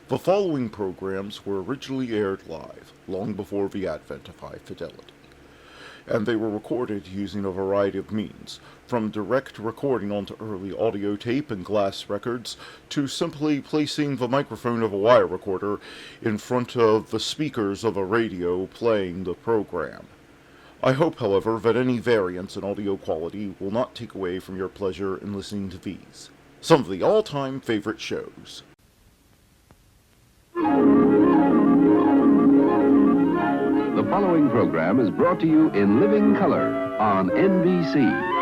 The following programs were originally aired live, long before the advent of high fidelity, and they were recorded using a variety of means, from direct recording onto early audio tape and glass records, to simply placing the microphone of a wire recorder in front of the speakers of a radio playing the program. I hope, however, that any variance in audio quality will not take away from your pleasure in listening to these, some of the all-time favorite shows. The following program is brought to you in living color on NBC.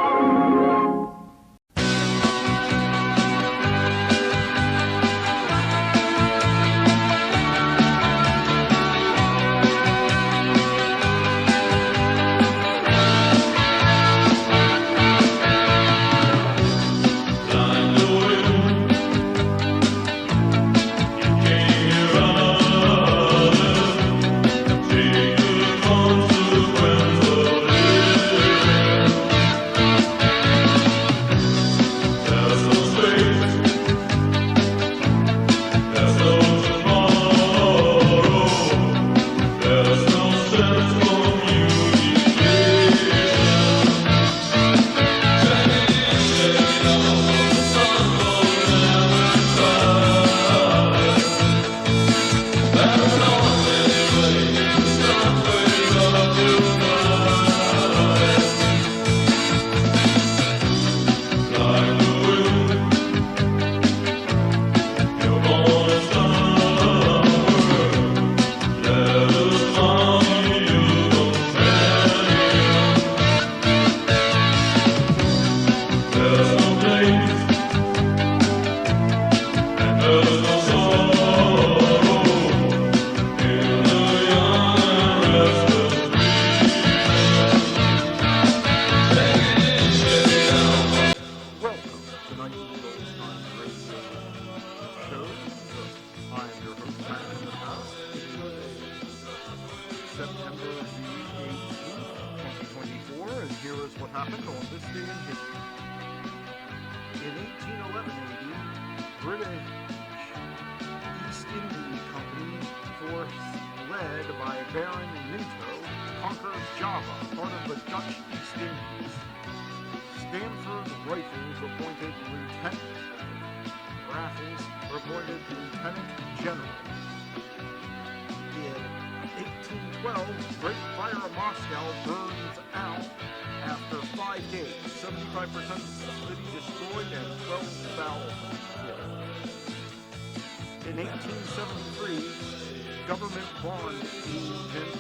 In 1873, government bond agent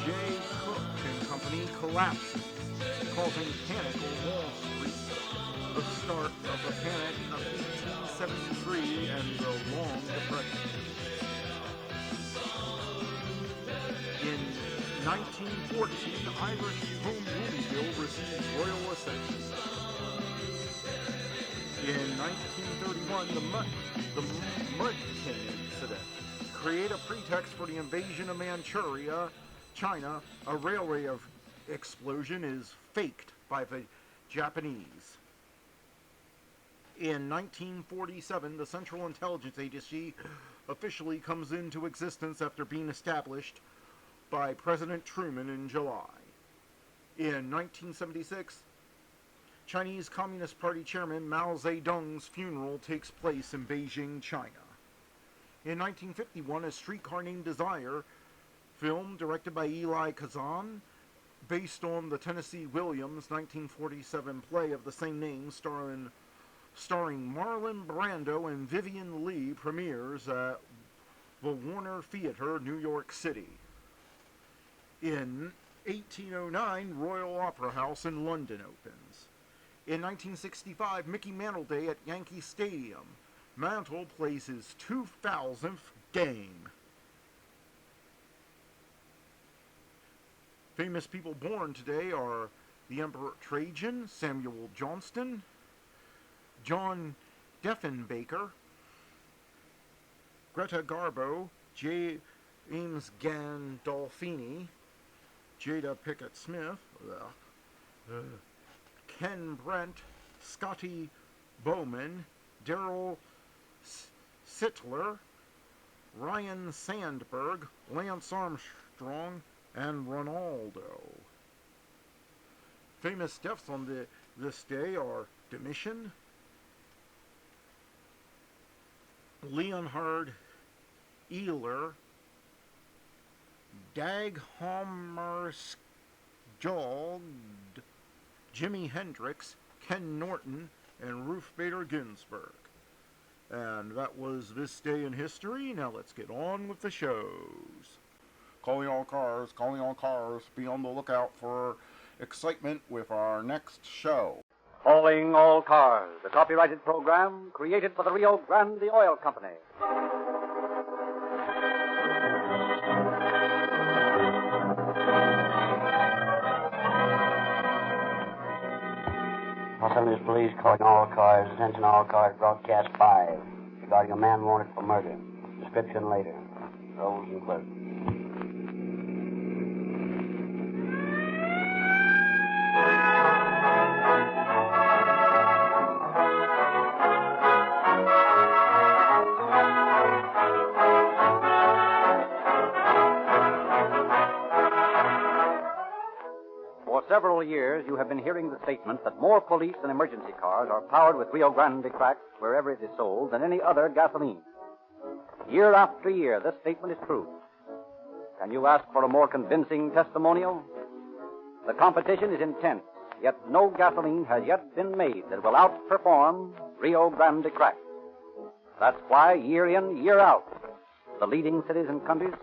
J. Cook and Company collapses, causing panic on Wall Street. The start of the panic of 1873 and the Long Depression. In 1914, Irish home movie bill receives royal assent. In 1931, the Mudkin incident create a pretext for the invasion of Manchuria, China. A railway explosion is faked by the Japanese. In 1947, the Central Intelligence Agency officially comes into existence after being established by President Truman in July. In 1976, Chinese Communist Party Chairman Mao Zedong's funeral takes place in Beijing, China. In 1951, A Streetcar Named Desire, film directed by Eli Kazan, based on the Tennessee Williams 1947 play of the same name, starring Marlon Brando and Vivian Leigh, premieres at the Warner Theater, New York City. In 1809, Royal Opera House in London opens. In 1965, Mickey Mantle Day at Yankee Stadium. Mantle plays his 2000th game. Famous people born today are the Emperor Trajan, Samuel Johnston, John Diefenbaker, Greta Garbo, James Gandolfini, Jada Pickett Smith, Ken Brent, Scotty Bowman, Daryl Sittler, Ryan Sandberg, Lance Armstrong, and Ronaldo. Famous deaths on this day are Domitian, Leonhard Euler, Dag Hammarskjöld, Jimi Hendrix, Ken Norton, and Ruth Bader Ginsburg. And that was This Day in History. Now let's get on with the shows. Calling all cars, be on the lookout for excitement with our next show. Calling All Cars, a copyrighted program created for the Rio Grande Oil Company. Los Angeles Police calling all cars. Attention all cars, broadcast 5. Regarding a man wanted for murder. Description later. Rolls and clerks. For several years, you have been hearing the statement that more police and emergency cars are powered with Rio Grande crack wherever it is sold than any other gasoline. Year after year, this statement is true. Can you ask for a more convincing testimonial? The competition is intense, yet no gasoline has yet been made that will outperform Rio Grande crack. That's why, year in, year out, the leading cities and countries,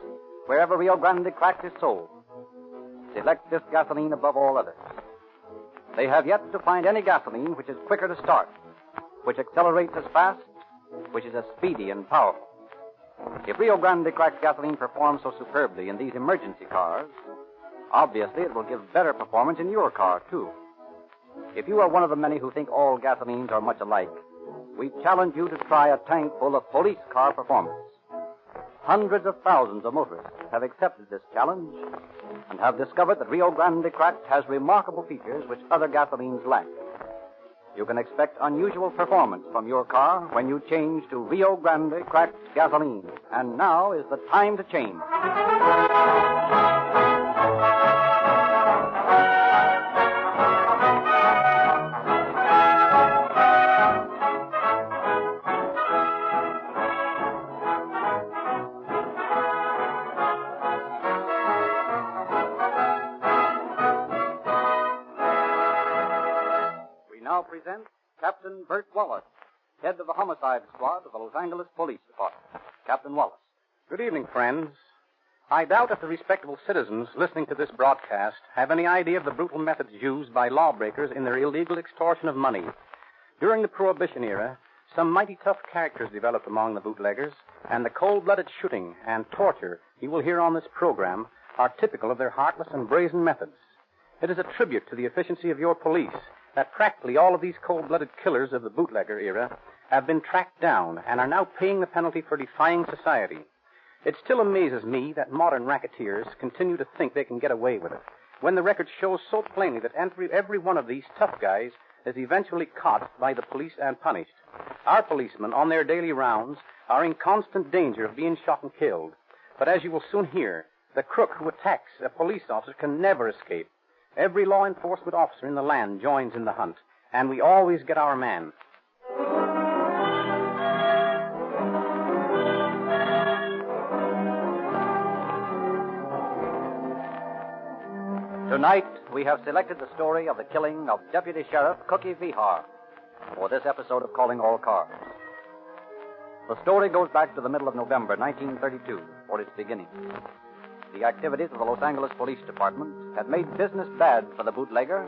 wherever Rio Grande crack is sold, select this gasoline above all others. They have yet to find any gasoline which is quicker to start, which accelerates as fast, which is as speedy and powerful. If Rio Grande cracked gasoline performs so superbly in these emergency cars, obviously it will give better performance in your car, too. If you are one of the many who think all gasolines are much alike, we challenge you to try a tank full of police car performance. Hundreds of thousands of motorists have accepted this challenge and have discovered that Rio Grande cracked has remarkable features which other gasolines lack. You can expect unusual performance from your car when you change to Rio Grande cracked gasoline. And now is the time to change. Present Captain Bert Wallace, head of the homicide squad of the Los Angeles Police Department. Captain Wallace. Good evening, friends. I doubt if the respectable citizens listening to this broadcast have any idea of the brutal methods used by lawbreakers in their illegal extortion of money. During the Prohibition era, some mighty tough characters developed among the bootleggers, and the cold-blooded shooting and torture you will hear on this program are typical of their heartless and brazen methods. It is a tribute to the efficiency of your police that practically all of these cold-blooded killers of the bootlegger era have been tracked down and are now paying the penalty for defying society. It still amazes me that modern racketeers continue to think they can get away with it, when the record shows so plainly that every one of these tough guys is eventually caught by the police and punished. Our policemen, on their daily rounds, are in constant danger of being shot and killed. But as you will soon hear, the crook who attacks a police officer can never escape. Every law enforcement officer in the land joins in the hunt, and we always get our man. Tonight, we have selected the story of the killing of Deputy Sheriff Cookie Vihar for this episode of Calling All Cars. The story goes back to the middle of November 1932 for its beginning. The activities of the Los Angeles Police Department had made business bad for the bootlegger,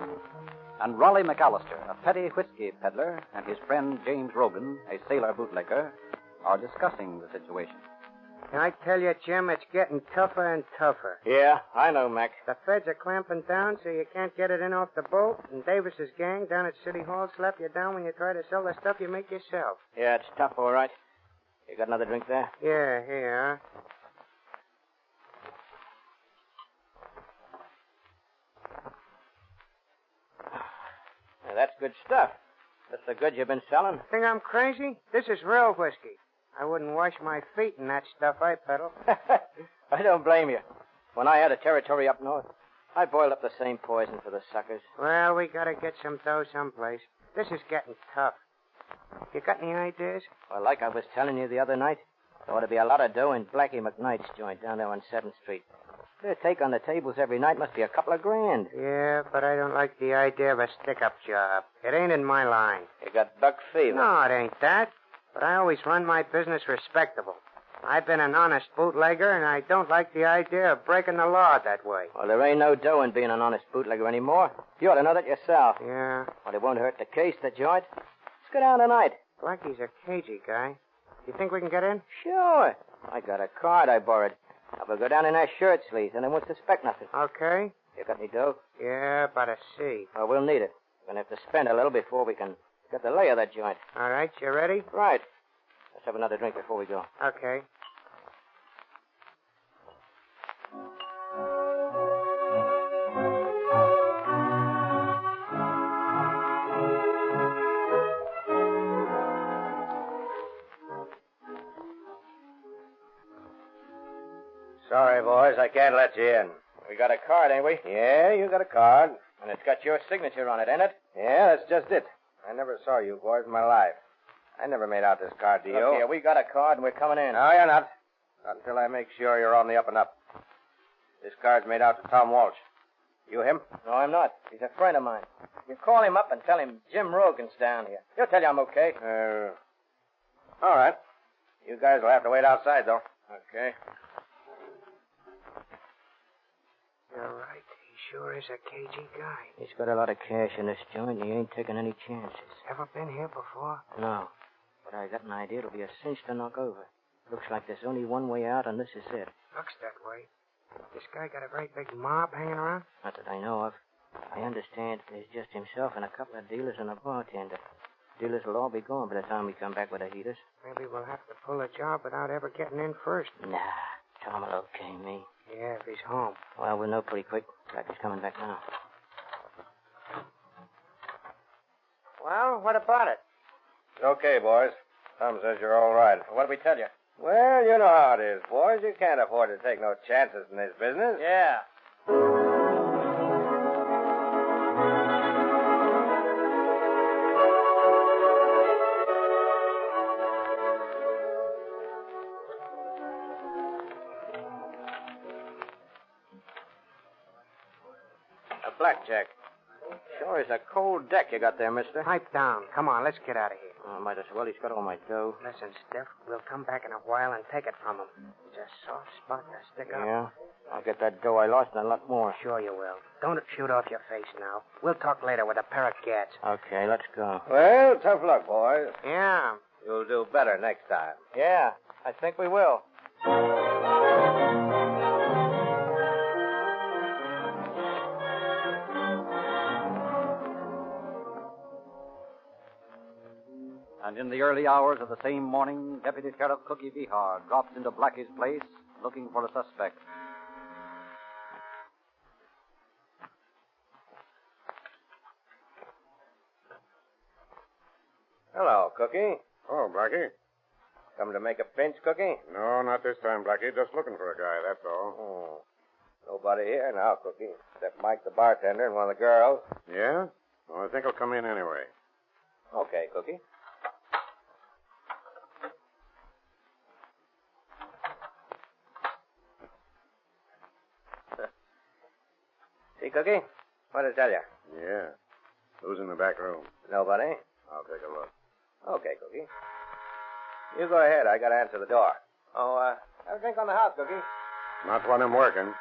and Raleigh McAllister, a petty whiskey peddler, and his friend James Rogan, a sailor bootlegger, are discussing the situation. I tell you, Jim, it's getting tougher and tougher. Yeah, I know, Mac. The feds are clamping down so you can't get it in off the boat, and Davis's gang down at City Hall slap you down when you try to sell the stuff you make yourself. Yeah, it's tough, all right. You got another drink there? Yeah, here. That's good stuff. That's the goods you've been selling. Think I'm crazy? This is real whiskey. I wouldn't wash my feet in that stuff I peddle. I don't blame you. When I had a territory up north, I boiled up the same poison for the suckers. Well, we gotta get some dough someplace. This is getting tough. You got any ideas? Well, like I was telling you the other night, there ought to be a lot of dough in Blackie McKnight's joint down there on 7th Street. Their take on the tables every night must be a couple of grand. Yeah, but I don't like the idea of a stick-up job. It ain't in my line. You got buck fever. No, it ain't that. But I always run my business respectable. I've been an honest bootlegger, and I don't like the idea of breaking the law that way. Well, there ain't no dough in being an honest bootlegger anymore. You ought to know that yourself. Yeah. Well, it won't hurt to case the joint. Let's go down tonight. Blackie's a cagey guy. You think we can get in? Sure. I got a card I borrowed. I'll go down in our shirt sleeves, and they won't suspect nothing. Okay. You got any dough? Yeah, about a C. Well, we'll need it. We're going to have to spend a little before we can get the lay of that joint. All right, you ready? Right. Let's have another drink before we go. Okay. Sorry, boys, I can't let you in. We got a card, ain't we? Yeah, you got a card. And it's got your signature on it, ain't it? Yeah, that's just it. I never saw you boys in my life. I never made out this card to you. Look here, we got a card and we're coming in. No, you're not. Not until I make sure you're on the up and up. This card's made out to Tom Walsh. You him? No, I'm not. He's a friend of mine. You call him up and tell him Jim Rogan's down here. He'll tell you I'm okay. All right. You guys will have to wait outside, though. Okay. You're right. He sure is a cagey guy. He's got a lot of cash in this joint and he ain't taking any chances. Ever been here before? No. But I got an idea it'll be a cinch to knock over. Looks like there's only one way out, and this is it. Looks that way. This guy got a great big mob hanging around? Not that I know of. I understand there's just himself and a couple of dealers and a bartender. Dealers will all be gone by the time we come back with the heaters. Maybe we'll have to pull a job without ever getting in first. Nah, Tom will okay me. Yeah, if he's home. Well, we'll know pretty quick. Blackie's coming back now. Well, what about it? Okay, boys. Tom says you're all right. What did we tell you? Well, you know how it is, boys. You can't afford to take no chances in this business. Yeah. A blackjack. Sure is a cold deck you got there, mister. Pipe down. Come on, let's get out of here. Oh, might as well. He's got all my dough. Listen, Steph, we'll come back in a while and take it from him. It's a soft spot to stick up. Yeah? I'll get that dough I lost and a lot more. Sure you will. Don't shoot off your face now. We'll talk later with a pair of gats. Okay, let's go. Well, tough luck, boys. Yeah. You'll do better next time. Yeah, I think we will. And in the early hours of the same morning, Deputy Sheriff Cookie Vihar drops into Blackie's place looking for a suspect. Hello, Cookie. Oh, Blackie? Come to make a pinch, Cookie? No, not this time, Blackie. Just looking for a guy, that's all. Oh. Nobody here now, Cookie, except Mike the bartender and one of the girls. Yeah? Well, I think he'll come in anyway. Okay, Cookie. See, Cookie? What did I tell you? Yeah. Who's in the back room? Nobody. I'll take a look. Okay, Cookie. You go ahead. I got to answer the door. Oh, have a drink on the house, Cookie. Not when I'm working.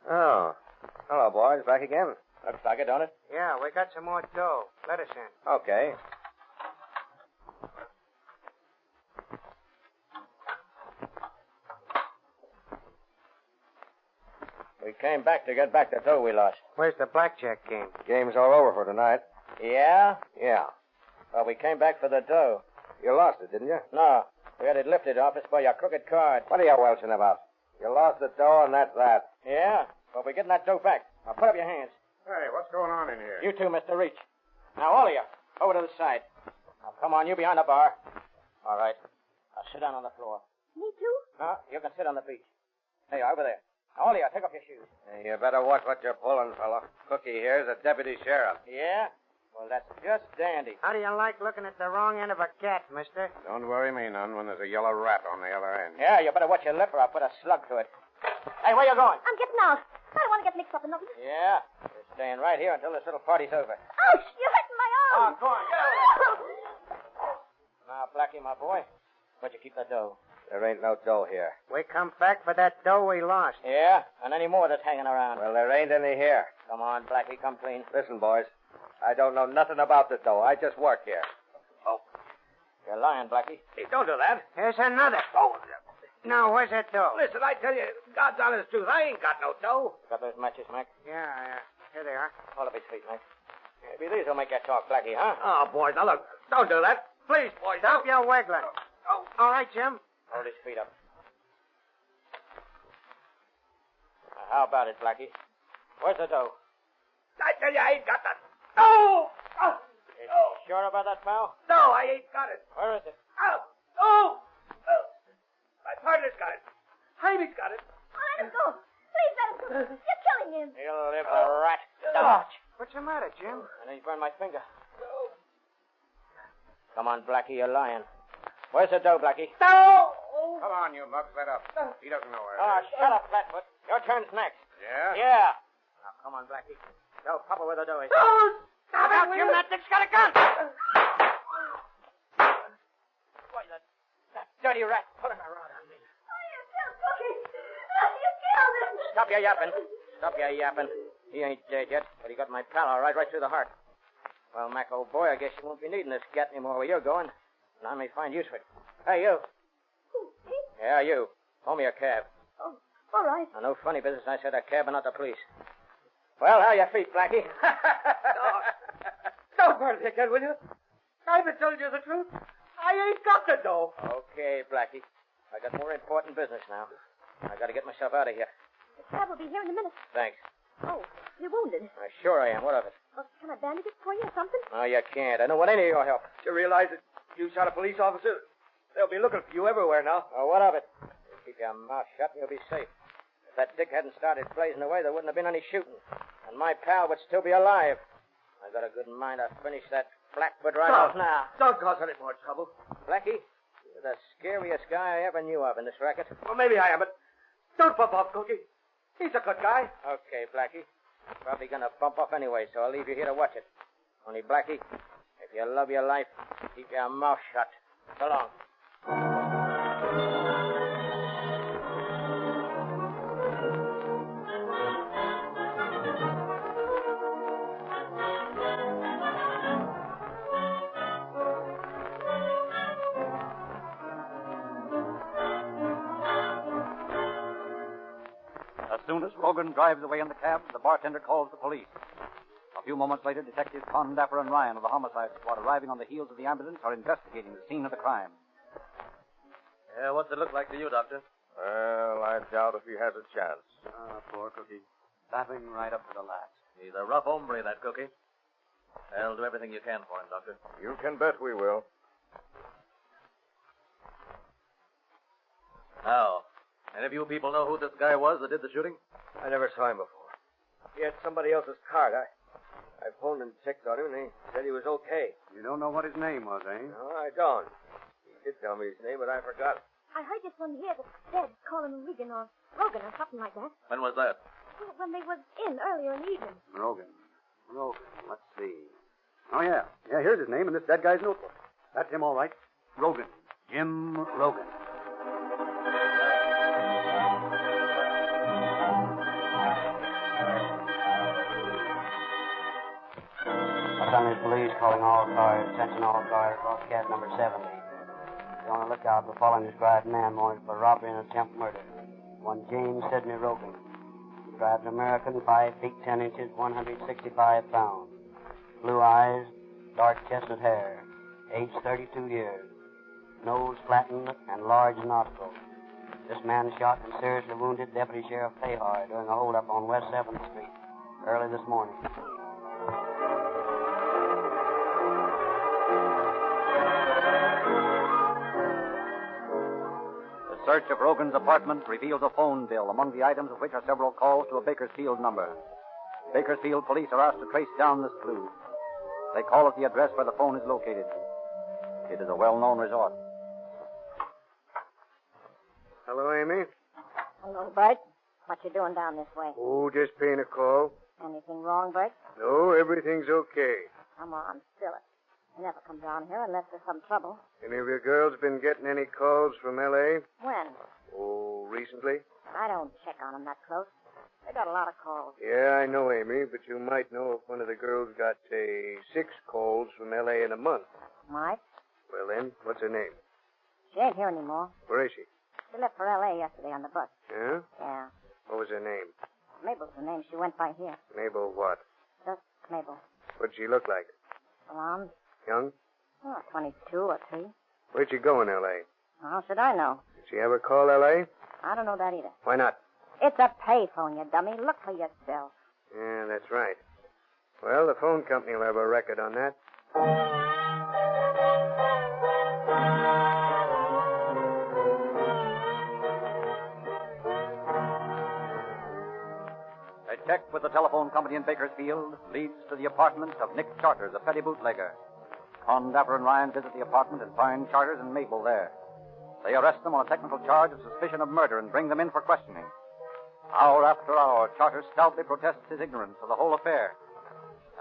Oh. Hello, boys. Back again? Looks like it, don't it? Yeah, we got some more dough. Let us in. Okay. We came back to get back the dough we lost. Where's the blackjack game? Game's all over for tonight. Yeah? Yeah. Well, we came back for the dough. You lost it, didn't you? No, we had it lifted off us by your crooked card. What are you welching about? You lost the dough, and that's that. Yeah? Well, we're getting that dough back. Now, put up your hands. Hey, what's going on in here? You too, Mr. Reach. Now, all of you, over to the side. Now, come on, you behind the bar. All right. Now, sit down on the floor. Me too? No, you can sit on the beach. There you are, over there. Now, all of you, take off your shoes. Hey, you better watch what you're pulling, fella. Cookie here's a deputy sheriff. Yeah? Well, that's just dandy. How do you like looking at the wrong end of a cat, mister? Don't worry me none when there's a yellow rat on the other end. Yeah, you better watch your lip or I'll put a slug to it. Hey, where you going? I'm getting out. I don't want to get mixed up in nothing. Yeah, you're staying right here until this little party's over. Ouch! You're hurting my arm. Oh, go on, get out. Now, Blackie, my boy, where'd you keep the dough? There ain't no dough here. We come back for that dough we lost. Yeah? And any more that's hanging around? Well, there ain't any here. Come on, Blackie, come clean. Listen, boys. I don't know nothing about the dough. I just work here. Oh. You're lying, Blackie. Hey, don't do that. Here's another. Oh, Now, where's that dough? listen, I tell you, God's honest truth, I ain't got no dough. Got those matches, Mac? Yeah. Here they are. Hold up his feet, Mac. Maybe these will make you talk, Blackie, huh? Oh, boys, now look. Don't do that. Please, boys. Stop your wiggling. Oh. All right, Jim. Hold his feet up. Now, how about it, Blackie? Where's the dough? I tell you, I ain't got that. No! Oh, You sure about that, pal? no, I ain't got it. Where is it? Oh, oh, oh. My partner's got it. Heidi's got it. Oh, let him go. Please let him go. You're killing him. He'll live, the rat. Dodge. What's the matter, Jim? And he's burned my finger. Come on, Blackie, you're lying. Where's the dough, Blackie? No! Come on, you mugs, let up. He doesn't know where Oh, it is. shut up, Flatfoot. Your turn's next. Yeah? Yeah. Now, come on, Blackie. Tell Papa where the dough is. Stop out, Jim. That dick's got a gun. Why, that dirty rat pulling a rod on me. Oh, you killed Cookie. You killed him. Stop your yapping. Stop your yapping. He ain't dead yet, but he got my pal all right through the heart. Well, Mac, old boy, I guess you won't be needing this gat anymore where you're going. And I may find use for it. Hey, you. Who, me? Yeah, you. Call me a cab. Oh, all right. Now, no funny business. I said a cab and not the police. Well, how are your feet, Blackie? Don't burn it again, will you? I've been telling you the truth. I ain't got the dough. Okay, Blackie. I got more important business now. I got to get myself out of here. The cab will be here in a minute. Thanks. Oh, you're wounded. Sure I am. What of it? Well, can I bandage it for you or something? No, you can't. I don't want any of your help. You realize that you shot a police officer? They'll be looking for you everywhere now. Oh, what of it? Keep your mouth shut and you'll be safe. If that dick hadn't started blazing away, there wouldn't have been any shooting. And my pal would still be alive. I got a good mind to finish that Flatfoot right off now. Don't cause any more trouble. Blackie, you're the scariest guy I ever knew of in this racket. Well, maybe I am, but don't bump off Cookie. He's a good guy. Okay, Blackie. Probably gonna bump off anyway, so I'll leave you here to watch it. Only, Blackie, if you love your life, keep your mouth shut. So long. As soon as Rogan drives away in the cab, the bartender calls the police. A few moments later, Detectives Con, Dapper, and Ryan of the homicide squad, arriving on the heels of the ambulance, are investigating the scene of the crime. Yeah, what's it look like to you, Doctor? Well, I doubt if he has a chance. Poor Cookie. Laughing right up to the last. He's a rough hombre, that Cookie. I'll do everything you can for him, Doctor. You can bet we will. Now, any of you people know who this guy was that did the shooting? I never saw him before. He had somebody else's card. I phoned and checked on him, and he said he was okay. You don't know what his name was, eh? No, I don't. He did tell me his name, but I forgot it. I heard this one here that's dead, calling him Regan or Rogan or something like that. When was that? Well, when they was in earlier in the evening. Rogan. Let's see. Oh, yeah. Yeah, here's his name in this dead guy's notebook. That's him, all right. Rogan. Jim Rogan. Los Angeles Police calling all cars. Attention all cars. Broadcast number 70. Be on the lookout for following described man wanted for robbery and attempt murder. One James Sidney Rogan. He drives American, 5 feet 10 inches, 165 pounds. Blue eyes, dark chestnut hair. Age 32 years. Nose flattened and large nostrils. This man shot and seriously wounded Deputy Sheriff Payhar during a holdup on West 7th Street early this morning. The search of Rogan's apartment reveals a phone bill, among the items of which are several calls to a Bakersfield number. Bakersfield police are asked to trace down this clue. They call at the address where the phone is located. It is a well-known resort. Hello, Amy. Hello, Bert. What you doing down this way? Oh, just paying a call. Anything wrong, Bert? No, everything's okay. Come on, spill it. You never come down here unless there's some trouble. Any of your girls been getting any calls from L.A.? When? Oh, recently? I don't check on them that close. They got a lot of calls. Yeah, I know, Amy, but you might know if one of the girls got, say, 6 calls from L.A. in a month. Might. Well, then, what's her name? She ain't here anymore. Where is she? She left for L.A. yesterday on the bus. Yeah? Yeah. What was her name? Mabel's the name she went by here. Mabel what? Just Mabel. What'd she look like? Blonde. Young? Oh, 22 or 3. Where'd she go in L.A.? How should I know? Did she ever call L.A.? I don't know that either. Why not? It's a payphone, you dummy. Look for yourself. Yeah, that's right. Well, the phone company will have a record on that. A check with the telephone company in Bakersfield leads to the apartment of Nick Charters, a petty bootlegger. Con, Dapper, and Ryan visit the apartment and find Charters and Mabel there. They arrest them on a technical charge of suspicion of murder and bring them in for questioning. Hour after hour, Charters stoutly protests his ignorance of the whole affair.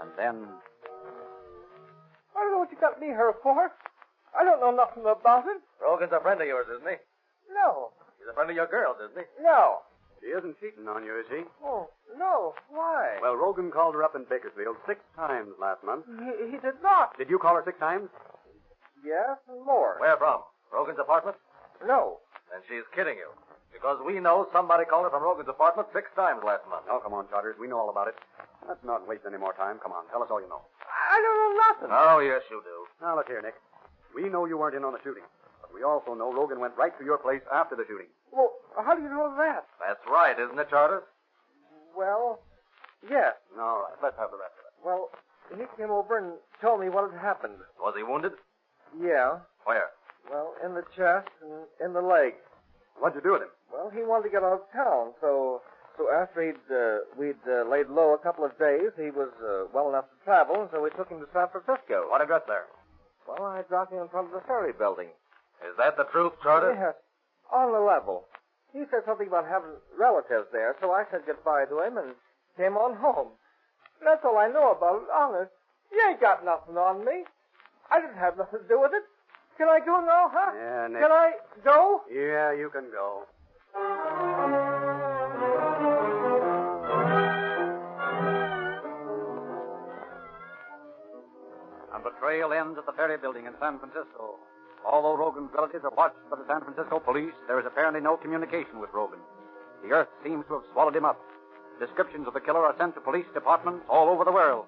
And then... I don't know what you got me here for. I don't know nothing about it. Rogan's a friend of yours, isn't he? No. He's a friend of your girls, isn't he? No. He isn't cheating on you, is he? Oh, no. Why? Well, Rogan called her up in Bakersfield 6 times last month. He did not. Did you call her 6 times? Yes, and more. Where from? Rogan's apartment? No. Then she's kidding you. Because we know somebody called her from Rogan's apartment 6 times last month. Oh, come on, Charters. We know all about it. Let's not waste any more time. Come on, tell us all you know. I don't know nothing. Oh, yes, you do. Now, look here, Nick. We know you weren't in on the shooting. But we also know Rogan went right to your place after the shooting. Well, how do you know that? That's right, isn't it, Charters? Well, yes. All right, let's have the rest of it. Well, he came over and told me what had happened. Was he wounded? Yeah. Where? Well, in the chest and in the leg. What'd you do with him? Well, he wanted to get out of town, so after we'd laid low a couple of days, he was well enough to travel, and so we took him to San Francisco. What address there? Well, I dropped him in front of the ferry building. Is that the truth, Charters? Yes, on the level. He said something about having relatives there, so I said goodbye to him and came on home. That's all I know about it, honest. You ain't got nothing on me. I didn't have nothing to do with it. Can I go now, huh? Yeah, Nick. Can I go? Yeah, you can go. And the trail ends at the ferry building in San Francisco. Although Rogan's relatives are watched by the San Francisco police, there is apparently no communication with Rogan. The earth seems to have swallowed him up. Descriptions of the killer are sent to police departments all over the world.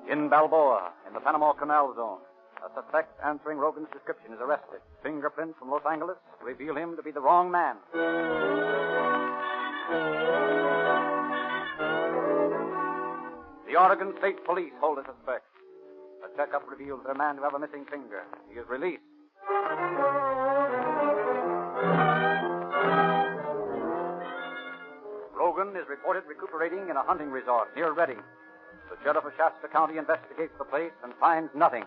In Balboa, in the Panama Canal Zone, a suspect answering Rogan's description is arrested. Fingerprints from Los Angeles reveal him to be the wrong man. The Oregon State Police hold a suspect. A checkup reveals their man to have a missing finger. He is released. Rogan is reported recuperating in a hunting resort near Redding. The sheriff of Shasta County investigates the place and finds nothing.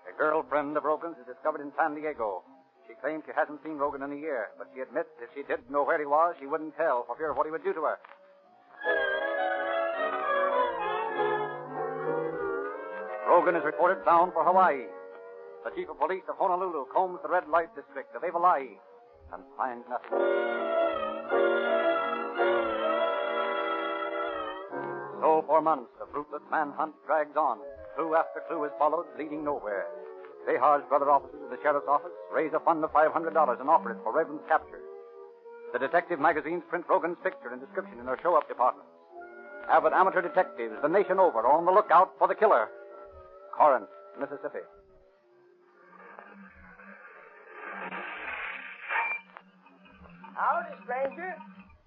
A girlfriend of Rogan's is discovered in San Diego. She claims she hasn't seen Rogan in a year, but she admits if she did know where he was, she wouldn't tell for fear of what he would do to her. Rogan is reported bound for Hawaii. The chief of police of Honolulu combs the red light district of Evalai and finds nothing. So for months, the fruitless manhunt drags on. Clue after clue is followed, leading nowhere. Behar's brother officers of the sheriff's office raise a fund of $500 and offer it for Raven's capture. The detective magazines print Rogan's picture and description in their show-up departments. avid amateur detectives the nation over are on the lookout for the killer. Corinth, Mississippi. Howdy, stranger.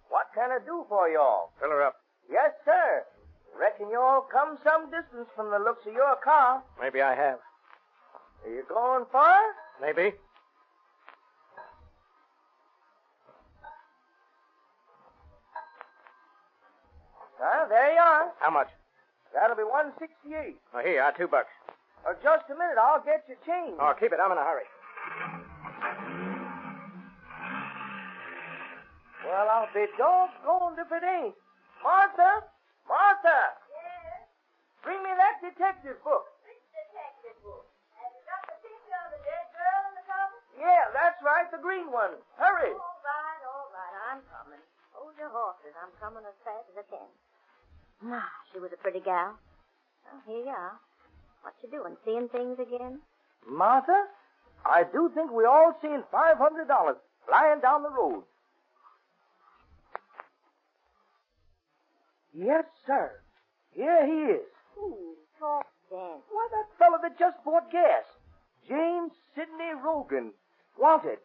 What can I do for y'all? Fill her up. Yes, sir. Reckon y'all come some distance from the looks of your car. Maybe I have. Are you going far? Maybe. There you are. How much? That'll be $168. Oh, here, $2. Just a minute, I'll get your change. Oh, keep it. I'm in a hurry. Well, I'll be doggone if it ain't. Martha! Martha! Yes? Bring me that detective book. Which detective book? Have you got the picture of the dead girl in the cover? Yeah, that's right, the green one. Hurry. All right, I'm coming. Hold your horses. I'm coming as fast as I can. Ah, she was a pretty gal. Well, here you are. What you doing? Seeing things again? Martha, I do think we all seen $500 flying down the road. Yes, sir. Here he is. Ooh, talk then. Why, that fellow that just bought gas. James Sidney Rogan. Wanted.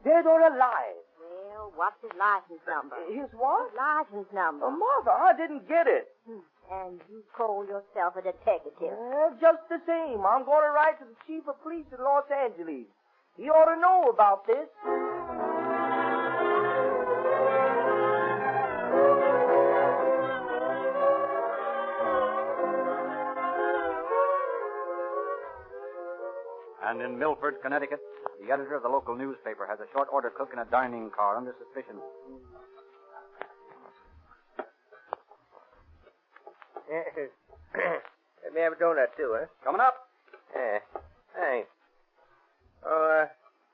Dead or alive. Well, what's his license number? His what? His license number. Oh, Martha, I didn't get it. And you call yourself a detective? Well, just the same, I'm going to write to the chief of police in Los Angeles. He ought to know about this. And in Milford, Connecticut, the editor of the local newspaper has a short order cook in a dining car under suspicion. Let me have a donut, too, huh? Coming up. Yeah. Thanks. Oh,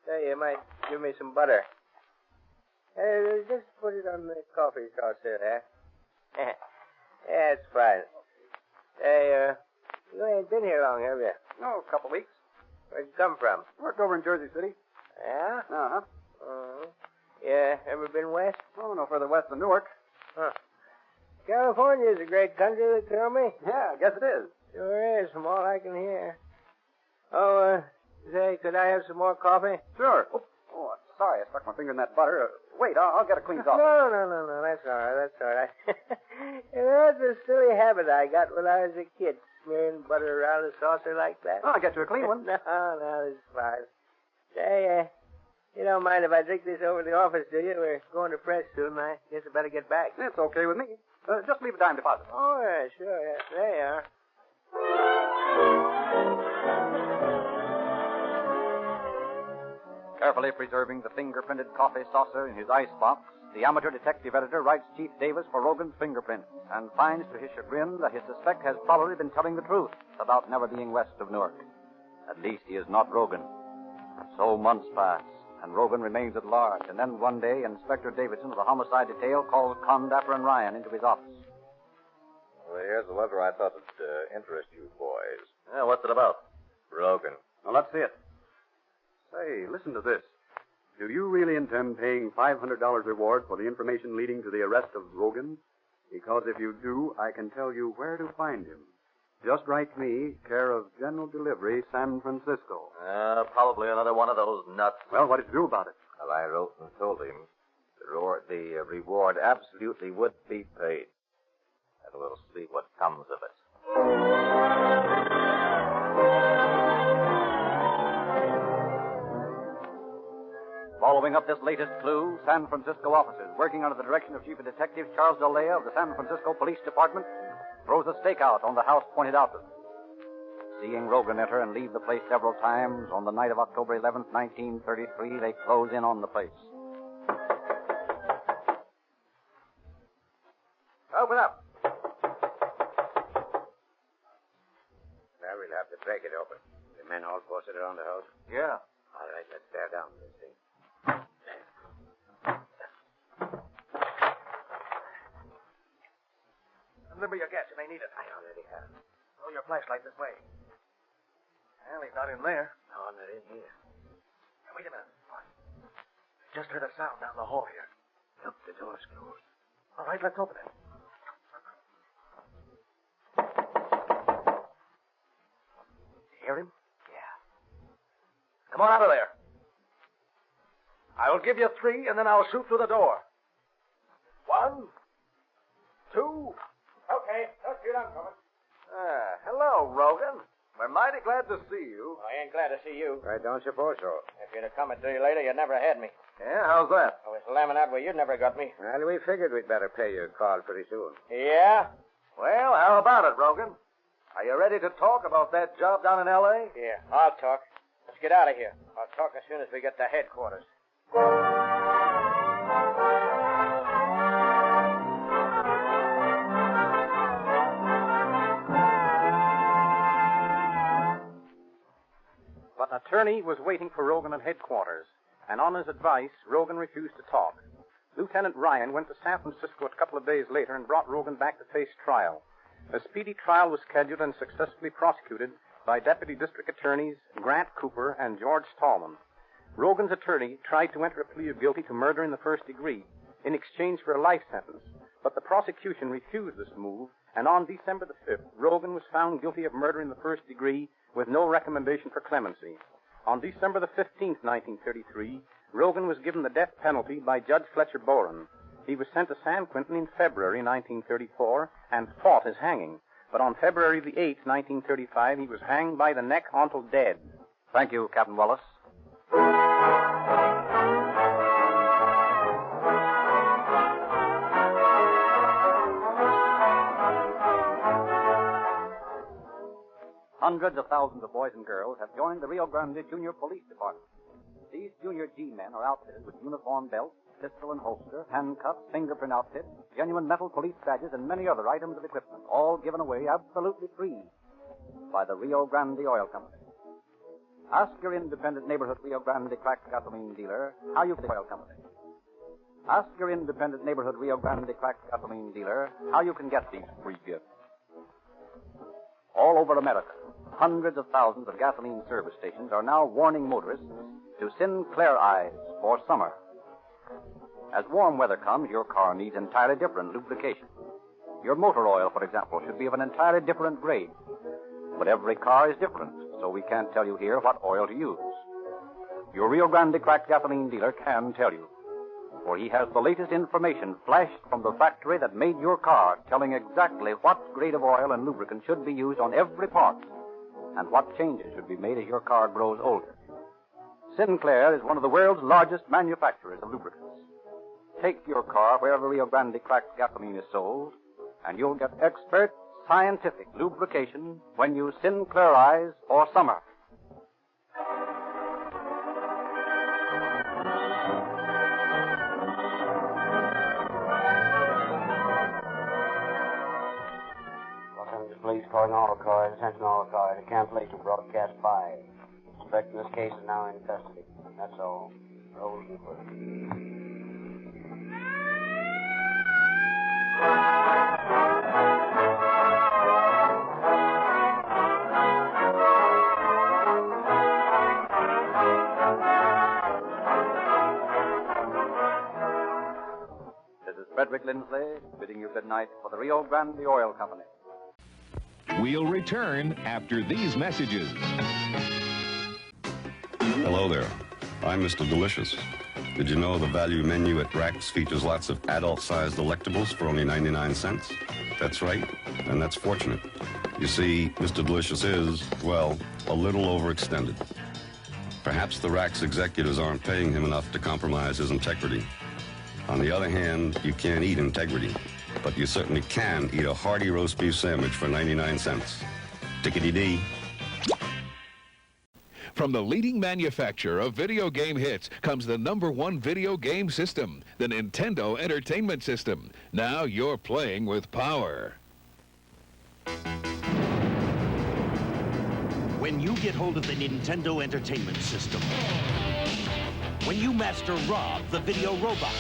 say, you might give me some butter. Just put it on the coffee saucer there. Yeah, it's fine. Hey, you ain't been here long, have you? No, a couple weeks. Where'd you come from? Worked over in Jersey City. Yeah? Uh-huh. Yeah, ever been west? Oh, no further west than Newark. Huh. California's a great country, they tell me. Yeah, I guess it is. Sure is, from all I can hear. Oh, say, could I have some more coffee? Sure. Oh, sorry, I stuck my finger in that butter. Wait, I'll get it cleaned off. No, that's all right, that's all right. That's a silly habit I got when I was a kid, smearing butter around a saucer like that. I'll get you a clean one. No, this is fine. Say, you don't mind if I drink this over to the office, do you? We're going to press soon. I guess I better get back. It's okay with me. Just leave a dime deposit. Oh, yeah, sure. Yeah. There you are. Carefully preserving the finger-printed coffee saucer in his icebox, the amateur detective editor writes Chief Davis for Rogan's fingerprints and finds to his chagrin that his suspect has probably been telling the truth about never being west of Newark. At least he is not Rogan. So months pass, and Rogan remains at large, and then one day Inspector Davidson of the homicide detail calls Condapper and Ryan into his office. Well, here's the letter I thought would interest you boys. Yeah, what's it about? Rogan. Well, let's see it. Say, listen to this. Do you really intend paying $500 reward for the information leading to the arrest of Rogan? Because if you do, I can tell you where to find him. Just write me, care of General Delivery, San Francisco. Probably another one of those nuts. Well, what did you do about it? Well, I wrote and told him the reward absolutely would be paid. And we'll see what comes of it. Following up this latest clue, San Francisco officers, working under the direction of Chief of Detective Charles Delea of the San Francisco Police Department, throws a stakeout on the house pointed out to them. Seeing Rogan enter and leave the place several times, on the night of October 11th, 1933, they close in on the place. Open up. Well, we'll have to break it open. The men all posted around the house? Yeah. All right, let's tear down this thing. Remember your gas. You may need it. I already have. Throw your flashlight this way. Well, he's not in there. No, not in here. Now, wait a minute. Just heard a sound down the hall here. Look, the door's closed. All right, let's open it. Hear him? Yeah. Come on out of there. I will give you 3, and then I'll shoot through the door. 1, 2. Okay, don't shoot, I'm coming. Hello, Rogan. We're mighty glad to see you. I ain't glad to see you. I don't suppose so. If you'd have come a day later, you'd never had me. Yeah, how's that? I was lambing out where you'd never got me. Well, we figured we'd better pay your call pretty soon. Yeah? Well, how about it, Rogan? Are you ready to talk about that job down in L.A.? Yeah, I'll talk. Let's get out of here. I'll talk as soon as we get to headquarters. But an attorney was waiting for Rogan at headquarters, and on his advice, Rogan refused to talk. Lieutenant Ryan went to San Francisco a couple of days later and brought Rogan back to face trial. A speedy trial was scheduled and successfully prosecuted by Deputy District Attorneys Grant Cooper and George Stallman. Rogan's attorney tried to enter a plea of guilty to murder in the first degree in exchange for a life sentence, but the prosecution refused this move, and on December the 5th, Rogan was found guilty of murder in the first degree with no recommendation for clemency. On December the 15th, 1933, Rogan was given the death penalty by Judge Fletcher Boren. He was sent to San Quentin in February 1934 and fought his hanging. But on February the 8th, 1935, he was hanged by the neck until dead. Thank you, Captain Wallace. Hundreds of thousands of boys and girls have joined the Rio Grande Junior Police Department. These junior G-men are outfitted with uniform belts, pistol and holster, handcuffs, fingerprint outfits, genuine metal police badges, and many other items of equipment, all given away absolutely free by the Rio Grande Oil Company. Ask your independent neighborhood Rio Grande cracked gasoline dealer how you can get the oil company. Ask your independent neighborhood Rio Grande cracked gasoline dealer how you can get these free gifts. All over America, hundreds of thousands of gasoline service stations are now warning motorists to Sinclair Eyes for summer. As warm weather comes, your car needs entirely different lubrication. Your motor oil, for example, should be of an entirely different grade. But every car is different, so we can't tell you here what oil to use. Your Rio Grande cracked gasoline dealer can tell you, for he has the latest information flashed from the factory that made your car, telling exactly what grade of oil and lubricant should be used on every part, and what changes should be made as your car grows older. Sinclair is one of the world's largest manufacturers of lubricants. Take your car wherever Rio Grande cracked gasoline is sold, and you'll get expert, scientific lubrication when you Sinclair Eyes for summer. Los Angeles Police calling all cars. Attention all cars. Cancellation broadcast 5. Suspect in this case is now in custody. That's all. Roll the This is Frederick Lindsley bidding you good night for the Rio Grande Oil Company. We'll return after these messages. Hello there. I'm Mr. Delicious. Did you know the value menu at Rack's features lots of adult-sized delectables for only 99 cents? That's right, and that's fortunate. You see, Mr. Delicious is, well, a little overextended. Perhaps the Rack's executives aren't paying him enough to compromise his integrity. On the other hand, you can't eat integrity, but you certainly can eat a hearty roast beef sandwich for 99 cents. Tickety-dee. From the leading manufacturer of video game hits comes the #1 video game system, the Nintendo Entertainment System. Now you're playing with power. When you get hold of the Nintendo Entertainment System, when you master Rob, the video robot,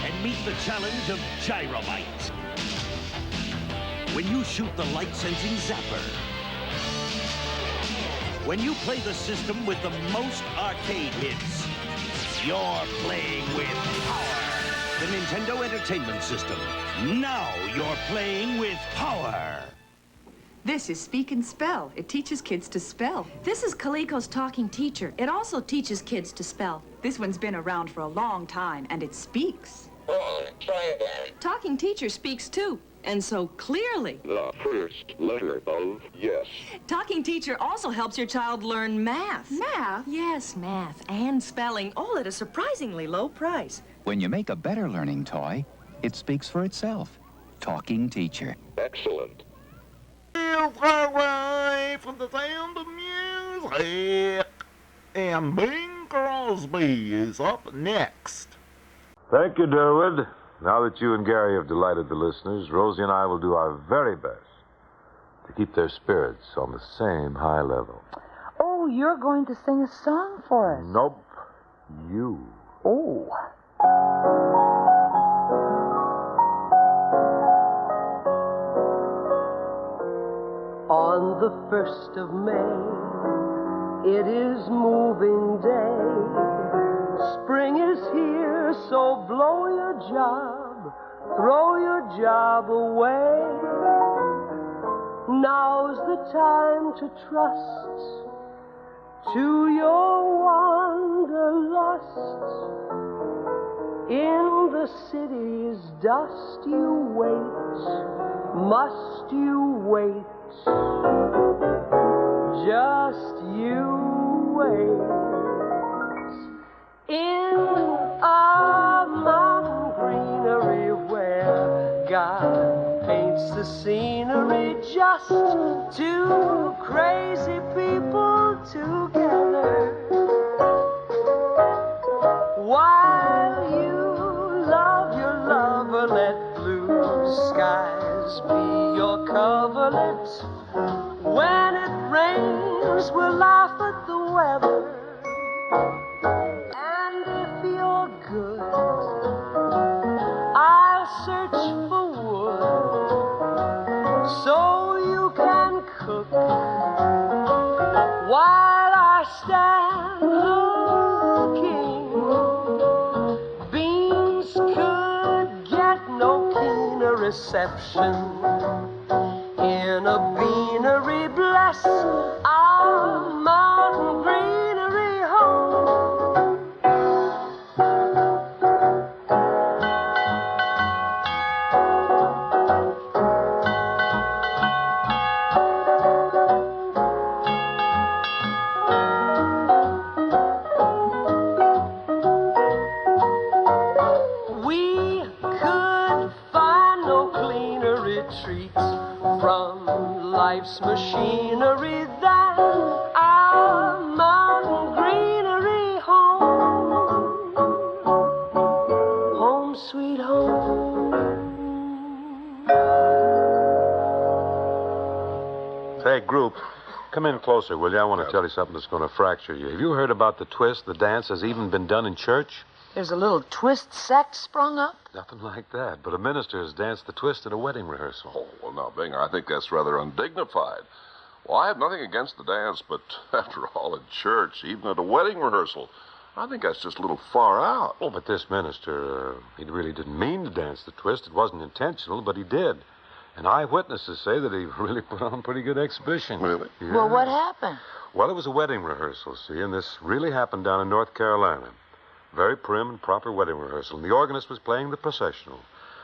and meet the challenge of Gyromite, when you shoot the light-sensing zapper, when you play the system with the most arcade hits, you're playing with power. The Nintendo Entertainment System. Now you're playing with power. This is Speak and Spell. It teaches kids to spell. This is Calico's Talking Teacher. It also teaches kids to spell. This one's been around for a long time, and it speaks. Try it. Talking Teacher speaks too, and so clearly. The first letter of yes. Talking Teacher also helps your child learn math. Math? Yes, math and spelling, all at a surprisingly low price. When you make a better learning toy, it speaks for itself. Talking Teacher. Excellent. Broadway from the sound of music. And Bing Crosby is up next. Thank you, Durwood. Now that you and Gary have delighted the listeners, Rosie and I will do our very best to keep their spirits on the same high level. Oh, you're going to sing a song for us. Nope. You. Oh. On the 1st of May, it is moving day. Spring is here, so blow your job, throw your job away. Now's the time to trust to your wanderlust. In the city's dust you wait, must you wait? Just you wait. In a mountain greenery where God paints the scenery, just two crazy people together. While you love your lover, let blue skies be your coverlet. When it rains, we'll laugh at the weather. And if you're good, I'll search for wood so you can cook while I stand looking. Beans could get no keener reception in a beanery. Bless our mountain greenery home. We could find no cleaner retreat from life's machinery than our mountain greenery home. Home, sweet home. Say, group, come in closer, will you? I want to tell you something that's going to fracture you. Have you heard about the twist? The dance has even been done in church? There's a little twist sect sprung up. Nothing like that. But a minister has danced the twist at a wedding rehearsal. Oh, well, now, Binger, I think that's rather undignified. Well, I have nothing against the dance, but after all, in church, even at a wedding rehearsal, I think that's just a little far out. Oh, but this minister, he really didn't mean to dance the twist. It wasn't intentional, but he did. And eyewitnesses say that he really put on a pretty good exhibition. Really? Yeah. Well, what happened? Well, it was a wedding rehearsal, see, and this really happened down in North Carolina. Very prim and proper wedding rehearsal, and the organist was playing the processional.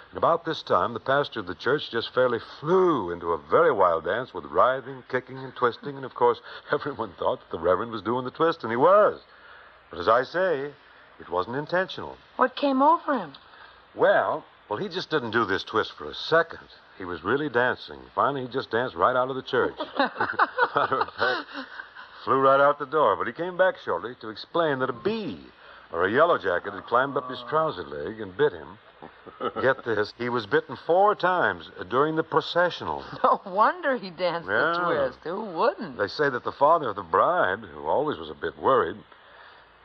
And about this time, the pastor of the church just fairly flew into a very wild dance with writhing, kicking, and twisting, and of course, everyone thought that the reverend was doing the twist, and he was. But as I say, it wasn't intentional. What came over him? Well, he just didn't do this twist for a second. He was really dancing. Finally, he just danced right out of the church. Matter of fact, flew right out the door, but he came back shortly to explain that a bee or a yellow jacket had climbed up his trouser leg and bit him. Get this, he was bitten 4 times during the processional. No wonder he danced the twist. Who wouldn't? They say that the father of the bride, who always was a bit worried,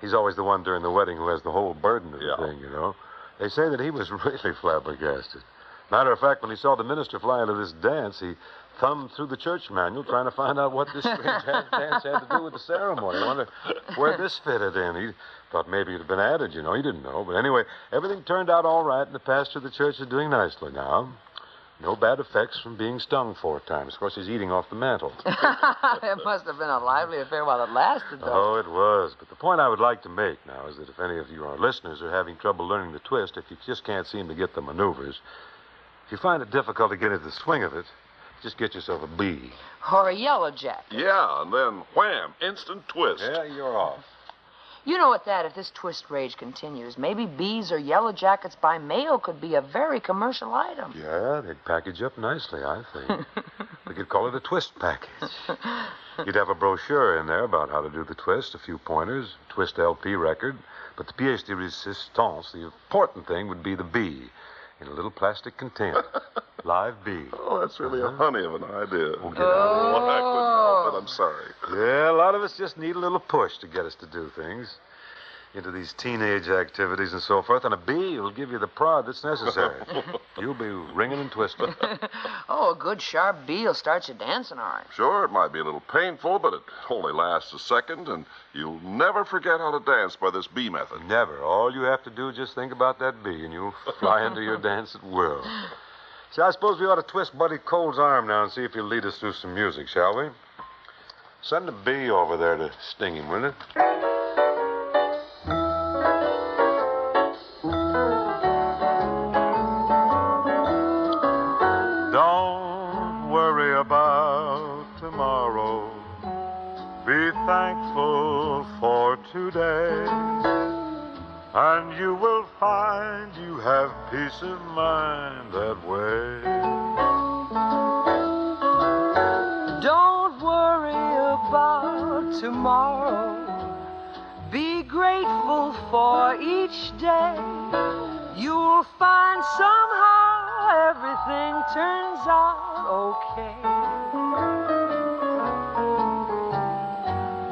he's always the one during the wedding who has the whole burden of the thing, you know. They say that he was really flabbergasted. Matter of fact, when he saw the minister fly into this dance, he thumbed through the church manual trying to find out what this strange dance had to do with the ceremony. I wonder where this fitted in. He thought maybe it had been added, you know. He didn't know. But anyway, everything turned out all right, and the pastor of the church is doing nicely now. No bad effects from being stung 4 times. Of course, he's eating off the mantel. It must have been a lively affair while it lasted, though. Oh, it was. But the point I would like to make now is that if any of you, our listeners, are having trouble learning the twist, if you just can't seem to get the maneuvers, if you find it difficult to get into the swing of it, just get yourself a bee. Or a yellow jacket. Yeah, and then wham, instant twist. Yeah, you're off. You know, at that, if this twist rage continues, maybe bees or yellow jackets by mail could be a very commercial item. Yeah, they'd package up nicely, I think. We could call it a twist package. You'd have a brochure in there about how to do the twist, a few pointers, twist LP record. But the pièce de résistance, the important thing, would be the bee in a little plastic container. Live bee. Oh, that's really a honey of an idea. Oh, get out. Well, I couldn't help it. I'm sorry. Yeah, a lot of us just need a little push to get us to do things. Into these teenage activities and so forth, and a bee will give you the prod that's necessary. You'll be ringing and twisting. Oh, a good sharp bee will start you dancing, all right. Sure, it might be a little painful, but it only lasts a second, and you'll never forget how to dance by this bee method. Never. All you have to do is just think about that bee, and you'll fly into your dance at will. See, I suppose we ought to twist Buddy Cole's arm now and see if he'll lead us through some music, shall we? Send a bee over there to sting him, will it? Don't worry about tomorrow. Be thankful for today. And you will find you have peace of mind that way. Don't worry about tomorrow. Be grateful for each day. You'll find somehow everything turns out okay.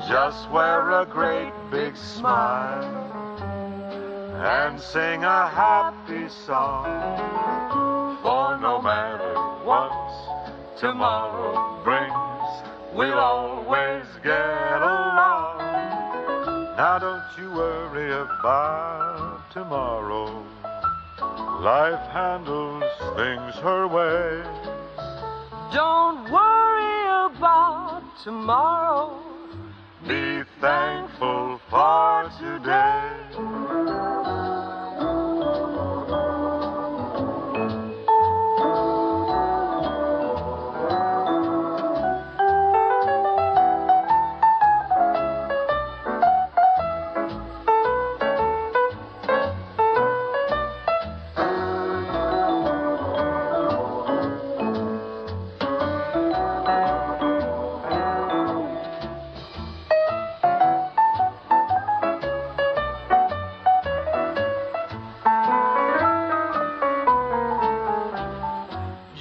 Just wear a great big smile and sing a happy song. For no matter what tomorrow brings, we'll always get along. Now don't you worry about tomorrow. Life handles things her way. Don't worry about tomorrow. Be thankful for today.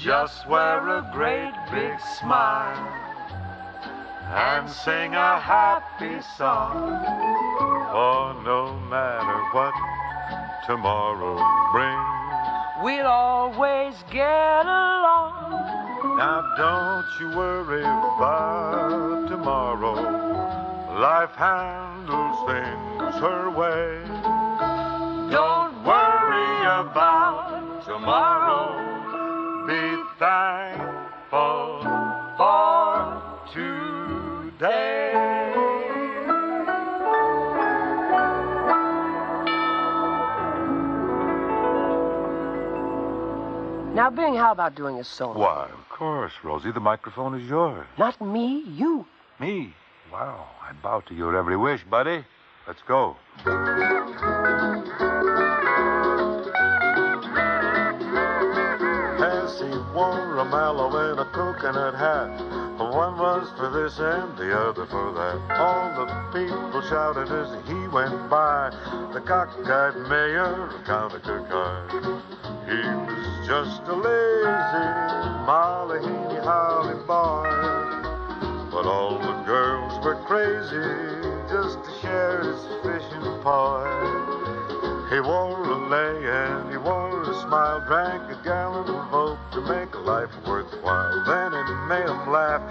Just wear a great big smile and sing a happy song. For no matter what tomorrow brings, we'll always get along. Now don't you worry about tomorrow. Life handles things her way. Don't worry about tomorrow. Be thankful for today. Now, Bing, how about doing a solo? Why, of course, Rosie. The microphone is yours. Not me, you. Me? Wow, I bow to your every wish, buddy. Let's go. He wore a mallow and a coconut hat. One was for this and the other for that. All the people shouted as he went by. The cockeyed mayor of Countercook. He was just a lazy Malahini Holly boy. But all the girls were crazy just to share his fishing pie. He wore a lei and he wore a smile, drank a gallon of oak to make life worthwhile. Then he made 'em laugh,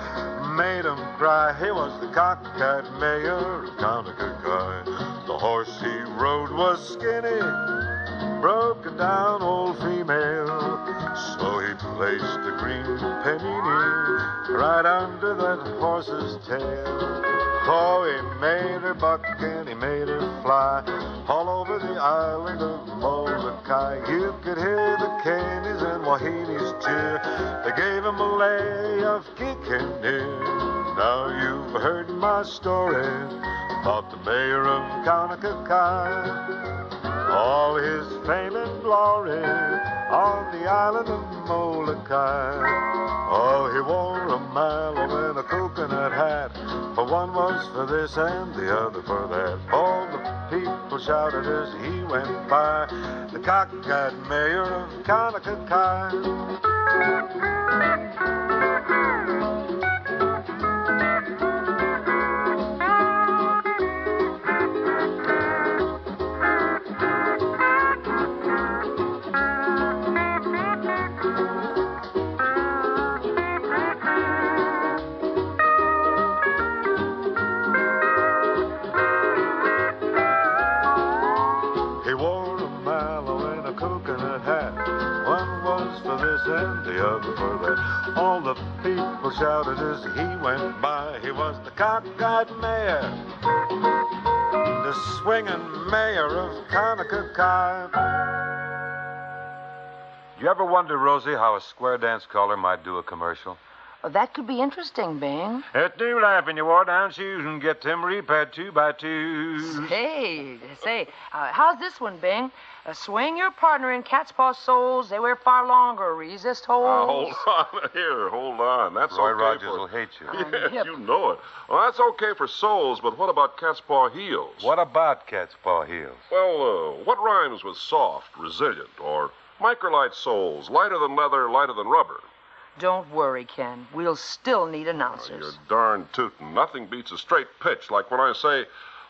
made 'em cry. He was the cockeyed mayor of Countercook. The horse he rode was skinny, broken down old female. So he placed a green panini right under that horse's tail. Oh, he made her buck and he made her fly all over the island of Molokai. You could hear the Canis and Wahinis cheer. They gave him a lay of kicking in. Now you've heard my story about the mayor of Kaunakakai. All his fame and glory on the island of Molokai. Oh, he wore a mallow and a coconut hat. For one was for this and the other for that. All the people shouted as he went by. The cockeyed mayor of Kaunakakai. And the other for that. All the people shouted as he went by. He was the cockeyed mayor, the swinging mayor of Kaunakakai. You ever wonder, Rosie, how a square dance caller might do a commercial? Well, that could be interesting, Bing. It do laugh in your wore-down shoes and get them repaired 2 by 2. Say, how's this one, Bing? Swing your partner in cat's paw soles. They wear far longer. Resist holes. Hold on. That's Roy okay Rogers for... will hate you. Yeah, you know it. Well, that's okay for soles, but what about cat's paw heels? What about cat's paw heels? Well, what rhymes with soft, resilient, or microlight soles, lighter than leather, lighter than rubber? Don't worry, Ken. We'll still need announcers. Oh, you're darn tootin'. Nothing beats a straight pitch, like when I say,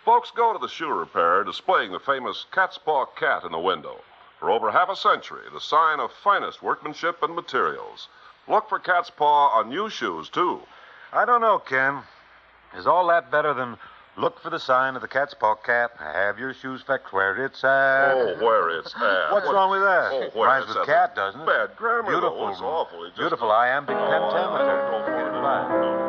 folks, go to the shoe repair displaying the famous cat's paw cat in the window. For over half a century, the sign of finest workmanship and materials. Look for cat's paw on new shoes, too. I don't know, Ken. Is all that better than look for the sign of the cat's paw cat? Have your shoes fixed where it's at. Oh, where it's at. What's wrong with that? Oh, where Rhymes it's with at. cat, doesn't it? Bad grammar, Beautiful. though. It's awful. It just... Beautiful iambic pentameter. Go for it. Goodbye.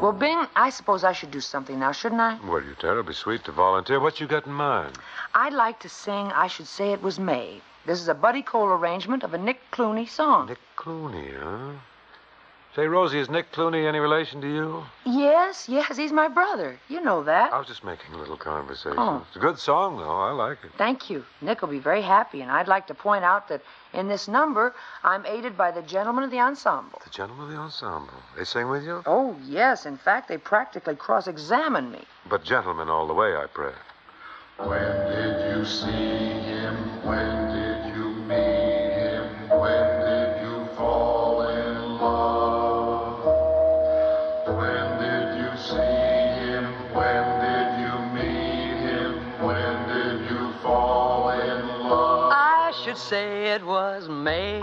Well, Bing, I suppose I should do something now, shouldn't I? Well, you're terribly sweet to volunteer. What you got in mind? I'd like to sing I Should Say It Was May. This is a Buddy Cole arrangement of a Nick Clooney song. Nick Clooney, huh? Say, Rosie, is Nick Clooney any relation to you? Yes, he's my brother. You know that. I was just making a little conversation. Oh. It's a good song, though. I like it. Thank you. Nick will be very happy, and I'd like to point out that in this number, I'm aided by the gentlemen of the ensemble. The gentlemen of the ensemble. They sing with you? Oh, yes. In fact, they practically cross-examine me. But gentlemen all the way, I pray. When did you see him? When did you meet him? When did you fall in love? When did you see him? When did you meet him? When did you fall in love? I should say it was May.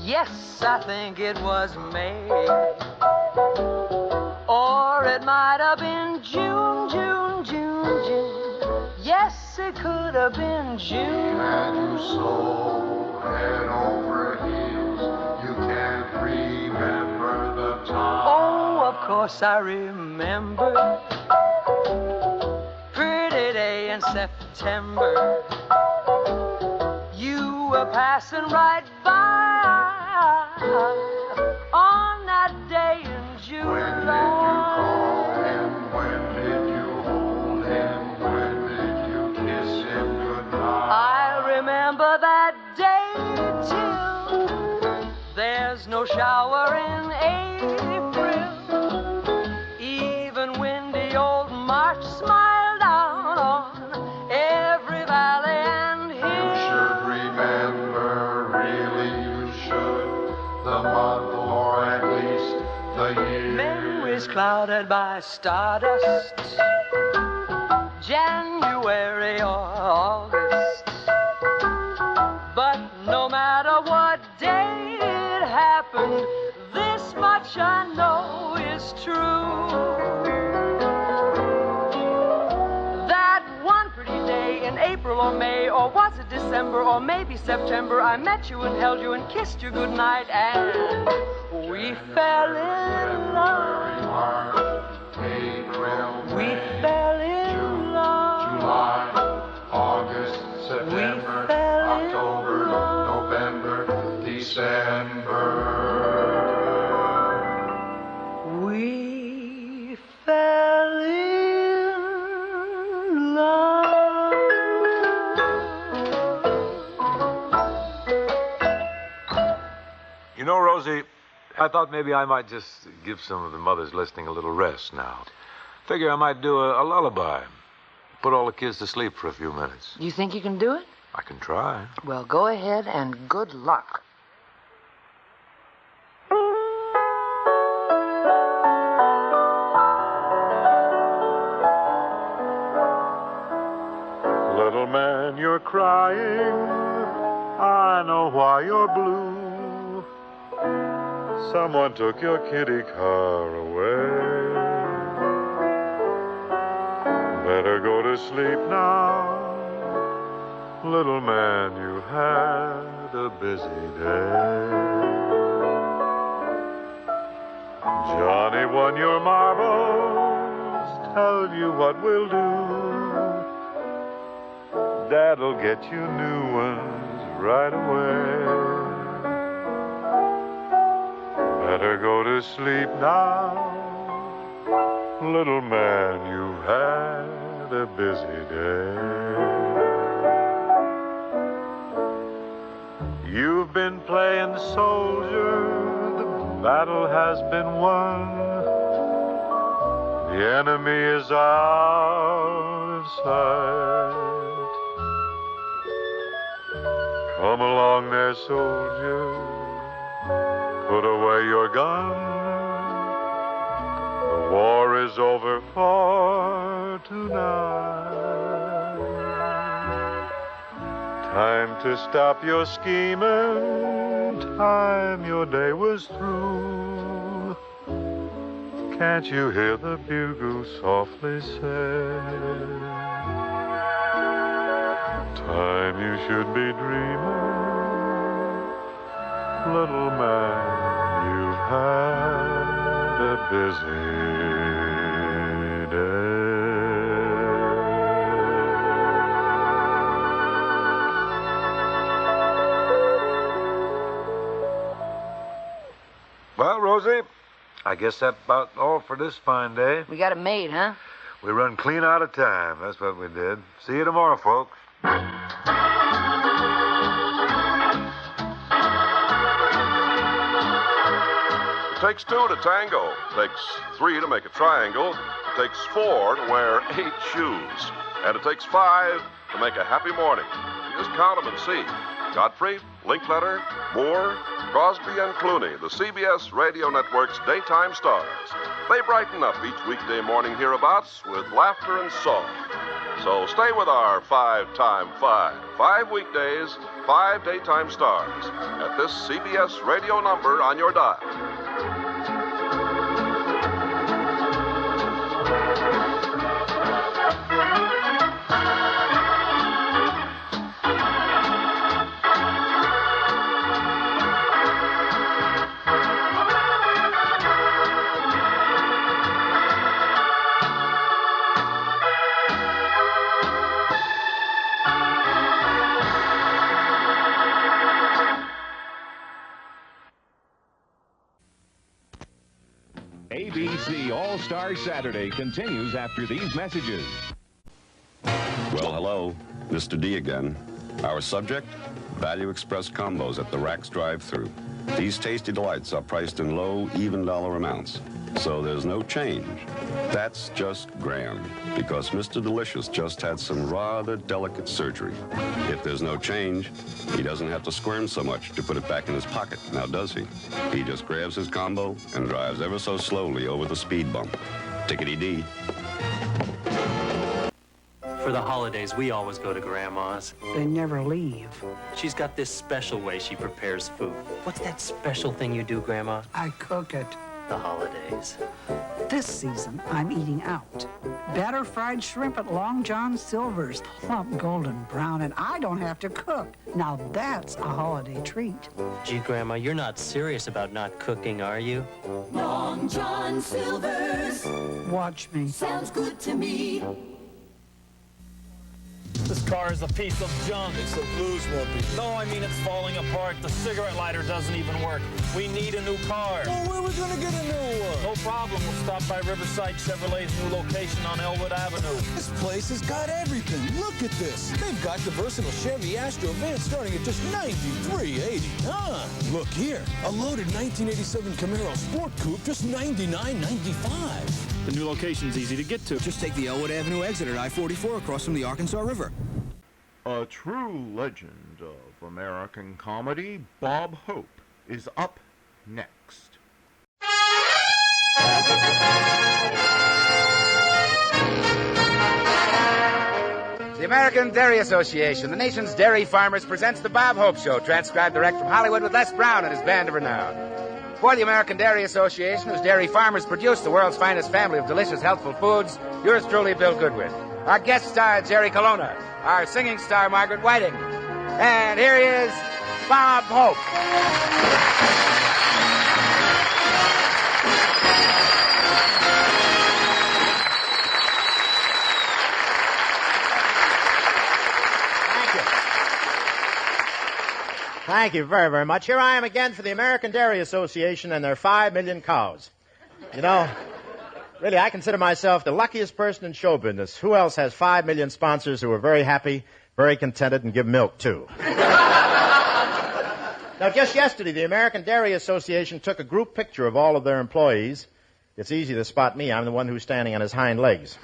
Yes, I think it was May. Or it might have been June. Yes, it could have been June. And you so head over heels, you can't remember the time. Oh, of course I remember. Pretty day in September. You were passing right by on that day in June. When did you call him? When did you hold him? When did you kiss him goodnight? I remember that day too. There's no shower in April. Even windy old March smiled down on every valley and hill. You should remember, really you should, the month or at least the year. Memories clouded by stardust, January or August. But no matter what day it happened, this much I know is true. That one pretty day in April or May, or was it December or maybe September, I met you and held you and kissed you goodnight, and we fell in love. We fell in love. July, August, September, October, November, December. We fell in love. You know, Rosie, I thought maybe I might just give some of the mothers listening a little rest now. Figure I might do a lullaby. Put all the kids to sleep for a few minutes. You think you can do it? I can try. Well, go ahead and good luck. Little man, you're crying. I know why you're blue. Someone took your kitty car away. Better go to sleep now. Little man, you had a busy day. Johnny won your marbles. Tell you what we'll do. Dad'll get you new ones right away. Better go to sleep now. Little man, you had a busy day. You've been playing soldier. The battle has been won. The enemy is out of sight. Come along there, soldier. Put away your gun. The war is over for tonight. Time to stop your scheming. Time your day was through. Can't you hear the bugle softly say? Time you should be dreaming. Little man, you've had a busy day. Well, Rosie, I guess that's about all for this fine day. We got it made, huh? We run clean out of time. That's what we did. See you tomorrow, folks. It takes two to tango. Takes three to make a triangle. takes 4 to wear 8 shoes. And it takes 5 to make a happy morning. You just count them and see. Godfrey, Linkletter, Moore, Crosby, and Clooney, the CBS Radio Network's daytime stars. They brighten up each weekday morning hereabouts with laughter and song. So stay with our 5 x 5. 5 weekdays, 5 daytime stars at this CBS radio number on your dial. ABC All-Star Saturday continues after these messages. Well, hello. Mr. D again. Our subject, Value Express combos at the Racks drive-thru. These tasty delights are priced in low, even dollar amounts, so there's no change. That's just grand, because Mr. Delicious just had some rather delicate surgery. If there's no change, he doesn't have to squirm so much to put it back in his pocket, now does he? He just grabs his combo and drives ever so slowly over the speed bump. Tickety-dee. For the holidays, we always go to Grandma's. They never leave. She's got this special way she prepares food. What's that special thing you do, Grandma? I cook it. The holidays. This season, I'm eating out. Batter fried shrimp at Long John Silver's, plump golden brown, and I don't have to cook. Now that's a holiday treat. Gee, Grandma, you're not serious about not cooking, are you? Long John Silver's. Watch me. Sounds good to me. This car is a piece of junk. It's a bluesmobile. No, I mean it's falling apart. The cigarette lighter doesn't even work. We need a new car. Well, where are we gonna get a new one? No problem. We'll stop by Riverside Chevrolet's new location on Elwood Avenue. This place has got everything. Look at this. They've got the versatile Chevy Astro van starting at just $93.80. Huh? Look here. A loaded 1987 Camaro Sport Coupe, just $99.95. The new location's easy to get to. Just take the Elwood Avenue exit at I-44 across from the Arkansas River. A true legend of American comedy, Bob Hope, is up next. The American Dairy Association, the nation's dairy farmers, presents the Bob Hope Show, transcribed direct from Hollywood with Les Brown and his band of renown. For the American Dairy Association, whose dairy farmers produce the world's finest family of delicious, healthful foods, yours truly, Bill Goodwin. Our guest star, Jerry Colonna. Our singing star, Margaret Whiting. And here he is, Bob Hope. Thank you very, very much. Here I am again for the American Dairy Association and their 5 million cows. You know, really, I consider myself the luckiest person in show business. Who else has 5 million sponsors who are very happy, very contented, and give milk, too? Now, just yesterday, the American Dairy Association took a group picture of all of their employees. It's easy to spot me. I'm the one who's standing on his hind legs.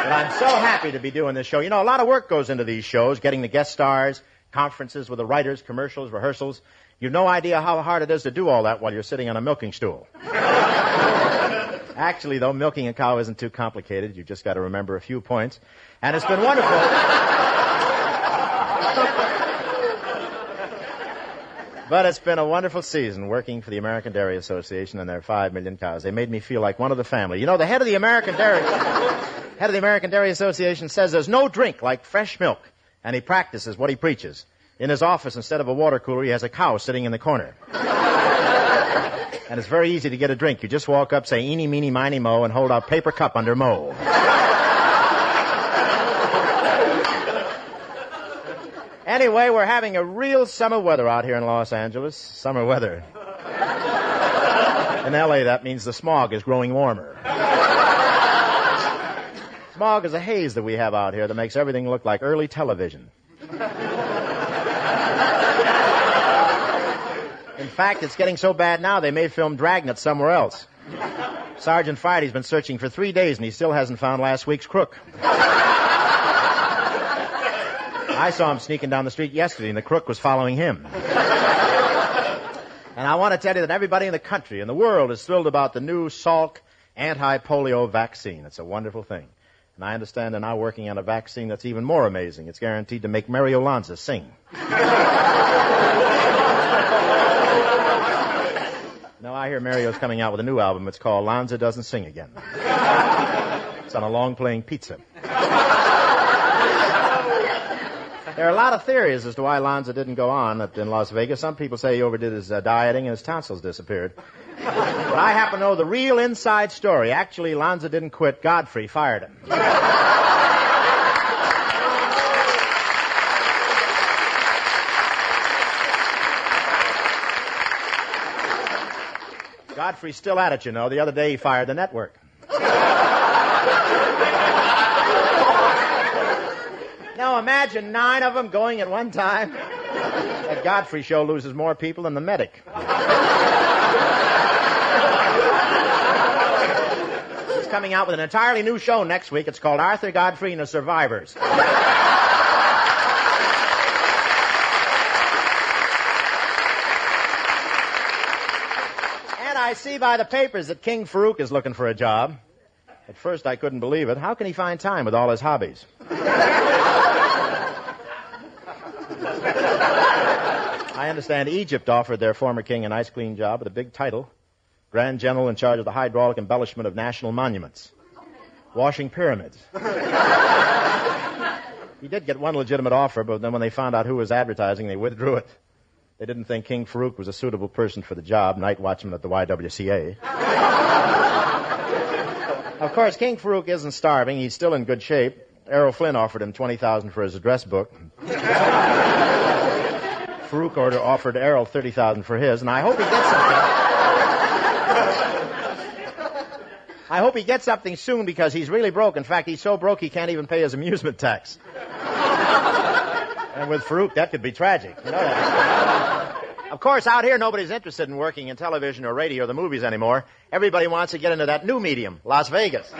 But I'm so happy to be doing this show. You know, a lot of work goes into these shows, getting the guest stars, conferences with the writers, commercials, rehearsals. You've no idea how hard it is to do all that while you're sitting on a milking stool. Actually, though, milking a cow isn't too complicated. You've just got to remember a few points. And it's been wonderful. But it's been a wonderful season working for the American Dairy Association and their 5 million cows. They made me feel like one of the family. You know, the head of the American Dairy Association says there's no drink like fresh milk, and he practices what he preaches. In his office, instead of a water cooler, he has a cow sitting in the corner. And it's very easy to get a drink. You just walk up, say, eeny, meeny, miny, mo, and hold out paper cup under mo. Anyway, we're having a real summer weather out here in Los Angeles. Summer weather. In L.A., that means the smog is growing warmer. Smog is a haze that we have out here that makes everything look like early television. In fact, it's getting so bad now they may film Dragnet somewhere else. Sergeant Frieday's been searching for 3 days, and he still hasn't found last week's crook. I saw him sneaking down the street yesterday, and the crook was following him. And I want to tell you that everybody in the country and the world is thrilled about the new Salk anti-polio vaccine. It's a wonderful thing. And I understand they're now working on a vaccine that's even more amazing. It's guaranteed to make Mary Olanza sing. Now, I hear Mario's coming out with a new album. It's called Lanza Doesn't Sing Again. It's on a long-playing pizza. There are a lot of theories as to why Lanza didn't go on in Las Vegas. Some people say he overdid his dieting and his tonsils disappeared. But I happen to know the real inside story. Actually, Lanza didn't quit. Godfrey fired him. Godfrey's still at it, you know. The other day he fired the network. Now imagine 9 of them going at one time. That Godfrey show loses more people than the Medic. He's coming out with an entirely new show next week. It's called Arthur Godfrey and the Survivors. And I see by the papers that King Farouk is looking for a job. At first I couldn't believe it. How can he find time with all his hobbies? I understand Egypt offered their former king an ice clean job with a big title. Grand General in charge of the hydraulic embellishment of national monuments. Washing pyramids. He did get one legitimate offer, but then when they found out who was advertising, they withdrew it. They didn't think King Farouk was a suitable person for the job, night watchman at the YWCA. Of course, King Farouk isn't starving. He's still in good shape. Errol Flynn offered him $20,000 for his address book. Farouk offered Errol $30,000 for his, and I hope he gets something. I hope he gets something soon because he's really broke. In fact, he's so broke he can't even pay his amusement tax. And with Farouk, that could be tragic. You know that. Of course, out here, nobody's interested in working in television or radio or the movies anymore. Everybody wants to get into that new medium, Las Vegas.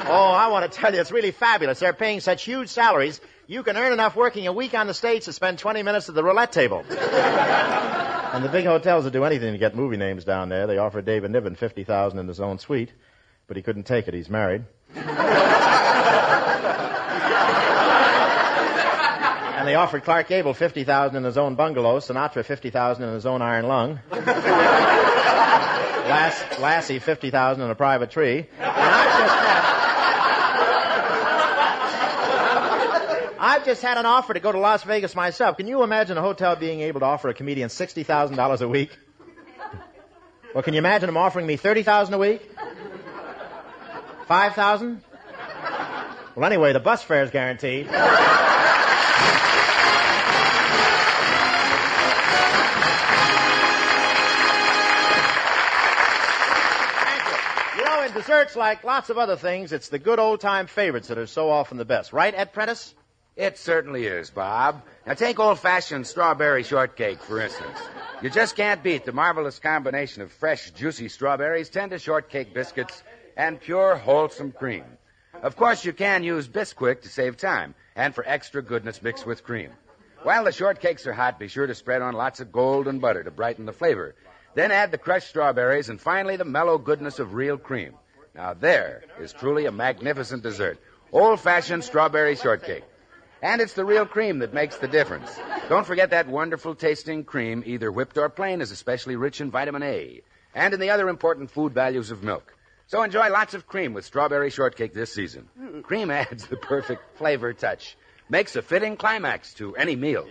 Oh, I want to tell you, it's really fabulous. They're paying such huge salaries, you can earn enough working a week on the stage to spend 20 minutes at the roulette table. And the big hotels will do anything to get movie names down there. They offered David Niven $50,000 in his own suite, but he couldn't take it. He's married. And they offered Clark Gable $50,000 in his own bungalow, Sinatra $50,000 in his own iron lung, Lassie $50,000 in a private tree. I've just had an offer to go to Las Vegas myself. Can you imagine a hotel being able to offer a comedian $60,000 a week? Well, can you imagine them offering me $30,000 a week? $5,000? Well, anyway, the bus fare's guaranteed. In desserts, like lots of other things, it's the good old-time favorites that are so often the best. Right, Ed Prentice? It certainly is, Bob. Now take old-fashioned strawberry shortcake, for instance. You just can't beat the marvelous combination of fresh, juicy strawberries, tender shortcake biscuits, and pure, wholesome cream. Of course, you can use Bisquick to save time, and for extra goodness mixed with cream. While the shortcakes are hot, be sure to spread on lots of golden butter to brighten the flavor. Then add the crushed strawberries, and finally the mellow goodness of real cream. Now there is truly a magnificent dessert. Old-fashioned strawberry shortcake. And it's the real cream that makes the difference. Don't forget that wonderful-tasting cream, either whipped or plain, is especially rich in vitamin A and in the other important food values of milk. So enjoy lots of cream with strawberry shortcake this season. Cream adds the perfect flavor touch. Makes a fitting climax to any meal.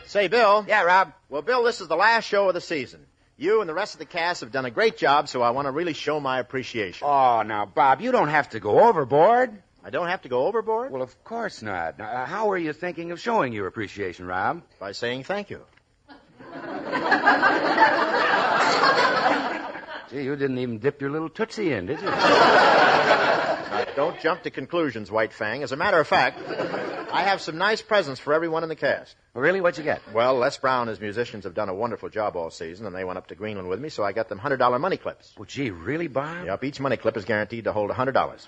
Say, Bill. Yeah, Rob? Well, Bill, this is the last show of the season. You and the rest of the cast have done a great job, so I want to really show my appreciation. Oh, now, Bob, you don't have to go overboard. I don't have to go overboard? Well, of course not. Now, how are you thinking of showing your appreciation, Rob? By saying thank you. Gee, you didn't even dip your little Tootsie in, did you? Don't jump to conclusions, White Fang. As a matter of fact, I have some nice presents for everyone in the cast. Really? What'd you get? Well, Les Brown and his musicians have done a wonderful job all season, and they went up to Greenland with me, so I got them $100 money clips. Well, gee, really, Bob? Yep, each money clip is guaranteed to hold $100.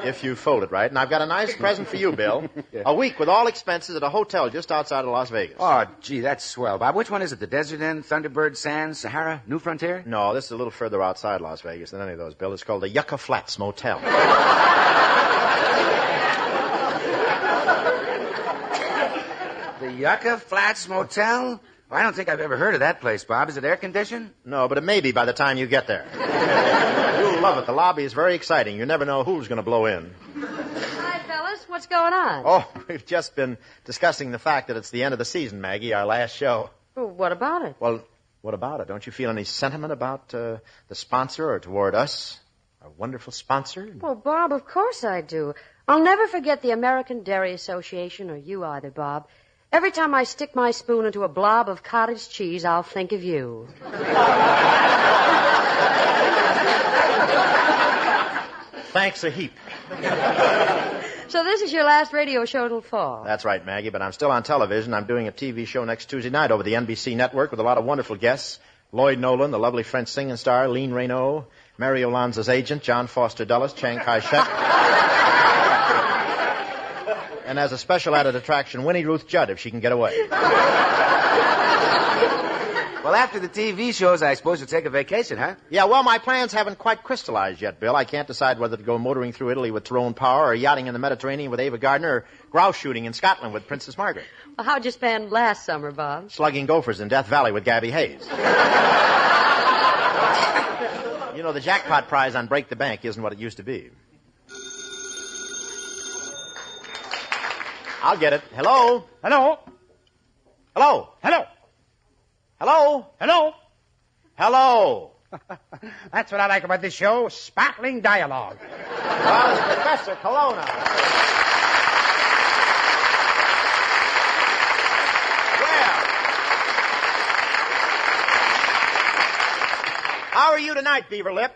If you fold it right. And I've got a nice present for you, Bill. Yeah. A week with all expenses at a hotel just outside of Las Vegas. Oh, gee, that's swell, Bob. Which one is it? The Desert Inn, Thunderbird, Sands, Sahara, New Frontier? No, this is a little further outside Las Vegas than any of those, Bill. It's called the Yucca Flats Motel. The Yucca Flats Motel? Well, I don't think I've ever heard of that place, Bob. Is it air-conditioned? No, but it may be by the time you get there. You'll love it. The lobby is very exciting. You never know who's going to blow in. Hi, fellas. What's going on? Oh, we've just been discussing the fact that it's the end of the season, Maggie, our last show. Well, what about it? Well, what about it? Don't you feel any sentiment about the sponsor or toward us, our wonderful sponsor? Well, Bob, of course I do. I'll never forget the American Dairy Association, or you either, Bob. Every time I stick my spoon into a blob of cottage cheese, I'll think of you. Thanks a heap. So this is your last radio show till fall. That's right, Maggie, but I'm still on television. I'm doing a TV show next Tuesday night over the NBC network with a lot of wonderful guests. Lloyd Nolan, the lovely French singing star, Lean Reynaud, Mary Olanza's agent, John Foster Dulles, Chiang Kai-shek. And as a special added attraction, Winnie Ruth Judd, if she can get away. Well, after the TV shows, I suppose you'll take a vacation, huh? Yeah, well, my plans haven't quite crystallized yet, Bill. I can't decide whether to go motoring through Italy with Tyrone Power, or yachting in the Mediterranean with Ava Gardner, or grouse shooting in Scotland with Princess Margaret. Well, how'd you spend last summer, Bob? Slugging gophers in Death Valley with Gabby Hayes. You know, the jackpot prize on Break the Bank isn't what it used to be. I'll get it. Hello? Hello? Hello? Hello? Hello? Hello? Hello? That's what I like about this show, sparkling dialogue. Well, it's Professor Colonna. Well, how are you tonight, Beaver Lip?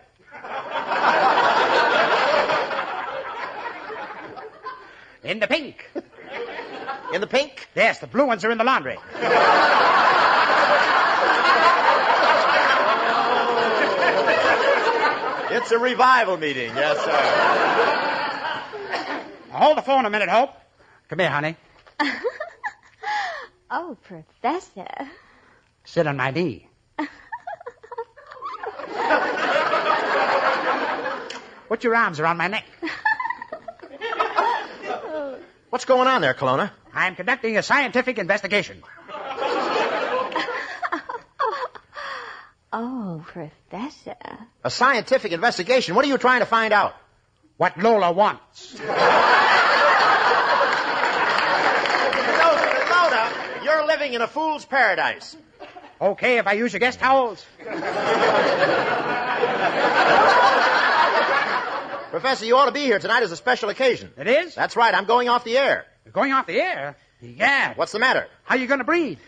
In the pink. In the pink? Yes, the blue ones are in the laundry. It's a revival meeting, yes, sir. Hold the phone a minute, Hope. Come here, honey. Oh, Professor. Sit on my knee. Put your arms around my neck. What's going on there, Colonna? I'm conducting a scientific investigation. Oh, Professor. A scientific investigation? What are you trying to find out? What Lola wants. Lola, you're living in a fool's paradise. Okay, if I use your guest towels. Professor, you ought to be here tonight as a special occasion. It is? That's right. I'm going off the air. You're going off the air? Yeah. What's the matter? How you going to breathe?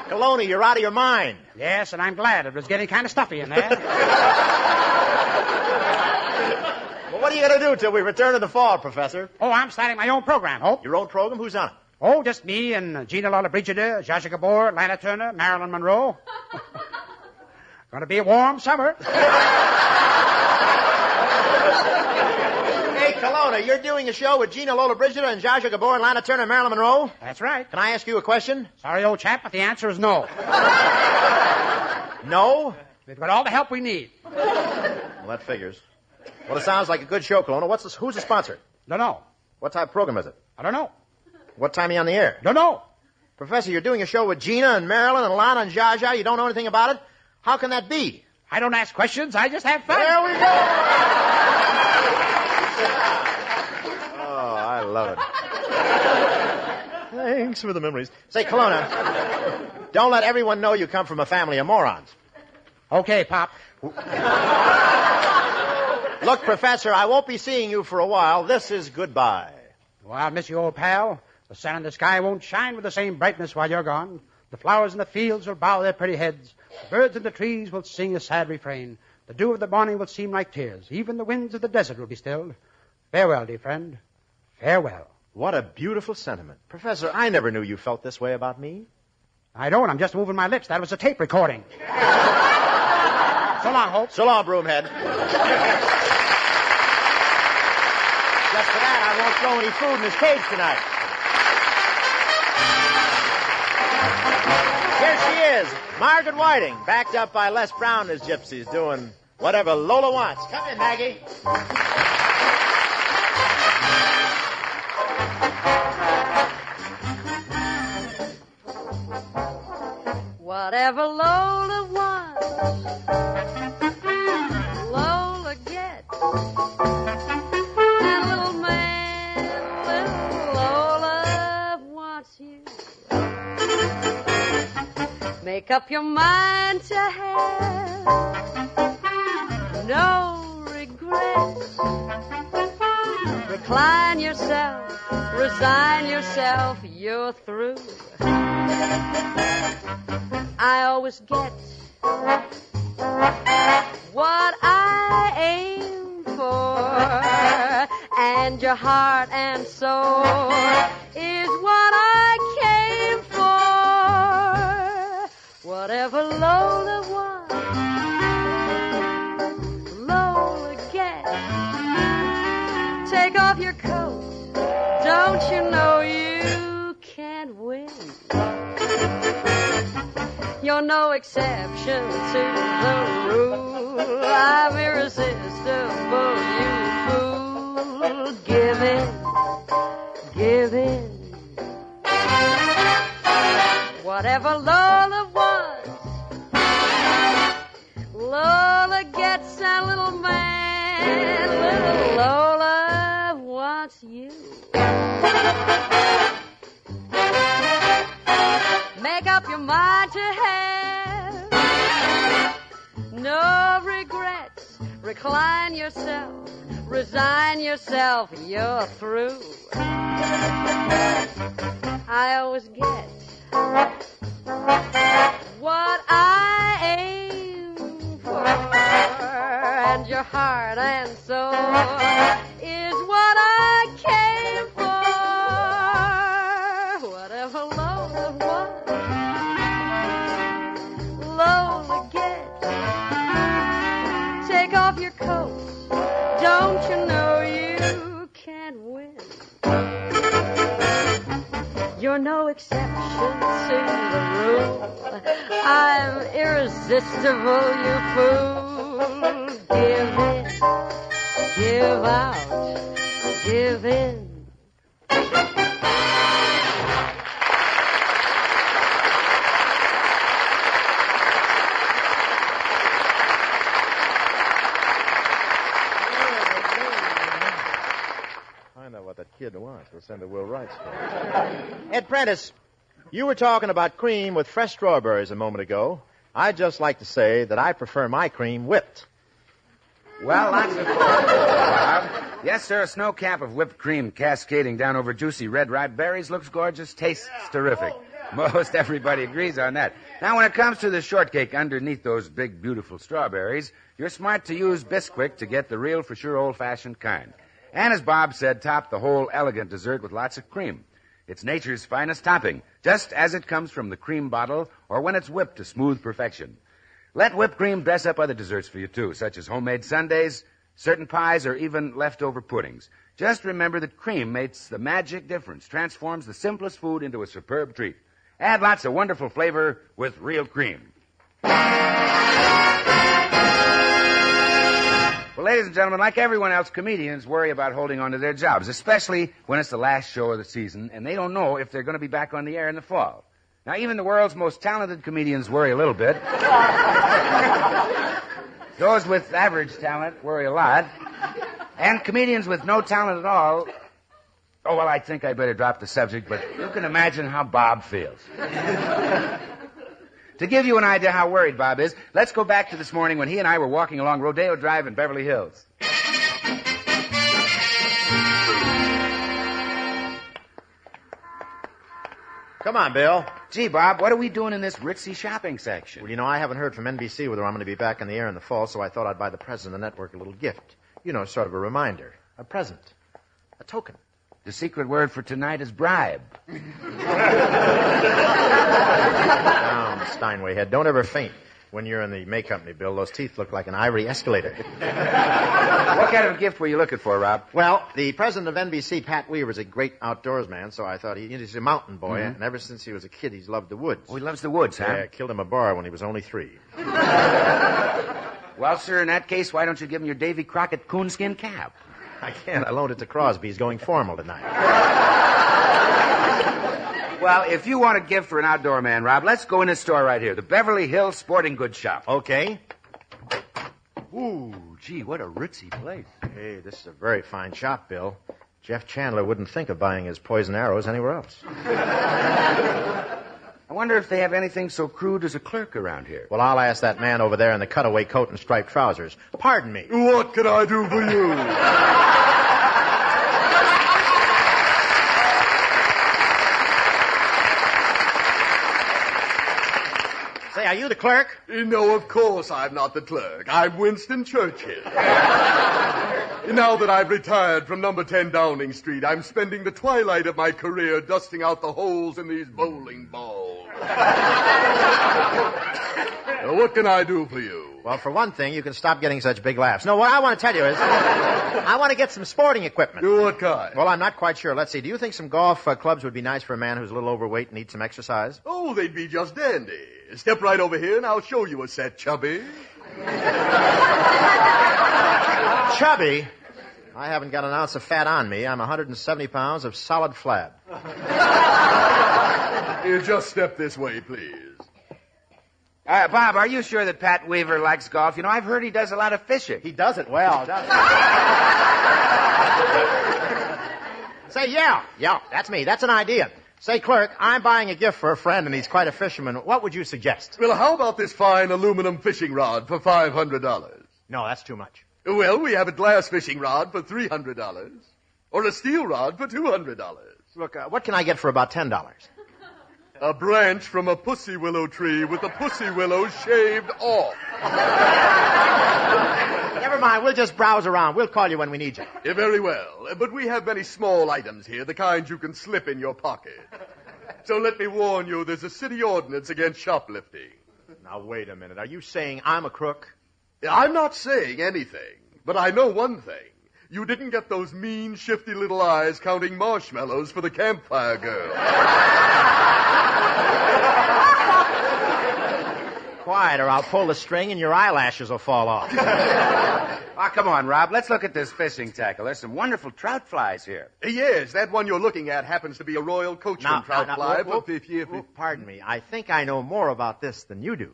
Colonna, you're out of your mind. Yes, and I'm glad. It was getting kind of stuffy in there. Well, what are you going to do till we return in the fall, Professor? Oh, I'm starting my own program, Hope. Your own program? Who's on it? Oh, just me and Gina Lollobrigida, Zsa Zsa Gabor, Lana Turner, Marilyn Monroe. Going to be a warm summer. Hey, Colonna, you're doing a show with Gina Lollobrigida and Zsa Zsa Gabor and Lana Turner and Marilyn Monroe? That's right. Can I ask you a question? Sorry, old chap, but the answer is no. No? We've got all the help we need. Well, that figures. Well, it sounds like a good show, Colonna. Who's the sponsor? Don't know. What type of program is it? I don't know. What time are you on the air? Don't know. Professor, you're doing a show with Gina and Marilyn and Lana and Zsa Zsa. You don't know anything about it? How can that be? I don't ask questions. I just have fun. There we go. Oh, I love it. Thanks for the memories. Say, Colonna, don't let everyone know you come from a family of morons. Okay, Pop. Look, Professor, I won't be seeing you for a while. This is goodbye. Well, I'll miss you, old pal. The sun in the sky won't shine with the same brightness while you're gone. The flowers in the fields will bow their pretty heads. The birds in the trees will sing a sad refrain. The dew of the morning will seem like tears. Even the winds of the desert will be stilled. Farewell, dear friend. Farewell. What a beautiful sentiment. Professor, I never knew you felt this way about me. I don't. I'm just moving my lips. That was a tape recording. So long, Hope. So long, Broomhead. Just for that, I won't throw any food in his cage tonight. Here she is, Margaret Whiting, backed up by Les Brown and his gypsies, doing whatever Lola wants. Come in, Maggie. Whatever Lola wants, Lola gets. And little man, little Lola wants you. Make up your mind to have no regrets. Recline yourself, resign yourself, you're through. I always get what I aim for, and your heart and soul is what I came for. Whatever Lola wants, Lola gets. Take off your coat, don't you know you can't win? You're no exception to the rule. I'm irresistible, you fool. Give in, give in. Whatever Lola wants, Lola gets. A little man, little Lola wants you. Make up your mind to have no regrets. Recline yourself, resign yourself, you're through. I always get what I aim for, and your heart and soul is what I came for. Whatever Lola wants, Lola gets. Take off your coat, don't you know you can't win? You're no exception to the rule. I'm irresistible, you fool. Give in, give out, give in. Find out what that kid wants. We'll send the Will Wrights for it. Ed Prentice, you were talking about cream with fresh strawberries a moment ago. I'd just like to say that I prefer my cream whipped. Well, lots of Bob. Yes, sir, a snow cap of whipped cream cascading down over juicy red ripe berries looks gorgeous, tastes terrific. Most everybody agrees on that. Now, when it comes to the shortcake underneath those big, beautiful strawberries, you're smart to use Bisquick to get the real, for sure, old-fashioned kind. And as Bob said, top the whole elegant dessert with lots of cream. It's nature's finest topping, just as it comes from the cream bottle or when it's whipped to smooth perfection. Let whipped cream dress up other desserts for you, too, such as homemade sundaes, certain pies, or even leftover puddings. Just remember that cream makes the magic difference, transforms the simplest food into a superb treat. Add lots of wonderful flavor with real cream. Well, ladies and gentlemen, like everyone else, comedians worry about holding on to their jobs, especially when it's the last show of the season, and they don't know if they're going to be back on the air in the fall. Now, even the world's most talented comedians worry a little bit. Those with average talent worry a lot. And comedians with no talent at all... Oh, well, I think I better drop the subject, but you can imagine how Bob feels. To give you an idea how worried Bob is, let's go back to this morning when he and I were walking along Rodeo Drive in Beverly Hills. Come on, Bill. Gee, Bob, what are we doing in this ritzy shopping section? Well, you know, I haven't heard from NBC whether I'm going to be back in the air in the fall, so I thought I'd buy the president of the network a little gift. You know, sort of a reminder. A present. A token. The secret word for tonight is bribe. Down, Steinway head. Don't ever faint. When you're in the May Company, Bill, those teeth look like an ivory escalator. What kind of a gift were you looking for, Rob? Well, the president of NBC, Pat Weaver, is a great outdoors man, so I thought he's a mountain boy, and ever since he was a kid, he's loved the woods. Oh, he loves the woods, huh? Yeah, killed him a bar when he was only 3. Well, sir, in that case, why don't you give him your Davy Crockett coonskin cap? I can't. I loaned it to Crosby. He's going formal tonight. Well, if you want a gift for an outdoor man, Rob, let's go in this store right here, the Beverly Hills Sporting Goods Shop. Okay. Ooh, gee, what a ritzy place. Hey, this is a very fine shop, Bill. Jeff Chandler wouldn't think of buying his poison arrows anywhere else. I wonder if they have anything so crude as a clerk around here. Well, I'll ask that man over there in the cutaway coat and striped trousers. Pardon me. What can I do for you? Say, are you the clerk? No, of course I'm not the clerk. I'm Winston Churchill. Now that I've retired from number 10 Downing Street, I'm spending the twilight of my career dusting out the holes in these bowling balls. What can I do for you? Well, for one thing, you can stop getting such big laughs. No, what I want to tell you is, I want to get some sporting equipment. What kind? Well, I'm not quite sure. Let's see. Do you think some golf clubs would be nice for a man who's a little overweight and needs some exercise? Oh, they'd be just dandy. Step right over here and I'll show you a set, Chubby. Chubby? I haven't got an ounce of fat on me. I'm 170 pounds of solid flab. You just step this way, please. Bob, are you sure that Pat Weaver likes golf? You know, I've heard he does a lot of fishing. He does it well, doesn't he? Say, yeah, that's me. That's an idea. Say, clerk, I'm buying a gift for a friend, and he's quite a fisherman. What would you suggest? Well, how about this fine aluminum fishing rod for $500? No, that's too much. Well, we have a glass fishing rod for $300. Or a steel rod for $200. Look, what can I get for about $10? A branch from a pussy willow tree with the pussy willow shaved off. Never mind, we'll just browse around. We'll call you when we need you. Very well. But we have many small items here, the kind you can slip in your pocket. So let me warn you, there's a city ordinance against shoplifting. Now, wait a minute. Are you saying I'm a crook? I'm not saying anything, but I know one thing. You didn't get those mean, shifty little eyes counting marshmallows for the campfire girl. Quiet, or I'll pull the string and your eyelashes will fall off. Oh, come on, Rob. Let's look at this fishing tackle. There's some wonderful trout flies here. Yes, that one you're looking at happens to be a Royal Coachman trout fly. Pardon me. I think I know more about this than you do.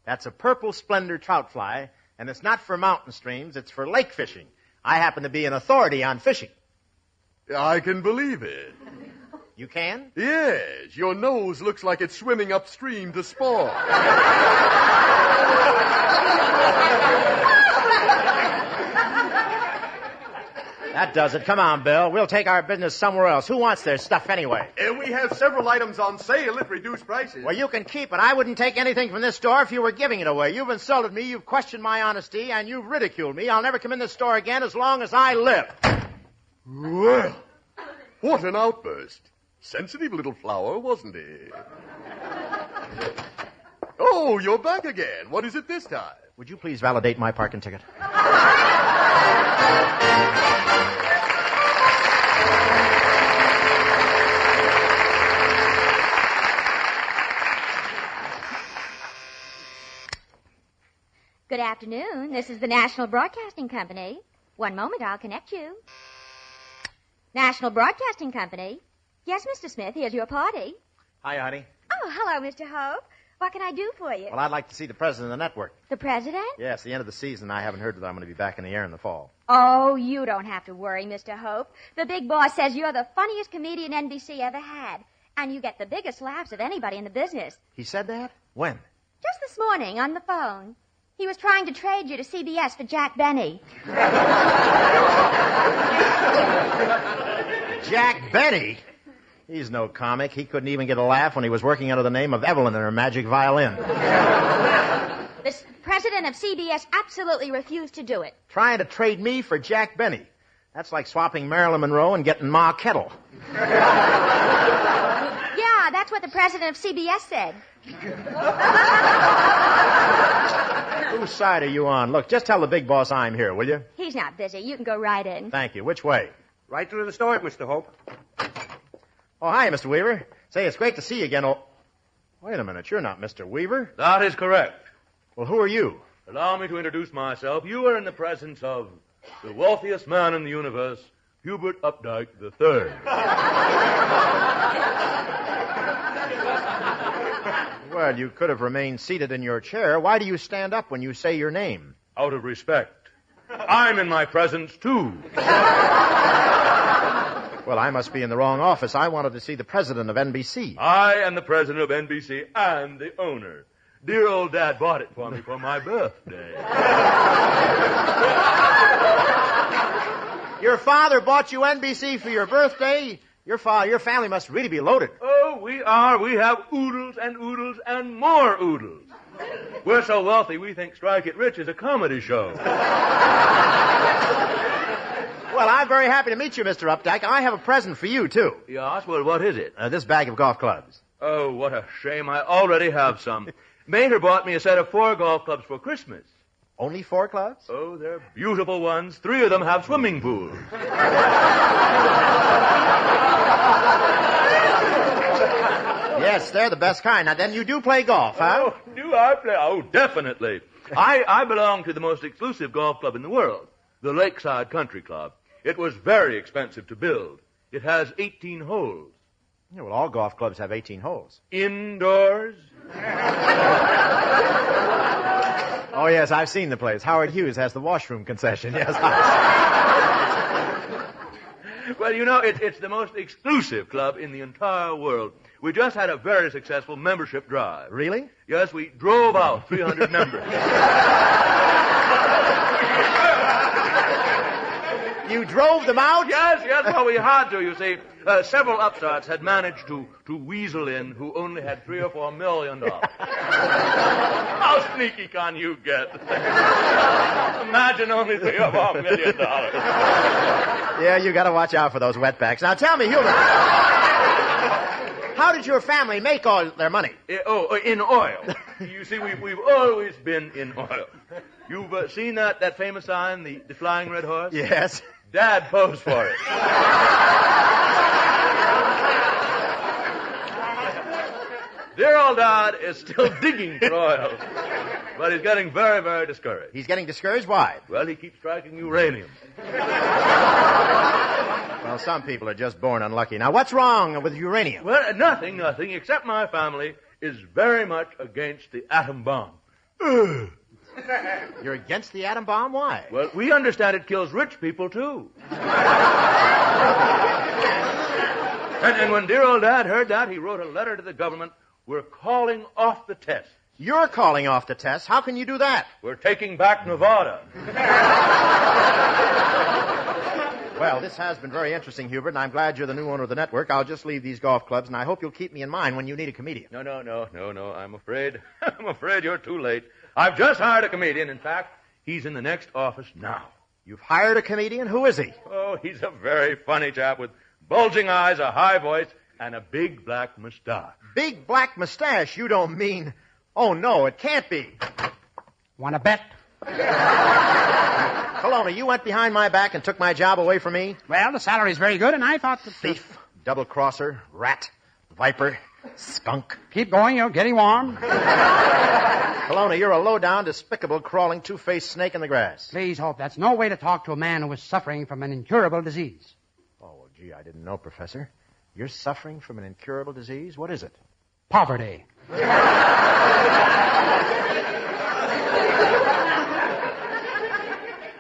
That's a purple splendor trout fly, and it's not for mountain streams. It's for lake fishing. I happen to be an authority on fishing. I can believe it. You can? Yes. Your nose looks like it's swimming upstream to spawn. That does it. Come on, Bill. We'll take our business somewhere else. Who wants their stuff anyway? We have several items on sale at reduced prices. Well, you can keep it. I wouldn't take anything from this store if you were giving it away. You've insulted me, you've questioned my honesty, and you've ridiculed me. I'll never come in this store again as long as I live. Well, what an outburst. Sensitive little flower, wasn't he? Oh, you're back again. What is it this time? Would you please validate my parking ticket? Good afternoon. This is the National Broadcasting Company. One moment, I'll connect you. National Broadcasting Company. Yes, Mr. Smith, here's your party. Hi, honey. Oh, hello, Mr. Hope. What can I do for you? Well, I'd like to see the president of the network. The president? Yes, the end of the season. I haven't heard that I'm going to be back in the air in the fall. Oh, you don't have to worry, Mr. Hope. The big boss says you're the funniest comedian NBC ever had. And you get the biggest laughs of anybody in the business. He said that? When? Just this morning, on the phone. He was trying to trade you to CBS for Jack Benny. Jack Benny? He's no comic. He couldn't even get a laugh when he was working under the name of Evelyn and her magic violin. The president of CBS absolutely refused to do it. Trying to trade me for Jack Benny. That's like swapping Marilyn Monroe and getting Ma Kettle. Yeah, that's what the president of CBS said. Whose side are you on? Look, just tell the big boss I'm here, will you? He's not busy. You can go right in. Thank you. Which way? Right through the store, Mr. Hope. Oh, hi, Mr. Weaver. Say, it's great to see you again. Oh, wait a minute. You're not Mr. Weaver. That is correct. Well, who are you? Allow me to introduce myself. You are in the presence of the wealthiest man in the universe, Hubert Updike III. Well, you could have remained seated in your chair. Why do you stand up when you say your name? Out of respect. I'm in my presence, too. Well, I must be in the wrong office. I wanted to see the president of NBC. I am the president of NBC and the owner. Dear old Dad bought it for me for my birthday. Your father bought you NBC for your birthday? Your family must really be loaded. Oh, we are. We have oodles and more oodles. We're so wealthy, we think Strike It Rich is a comedy show. Well, I'm very happy to meet you, Mr. Updike. I have a present for you, too. Yes? Well, what is it? This bag of golf clubs. Oh, what a shame. I already have some. Mater bought me a set of 4 golf clubs for Christmas. Only 4 clubs? Oh, they're beautiful ones. 3 of them have swimming pools. Yes, they're the best kind. Now, then you do play golf, huh? Oh, do I play? Oh, definitely. I belong to the most exclusive golf club in the world, the Lakeside Country Club. It was very expensive to build. It has 18 holes. Yeah, well, all golf clubs have 18 holes. Indoors? Oh, yes, I've seen the place. Howard Hughes has the washroom concession, yes. Well, you know, it's the most exclusive club in the entire world. We just had a very successful membership drive. Really? Yes, we drove out 300 members. You drove them out? Yes, well, we had to, you see. Several upstarts had managed to weasel in who only had $3 or $4 million. How sneaky can you get? Imagine only $3 or $4 million. Yeah, you got to watch out for those wetbacks. Now, tell me, Hubert, how did your family make all their money? In oil. You see, we've always been in oil. You've seen that famous sign, the Flying Red Horse? Yes. Dad posed for it. Dear old Dad is still digging for oil, but he's getting very, very discouraged. He's getting discouraged? Why? Well, he keeps striking uranium. Well, some people are just born unlucky. Now, what's wrong with uranium? Well, nothing, except my family is very much against the atom bomb. You're against the atom bomb? Why? Well, we understand it kills rich people, too. And when dear old Dad heard that, he wrote a letter to the government. We're calling off the test. You're calling off the test? How can you do that? We're taking back Nevada. Well, this has been very interesting, Hubert, and I'm glad you're the new owner of the network. I'll just leave these golf clubs, and I hope you'll keep me in mind when you need a comedian. No. I'm afraid you're too late. I've just hired a comedian. In fact, he's in the next office now. You've hired a comedian? Who is he? Oh, he's a very funny chap with bulging eyes, a high voice, and a big black mustache. Big black mustache? You don't mean... Oh, no, it can't be. Want to bet? Colonna, you went behind my back and took my job away from me? Well, the salary's very good, and I thought that... Thief, double-crosser, rat, viper, skunk. Keep going, you're getting warm. Colonna, you're a low-down, despicable, crawling, two-faced snake in the grass. Please, Hope, that's no way to talk to a man who is suffering from an incurable disease. Oh, well, gee, I didn't know, Professor. You're suffering from an incurable disease? What is it? Poverty.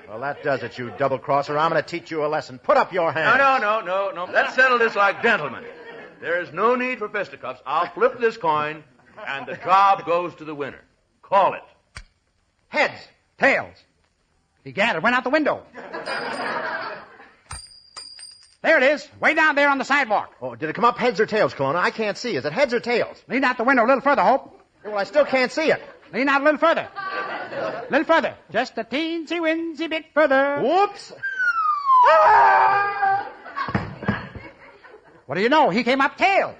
Well, that does it, you double-crosser. I'm going to teach you a lesson. Put up your hand. No. Let's settle this like gentlemen. There is no need for fisticuffs. I'll flip this coin, and the job goes to the winner. Call it. Heads. Tails. Egad, it went out the window. There it is, way down there on the sidewalk. Oh, did it come up heads or tails, Kelowna? I can't see. Is it heads or tails? Lean out the window a little further, Hope. Yeah, well, I still can't see it. Lean out a little further. A little further. Just a teensy-winsy bit further. Whoops. What do you know? He came up tails.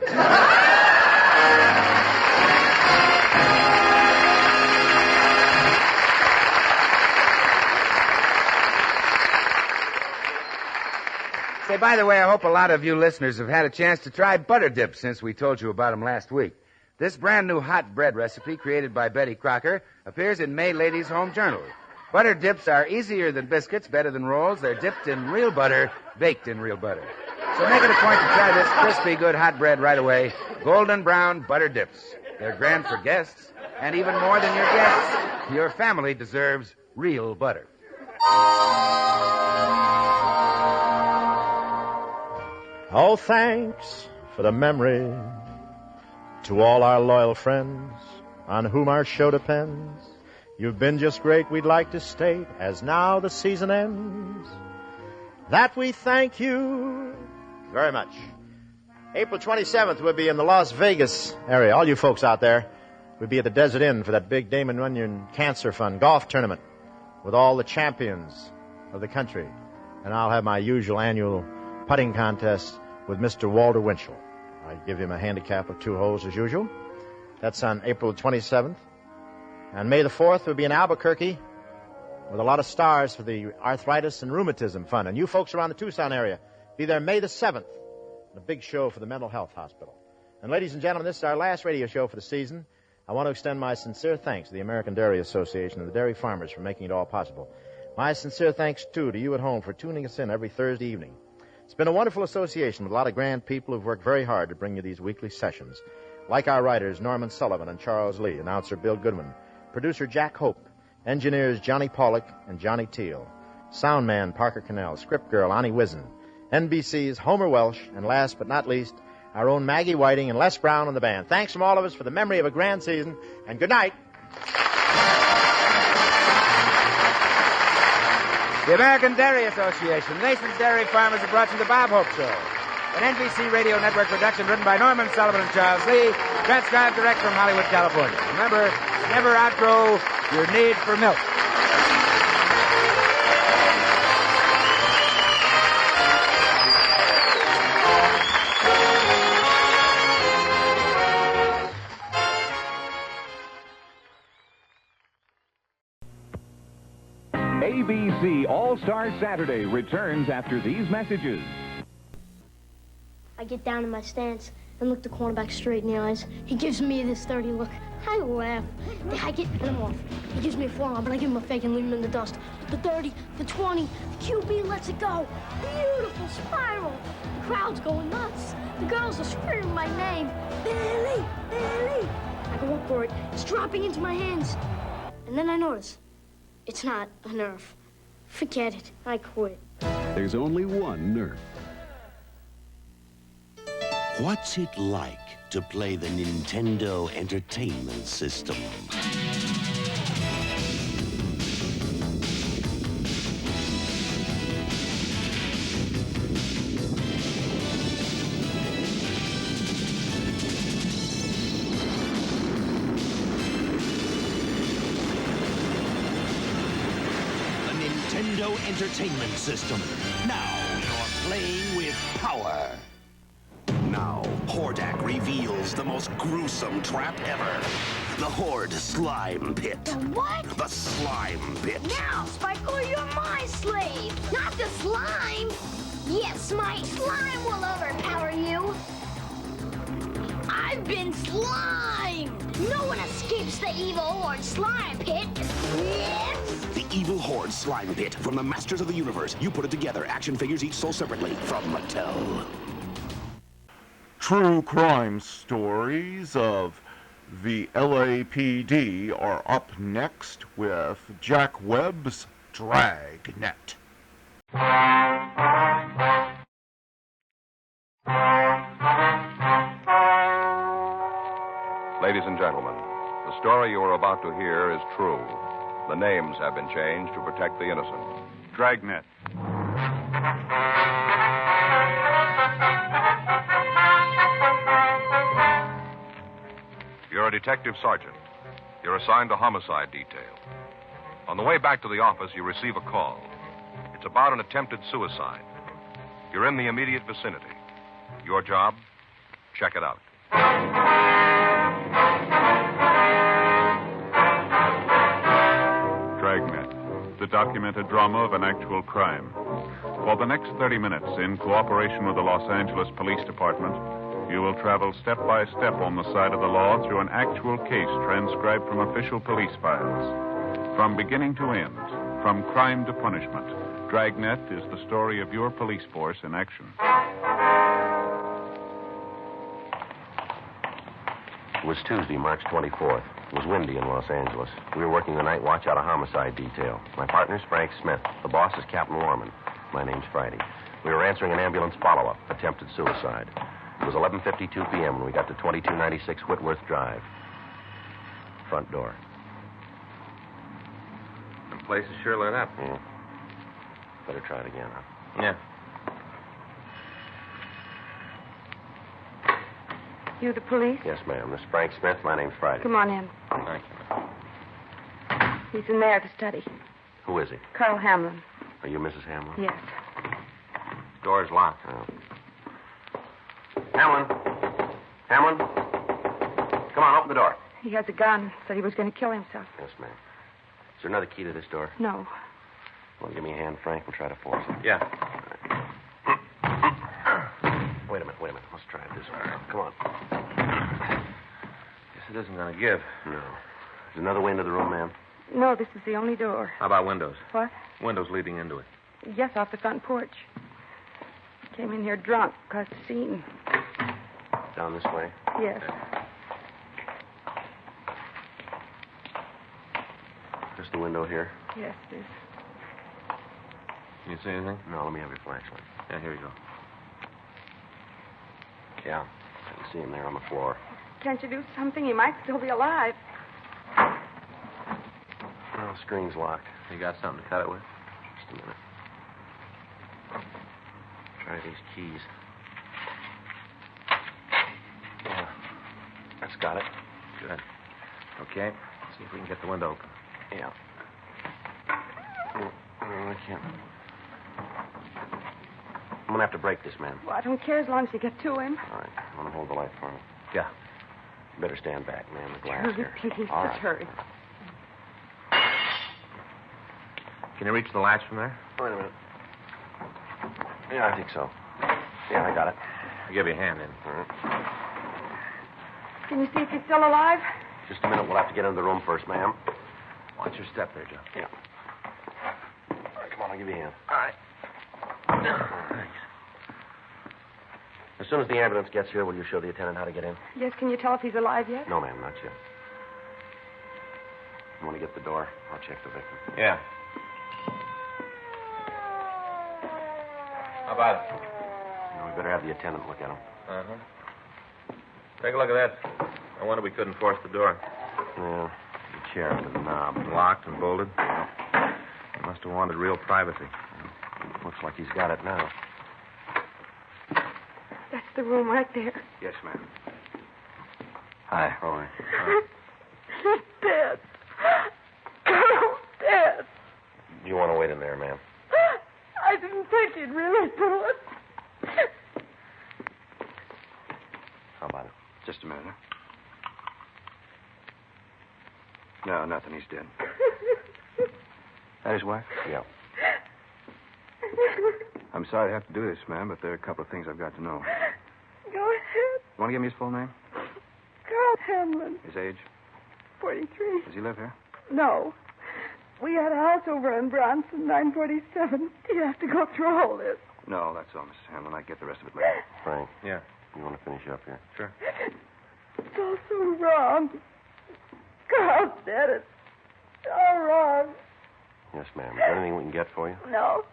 Say, by the way, I hope a lot of you listeners have had a chance to try butter dips since we told you about them last week. This brand new hot bread recipe created by Betty Crocker appears in May Ladies' Home Journal. Butter dips are easier than biscuits, better than rolls. They're dipped in real butter, baked in real butter. So make it a point to try this crispy, good hot bread right away. Golden brown butter dips. They're grand for guests, and even more than your guests, your family deserves real butter. Oh, thanks for the memory to all our loyal friends on whom our show depends. You've been just great, we'd like to state, as now the season ends, that we thank you very much. April 27th, we'll be in the Las Vegas area. All you folks out there, we'll be at the Desert Inn for that big Damon Runyon Cancer Fund golf tournament with all the champions of the country. And I'll have my usual annual putting contest with Mr. Walter Winchell. I give him a handicap of 2 holes as usual. That's on April 27th. And May the 4th, we'll be in Albuquerque with a lot of stars for the Arthritis and Rheumatism Fund. And you folks around the Tucson area, be there May the 7th, a big show for the Mental Health Hospital. And ladies and gentlemen, this is our last radio show for the season. I want to extend my sincere thanks to the American Dairy Association and the dairy farmers for making it all possible. My sincere thanks, too, to you at home for tuning us in every Thursday evening. It's been a wonderful association with a lot of grand people who've worked very hard to bring you these weekly sessions, like our writers Norman Sullivan and Charles Lee, announcer Bill Goodwin, producer Jack Hope, engineers Johnny Pollock and Johnny Teal, sound man Parker Cannell, script girl Annie Wizen, NBC's Homer Welsh, and last but not least, our own Maggie Whiting and Les Brown and the band. Thanks from all of us for the memory of a grand season, and good night. The American Dairy Association, the nation's dairy farmers, have brought you the Bob Hope Show. An NBC Radio Network production written by Norman Sullivan and Charles Lee, transcribed direct from Hollywood, California. Remember, never outgrow your need for milk. ABC All-Star Saturday returns after these messages. I get down in my stance and look the cornerback straight in the eyes. He gives me this dirty look. I laugh. Then I get him off. He gives me a forearm, but I give him a fake and leave him in the dust. The 30, the 20, the QB lets it go. Beautiful spiral. The crowd's going nuts. The girls are screaming my name. Billy, Billy. I go up for it. It's dropping into my hands. And then I notice it's not a Nerf. Forget it. I quit. There's only one Nerf. What's it like to play the Nintendo Entertainment System? Nintendo Entertainment System. Now you're playing with power. Now, Hordak reveals the most gruesome trap ever. The Horde Slime Pit. The what? The Slime Pit. Now, Spike-Core, you're my slave, not the slime. Yes, my slime will overpower you. I've been slimed. No one escapes the evil Horde Slime Pit. Yes. The Evil Horde Slime Pit from the Masters of the Universe. You put it together. Action figures each sold separately from Mattel. True crime stories of the LAPD are up next with Jack Webb's Dragnet. Ladies and gentlemen, the story you are about to hear is true. The names have been changed to protect the innocent. Dragnet. a detective sergeant. You're assigned to homicide detail. On the way back to the office, you receive a call. It's about an attempted suicide. You're in the immediate vicinity. Your job? Check it out. Dragnet, the documented drama of an actual crime. For the next 30 minutes, in cooperation with the Los Angeles Police Department, you will travel step by step on the side of the law through an actual case transcribed from official police files. From beginning to end, from crime to punishment, Dragnet is the story of your police force in action. It was Tuesday, March 24th. It was windy in Los Angeles. We were working the night watch out of homicide detail. My partner's Frank Smith. The boss is Captain Lorman. My name's Friday. We were answering an ambulance follow-up, attempted suicide. It was 11:52 p.m. when we got to 2296 Whitworth Drive. Front door. The place is sure lit up. Yeah. Better try it again, huh? Yeah. You the police? Yes, ma'am. This is Frank Smith. My name's Friday. Come on in. Thank you. He's in there at the study. Who is he? Colonel Hamlin. Are you Mrs. Hamlin? Yes. Door's locked. Oh. Hamlin. Hamlin. Come on, open the door. He has a gun. Said he was going to kill himself. Yes, ma'am. Is there another key to this door? No. Want to give me a hand, Frank? We'll try to force it. Yeah. Wait a minute. Let's try it this way. Come on. Guess it isn't going to give. No. There's another way into the room, ma'am. No, this is the only door. How about windows? What? Windows leading into it. Yes, off the front porch. Came in here drunk, caused a scene. Down this way? Yes. Just the window here? Yes, miss. Can you see anything? No, let me have your flashlight. Yeah, here you go. Yeah. I can see him there on the floor. Can't you do something? He might still be alive. Well, the screen's locked. You got something to cut it with? Just a minute. Try these keys. Yeah. That's got it. Good. Okay. See if we can get the window open. Yeah. I can't. I'm going to have to break this, man. Well, I don't care as long as you get to him. All right. I want to hold the light for me. Yeah. You better stand back, man. The glass Hurry, here. please. All Just right. hurry. Can you reach the latch from there? Wait a minute. Yeah, I think so. Yeah, I got it. I'll give you a hand in. All right. Can you see if he's still alive? Just a minute. We'll have to get into the room first, ma'am. Watch your step there, Joe. Yeah. All right, come on. I'll give you a hand. All right. Thanks. As soon as the ambulance gets here, will you show the attendant how to get in? Yes, can you tell if he's alive yet? No, ma'am, not yet. You want to get the door? I'll check the victim. Yeah. How about it? We better have the attendant look at him. Uh-huh. Take a look at that. I wonder we couldn't force the door. Yeah, the chair with the knob. Locked and bolted. He must have wanted real privacy. Looks like he's got it now. That's the room right there. Yes, ma'am. Hi. All right. He's dead. Carl's dead. You want to wait in there, ma'am? I didn't think he'd really do it. How about it? Just a minute, huh? No, nothing. He's dead. That his wife? Yeah. I'm sorry to have to do this, ma'am, but there are a couple of things I've got to know. Go ahead. Want to give me his full name? Carl Hamlin, His age? 43. Does he live here? No. We had a house over on Bronson, 947. You have to go through all this. No, that's all, Mrs. Hamlin. I get the rest of it later. Frank. Yeah. You want to finish up here? Sure. It's all so wrong. Carl's dead. It's all wrong. Yes, ma'am. Is there anything we can get for you? No.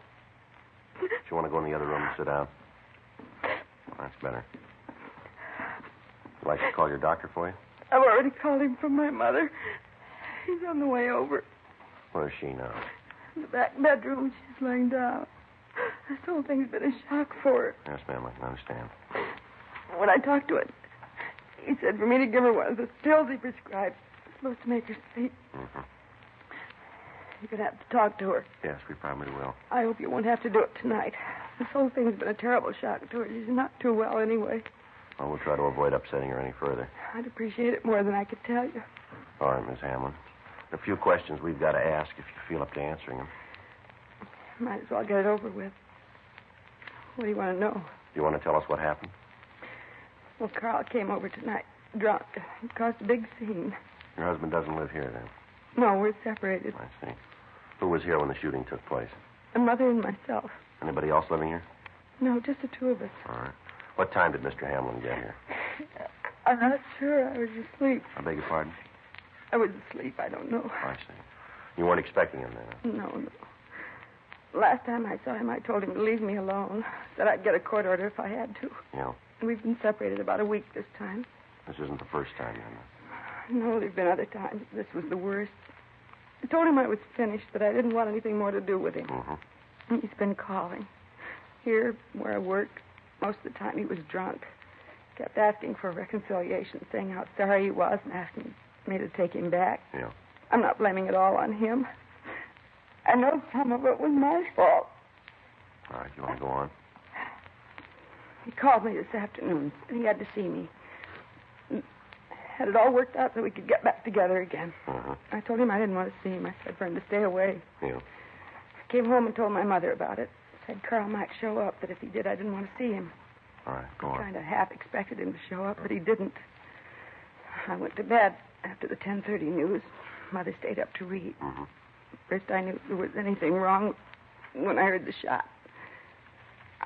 Do you want to go in the other room and sit down? That's better. Would you like to call your doctor for you? I've already called him from my mother. He's on the way over. Where is she now? In the back bedroom, she's laying down. This whole thing's been a shock for her. Yes, ma'am. I can understand. When I talked to her, He said for me to give her one of the pills he prescribed. It's supposed to make her sleep. Mm-hmm. You're going to have to talk to her. Yes, we probably will. I hope you won't have to do it tonight. This whole thing's been a terrible shock to her. She's not too well anyway. Well, we'll try to avoid upsetting her any further. I'd appreciate it more than I could tell you. All right, Miss Hamlin. A few questions we've got to ask if you feel up to answering them. Might as well get it over with. What do you want to know? Do you want to tell us what happened? Well, Carl came over tonight, drunk. He caused a big scene. Your husband doesn't live here, then? No, we're separated. I see. Who was here when the shooting took place? A mother and myself. Anybody else living here? No, just the two of us. All right. What time did Mr. Hamlin get here? I'm not sure. I was asleep. I beg your pardon? I was asleep. I don't know. I see. You weren't expecting him then? No. Last time I saw him, I told him to leave me alone. Said I'd get a court order if I had to. Yeah. We've been separated about a week this time. This isn't the first time, then? No, there've been other times. This was the worst. I told him I was finished, that I didn't want anything more to do with him. Mm-hmm. He's been calling. Here, where I work, most of the time he was drunk. Kept asking for reconciliation, saying how sorry he was and asking me to take him back. Yeah. I'm not blaming it all on him. I know some of it was my fault. All right, you want to go on? He called me this afternoon, and he had to see me. Had it all worked out so we could get back together again. Uh-huh. I told him I didn't want to see him. I said for him to stay away. Yeah. I came home and told my mother about it. Said Carl might show up, but if he did, I didn't want to see him. All right, go on. I kind of half expected him to show up, but he didn't. I went to bed after the 10:30 news. Mother stayed up to read. Mm-hmm. First I knew if there was anything wrong when I heard the shot.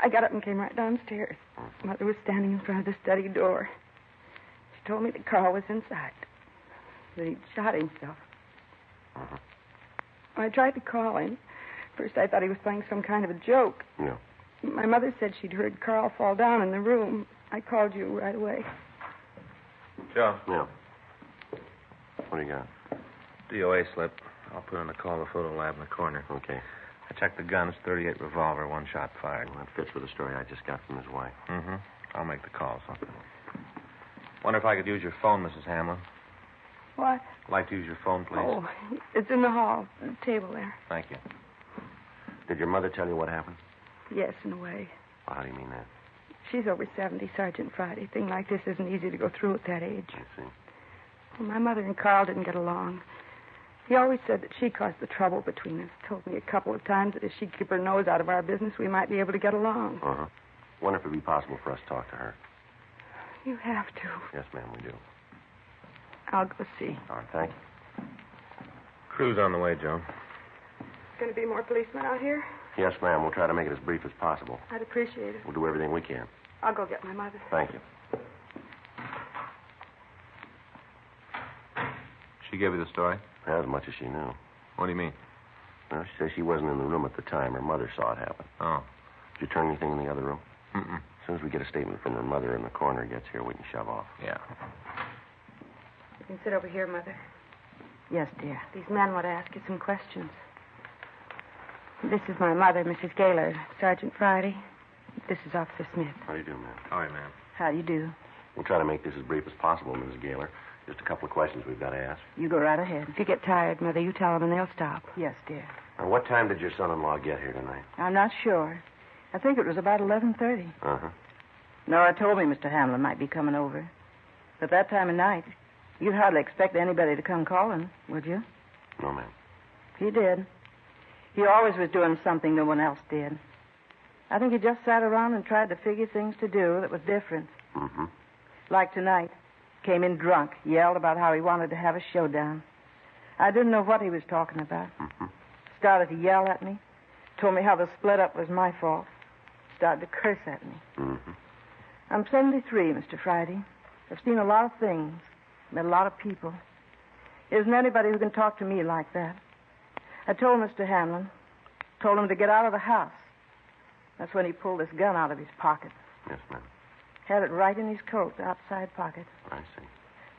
I got up and came right downstairs. Mother was standing in front of the study door. She told me that Carl was inside, that he'd shot himself. Uh-huh. I tried to call him. First I thought he was playing some kind of a joke. Yeah. My mother said she'd heard Carl fall down in the room. I called you right away. Joe. Yeah. What do you got? DOA slip. I'll put in a call to the photo lab in the corner. Okay. I checked the guns, 38 revolver, one shot fired. Well, that fits with the story I just got from his wife. Mm-hmm. I'll make the call, something. Wonder if I could use your phone, Mrs. Hamlin. What? I'd like to use your phone, please. Oh, it's in the hall, the table there. Thank you. Did your mother tell you what happened? Yes, in a way. Well, how do you mean that? She's over 70, Sergeant Friday. A thing like this isn't easy to go through at that age. I see. Well, my mother and Carl didn't get along. He always said that she caused the trouble between us. Told me a couple of times that if she'd keep her nose out of our business, we might be able to get along. Uh-huh. Wonder if it'd be possible for us to talk to her. You have to. Yes, ma'am, we do. I'll go see. All right, thank you. Crew's on the way, Joe. Going to be more policemen out here? Yes, ma'am. We'll try to make it as brief as possible. I'd appreciate it. We'll do everything we can. I'll go get my mother. Thank you. She gave you the story? As much as she knew. What do you mean? Well, she says she wasn't in the room at the time. Her mother saw it happen. Oh. Did you turn anything in the other room? Mm-mm. As soon as we get a statement from her mother and the coroner gets here, we can shove off. Yeah. You can sit over here, Mother. Yes, dear. These men want to ask you some questions. This is my mother, Mrs. Gaylor. Sergeant Friday. This is Officer Smith. How do you do, ma'am? All right, ma'am. How do you do? We'll try to make this as brief as possible, Mrs. Gaylor. Just a couple of questions we've got to ask. You go right ahead. If you get tired, Mother, you tell them and they'll stop. Yes, dear. Now, what time did your son-in-law get here tonight? I'm not sure. I think it was about 11:30. Uh-huh. Nora told me Mr. Hamlin might be coming over. But that time of night, you'd hardly expect anybody to come calling, would you? No, ma'am. He did. He always was doing something no one else did. I think he just sat around and tried to figure things to do that was different. Mm-hmm. Like tonight. Came in drunk, yelled about how he wanted to have a showdown. I didn't know what he was talking about. Mm-hmm. Started to yell at me. Told me how the split up was my fault. Started to curse at me. Mm-hmm. I'm 73, Mr. Friday. I've seen a lot of things. Met a lot of people. There isn't anybody who can talk to me like that. I told Mr. Hamlin. Told him to get out of the house. That's when he pulled this gun out of his pocket. Yes, ma'am. Had it right in his coat, the outside pocket. I see.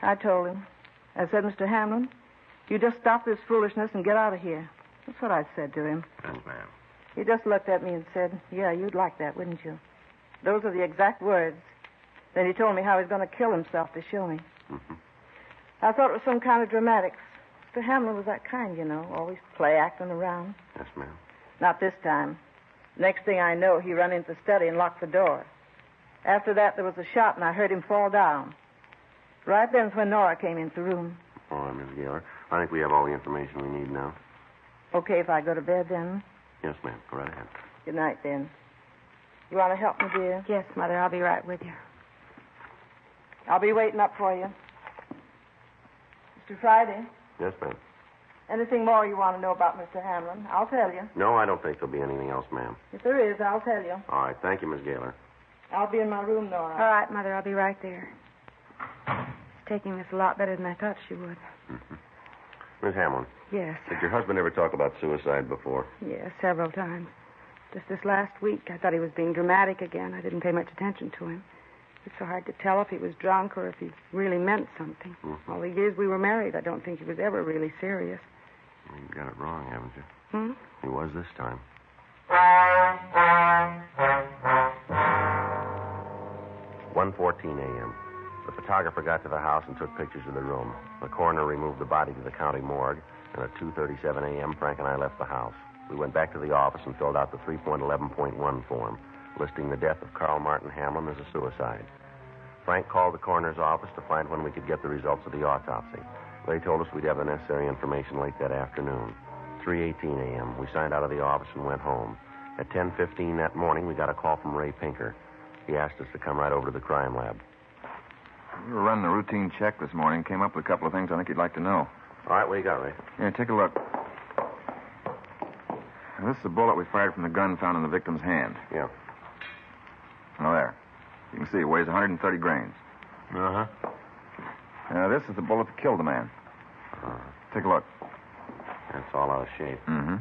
I told him. I said, Mr. Hamlin, you just stop this foolishness and get out of here. That's what I said to him. Yes, ma'am. He just looked at me and said, yeah, you'd like that, wouldn't you? Those are the exact words. Then he told me how he was going to kill himself to show me. Mm-hmm. I thought it was some kind of dramatics. Mr. Hamlin was that kind, you know, always play acting around. Yes, ma'am. Not this time. Next thing I know, he run into the study and locked the door. After that, there was a shot, and I heard him fall down. Right then's when Nora came into the room. All right, Miss Gaylor. I think we have all the information we need now. Okay if I go to bed then? Yes, ma'am. Go right ahead. Good night, then. You want to help me, dear? Yes, Mother. I'll be right with you. I'll be waiting up for you. Mr. Friday, Yes, ma'am. anything more you want to know about Mr. Hamlin, I'll tell you. No, I don't think there'll be anything else, ma'am. If there is, I'll tell you. All right. Thank you, Miss Gaylor. I'll be in my room, Nora. All right, Mother. I'll be right there. It's taking this a lot better than I thought she would. Mm-hmm. Miss Hamlin, Yes. did your husband ever talk about suicide before? Yes, several times. Just this last week, I thought he was being dramatic again. I didn't pay much attention to him. It's so hard to tell if he was drunk or if he really meant something. Mm-hmm. All the years we were married, I don't think he was ever really serious. Well, you got it wrong, haven't you? Hmm? He was this time. 1:14 a.m. The photographer got to the house and took pictures of the room. The coroner removed the body to the county morgue, and at 2:37 a.m., Frank and I left the house. We went back to the office and filled out the 3.11.1 form, listing the death of Carl Martin Hamlin as a suicide. Frank called the coroner's office to find when we could get the results of the autopsy. They told us we'd have the necessary information late that afternoon. 3:18 a.m., we signed out of the office and went home. At 10:15 that morning, we got a call from Ray Pinker. He asked us to come right over to the crime lab. We were running a routine check this morning. Came up with a couple of things I think you'd like to know. All right, what do you got, Ray? Here, take a look. Now, this is a bullet we fired from the gun found in the victim's hand. Yeah. Now, there. You can see it weighs 130 grains. Uh-huh. Now, this is the bullet that killed the man. Take a look. That's all out of shape. Mm-hmm.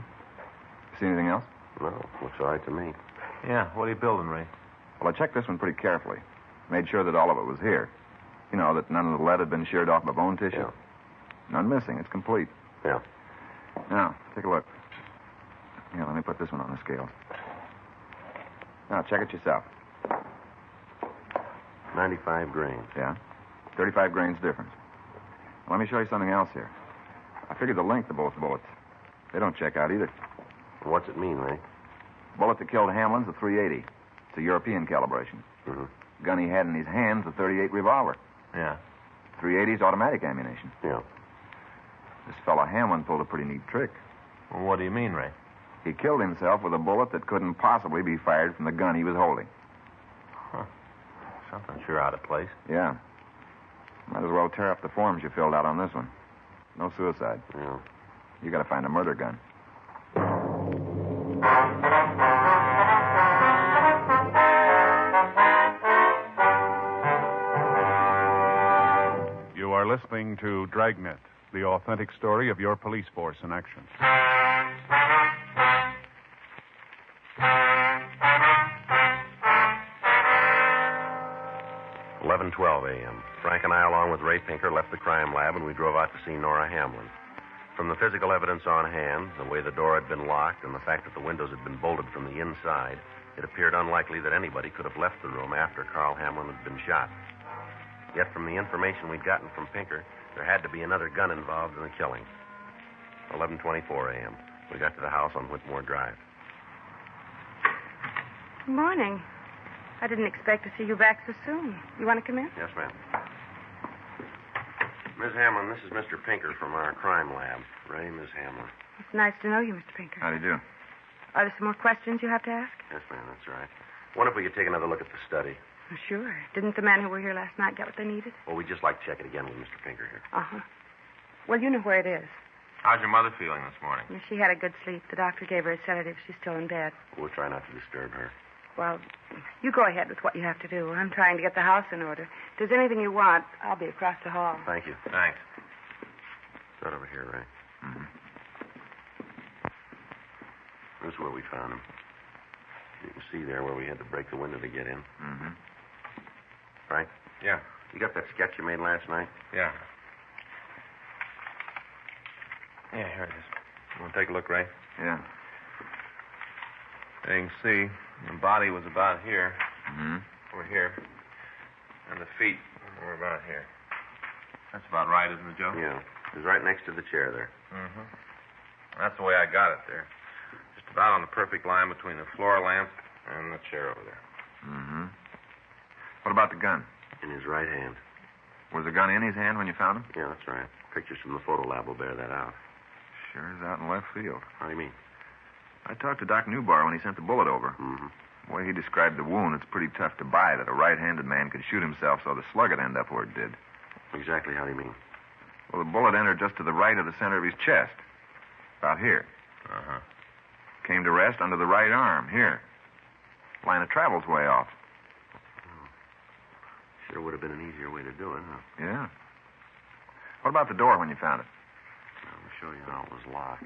See anything else? No, looks all right to me. Yeah, what are you building, Ray? Well, I checked this one pretty carefully. Made sure that all of it was here. You know, that none of the lead had been sheared off by bone tissue. Yeah. None missing. It's complete. Yeah. Now, take a look. Here, let me put this one on the scale. Now, check it yourself. 95 grains. Yeah? 35 grains difference. Let me show you something else here. I figured the length of both bullets. They don't check out either. What's it mean, Ray? The bullet that killed Hamlin's a .380. It's a European calibration. Mm-hmm. The gun he had in his hand's a .38 revolver. Yeah. .380's automatic ammunition. Yeah. This fellow Hamlin pulled a pretty neat trick. Well, what do you mean, Ray? He killed himself with a bullet that couldn't possibly be fired from the gun he was holding. Huh. Something sure out of place. Yeah. Might as well tear up the forms you filled out on this one. No suicide. Yeah. You gotta find a murder gun. You are listening to Dragnet, the authentic story of your police force in action. .12 a.m. Frank and I, along with Ray Pinker, left the crime lab and we drove out to see Nora Hamlin. From the physical evidence on hand, the way the door had been locked, and the fact that the windows had been bolted from the inside, it appeared unlikely that anybody could have left the room after Carl Hamlin had been shot. Yet from the information we'd gotten from Pinker, there had to be another gun involved in the killing. 11:24 a.m. We got to the house on Whitmore Drive. Good morning. I didn't expect to see you back so soon. You want to come in? Yes, ma'am. Miss Hamlin, this is Mr. Pinker from our crime lab. Ray, Miss Hamlin. It's nice to know you, Mr. Pinker. How do you do? Are there some more questions you have to ask? Yes, ma'am, that's right. Wonder if we could take another look at the study. Oh, sure. Didn't the men who were here last night get what they needed? Well, we'd just like to check it again with Mr. Pinker here. Uh-huh. Well, you know where it is. How's your mother feeling this morning? She had a good sleep. The doctor gave her a sedative. She's still in bed. We'll try not to disturb her. Well, you go ahead with what you have to do. I'm trying to get the house in order. If there's anything you want, I'll be across the hall. Thank you. Thanks. Right over here, Ray. Mm-hmm. This is where we found him. You can see there where we had to break the window to get in. Mm-hmm. Frank? Yeah. You got that sketch you made last night? Yeah. Yeah, here it is. You want to take a look, Ray? Yeah. There you can see the body was about here. Mm-hmm. Over here. And the feet were about here. That's about right, isn't it, Joe? Yeah. It was right next to the chair there. Mm-hmm. That's the way I got it there. Just about on the perfect line between the floor lamp and the chair over there. Mm-hmm. What about the gun? In his right hand. Was the gun in his hand when you found him? Yeah, that's right. Pictures from the photo lab will bear that out. Sure is out in left field. How do you mean? I talked to Doc Newbar when he sent the bullet over. Mm-hmm. The way he described the wound, it's pretty tough to buy that a right-handed man could shoot himself so the slug would end up where it did. Exactly how do you mean? Well, the bullet entered just to the right of the center of his chest. About here. Uh-huh. Came to rest under the right arm, here. Line of travel's way off. Sure would have been an easier way to do it, huh? Yeah. What about the door when you found it? I'll show you how it was locked.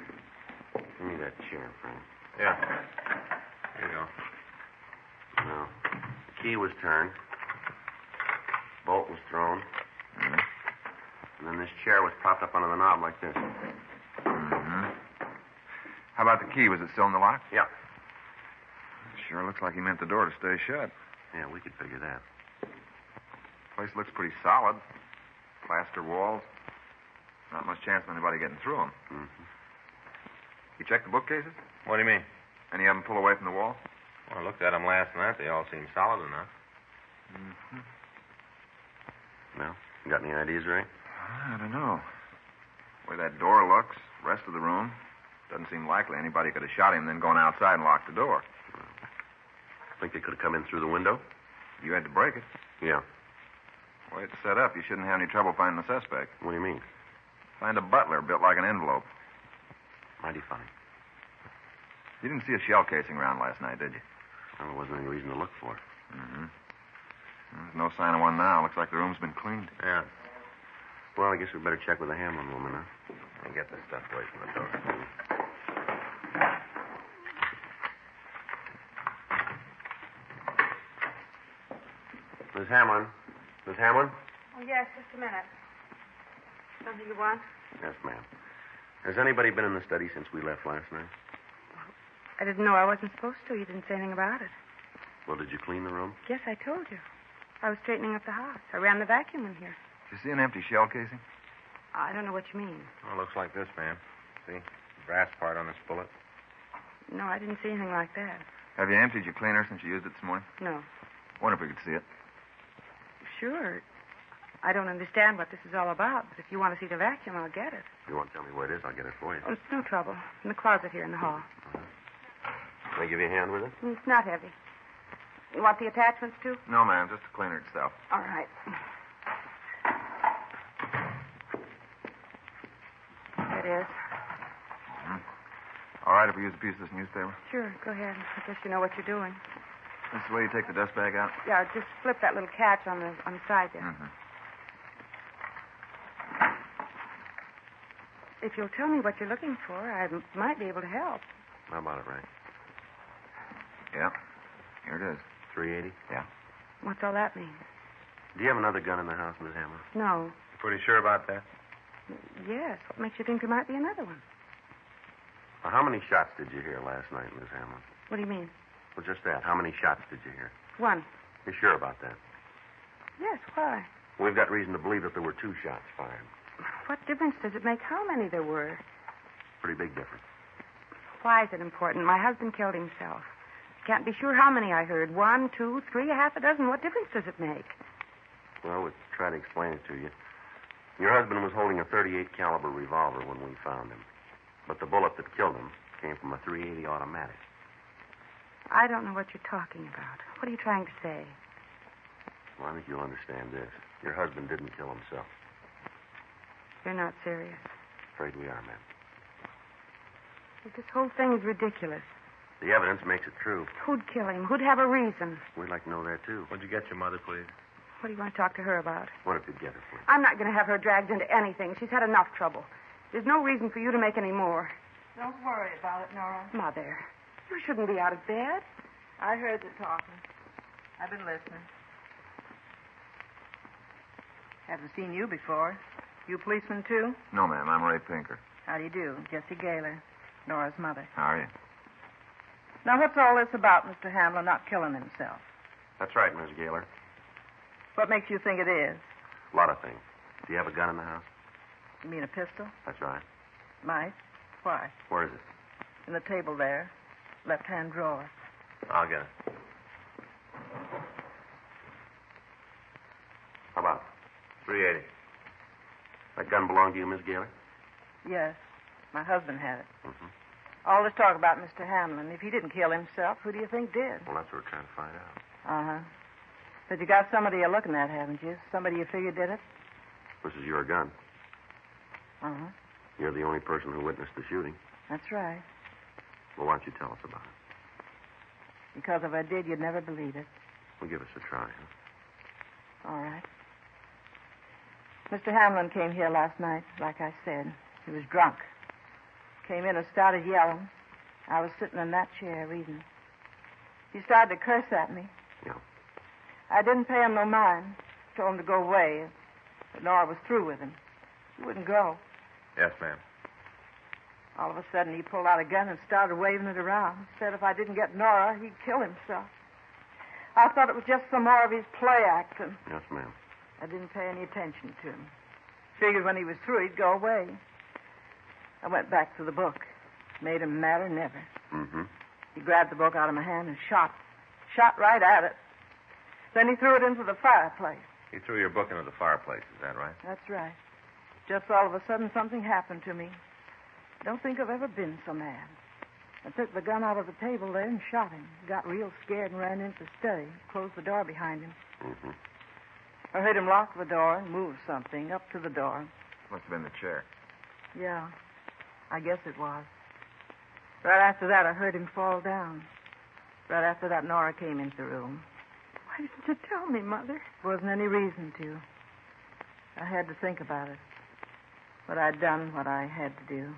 Give me that chair, Frank. Yeah. Here you go. Now, the key was turned. Bolt was thrown. Mm-hmm. And then this chair was propped up under the knob like this. Mm-hmm. How about the key? Was it still in the lock? Yeah. Sure looks like he meant the door to stay shut. Yeah, we could figure that. Place looks pretty solid. Plaster walls. Not much chance of anybody getting through them. Mm-hmm. You checked the bookcases? What do you mean? Any of them pull away from the wall? Well, I looked at them last night. They all seem solid enough. Mm-hmm. Well, you got any ideas, Ray? I don't know. The way that door looks, rest of the room, doesn't seem likely anybody could have shot him, then gone outside and locked the door. Think they could have come in through the window? You had to break it. Yeah. The way it's set up, you shouldn't have any trouble finding the suspect. What do you mean? Find a butler built like an envelope. Mighty fine. You didn't see a shell casing around last night, did you? Well, there wasn't any reason to look for it. Mm-hmm. There's no sign of one now. Looks like the room's been cleaned. Yeah. Well, I guess we better check with the Hamlin woman, huh? And get this stuff away from the door. Miss Hamlin. Miss Hamlin? Oh, yes, just a minute. Something you want? Yes, ma'am. Has anybody been in the study since we left last night? I didn't know I wasn't supposed to. You didn't say anything about it. Well, did you clean the room? Yes, I told you. I was straightening up the house. I ran the vacuum in here. Did you see an empty shell casing? I don't know what you mean. Well, it looks like this, ma'am. See? The brass part on this bullet. No, I didn't see anything like that. Have you emptied your cleaner since you used it this morning? No. Wonder if we could see it. Sure. I don't understand what this is all about, but if you want to see the vacuum, I'll get it. If you want to tell me where it is, I'll get it for you. Oh, it's no trouble. In the closet here in the hall. Can I give you a hand with it? It's not heavy. You want the attachments, too? No, ma'am. Just the cleaner itself. All right. There it is. Mm-hmm. All right if we use a piece of this newspaper? Sure, go ahead. I guess you know what you're doing. This is the way you take the dust bag out? Yeah, just flip that little catch on the side there. Mm-hmm. If you'll tell me what you're looking for, I might be able to help. How about it, Ray? Yeah. Here it is. 380? Yeah. What's all that mean? Do you have another gun in the house, Miss Hamlin? No. You pretty sure about that? Yes. What makes you think there might be another one? Well, how many shots did you hear last night, Miss Hamlin? What do you mean? Well, just that. How many shots did you hear? One. You sure about that? Yes, why? We've got reason to believe that there were 2 shots fired. What difference does it make how many there were? Pretty big difference. Why is it important? My husband killed himself. Can't be sure how many I heard. 1, 2, 3, half a dozen. What difference does it make? Well, we'll try to explain it to you. Your husband was holding a .38 caliber revolver when we found him. But the bullet that killed him came from a .380 automatic. I don't know what you're talking about. What are you trying to say? Well, I think you'll understand this. Your husband didn't kill himself. You're not serious. Afraid we are, ma'am. This whole thing is ridiculous. The evidence makes it true. Who'd kill him? Who'd have a reason? We'd like to know that, too. What'd you get your mother, please? What do you want to talk to her about? What if you'd get her, please? I'm not going to have her dragged into anything. She's had enough trouble. There's no reason for you to make any more. Don't worry about it, Nora. Mother, you shouldn't be out of bed. I heard the talking. I've been listening. Haven't seen you before. You policeman, too? No, ma'am. I'm Ray Pinker. How do you do? Jessie Gaylor, Nora's mother. How are you? Now, what's all this about Mr. Hamlin not killing himself? That's right, Miss Gaylor. What makes you think it is? A lot of things. Do you have a gun in the house? You mean a pistol? That's right. Might. Why? Where is it? In the table there. Left-hand drawer. I'll get it. How about it? $3.80. That gun belong to you, Miss Gaylor? Yes. My husband had it. Mm-hmm. All this talk about Mr. Hamlin. If he didn't kill himself, who do you think did? Well, that's what we're trying to find out. Uh-huh. But you got somebody you're looking at, haven't you? Somebody you figure did it? This is your gun. Uh-huh. You're the only person who witnessed the shooting. That's right. Well, why don't you tell us about it? Because if I did, you'd never believe it. Well, give us a try, huh? All right. Mr. Hamlin came here last night, like I said. He was drunk. Came in and started yelling. I was sitting in that chair reading. He started to curse at me. Yeah. I didn't pay him no mind. Told him to go away. But Nora was through with him. He wouldn't go. Yes, ma'am. All of a sudden, he pulled out a gun and started waving it around. Said if I didn't get Nora, he'd kill himself. I thought it was just some more of his play acting. Yes, ma'am. I didn't pay any attention to him. Figured when he was through, he'd go away. I went back to the book. Made him madder than ever. Mm-hmm. He grabbed the book out of my hand and shot. Shot right at it. Then he threw it into the fireplace. He threw your book into the fireplace, is that right? That's right. Just all of a sudden, something happened to me. I don't think I've ever been so mad. I took the gun out of the table there and shot him. Got real scared and ran into the study. Closed the door behind him. Mm-hmm. I heard him lock the door and move something up to the door. Must have been the chair. Yeah, I guess it was. Right after that, I heard him fall down. Right after that, Nora came into the room. Why didn't you tell me, Mother? There wasn't any reason to. I had to think about it. But I'd done what I had to do.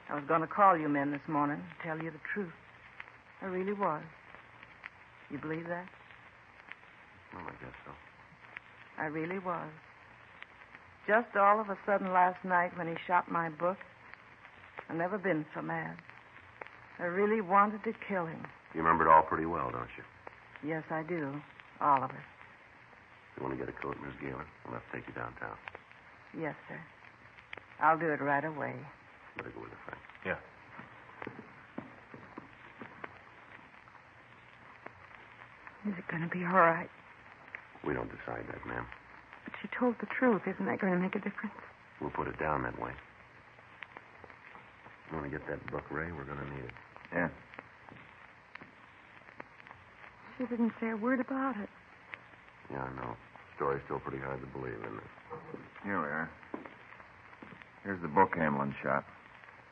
I was going to call you men this morning and tell you the truth. I really was. You believe that? Well, I guess so. I really was. Just all of a sudden last night when he shot my book, I've never been so mad. I really wanted to kill him. You remember it all pretty well, don't you? Yes, I do. All of it. You want to get a coat, Miss Gaylor? We'll have to take you downtown. Yes, sir. I'll do it right away. Better go with her, Frank. Yeah. Is it going to be all right? We don't decide that, ma'am. But she told the truth. Isn't that going to make a difference? We'll put it down that way. You want to get that book, Ray? We're going to need it. Yeah. She didn't say a word about it. Yeah, I know. Story's still pretty hard to believe, isn't it? Here we are. Here's the book Hamlin shot.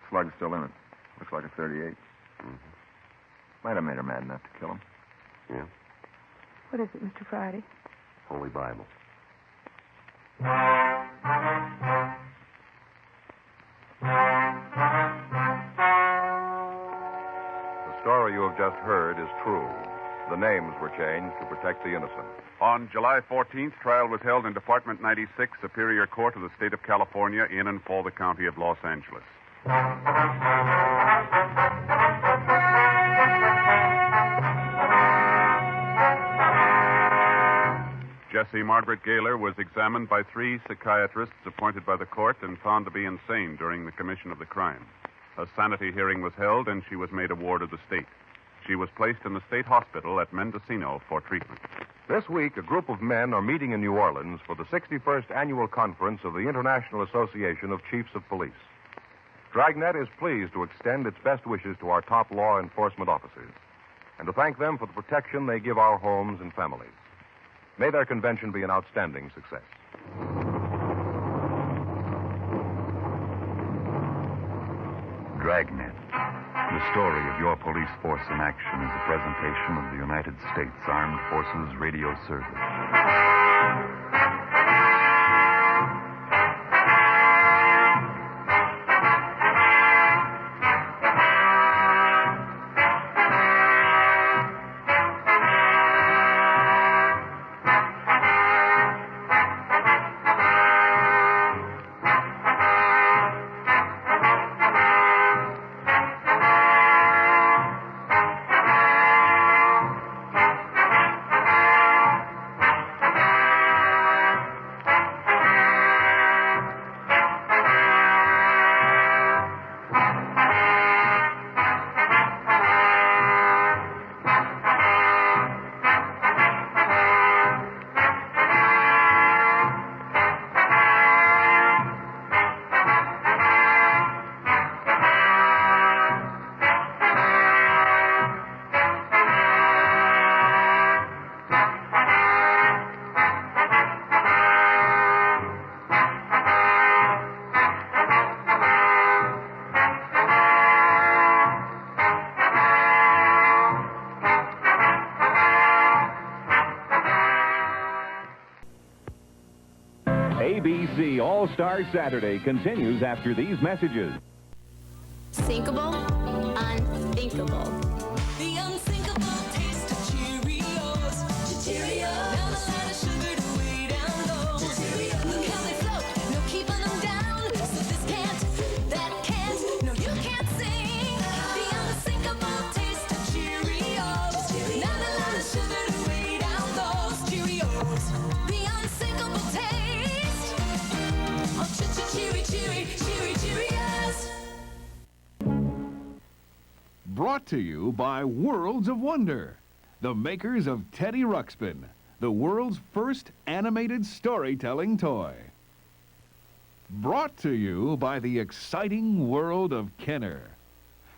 Slug's still in it. Looks like a 38. Mm-hmm. Might have made her mad enough to kill him. Yeah. What is it, Mr. Friday? Holy Bible. The story you have just heard is true. The names were changed to protect the innocent. On July 14th, trial was held in Department 96, Superior Court of the State of California, in and for the County of Los Angeles. Jessie Margaret Gaylor was examined by 3 psychiatrists appointed by the court and found to be insane during the commission of the crime. A sanity hearing was held, and she was made a ward of the state. She was placed in the state hospital at Mendocino for treatment. This week, a group of men are meeting in New Orleans for the 61st annual conference of the International Association of Chiefs of Police. Dragnet is pleased to extend its best wishes to our top law enforcement officers and to thank them for the protection they give our homes and families. May their convention be an outstanding success. Dragnet. The story of your police force in action is a presentation of the United States Armed Forces Radio Service. The All-Star Saturday continues after these messages. Sinkable, unthinkable. The unthinkable taste of Cheerios. Cheerios. Now the line of sugar to way down low. Cheerios. Look how they float, no keeping them down. So this can't, that can't, no you can't sing. The unthinkable taste of Cheerios. Now the line of sugar to way down those Cheerios. The unthinkable taste of Cheerios. Brought to you by Worlds of Wonder, the makers of Teddy Ruxpin, the world's first animated storytelling toy. Brought to you by the exciting world of Kenner.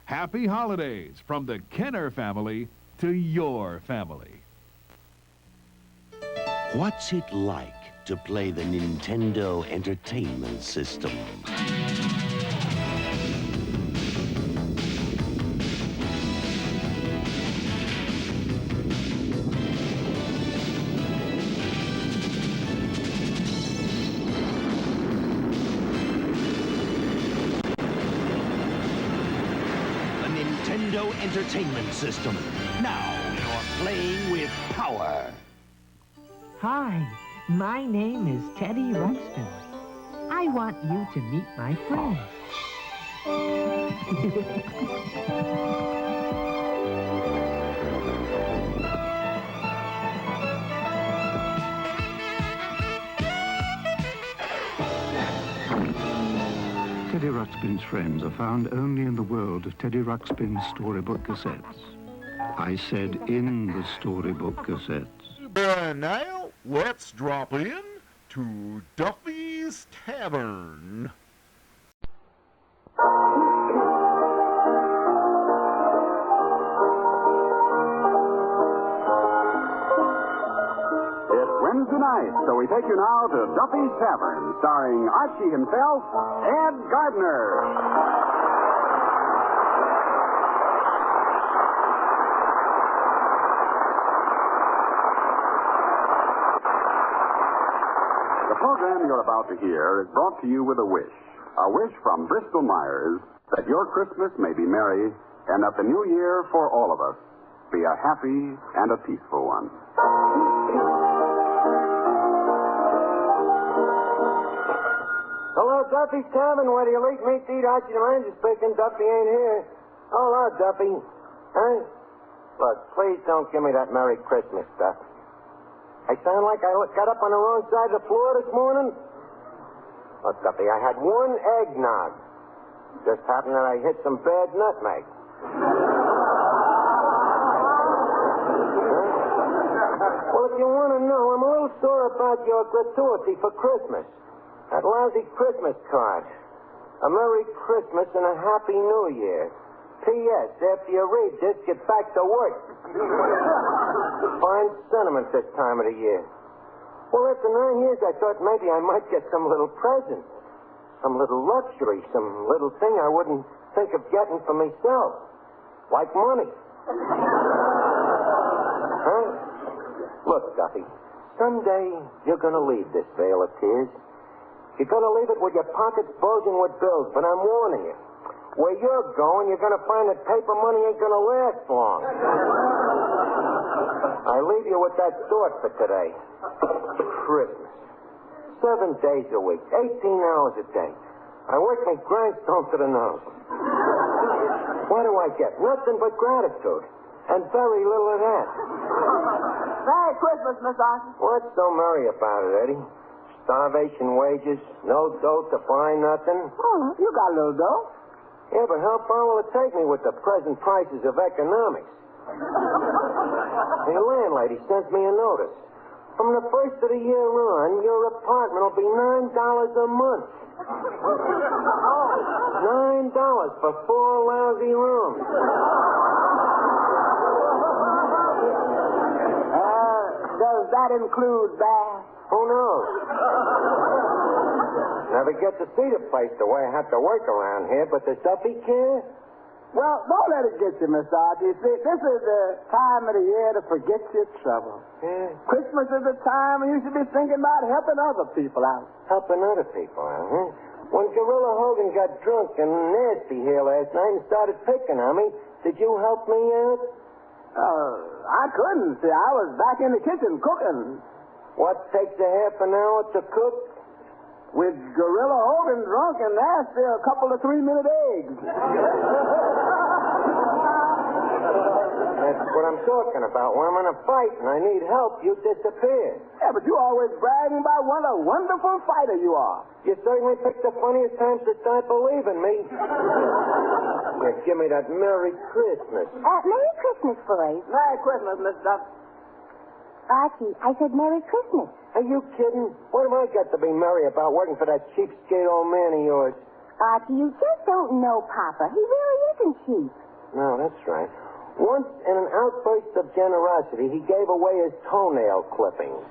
Happy holidays from the Kenner family to your family. What's it like to play the Nintendo Entertainment System? Entertainment System. Now you're playing with power. Hi, my name is Teddy Ruxpin. I want you to meet my friends. Teddy Ruxpin's friends are found only in the world of Teddy Ruxpin's storybook cassettes. I said in the storybook cassettes. And now, let's drop in to Duffy's Tavern. Wednesday night, so we take you now to Duffy's Tavern, starring Archie himself, Ed Gardner. The program you're about to hear is brought to you with a wish from Bristol Myers, that your Christmas may be merry and that the new year for all of us be a happy and a peaceful one. Hello, Duffy's Tavern. Where do you like meat to eat? Archie the Ranger speaking. Duffy ain't here. Hello, Duffy. Huh? Look, please don't give me that Merry Christmas stuff. I sound like I got up on the wrong side of the floor this morning? Look, Duffy, I had one eggnog. Just happened that I hit some bad nutmeg. Well, if you want to know, I'm a little sore about your gratuity for Christmas. That lousy Christmas card. A Merry Christmas and a Happy New Year. P.S. After you read this, get back to work. Fine sentiment this time of the year. Well, after 9 years, I thought maybe I might get some little present. Some little luxury. Some little thing I wouldn't think of getting for myself. Like money. Huh? Look, Duffy. Someday you're going to leave this vale of tears. You're going to leave it with your pockets bulging with bills, but I'm warning you. Where you're going, you're going to find that paper money ain't going to last long. I leave you with that thought for today. Christmas. 7 days a week, 18 hours a day. I work my grindstone to the nose. What do I get? Nothing but gratitude. And very little of that. Merry Christmas, Miss Archie. What's so merry about it, Eddie? Starvation wages, no dough to buy nothing. Oh, you got a little dough. Yeah, but how far will it take me with the present prices of economics? The landlady sent me a notice. From the first of the year on, your apartment will be $9 a month. $9 for 4 lousy rooms. Does that include bath? Who knows? Never get to see the place the way I have to work around here, but does Duffy care? Well, don't let it get you, Miss Archie. See, this is the time of the year to forget your trouble. Yeah. Christmas is the time when you should be thinking about helping other people out. Helping other people out, huh? When Gorilla Hogan got drunk and nasty here last night and started picking on me, did you help me out? I couldn't. See, I was back in the kitchen cooking. What takes a half an hour to cook? With Gorilla Hogan drunk and nasty, a couple of 3-minute eggs. That's what I'm talking about. When I'm in a fight and I need help, you disappear. Yeah, but you always bragging about what a wonderful fighter you are. You certainly picked the funniest times to start believing me. Yeah, give me that Merry Christmas. Merry Christmas, boys. Merry Christmas, Miss Duff. Archie, I said Merry Christmas. Are you kidding? What have I got to be merry about working for that cheapskate old man of yours? Archie, you just don't know Papa. He really isn't cheap. No, that's right. Once, in an outburst of generosity, he gave away his toenail clippings.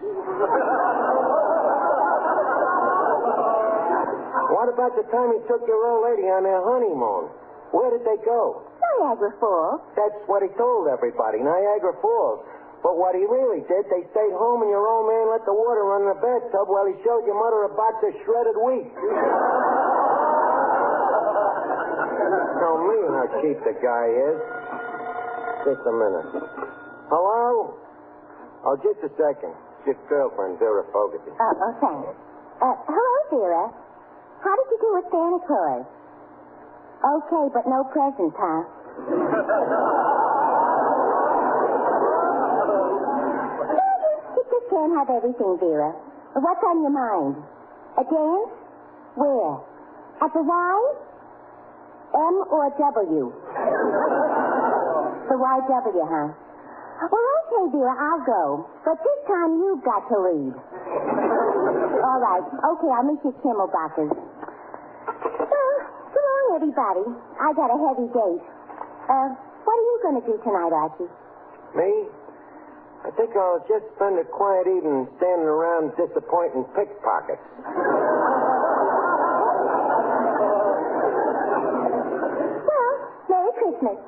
What about the time he took your old lady on their honeymoon? Where did they go? Niagara Falls. That's what he told everybody, Niagara Falls. But what he really did, they stayed home and your old man let the water run in the bathtub while he showed your mother a box of shredded wheat. Tell me how cheap the guy is. Just a minute. Hello? Oh, just a second. It's your girlfriend, Vera Fogarty. Oh, thanks. Hello, Vera. How did you do with Santa Claus? Okay, but no present, huh? You just can't have everything, Vera. What's on your mind? A dance? Where? At the Y? M or W? The YW, huh? Well, okay, Vera, I'll go. But this time you've got to lead. All right. Okay, I'll meet you at Kimmelbacher's. Come on, everybody. I got a heavy date. What are you going to do tonight, Archie? Me? I think I'll just spend a quiet evening standing around disappointing pickpockets. Well, Merry Christmas.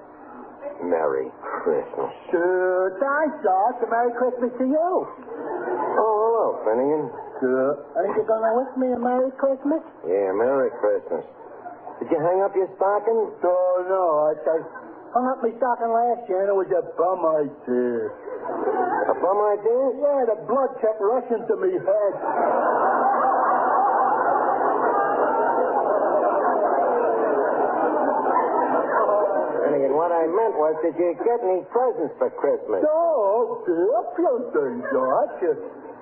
Merry Christmas. Thanks, Doc. Merry Christmas to you. Oh, hello, Finnegan. Ain't you going to wish me a Merry Christmas? Yeah, Merry Christmas. Did you hang up your stocking? Oh, no. I hung up my stocking last year, and it was a bum idea. A bum idea? Yeah, the blood kept rushing to me head. Finnegan, what I meant was, did you get any presents for Christmas? Oh, a few things, Doc.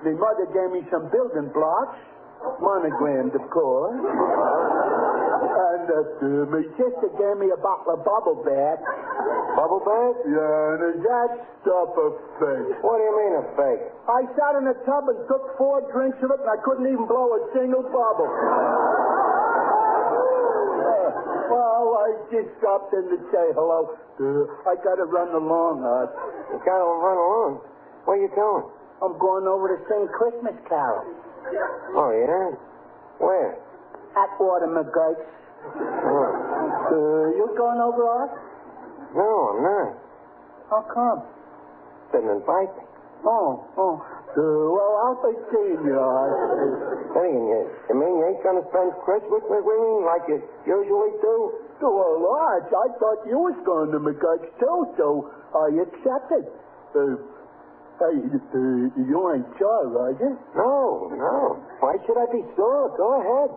My mother gave me some building blocks, monogrammed, of course. And my sister gave me a bottle of bubble bath. Bubble bath? Yeah, and is that stuff a fake? What do you mean a fake? I sat in the tub and took 4 drinks of it, and I couldn't even blow a single bubble. Well, I just stopped in to say hello. I got to run along, Art. You got to run along? Where you going? I'm going over to sing Christmas carols. Oh, yeah? Where? At Water McGurk's. You going over, Art? No, I'm not. How come? Didn't invite me. Oh. Well, I'll be seeing you, Art. Finnegan, you mean you ain't going to spend Christmas with me like you usually do? Well, Art, I thought you was going to McGurk's too, so I accepted. Hey, you ain't sure, are you? No. Why should I be sore? Go ahead.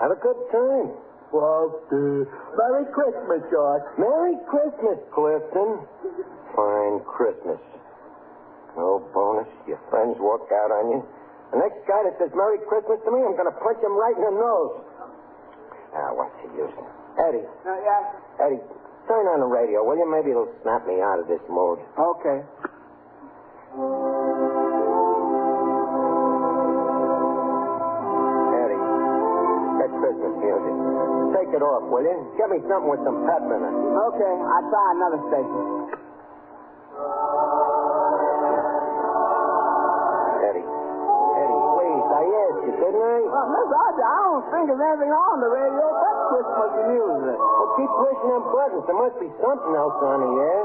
Have a good time. Well, Merry Christmas, Art. Merry Christmas, Clifton. Fine Christmas. No bonus. Your friends walk out on you. The next guy that says Merry Christmas to me, I'm going to punch him right in the nose. What's the use? Eddie. Yeah? Eddie, turn on the radio, will you? Maybe it'll snap me out of this mood. Okay. Eddie, that Christmas music. Take it off, will you? Get me something with some pep in it. Okay, I'll try another station. Eddie, please, I asked you, didn't I? Well, Miss Archie, I don't think there's anything on the radio but Christmas music. Well, keep pushing them buttons. There must be something else on the air.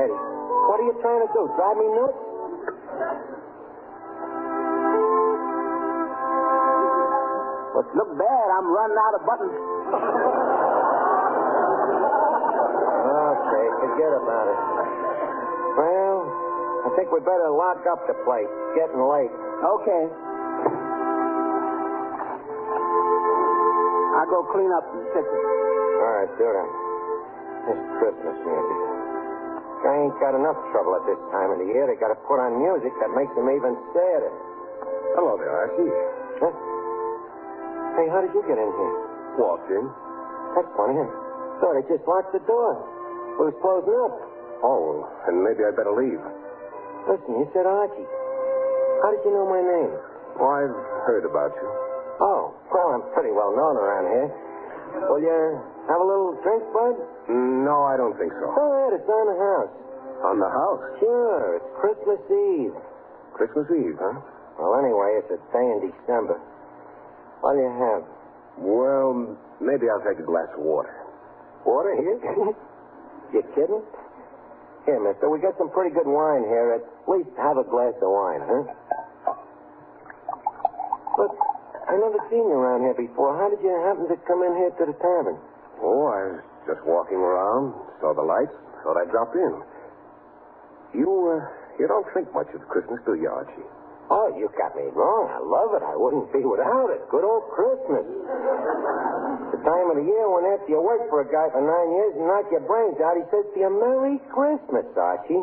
Eddie, what are you trying to do? Drive me nuts? But look bad, I'm running out of buttons. Okay, forget about it. Well, I think we better lock up the place. It's getting late. Okay. I'll go clean up and fix it. All right, do that. It's Christmas music. I ain't got enough trouble at this time of the year. They got to put on music that makes them even sadder. Hello there, Archie. Huh? Hey, how did you get in here? Walked in. That's funny, huh? Thought they just locked the door. It was closing up. Oh, and maybe I'd better leave. Listen, you said Archie. How did you know my name? Oh, I've heard about you. Oh, well, I'm pretty well known around here. Will you have a little drink, bud? No, I don't think so. All right, it's on the house. On the house? Sure, it's Christmas Eve. Christmas Eve, huh? Well, anyway, it's a day in December. What do you have? Well, maybe I'll take a glass of water. Water here? You kidding? Here, mister, we got some pretty good wine here. At least have a glass of wine, huh? Look, I never seen you around here before. How did you happen to come in here to the tavern? Oh, I was just walking around, saw the lights, thought I'd drop in. You don't think much of Christmas, do you, Archie? Oh, you got me wrong. I love it. I wouldn't be without it. Good old Christmas. The time of the year when after you work for a guy for 9 years and knock your brains out, he says to you, Merry Christmas, Archie.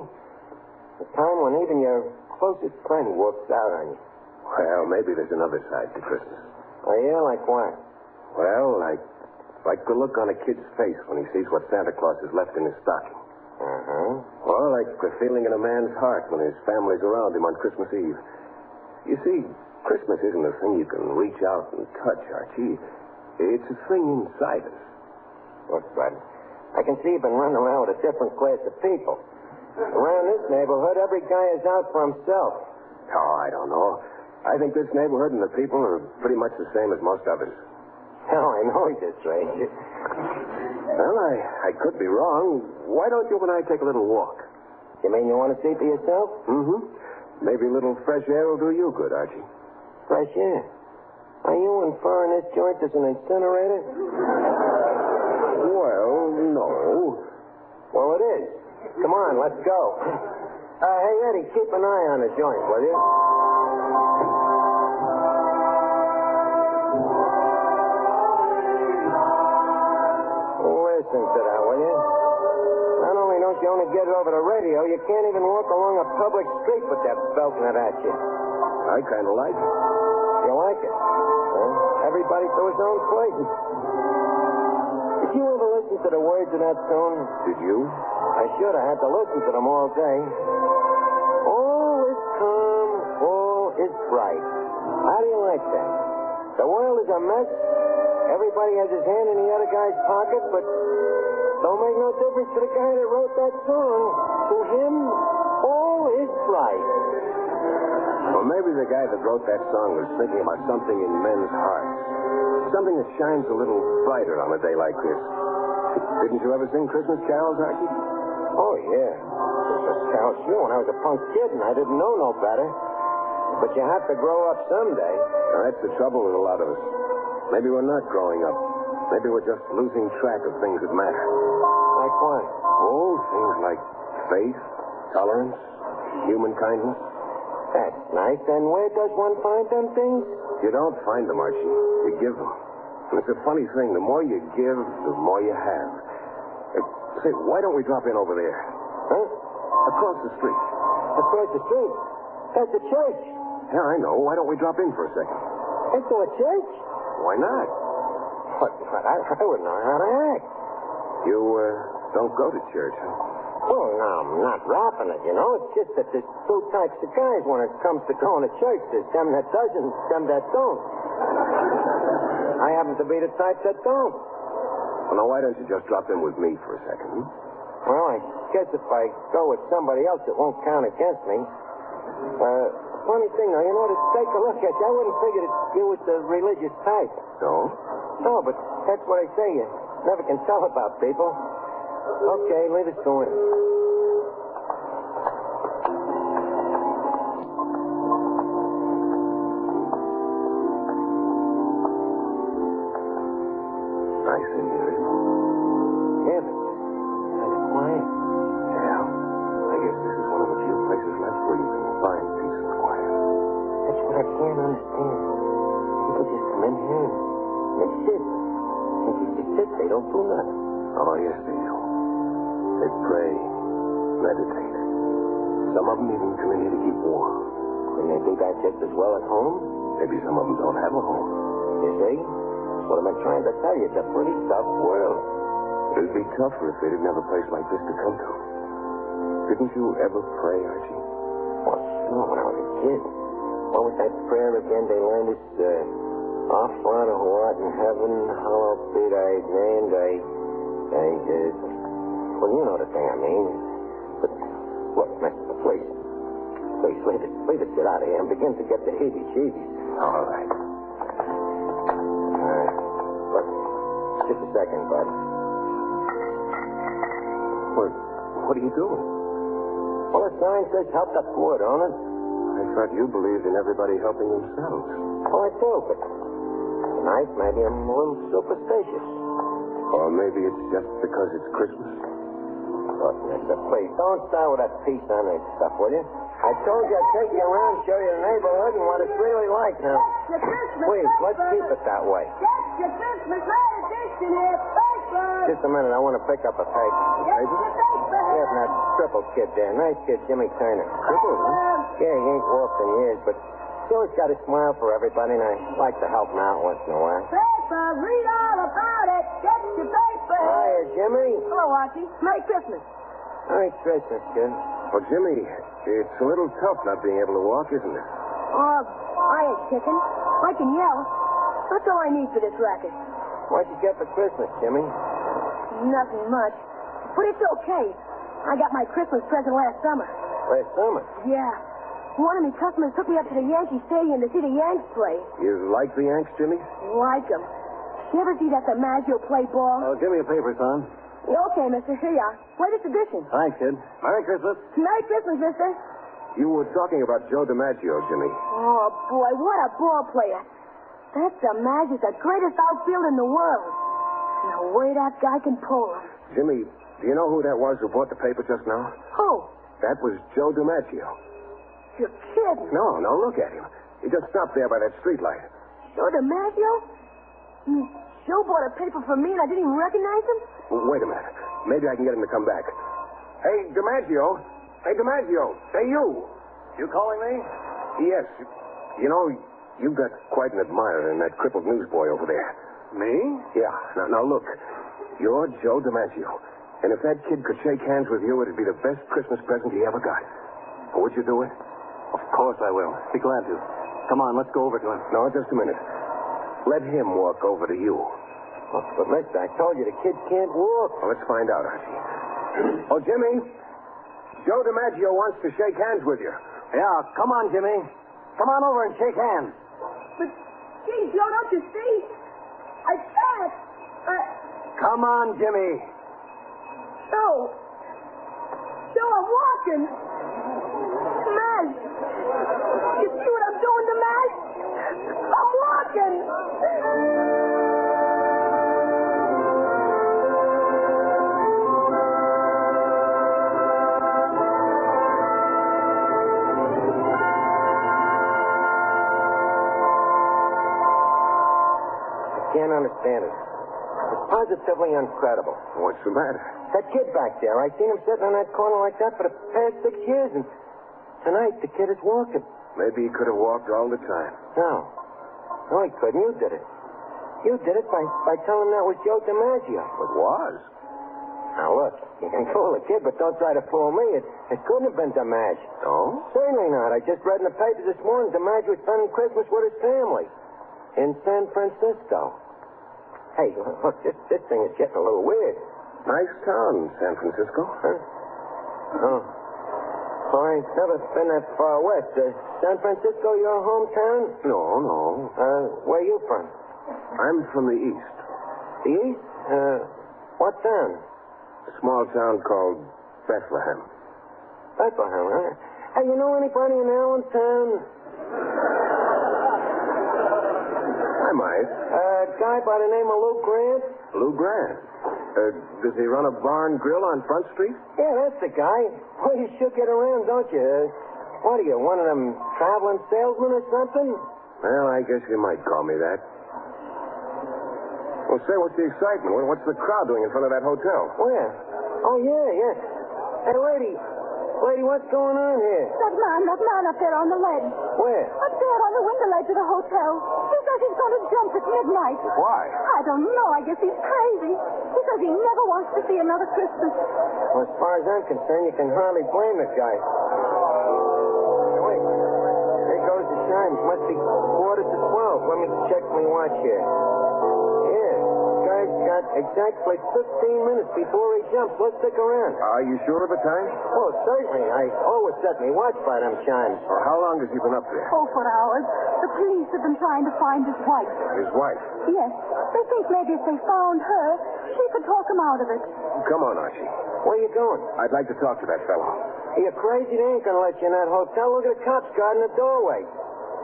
The time when even your closest friend walks out on you. Well, maybe there's another side to Christmas. Oh, yeah? Like what? Well, like the look on a kid's face when he sees what Santa Claus has left in his stocking. Uh-huh. Or like the feeling in a man's heart when his family's around him on Christmas Eve. You see, Christmas isn't a thing you can reach out and touch, Archie. It's a thing inside us. Look, bud, I can see you've been running around with a different class of people. Around this neighborhood, every guy is out for himself. Oh, I don't know. I think this neighborhood and the people are pretty much the same as most others. Hell, I know he's a stranger. Well, I could be wrong. Why don't you and I take a little walk? You mean you want to see for yourself? Mm-hmm. Maybe a little fresh air will do you good, Archie. Fresh air? Are you inferring this joint is an incinerator? Well, no. Well, it is. Come on, let's go. Hey, Eddie, keep an eye on the joint, will you? Listen to that, will you? Not only don't you only get it over the radio, you can't even walk along a public street with that belting it at you. I kind of like it. You like it? Well, everybody to his own place. Did you ever listen to the words of that tune? Did you? I should have had to listen to them all day. All is calm, all is bright. How do you like that? The world is a mess. Everybody has his hand in the other guy's pocket, but don't make no difference to the guy that wrote that song. To him, all is bright. Well, maybe the guy that wrote that song was thinking about something in men's hearts. Something that shines a little brighter on a day like this. Didn't you ever sing Christmas carols, Archie? Oh, yeah. Christmas carols, sure, when I was a punk kid and I didn't know no better. But you have to grow up someday. Now, that's the trouble with a lot of us. Maybe we're not growing up. Maybe we're just losing track of things that matter. Like what? Oh, things like faith, tolerance, human kindness. That's nice. And where does one find them things? You don't find them, Archie. You give them. And it's a funny thing. The more you give, the more you have. Say, why don't we drop in over there? Huh? Across the street. Across the street? That's a church. Yeah, I know. Why don't we drop in for a second? Into a church? Why not? But I wouldn't know how to act. You, don't go to church, huh? Well, no, I'm not rapping it, you know. It's just that there's two types of guys when it comes to going to church. There's them that does and them that don't. I happen to be the type that don't. Well, now, why don't you just drop in with me for a second? Well, I guess if I go with somebody else, it won't count against me. funny thing, now, you know, to take a look at you, I wouldn't figure that you was the religious type. No? No, but that's what I say. You never can tell about people. Okay, let us go in. Nice in here, isn't it? Yeah, but kind of quiet. Yeah. I guess this is one of the few places left where you can find peace and quiet. That's what I can't understand. People just come in here and they sit. And they sit, they don't do nothing. Oh, yes, they do. They pray, meditate. Some of them even come in here to keep warm. Can they do that just as well at home? Maybe some of them don't have a home. You see? That's what I've been trying to tell you. It's a pretty tough world. It'd be tougher if they didn't have a place like this to come to. Didn't you ever pray, Archie? Well, sure, when I was a kid. What was that prayer again? They learned us, Our Father who art in heaven, hallowed be thy name, well, you know the thing I mean. But, look, Mr. Please, leave it, get out of here. I'm beginning to get the heebie-jeebies. All right. Look, just a second, bud. What are you doing? Well, the sign says help the poor, don't it? I thought you believed in everybody helping themselves. Well, I do, but tonight maybe I'm a little superstitious. Or maybe it's just because it's Christmas. Look, mister, please, don't start with that peace on that stuff, will you? I told you I'd take you around, show you the neighborhood and what it's really like now. Your Christmas Please, paper. let's keep it that way. Get your Christmas edition here, paper. Just a minute, I want to pick up a paper. Get your paper. Yeah, from that crippled kid there. Nice kid, Jimmy Turner. Crippled, huh? Yeah, he ain't walked in years, but he's always got a smile for everybody, and I like to help him out once in a while. Paper, read all about it. Get your paper. Hiya, Jimmy. Hello, Archie. Merry Christmas. Merry Christmas, kid. Well, Jimmy, it's a little tough not being able to walk, isn't it? Oh, I ain't chicken. I can yell. That's all I need for this racket. What'd you get for Christmas, Jimmy? Nothing much. But it's okay. I got my Christmas present last summer. Last summer? Yeah. One of my customers took me up to the Yankee Stadium to see the Yanks play. You like the Yanks, Jimmy? Like 'em. You ever see that the Magee play ball? Oh, give me a paper, son. Okay, mister. Here you are. Latest edition. Thanks, kid. Merry Christmas. Merry Christmas, mister. You were talking about Joe DiMaggio, Jimmy. Oh, boy, what a ball player. That's the Magee's the greatest outfield in the world. And the way that guy can pull him. Jimmy, do you know who that was who bought the paper just now? Who? That was Joe DiMaggio. You're kidding. No, look at him. He just stopped there by that streetlight. Joe DiMaggio? Joe bought a paper for me and I didn't even recognize him? Well, wait a minute. Maybe I can get him to come back. Hey, DiMaggio. Hey, DiMaggio. Hey, you. You calling me? Yes. You know, you've got quite an admirer in that crippled newsboy over there. Me? Yeah. Now look. You're Joe DiMaggio. And if that kid could shake hands with you, it'd be the best Christmas present he ever got. Would you do it? Of course I will. Be glad to. Come on, let's go over to him. No, just a minute. Let him walk over to you. Oh, but, mister, I told you the kid can't walk. Well, let's find out, Archie. Oh, Jimmy. Joe DiMaggio wants to shake hands with you. Yeah, come on, Jimmy. Come on over and shake hands. But, gee, Joe, don't you see? I can't. Come on, Jimmy. Joe, I'm walking. Madge. You see what I'm doing to Madge? I'm walking. I can't understand it. It's positively incredible. What's the matter? That kid back there, I seen him sitting in that corner like that for the past 6 years, and tonight the kid is walking. Maybe he could have walked all the time. No, he couldn't. You did it. You did it by telling him that was Joe DiMaggio. It was. Now, look, you can fool a kid, but don't try to fool me. It couldn't have been DiMaggio. No? Certainly not. I just read in the papers this morning DiMaggio was spending Christmas with his family in San Francisco. Hey, look, this thing is getting a little weird. Nice town, San Francisco. Huh? Oh. I never been that far west. San Francisco your hometown? No. Where you from? I'm from the east. The east? What town? A small town called Bethlehem. Bethlehem, huh? Hey, you know anybody in Allentown? I might. A guy by the name of Lou Grant? Lou Grant? Does he run a bar and grill on Front Street? Yeah, that's the guy. Well, you sure get around, don't you? What are you, one of them traveling salesmen or something? Well, I guess you might call me that. Well, say, what's the excitement? What's the crowd doing in front of that hotel? Where? Oh, yeah. Hey, lady, what's going on here? That man up there on the ledge. Where? Up there on the window ledge of the hotel. He says he's going to jump at midnight. Why? I don't know. I guess he's crazy. He says he never wants to see another Christmas. Well, as far as I'm concerned, you can hardly blame the guy. Hey, wait. There goes the chimes. Must be 11:45. Let me check my watch here. Yeah, the guy's got exactly 15 minutes before he jumps. Let's stick around. Are you sure of the time? Oh, certainly. I always set me watch by them chimes. Well, how long has he been up there? Oh, for hours. The police have been trying to find his wife. His wife? Yes. They think maybe if they found her, she could talk him out of it. Come on, Archie. Where you going? I'd like to talk to that fellow. Are you crazy? They ain't gonna let you in that hotel. Look at the cops guarding the doorway.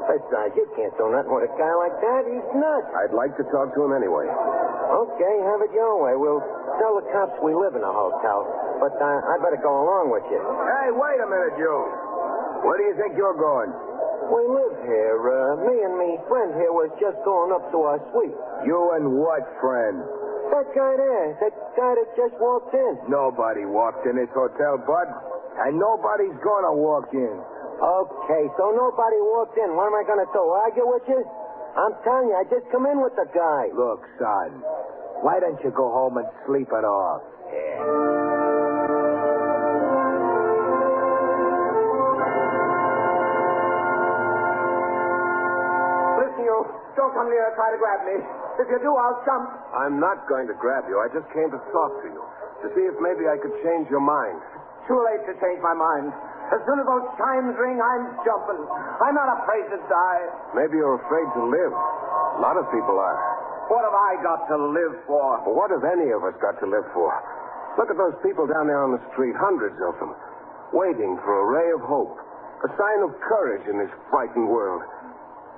Besides, you can't do nothing with a guy like that. He's nuts. I'd like to talk to him anyway. Okay, have it your way. We'll tell the cops we live in a hotel. But I better go along with you. Hey, wait a minute, you. Where do you think you're going? We live here. Me and me friend here was just going up to our suite. You and what friend? That guy there. That guy that just walked in. Nobody walked in this hotel, Bud. And nobody's gonna walk in. Okay, so nobody walked in. What am I going to do, argue with you? I'm telling you, I just come in with the guy. Look, son, why don't you go home and sleep it off? Listen, you. Don't come near and try to grab me. If you do, I'll jump. I'm not going to grab you. I just came to talk to you. To see if maybe I could change your mind. Too late to change my mind. As soon as those chimes ring, I'm jumping. I'm not afraid to die. Maybe you're afraid to live. A lot of people are. What have I got to live for? Well, what have any of us got to live for? Look at those people down there on the street, hundreds of them, waiting for a ray of hope, a sign of courage in this frightened world.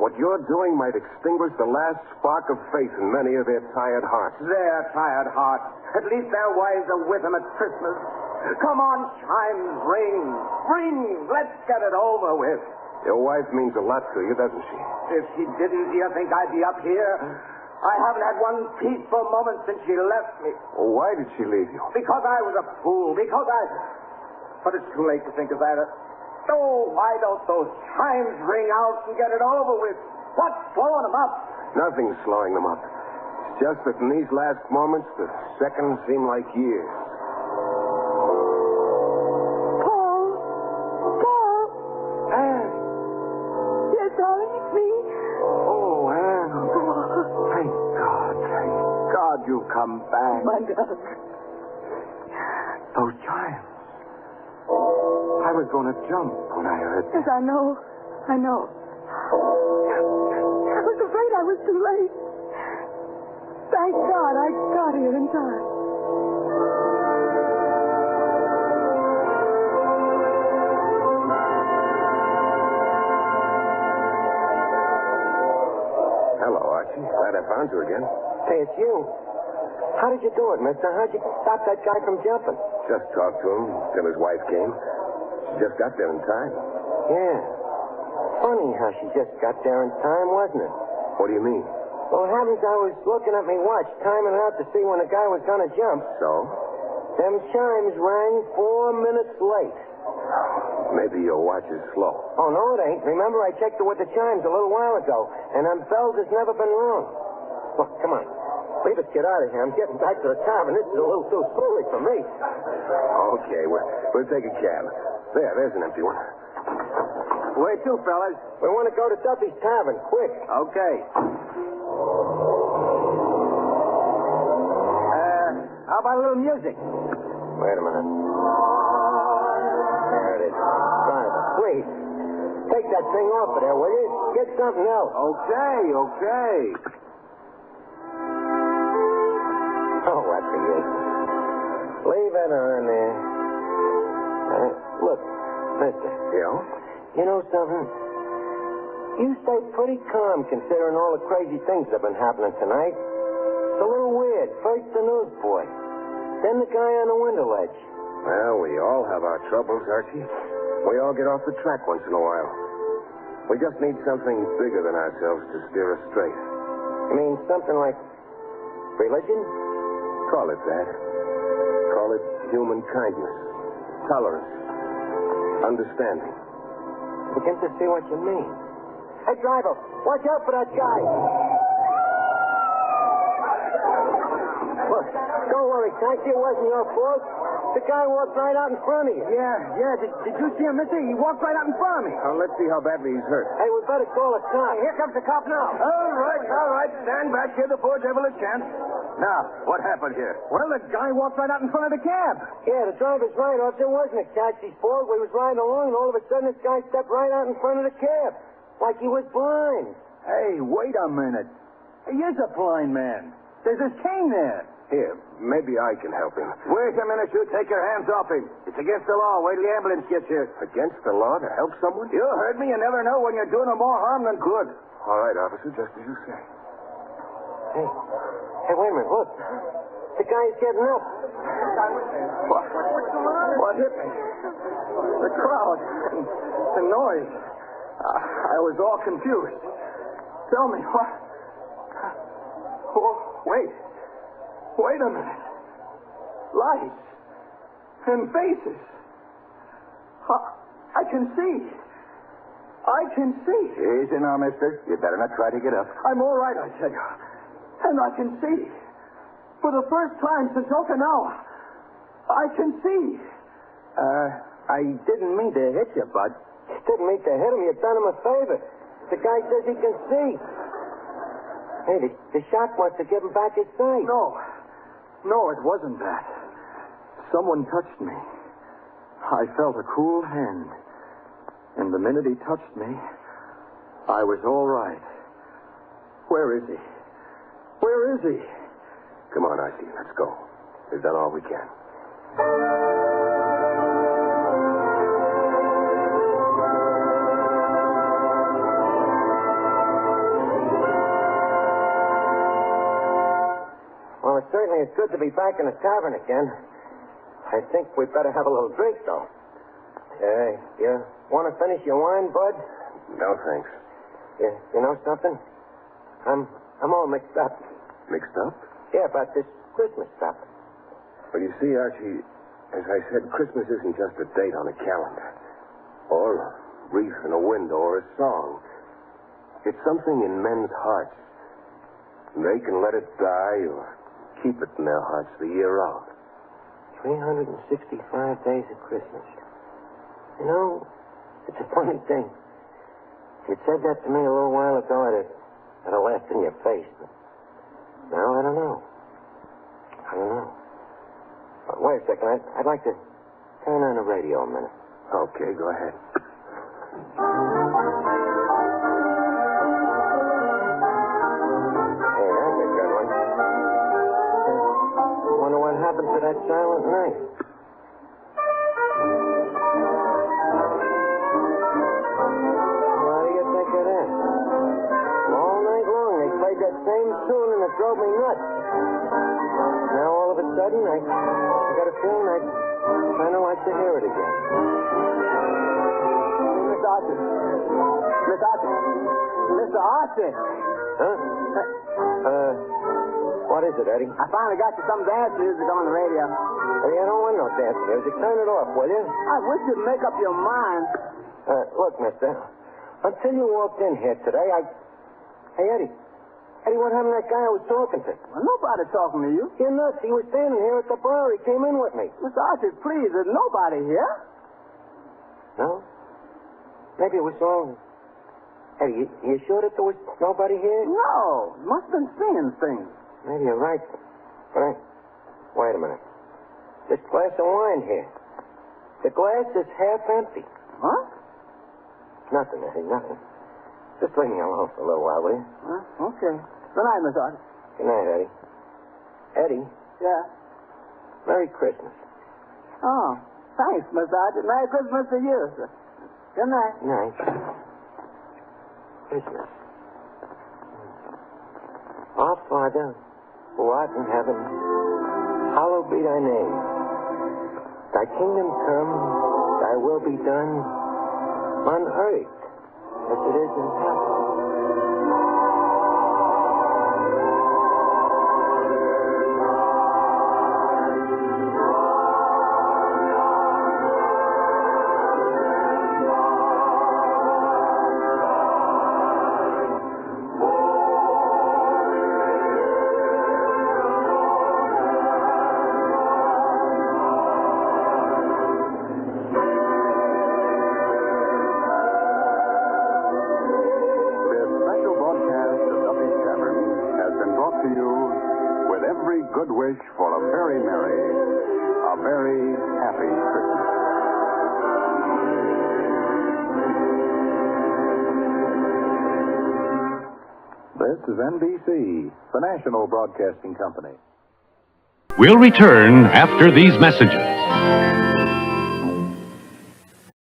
What you're doing might extinguish the last spark of faith in many of their tired hearts. Their tired hearts. At least their wives are with them at Christmas. Come on, chimes, ring. Ring. Let's get it over with. Your wife means a lot to you, doesn't she? If she didn't, do you think I'd be up here? I haven't had one peaceful moment since she left me. Well, why did she leave you? Because I was a fool. But it's too late to think of that. Oh, why don't those chimes ring out and get it over with? What's slowing them up? Nothing's slowing them up. It's just that in these last moments, the seconds seem like years. You come back. My God. Those chimes. I was going to jump when I heard them. Yes, I know. I was afraid I was too late. Thank God I got here in time. Hello, Archie. Glad I found you again. Hey, it's you. How did you do it, mister? How'd you stop that guy from jumping? Just talked to him till his wife came. She just got there in time. Yeah. Funny how she just got there in time, wasn't it? What do you mean? Well, it happens I was looking at my watch, timing it out to see when the guy was going to jump. So? Them chimes rang 4 minutes late. Maybe your watch is slow. Oh, no, it ain't. Remember, I checked it with the chimes a little while ago, and them bells has never been wrong. Look, come on. Leave us get out of here. I'm getting back to the tavern. This is a little too spooky for me. Okay, we'll take a cab. There's an empty one. Where to, fellas? We want to go to Duffy's Tavern, quick. Okay. How about a little music? Wait a minute. There it is. please. Take that thing off of there, will you? Get something else. Okay. Oh, what the is? Leave it on there. Look, mister. Yeah? You know something? You stay pretty calm considering all the crazy things that have been happening tonight. It's a little weird. First the newsboy, then the guy on the window ledge. Well, we all have our troubles, Archie. We all get off the track once in a while. We just need something bigger than ourselves to steer us straight. You mean something like religion? Call it that. Call it human kindness, tolerance, understanding. Begin to see what you mean. Hey, driver, watch out for that guy. Look, don't worry, taxi. It wasn't your fault. The guy walked right out in front of you. Yeah. Did you see him, mister? He walked right out in front of me. Now, let's see how badly he's hurt. Hey, we better call a cop. Here comes the cop now. All right. Stand back. Give the poor devil a chance. Now, what happened here? Well, the guy walked right out in front of the cab. Yeah, the driver's right, officer. It wasn't a taxi's fault. We was riding along, and all of a sudden this guy stepped right out in front of the cab. Like he was blind. Hey, wait a minute. He is a blind man. There's his cane there. Here, maybe I can help him. Wait a minute, you take your hands off him. It's against the law. Wait till the ambulance gets here. Against the law to help someone? You heard me. You never know when you're doing him more harm than good. All right, officer, just as you say. Hey, wait a minute. Look. The guy's getting up. What hit me? The crowd. The noise. I was all confused. Tell me, what? Oh, wait a minute. Lights. And faces. I can see. Easy now, mister. You better not try to get up. I'm all right, I tell you. And I can see. For the first time since Okinawa, I can see. I didn't mean to hit you, Bud. Didn't mean to hit him. You've done him a favor. The guy says he can see. Hey, the shot must have given back his sight. No, it wasn't that. Someone touched me. I felt a cool hand. And the minute he touched me, I was all right. Where is he? Come on, Archie. Let's go. We've done all we can. Well, it certainly is good to be back in the tavern again. I think we'd better have a little drink, though. You want to finish your wine, Bud? No, thanks. You know something? I'm all mixed up. Mixed up? Yeah, about this Christmas stuff. Well, you see, Archie, as I said, Christmas isn't just a date on a calendar. Or a wreath in a window or a song. It's something in men's hearts. They can let it die or keep it in their hearts the year round. 365 days of Christmas. You know, it's a funny thing. If you'd said that to me a little while ago, I'd have laughed in your face. But now, I don't know. Wait a second. I'd like to turn on the radio a minute. Okay, go ahead. Hey, that's a good one. Wonder what happened to that silent night. What do you think of that? All night long they played that same tune and it drove me nuts. Now all of a sudden I got a feeling I'd kind of like to hear it again. Mr. Austin. Huh? What is it, Eddie? I finally got you some dance music on the radio. Hey, I don't want no dance music. Turn it off, will you? I wish you'd make up your mind. Look, mister, until you walked in here today, Hey, Eddie, what happened to that guy I was talking to? Well, nobody talking to you. You're nuts. He was standing here at the bar. He came in with me. Mr. Archie, please, there's nobody here. No? Maybe it was all... Eddie, you sure that there was nobody here? No. Must have been seeing things. Maybe you're right. But wait a minute. This glass of wine here. The glass is half empty. Huh? Nothing, Eddie, nothing. Just leave me alone for a little while, will you? Huh? Okay. Good night, Miss Artie. Good night, Eddie. Eddie, Yeah. Merry Christmas. Oh, thanks, Miss Artie. Merry Christmas to you, sir. Good night. Good night. Christmas. Our Father, who art in heaven, hallowed be thy name. Thy kingdom come, thy will be done, on earth as it is in heaven. Good wish for a very merry, a very happy Christmas. This is NBC, the National Broadcasting Company. We'll return after these messages.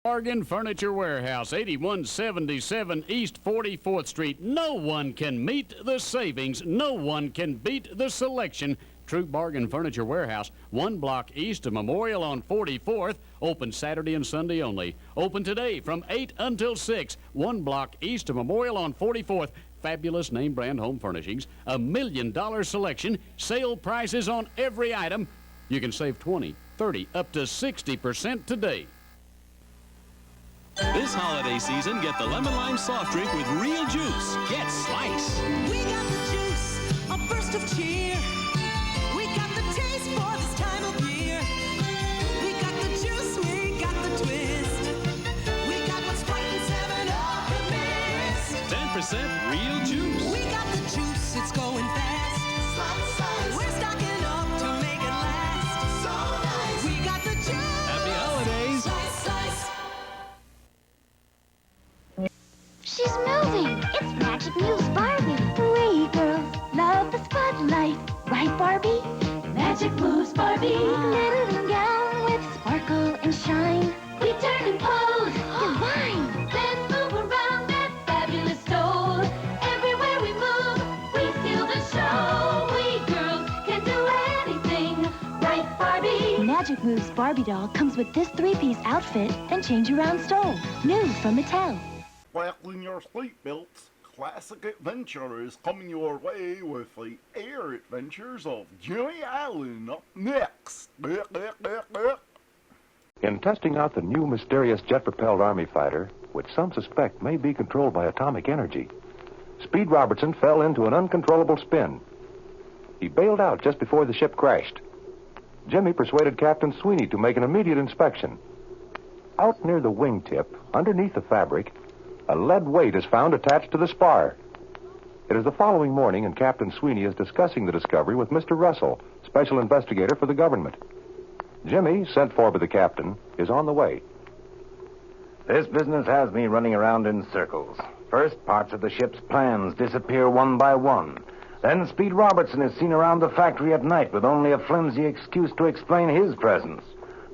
Bargain Furniture Warehouse, 8177 East 44th Street. No one can meet the savings. No one can beat the selection. True Bargain Furniture Warehouse, 1 block east of Memorial on 44th. Open Saturday and Sunday only. Open today from 8 until 6. 1 block east of Memorial on 44th. Fabulous name brand home furnishings. $1 million selection. Sale prices on every item. You can save 20, 30, up to 60% today. This holiday season, get the lemon lime soft drink with real juice. Get Slice. We got the juice, a burst of cheer. We got the taste for this time of year. We got the juice, we got the twist. We got what's Sprite and 7-Up and missed. 10% real juice. We got the juice, it's going fast. Slice, slice. We're stocking up to make it last. So nice. We got the juice. Happy holidays. Slice, slice. She's moving. It's Magic Muse Barbie. We girls love the spotlight. Right, Barbie? Magic Moves Barbie. Glittering gown with sparkle and shine. We turn and pose. Divine. Then move around that fabulous doll. Everywhere we move, we steal the show. We girls can do anything. Right, Barbie? Magic Moves Barbie doll comes with this 3-piece outfit and change-around stole. New from Mattel. Fasten your seatbelts. Classic Adventure is coming your way with the Air Adventures of Jimmy Allen up next. In testing out the new mysterious jet-propelled Army fighter, which some suspect may be controlled by atomic energy, Speed Robertson fell into an uncontrollable spin. He bailed out just before the ship crashed. Jimmy persuaded Captain Sweeney to make an immediate inspection. Out near the wingtip, underneath the fabric, a lead weight is found attached to the spar. It is the following morning, and Captain Sweeney is discussing the discovery with Mr. Russell, special investigator for the government. Jimmy, sent for by the captain, is on the way. This business has me running around in circles. First, parts of the ship's plans disappear one by one. Then Speed Robertson is seen around the factory at night with only a flimsy excuse to explain his presence.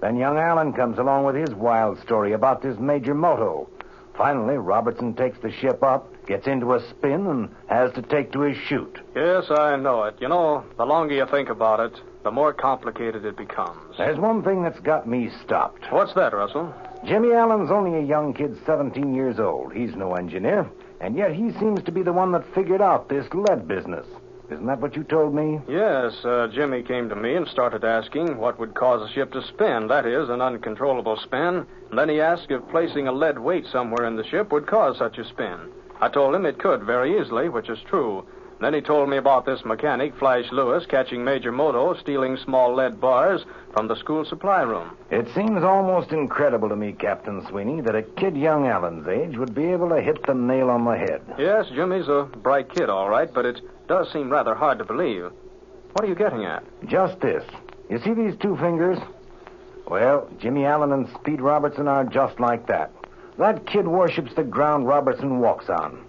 Then young Allen comes along with his wild story about this Major Moto. Finally, Robertson takes the ship up, gets into a spin, and has to take to his chute. Yes, I know it. You know, the longer you think about it, the more complicated it becomes. There's one thing that's got me stopped. What's that, Russell? Jimmy Allen's only a young kid, 17 years old. He's no engineer, and yet he seems to be the one that figured out this lead business. Isn't that what you told me? Yes, Jimmy came to me and started asking what would cause a ship to spin, that is, an uncontrollable spin. And then he asked if placing a lead weight somewhere in the ship would cause such a spin. I told him it could very easily, which is true. Then he told me about this mechanic, Flash Lewis, catching Major Moto, stealing small lead bars from the school supply room. It seems almost incredible to me, Captain Sweeney, that a kid young Allen's age would be able to hit the nail on the head. Yes, Jimmy's a bright kid, all right, but it does seem rather hard to believe. What are you getting at? Just this. You see these two fingers? Well, Jimmy Allen and Speed Robertson are just like that. That kid worships the ground Robertson walks on.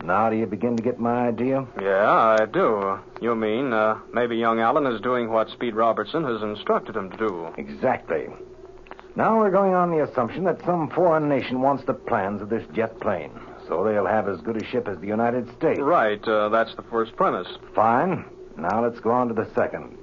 Now do you begin to get my idea? Yeah, I do. You mean, maybe young Allen is doing what Speed Robertson has instructed him to do. Exactly. Now we're going on the assumption that some foreign nation wants the plans of this jet plane. So they'll have as good a ship as the United States. Right, that's the first premise. Fine. Now let's go on to the second.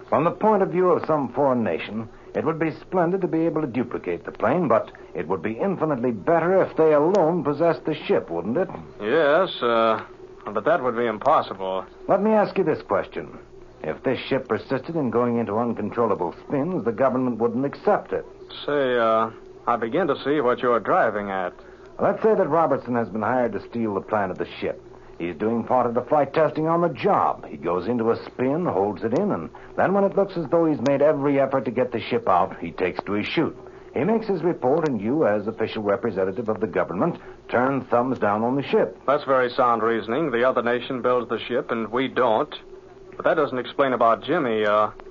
From the point of view of some foreign nation, it would be splendid to be able to duplicate the plane, but it would be infinitely better if they alone possessed the ship, wouldn't it? Yes, but that would be impossible. Let me ask you this question. If this ship persisted in going into uncontrollable spins, the government wouldn't accept it. Say, I begin to see what you're driving at. Let's say that Robertson has been hired to steal the plan of the ship. He's doing part of the flight testing on the job. He goes into a spin, holds it in, and then when it looks as though he's made every effort to get the ship out, he takes to his chute. He makes his report, and you, as official representative of the government, turn thumbs down on the ship. That's very sound reasoning. The other nation builds the ship, and we don't. But that doesn't explain about Jimmy.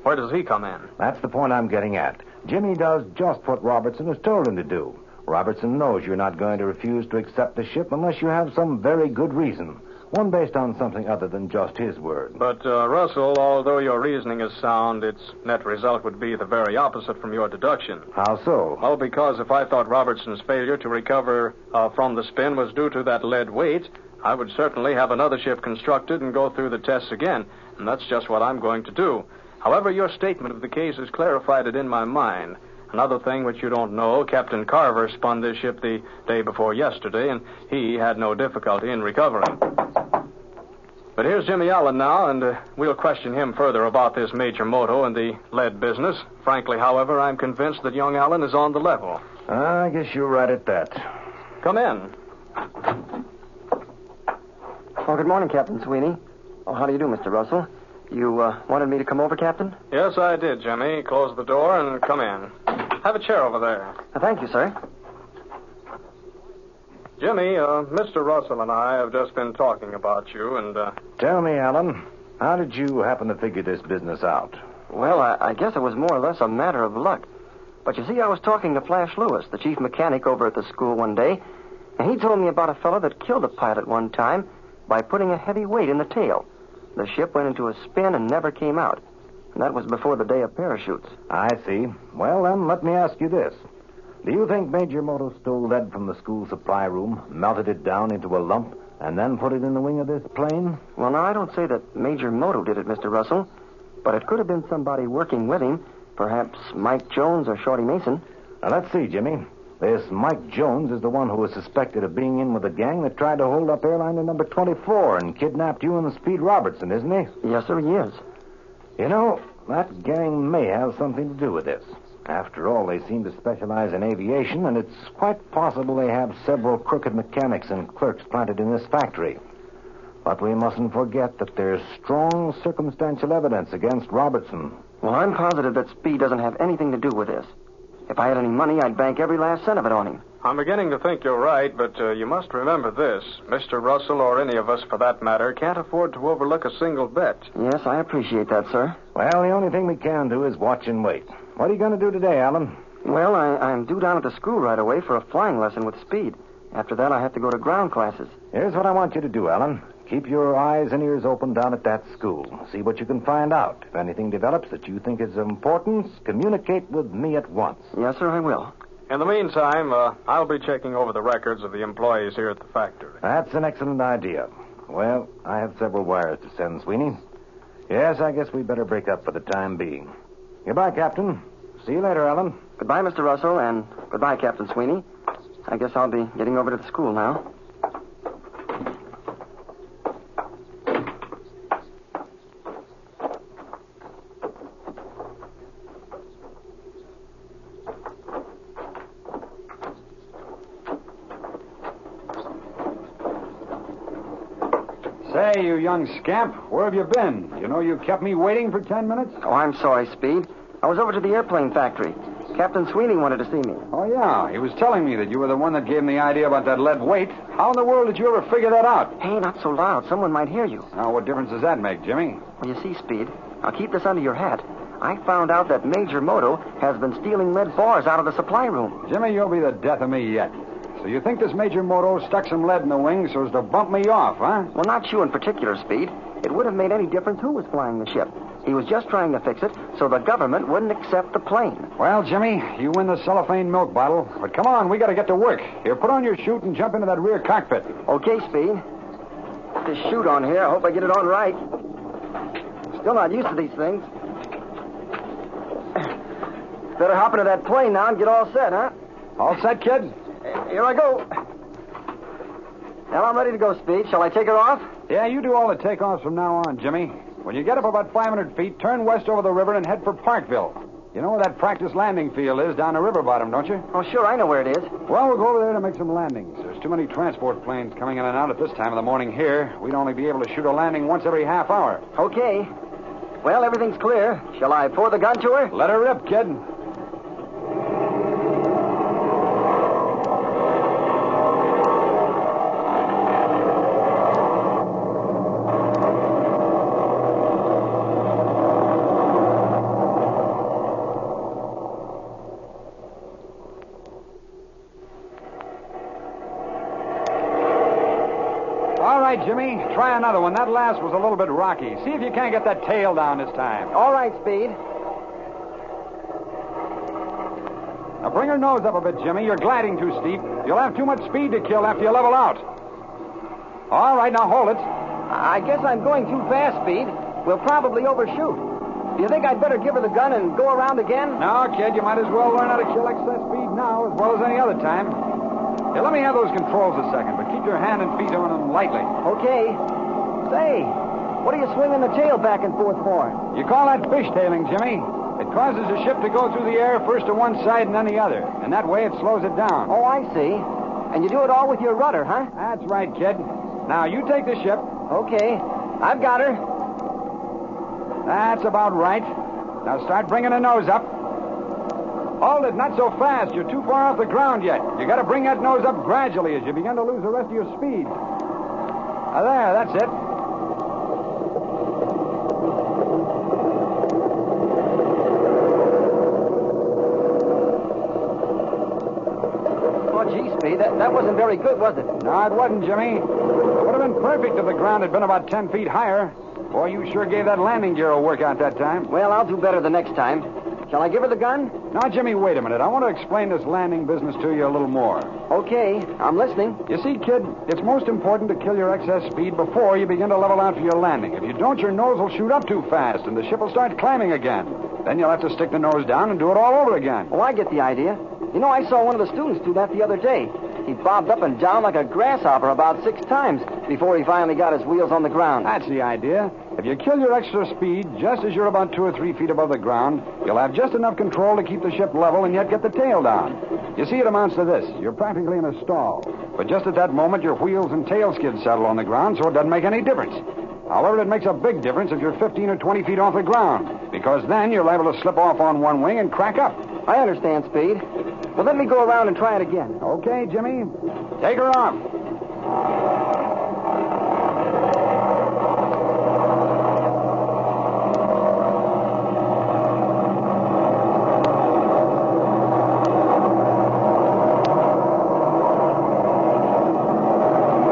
Where does he come in? That's the point I'm getting at. Jimmy does just what Robertson has told him to do. Robertson knows you're not going to refuse to accept the ship unless you have some very good reason. One based on something other than just his word. But, Russell, although your reasoning is sound, its net result would be the very opposite from your deduction. How so? Well, because if I thought Robertson's failure to recover from the spin was due to that lead weight, I would certainly have another ship constructed and go through the tests again. And that's just what I'm going to do. However, your statement of the case has clarified it in my mind. Another thing which you don't know, Captain Carver spun this ship the day before yesterday, and he had no difficulty in recovering. But here's Jimmy Allen now, and we'll question him further about this Major Moto and the lead business. Frankly, however, I'm convinced that young Allen is on the level. I guess you're right at that. Come in. Oh, good morning, Captain Sweeney. Oh, how do you do, Mr. Russell? You wanted me to come over, Captain? Yes, I did, Jimmy. Close the door and come in. Have a chair over there. Thank you, sir. Jimmy, Mr. Russell and I have just been talking about you, and, Tell me, Allen, how did you happen to figure this business out? Well, I guess it was more or less a matter of luck. But you see, I was talking to Flash Lewis, the chief mechanic over at the school one day, and he told me about a fellow that killed a pilot one time by putting a heavy weight in the tail. The ship went into a spin and never came out. And that was before the day of parachutes. I see. Well, then, let me ask you this. Do you think Major Moto stole lead from the school supply room, melted it down into a lump, and then put it in the wing of this plane? Well, now, I don't say that Major Moto did it, Mr. Russell. But it could have been somebody working with him. Perhaps Mike Jones or Shorty Mason. Now, let's see, Jimmy. This Mike Jones is the one who was suspected of being in with the gang that tried to hold up airliner number 24 and kidnapped you and Speed Robertson, isn't he? Yes, sir, he is. You know, that gang may have something to do with this. After all, they seem to specialize in aviation, and it's quite possible they have several crooked mechanics and clerks planted in this factory. But we mustn't forget that there's strong circumstantial evidence against Robertson. Well, I'm positive that Speed doesn't have anything to do with this. If I had any money, I'd bank every last cent of it on him. I'm beginning to think you're right, but you must remember this. Mr. Russell, or any of us for that matter, can't afford to overlook a single bet. Yes, I appreciate that, sir. Well, the only thing we can do is watch and wait. What are you going to do today, Allen? Well, I'm due down at the school right away for a flying lesson with Speed. After that, I have to go to ground classes. Here's what I want you to do, Allen. Keep your eyes and ears open down at that school. See what you can find out. If anything develops that you think is of importance, communicate with me at once. Yes, sir, I will. In the meantime, I'll be checking over the records of the employees here at the factory. That's an excellent idea. Well, I have several wires to send, Sweeney. Yes, I guess we better break up for the time being. Goodbye, Captain. See you later, Allen. Goodbye, Mr. Russell, and goodbye, Captain Sweeney. I guess I'll be getting over to the school now. Say, you young scamp, where have you been? You know you kept me waiting for 10 minutes? Oh, I'm sorry, Speed. I was over to the airplane factory. Captain Sweeney wanted to see me. Oh, yeah. He was telling me that you were the one that gave him the idea about that lead weight. How in the world did you ever figure that out? Hey, not so loud. Someone might hear you. Now, what difference does that make, Jimmy? Well, you see, Speed, now keep this under your hat. I found out that Major Moto has been stealing lead bars out of the supply room. Jimmy, you'll be the death of me yet. So you think this Major Moto stuck some lead in the wing so as to bump me off, huh? Well, not you in particular, Speed. It wouldn't have made any difference who was flying the ship. He was just trying to fix it so the government wouldn't accept the plane. Well, Jimmy, you win the cellophane milk bottle. But come on, we got to get to work. Here, put on your chute and jump into that rear cockpit. Okay, Speed. This chute on here, I hope I get it on right. Still not used to these things. Better hop into that plane now and get all set, huh? All set, kid? Here I go. Now I'm ready to go, Speed. Shall I take her off? Yeah, you do all the takeoffs from now on, Jimmy. When you get up about 500 feet, turn west over the river and head for Parkville. You know where that practice landing field is down the river bottom, don't you? Oh, sure, I know where it is. Well, we'll go over there to make some landings. There's too many transport planes coming in and out at this time of the morning here. We'd only be able to shoot a landing once every half hour. Okay. Well, everything's clear. Shall I pour the gun to her? Let her rip, kid. Jimmy, try another one. That last was a little bit rocky. See if you can't get that tail down this time. All right, Speed. Now bring her nose up a bit, Jimmy. You're gliding too steep. You'll have too much speed to kill after you level out. All right, now hold it. I guess I'm going too fast, Speed. We'll probably overshoot. Do you think I'd better give her the gun and go around again? No, kid, you might as well learn how to kill excess speed now as well as any other time. Here, let me have those controls a second, but keep your hand and feet on them lightly. Okay. Say, what are you swinging the tail back and forth for? You call that fishtailing, Jimmy. It causes the ship to go through the air first to one side and then the other. And that way it slows it down. Oh, I see. And you do it all with your rudder, huh? That's right, kid. Now, you take the ship. Okay. I've got her. That's about right. Now start bringing the nose up. Hold it, not so fast. You're too far off the ground yet. You got to bring that nose up gradually as you begin to lose the rest of your speed. There, that's it. Oh, gee, Speed, that wasn't very good, was it? No, it wasn't, Jimmy. It would have been perfect if the ground had been about 10 feet higher. Boy, you sure gave that landing gear a workout that time. Well, I'll do better the next time. Shall I give her the gun? Now, Jimmy, wait a minute. I want to explain this landing business to you a little more. Okay, I'm listening. You see, kid, it's most important to kill your excess speed before you begin to level out for your landing. If you don't, your nose will shoot up too fast, and the ship will start climbing again. Then you'll have to stick the nose down and do it all over again. Oh, I get the idea. You know, I saw one of the students do that the other day. He bobbed up and down like a grasshopper about 6 times before he finally got his wheels on the ground. That's the idea. If you kill your extra speed just as you're about 2 or 3 feet above the ground, you'll have just enough control to keep the ship level and yet get the tail down. You see, it amounts to this. You're practically in a stall. But just at that moment, your wheels and tail skids settle on the ground, so it doesn't make any difference. However, it makes a big difference if you're 15 or 20 feet off the ground, because then you're liable to slip off on one wing and crack up. I understand, Speed. Well, let me go around and try it again. Okay, Jimmy. Take her off.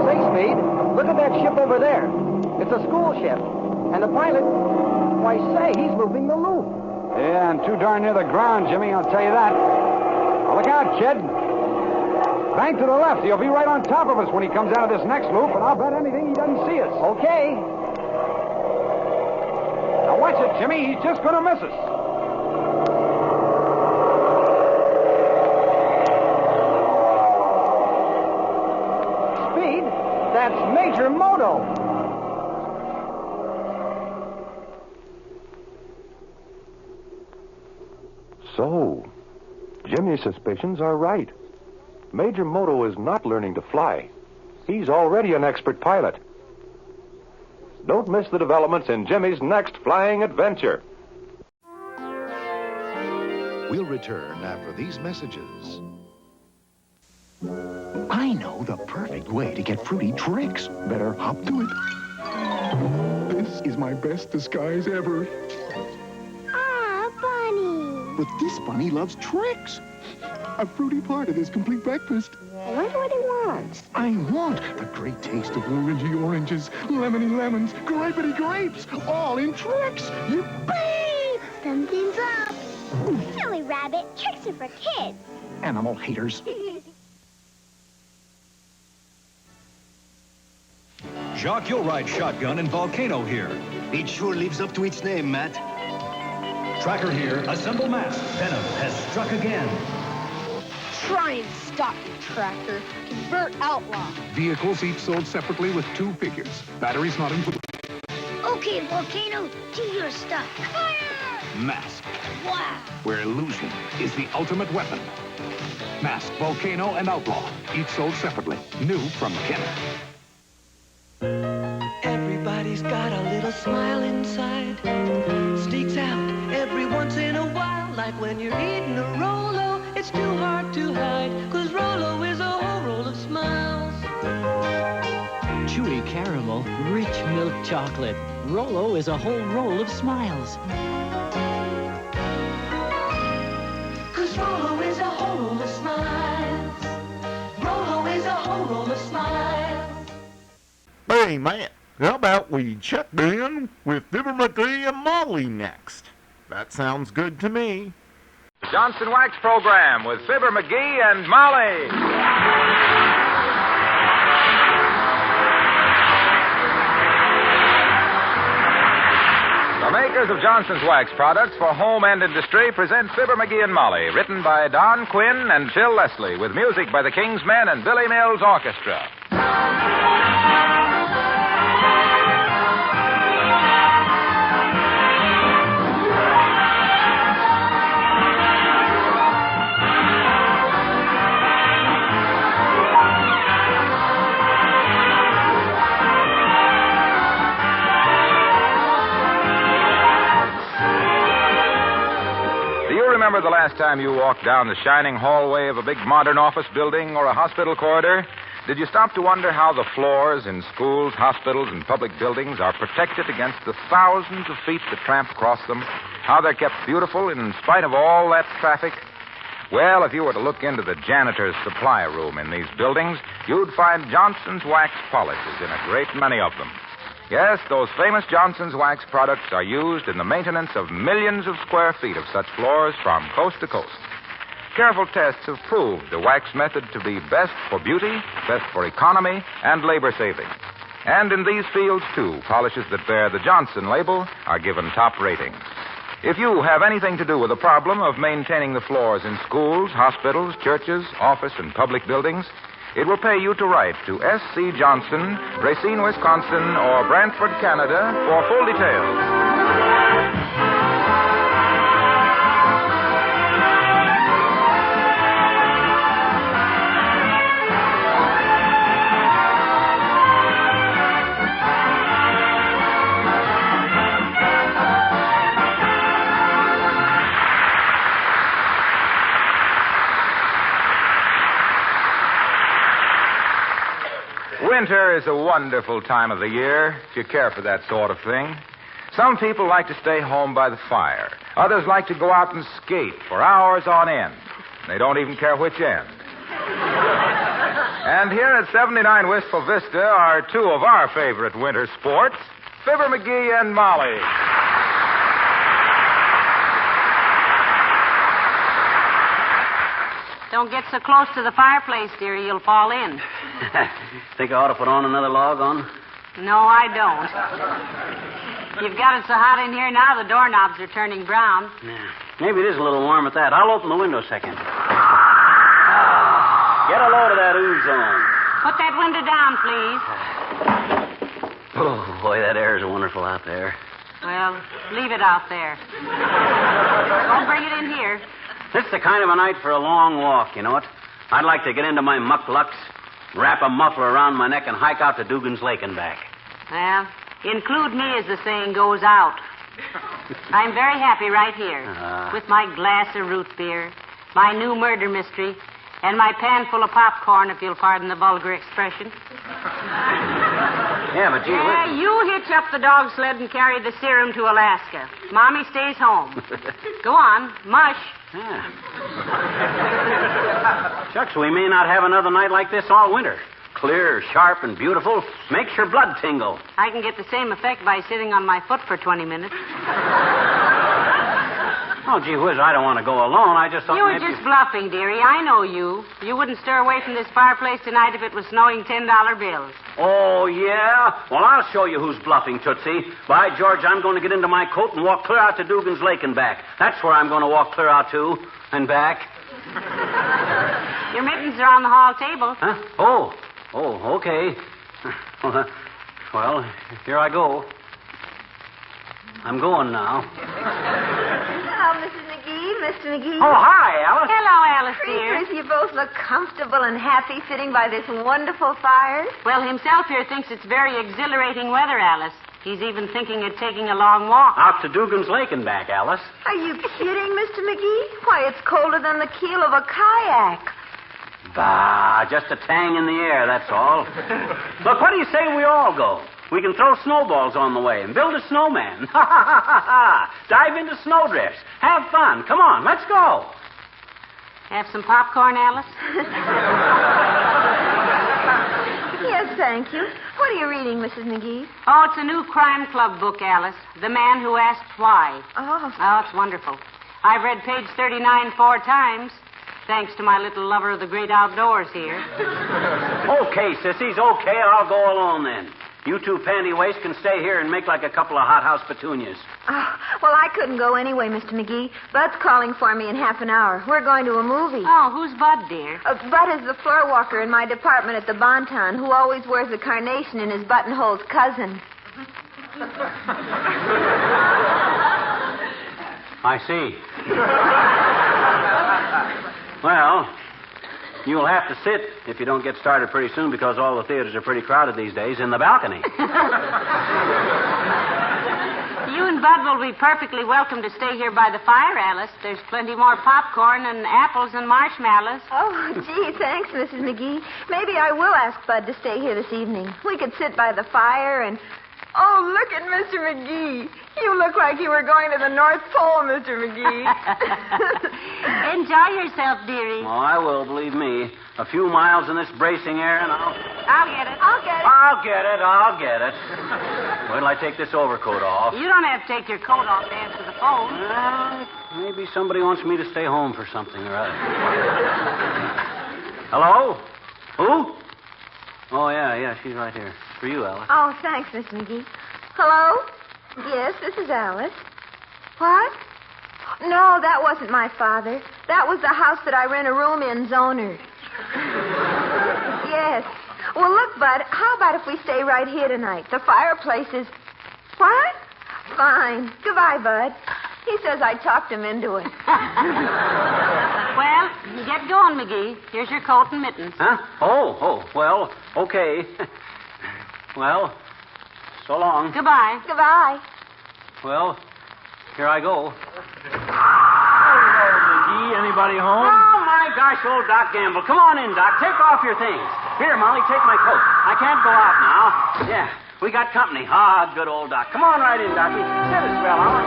Say, Speed, look at that ship over there. It's a school ship. And the pilot, why, say, he's moving the loop. Yeah, and too darn near the ground, Jimmy, I'll tell you that. Now, look out, kid. Bank to the left. He'll be right on top of us when he comes out of this next loop, and I'll bet anything he doesn't see us. Okay. Now, watch it, Jimmy. He's just going to miss us. Speed, that's Major Moto. So, Jimmy's suspicions are right. Major Moto is not learning to fly. He's already an expert pilot. Don't miss the developments in Jimmy's next flying adventure. We'll return after these messages. I know the perfect way to get fruity tricks. Better hop to it. This is my best disguise ever. Ah, Bunny. But this bunny loves tricks. A fruity part of this complete breakfast. I wonder what he wants. I want the great taste of orangey oranges, lemony lemons, grapey grapes, all in tricks. Yippee! Something's up. Silly rabbit, tricks are for kids. Animal haters. Jacques, you'll ride shotgun in Volcano here. It sure lives up to its name, Matt. Tracker here. Assemble mask. Venom has struck again. Try and stop me, Tracker. Convert outlaw. Vehicles each sold separately with 2 figures. Batteries not included. Okay, Volcano, do your stuff. Fire! Mask, Wow! where illusion is the ultimate weapon. Mask, Volcano, and Outlaw. Each sold separately. New from Kenner. Everybody's got a little smile inside. Sneaks out every once in a while. Like when you're eating a Rolo, it's too hard to hide. 'Cause Rolo is a whole roll of smiles. Chewy caramel, rich milk chocolate. Rolo is a whole roll of smiles. 'Cause Rolo is a whole roll of smiles. Rolo is a whole roll of smiles. Hey, Matt, how about we check in with Fibber, Magee, and Molly next? That sounds good to me. The Johnson Wax Program with Fibber, Magee, and Molly. The makers of Johnson's Wax products for home and industry present Fibber, Magee, and Molly, written by Don Quinn and Phil Leslie, with music by the King's Men and Billy Mills Orchestra. Remember the last time you walked down the shining hallway of a big modern office building or a hospital corridor? Did you stop to wonder how the floors in schools, hospitals, and public buildings are protected against the thousands of feet that tramp across them? How they're kept beautiful in spite of all that traffic? Well, if you were to look into the janitor's supply room in these buildings, you'd find Johnson's Wax polishes in a great many of them. Yes, those famous Johnson's Wax products are used in the maintenance of millions of square feet of such floors from coast to coast. Careful tests have proved the wax method to be best for beauty, best for economy, and labor saving. And in these fields, too, polishes that bear the Johnson label are given top ratings. If you have anything to do with the problem of maintaining the floors in schools, hospitals, churches, office, and public buildings, it will pay you to write to S.C. Johnson, Racine, Wisconsin, or Brantford, Canada, for full details. Winter is a wonderful time of the year, if you care for that sort of thing. Some people like to stay home by the fire. Others like to go out and skate for hours on end. They don't even care which end. And here at 79 Wistful Vista are 2 of our favorite winter sports, Fibber, Magee, and Molly. Don't get so close to the fireplace, dearie. You'll fall in. Think I ought to put on another log on? No, I don't. You've got it so hot in here now, the doorknobs are turning brown. Yeah. Maybe it is a little warm at that. I'll open the window a second. Get a load of that ooze on. Put that window down, please. Oh, boy, that air is wonderful out there. Well, leave it out there. Don't bring it in here. This is the kind of a night for a long walk, you know what? I'd like to get into my muck-lucks, wrap a muffler around my neck, and hike out to Dugan's Lake and back. Well, include me, as the saying goes out. I'm very happy right here, with my glass of root beer, my new murder mystery, and my pan full of popcorn, if you'll pardon the vulgar expression. Yeah, but gee Yeah, whiz. you hitch up the dog sled and carry the serum to Alaska. Mommy stays home. Go on, mush. Yeah. Shucks, we may not have another night like this all winter. Clear, sharp, and beautiful. Makes your blood tingle. I can get the same effect by sitting on my foot for 20 minutes. Oh, gee whiz, I don't want to go alone. I just thought You were maybe... just bluffing, dearie. I know you. You wouldn't stir away from this fireplace tonight if it was snowing $10 bills. Oh, yeah? Well, I'll show you who's bluffing, Tootsie. By George, I'm going to get into my coat and walk clear out to Dugan's Lake and back. That's where I'm going to walk clear out to and back. Your mittens are on the hall table. Huh? Oh, okay. Well, here I go. I'm going now. Hello, Mrs. McGee, Mr. McGee. Oh, hi, Alice. Hello, Alice, dear. Creepers, you both look comfortable and happy sitting by this wonderful fire. Well, himself here thinks it's very exhilarating weather, Alice. He's even thinking of taking a long walk. Out to Dugan's Lake and back, Alice. Are you kidding, Mr. McGee? Why, it's colder than the keel of a kayak. Bah, just a tang in the air, that's all. Look, what do you say we all go? We can throw snowballs on the way and build a snowman. Ha, ha, ha, ha, ha. Dive into snowdrifts. Have fun. Come on, let's go. Have some popcorn, Alice? Yes, thank you. What are you reading, Mrs. McGee? Oh, it's a new crime club book, Alice. The Man Who Asked Why. Oh. Oh, it's wonderful. I've read page 39 4 times, thanks to my little lover of the great outdoors here. Okay, sissies, okay. I'll go alone then. You two panty waists can stay here and make like a couple of hothouse petunias. Oh, well, I couldn't go anyway, Mr. McGee. Bud's calling for me in half an hour. We're going to a movie. Oh, who's Bud, dear? Bud is the floor walker in my department at the Bonton who always wears a carnation in his buttonhole's cousin. I see. Well, you'll have to sit, if you don't get started pretty soon, because all the theaters are pretty crowded these days, in the balcony. You and Bud will be perfectly welcome to stay here by the fire, Alice. There's plenty more popcorn and apples and marshmallows. Oh, gee, thanks, Mrs. McGee. Maybe I will ask Bud to stay here this evening. We could sit by the fire and... Oh, look at Mr. McGee. You look like you were going to the North Pole, Mr. McGee. Enjoy yourself, dearie. Oh, I will, believe me. A few miles in this bracing air and I'll get it. I'll get it. I'll get it. Wait till I take this overcoat off. You don't have to take your coat off to answer the phone. Maybe somebody wants me to stay home for something or other. Hello? Who? Oh, yeah, she's right here. For you, Alice. Oh, thanks, Miss McGee. Hello? Yes, this is Alice. What? No, that wasn't my father. That was the house that I rent a room in, Zoner. Yes. Well, look, Bud, how about if we stay right here tonight? The fireplace is... What? Fine. Goodbye, Bud. He says I talked him into it. Well, get going, McGee. Here's your coat and mittens. Huh? Oh, well, okay. Well, so long. Goodbye. Goodbye. Well, here I go. Hello, McGee. Anybody home? Oh, my gosh, old Doc Gamble. Come on in, Doc. Take off your things. Here, Molly, take my coat. I can't go out now. Yeah, we got company. Ah, good old Doc. Come on right in, Docky. Sit a spell, huh?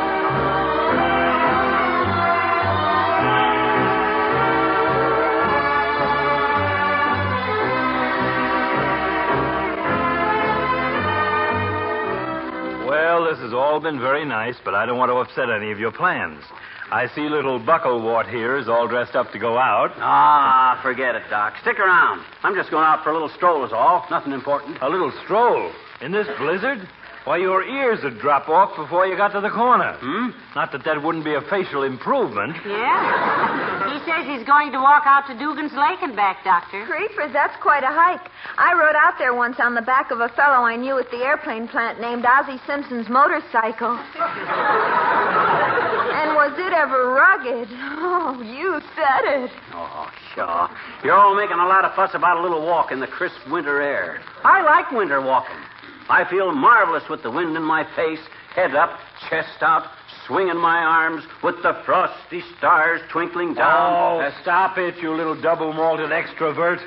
Well, this has all been very nice, but I don't want to upset any of your plans. I see little Bucklewart here is all dressed up to go out. Ah, forget it, Doc. Stick around. I'm just going out for a little stroll is all. Nothing important. A little stroll? In this blizzard? Why, your ears would drop off before you got to the corner. Not that wouldn't be a facial improvement. Yeah? He says he's going to walk out to Dugan's Lake and back, Doctor. Creepers, that's quite a hike. I rode out there once on the back of a fellow I knew at the airplane plant named Ozzie Simpson's motorcycle. And was it ever rugged? Oh, you said it. Oh, sure. You're all making a lot of fuss about a little walk in the crisp winter air. I like winter walking. I feel marvelous with the wind in my face, head up, chest out, swinging my arms with the frosty stars twinkling down. Oh, stop it, you little double-malted extrovert.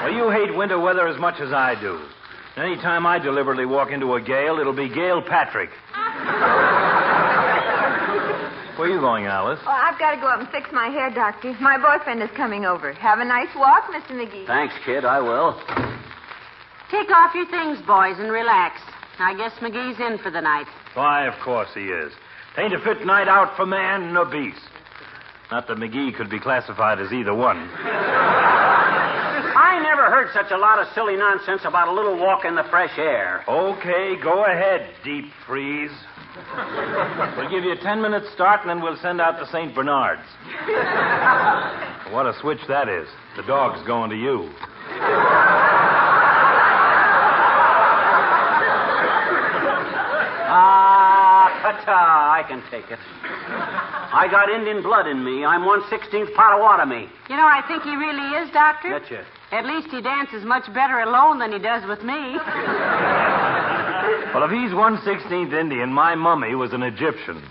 Well, you hate winter weather as much as I do. Anytime I deliberately walk into a gale, it'll be Gail Patrick. Where are you going, Alice? Oh, I've got to go up and fix my hair, Doctor. My boyfriend is coming over. Have a nice walk, Mr. McGee. Thanks, kid. I will. Take off your things, boys, and relax. I guess McGee's in for the night. Why, of course he is. Ain't a fit night out for man nor beast. Not that McGee could be classified as either one. I never heard such a lot of silly nonsense about a little walk in the fresh air. Okay, go ahead, Deep Freeze. We'll give you a 10-minute start, and then we'll send out to St. Bernard's. What a switch that is. The dog's going to you. Ta-ta, I can take it. I got Indian blood in me. I'm 1/16th Potawatomi. You know, I think he really is, Doctor. Betcha. At least he dances much better alone than he does with me. Well, if he's 1/16th Indian, my mummy was an Egyptian.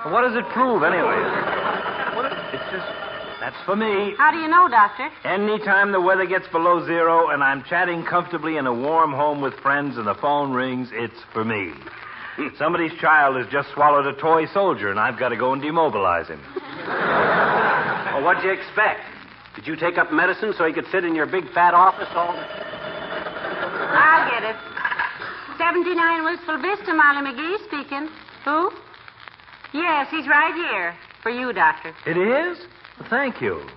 Well, what does it prove, anyway? It's just, that's for me. How do you know, Doctor? Anytime the weather gets below zero and I'm chatting comfortably in a warm home with friends and the phone rings, it's for me. Somebody's child has just swallowed a toy soldier, and I've got to go and demobilize him. Well, what'd you expect? Did you take up medicine so he could sit in your big fat office all the... I'll get it. 79 Wistful Vista, Molly McGee speaking. Who? Yes, he's right here. For you, Doctor. It is? Well, thank you.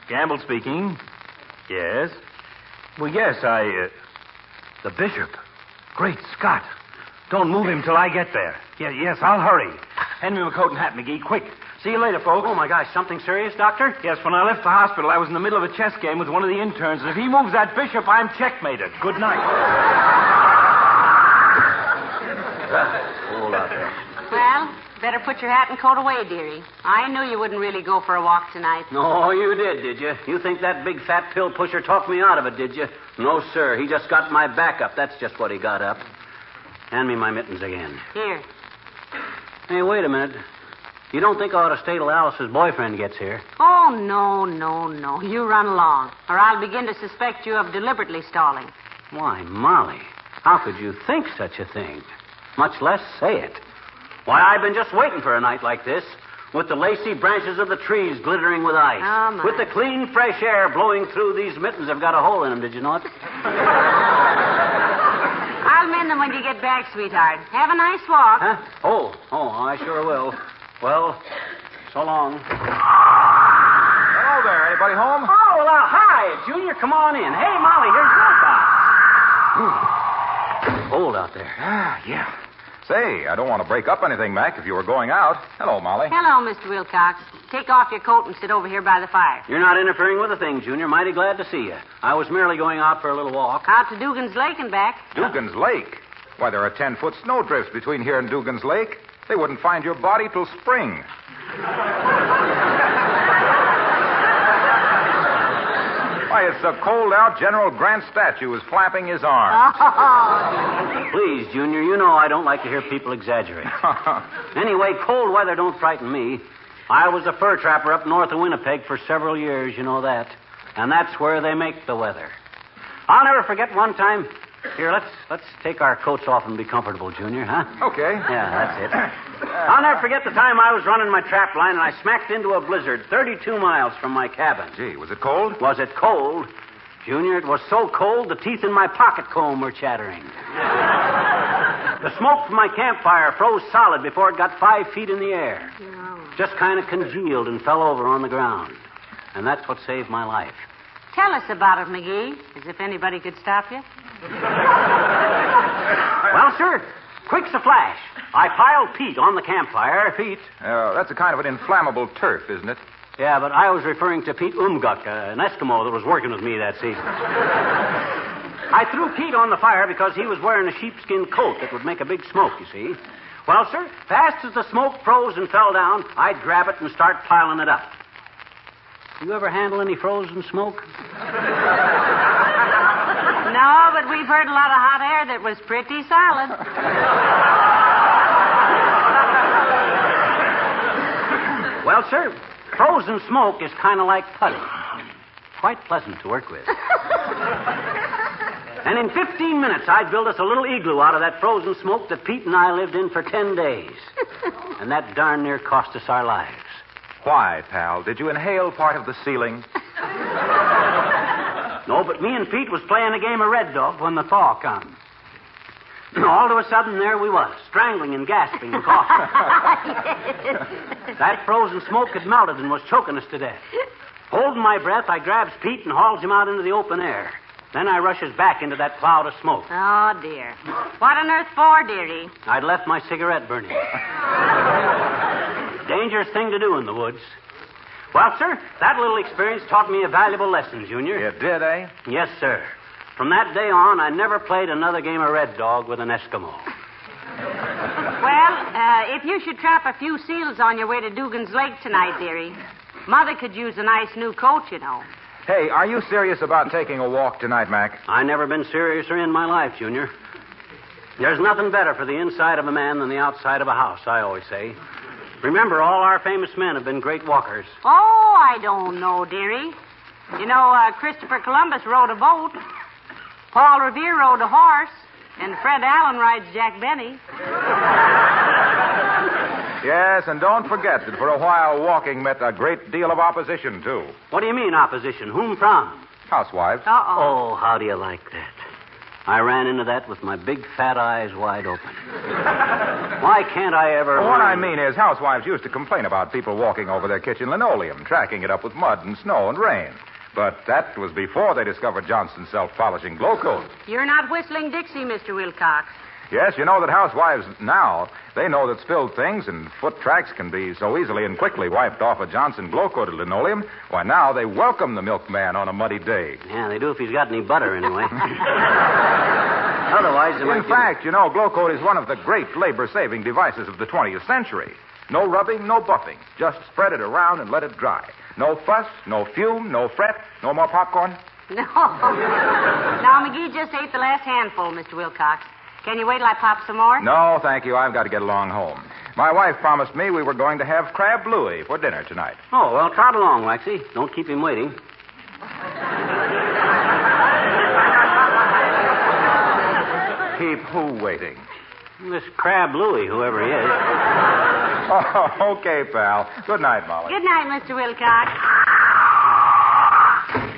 Gamble speaking. Yes. Well, yes, the bishop. Great Scott. Don't move him till I get there. Yes, I'll hurry. Hand me my coat and hat, McGee, quick. See you later, folks. Oh, my gosh, something serious, Doctor? Yes, when I left the hospital, I was in the middle of a chess game with one of the interns, and if he moves that bishop, I'm checkmated. Good night. Hold out there. Well, better put your hat and coat away, dearie. I knew you wouldn't really go for a walk tonight. No, you did you? You think that big fat pill pusher talked me out of it, did you? No, sir. He just got my back up. That's just what he got up. Hand me my mittens again. Here. Hey, wait a minute. You don't think I ought to stay till Alice's boyfriend gets here? Oh, no. You run along, or I'll begin to suspect you of deliberately stalling. Why, Molly, how could you think such a thing? Much less say it. Why, I've been just waiting for a night like this, with the lacy branches of the trees glittering with ice. Oh, my. With the clean, fresh air blowing through these mittens have got a hole in them, did you know it? I'll mend them when you get back, sweetheart. Have a nice walk. Huh? Oh, I sure will. Well, so long. Hello there. Anybody home? Oh, well, hi, Junior. Come on in. Hey, Molly, here's Wilcox. Cold out there. Yeah. Say, I don't want to break up anything, Mac, if you were going out. Hello, Molly. Hello, Mr. Wilcox. Take off your coat and sit over here by the fire. You're not interfering with a thing, Junior. Mighty glad to see you. I was merely going out for a little walk. Out to Dugan's Lake and back. Dugan's Lake? Why, there are 10-foot snowdrifts between here and Dugan's Lake. They wouldn't find your body till spring. Why, it's so cold out, General Grant's statue is flapping his arms. Please, Junior, you know I don't like to hear people exaggerate. Anyway, cold weather don't frighten me. I was a fur trapper up north of Winnipeg for several years, you know that. And that's where they make the weather. I'll never forget one time... Here, let's take our coats off and be comfortable, Junior, huh? Okay. Yeah, that's it. I'll never forget the time I was running my trap line and I smacked into a blizzard 32 miles from my cabin. Gee, was it cold? Was it cold? Junior, it was so cold the teeth in my pocket comb were chattering. The smoke from my campfire froze solid before it got 5 feet in the air. No. Just kind of congealed and fell over on the ground. And that's what saved my life. Tell us about it, McGee, as if anybody could stop you. Well, sir, quick's a flash. I piled peat on the campfire. Peat? That's a kind of an inflammable turf, isn't it? Yeah, but I was referring to Pete Umguk, an Eskimo that was working with me that season. I threw Pete on the fire because he was wearing a sheepskin coat that would make a big smoke, you see. Well, sir, fast as the smoke froze and fell down, I'd grab it and start piling it up. You ever handle any frozen smoke? No, but we've heard a lot of hot air that was pretty solid. Well, sir, frozen smoke is kind of like putty. Quite pleasant to work with. And in 15 minutes, I'd build us a little igloo out of that frozen smoke that Pete and I lived in for 10 days. And that darn near cost us our lives. Why, pal? Did you inhale part of the ceiling? No, but me and Pete was playing a game of Red Dog when the thaw come. All of a sudden, there we was, strangling and gasping and coughing. That frozen smoke had melted and was choking us to death. Holding my breath, I grabs Pete and hauls him out into the open air. Then I rushes back into that cloud of smoke. Oh, dear. What on earth for, dearie? I'd left my cigarette burning. Dangerous thing to do in the woods. Well, sir, that little experience taught me a valuable lesson, Junior. It did, eh? Yes, sir. From that day on, I never played another game of Red Dog with an Eskimo. Well, if you should trap a few seals on your way to Dugan's Lake tonight, dearie, Mother could use a nice new coat, you know. Hey, are you serious about taking a walk tonight, Mac? I never been seriouser in my life, Junior. There's nothing better for the inside of a man than the outside of a house, I always say. Remember, all our famous men have been great walkers. Oh, I don't know, dearie. You know, Christopher Columbus rode a boat. Paul Revere rode a horse. And Fred Allen rides Jack Benny. Yes, and don't forget that for a while walking met a great deal of opposition, too. What do you mean, opposition? Whom from? Housewives. Uh-oh. Oh, how do you like that? I ran into that with my big fat eyes wide open. Why can't I ever... Well, what I mean is, housewives used to complain about people walking over their kitchen linoleum, tracking it up with mud and snow and rain. But that was before they discovered Johnson's self-polishing glow coat. You're not whistling Dixie, Mr. Wilcox. Yes, you know that housewives now, they know that spilled things and foot tracks can be so easily and quickly wiped off a Johnson glow-coated linoleum. Why, now they welcome the milkman on a muddy day. Yeah, they do if he's got any butter, anyway. Otherwise, they might... In fact, you know, glow coat is one of the great labor-saving devices of the 20th century. No rubbing, no buffing. Just spread it around and let it dry. No fuss, no fume, no fret. No more popcorn? No. Now, McGee just ate the last handful, Mr. Wilcox. Can you wait till I pop some more? No, thank you. I've got to get along home. My wife promised me we were going to have crab Louie for dinner tonight. Oh, well, trot along, Waxy. Don't keep him waiting. Keep who waiting? This crab Louie, whoever he is. Oh, okay, pal. Good night, Molly. Good night, Mr. Wilcox.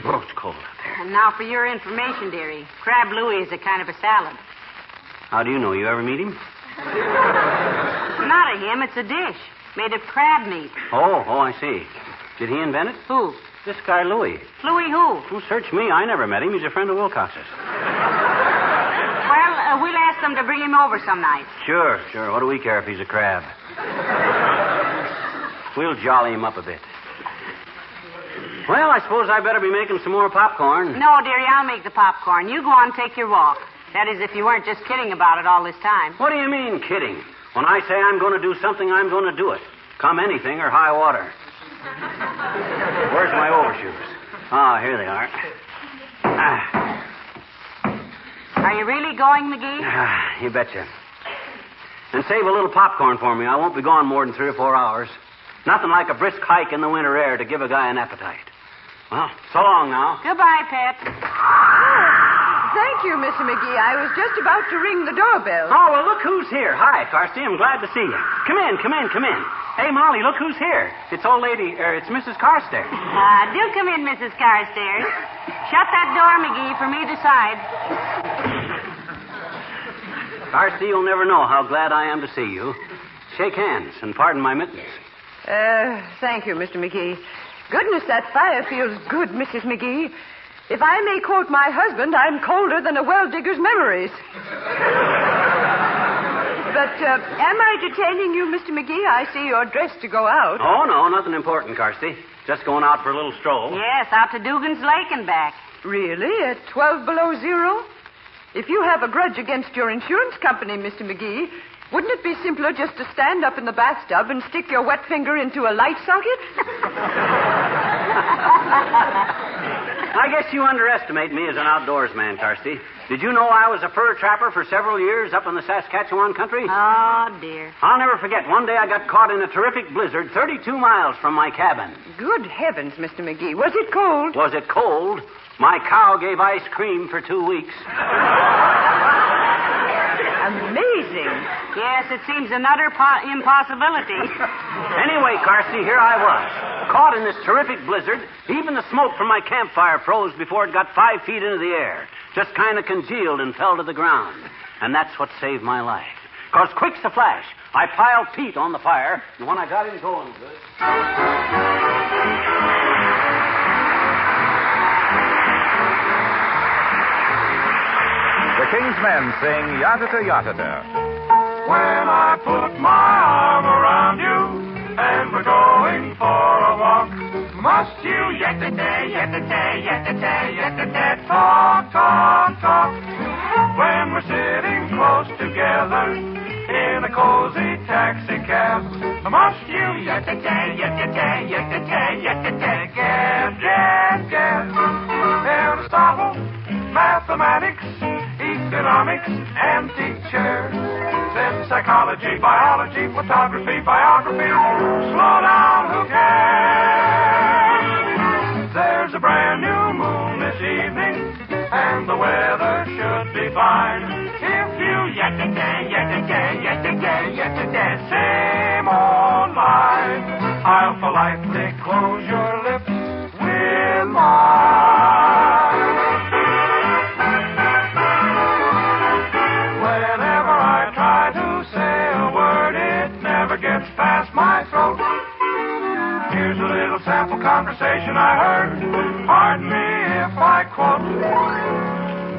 Oh, it's cold out there. And now for your information, dearie. Crab Louie is a kind of a salad. How do you know? You ever meet him? Not a him, it's a dish. Made of crab meat. Oh, I see. Did he invent it? Who? This guy, Louie. Louie who? Don't search me. I never met him. He's a friend of Wilcox's. Well, we'll ask them to bring him over some night. Sure. What do we care if he's a crab? We'll jolly him up a bit. Well, I suppose I better be making some more popcorn. No, dearie, I'll make the popcorn. You go on and take your walk. That is, if you weren't just kidding about it all this time. What do you mean, kidding? When I say I'm going to do something, I'm going to do it. Come anything or high water. Where's my overshoes? Ah, here they are. Are you really going, McGee? You betcha. And save a little popcorn for me. I won't be gone more than 3 or 4 hours. Nothing like a brisk hike in the winter air to give a guy an appetite. Well, so long now. Goodbye, Pet. Thank you, Mr. McGee. I was just about to ring the doorbell. Oh, well, look who's here. Hi, Carsty. I'm glad to see you. Come in. Hey, Molly, look who's here. It's old lady, it's Mrs. Carstairs. Do come in, Mrs. Carstairs. Shut that door, McGee, from either side. Carsty, you'll never know how glad I am to see you. Shake hands and pardon my mittens. Thank you, Mr. McGee. Goodness, that fire feels good, Mrs. McGee. If I may quote my husband, I'm colder than a well-digger's memories. But am I detaining you, Mr. McGee? I see you're dressed to go out. Oh, no, nothing important, Carsty. Just going out for a little stroll. Yes, out to Dugan's Lake and back. Really? At 12 below zero? If you have a grudge against your insurance company, Mr. McGee, wouldn't it be simpler just to stand up in the bathtub and stick your wet finger into a light socket? I I guess you underestimate me as an outdoors man, Carsty. Did you know I was a fur trapper for several years up in the Saskatchewan country? Oh, dear. I'll never forget. One day I got caught in a terrific blizzard 32 miles from my cabin. Good heavens, Mr. Magee. Was it cold? Was it cold? My cow gave ice cream for 2 weeks. Amazing. Yes, it seems an utter impossibility. Anyway, Carsty, here I was, caught in this terrific blizzard. Even the smoke from my campfire froze before it got 5 feet into the air. Just kind of congealed and fell to the ground. And that's what saved my life. 'Cause quick's a flash, I piled Pete on the fire, and when I got him going good... The King's Men sing Yatata Yatata. When I put my arm around you and we're going for a walk, must you yatata, yatata, yatata, yatata, talk, talk, talk? When we're sitting close together in a cozy taxi cab, must you yatata, yatata, yatata, yatata, gab, gab, gab? Aristotle, mathematics, economics, antique chairs, then psychology, biology, photography, biography. Slow down, who cares? There's a brand new moon this evening, and the weather should be fine. If you yatata, yatata, yatata, yatata, same old line, I'll politely close your lips with mine. Gets past my throat. Here's a little sample conversation I heard. Pardon me if I quote.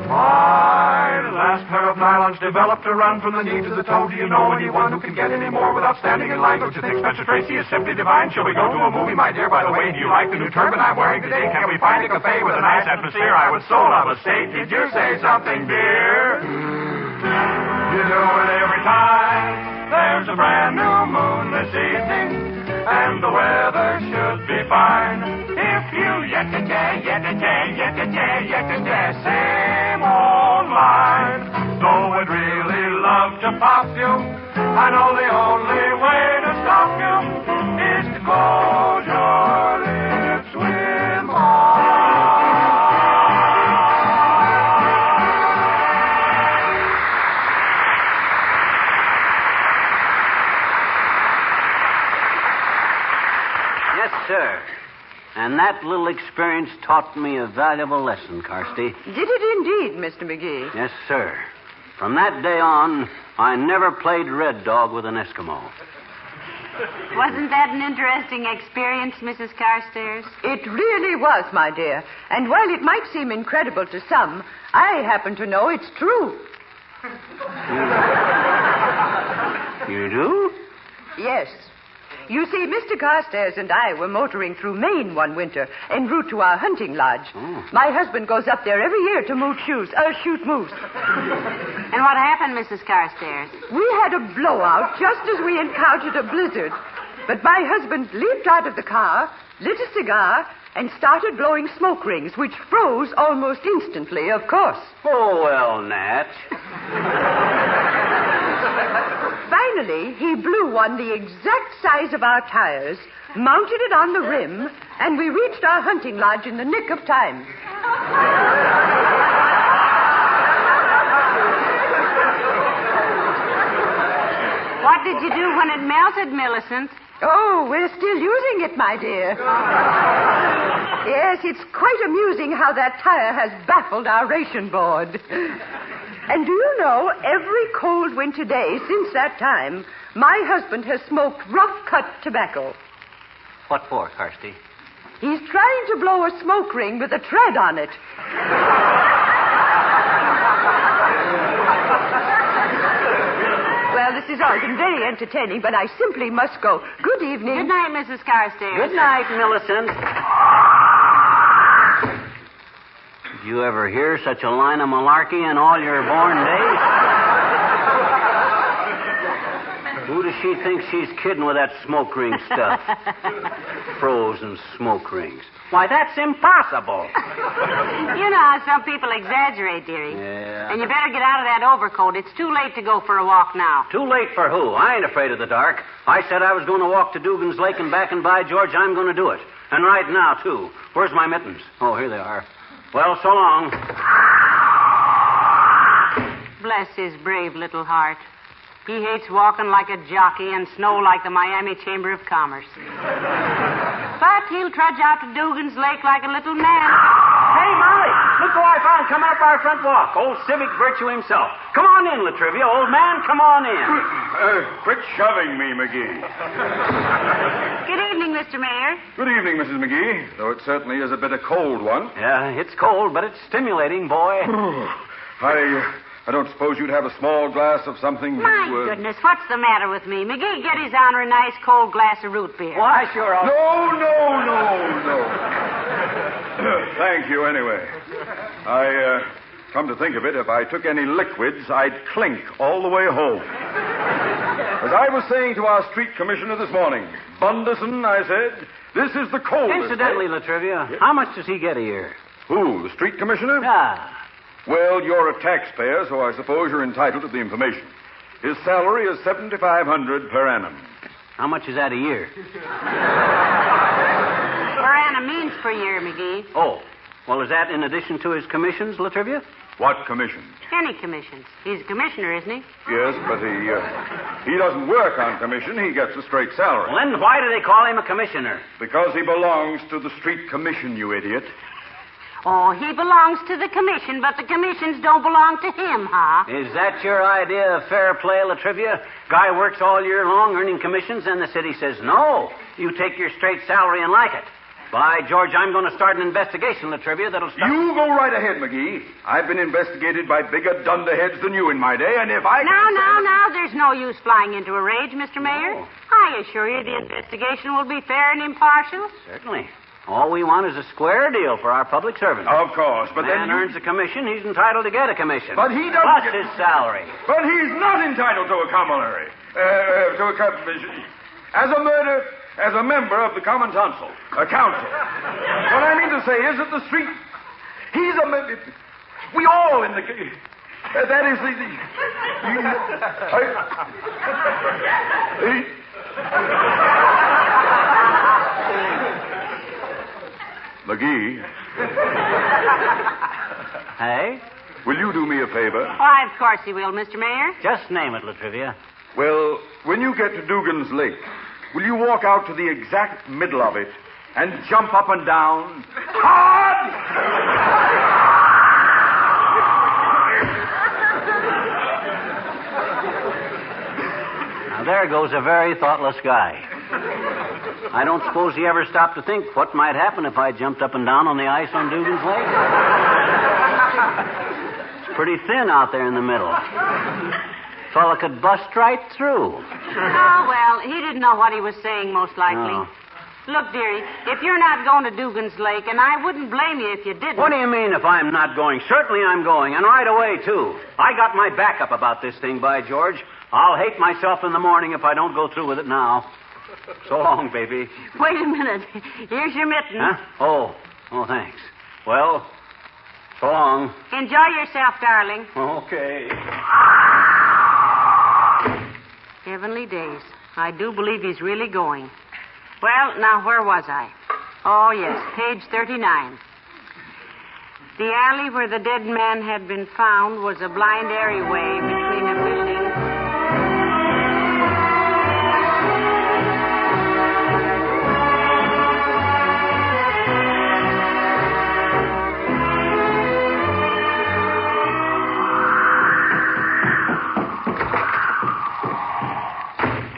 Why, the last pair of nylons developed to run from the knee to the toe. Do you know anyone who can get any more without standing in line? Don't you think Spencer Tracy is simply divine? Shall we go to a movie, my dear? By the way, do you like the new turban I'm wearing today? Can we find a cafe with a nice atmosphere? I would so love a steak. Did you say something, dear? You do it every time. There's a brand new moon this evening, and the weather should be fine. If you yatata, yatata, yatata, yatata, same old line. Though I'd really love to pop you, I know the only way to stop you is to close your lips with mine. Sir. And that little experience taught me a valuable lesson, Carsty. Did it indeed, Mr. Magee? Yes, sir. From that day on, I never played Red Dog with an Eskimo. Wasn't that an interesting experience, Mrs. Carstairs? It really was, my dear. And while it might seem incredible to some, I happen to know it's true. You do? Yes. You see, Mr. Carstairs and I were motoring through Maine one winter en route to our hunting lodge. Oh. My husband goes up there every year to shoot moose. And what happened, Mrs. Carstairs? We had a blowout just as we encountered a blizzard. But my husband leaped out of the car, lit a cigar, and started blowing smoke rings, which froze almost instantly, of course. Oh, well, Nat. Finally, he blew one the exact size of our tires, mounted it on the rim, and we reached our hunting lodge in the nick of time. What did you do when it melted, Millicent? Oh, we're still using it, my dear. Yes, it's quite amusing how that tire has baffled our ration board. And do you know, every cold winter day since that time, my husband has smoked rough-cut tobacco. What for, Carsty? He's trying to blow a smoke ring with a tread on it. Well, this has all been very entertaining, but I simply must go. Good evening. Good night, Mrs. Carstairs. Good night, Millicent. Did you ever hear such a line of malarkey in all your born days? Who does she think she's kidding with that smoke ring stuff? Frozen smoke rings. Why, that's impossible. You know how some people exaggerate, dearie. Yeah. And you better get out of that overcoat. It's too late to go for a walk now. Too late for who? I ain't afraid of the dark. I said I was going to walk to Dugan's Lake and back, and by George, I'm going to do it. And right now, too. Where's my mittens? Oh, here they are. Well, so long. Bless his brave little heart. He hates walking like a jockey and snow like the Miami Chamber of Commerce. But he'll trudge out to Dugan's Lake like a little man. Hey, Molly, look who I found coming up our front walk. Old civic virtue himself. Come on in, Latrivia. Old man, come on in. Quit shoving me, Magee. Good evening, Mr. Mayor. Good evening, Mrs. Magee, though it certainly is a bit of cold one. Yeah, it's cold, but it's stimulating, boy. I don't suppose you'd have a small glass of something to... My goodness, what's the matter with me? Magee, get his honor a nice cold glass of root beer. Why, sure. No. Thank you, anyway. Come to think of it, if I took any liquids, I'd clink all the way home. As I was saying to our street commissioner this morning, Bunderson, I said, this is the coldest... Incidentally, Latrivia, how much does he get a year? Who, the street commissioner? Ah. Well, you're a taxpayer, so I suppose you're entitled to the information. His salary is $7,500 per annum. How much is that a year? Per annum means per year, Magee. Oh. Well, is that in addition to his commissions, Latrivia? What commissions? Any commissions. He's a commissioner, isn't he? Yes, but he doesn't work on commission. He gets a straight salary. Well, then why do they call him a commissioner? Because he belongs to the street commission, you idiot. Oh, he belongs to the commission, but the commissions don't belong to him, huh? Is that your idea of fair play, Latrivia? Guy works all year long earning commissions, and the city says, no, you take your straight salary and like it. By George, I'm going to start an investigation, Latrivia, that'll stop... You go right ahead, Magee. I've been investigated by bigger dunderheads than you in my day, and if I... Now, there's no use flying into a rage, Mr. Mayor. No. I assure you the investigation will be fair and impartial. Certainly. All we want is a square deal for our public servants. Of course, but Man then earns a commission, he's entitled to get a commission. But he doesn't Plus get... his salary. But he's not entitled to a commission. As a member of the Common Council. What I mean to say is that the street... He's a member... We all in the... that is Magee. Hey? Will you do me a favor? Why, of course he will, Mr. Mayor. Just name it, Latrivia. Well, when you get to Dugan's Lake, will you walk out to the exact middle of it and jump up and down? Hard! Now, there goes a very thoughtless guy. I don't suppose he ever stopped to think what might happen if I jumped up and down on the ice on Dugan's Lake. It's pretty thin out there in the middle. Fella could bust right through. Oh, well, he didn't know what he was saying, most likely. No. Look, dearie, if you're not going to Dugan's Lake, and I wouldn't blame you if you didn't. What do you mean if I'm not going? Certainly I'm going, and right away, too. I got my backup about this thing, by George. I'll hate myself in the morning if I don't go through with it now. So long, baby. Wait a minute. Here's your mittens. Huh? Oh, thanks. Well, so long. Enjoy yourself, darling. Okay. Heavenly days. I do believe he's really going. Well, now, where was I? Oh, yes, page 39. The alley where the dead man had been found was a blind alleyway between a building...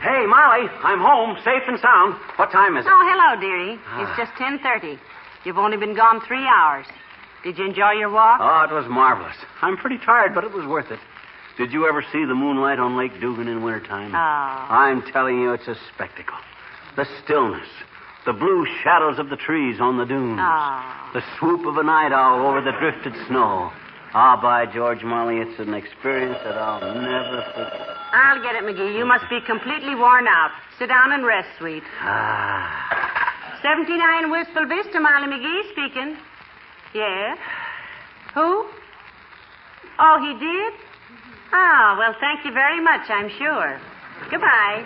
Hey, Molly, I'm home, safe and sound. What time is it? Oh, hello, dearie. It's just 10:30. You've only been gone 3 hours. Did you enjoy your walk? Oh, it was marvelous. I'm pretty tired, but it was worth it. Did you ever see the moonlight on Lake Dugan in wintertime? Oh. I'm telling you, it's a spectacle. The stillness, the blue shadows of the trees on the dunes, Oh. the swoop of a night owl over the drifted snow. Ah, by George, Molly, it's an experience that I'll never forget. I'll get it, McGee. You must be completely worn out. Sit down and rest, sweet. 79 Wistful Vista, Molly McGee speaking. Yeah? Who? Oh, he did? Oh, well, thank you very much, I'm sure. Goodbye.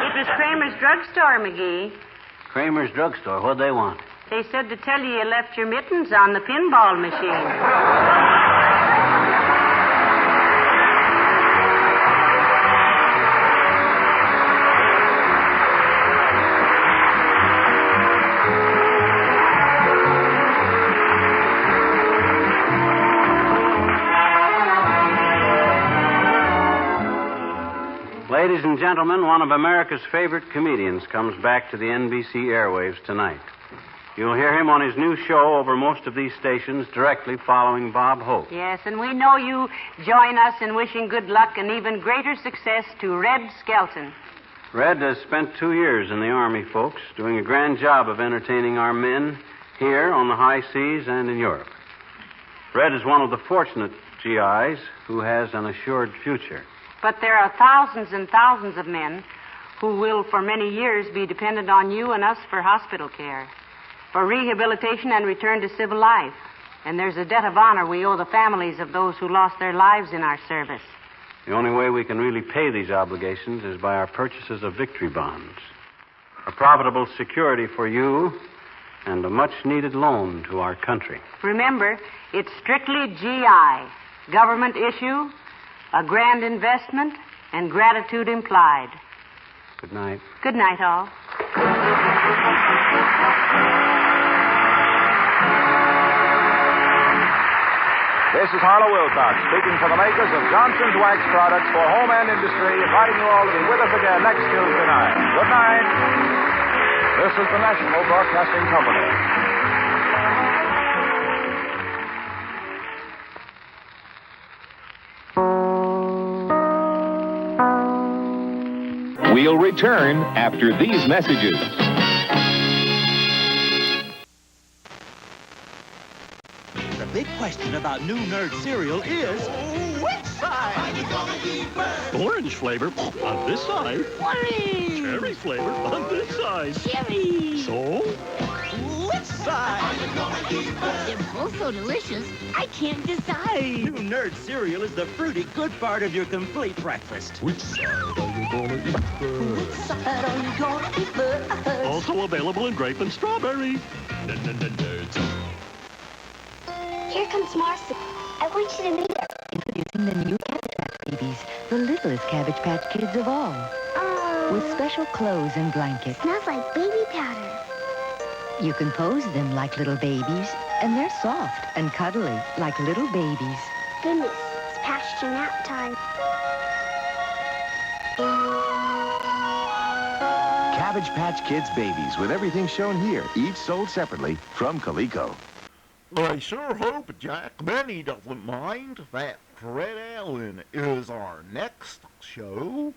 It was Kramer's drugstore, McGee. Kramer's drugstore. What'd they want? They said to tell you left your mittens on the pinball machine. Ladies and gentlemen, one of America's favorite comedians comes back to the NBC airwaves tonight. You'll hear him on his new show over most of these stations directly following Bob Hope. Yes, and we know you join us in wishing good luck and even greater success to Red Skelton. Red has spent 2 years in the Army, folks, doing a grand job of entertaining our men here on the high seas and in Europe. Red is one of the fortunate GIs who has an assured future. But there are thousands and thousands of men who will for many years be dependent on you and us for hospital care, for rehabilitation and return to civil life. And there's a debt of honor we owe the families of those who lost their lives in our service. The only way we can really pay these obligations is by our purchases of victory bonds, a profitable security for you and a much-needed loan to our country. Remember, it's strictly GI, government issue, a grand investment, and gratitude implied. Good night. Good night, all. This is Harlow Wilcox speaking for the makers of Johnson's Wax Products for home and industry, inviting you all to be with us again next Tuesday night. Good night. This is the National Broadcasting Company. We'll return after these messages. The big question about new Nerd cereal is, which side? Are you gonna eat first? Orange flavor on this side. Orange! Cherry flavor on this side. Cherry! So? Which side? Are you gonna eat first? They're both so delicious, I can't decide. New Nerd cereal is the fruity good part of your complete breakfast. Which side are you gonna eat first? Which side are you gonna eat first? Also available in grape and strawberry. Nerds. Here comes Marcy. I want you to meet her. Introducing the new Cabbage Patch Babies, the littlest Cabbage Patch Kids of all. With special clothes and blankets. Smells like baby powder. You can pose them like little babies, and they're soft and cuddly like little babies. Goodness, it's past your nap time. Cabbage Patch Kids babies with everything shown here, each sold separately from Coleco. I sure hope Jack Benny doesn't mind that Fred Allen is our next show.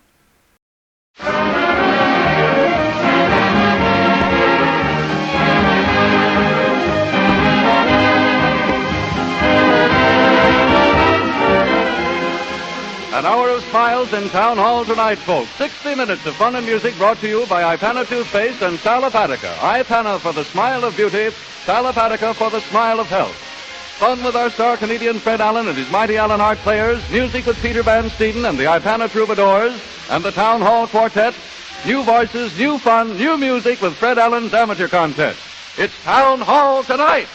An hour of smiles in Town Hall tonight, folks. 60 minutes of fun and music brought to you by Ipana Toothpaste and Salapatica. Ipana for the smile of beauty, Salapatica for the smile of health. Fun with our star Canadian Fred Allen and his mighty Allen Art Players, music with Peter Van Steeden and the Ipana Troubadours, and the Town Hall Quartet. New voices, new fun, new music with Fred Allen's amateur contest. It's Town Hall tonight.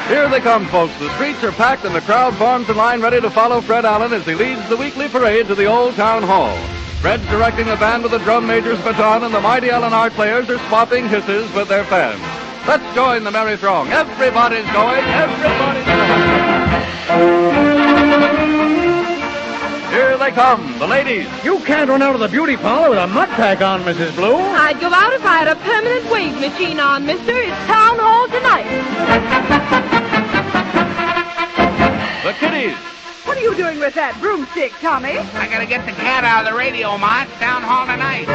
Here they come, folks. The streets are packed and the crowd forms in line ready to follow Fred Allen as he leads the weekly parade to the old town hall. Fred's directing the band with the drum major's baton, and the mighty Allen Art Players are swapping hisses with their fans. Let's join the merry throng. Everybody's going. Everybody's going. Here they come, the ladies. You can't run out of the beauty parlor with a mud pack on, Mrs. Blue. I'd go out if I had a permanent wave machine on, mister. It's Town Hall tonight. The kiddies. What are you with that broomstick, Tommy? I gotta get the cat out of the radio, Ma. It's down hall tonight.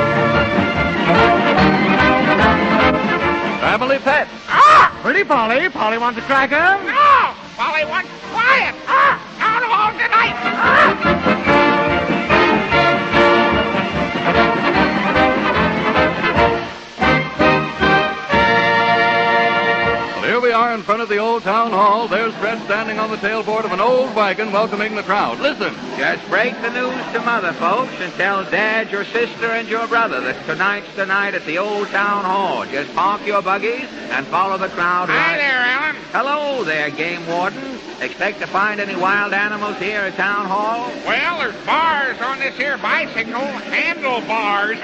Family pet. Ah! Pretty Polly. Polly wants a cracker? No! Polly wants quiet. Ah! Down hall tonight. Ah! Here we are in front of the old town hall. There's Fred standing on the tailboard of an old wagon welcoming the crowd. Listen. Just break the news to Mother, folks, and tell Dad, your sister, and your brother that tonight's the night at the old town hall. Just park your buggies and follow the crowd. Hi there, Alan. Hello there, game warden. Expect to find any wild animals here at town hall? Well, there's bars on this here bicycle. Handlebars.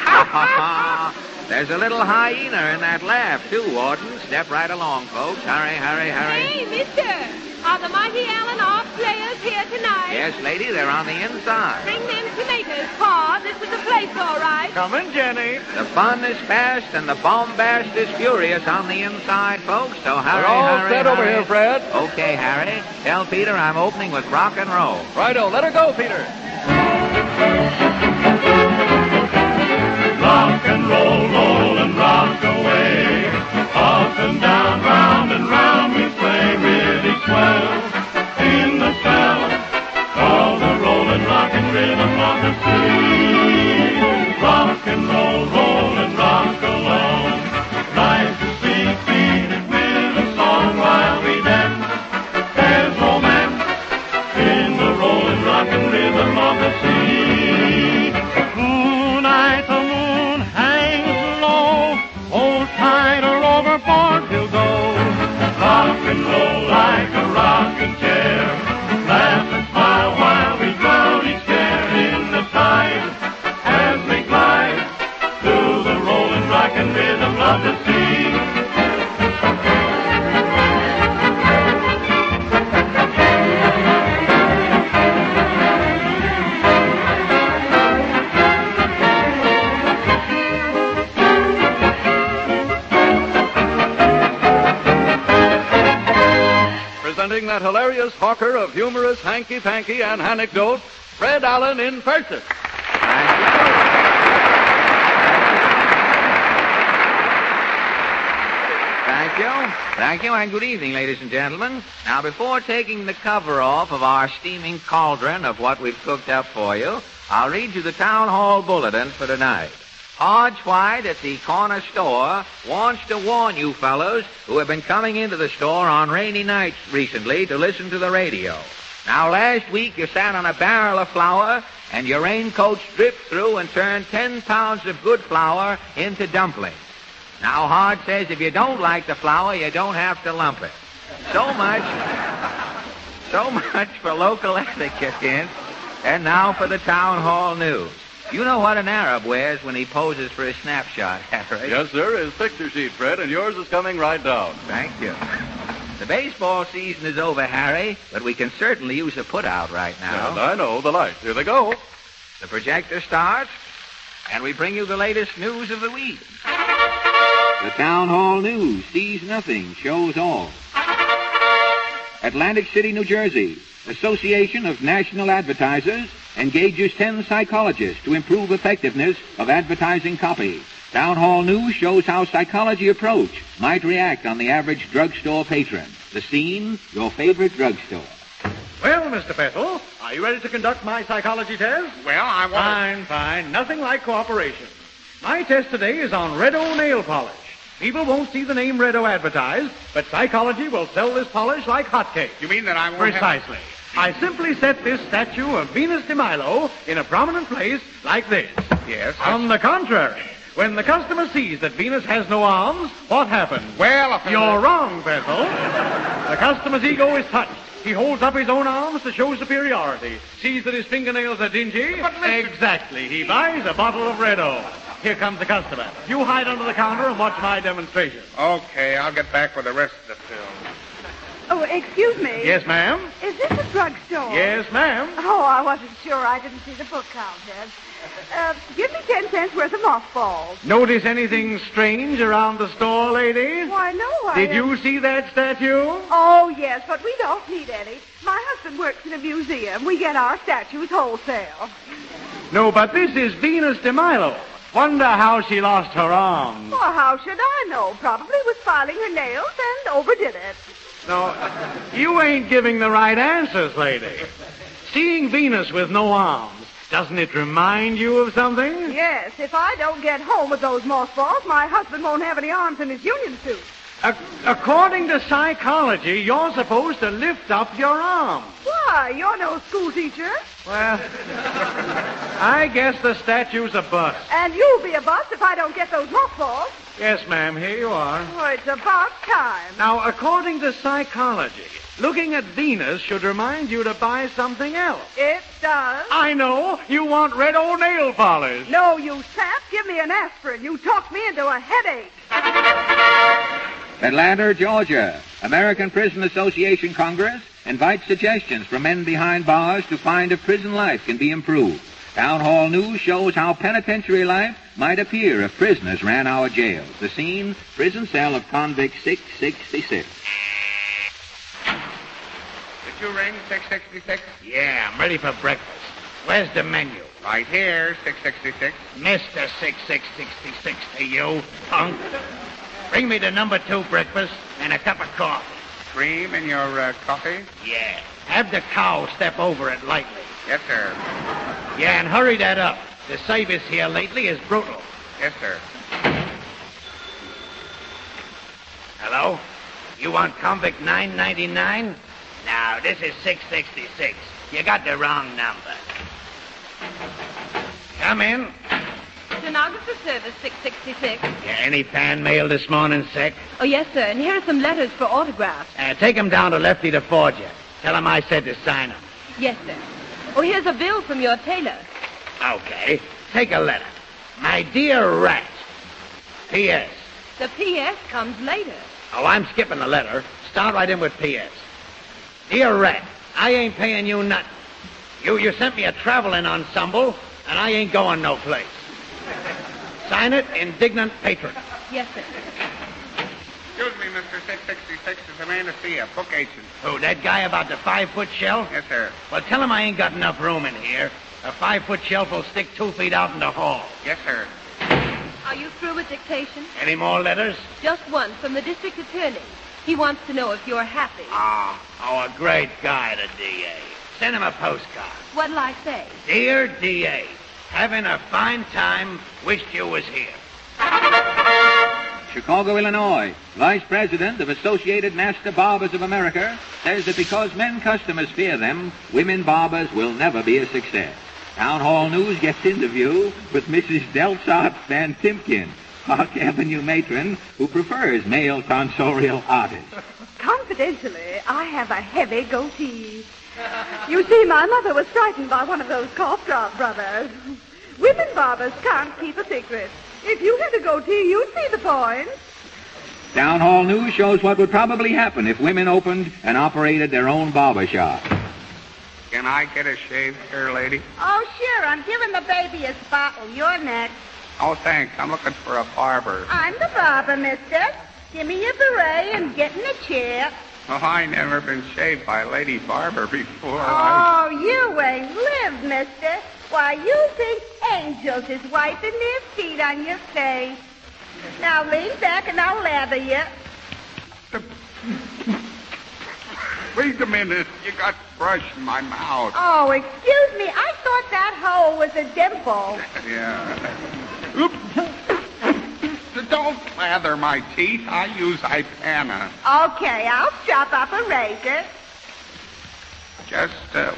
There's a little hyena in that laugh, too, Warden. Step right along, folks. Hurry, hurry, hurry. Hey, mister. Are the Mighty Allen off players here tonight? Yes, lady, they're on the inside. Bring them tomatoes, Pa. This is the place, all right. Coming, Jenny. The fun is fast and the bombast is furious on the inside, folks. So hurry, We're all hurry, set hurry. over here, Fred. Okay, Harry. Tell Peter I'm opening with rock and roll. Righto, let her go, Peter. Rock and roll, roll and rock away. Up and down, round and round we sway really swell. In the cell, all the rolling rock and rhythm of the sea. Rock and roll and rock along. Life is sweet, beat it with a song while we dance. There's romance in the rolling rock and rhythm of the sea. Tonight the moon hangs low. Hold tight or overboard we'll go. Rock and roll like a rocking chair. Laugh and smile while we drown each care in the tide. As we glide through the rolling rock and rhythm of the sea. Presenting that hilarious hawker of humorous hanky-panky and anecdote, Fred Allen in person. Thank you, and good evening, ladies and gentlemen. Now, before taking the cover off of our steaming cauldron of what we've cooked up for you, I'll read you the town hall bulletin for tonight. Hodge White at the corner store wants to warn you fellows who have been coming into the store on rainy nights recently to listen to the radio. Now, last week you sat on a barrel of flour and your raincoats dripped through and turned 10 pounds of good flour into dumplings. Now, Hodge says if you don't like the flour, you don't have to lump it. So much for local etiquette hints. And now for the town hall news. You know what an Arab wears when he poses for a snapshot, Harry? Yes, sir. His picture sheet, Fred, and yours is coming right down. Thank you. The baseball season is over, Harry, but we can certainly use a put-out right now. And I know the lights. Here they go. The projector starts, and we bring you the latest news of the week. The town hall news sees nothing, shows all. Atlantic City, New Jersey. Association of National Advertisers engages 10 psychologists to improve effectiveness of advertising copy. Town hall news shows how psychology approach might react on the average drugstore patron. The scene, your favorite drugstore. Well, Mr. Bethel, are you ready to conduct my psychology test? Well, I want Fine. Nothing like cooperation. My test today is on Red-O nail polish. People won't see the name Red-O advertised, but psychology will sell this polish like hotcakes. You mean that I won't Precisely. I simply set this statue of Venus de Milo in a prominent place like this. Yes. On the contrary, when the customer sees that Venus has no arms, what happens? Well, You're wrong, Bethel. The customer's ego is touched. He holds up his own arms to show superiority. Sees that his fingernails are dingy. Exactly. He buys a bottle of Red-O. Here comes the customer. You hide under the counter and watch my demonstration. Okay, I'll get back with the rest of the film. Oh, excuse me. Yes, ma'am? Is this a drugstore? Yes, ma'am. Oh, I wasn't sure. I didn't see the book counter. Give me 10 cents worth of mothballs. Notice anything strange around the store, lady? Why, no, Did you see that statue? Oh, yes, but we don't need any. My husband works in a museum. We get our statues wholesale. No, but this is Venus de Milo. Wonder how she lost her arms. Well, how should I know? Probably was filing her nails and overdid it. No, you ain't giving the right answers, lady. Seeing Venus with no arms, doesn't it remind you of something? Yes, if I don't get home with those mothballs, my husband won't have any arms in his union suit. According to psychology, you're supposed to lift up your arms. Why? You're no school teacher. Well, I guess the statue's a bust. And you'll be a bust if I don't get those mothballs. Yes, ma'am, here you are. Oh, it's about time. Now, according to psychology, looking at Venus should remind you to buy something else. It does. I know. You want red old nail polish. No, you sap. Give me an aspirin. You talked me into a headache. Atlanta, Georgia. American Prison Association Congress invites suggestions from men behind bars to find if prison life can be improved. Town Hall News shows how penitentiary life might appear if prisoners ran our jails. The scene, prison cell of convict 666. Did you ring 666? Yeah, I'm ready for breakfast. Where's the menu? Right here, 666. Mr. 6666 to you, punk. Bring me the number 2 breakfast and a cup of coffee. Cream in your coffee? Yeah. Have the cow step over it lightly. Yes, sir. Yeah, and hurry that up. The service here lately is brutal. Yes, sir. Hello? You want convict 999? No, this is 666. You got the wrong number. Come in. Stenographer service 666. Yeah, any fan mail this morning, Sec? Oh, yes, sir. And here are some letters for autographs. Take them down to Lefty the Forger. Tell him I said to sign them. Yes, sir. Oh, here's a bill from your tailor. Okay. Take a letter. My dear Rat. P.S. The P.S. comes later. Oh, I'm skipping the letter. Start right in with P.S. Dear Rat, I ain't paying you nothing. You sent me a traveling ensemble, and I ain't going no place. Sign it, Indignant Patron. Yes, sir. Excuse me, Mr. 666. There's a man to see you. Book agent. Who, that guy about the 5-foot shelf? Yes, sir. Well, tell him I ain't got enough room in here. A 5-foot shelf will stick 2 feet out in the hall. Yes, sir. Are you through with dictation? Any more letters? Just one from the district attorney. He wants to know if you're happy. Oh, a great guy, the D.A. Send him a postcard. What'll I say? Dear D.A., having a fine time. Wished you was here. Chicago, Illinois. Vice President of Associated Master Barbers of America says that because men customers fear them, women barbers will never be a success. Town Hall News gets interview with Mrs. Delsart Van Timken, Park Avenue matron who prefers male tonsorial artists. Confidentially, I have a heavy goatee. You see, my mother was frightened by one of those cough drop brothers. Women barbers can't keep a secret. If you had a goatee, you'd see the point. Town Hall News shows what would probably happen if women opened and operated their own barber shop. Can I get a shave here, lady? Oh, sure. I'm giving the baby a bottle. You're next. Oh, thanks. I'm looking for a barber. I'm the barber, mister. Give me your beret and get in the chair. Oh, I never been shaved by a lady barber before. Oh, you ain't lived, mister. Why, you think angels is wiping their feet on your face. Now lean back and I'll lather you. Wait a minute. You got brush in my mouth. Oh, excuse me. I thought that hole was a dimple. Yeah. Oops. Don't lather my teeth. I use Ipana. Okay, I'll chop up a razor. Just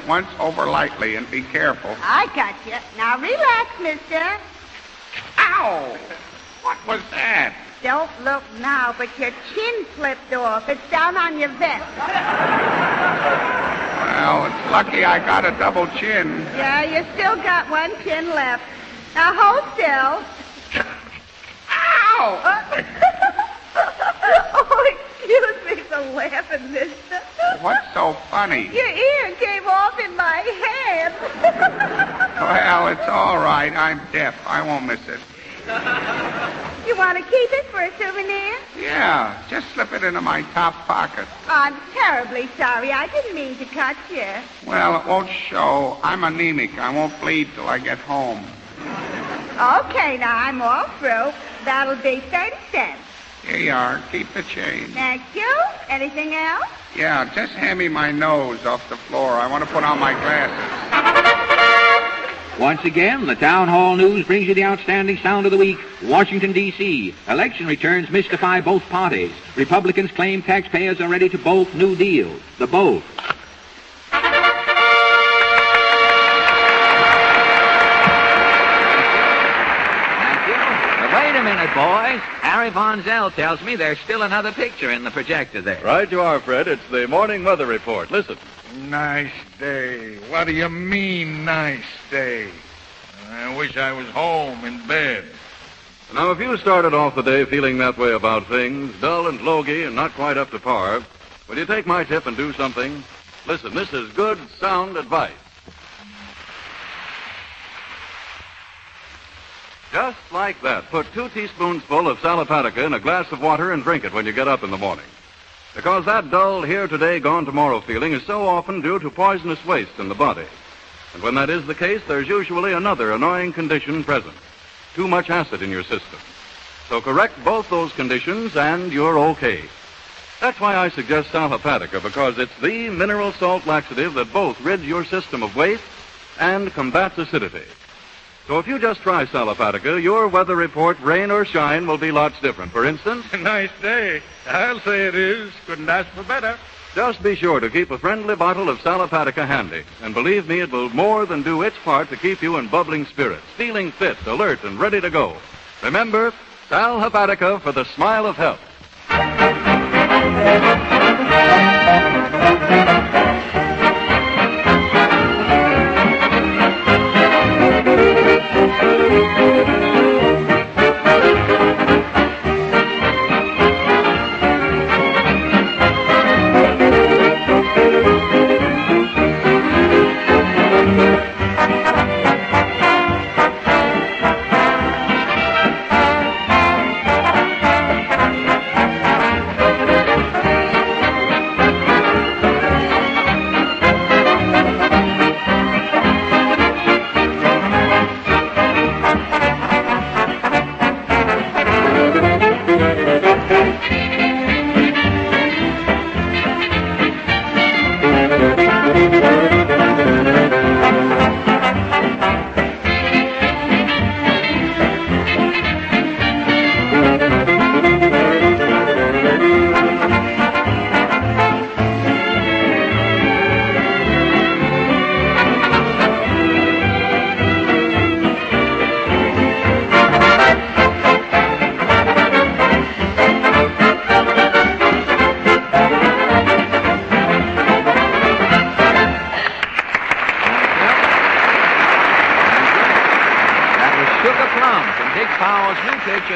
once over lightly and be careful. I got you. Now relax, mister. Ow! What was that? Don't look now, but your chin slipped off. It's down on your vest. Well, it's lucky I got a double chin. Yeah, you still got one chin left. Now hold still. Ow! Oh, excuse me, so laughing, mister. What's so funny? Your ear came off in my hand. Well, it's all right. I'm deaf. I won't miss it. You want to keep it for a souvenir? Yeah, just slip it into my top pocket. I'm terribly sorry. I didn't mean to cut you. Well, it won't show. I'm anemic. I won't bleed till I get home. Okay, now I'm all through. That'll be 30 cents. Here you are. Keep the change. Thank you. Anything else? Yeah, just hand me my nose off the floor. I want to put on my glasses. Once again, the Town Hall News brings you the outstanding sound of the week. Washington, D.C. Election returns mystify both parties. Republicans claim taxpayers are ready to both New Deal. The both. Wait a minute, boys. Harry Von Zell tells me there's still another picture in the projector there. Right you are, Fred. It's the morning weather report. Listen. Nice day. What do you mean, nice day? I wish I was home in bed. Now, if you started off the day feeling that way about things, dull and logy and not quite up to par, will you take my tip and do something? Listen, this is good, sound advice. Just like that, put 2 teaspoonsful of Salapatica in a glass of water and drink it when you get up in the morning. Because that dull, here today, gone tomorrow feeling is so often due to poisonous waste in the body. And when that is the case, there's usually another annoying condition present. Too much acid in your system. So correct both those conditions and you're okay. That's why I suggest Salapatica, because it's the mineral salt laxative that both rids your system of waste and combats acidity. So if you just try Salapatica, your weather report, rain or shine, will be lots different. For instance... Nice day. I'll say it is. Couldn't ask for better. Just be sure to keep a friendly bottle of Salapatica handy. And believe me, it will more than do its part to keep you in bubbling spirits, feeling fit, alert, and ready to go. Remember, Salapatica for the smile of health.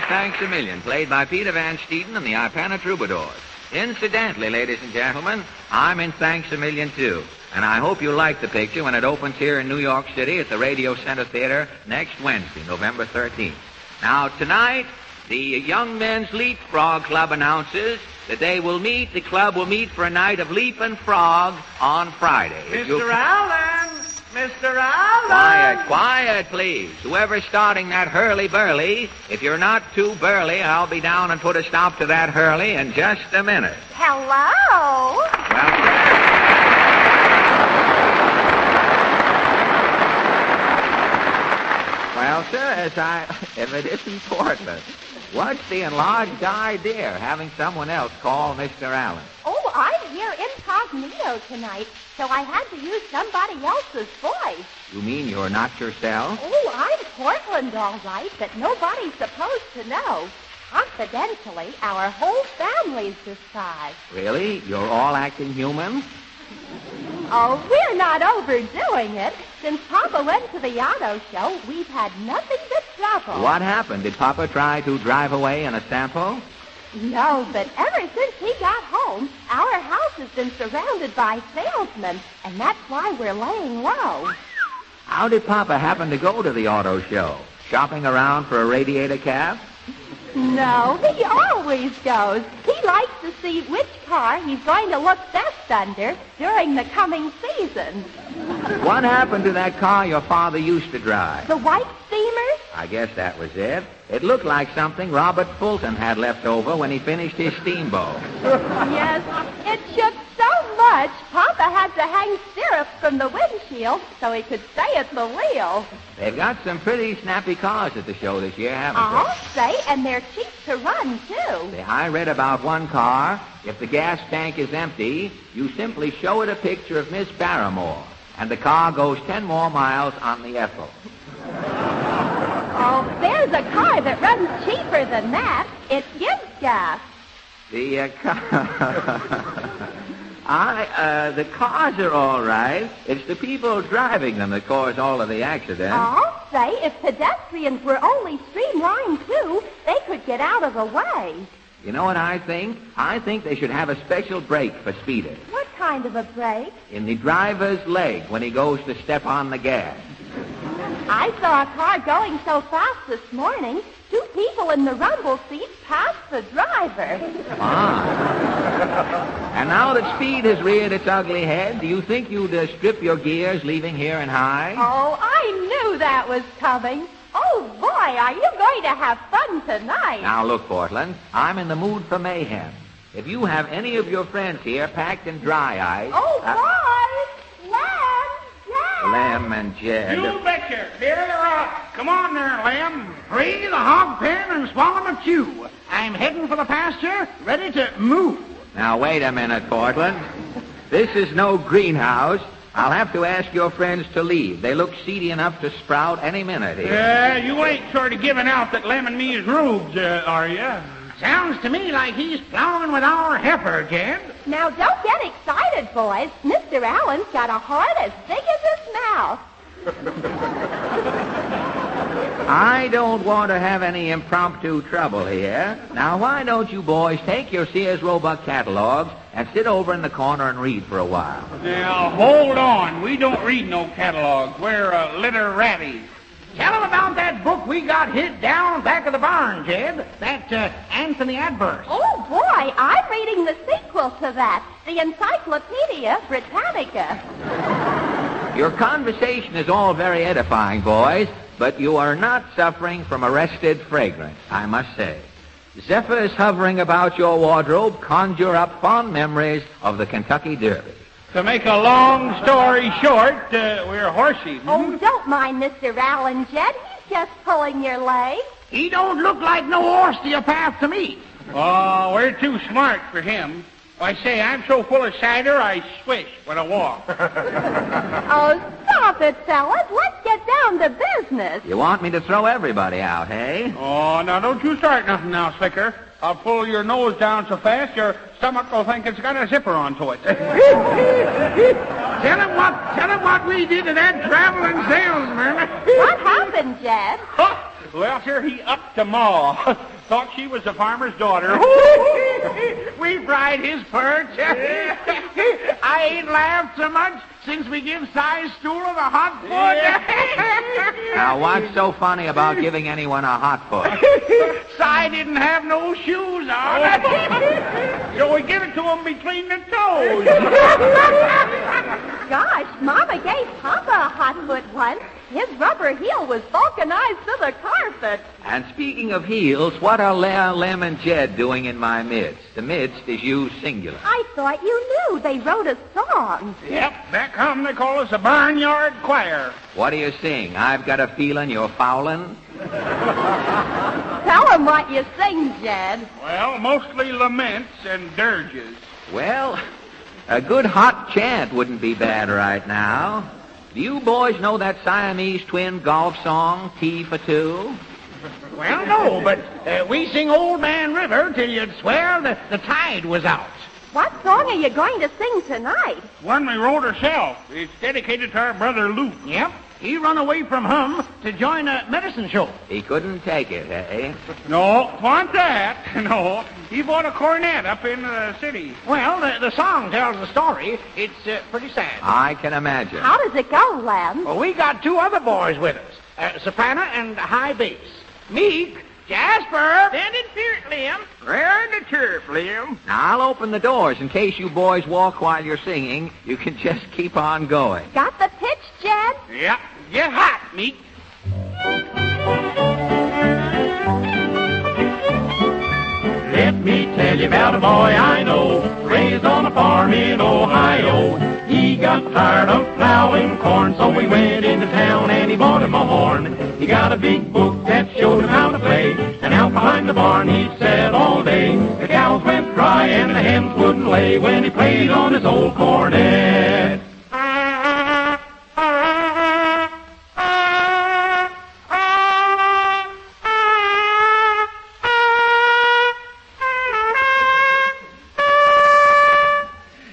Thanks a Million, played by Peter Van Steeden and the Ipana Troubadours. Incidentally, ladies and gentlemen, I'm in Thanks a Million, too. And I hope you like the picture when it opens here in New York City at the Radio Center Theater next Wednesday, November 13th. Now, tonight, the Young Men's Leapfrog Club announces that the club will meet for a night of leap and frog on Friday. Mr. Allen! Mr. Allen! Quiet, please. Whoever's starting that hurly-burly, if you're not too burly, I'll be down and put a stop to that hurly in just a minute. Hello? Well, sir, if it isn't Portland, what's the enlarged idea having someone else call Mr. Allen? Oh, I'm here incognito tonight, so I had to use somebody else's voice. You mean you're not yourself? Oh, I'm Portland, all right, but nobody's supposed to know. Confidentially, our whole family's this size. Really? You're all acting human? Oh, we're not overdoing it. Since Papa went to the auto show, we've had nothing but trouble. What happened? Did Papa try to drive away in a sample? No, but ever since he got home, our house has been surrounded by salesmen, and that's why we're laying low. How did Papa happen to go to the auto show? Shopping around for a radiator cap? No, he always goes. He likes to see which car he's going to look best under during the coming season. What happened to that car your father used to drive? The white steamer? I guess that was it. It looked like something Robert Fulton had left over when he finished his steamboat. Yes, it shook so much, Papa had to hang stirrups from the windshield so he could stay at the wheel. They've got some pretty snappy cars at the show this year, haven't I'll say, and they're cheap to run, too. they? I read about one car. If the gas tank is empty, you simply show it a picture of Miss Barrymore, and the car goes 10 more miles on the Ethel. Oh, there's a car that runs cheaper than that. It gives gas. The cars are all right. It's the people driving them that cause all of the accidents. I'll say, if pedestrians were only streamlined, too, they could get out of the way. You know what I think? I think they should have a special brake for speeders. What kind of a brake? In the driver's leg when he goes to step on the gas. I saw a car going so fast this morning, 2 people in the rumble seat passed the driver. And now that speed has reared its ugly head, do you think you'd strip your gears leaving here in high? Oh, I knew that was coming. Oh, boy, are you going to have fun tonight? Now, look, Portland, I'm in the mood for mayhem. If you have any of your friends here packed in dry ice... Oh, boy! Lem and Jed. You betcha. There they are. Come on there, Lem. Free the hog pen and swallow the chew. I'm heading for the pasture, ready to move. Now, wait a minute, Portland. This is no greenhouse. I'll have to ask your friends to leave. They look seedy enough to sprout any minute here. You ain't sort of giving out that Lem and me is rubes, are you? Sounds to me like he's plowing with our heifer, Jed. Now, don't get excited, boys. Mr. Allen's got a heart as big as his mouth. I don't want to have any impromptu trouble here. Now, why don't you boys take your Sears Roebuck catalogs and sit over in the corner and read for a while? Now, hold on. We don't read no catalogs. We're literati. Tell him about that book we got hid down back of the barn, Jed. That Anthony Adverse. Oh, boy, I'm reading the sequel to that, the Encyclopedia Britannica. Your conversation is all very edifying, boys, but you are not suffering from arrested fragrance, I must say. Zephyrs hovering about your wardrobe conjure up fond memories of the Kentucky Derby. To make a long story short, we're horsey. Oh, don't mind Mr. Allen, Jed. He's just pulling your leg. He don't look like no osteopath to me. Oh, we're too smart for him. I say, I'm so full of cider, I swish when I walk. Oh, stop it, fellas. Let's get down to business. You want me to throw everybody out, hey? Oh, now don't you start nothing now, Slicker. I'll pull your nose down so fast your stomach will think it's got a zipper onto it. Tell him what we did to that traveling salesman. What happened, Jed? Well, sir, he upped to Ma. Thought she was a farmer's daughter. We fried his perch. I ain't laughed so much since we give Si's stool of a hot foot. Now, what's so funny about giving anyone a hot foot? Si didn't have no shoes on. So we give it to him between the toes. Gosh, Mama gave Papa a hot foot once. His rubber heel was vulcanized to the carpet. And speaking of heels, what are Lem and Jed doing in my midst? The midst is used singular. I thought you knew. They wrote a song. Yep, back home they call us a barnyard choir. What do you sing? I've got a feeling you're fouling. Tell them what you sing, Jed. Well, mostly laments and dirges. Well, a good hot chant wouldn't be bad right now. Do you boys know that Siamese twin golf song, T for Two? Well, no, but we sing Old Man River till you'd swear the tide was out. What song are you going to sing tonight? One we wrote ourselves. It's dedicated to our brother Luke. Yep. He run away from home to join a medicine show. He couldn't take it, eh? No, want that. No. He bought a cornet up in the city. Well, the song tells the story. It's pretty sad. I can imagine. How does it go, Len? Well, we got two other boys with us. Soprano and high bass. Meek, Jasper. Stand in church, Liam. Rare the chirp, Liam. Now, I'll open the doors in case you boys walk while you're singing. You can just keep on going. Got the pitch, Jed? Yeah. Get hot, Meek. Let me tell you about a boy I know, raised on a farm in Ohio. He got tired of plowing corn, so he went into town and he bought him a horn. He got a big book that showed him how to play, and out behind the barn he sat all day. The cows went dry and the hens wouldn't lay when he played on his old cornet.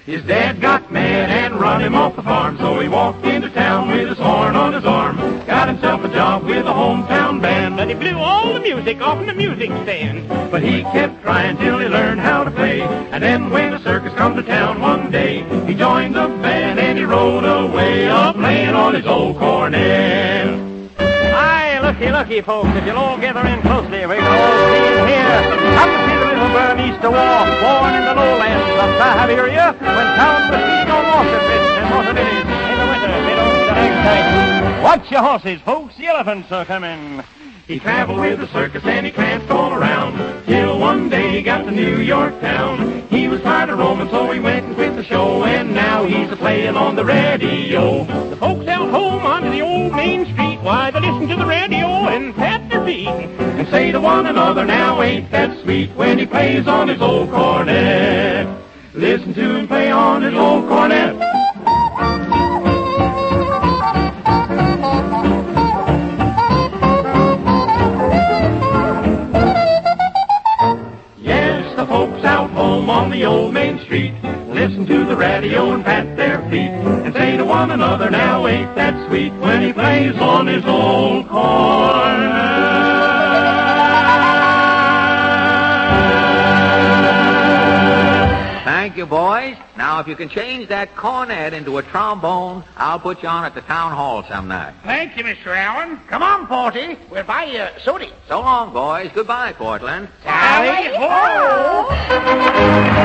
His dad got mad and run him off the farm, so he walked into town with his horn on his arm. Got himself a job with a hometown band, But he blew all the music off in the music stand. but he kept trying till he learned how to play. And then when the circus come to town one day, he joined the band and he rode away, playing on his old cornet. Aye, looky, folks. If you'll all gather in closely, we can all see it here. Come to see the little Burmese war, born in the lowlands of Siberia, when town was feeding on water fish and water lilies. In the winter, they don't eat the ragtime. Watch your horses, folks. The elephants are coming. He traveled with the circus and he pranced all around, till one day he got to New York town. He was tired of roaming, so he went and quit the show, and now he's a-playing on the radio. The folks out home onto the old main street, why, they listen to the radio and pat their feet. And say to one another, now ain't that sweet, when he plays on his old cornet. Listen to him play on his old cornet. Yes, the folks out home on the old main street listen to the radio and pat their feet and say to one another, now ain't that sweet, when he plays on his old cornet. Thank you, boys. Now, if you can change that cornet into a trombone, I'll put you on at the town hall some night. Thank you, Mr. Allen. Come on, Porty. We'll buy you soda. So long, boys. Goodbye, Portland. Tally ho!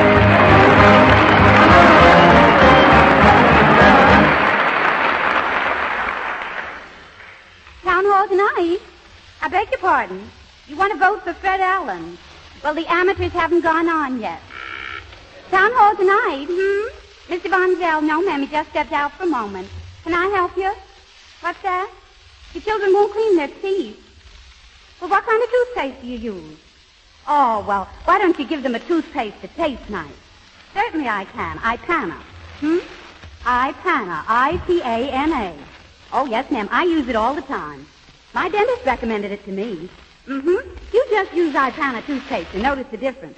Town hall tonight? I beg your pardon. You want to vote for Fred Allen? Well, the amateurs haven't gone on yet. Town hall tonight, Mr. Von Zell, no, ma'am, he just stepped out for a moment. Can I help you? What's that? Your children won't clean their teeth. Well, what kind of toothpaste do you use? Oh, well, why don't you give them a toothpaste that tastes nice? Certainly I can. Ipana. Ipana. I-P-A-N-A. Oh, yes, ma'am, I use it all the time. My dentist recommended it to me. You just use Ipana toothpaste and notice the difference.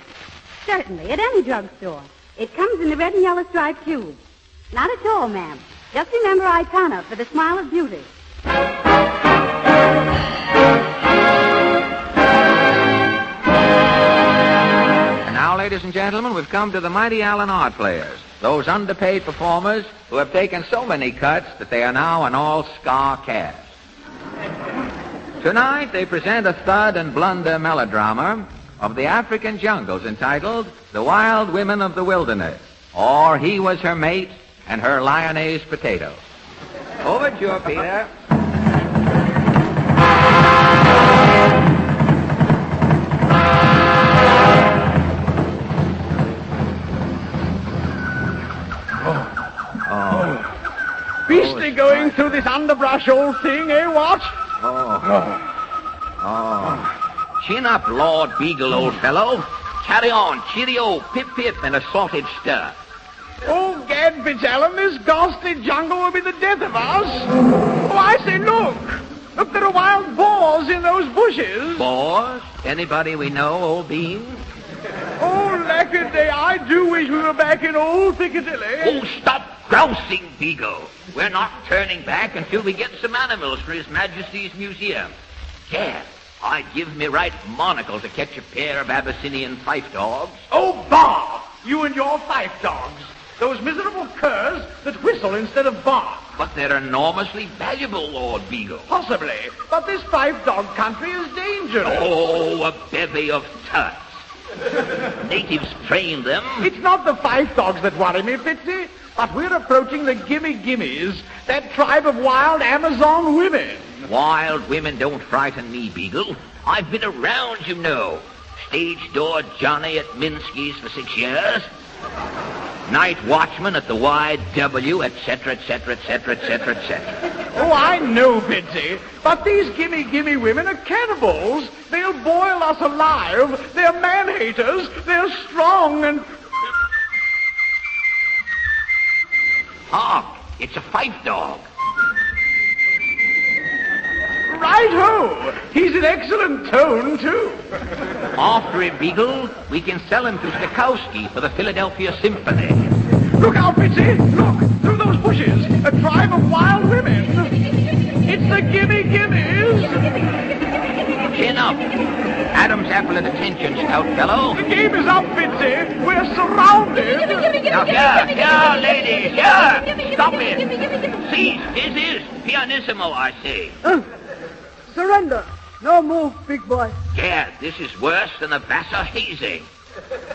Certainly, at any drugstore. It comes in the red and yellow striped tube. Not at all, ma'am. Just remember Ipana for the smile of beauty. And now, ladies and gentlemen, we've come to the Mighty Allen Art Players, those underpaid performers who have taken so many cuts that they are now an all-star cast. Tonight, they present a thud and blunder melodrama of the African jungles entitled The Wild Women of the Wilderness, or He Was Her Mate and Her Lyonnaise Potatoes. Overture, Peter. Beastly going through this underbrush old thing, eh, what? Chin up, Lord Beagle, old fellow. Carry on, cheerio, pip-pip, and a salted stir. Oh, gad, Fitzallen, this ghastly jungle will be the death of us. Oh, I say, look. Look, there are wild boars in those bushes. Boars? Anybody we know, old bean? Oh, lack good day. I do wish we were back in old Piccadilly. Oh, stop grousing, Beagle. We're not turning back until we get some animals for His Majesty's museum. Gad, I'd give me right monocle to catch a pair of Abyssinian fife dogs. Oh, bah! You and your fife dogs. Those miserable curs that whistle instead of bark. But they're enormously valuable, Lord Beagle. Possibly. But this five-dog country is dangerous. Oh, a bevy of tuts. Natives train them. It's not the five dogs that worry me, Fitzy, but we're approaching the gimme-gimmes, that tribe of wild Amazon women. Wild women don't frighten me, Beagle. I've been around, you know. Stage door Johnny at Minsky's for 6 years. Night watchman at the YW, etc., etc., etc., etc., etc. Oh, I know, Fitzy, but these gimme-gimme women are cannibals. They'll boil us alive. They're man-haters. They're strong and... Hark! It's a fife dog. Right-ho! He's in excellent tone, too. After him, Beagle, we can sell him to Stokowski for the Philadelphia Symphony. Look out, Fitzy! Look! Through those bushes! A tribe of wild women! It's the gimme-gimmes! Chin up! Adam's apple at attention, stout fellow. The game is up, Fitzy! We're surrounded! Now, here, ladies, here! Stop it! Cease! This is pianissimo, I say. Surrender. No move, big boy. Gad, this is worse than a Vassar hazing.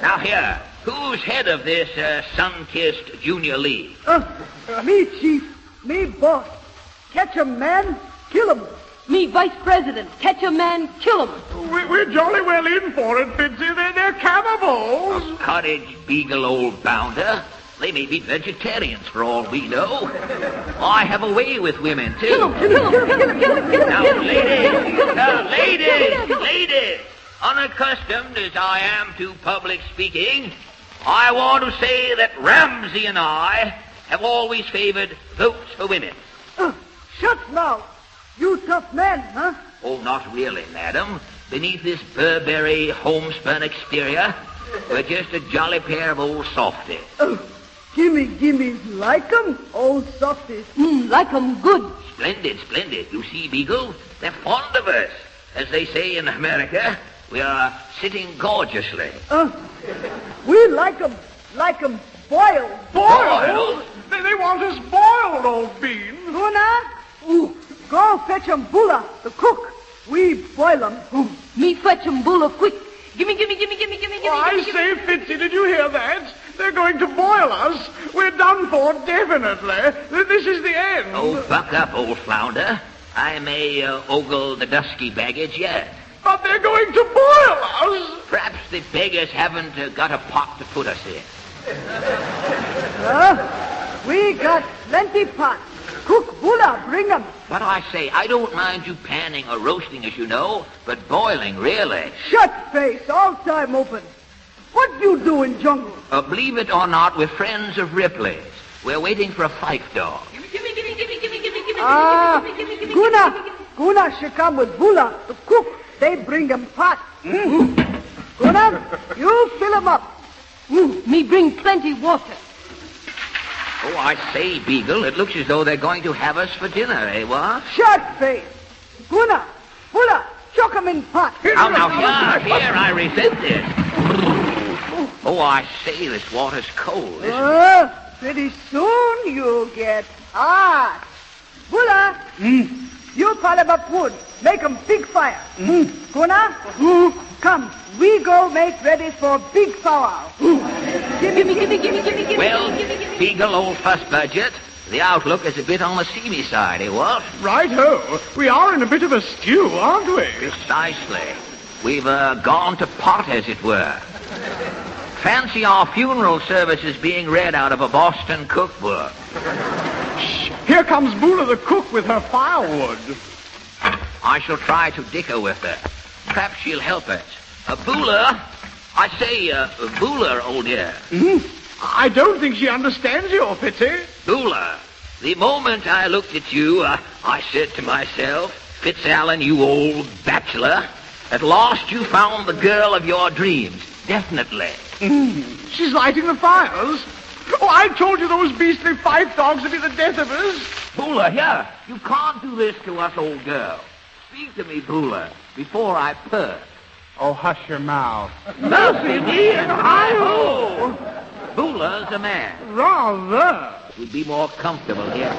Now here, who's head of this sun-kissed junior league? Me, Chief. Me, boss. Catch a man, kill him. Me, Vice President. Catch a man, kill him. We're jolly well in for it, Fitzy. They're cannibals. A cottage beagle old bounder. They may be vegetarians for all we know. I have a way with women, too. Kill him. Now, ladies, unaccustomed as I am to public speaking, I want to say that Ramsey and I have always favored votes for women. Shut mouth. You tough man, huh? Oh, not really, madam. Beneath this Burberry homespun exterior, we're just a jolly pair of old softies. Gimme-gimmes like 'em, old softies. Like 'em good. Splendid. You see, Beagle, they're fond of us. As they say in America, we are sitting gorgeously. We like 'em boiled. Boiled? They want us boiled, old bean. Guna? Go fetch 'em Bulla, the cook. We boil 'em. Me fetch 'em Bulla quick. Gimme. I say, Fitzy, did you hear that? They're going to boil us. We're done for, definitely. This is the end. Oh, buck up, old flounder. I may ogle the dusky baggage yet. But they're going to boil us. Perhaps the beggars haven't got a pot to put us in. We got plenty pot. Cook Bulla, bring 'em. But I say, I don't mind you panning or roasting, as you know, but boiling, really. Shut face, all time open. What you do in jungle? Believe it or not, we're friends of Ripley's. We're waiting for a fife dog. Guna should come with Bulla, the cook. They bring 'em pot. Guna, you fill 'em up. Me bring plenty water. Oh, I say, Beagle, it looks as though they're going to have us for dinner, eh, what? Shut face. Guna, Bulla, chuck 'em in pot. Here, I resent this. Oh, I say, this water's cold, isn't it? Pretty soon you'll get hot. Bulla, you pile 'em up wood. Make 'em big fire. Guna, come. We go make ready for big powwow. Gimme. Well, Beagle, old fuss budget, the outlook is a bit on the seamy side, eh, what? Right-ho. We are in a bit of a stew, aren't we? Precisely. We've gone to pot, as it were. Fancy our funeral services being read out of a Boston cookbook. Shh. Here comes Bulla the cook with her firewood. I shall try to dicker with her. Perhaps she'll help us. Bulla, I say, Bulla, old dear. I don't think she understands you, Fitzy. Bulla, the moment I looked at you, I said to myself, Fitzallen, you old bachelor, at last you found the girl of your dreams. Definitely. She's lighting the fires. Oh, I told you those beastly fight dogs would be the death of us. Bula, here. You can't do this to us, old girl. Speak to me, Bula, before I perk. Oh, hush your mouth. Duffy, me and hi-ho! Bula's a man. Rather. We'd be more comfortable here.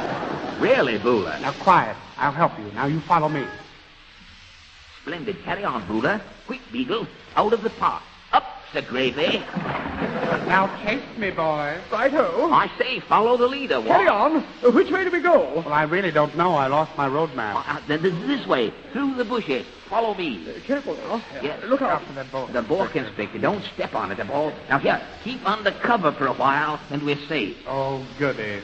Really, Bula. Now, quiet. I'll help you. Now, you follow me. Splendid. Carry on, Bula. Quick, Beagle. Out of the pot. Up, Sir Gravy. Now, chase me, boys. Righto. I say, follow the leader. Carry on. Which way do we go? Well, I really don't know. I lost my road map. This way, through the bushes. Follow me. Careful now. Yes. Look out for that boat. The boa constrictor. Don't step on it, the ball. Now, here, keep under cover for a while, and we're safe. Oh, goody.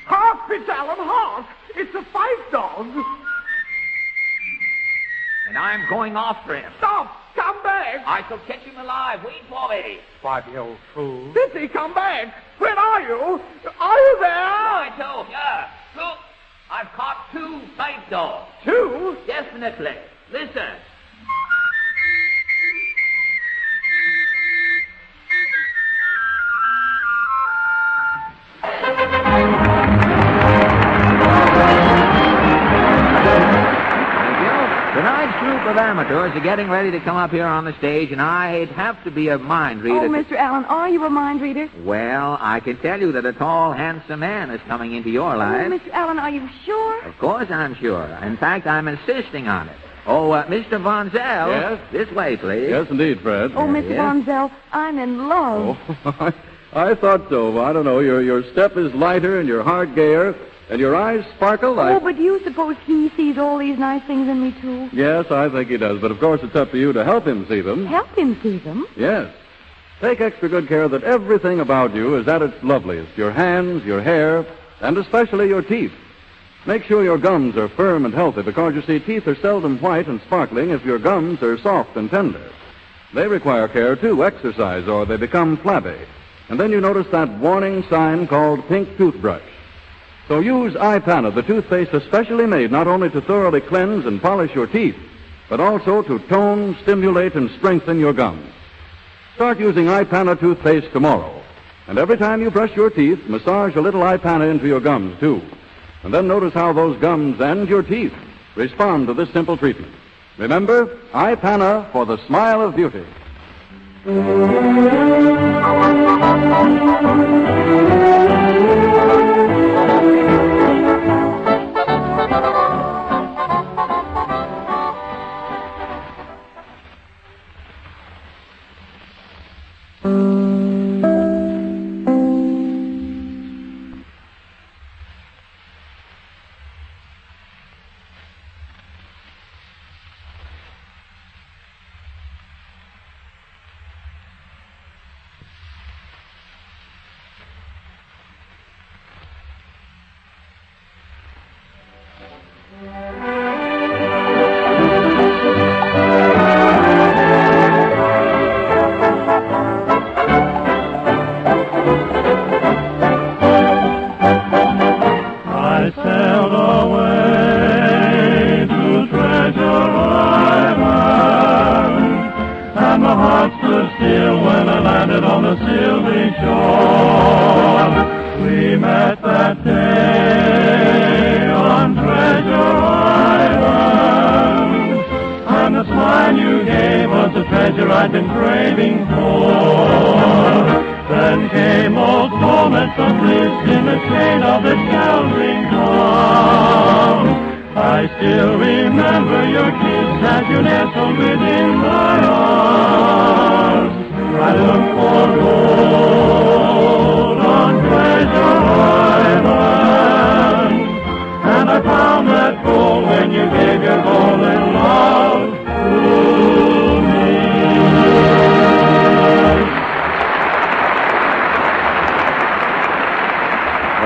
Hark, Fitzallen, hark! It's a fight dog. And I'm going after him. Stop! Come back! I shall catch him alive. Wait for me. Why, the old fool. Fitzy, come back! Where are you? Are you there? Righto, yeah. Look, I've caught 2 fight dogs. 2? Definitely. Listen. Tonight's group of amateurs are getting ready to come up here on the stage, and I'd have to be a mind reader. Oh, Mr. Allen, are you a mind reader? Well, I can tell you that a tall, handsome man is coming into your life. Oh, Mr. Allen, are you sure? Of course I'm sure. In fact, I'm insisting on it. Oh, Mr. Von Zell. Yes? This way, please. Yes, indeed, Fred. Oh, Mr. Yes? Von Zell, I'm in love. Oh, I thought so. I don't know. Your step is lighter and your heart gayer, and your eyes sparkle. Oh, but do you suppose he sees all these nice things in me, too? Yes, I think he does. But, of course, it's up to you to help him see them. Help him see them? Yes. Take extra good care that everything about you is at its loveliest. Your hands, your hair, and especially your teeth. Make sure your gums are firm and healthy because, you see, teeth are seldom white and sparkling if your gums are soft and tender. They require care, too, exercise, or they become flabby. And then you notice that warning sign called pink toothbrush. So use Ipana, the toothpaste especially made not only to thoroughly cleanse and polish your teeth, but also to tone, stimulate, and strengthen your gums. Start using Ipana toothpaste tomorrow. And every time you brush your teeth, massage a little Ipana into your gums, too. And then notice how those gums and your teeth respond to this simple treatment. Remember, Ipana for the smile of beauty.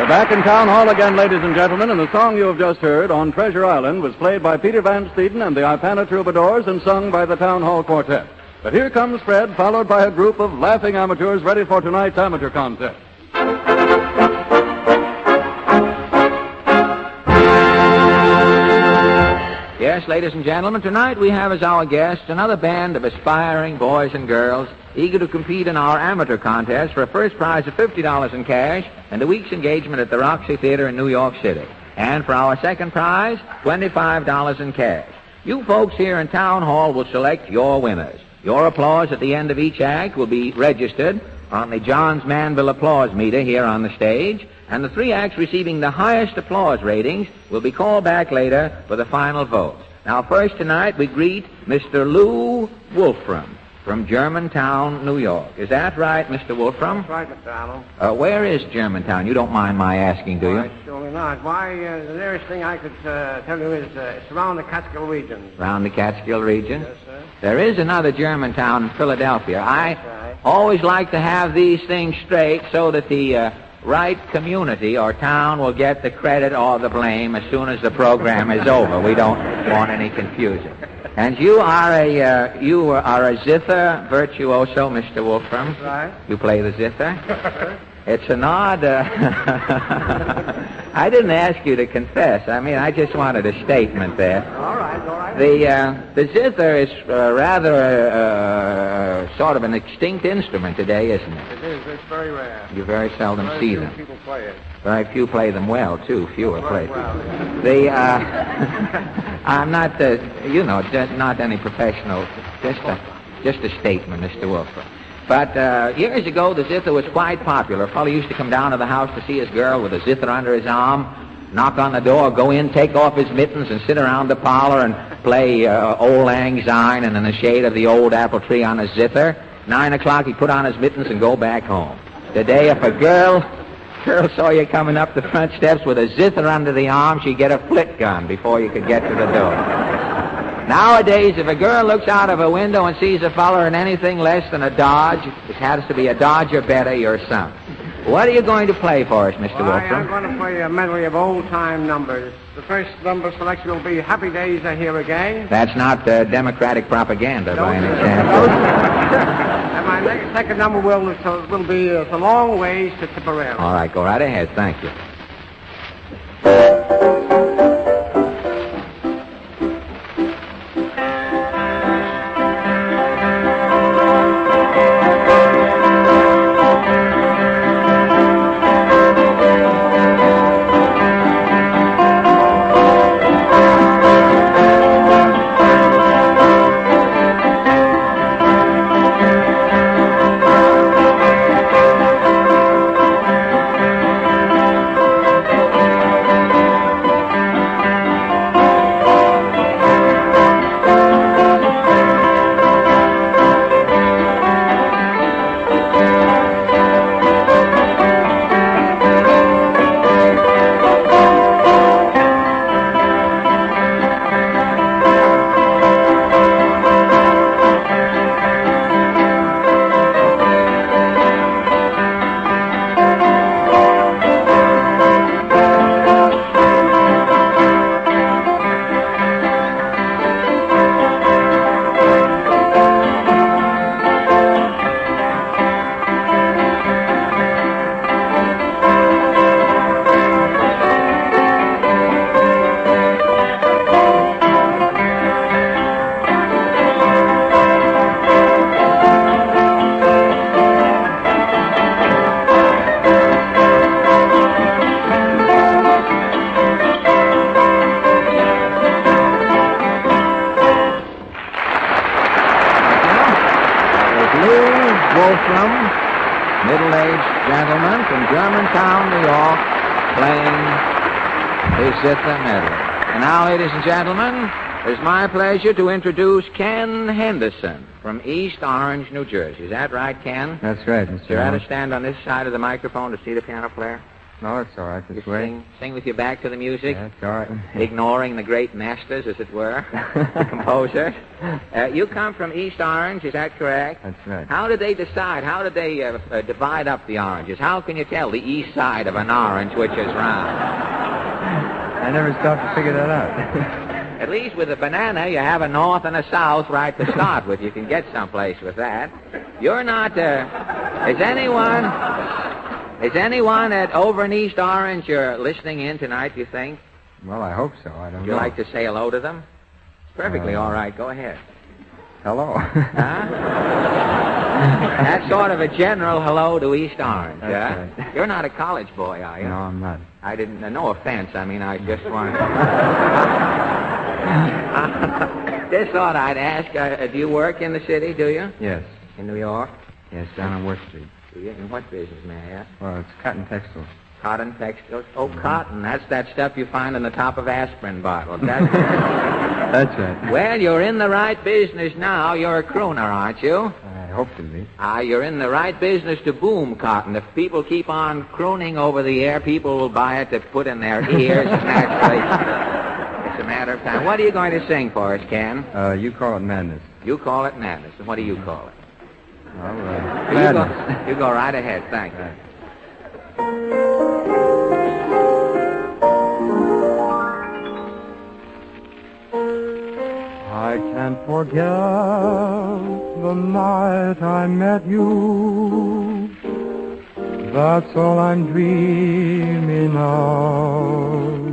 Back in Town Hall again, ladies and gentlemen, and the song you have just heard, On Treasure Island, was played by Peter Van Steeden and the Ipana Troubadours and sung by the Town Hall Quartet. But here comes Fred, followed by a group of laughing amateurs ready for tonight's amateur contest. Yes, ladies and gentlemen, tonight we have as our guests another band of aspiring boys and girls eager to compete in our amateur contest for a first prize of $50 in cash and a week's engagement at the Roxy Theater in New York City. And for our second prize, $25 in cash. You folks here in Town Hall will select your winners. Your applause at the end of each act will be registered on the Johns Manville applause meter here on the stage, and the three acts receiving the highest applause ratings will be called back later for the final votes. Now, first tonight, we greet Mr. Lou Wolfram from Germantown, New York. Is that right, Mr. Wolfram? That's right, Mr. Allen. Where is Germantown? You don't mind my asking, do you? Surely not. Why, the nearest thing I could tell you is it's around the Catskill region. Around the Catskill region? Yes, sir. There is another Germantown in Philadelphia. I always like to have these things straight so that the right community or town will get the credit or the blame as soon as the program is over. We don't want any confusion. And you are a zither virtuoso, Mr. Wolfram. That's right. You play the zither? It's an odd... I didn't ask you to confess. I mean, I just wanted a statement there. All right. The zither is rather sort of an extinct instrument today, isn't it? It is. It's very rare. You very seldom see them. People play it. Very few play them well, too. Fewer play them. Well. I'm not, not any professional. Just a statement, Mr. Wolfram. But years ago, the zither was quite popular. A fellow used to come down to the house to see his girl with a zither under his arm, knock on the door, go in, take off his mittens, and sit around the parlor and play Old Lang Syne and In the Shade of the Old Apple Tree on his zither. 9 o'clock, he'd put on his mittens and go back home. Today, if a girl saw you coming up the front steps with a zither under the arm, she'd get a flit gun before you could get to the door. Nowadays, if a girl looks out of a window and sees a feller in anything less than a Dodge, it has to be a Dodge or better, your son. What are you going to play for us, Mr. Wolfram? I'm going to play a medley of old-time numbers. The first number selection will be Happy Days Are Here Again. That's not Democratic propaganda by any chance. And my second number will be It's a Long Ways to Tipperary. All right, go right ahead. Thank you. Middle-aged gentleman from Germantown, New York, playing his zither medley. And now, ladies and gentlemen, it's my pleasure to introduce Ken Henderson from East Orange, New Jersey. Is that right, Ken? That's right, Mr. You're to stand on this side of the microphone to see the piano player? No, it's all right. This way. Sing with your back to the music? Yeah, it's all right. Ignoring the great masters, as it were, the composer. You come from East Orange, is that correct? That's right. How did they decide? How did they divide up the oranges? How can you tell the east side of an orange which is round? I never stopped to figure that out. At least with a banana, you have a north and a south right to start with. You can get someplace with that. You're not... Is anyone at over in East Orange listening in tonight, do you think? Well, I hope so. I don't know. Would you like to say hello to them? Perfectly all right. Go ahead. Hello. Huh? That's sort of a general hello to East Orange, That's huh? You're not a college boy, are you? No, I'm not. I didn't... no offense. I mean, I just wanted... Just thought I'd ask, do you work in the city, do you? Yes. In New York? Yes, down on Worth Street. Do you? In what business, may I ask? Well, it's cotton textiles. Cotton textiles? Oh, cotton. That's that stuff you find on the top of aspirin bottles. That's right. Well, you're in the right business now. You're a crooner, aren't you? I hope to be. You're in the right business to boom cotton. If people keep on crooning over the air, people will buy it to put in their ears. And naturally, it's a matter of time. What are you going to sing for us, Ken? You call it madness. You call it madness. And what do you call it? Well, madness. You go right ahead. Thank you. I can't forget the night I met you. That's all I'm dreaming of.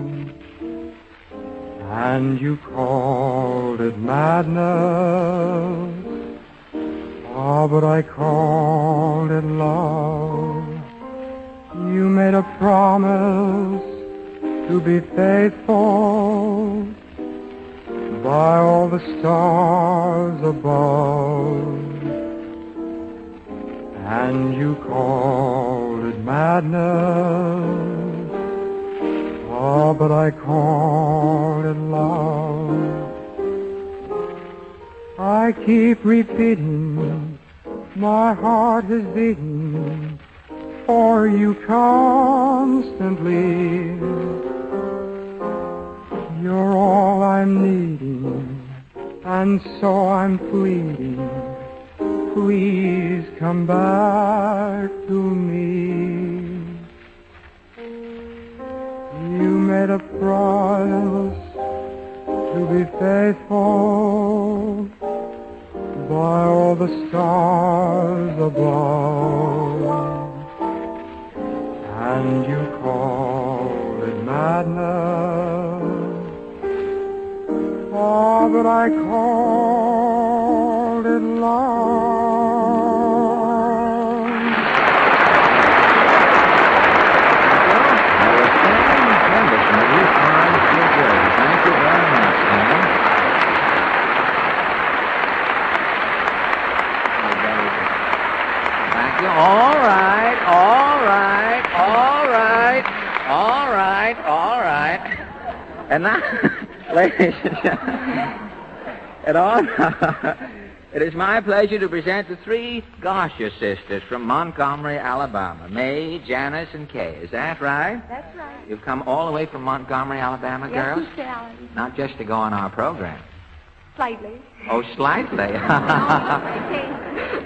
And you called it madness. Oh, but I called it love. You made a promise to be faithful by all the stars above. And you called it madness. Oh, but I called it love. I keep repeating, my heart is beating for you constantly. You're all I'm needing, and so I'm pleading. Please come back to me. You made a promise to be faithful by all the stars above. And you called it madness. Oh, but I called it love. Thank you very much, man. Thank you. All right, all right, all right, all right, all right. And now, ladies and gentlemen, it is my pleasure to present the three Gosher sisters from Montgomery, Alabama. May, Janice, and Kay. Is that right? That's right. You've come all the way from Montgomery, Alabama, girls? Yes, Mr. Allen. Not just to go on our program. Slightly. Oh, slightly.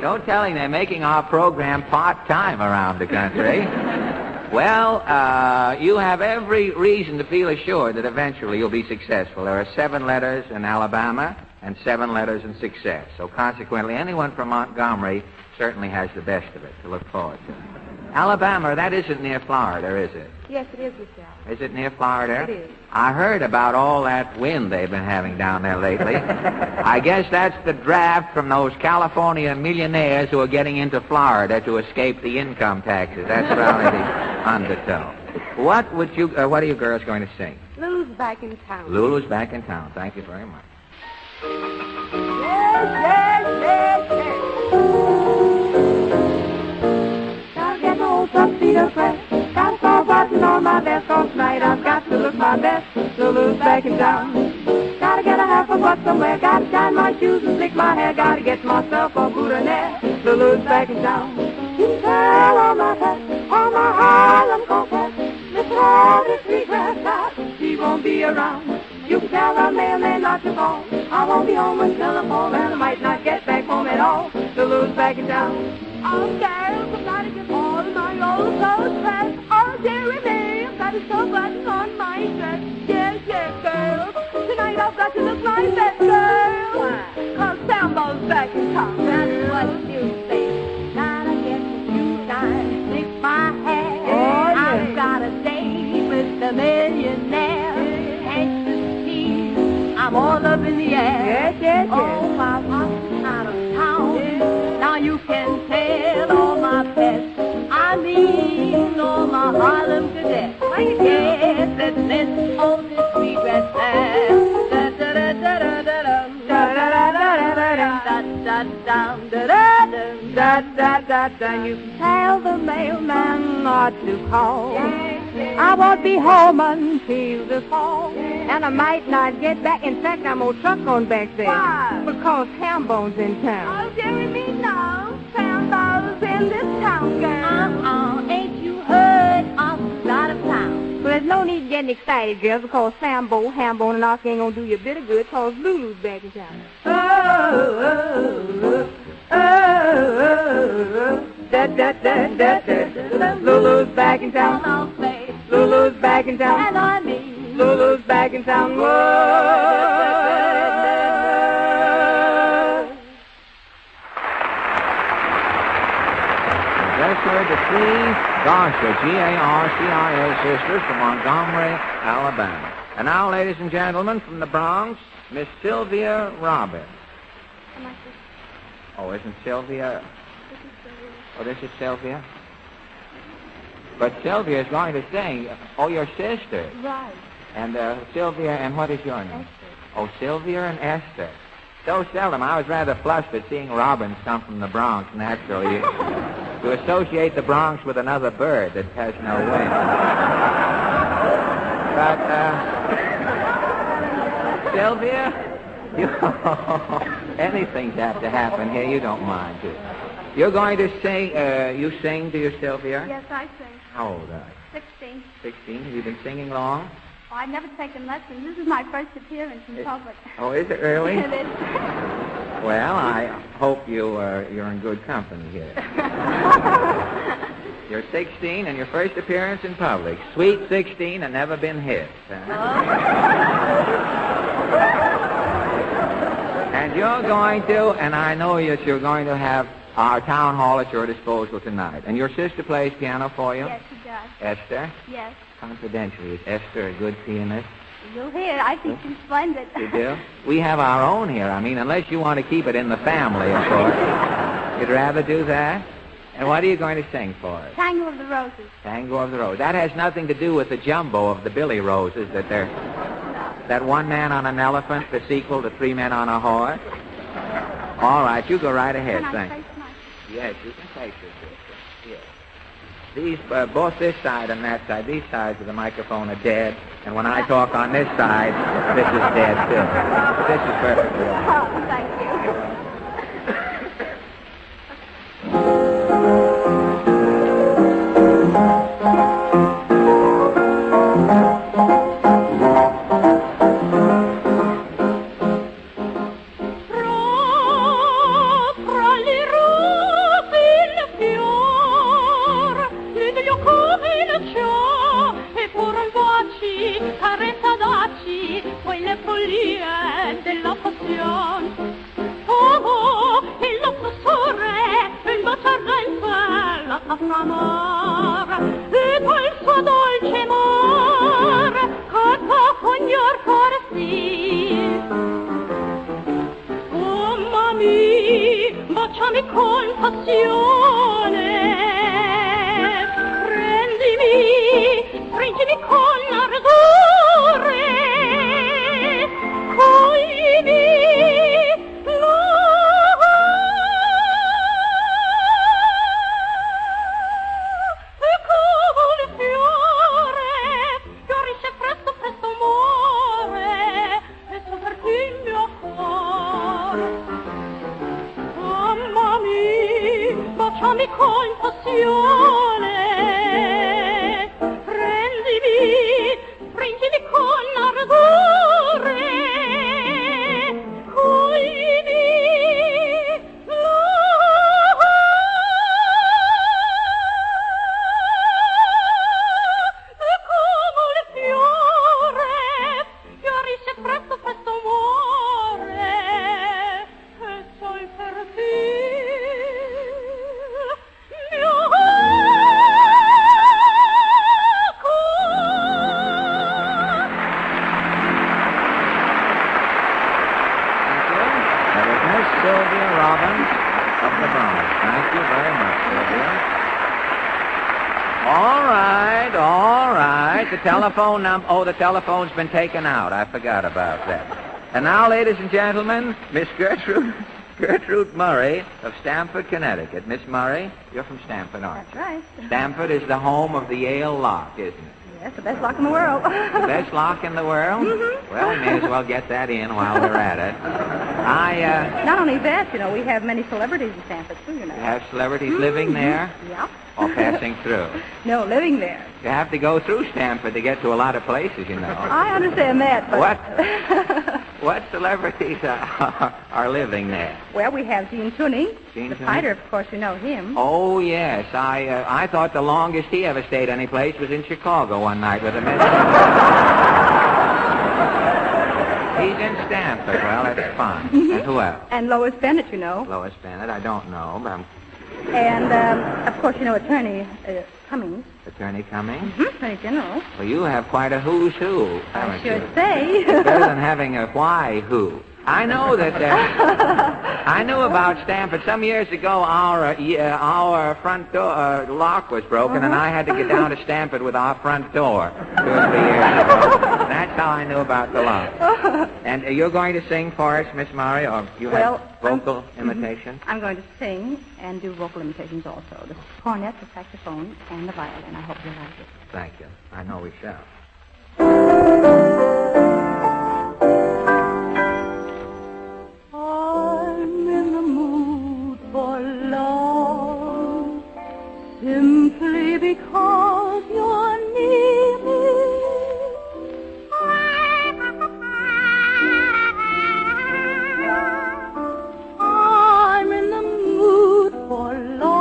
No telling they're making our program part-time around the country. Well, you have every reason to feel assured that eventually you'll be successful. There are 7 letters in Alabama and 7 letters in success. So consequently, anyone from Montgomery certainly has the best of it to look forward to. Alabama, that isn't near Florida, is it? Yes, it is, Mr. Allen. Is it near Florida? It is. I heard about all that wind they've been having down there lately. I guess that's the draft from those California millionaires who are getting into Florida to escape the income taxes. That's probably the undertow. What are you girls going to sing? Lulu's back in town. Lulu's back in town. Thank you very much. Yes, yes, yes, yes. Gotta get my old tuxedo fresh. Got a star button on my vest, 'cause tonight I've got to look my best. Lulu's back in town. Gotta get a half a buck somewhere. Gotta shine my shoes and slick my hair. Gotta get myself a boutonniere. Lulu's back in town. You can tell on my hat, on my Harlem coat, Miss Harley Sweetgrass out. She won't be around. You can tell the mailman not to call. I won't be home until the fall, and I might not get back home at all. Lulu's back in town. Oh, girls, I've got to get all my old clothes pressed. Oh, dearie me, I've got a star button on my dress. Yes, yes, girls. Tonight I've got to look my best, girls. Why? 'Cause Sambo's back in town. That's what you say. Gotta get the shoes on, fix my hair. Oh, yes. I've got a date with the millionaire. Can't you see? I'm all of it. in the air. Yes. Oh, I was out of town. Yes. Now you can tell all my pets. I mean all my Harlem cadets. Yes, let's hold this sweet red hair. You can tell the mailman not to call. I won't be home until the fall. And I might not get back. In fact, I'm on truck on back there. Why? Because Hambone's in town. Oh, dearie me, no. Sambo's in this town, girl. Ain't you heard? I'm out of town. Well, there's no need getting excited, girls, because Sambo, Hambone, and Ark ain't gonna do you a bit of good, because Lulu's back in town. Lulu's back in town. Lulu's back in town. And I mean Lulu's back in town. Just heard the three Garcia, Garcia sisters from Montgomery, Alabama. And now, ladies and gentlemen, from the Bronx, Miss Sylvia Robbins. Oh, isn't Sylvia? Oh, this is Sylvia? But Sylvia is going to sing. Oh, your sister. Right. And Sylvia, and what is your name? Esther. Oh, Sylvia and Esther. So seldom. I was rather flushed at seeing Robbins come from the Bronx, naturally. To associate the Bronx with another bird that has no wings. But, Sylvia, anything's have to happen here. You don't mind, do you? You're going to sing, you sing, do you, Sylvia? Yes, I sing. How old are you? 16. 16. Have you been singing long? Oh, I've never taken lessons. This is my first appearance in public. Oh, is it really? It is. Well, I hope you're in good company here. You're 16 and your first appearance in public. Sweet 16 and never been hit. And you're going to, and I know that you're going to have our town hall at your disposal tonight. And your sister plays piano for you? Yes, she does. Esther? Yes. Confidentially, is Esther a good pianist? You'll hear. I think she's splendid. You do? We have our own here. I mean, unless you want to keep it in the family, of course. You'd rather do that? And what are you going to sing for us? Tango of the Roses. Tango of the Roses. That has nothing to do with the jumbo of the Billy Roses, that they're... That one man on an elephant, the sequel to Three Men on a Horse. All right, you go right ahead. Can I Thanks. face my... Yes, you can face your sister. Yes. These, both this side and that side, these sides of the microphone are dead, and when I talk on this side, this is dead, too. This is perfectly all right. Oh, thank you. All right. The telephone number. Oh, the telephone's been taken out. I forgot about that. And now, ladies and gentlemen, Miss Gertrude Murray of Stamford, Connecticut. Miss Murray, you're from Stamford, aren't you? That's right. Stamford is the home of the Yale lock, isn't it? Yes, the best lock in the world. The best lock in the world? Mm-hmm. Well, we may as well get that in while we're at it. Not only that, we have many celebrities in Stamford, too, You have celebrities living there? Yeah. Or passing through? No, living there. You have to go through Stamford to get to a lot of places, I understand that, but... What celebrities are living there? Well, we have Gene Tunney. Gene the Tunney? fighter, of course, you know him. Oh, yes. I thought the longest he ever stayed any place was in Chicago one night with a man. He's in Stamford. Well, that's fine. And who else? And Lois Bennett, you know. Lois Bennett, I don't know, but And, of course, Attorney Cummings. Attorney Cummings? Mm-hmm, Attorney General. Well, you have quite a who's who, haven't you? I should say. It's better than having a why who. I know that I knew about Stamford. Some years ago, our front door lock was broken, and I had to get down to Stamford with our front door 2 or 3 years ago. That's how I knew about the lock. And you're going to sing for us, Miss Murray, or you have vocal imitation? I'm going to sing and do vocal imitations also. The cornet, the saxophone, and the violin. I hope you like it. Thank you. I know we shall. I'm in the mood for love simply because you're near me. I'm in the mood for love.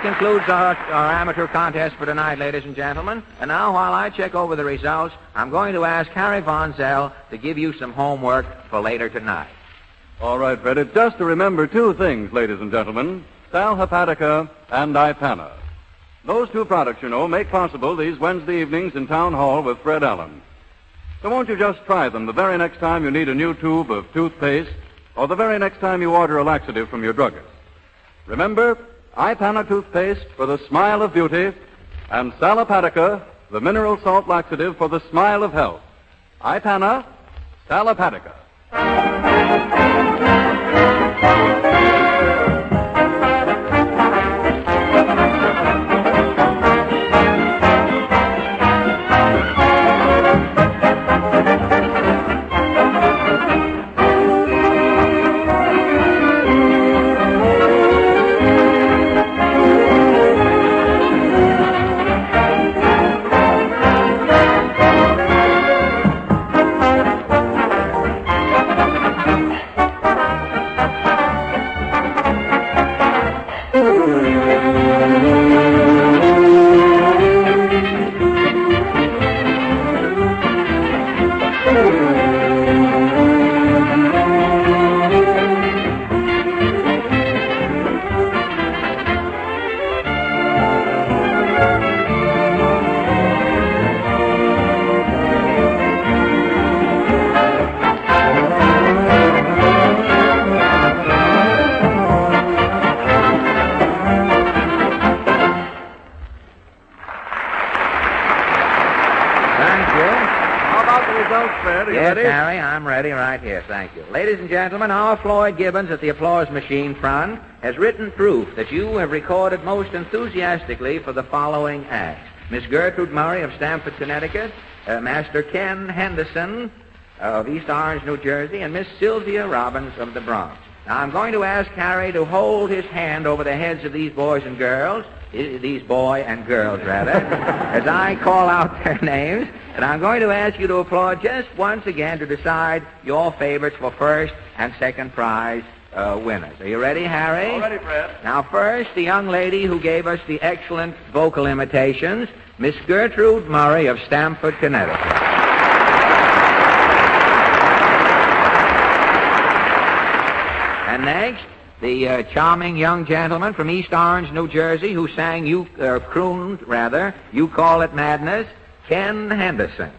Concludes our amateur contest for tonight, ladies and gentlemen. And now, while I check over the results, I'm going to ask Harry Von Zell to give you some homework for later tonight. All right, Fred. It's just to remember 2 things, ladies and gentlemen. Sal Hepatica and Ipana. Those 2 products, make possible these Wednesday evenings in Town Hall with Fred Allen. So won't you just try them the very next time you need a new tube of toothpaste or the very next time you order a laxative from your druggist. Remember, Ipana toothpaste for the smile of beauty, and Sal Hepatica, the mineral salt laxative for the smile of health. Ipana, Sal Hepatica. Yes, ready? Harry, I'm ready right here. Thank you. Ladies and gentlemen, our Floyd Gibbons at the applause machine front has written proof that you have recorded most enthusiastically for the following acts. Miss Gertrude Murray of Stamford, Connecticut, Master Ken Henderson of East Orange, New Jersey, and Miss Sylvia Robbins of the Bronx. Now, I'm going to ask Harry to hold his hand over the heads of these boys and girls, as I call out their names, and I'm going to ask you to applaud just once again to decide your favorites for first and second prize winners. Are you ready, Harry? All ready, Fred. Now, first, the young lady who gave us the excellent vocal imitations, Miss Gertrude Murray of Stamford, Connecticut. And next, the charming young gentleman from East Orange, New Jersey, who sang, crooned, You Call It Madness, Ken Henderson.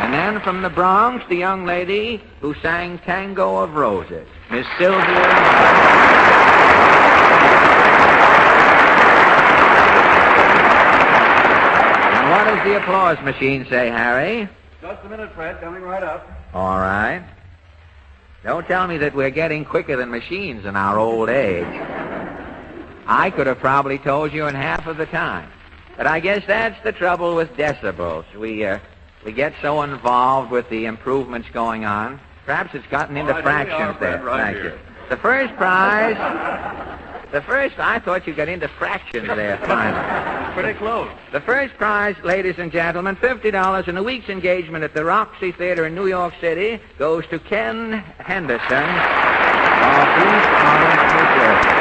And then from the Bronx, the young lady who sang Tango of Roses, Miss Sylvia. What does the applause machine say, Harry? Just a minute, Fred. Coming right up. All right. Don't tell me that we're getting quicker than machines in our old age. I could have probably told you in half of the time. But I guess that's the trouble with decibels. We get so involved with the improvements going on. Perhaps it's gotten into fractions there. Right Thank you. The first prize... I thought you got into fractions there, finally. Pretty close. The first prize, ladies and gentlemen, $50 in a week's engagement at the Roxy Theater in New York City, goes to Ken Henderson of East Orange, New Jersey.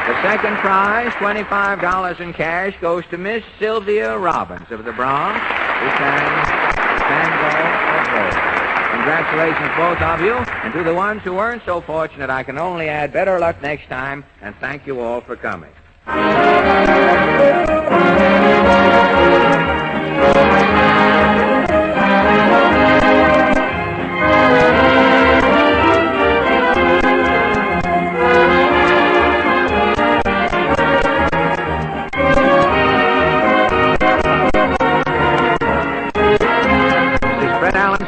The second prize, $25 in cash, goes to Miss Sylvia Robbins of the Bronx, who sang Tango of Roses. Congratulations, both of you. And to the ones who weren't so fortunate, I can only add better luck next time, and thank you all for coming.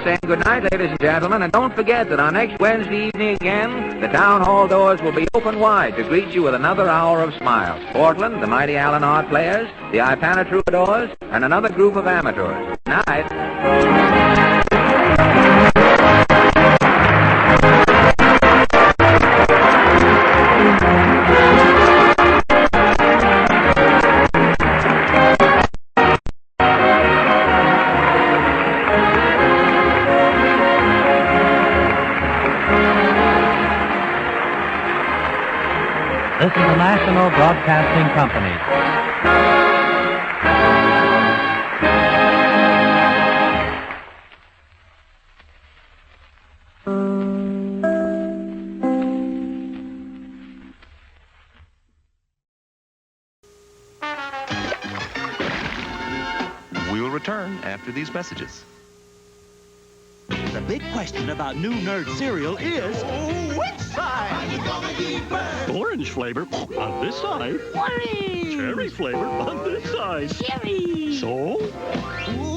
Saying good night, ladies and gentlemen, and don't forget that on next Wednesday evening again, the town hall doors will be open wide to greet you with another hour of smiles. Portland, the mighty Allen Art Players, the Ipana Troubadours, and another group of amateurs. Night. This is the National Broadcasting Company. We will return after these messages. The big question about new Nerd cereal is, which side? Are you gonna keep it? Orange flavor on this side. Orange! Cherry flavor on this side. Cherry! So?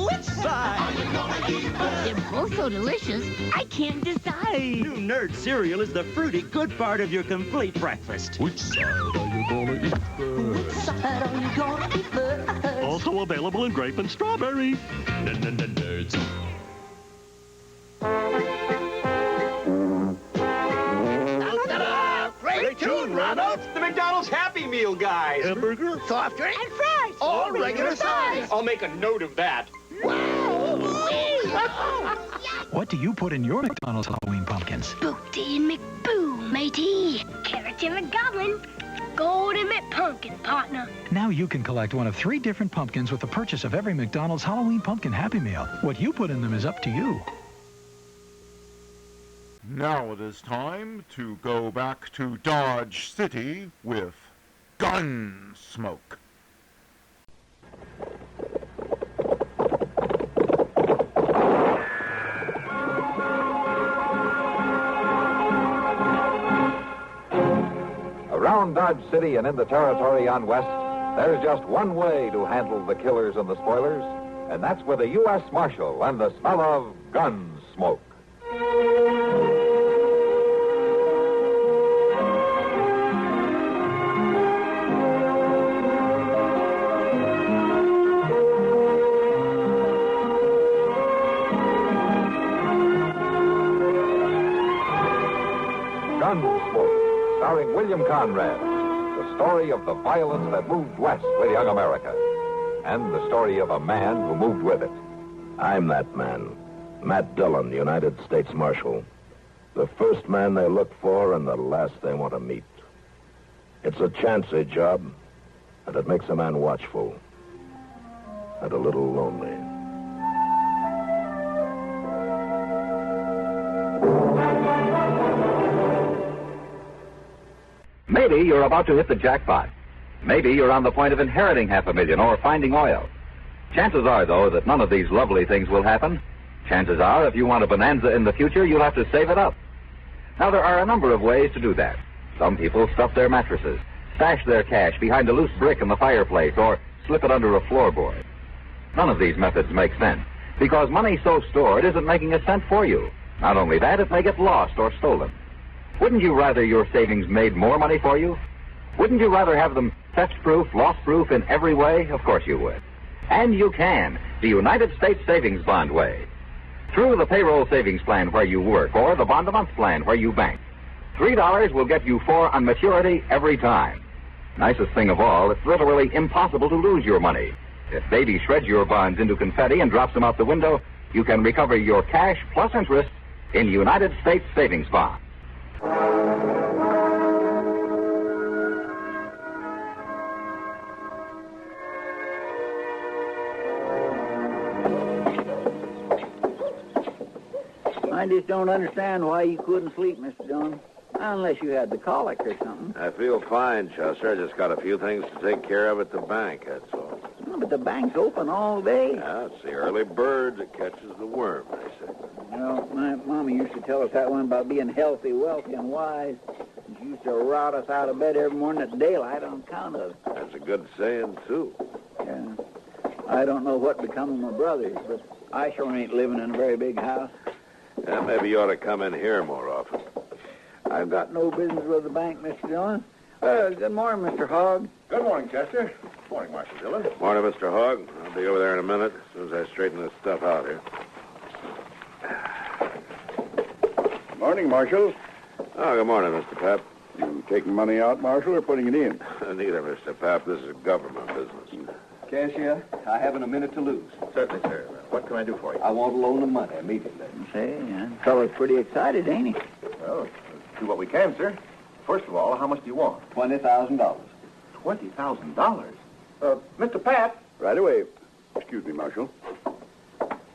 Which side? Are you gonna keep it? They're both so delicious, I can't decide. New Nerd cereal is the fruity good part of your complete breakfast. Which side are you gonna eat first? Which side are you gonna eat first? Also available in grape and strawberry. Nerds. Great tune, Ronald. The McDonald's Happy Meal, guys. Hamburger, Soft drink, and fries. All regular size. I'll make a note of that. What do you put in your McDonald's Halloween pumpkins? Boopty and McBoo, matey. Carrots and McGoblin. Golden McPumpkin, partner. Now you can collect one of 3 different pumpkins with the purchase of every McDonald's Halloween Pumpkin Happy Meal. What you put in them is up to you. Now it is time to go back to Dodge City with Gunsmoke. around Dodge City and in the territory on West, there's just one way to handle the killers and the spoilers, and that's with a U.S. Marshal and the smell of Gunsmoke. Gunsmoke, starring William Conrad. The story of the violence that moved west with young America. And the story of a man who moved with it. I'm that man. Matt Dillon, United States Marshal. The first man they look for and the last they want to meet. It's a chancy job, and it makes a man watchful. And a little lonely. Maybe you're about to hit the jackpot. Maybe you're on the point of inheriting $500,000 or finding oil. Chances are, though, that none of these lovely things will happen. Chances are, if you want a bonanza in the future, you'll have to save it up. Now, there are a number of ways to do that. Some people stuff their mattresses, stash their cash behind a loose brick in the fireplace, or slip it under a floorboard. None of these methods make sense, because money so stored isn't making a cent for you. Not only that, it may get lost or stolen. Wouldn't you rather your savings made more money for you? Wouldn't you rather have them theft-proof, loss-proof in every way? Of course you would. And you can, the United States Savings Bond way. Through the payroll savings plan where you work, or the bond-a-month plan where you bank. $3 will get you $4 on maturity every time. Nicest thing of all, it's literally impossible to lose your money. If Baby shreds your bonds into confetti and drops them out the window, you can recover your cash plus interest in United States Savings Bonds. I just don't understand why you couldn't sleep, Mr. Dillon. Unless you had the colic or something. I feel fine, Chester. I just got a few things to take care of at the bank, that's all. Oh, but the bank's open all day. Yeah, it's the early bird that catches the worm, they say. You know, my mommy used to tell us that one about being healthy, wealthy, and wise. And she used to rout us out of bed every morning at daylight on account of it. That's a good saying, too. Yeah. I don't know what become of my brothers, but I sure ain't living in a very big house. Yeah, maybe you ought to come in here more often. I've got no business with the bank, Mr. Dillon. Good morning, Mr. Hogg. Good morning, Chester. Morning, Marshal Dillon. Morning, Mr. Hogg. I'll be over there in a minute, as soon as I straighten this stuff out here. Morning, Marshal. Oh, good morning, Mr. Pap. You taking money out, Marshal, or putting it in? Neither, Mr. Pap. This is government business. Cashier, I haven't a minute to lose. Certainly, sir. What can I do for you? I want a loan of money immediately. Say, fellow's pretty excited, ain't he? Well, let's do what we can, sir. First of all, how much do you want? $20,000. $20,000? Mr. Pat. Right away. Excuse me, Marshal.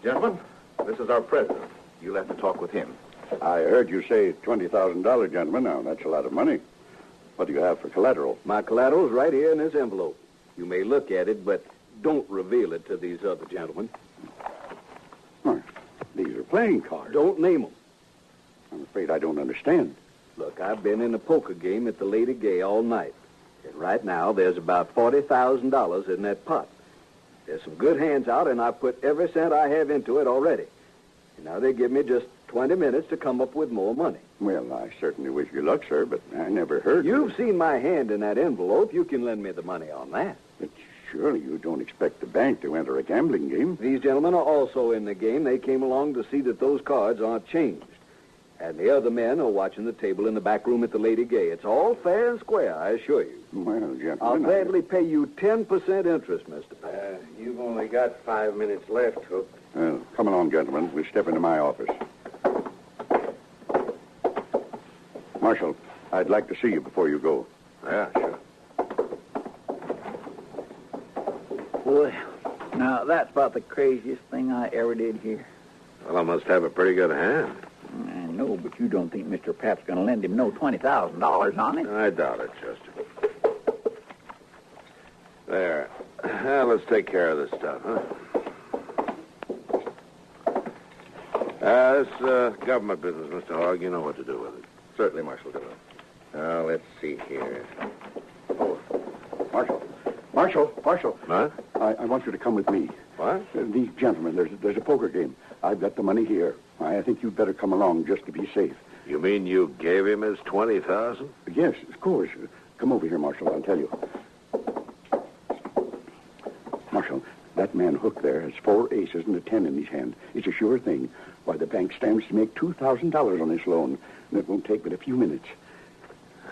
Gentlemen, this is our president. You'll have to talk with him. I heard you say $20,000, gentlemen. Now, that's a lot of money. What do you have for collateral? My collateral's right here in this envelope. You may look at it, but don't reveal it to these other gentlemen. These are playing cards. Don't name them. I'm afraid I don't understand. Look, I've been in a poker game at the Lady Gay all night. And right now, there's about $40,000 in that pot. There's some good hands out, and I've put every cent I have into it already. And now they give me just 20 minutes to come up with more money. Well, I certainly wish you luck, sir, but I never heard... You've seen my hand in that envelope. You can lend me the money on that. But surely you don't expect the bank to enter a gambling game. These gentlemen are also in the game. They came along to see that those cards aren't changed. And the other men are watching the table in the back room at the Lady Gay. It's all fair and square, I assure you. Well, gentlemen... I'll gladly pay you 10% interest, Mr. Pat. You've only got 5 minutes left, Hook. Well, come along, gentlemen. We'll step into my office. Marshal, I'd like to see you before you go. Yeah, sure. Well, now, that's about the craziest thing I ever did hear. Well, I must have a pretty good hand. I know, but you don't think Mr. Pap's going to lend him no $20,000 on it? I doubt it, Chester. There. Now, let's take care of this stuff, huh? This government business, Mr. Hogg, you know what to do with it. Certainly, Marshal Dillon. Now, let's see here. Marshal. Huh? I want you to come with me. What? These gentlemen, there's a poker game. I've got the money here. I think you'd better come along just to be safe. You mean you gave him his 20,000? Yes, of course. Come over here, Marshal. I'll tell you. Marshal, that man Hook there has 4 aces and a 10 in his hand. It's a sure thing. Why, the bank stands to make $2,000 on this loan, and it won't take but a few minutes.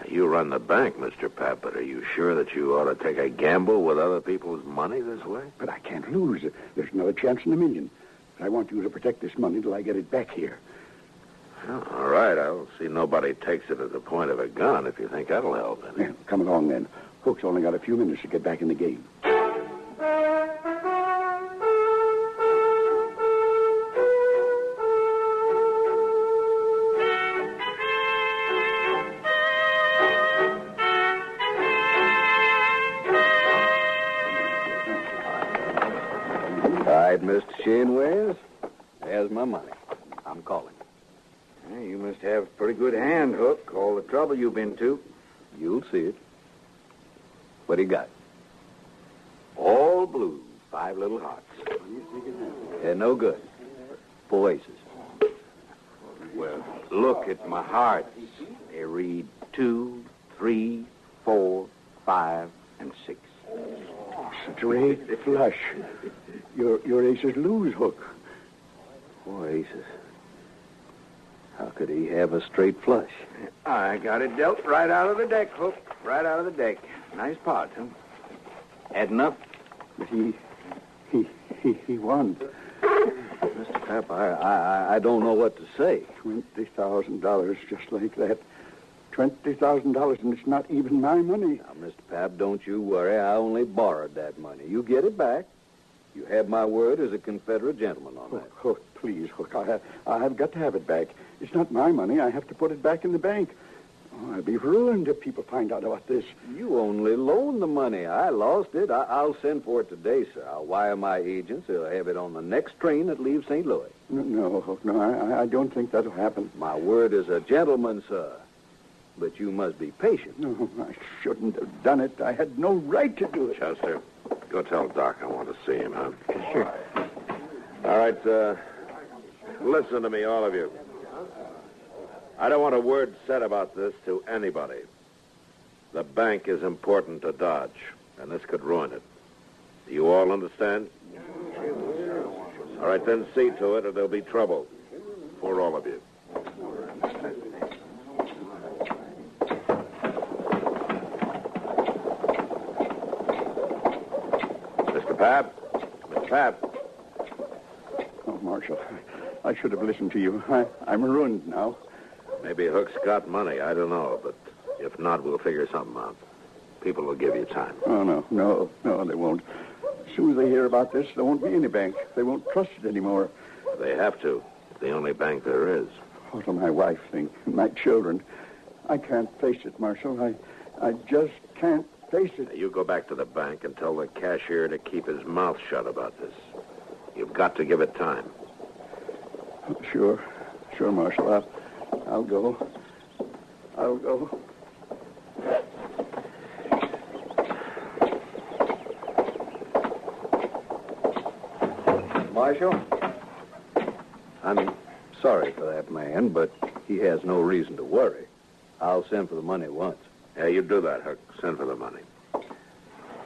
You run the bank, Mr. Pat, but are you sure that you ought to take a gamble with other people's money this way? But I can't lose. There's another chance in a million. But I want you to protect this money till I get it back here. Well, all right. I'll see nobody takes it at the point of a gun if you think that'll help. Yeah, come along, then. Hook's only got a few minutes to get back in the game. Mr. Shinways, there's my money. I'm calling. Hey, you must have a pretty good hand, Hook. All the trouble you've been to. You'll see it. What do you got? All blue. 5 little hearts. They're no good. 4 aces. Well, look at my hearts. They read 2, 3, 4, 5, and 6. Straight flush. Your aces lose, Hook. 4 aces. How could he have a straight flush? I got it dealt right out of the deck, Hook. Right out of the deck. Nice pot, huh? Had enough? But he won. Mr. Pap, I don't know what to say. $20,000 just like that. $20,000, and it's not even my money. Now, Mr. Pap, don't you worry. I only borrowed that money. You get it back. You have my word as a Confederate gentleman on that. Hook, please, Hook. I have got to have it back. It's not my money. I have to put it back in the bank. Oh, I'll be ruined if people find out about this. You only loaned the money. I lost it. I'll send for it today, sir. I'll wire my agents. They'll have it on the next train that leaves St. Louis. No, Hook, no. I don't think that'll happen. My word as a gentleman, sir. But you must be patient. No, I shouldn't have done it. I had no right to do it. Chester, go tell Doc I want to see him, huh? Sure. All right, listen to me, all of you. I don't want a word said about this to anybody. The bank is important to Dodge, and this could ruin it. Do you all understand? All right, then see to it or there'll be trouble for all of you. Mr. Pap. Oh, Marshal, I should have listened to you. I'm ruined now. Maybe Hook's got money. I don't know. But if not, we'll figure something out. People will give you time. Oh, no, they won't. As soon as they hear about this, there won't be any bank. They won't trust it anymore. They have to. It's the only bank there is. What'll my wife think? My children. I can't face it, Marshal. I just can't face it. You go back to the bank and tell the cashier to keep his mouth shut about this. You've got to give it time. Sure, Marshal. I'll go. Marshal, I'm sorry for that man, but he has no reason to worry. I'll send for the money once. Yeah, you do that, Hook. Send for the money.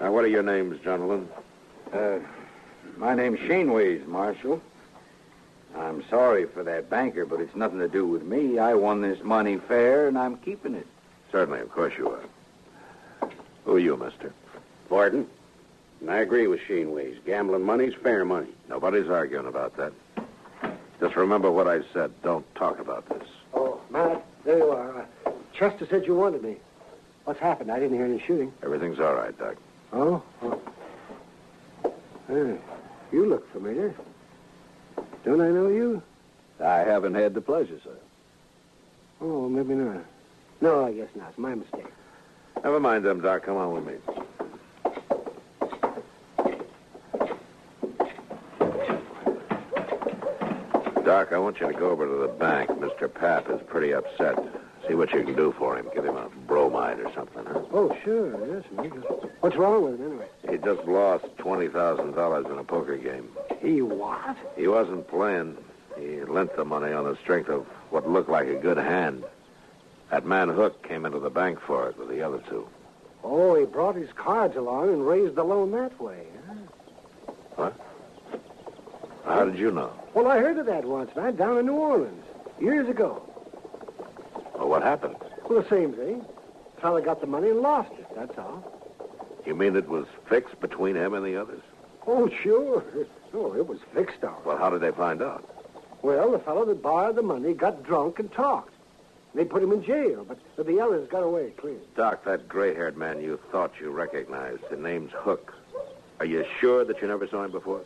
Now, what are your names, gentlemen? My name's Shaneways, Marshal. I'm sorry for that banker, but it's nothing to do with me. I won this money fair, and I'm keeping it. Certainly, of course you are. Who are you, mister? Borden. And I agree with Shaneways. Gambling money's fair money. Nobody's arguing about that. Just remember what I said. Don't talk about this. Oh, Matt, there you are. Chester said you wanted me. What's happened? I didn't hear any shooting. Everything's all right, Doc. Oh? You look familiar. Don't I know you? I haven't had the pleasure, sir. Oh, maybe not. No, I guess not. It's my mistake. Never mind them, Doc. Come on with me. Doc, I want you to go over to the bank. Mr. Pap is pretty upset. See what you can do for him. Give him a bromide or something, huh? Oh, sure. Yes, maybe. What's wrong with him, anyway? He just lost $20,000 in a poker game. He what? He wasn't playing. He lent the money on the strength of what looked like a good hand. That man Hook came into the bank for it with the other two. Oh, he brought his cards along and raised the loan that way, huh? What? How did you know? Well, I heard of that once, man, down in New Orleans, years ago. Well, what happened? Well, the same thing. Fella got the money and lost it, that's all. You mean it was fixed between him and the others? Oh, sure. Oh, it was fixed all right. Well, how did they find out? Well, the fellow that borrowed the money got drunk and talked. They put him in jail, but the others got away clean. Doc, that gray-haired man you thought you recognized, the name's Hook. Are you sure that you never saw him before?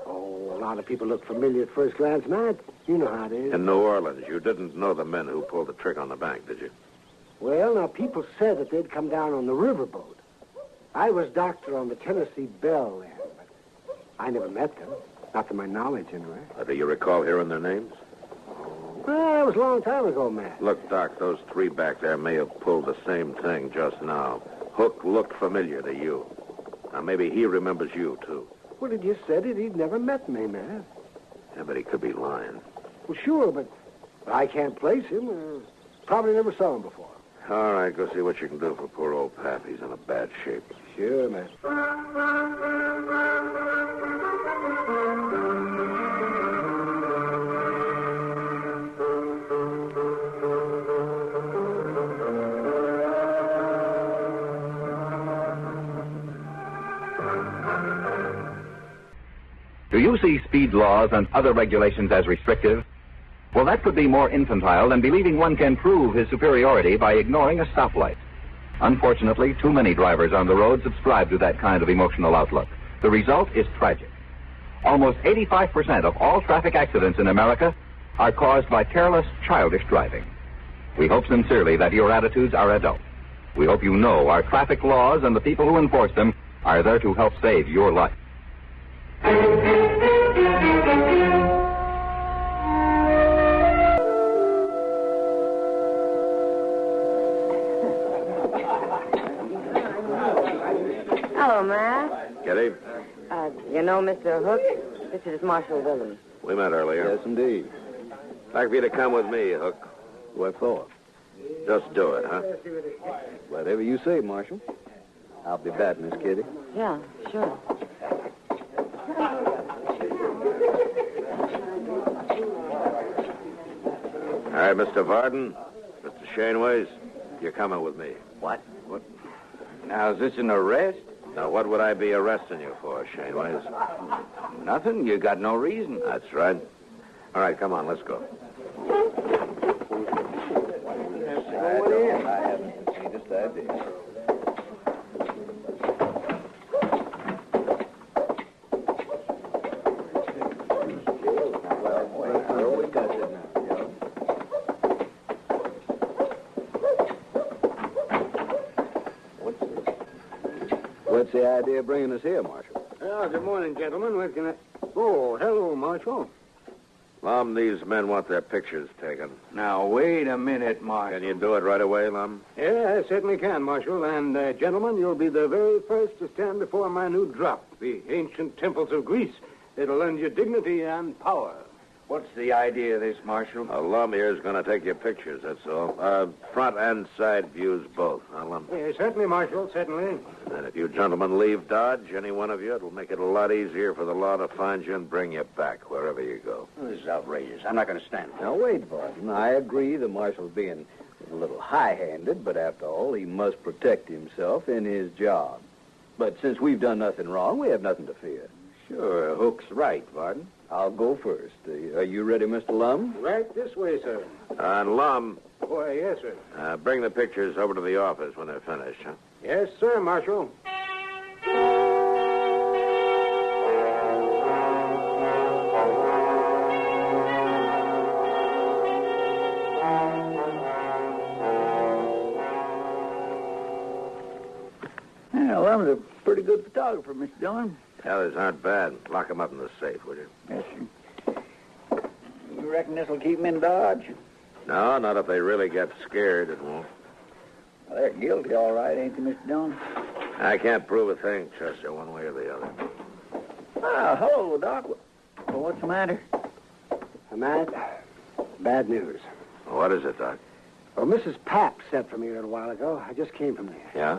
Oh, a lot of people look familiar at first glance, Matt. You know how it is. In New Orleans, you didn't know the men who pulled the trick on the bank, did you? Well, now, people said that they'd come down on the riverboat. I was doctor on the Tennessee Belle then, but I never met them. Not to my knowledge, anyway. Do you recall hearing their names? Well, that was a long time ago, Matt. Look, Doc, those three back there may have pulled the same thing just now. Hook looked familiar to you. Now, maybe he remembers you, too. Well, he just said it. He'd never met me, Matt. Yeah, but he could be lying. Well, sure, but I can't place him. Probably never saw him before. All right, go see what you can do for poor old Pap. He's in a bad shape. Sure, man. Do you see speed laws and other regulations as restrictive? Well, that could be more infantile than believing one can prove his superiority by ignoring a stoplight. Unfortunately, too many drivers on the road subscribe to that kind of emotional outlook. The result is tragic. Almost 85% of all traffic accidents in America are caused by careless, childish driving. We hope sincerely that your attitudes are adult. We hope you know our traffic laws and the people who enforce them are there to help save your life. Hello, Matt. Kitty, You know Mr. Hook? This is Marshal Williams. we met earlier. Yes, indeed. I'd like for you to come with me, Hook. What for? Just do it, huh? Whatever you say, Marshal. I'll be back, Miss Kitty. Yeah, sure. All right, Mr. Varden, Mr. Shaneways, you're coming with me. What? Now, is this an arrest? Now, what would I be arresting you for, Shaneways? Nothing. You got no reason. That's right. All right, come on, let's go. I haven't the slightest idea. What's the idea of bringing us here, Marshal? Oh, good morning, gentlemen. What can I... Oh, hello, Marshal. Lum, these men want their pictures taken. Now, wait a minute, Marshal. Can you do it right away, Lum? Yeah, I certainly can, Marshal. And, gentlemen, you'll be the very first to stand before my new drop, the ancient temples of Greece. It'll lend you dignity and power. What's the idea of this, Marshal? Lum here's going to take your pictures, that's all. Front and side views both, huh, Lum? Yeah, certainly, Marshal, certainly. And if you gentlemen leave Dodge, any one of you, it'll make it a lot easier for the law to find you and bring you back wherever you go. This is outrageous. I'm not going to stand it. Now, wait, Varden. I agree the Marshal's being a little high-handed, but after all, he must protect himself in his job. But since we've done nothing wrong, we have nothing to fear. Sure, Hook's right, Varden. I'll go first. Are you ready, Mr. Lum? Right this way, sir. And Lum, Why, yes, sir. bring the pictures over to the office when they're finished, huh? Yes, sir, Marshal. Yeah, Lum's a pretty good photographer, Mr. Dillon. The others aren't bad. Lock them up in the safe, will you? Yes, sir. You reckon this'll keep them in Dodge? No, not if they really get scared, it won't. Well, they're guilty, all right, ain't they, Mr. Dillon? I can't prove a thing, Chester, one way or the other. Oh, hello, Doc. Well, what's the matter? Matt, bad news. What is it, Doc? Well, Mrs. Papp sent for me a little while ago. I just came from there. Yeah?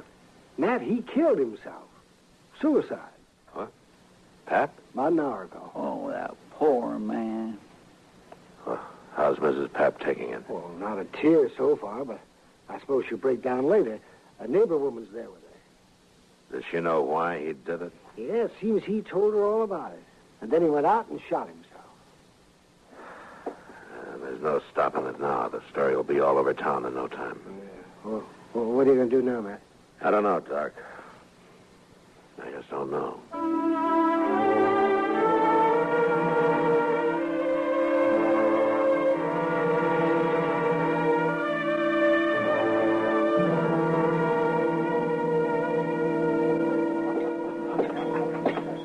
Matt, he killed himself. Suicide. What? Pap? About an hour ago. Oh, that poor man. Well, how's Mrs. Papp taking it? Well, not a tear so far, but I suppose she'll break down later. A neighbor woman's there with her. Does she know why he did it? Yeah, it seems he told her all about it. And then he went out and shot himself. There's no stopping it now. The story will be all over town in no time. Yeah. Well, what are you going to do now, Matt? I don't know, Doc. I just don't know.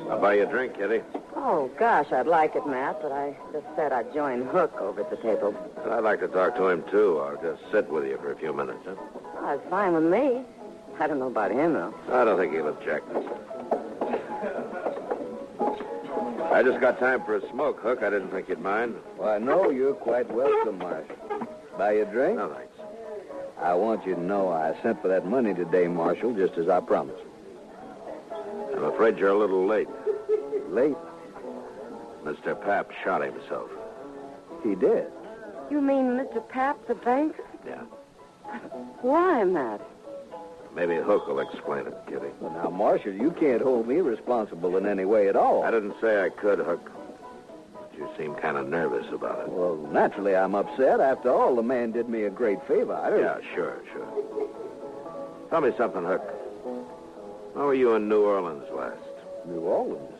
I'll buy you a drink, Kitty. Oh, gosh, I'd like it, Matt, but I just said I'd join Hook over at the table. And I'd like to talk to him, too. I'll just sit with you for a few minutes, huh? Oh, it's fine with me. I don't know about him, though. I don't think he'll object. I just got time for a smoke, Hook. I didn't think you'd mind. Why, no, you're quite welcome, Marshal. Buy you a drink? No, thanks. I want you to know I sent for that money today, Marshal, just as I promised. I'm afraid you're a little late. Late? Mr. Papp shot himself. He did? You mean Mr. Papp, the banker? Yeah. Why, Matt? Maybe Hook will explain it, Kitty. Well, now, Marshal, you can't hold me responsible in any way at all. I didn't say I could, Hook. But you seem kind of nervous about it. Well, naturally, I'm upset. After all, the man did me a great favor. Yeah, sure. Tell me something, Hook. How were you in New Orleans last? New Orleans?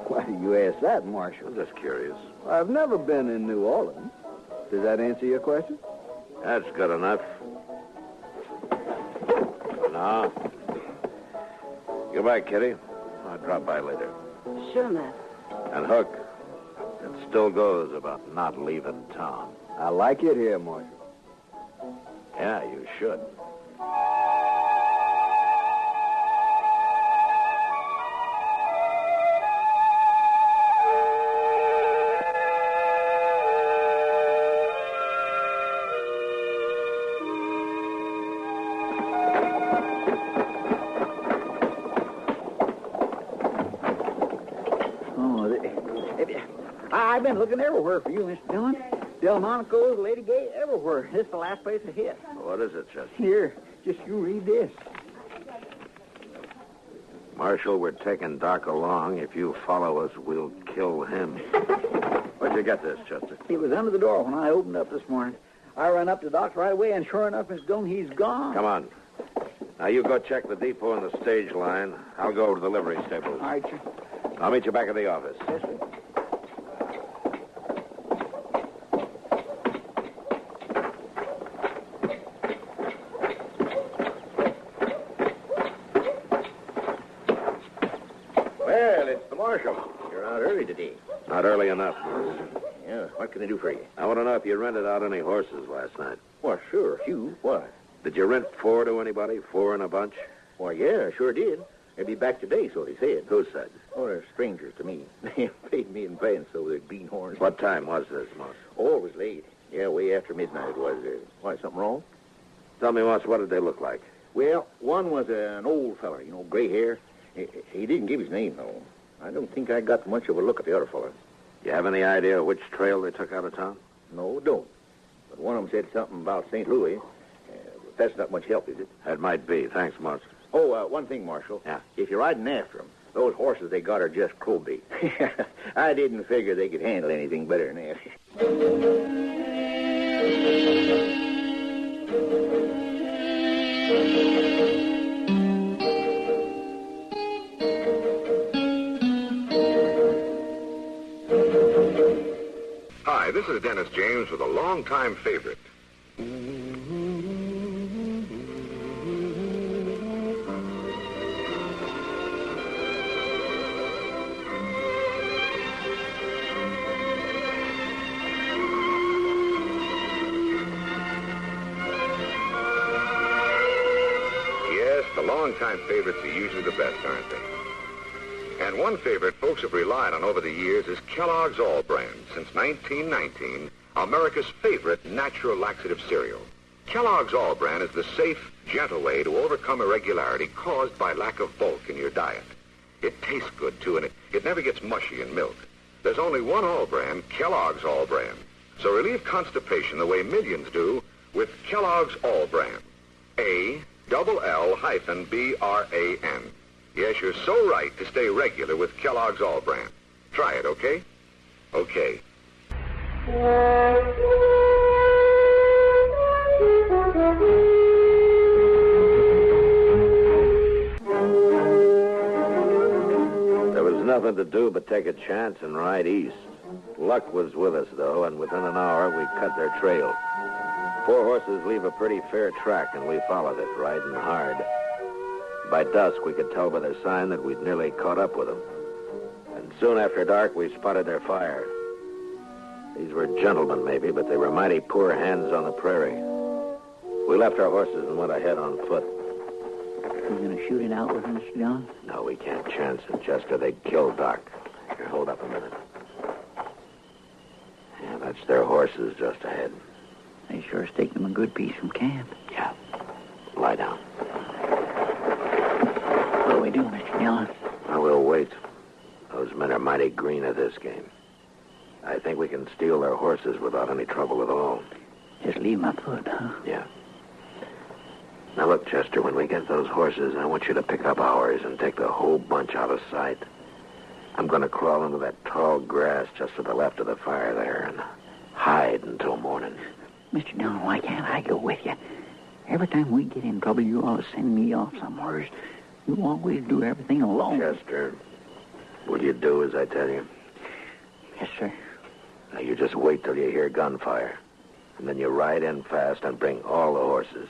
Why do you ask that, Marshal? I'm just curious. I've never been in New Orleans. Does that answer your question? That's good enough. Now, goodbye, Kitty. I'll drop by later. Sure, Matt. And Hook, it still goes about not leaving town. I like it here, Marshal. Yeah, you should. I've been looking everywhere for you, Mr. Dillon. Delmonico's, Lady Gay, everywhere. This is the last place I hit. What is it, Chester? Here, just you read this. Marshal, we're taking Doc along. If you follow us, we'll kill him. Where'd you get this, Chester? It was under the door when I opened up this morning. I ran up to Doc's right away, and sure enough, Mr. Dillon, he's gone. Come on. Now, you go check the depot and the stage line. I'll go to the livery stables. All right, sir. I'll meet you back at the office. Yes, sir. Well, it's the marshal. You're out early today. Not early enough. Yeah, what can I do for you? I want to know if you rented out any horses last night. Well, sure, Hugh. Why? Did you rent 4 to anybody? 4 in a bunch? Why, yeah, sure did. They'll be back today, so they said. Who said? Oh, they're strangers to me. They paid me in advance, so they're Green Hornets. What time was this, Moss? Oh, it was late. Yeah, way after midnight it was. Why, something wrong? Tell me, Moss, what did they look like? Well, one was an old feller, gray hair. He didn't give his name, though. I don't think I got much of a look at the other fella. You have any idea which trail they took out of town? No, don't. But one of them said something about St. Louis. That's not much help, is it? That might be. Thanks, Moss. Oh, one thing, Marshal. Yeah? If you're riding after them, those horses they got are just Crosby. I didn't figure they could handle anything better than that. Hi, this is Dennis James with a longtime favorite. longtime favorites are usually the best, aren't they? And one favorite folks have relied on over the years is Kellogg's All Brand. Since 1919, America's favorite natural laxative cereal. Kellogg's All Brand is the safe, gentle way to overcome irregularity caused by lack of bulk in your diet. It tastes good, too, and it never gets mushy in milk. There's only one All Brand, Kellogg's All Brand. So relieve constipation the way millions do with Kellogg's All Brand. ALL-BRAN. Yes, you're so right to stay regular with Kellogg's All Brand. Try it, okay? Okay. There was nothing to do but take a chance and ride east. Luck was with us, though, and within an hour, we cut their trail. 4 horses leave a pretty fair track, and we followed it, riding hard. By dusk, we could tell by their sign that we'd nearly caught up with them. And soon after dark, we spotted their fire. These were gentlemen, maybe, but they were mighty poor hands on the prairie. We left our horses and went ahead on foot. You going to shoot it out with them, Mr. John? No, we can't chance it, Chester. They'd kill Doc. Here, hold up a minute. Yeah, that's their horses just ahead. They sure stake them a good piece from camp. Yeah. Lie down. What do we do, Mr. Dillon? Well, we'll wait. Those men are mighty green at this game. I think we can steal their horses without any trouble at all. Just leave them afoot, huh? Yeah. Now, look, Chester, when we get those horses, I want you to pick up ours and take the whole bunch out of sight. I'm going to crawl into that tall grass just to the left of the fire there and hide until morning. Mr. Dillon, why can't I go with you? Every time we get in trouble, you always send me off somewhere. You always do everything alone. Chester, will you do as I tell you? Yes, sir. Now, you just wait till you hear gunfire. And then you ride in fast and bring all the horses.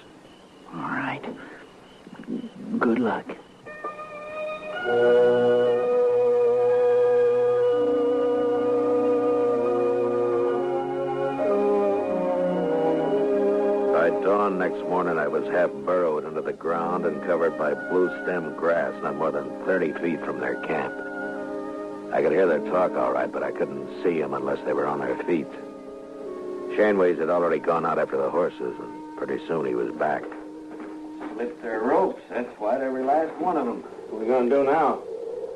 All right. Good luck. By dawn next morning, I was half burrowed into the ground and covered by blue-stem grass not more than 30 feet from their camp. I could hear their talk all right, but I couldn't see them unless they were on their feet. Shaneways had already gone out after the horses, and pretty soon he was back. Slipped their ropes. That's what, every last one of them. What are we going to do now?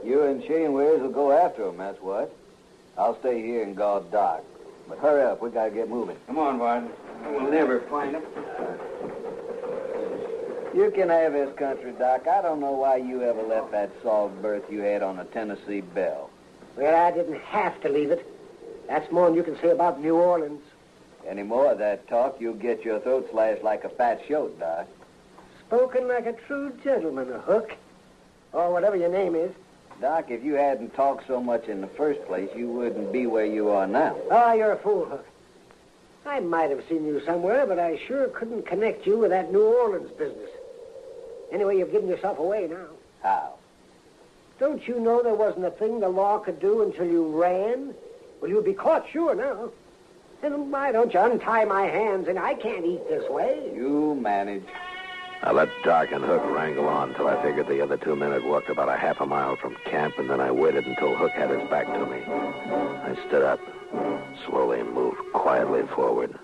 You and Shaneways will go after them, that's what. I'll stay here and guard Doc. But hurry up, we got to get moving. Come on, Varden. We'll never find them. You can have this country, Doc. I don't know why you ever left that soft berth you had on the Tennessee Belle. Well, I didn't have to leave it. That's more than you can say about New Orleans. Any more of that talk, you'll get your throat slashed like a fat shoat, Doc. Spoken like a true gentleman, a Hook. Or whatever your name is. Doc, if you hadn't talked so much in the first place, you wouldn't be where you are now. Ah, you're a fool, Hook. I might have seen you somewhere, but I sure couldn't connect you with that New Orleans business. Anyway, you've given yourself away now. How? Don't you know there wasn't a thing the law could do until you ran? Well, you'd be caught sure now. And why don't you untie my hands, and I can't eat this way. You manage. I let Doc and Hook wrangle on till I figured the other 2 men had walked about a half a mile from camp, and then I waited until Hook had his back to me. I stood up, slowly moved quietly forward.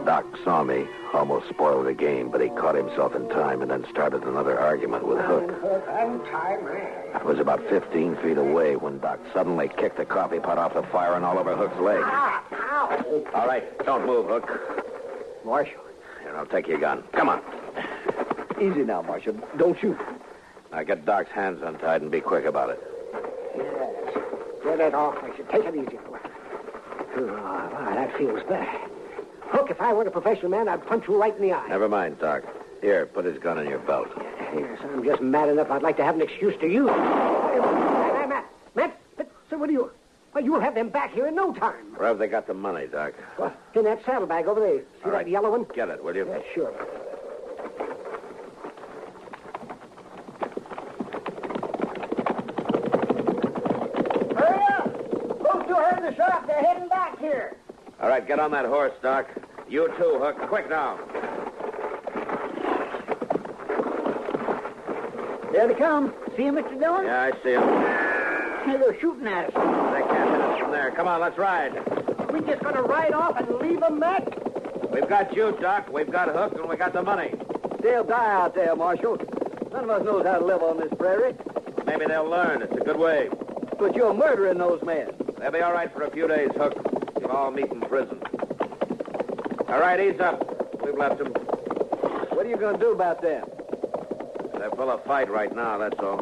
Doc saw me, almost spoiled the game, but he caught himself in time and then started another argument with Hook. Hook, untie my hands. I was about 15 feet away when Doc suddenly kicked the coffee pot off the fire and all over Hook's leg. Ah, ow. All right, don't move, Hook. Marshal. Here, I'll take your gun. Come on. Easy now, Marshal. Don't shoot. Now get Doc's hands untied and be quick about it. Yes. Get it off. I should take it easy. Oh, wow, that feels better. Hook, if I weren't a professional man, I'd punch you right in the eye. Never mind, Doc. Here, put his gun in your belt. Yes, I'm just mad enough I'd like to have an excuse to use it. Matt, so what do you... Well, you'll have them back here in no time. Where have they got the money, Doc? Well, in that saddlebag over there. See All right. that yellow one? Get it, will you? Yeah, sure. Hurry up! Those two heard the shot. They're heading back here. All right, get on that horse, Doc. You too, Hook. Quick now. There they come. See him, Mr. Dillon? Yeah, I see him. Hey, they're shooting at us. They can't hit us from there. Come on, let's ride. We just gonna ride off and leave them, Matt? We've got you, Doc. We've got Hook, and we got the money. They'll die out there, Marshal. None of us knows how to live on this prairie. Maybe they'll learn. It's a good way. But you're murdering those men. They'll be all right for a few days, Hook. We'll all meet in prison. All right, ease up. We've left them. What are you going to do about them? They're full of fight right now, that's all.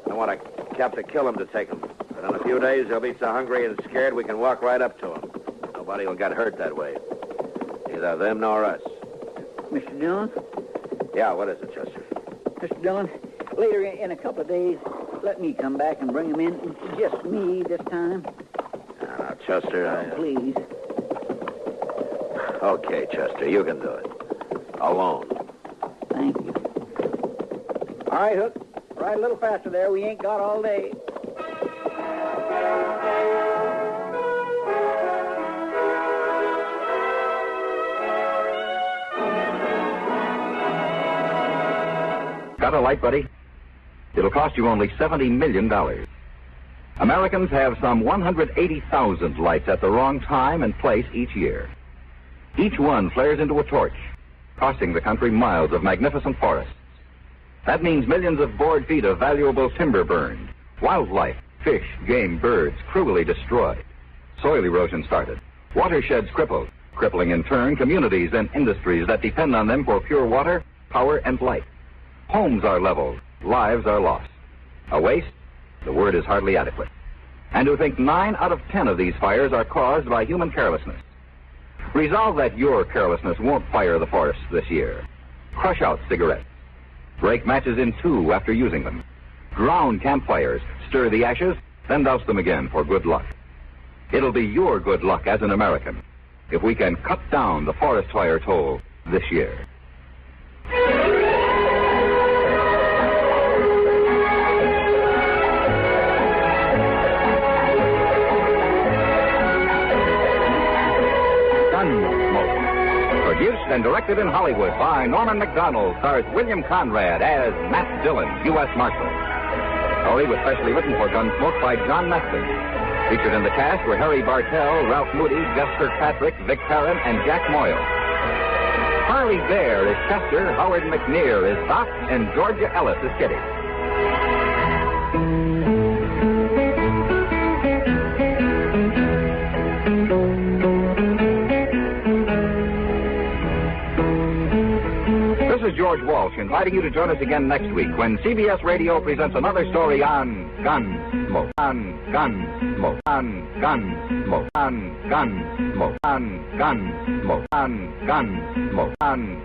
I want to have to kill them to take them. But in a few days, they'll be so hungry and scared we can walk right up to them. Nobody will get hurt that way. Neither them nor us. Mr. Dillon? Yeah, what is it, Chester? Mr. Dillon, later in a couple of days, let me come back and bring him in. Just me this time. Now, Chester, Please. Okay, Chester, you can do it. Alone. Thank you. All right, Hook. Ride a little faster there. We ain't got all day. Got a light, buddy? It'll cost you only $70 million. Americans have some 180,000 lights at the wrong time and place each year. Each one flares into a torch, costing the country miles of magnificent forests. That means millions of board feet of valuable timber burned, wildlife, fish, game, birds cruelly destroyed, soil erosion started, watersheds crippled, crippling in turn communities and industries that depend on them for pure water, power, and light. Homes are leveled, lives are lost. A waste? The word is hardly adequate. And to think 9 out of 10 of these fires are caused by human carelessness. Resolve that your carelessness won't fire the forests this year. Crush out cigarettes. Break matches in 2 after using them. Drown campfires, stir the ashes, then douse them again for good luck. It'll be your good luck as an American if we can cut down the forest fire toll this year. Gunsmoke. Produced and directed in Hollywood by Norman Macdonald, stars William Conrad as Matt Dillon, U.S. Marshal. Story was specially written for Gunsmoke by John Meston. Featured in the cast were Harry Bartell, Ralph Moody, Gus Kirkpatrick, Vic Perrin, and Jack Moyle. Harley Bear is Chester, Howard McNear is Doc, and Georgia Ellis is Kitty. This is George Walsh inviting you to join us again next week when CBS Radio presents another story on Gunsmoke, on Gunsmoke, on Gunsmoke, on Gunsmoke, on Gunsmoke, on Gunsmoke, on.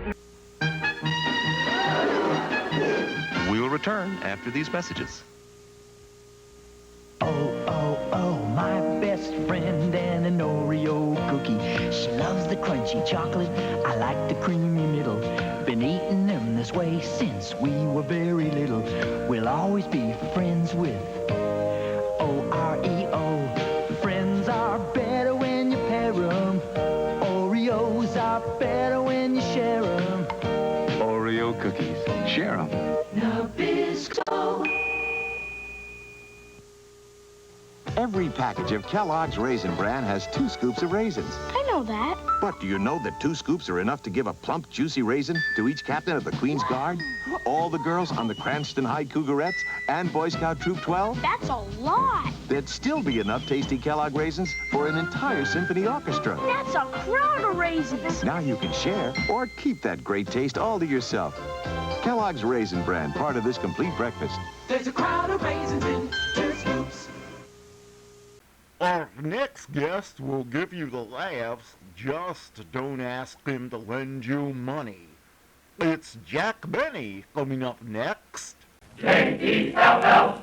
We will return after these messages. Oh, my best friend and an Oreo cookie. She loves the crunchy chocolate. I like the creamy middle. Been eating them this way since we were very little. We'll always be friends with Oreo. Friends are better when you pair them. Oreos are better when you share them. Oreo cookies. Share them. Nabisco. Every package of Kellogg's Raisin Bran has 2 scoops of raisins. I know that. But do you know that 2 scoops are enough to give a plump, juicy raisin to each captain of the Queen's Guard, all the girls on the Cranston High Cougarettes, and Boy Scout Troop 12? That's a lot. There'd still be enough tasty Kellogg raisins for an entire symphony orchestra. That's a crowd of raisins. Now you can share or keep that great taste all to yourself. Kellogg's Raisin Bran, part of this complete breakfast. There's a crowd of raisins in 2 scoops. Our next guest will give you the laughs. Just don't ask him to lend you money. It's Jack Benny coming up next. J-E-L-L-O.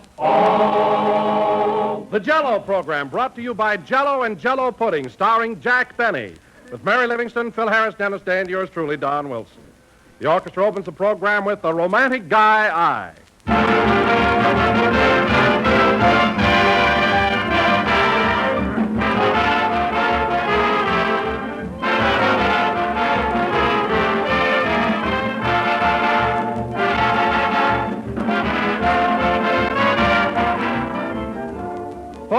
The Jell-O program brought to you by Jell-O and Jell-O Pudding, starring Jack Benny, with Mary Livingston, Phil Harris, Dennis Day, and yours truly, Don Wilson. The orchestra opens the program with The Romantic Guy I.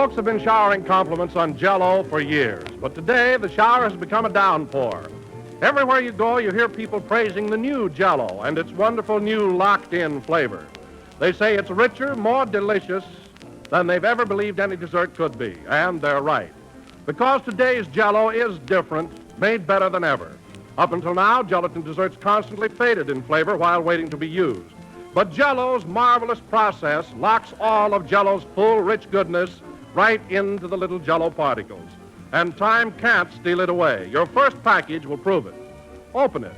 Folks have been showering compliments on Jell-O for years, but today the shower has become a downpour. Everywhere you go, you hear people praising the new Jell-O and its wonderful new locked-in flavor. They say it's richer, more delicious than they've ever believed any dessert could be, and they're right. Because today's Jell-O is different, made better than ever. Up until now, gelatin desserts constantly faded in flavor while waiting to be used. But Jell-O's marvelous process locks all of Jell-O's full, rich goodness right into the little Jell-O particles. And time can't steal it away. Your first package will prove it. Open it.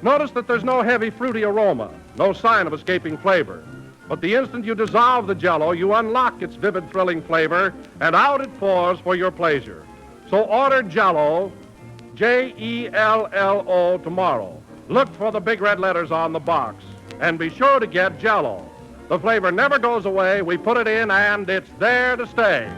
Notice that there's no heavy, fruity aroma, no sign of escaping flavor. But the instant you dissolve the Jell-O, you unlock its vivid, thrilling flavor, and out it pours for your pleasure. So order Jell-O, J-E-L-L-O, tomorrow. Look for the big red letters on the box. And be sure to get Jell-O. The flavor never goes away. We put it in, and it's there to stay.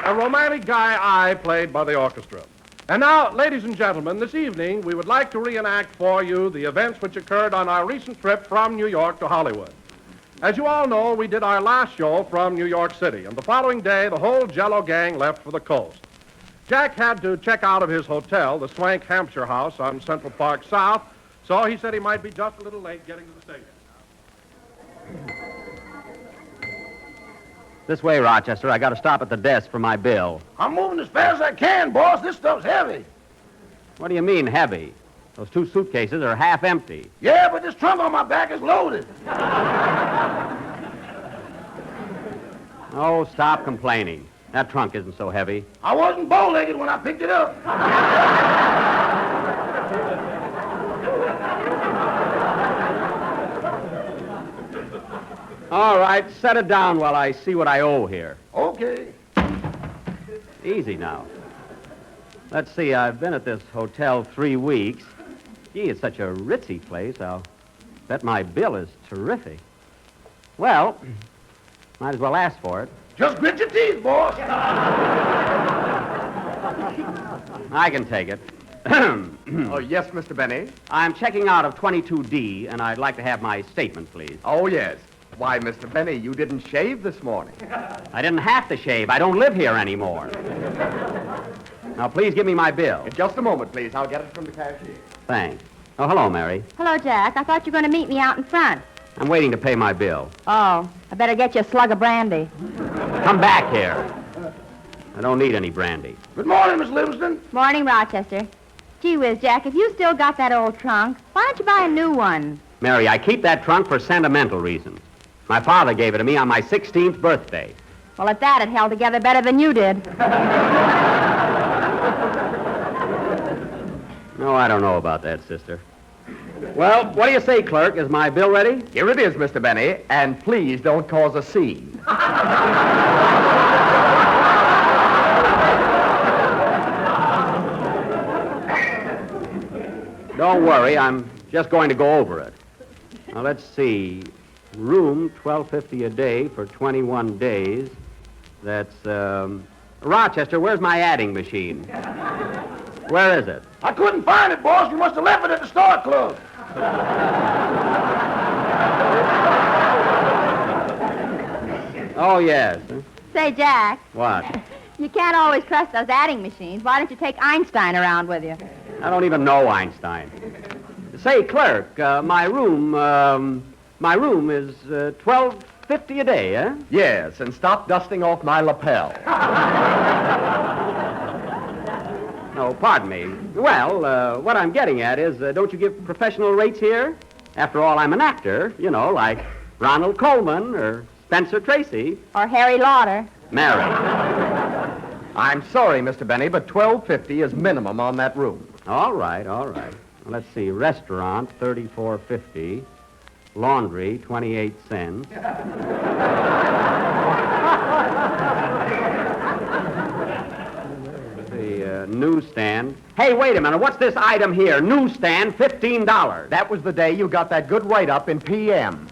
A romantic guy I played by the orchestra. And now, ladies and gentlemen, this evening we would like to reenact for you the events which occurred on our recent trip from New York to Hollywood. As you all know, we did our last show from New York City, and the following day the whole Jell-O gang left for the coast. Jack had to check out of his hotel, the Swank Hampshire House on Central Park South, so he said he might be just a little late getting to the station. This way, Rochester. I got to stop at the desk for my bill. I'm moving as fast as I can, boss. This stuff's heavy. What do you mean, heavy? Those two suitcases are half empty. Yeah, but this trunk on my back is loaded. Oh, stop complaining. That trunk isn't so heavy. I wasn't bow-legged when I picked it up. All right, set it down while I see what I owe here. Okay. Easy now. Let's see, I've been at this hotel 3 weeks. Gee, it's such a ritzy place. I'll bet my bill is terrific. Well, might as well ask for it. Just grit your teeth, boss. I can take it. Oh, yes, Mr. Benny? I'm checking out of 22D, and I'd like to have my statement, please. Oh, yes. Why, Mr. Benny, you didn't shave this morning. I didn't have to shave. I don't live here anymore. Now, please give me my bill. In just a moment, please. I'll get it from the cashier. Thanks. Oh, hello, Mary. Hello, Jack. I thought you were going to meet me out in front. I'm waiting to pay my bill. Oh, I better get you a slug of brandy. Come back here. I don't need any brandy. Good morning, Miss Livingston. Morning, Rochester. Gee whiz, Jack, if you still got that old trunk, why don't you buy a new one? Mary, I keep that trunk for sentimental reasons. My father gave it to me on my 16th birthday. Well, at that, it held together better than you did. No, I don't know about that, sister. Well, what do you say, clerk? Is my bill ready? Here it is, Mr. Benny, and please don't cause a scene. Don't worry, I'm just going to go over it. Now, let's see. Room, $12.50 a day for 21 days. That's, Rochester, where's my adding machine? Where is it? I couldn't find it, boss. You must have left it at the Star Club. Oh, yes. Say, Jack. What? You can't always trust those adding machines. Why don't you take Einstein around with you? I don't even know Einstein. Say, clerk, my room is $12.50 a day, eh? Yes, and stop dusting off my lapel. No, pardon me. Well, what I'm getting at is, don't you give professional rates here? After all, I'm an actor, you know, like Ronald Colman or Spencer Tracy. Or Harry Lauder. Mary. I'm sorry, Mr. Benny, but $12.50 is minimum on that room. All right. Let's see. Restaurant, $34.50. Laundry, 28 cents. The newsstand. Hey, wait a minute. What's this item here? Newsstand, $15. That was the day you got that good write-up in PM.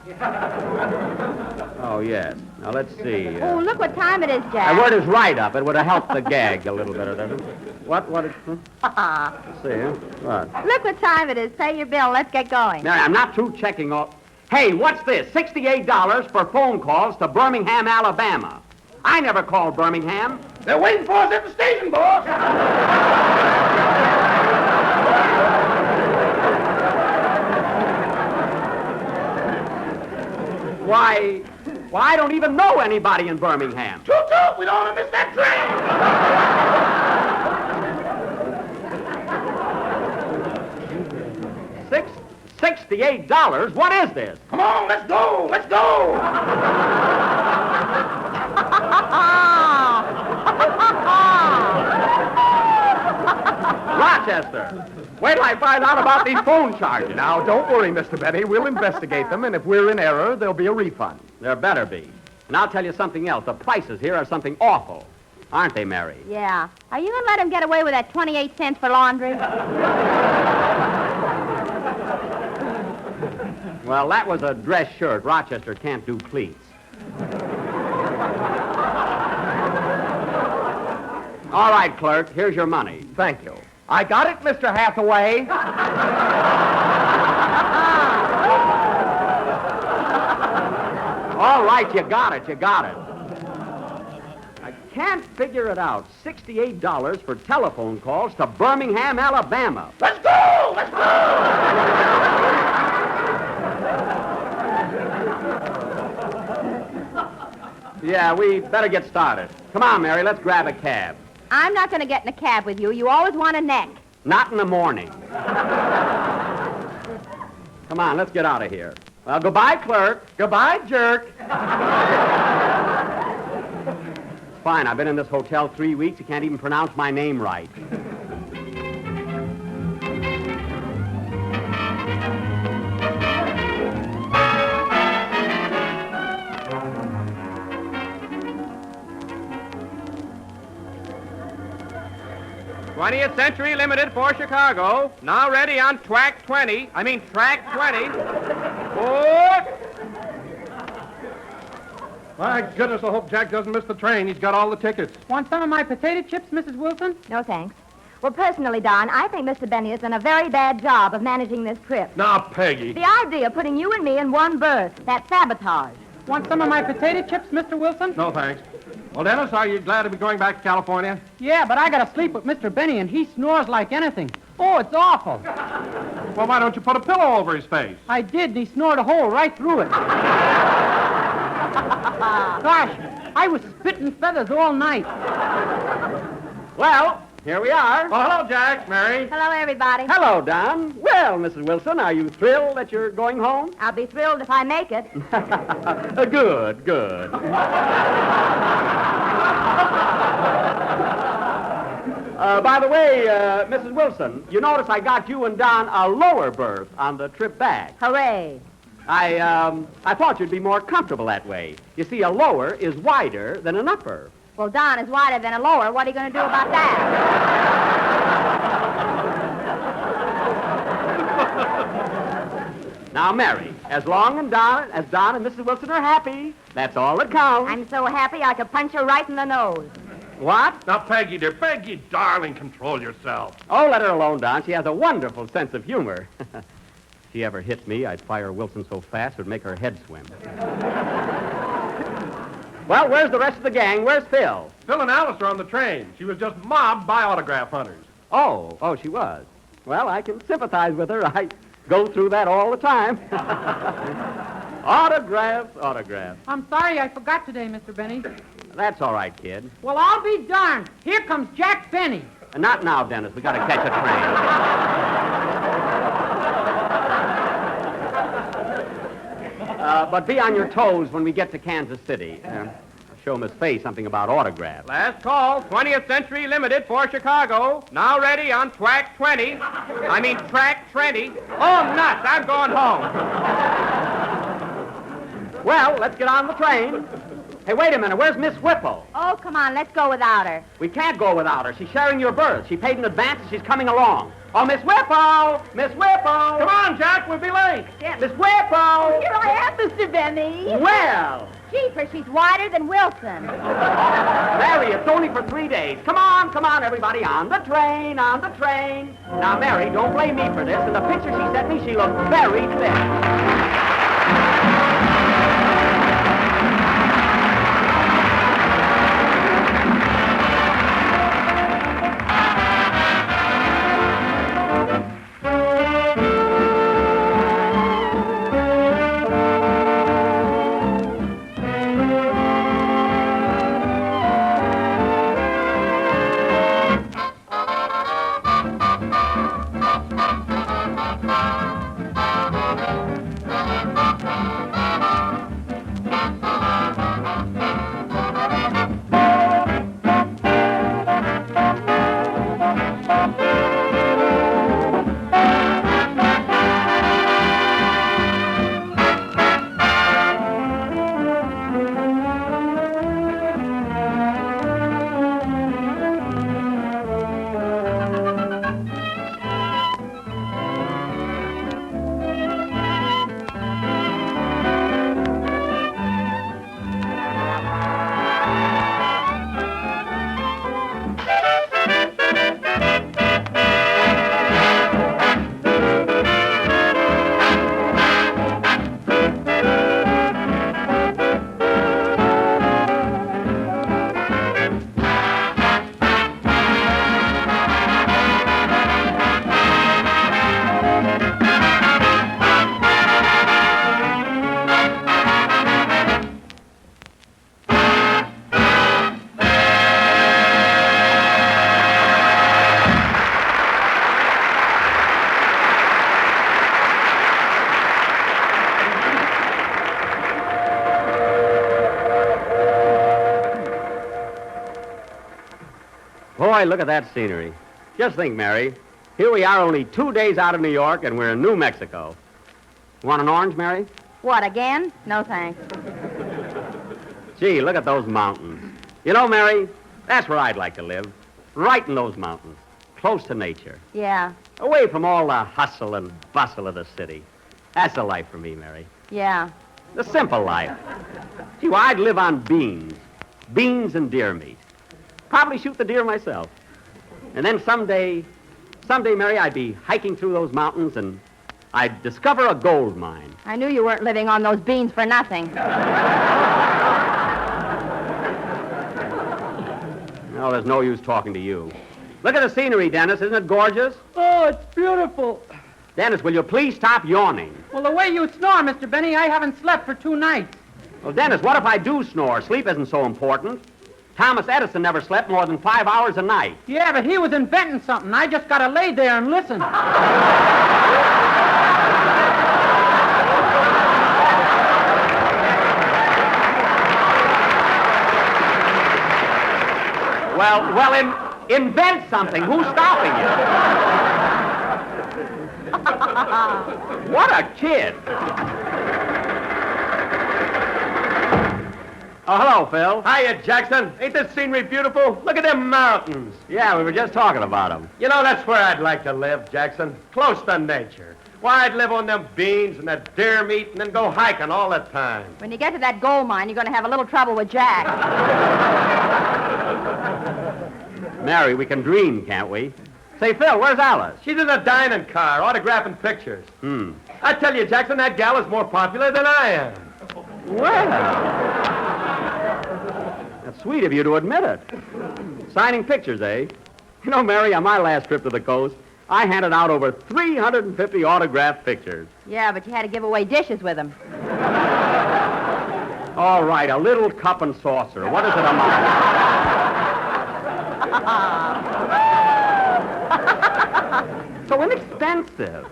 Oh, yes. Now, let's see. Oh, look what time it is, Jack. Word is write-up. It would have helped the gag a little bit, doesn't it? What is... Let's see. What? Look what time it is. Pay your bill. Let's get going. Mary, I'm not through checking all... Hey, what's this? $68 for phone calls to Birmingham, Alabama. I never called Birmingham. They're waiting for us at the station, boss. Why, I don't even know anybody in Birmingham. Toot toot, we don't want to miss that train. $68? What is this? Come on, let's go, let's go. Rochester, wait till I find out about these phone charges. Now, don't worry, Mr. Benny. We'll investigate them, and if we're in error, there'll be a refund. There better be. And I'll tell you something else. The prices here are something awful. Aren't they, Mary? Yeah. Are you going to let him get away with that 28 cents for laundry? Well, that was a dress shirt. Rochester can't do pleats. All right, clerk, here's your money. Thank you. I got it, Mr. Hathaway. All right, you got it. I can't figure it out. $68 for telephone calls to Birmingham, Alabama. Let's go, let's go. Yeah, we better get started. Come on, Mary, let's grab a cab. I'm not going to get in a cab with you. You always want a neck. Not in the morning. Come on, let's get out of here. Well, goodbye, clerk. Goodbye, jerk. Fine, I've been in this hotel 3 weeks. You can't even pronounce my name right. '20th Century Limited for Chicago. Now ready on track 20. Track 20. Four. My goodness, I hope Jack doesn't miss the train. He's got all the tickets. Want some of my potato chips, Mrs. Wilson? No, thanks. Well, personally, Don, I think Mr. Benny has done a very bad job of managing this trip. Now, Peggy. The idea of putting you and me in one berth, that's sabotage. Want some of my potato chips, Mr. Wilson? No, thanks. Well, Dennis, are you glad to be going back to California? Yeah, but I got to sleep with Mr. Benny, and he snores like anything. Oh, it's awful. Well, why don't you put a pillow over his face? I did, and he snored a hole right through it. Gosh, I was spitting feathers all night. Well, here we are. Well, hello, Jack, Mary. Hello, everybody. Hello, Don. Well, Mrs. Wilson, are you thrilled that you're going home? I'll be thrilled if I make it. Good. By the way, Mrs. Wilson, you notice I got you and Don a lower berth on the trip back. Hooray. I thought you'd be more comfortable that way. You see, a lower is wider than an upper. Well, Don is wider than a lower. What are you going to do about that? Now, Mary, as long as Don and Mrs. Wilson are happy, that's all that counts. I'm so happy I could punch her right in the nose. What? Now, Peggy, dear, Peggy, darling, control yourself. Oh, let her alone, Don. She has a wonderful sense of humor. If she ever hit me, I'd fire Wilson so fast it would make her head swim. Well, where's the rest of the gang? Where's Phil? Phil and Alice are on the train. She was just mobbed by autograph hunters. Oh, she was. Well, I can sympathize with her. I go through that all the time. Autographs. I'm sorry I forgot today, Mr. Benny. That's all right, kid. Well, I'll be darned. Here comes Jack Benny. Not now, Dennis. We got to catch a train. But be on your toes when we get to Kansas City. Show Miss Fay something about autographs. Last call, 20th Century Limited for Chicago. Now ready on track 20. Track 20. Oh, nuts, I'm going home. Well, let's get on the train. Hey, wait a minute. Where's Miss Whipple? Oh, come on, let's go without her. We can't go without her. She's sharing your berth. She paid in advance and she's coming along. Oh, Miss Whipple! Miss Whipple! Come on, Jack, we'll be late. Miss Whipple! Here I am, Mr. Benny. Well! Jeepers, she's wider than Wilson. Mary, it's only for 3 days. Come on, everybody. On the train, on the train. Now, Mary, don't blame me for this. In the picture she sent me, she looked very thin. Boy, look at that scenery. Just think, Mary. Here we are only 2 days out of New York, and we're in New Mexico. Want an orange, Mary? What, again? No, thanks. Gee, look at those mountains. You know, Mary, that's where I'd like to live. Right in those mountains. Close to nature. Yeah, Away from all the hustle and bustle of the city. That's the life for me, Mary. yeah. The simple life. Gee, well, I'd live on beans. Beans and deer meat. Probably shoot the deer myself. And then someday, Mary, I'd be hiking through those mountains and I'd discover a gold mine. I knew you weren't living on those beans for nothing. No, there's no use talking to you. Look at the scenery, Dennis. Isn't it gorgeous? Oh, it's beautiful. Dennis, will you please stop yawning? Well, the way you snore, Mr. Benny, I haven't slept for 2 nights. Well, Dennis, what if I do snore? Sleep isn't so important. Thomas Edison never slept more than 5 hours a night. Yeah, but he was inventing something. I just got to lay there and listen. Well, invent something. Who's stopping you? What a kid. Oh, hello, Phil. Hiya, Jackson. Ain't this scenery beautiful? Look at them mountains. Yeah, we were just talking about them. You know, that's where I'd like to live, Jackson. Close to nature. Why, I'd live on them beans and that deer meat and then go hiking all the time. When you get to that gold mine, you're going to have a little trouble with Jack. Mary, we can dream, can't we? Say, Phil, where's Alice? She's in a dining car, autographing pictures. I tell you, Jackson, that gal is more popular than I am. Well, that's sweet of you to admit it. Signing pictures, eh? You know, Mary, on my last trip to the coast, I handed out over 350 autographed pictures. Yeah, but you had to give away dishes with them. All right, a little cup and saucer. What does it amount? So inexpensive.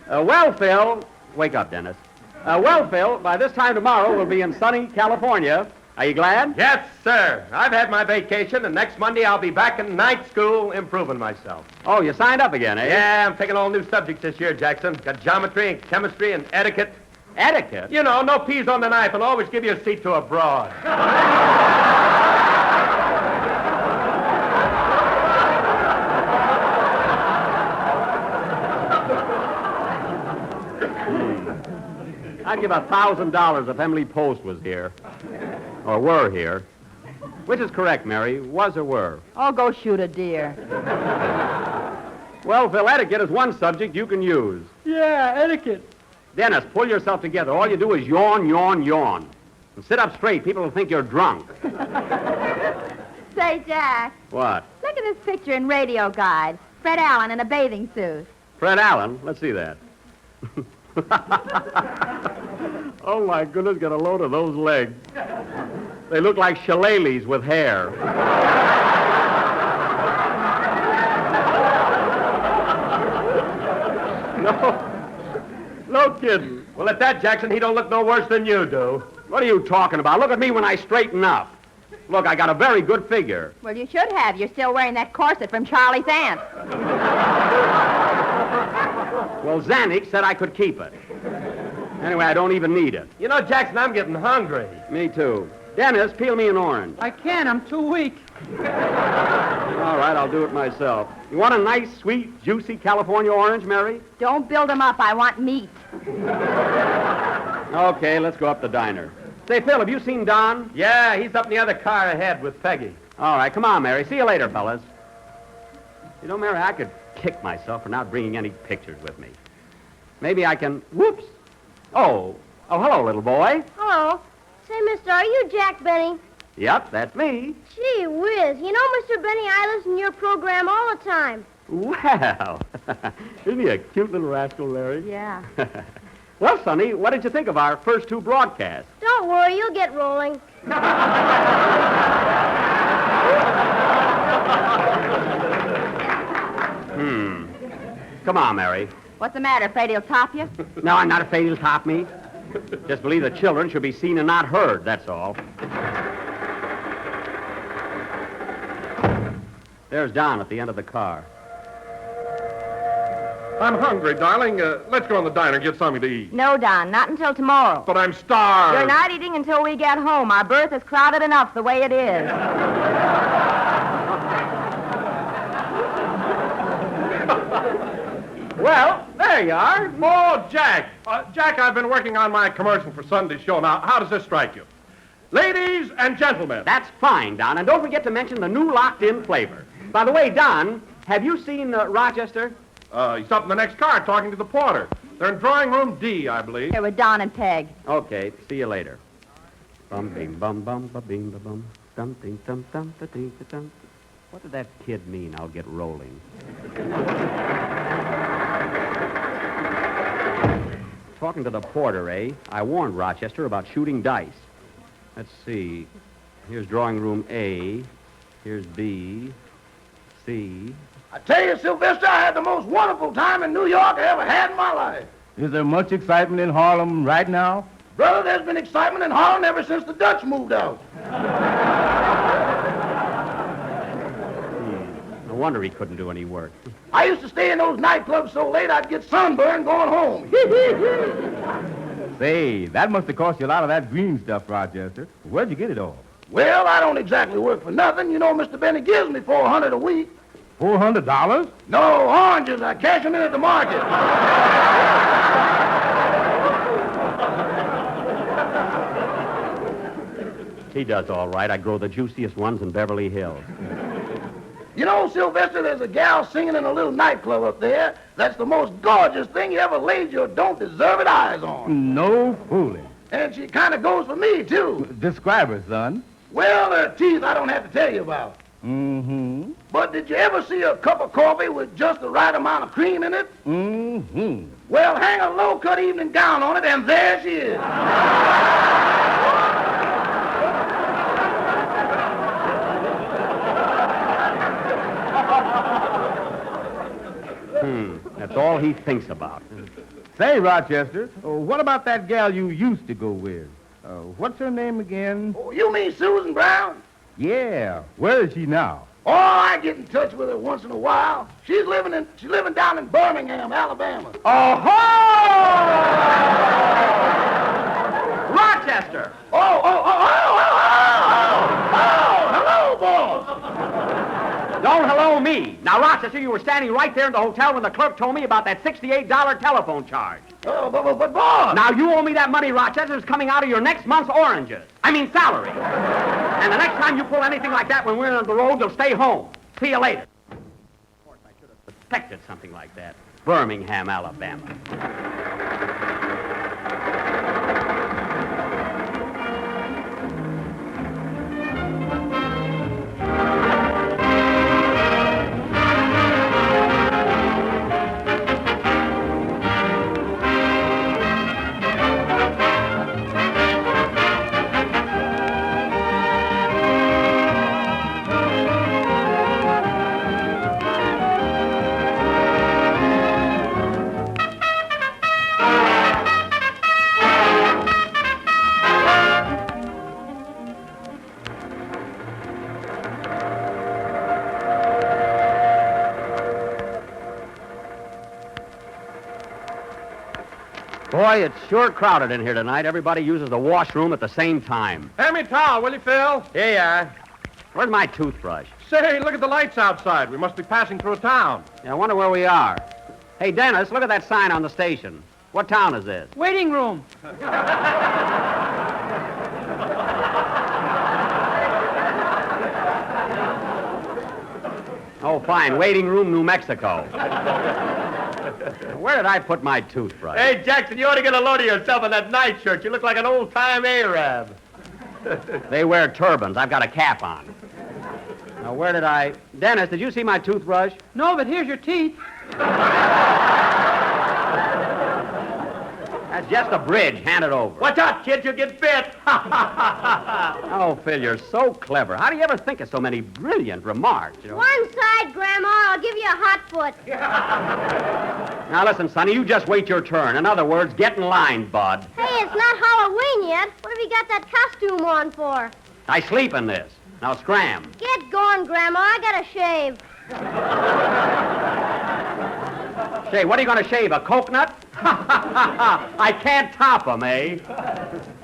Well, Phil, wake up, Dennis. Well, Phil, by this time tomorrow we'll be in sunny California. Are you glad? Yes, sir. I've had my vacation, and next Monday I'll be back in night school improving myself. Oh, you signed up again, eh? Yeah, I'm taking all new subjects this year, Jackson. Got geometry and chemistry and etiquette. Etiquette? You know, no peas on the knife, and always give your seat to a broad. I'd give $1,000 if Emily Post was here. Or were here. Which is correct, Mary? Was or were? Oh, go shoot a deer. Well, Phil, etiquette is one subject you can use. Yeah, etiquette. Dennis, pull yourself together. All you do is yawn, yawn, yawn. And sit up straight. People will think you're drunk. Say, Jack, What? look at this picture in Radio Guide. Fred Allen in a bathing suit. Fred Allen? Let's see that. Oh, my goodness, get a load of those legs. They look like shillelaghs with hair. No kidding. Well, at that, Jackson, he don't look no worse than you do. What are you talking about? Look at me when I straighten up. Look, I got a very good figure. Well, you should have. You're still wearing that corset from Charlie's aunt. Well, Zanuck said I could keep it. Anyway, I don't even need it. You know, Jackson, I'm getting hungry. Me too. Dennis, peel me an orange. I can't. I'm too weak. All right, I'll do it myself. You want a nice, sweet, juicy California orange, Mary? Don't build them up. I want meat. Okay, let's go up the diner. Say, Phil, have you seen Don? Yeah, he's up in the other car ahead with Peggy. All right, come on, Mary. See you later, fellas. You know, Mary, I could kick myself for not bringing any pictures with me. Maybe I can... Whoops. Oh, hello, little boy. Hello. Say, mister, are you Jack Benny? Yep, that's me. Gee whiz. You know, Mr. Benny, I listen to your program all the time. Well, isn't he a cute little rascal, Larry? Yeah. Well, Sonny, what did you think of our first two broadcasts? Don't worry, you'll get rolling. Come on, Mary. What's the matter? Afraid he'll top you? No, I'm not afraid he'll top me. Just believe the children should be seen and not heard, that's all. There's Don at the end of the car. I'm hungry, darling. Let's go in the diner and get something to eat. No, Don, not until tomorrow. But I'm starved. You're not eating until we get home. Our berth is crowded enough the way it is. Well, there you are. Oh, Jack. Jack, I've been working on my commercial for Sunday's show. Now, how does this strike you? Ladies and gentlemen. That's fine, Don. And don't forget to mention the new locked-in flavor. By the way, Don, have you seen Rochester? He's up in the next car talking to the porter. They're in drawing room D, I believe. Here with Don and Peg. Okay, see you later. Bum bing bum bum ba bing ba bum dum ding dum dum da ding da dum. What did that kid mean? I'll get rolling. Talking to the porter, eh? I warned Rochester about shooting dice. Let's see. Here's drawing room A. Here's B. C. I tell you, Sylvester, I had the most wonderful time in New York I ever had in my life. Is there much excitement in Harlem right now? Brother, there's been excitement in Harlem ever since the Dutch moved out. No wonder he couldn't do any work. I used to stay in those nightclubs so late I'd get sunburned going home. Say, that must have cost you a lot of that green stuff, Rochester. Where'd you get it all? Well, I don't exactly work for nothing. You know, Mr. Benny gives me $400 a week. $400? No, oranges. I cash them in at the market. He does all right. I grow the juiciest ones in Beverly Hills. You know, Sylvester, there's a gal singing in a little nightclub up there. That's the most gorgeous thing you ever laid your don't-deserve-it eyes on. No fooling. And she kind of goes for me, too. Describe her, son. Well, her teeth I don't have to tell you about. Mm-hmm. But did you ever see a cup of coffee with just the right amount of cream in it? Mm-hmm. Well, hang a low-cut evening gown on it, and there she is. That's all he thinks about. Say, Rochester, what about that gal you used to go with? What's her name again? Oh, you mean Susan Brown? Yeah. Where is she now? Oh, I get in touch with her once in a while. She's living down in Birmingham, Alabama. Oh-ho! Chester! Hello, boss. Don't hello me. Now, Rochester, you were standing right there in the hotel when the clerk told me about that $68 telephone charge. Oh, but boss. Now, you owe me that money, Rochester. It's coming out of your next month's oranges. I mean, salary. And the next time you pull anything like that when we're on the road, you'll stay home. See you later. Of course, I should have suspected something like that. Birmingham, Alabama. Boy, it's sure crowded in here tonight. Everybody uses the washroom at the same time. Hand me a towel, will you, Phil? Here you are. Where's my toothbrush? Say, look at the lights outside. We must be passing through a town. Yeah, I wonder where we are. Hey, Dennis, look at that sign on the station. What town is this? Waiting room. Oh, fine. Waiting room, New Mexico. Where did I put my toothbrush? Hey, Jackson, you ought to get a load of yourself in that nightshirt. You look like an old-time Arab. They wear turbans. I've got a cap on. Now, where did I... Dennis, did you see my toothbrush? No, but here's your teeth. That's just a bridge. Hand it over. Watch out, kid. You'll get bit. Oh, Phil, you're so clever. How do you ever think of so many brilliant remarks? You know? One side, Grandma. I'll give you a hot foot. Now, listen, Sonny, you just wait your turn. In other words, get in line, bud. Hey, it's not Halloween yet. What have you got that costume on for? I sleep in this. Now, scram. Get going, Grandma. I gotta shave. Say, what are you going to shave, a coconut? I can't top him, eh?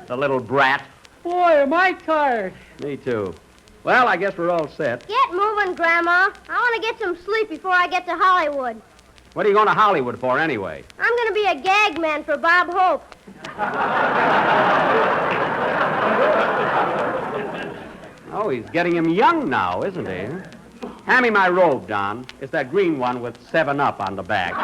The little brat. Boy, am I tired. Me too. Well, I guess we're all set. Get moving, Grandma. I want to get some sleep before I get to Hollywood. What are you going to Hollywood for, anyway? I'm going to be a gag man for Bob Hope. Oh, he's getting him young now, isn't he? Hand me my robe, Don. It's that green one with 7-Up on the back.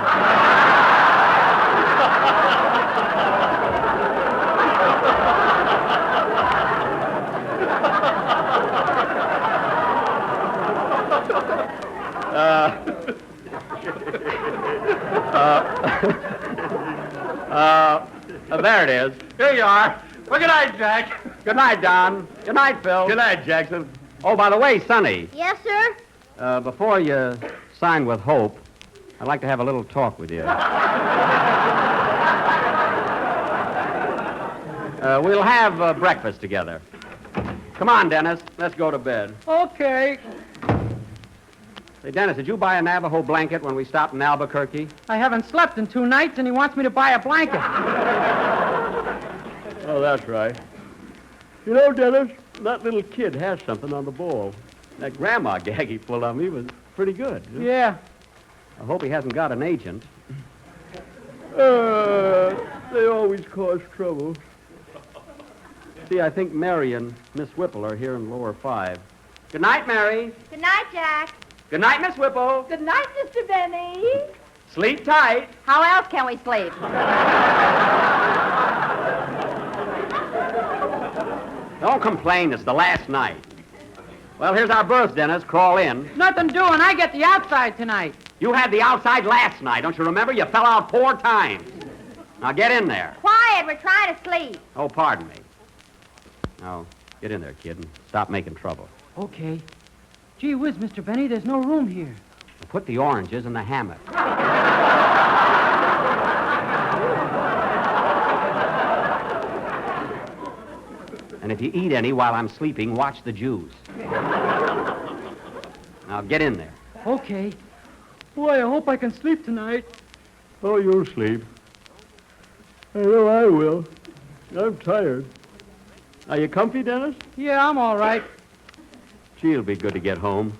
There it is. Here you are. Well, good night, Jack. Good night, Don. Good night, Phil. Good night, Jackson. Oh, by the way, Sonny, Yes, sir? before you sign with Hope, I'd like to have a little talk with you. We'll have breakfast together. Come on, Dennis. Let's go to bed. Okay. Say, Dennis, did you buy a Navajo blanket when we stopped in Albuquerque? I haven't slept in 2 nights, and he wants me to buy a blanket. Oh, that's right. You know, Dennis, that little kid has something on the ball. That grandma gag he pulled on me was pretty good. Yeah. I hope he hasn't got an agent. They always cause trouble. See, I think Mary and Miss Whipple are here in lower 5. Good night, Mary. Good night, Jack. Good night, Miss Whipple. Good night, Mr. Benny. Sleep tight. How else can we sleep? Don't complain. It's the last night. Well, here's our berth, Dennis. Crawl in. Nothing doing. I get the outside tonight. You had the outside last night. Don't you remember? You fell out 4 times. Now get in there. Quiet. We're trying to sleep. Oh, pardon me. Now, get in there, kid, and stop making trouble. Okay. Gee whiz, Mr. Benny, there's no room here. Put the oranges in the hammock. And if you eat any while I'm sleeping, watch the Jews. Now, get in there. Okay. Boy, I hope I can sleep tonight. Oh, you'll sleep. I know I will. I'm tired. Are you comfy, Dennis? Yeah, I'm all right. Gee, it'll be good to get home.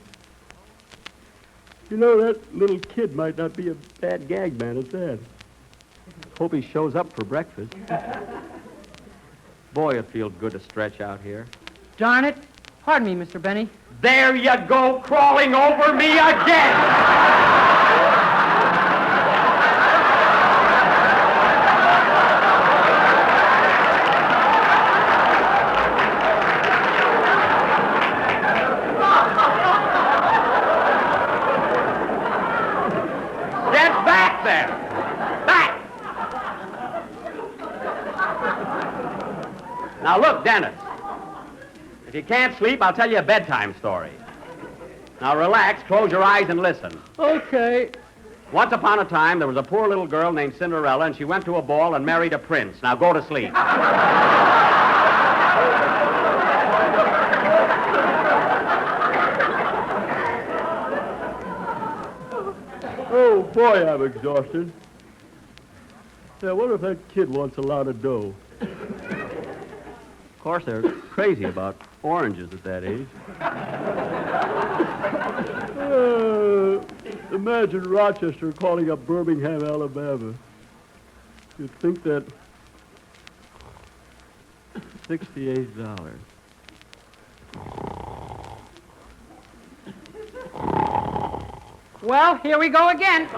You know, that little kid might not be a bad gag man at that. Hope he shows up for breakfast. Boy, it feels good to stretch out here. Darn it. Pardon me, Mr. Benny. There you go, crawling over me again! Get back there! Back! Now look, Dennis. If you can't sleep, I'll tell you a bedtime story. Now relax, close your eyes, and listen. Okay. Once upon a time, there was a poor little girl named Cinderella, and she went to a ball and married a prince. Now go to sleep. Oh, boy, I'm exhausted. Yeah, what if that kid wants a lot of dough? Of course, they're crazy about oranges at that age. Imagine Rochester calling up Birmingham, Alabama. You'd think that $68. Well, here we go again.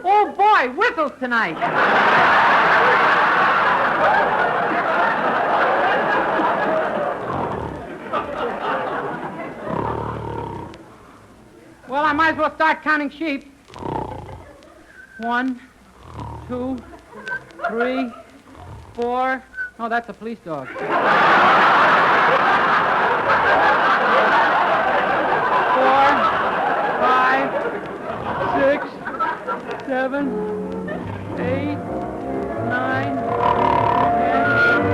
Oh, boy, whistles tonight. Well, I might as well start counting sheep. 1, 2, 3, 4. Oh, that's a police dog. 4, 5, 6, 7, 8, 9, 10.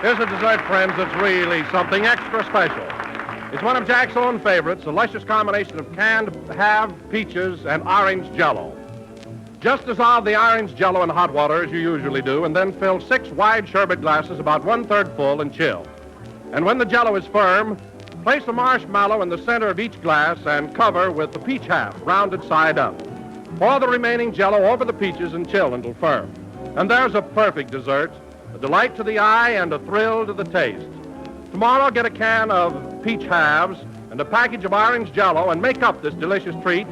Here's a dessert, friends, that's really something extra special. It's one of Jack's own favorites, a luscious combination of canned halve, peaches, and orange Jell-O. Just dissolve the orange Jell-O in hot water as you usually do, and then fill 6 wide sherbet glasses about 1/3 full and chill. And when the Jell-O is firm, place a marshmallow in the center of each glass and cover with the peach half, rounded side up. Pour the remaining Jell-O over the peaches and chill until firm. And there's a perfect dessert, a delight to the eye and a thrill to the taste. Tomorrow, get a can of peach halves and a package of orange Jell-O and make up this delicious treat.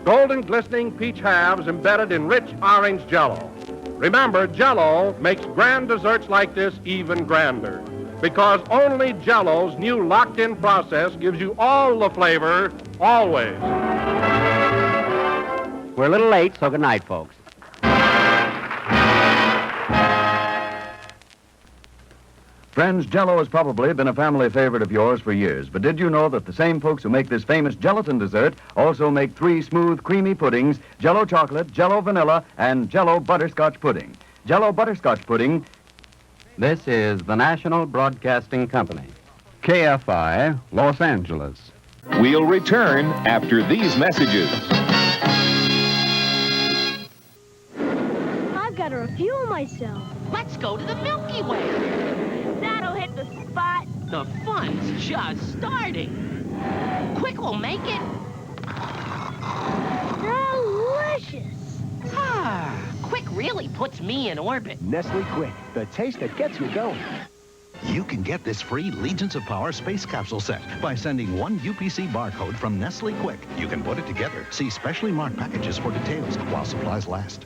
Golden, glistening peach halves embedded in rich orange Jell-O. Remember, Jell-O makes grand desserts like this even grander, because only Jell-O's new locked-in process gives you all the flavor, always. We're a little late, so good night, folks. Friends, Jell-O has probably been a family favorite of yours for years, but did you know that the same folks who make this famous gelatin dessert also make 3 smooth, creamy puddings, Jell-O chocolate, Jell-O vanilla, and Jell-O butterscotch pudding? Jell-O butterscotch pudding. This is the National Broadcasting Company. KFI, Los Angeles. We'll return after these messages. I've got to refuel myself. Let's go to the Milky Way. That'll hit the spot. The fun's just starting. Quick will make it. Delicious. Quick really puts me in orbit. Nestle Quick, the taste that gets you going. You can get this free Legions of Power space capsule set by sending 1 UPC barcode from Nestle Quick. You can put it together. See specially marked packages for details while supplies last.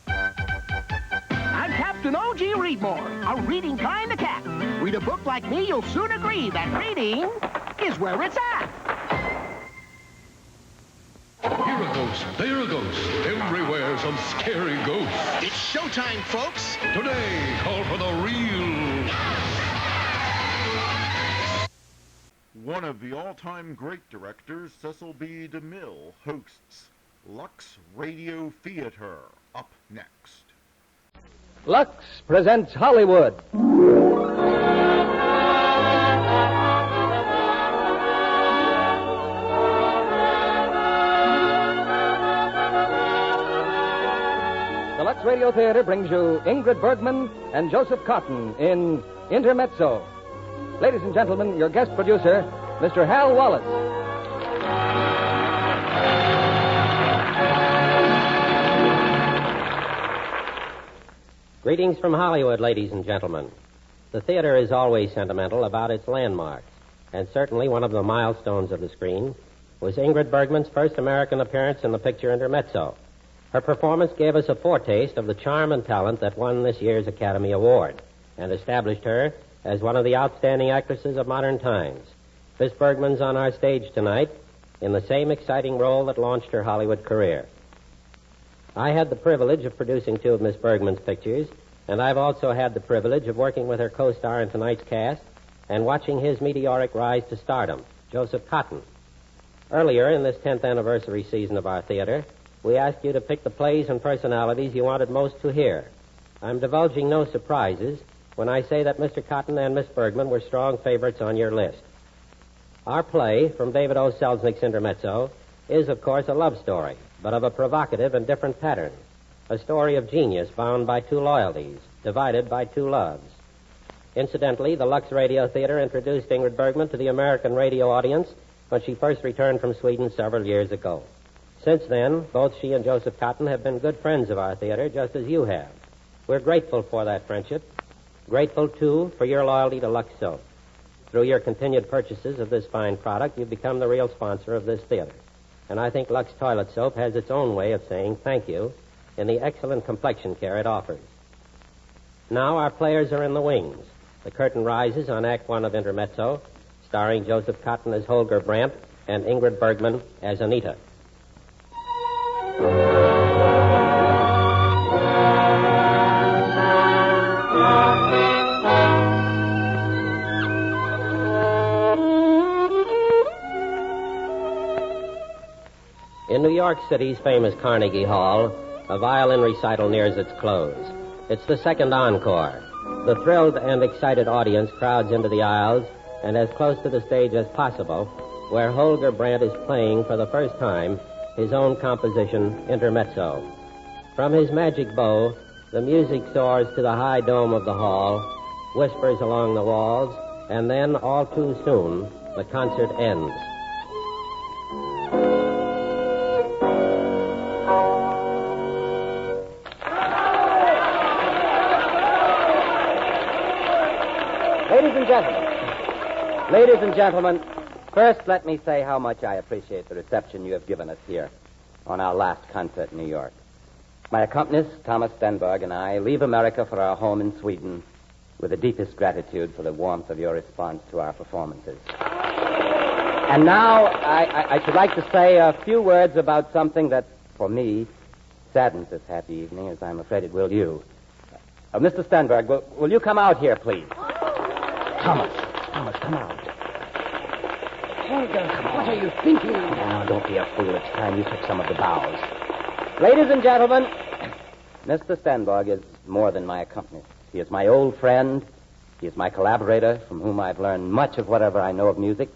I'm Captain O.G. Readmore, a reading kind of cat. Read a book like me, you'll soon agree that reading is where it's at. Here a ghost, there a ghost, everywhere some scary ghosts. It's showtime, folks. Today, call for the real. One of the all-time great directors, Cecil B. DeMille, hosts Lux Radio Theater, up next. Lux presents Hollywood. The Lux Radio Theater brings you Ingrid Bergman and Joseph Cotton in Intermezzo. Ladies and gentlemen, your guest producer, Mr. Hal Wallace. Greetings from Hollywood, ladies and gentlemen. The theater is always sentimental about its landmarks, and certainly one of the milestones of the screen was Ingrid Bergman's first American appearance in the picture Intermezzo. Her performance gave us a foretaste of the charm and talent that won this year's Academy Award and established her as one of the outstanding actresses of modern times. Miss Bergman's on our stage tonight in the same exciting role that launched her Hollywood career. I had the privilege of producing two of Miss Bergman's pictures, and I've also had the privilege of working with her co-star in tonight's cast and watching his meteoric rise to stardom, Joseph Cotton. Earlier in this 10th anniversary season of our theater, we asked you to pick the plays and personalities you wanted most to hear. I'm divulging no surprises when I say that Mr. Cotton and Miss Bergman were strong favorites on your list. Our play, from David O. Selznick's Intermezzo, is, of course, a love story, but of a provocative and different pattern. A story of genius bound by two loyalties, divided by two loves. Incidentally, the Lux Radio Theater introduced Ingrid Bergman to the American radio audience when she first returned from Sweden several years ago. Since then, both she and Joseph Cotton have been good friends of our theater, just as you have. We're grateful for that friendship. Grateful, too, for your loyalty to Lux Soap. Through your continued purchases of this fine product, you've become the real sponsor of this theater. And I think Lux Toilet Soap has its own way of saying thank you in the excellent complexion care it offers. Now our players are in the wings. The curtain rises on Act One of Intermezzo, starring Joseph Cotton as Holger Brandt and Ingrid Bergman as Anita. In New York City's famous Carnegie Hall, a violin recital nears its close. It's the second encore. The thrilled and excited audience crowds into the aisles and as close to the stage as possible, where Holger Brandt is playing for the first time his own composition, Intermezzo. From his magic bow, the music soars to the high dome of the hall, whispers along the walls, and then, all too soon, the concert ends. Ladies and gentlemen, first let me say how much I appreciate the reception you have given us here on our last concert in New York. My accompanist, Thomas Stenberg, and I leave America for our home in Sweden with the deepest gratitude for the warmth of your response to our performances. And now I should like to say a few words about something that, for me, saddens this happy evening, as I'm afraid it will you. Mr. Stenberg, will you come out here, please? Thomas, come out. Holger, what are you thinking? Now, don't be a fool. It's time you took some of the bows. Ladies and gentlemen, Mr. Stenberg is more than my accompanist. He is my old friend. He is my collaborator, from whom I've learned much of whatever I know of music.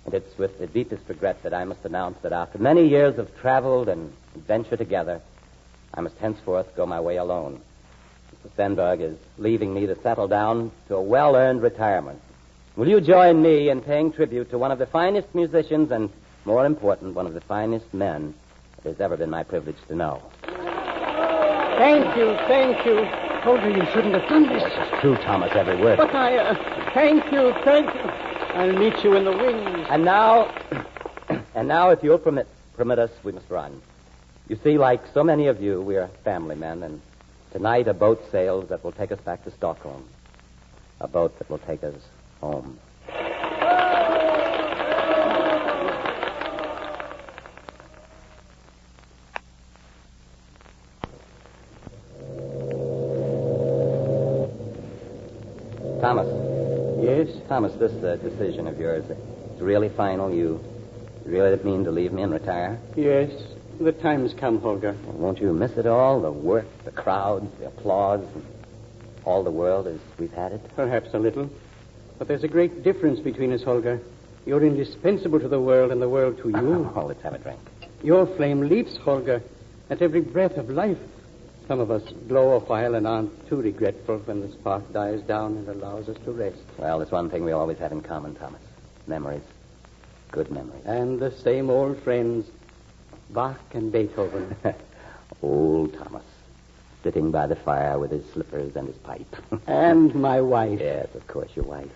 And it's with the deepest regret that I must announce that after many years of travel and adventure together, I must henceforth go my way alone. Mr. Stenberg is leaving me to settle down to a well-earned retirement. Will you join me in paying tribute to one of the finest musicians and, more important, one of the finest men it has ever been my privilege to know? Thank you. Holger, you shouldn't have done this. It's true, Thomas, every word. But thank you. I'll meet you in the wings. And now, if you'll permit us, we must run. You see, like so many of you, we are family men, and tonight a boat sails that will take us back to Stockholm. A boat that will take us home. Thomas. Yes? Thomas, this decision of yours, it's really final. You really mean to leave me and retire? Yes. The time's come, Holger. Well, won't you miss it all? The work, the crowds, the applause, and all the world as we've had it? Perhaps a little. But there's a great difference between us, Holger. You're indispensable to the world and the world to you. Oh, let's have a drink. Your flame leaps, Holger, at every breath of life. Some of us glow a while and aren't too regretful when the spark dies down and allows us to rest. Well, there's one thing we always have in common, Thomas. Memories. Good memories. And the same old friends, Bach and Beethoven. Old Thomas, sitting by the fire with his slippers and his pipe. And my wife. Yes, of course, your wife.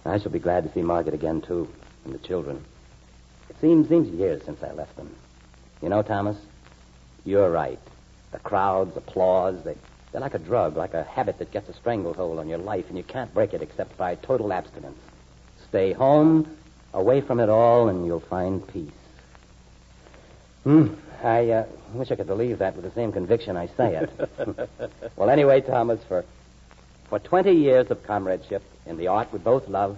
I shall be glad to see Margaret again, too, and the children. It seems years since I left them. You know, Thomas, you're right. The crowds, applause, they're like a drug, like a habit that gets a stranglehold on your life, and you can't break it except by total abstinence. Stay home, away from it all, and you'll find peace. I wish I could believe that with the same conviction I say it. Well, anyway, Thomas, for 20 years of comradeship in the art we both love,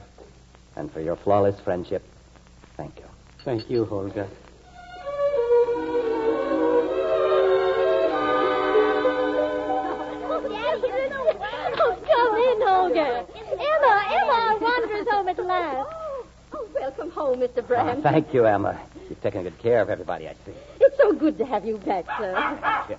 and for your flawless friendship, thank you. Thank you, Holger. Come in, Holger. Emma wanders home at last. Oh, welcome home, Mr. Brand. Thank you, Emma. You've taken good care of everybody, I see. It's so good to have you back, sir.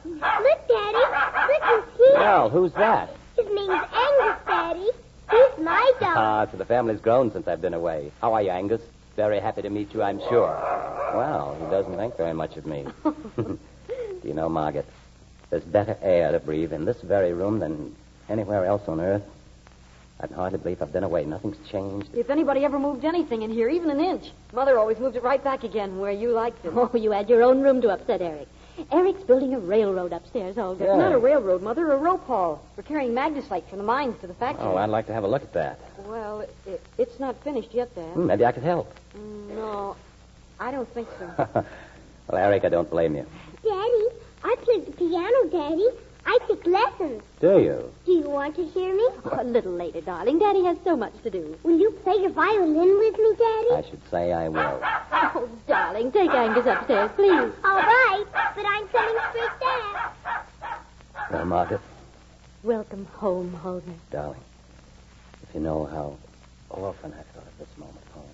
Look, Daddy. Look who's here. Well, who's that? His name's Angus, Daddy. He's my dog. So the family's grown since I've been away. How are you, Angus? Very happy to meet you, I'm sure. Well, he doesn't think very much of me. Do you know, Margaret, there's better air to breathe in this very room than anywhere else on earth. I can hardly believe I've been away. Nothing's changed. If anybody ever moved anything in here, even an inch, Mother always moved it right back again where you liked it. Oh, you had your own room to upset Eric. Eric's building a railroad upstairs, Olga. It's not a railroad, Mother, a rope haul. We're carrying magneslate from the mines to the factory. Oh, I'd like to have a look at that. Well, it's not finished yet, Dad. Maybe I could help. No, I don't think so. Well, Eric, I don't blame you. Daddy, I play the piano, Daddy. I took lessons. Do you? Do you want to hear me? A little later, darling. Daddy has so much to do. Will you play your violin with me, Daddy? I should say I will. Oh, darling, take Angus upstairs, please. All right, but I'm coming straight down. Well, Margaret. Welcome home, Holger. Darling, if you know how often I've thought of this moment home.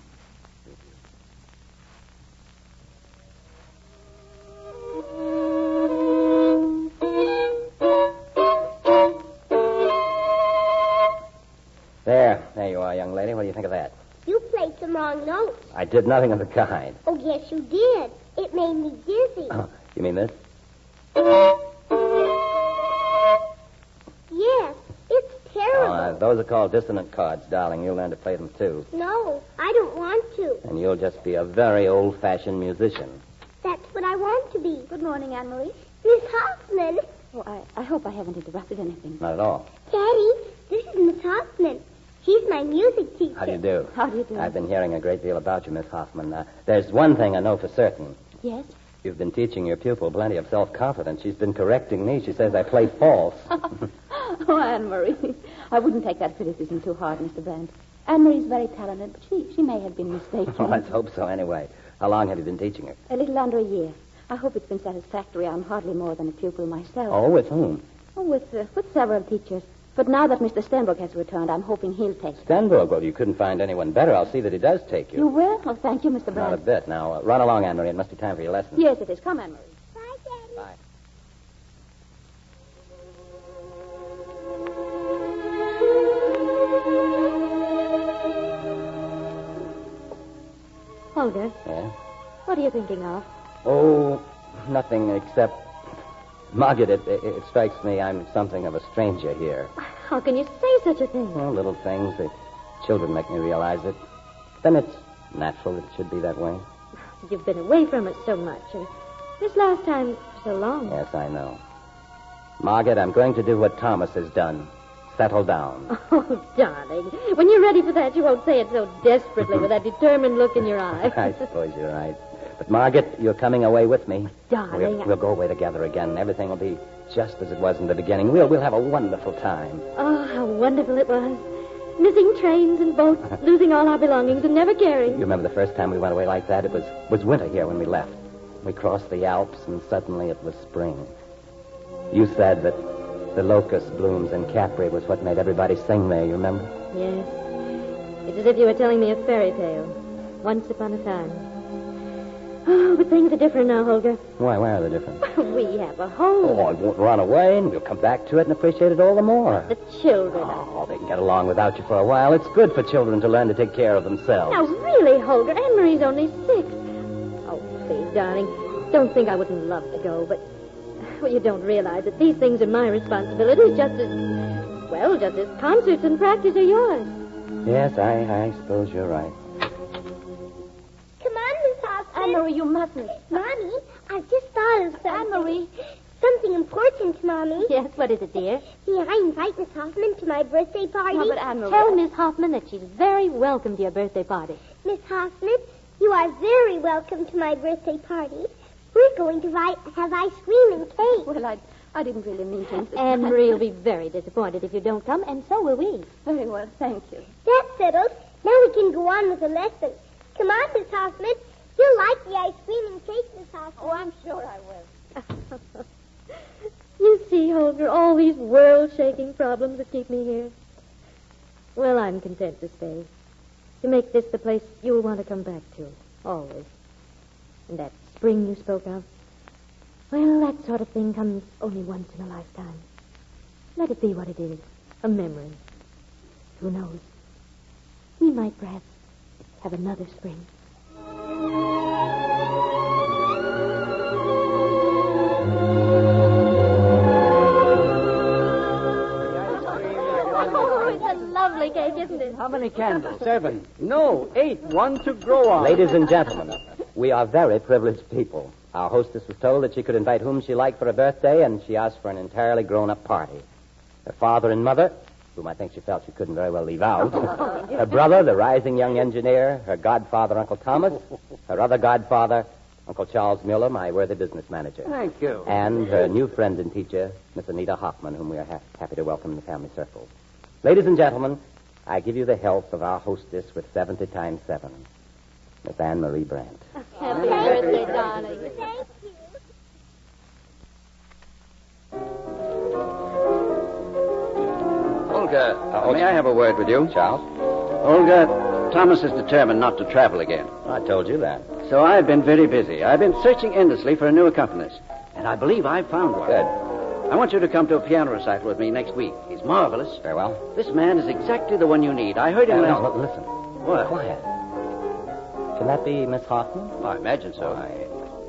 There you are, young lady. What do you think of that? You played some wrong notes. I did nothing of the kind. Oh, yes, you did. It made me dizzy. Oh, you mean this? Yes, it's terrible. Those are called dissonant chords, darling. You'll learn to play them, too. No, I don't want to. And you'll just be a very old-fashioned musician. That's what I want to be. Good morning, Anne-Marie. Miss Hoffman. Oh, I hope I haven't interrupted anything. Not at all. Daddy, this is Miss Hoffman. She's my music teacher. How do you do? How do you do? I've been hearing a great deal about you, Miss Hoffman. There's one thing I know for certain. Yes? You've been teaching your pupil plenty of self-confidence. She's been correcting me. She says I play false. Oh, Anne-Marie. I wouldn't take that criticism too hard, Mr. Brand. Anne-Marie's very talented, but she may have been mistaken. Oh, let's hope so anyway. How long have you been teaching her? A little under a year. I hope it's been satisfactory. I'm hardly more than a pupil myself. Oh, with whom? Oh, with several teachers. But now that Mr. Stenberg has returned, I'm hoping he'll take you. Stenberg? Well, you couldn't find anyone better. I'll see that he does take you. You will? Oh, thank you, Mr. Brand. Not a bit. Now, run along, Anne-Marie. It must be time for your lesson. Yes, it is. Come, Anne-Marie. Bye, Daddy. Bye. Holger. Yeah? What are you thinking of? Oh, nothing except... Margaret, it strikes me I'm something of a stranger here. How can you say such a thing? Well, little things. The children make me realize it. Then it's natural that it should be that way. You've been away from it so much. And this last time, so long. Yes, I know. Margaret, I'm going to do what Thomas has done. Settle down. Oh, darling. When you're ready for that, you won't say it so desperately with that determined look in your eye. I suppose you're right. But, Margaret, you're coming away with me. Darling. We'll go away together again. Everything will be just as it was in the beginning. We'll have a wonderful time. Oh, how wonderful it was. Missing trains and boats, losing all our belongings and never caring. You remember the first time we went away like that? It was winter here when we left. We crossed the Alps, and suddenly it was spring. You said that the locust blooms in Capri was what made everybody sing there, you remember? Yes. It's as if you were telling me a fairy tale. Once upon a time. Oh, but things are different now, Holger. Why are they different? We have a home. Oh, I won't run away, and we'll come back to it and appreciate it all the more. The children. Oh, they can get along without you for a while. It's good for children to learn to take care of themselves. Now, really, Holger, Anne-Marie's only 6. Oh, please, darling, don't think I wouldn't love to go, but... Well, you don't realize that these things are my responsibilities just as concerts and practice are yours. Yes, I suppose you're right. Come on, Miss Hoffman. Anne-Marie, you mustn't. Mommy, I've just thought of something. Anne-Marie. Something important, Mommy. Yes, what is it, dear? May I invite Miss Hoffman to my birthday party? No, but Anne-Marie... Tell Miss Hoffman that she's very welcome to your birthday party. Miss Hoffman, you are very welcome to my birthday party. We're going to have ice cream and cake. Well, I didn't really mean to. Anne-Marie will be very disappointed if you don't come, and so will we. Very well, thank you. That's settled. Now we can go on with the lesson. Come on, Miss Hoffman. You'll like the ice cream and cake, Miss Hoffman. Oh, I'm sure I will. You see, Holger, all these world-shaking problems that keep me here. Well, I'm content to stay. To make this the place you'll want to come back to, always. And that spring you spoke of, well, that sort of thing comes only once in a lifetime. Let it be what it is, a memory. Who knows? We might perhaps have another spring. Oh, it's a lovely cake, isn't it? How many candles? 7. No, 8. One to grow on. Ladies and gentlemen, we are very privileged people. Our hostess was told that she could invite whom she liked for her birthday, and she asked for an entirely grown-up party. Her father and mother, whom I think she felt she couldn't very well leave out, her brother, the rising young engineer, her godfather, Uncle Thomas, her other godfather, Uncle Charles Mueller, my worthy business manager. Thank you. And her new friend and teacher, Miss Anita Hoffman, whom we are happy to welcome in the family circle. Ladies and gentlemen, I give you the health of our hostess with 70 times 7, Miss Anne-Marie Brandt. Happy birthday, darling. Thank you. Olga, may I have a word with you? Charles? Olga, Thomas is determined not to travel again. I told you that. So I've been very busy. I've been searching endlessly for a new accompanist. And I believe I've found one. Good. I want you to come to a piano recital with me next week. He's marvelous. Very well. This man is exactly the one you need. I heard him last... No, listen. What? Quiet. Can that be Miss Hoffman? I imagine so.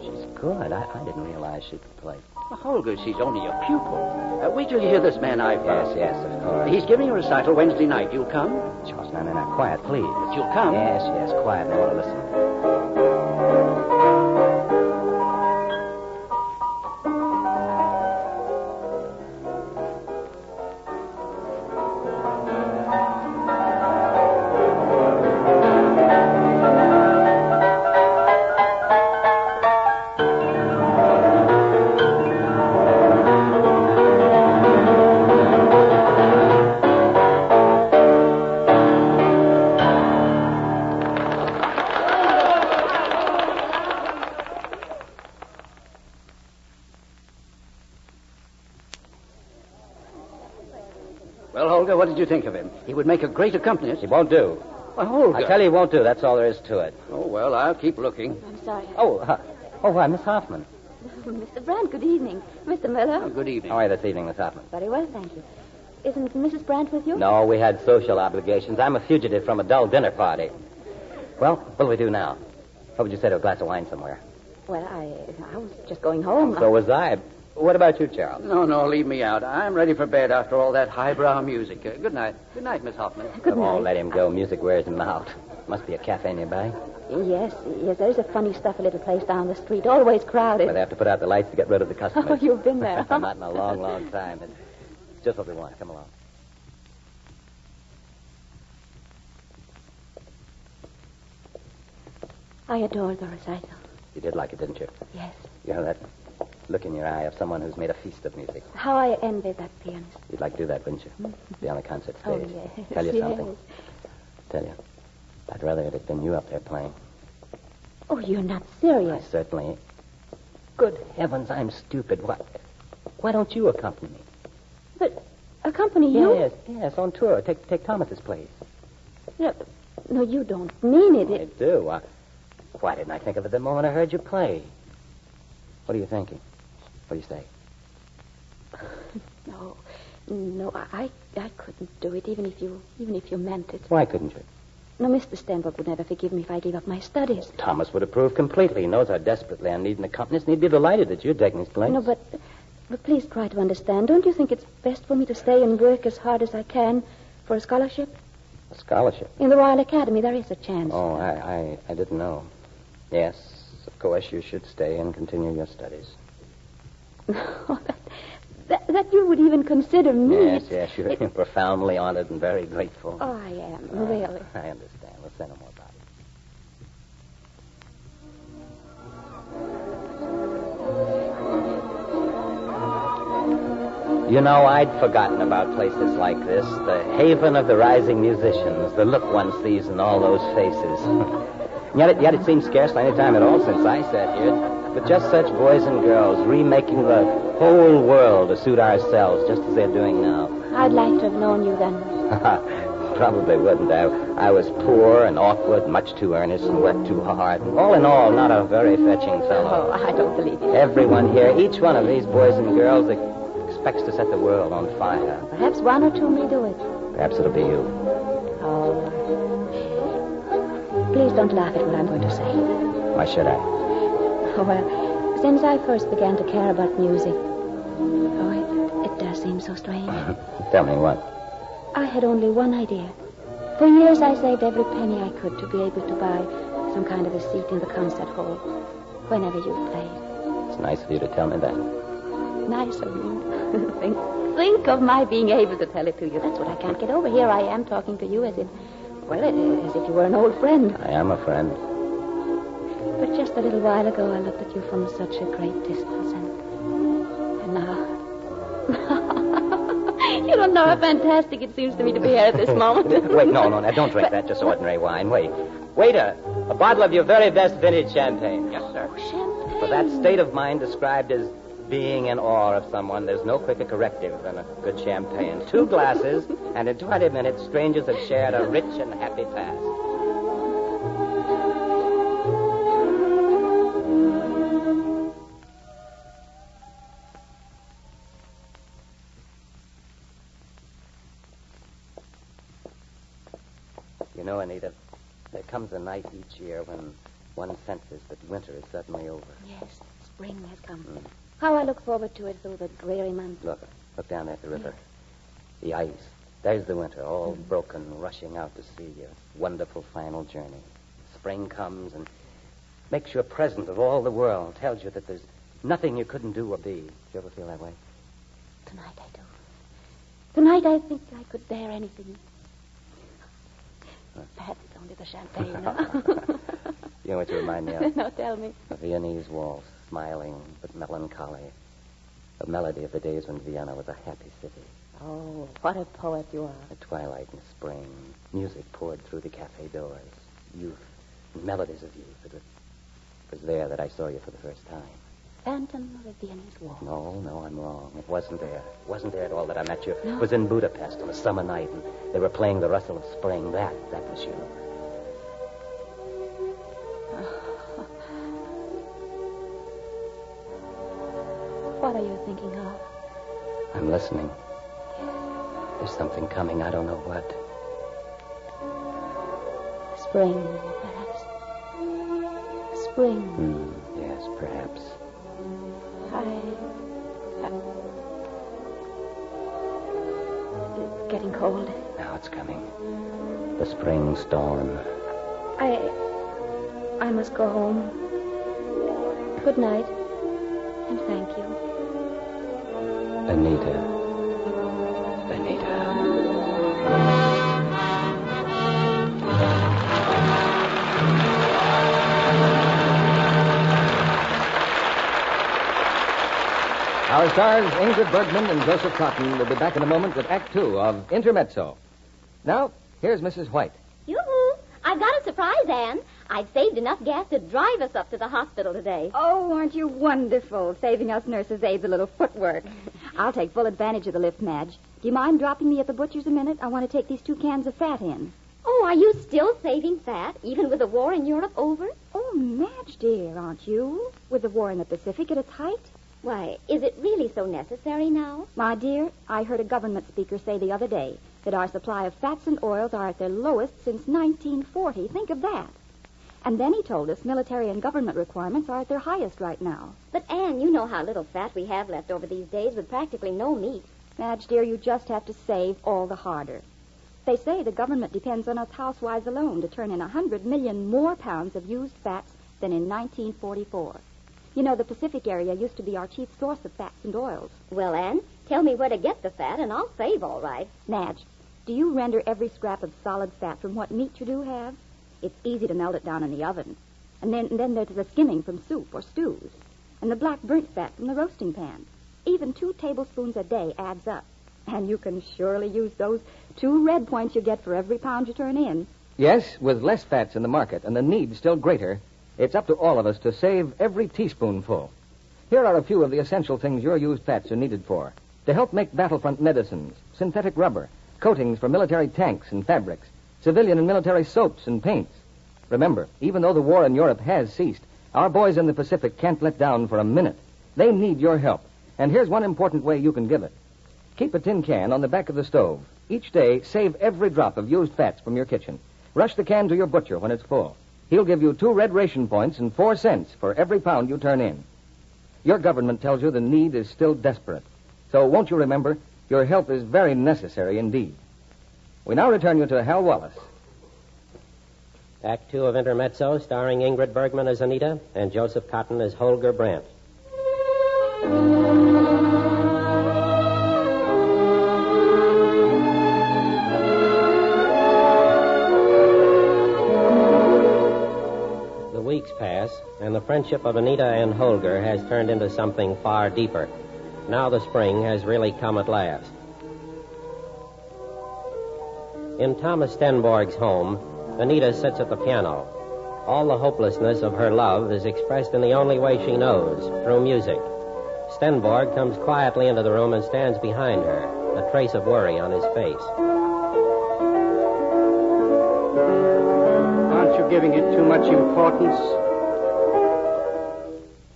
She's good. I didn't realize she could play. Well, Holger, she's only a pupil. Wait till you hear this man I've found. Yes, of course. He's giving a recital Wednesday night. You'll come? Charles, no, quiet, please. But you'll come? Yes, quiet. I want to listen. Well, Holger, what did you think of him? He would make a great accompanist. He won't do. Well, Holger. I tell you, he won't do. That's all there is to it. Oh, well, I'll keep looking. I'm sorry. Why, Miss Hoffman. Mr. Brandt, good evening. Mr. Miller. Oh, good evening. How are you this evening, Miss Hoffman? Very well, thank you. Isn't Mrs. Brandt with you? No, we had social obligations. I'm a fugitive from a dull dinner party. Well, what do we do now? What would you say to a glass of wine somewhere? Well, I was just going home. So was I. What about you, Charles? No, leave me out. I'm ready for bed after all that highbrow music. Good night. Good night, Miss Hoffman. Good night. Oh, let him go. Music wears him out. Must be a cafe nearby. Yes, there's a funny stuff, a little place down the street, always crowded. Well, they have to put out the lights to get rid of the customers. Oh, you've been there. Not in a long, long time. It's just what we want. Come along. I adored the recital. You did like it, didn't you? Yes. You know that look in your eye of someone who's made a feast of music. How I envied that pianist. You'd like to do that, wouldn't you? Be on the concert stage. Oh, yes. Tell you yes. something. Tell you. I'd rather it had been you up there playing. Oh, you're not serious. I certainly Good heavens, I'm stupid. Why don't you accompany me? But accompany you? Yes, on tour. Take Thomas's place. No, you don't mean it. I do. Why didn't I think of it the moment I heard you play? What are you thinking? What do you say? No, I couldn't do it, even if you meant it. Why couldn't you? No, Mr. Stenberg would never forgive me if I gave up my studies. Thomas would approve completely. He knows how desperately I need an accompanist, and he'd be delighted that you're taking his place. No, but please try to understand. Don't you think it's best for me to stay and work as hard as I can for a scholarship? A scholarship? In the Royal Academy, there is a chance. Oh, I didn't know. Yes, of course, you should stay and continue your studies. That you would even consider me. Yes, you're profoundly honored and very grateful. Oh, I am, really. I understand. We'll say no more about it. You know, I'd forgotten about places like this, the haven of the rising musicians, the look one sees in all those faces. Yet it seems scarcely any time at all since I sat here, with just such boys and girls remaking the whole world to suit ourselves, just as they're doing now. I'd like to have known you then. Probably wouldn't. I was poor and awkward, much too earnest, and worked too hard. And all in all, not a very fetching fellow. Oh, I don't believe it. Everyone here, each one of these boys and girls expects to set the world on fire. Perhaps one or two may do it. Perhaps it'll be you. Oh. Please don't laugh at what I'm going to say. Why should I? Oh, well, since I first began to care about music, it does seem so strange. Tell me what. I had only one idea. For years I saved every penny I could to be able to buy some kind of a seat in the concert hall whenever you played. It's nice of you to tell me that. Nice of you. Think of my being able to tell it to you. That's what I can't get over. Here I am talking to you as if you were an old friend. I am a friend. But just a little while ago, I looked at you from such a great distance, and now... You don't know how fantastic it seems to me to be here at this moment. Wait, no, now don't drink that, just ordinary wine. Wait. Waiter, a bottle of your very best vintage champagne. Yes, sir. Oh, champagne. For that state of mind described as being in awe of someone, there's no quicker corrective than a good champagne. 2 glasses, and in 20 minutes, strangers have shared a rich and happy past. You know, Anita, there comes a night each year when one senses that winter is suddenly over. Yes, spring has come. How I look forward to it through the dreary months. Look down at the river. The ice. There's the winter, all broken, rushing out to sea. A wonderful final journey. Spring comes and makes you a present of all the world. Tells you that there's nothing you couldn't do or be. Do you ever feel that way? Tonight I do. Tonight I think I could bear anything. Perhaps it's only the champagne. You know what you remind me of? No, tell me. A Viennese waltz, smiling but melancholy. A melody of the days when Vienna was a happy city. Oh, what a poet you are. The twilight in spring, music poured through the cafe doors, youth, melodies of youth. It was there that I saw you for the first time. Phantom of the Viennese waltz. No, I'm wrong. It wasn't there. It wasn't there at all that I met you. No. It was in Budapest on a summer night, and they were playing the rustle of spring. That was you. What are you thinking of? I'm listening. There's something coming. I don't know what. Spring, perhaps. Spring. Yes, perhaps. It's getting cold. Now it's coming. The spring storm. I must go home. Good night. And thank you. Anita. Our stars, Ingrid Bergman and Joseph Cotton, will be back in a moment with Act 2 of Intermezzo. Now, here's Mrs. White. Yoo-hoo! I've got a surprise, Anne. I've saved enough gas to drive us up to the hospital today. Oh, aren't you wonderful, saving us nurses' aides a little footwork. I'll take full advantage of the lift, Madge. Do you mind dropping me at the butcher's a minute? I want to take these 2 cans of fat in. Oh, are you still saving fat, even with the war in Europe over? Oh, Madge, dear, aren't you? With the war in the Pacific at its height? Why, is it really so necessary now? My dear, I heard a government speaker say the other day that our supply of fats and oils are at their lowest since 1940. Think of that. And then he told us military and government requirements are at their highest right now. But, Anne, you know how little fat we have left over these days with practically no meat. Madge, dear, you just have to save all the harder. They say the government depends on us housewives alone to turn in 100 million more pounds of used fats than in 1944. You know, the Pacific area used to be our chief source of fats and oils. Well, Anne, tell me where to get the fat, and I'll save all right. Madge, do you render every scrap of solid fat from what meat you do have? It's easy to melt it down in the oven. And then there's the skimming from soup or stews. And the black burnt fat from the roasting pan. Even 2 tablespoons a day adds up. And you can surely use those 2 red points you get for every pound you turn in. Yes, with less fats in the market and the need still greater, it's up to all of us to save every teaspoonful. Here are a few of the essential things your used fats are needed for. To help make battlefront medicines, synthetic rubber, coatings for military tanks and fabrics, civilian and military soaps and paints. Remember, even though the war in Europe has ceased, our boys in the Pacific can't let down for a minute. They need your help. And here's one important way you can give it. Keep a tin can on the back of the stove. Each day, save every drop of used fats from your kitchen. Rush the can to your butcher when it's full. He'll give you 2 red ration points and 4 cents for every pound you turn in. Your government tells you the need is still desperate. So won't you remember, your help is very necessary indeed. We now return you to Hal Wallace. Act 2 of Intermezzo, starring Ingrid Bergman as Anita and Joseph Cotton as Holger Brandt. The weeks pass, and the friendship of Anita and Holger has turned into something far deeper. Now the spring has really come at last. In Thomas Stenborg's home, Anita sits at the piano. All the hopelessness of her love is expressed in the only way she knows, through music. Stenborg comes quietly into the room and stands behind her, a trace of worry on his face. Aren't you giving it too much importance?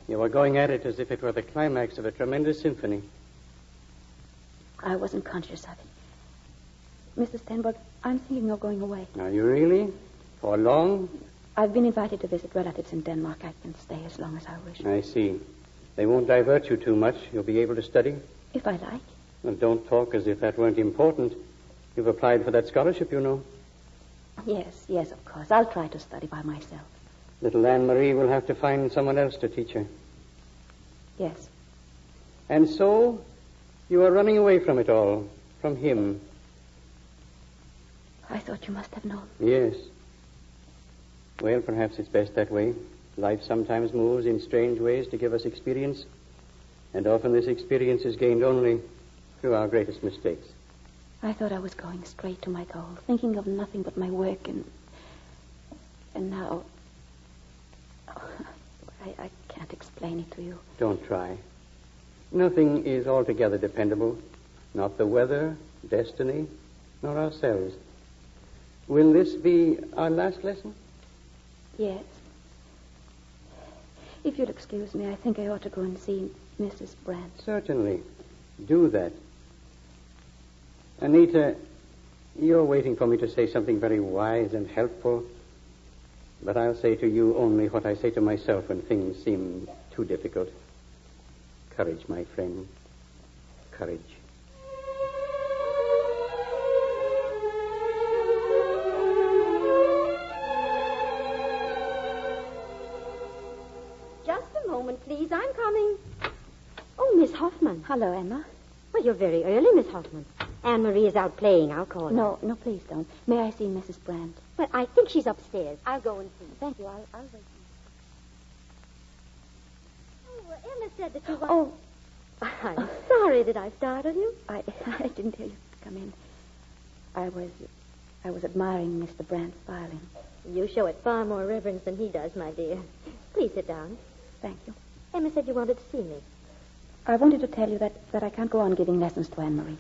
You were going at it as if it were the climax of a tremendous symphony. I wasn't conscious of it. Mrs. Stenberg, I'm thinking of going away. Are you really? For long? I've been invited to visit relatives in Denmark. I can stay as long as I wish. I see. They won't divert you too much. You'll be able to study? If I like. Well, don't talk as if that weren't important. You've applied for that scholarship, you know. Yes, of course. I'll try to study by myself. Little Anne-Marie will have to find someone else to teach her. Yes. And so, you are running away from it all, from him. I thought you must have known. Yes. Well, perhaps it's best that way. Life sometimes moves in strange ways to give us experience, and often this experience is gained only through our greatest mistakes. I thought I was going straight to my goal, thinking of nothing but my work, and now... Oh, I can't explain it to you. Don't try. Nothing is altogether dependable. Not the weather, destiny, nor ourselves. Will this be our last lesson? Yes. If you'll excuse me, I think I ought to go and see Mrs. Brandt. Certainly. Do that. Anita, you're waiting for me to say something very wise and helpful, but I'll say to you only what I say to myself when things seem too difficult. Courage, my friend. Courage. Just a moment, please. I'm coming. Oh, Miss Hoffman. Hello, Emma. Well, you're very early, Miss Hoffman. Anne-Marie is out playing. I'll call her. No, please don't. May I see Mrs. Brandt? Well, I think she's upstairs. I'll go and see. Thank you. I'll wait. Oh, Emma said that you were... Oh. I'm sorry that I startled you. I didn't tell you to come in. I was admiring Mr. Brandt's violin. You show it far more reverence than he does, my dear. Please sit down. Thank you. Emma said you wanted to see me. I wanted to tell you that I can't go on giving lessons to Anne-Marie.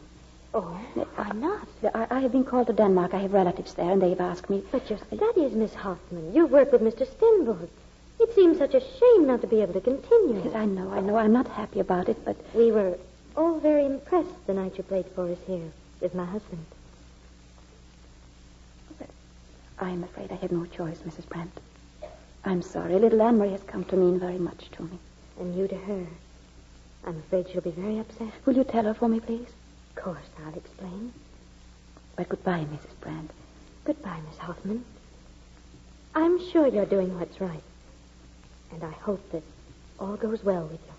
Oh, why not? I have been called to Denmark. I have relatives there, and they've asked me. But your studies, Miss Hoffman. You work with Mr. Stenvold. It seems such a shame not to be able to continue. Yes, I know. I'm not happy about it, but... We were all very impressed the night you played for us here with my husband. But I'm afraid I have no choice, Mrs. Brandt. I'm sorry. Little Anne-Marie has come to mean very much to me. And you to her. I'm afraid she'll be very upset. Will you tell her for me, please? Of course, I'll explain. But goodbye, Mrs. Brandt. Goodbye, Miss Hoffman. I'm sure you're doing what's right. And I hope that all goes well with you.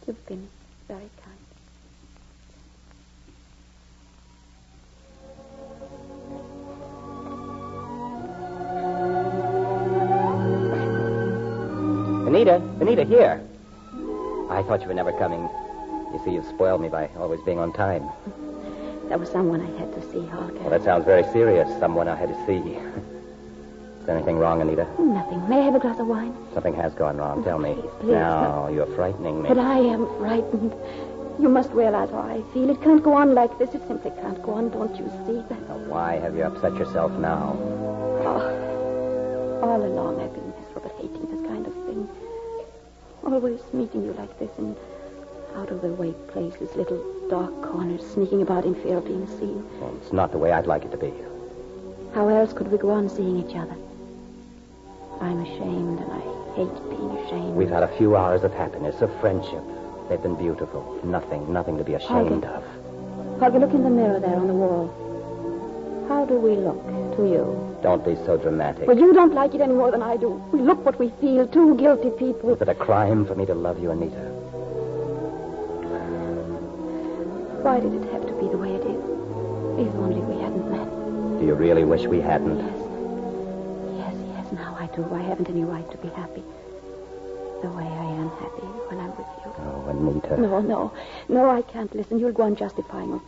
You've been very kind. Anita, here. I thought you were never coming. You see, you've spoiled me by always being on time. That was someone I had to see, Holger. Well, that sounds very serious. Someone I had to see. Is there anything wrong, Anita? Nothing. May I have a glass of wine? Something has gone wrong. Tell me. Please. No, you're frightening me. But I am frightened. You must realize how I feel. It can't go on like this. It simply can't go on. Don't you see that? Why have you upset yourself now? Oh, all along I've been miserable, hating this kind of thing. Always meeting you like this in out-of-the-way places, little dark corners, sneaking about in fear of being seen. Well, it's not the way I'd like it to be. How else could we go on seeing each other? I'm ashamed, and I hate being ashamed. We've had a few hours of happiness, of friendship. They've been beautiful. Nothing to be ashamed of. Holger, look in the mirror there on the wall. How do we look to you? Don't be so dramatic. Well, you don't like it any more than I do. We look what we feel, two guilty people. Is it a crime for me to love you, Anita? Why did it have to be the way it is? If only we hadn't met. Do you really wish we hadn't? Yes, now I do. I haven't any right to be happy. The way I am happy when I'm with you. Oh, Anita. No, I can't listen. You'll go on justifying them.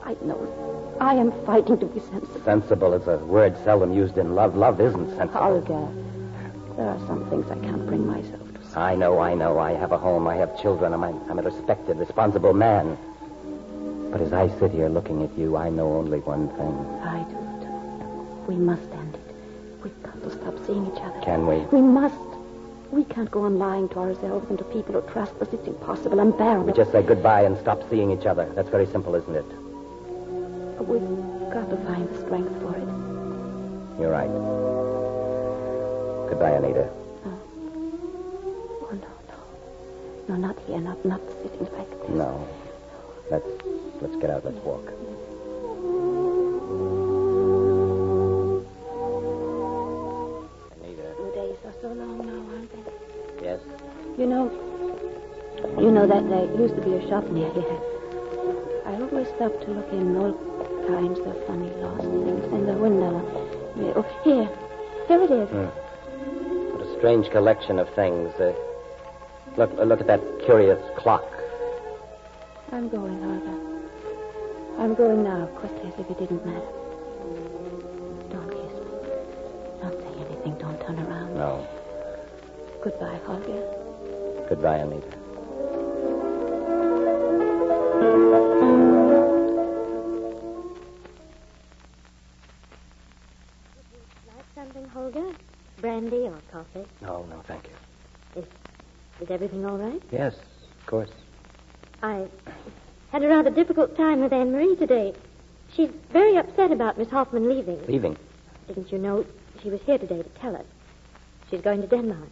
I know it. I am fighting to be sensible. Sensible is a word seldom used in love. Love isn't sensible. Holger, there are some things I can't bring myself to say. I know. I have a home. I have children. I'm a respected, responsible man. But as I sit here looking at you, I know only one thing. I do, too. We must end it. We've got to stop seeing each other. Can we? We must. We can't go on lying to ourselves and to people who trust us. It's impossible, unbearable. We just say goodbye and stop seeing each other. That's very simple, isn't it? We've got to find the strength for it. You're right. Goodbye, Anita. Oh, no. No, not here. Not sitting like this. No. Let's get out. Let's walk. Anita. The days are so long now, aren't they? Yes. You know that there used to be a shop near here. I always stopped to look in all kinds of funny lost things in the window. Oh, here it is. What a strange collection of things. Look at that curious clock. I'm going, Holger. I'm going now, quickly, as if it didn't matter. Don't kiss me. Don't say anything. Don't turn around. No. Goodbye, Holger. Goodbye, Anita. Like something, Holger? Brandy or coffee? No, thank you. Is everything all right? Yes, of course. I had a rather difficult time with Anne-Marie today. She's very upset about Miss Hoffman leaving. Leaving? Didn't you know she was here today to tell us? She's going to Denmark.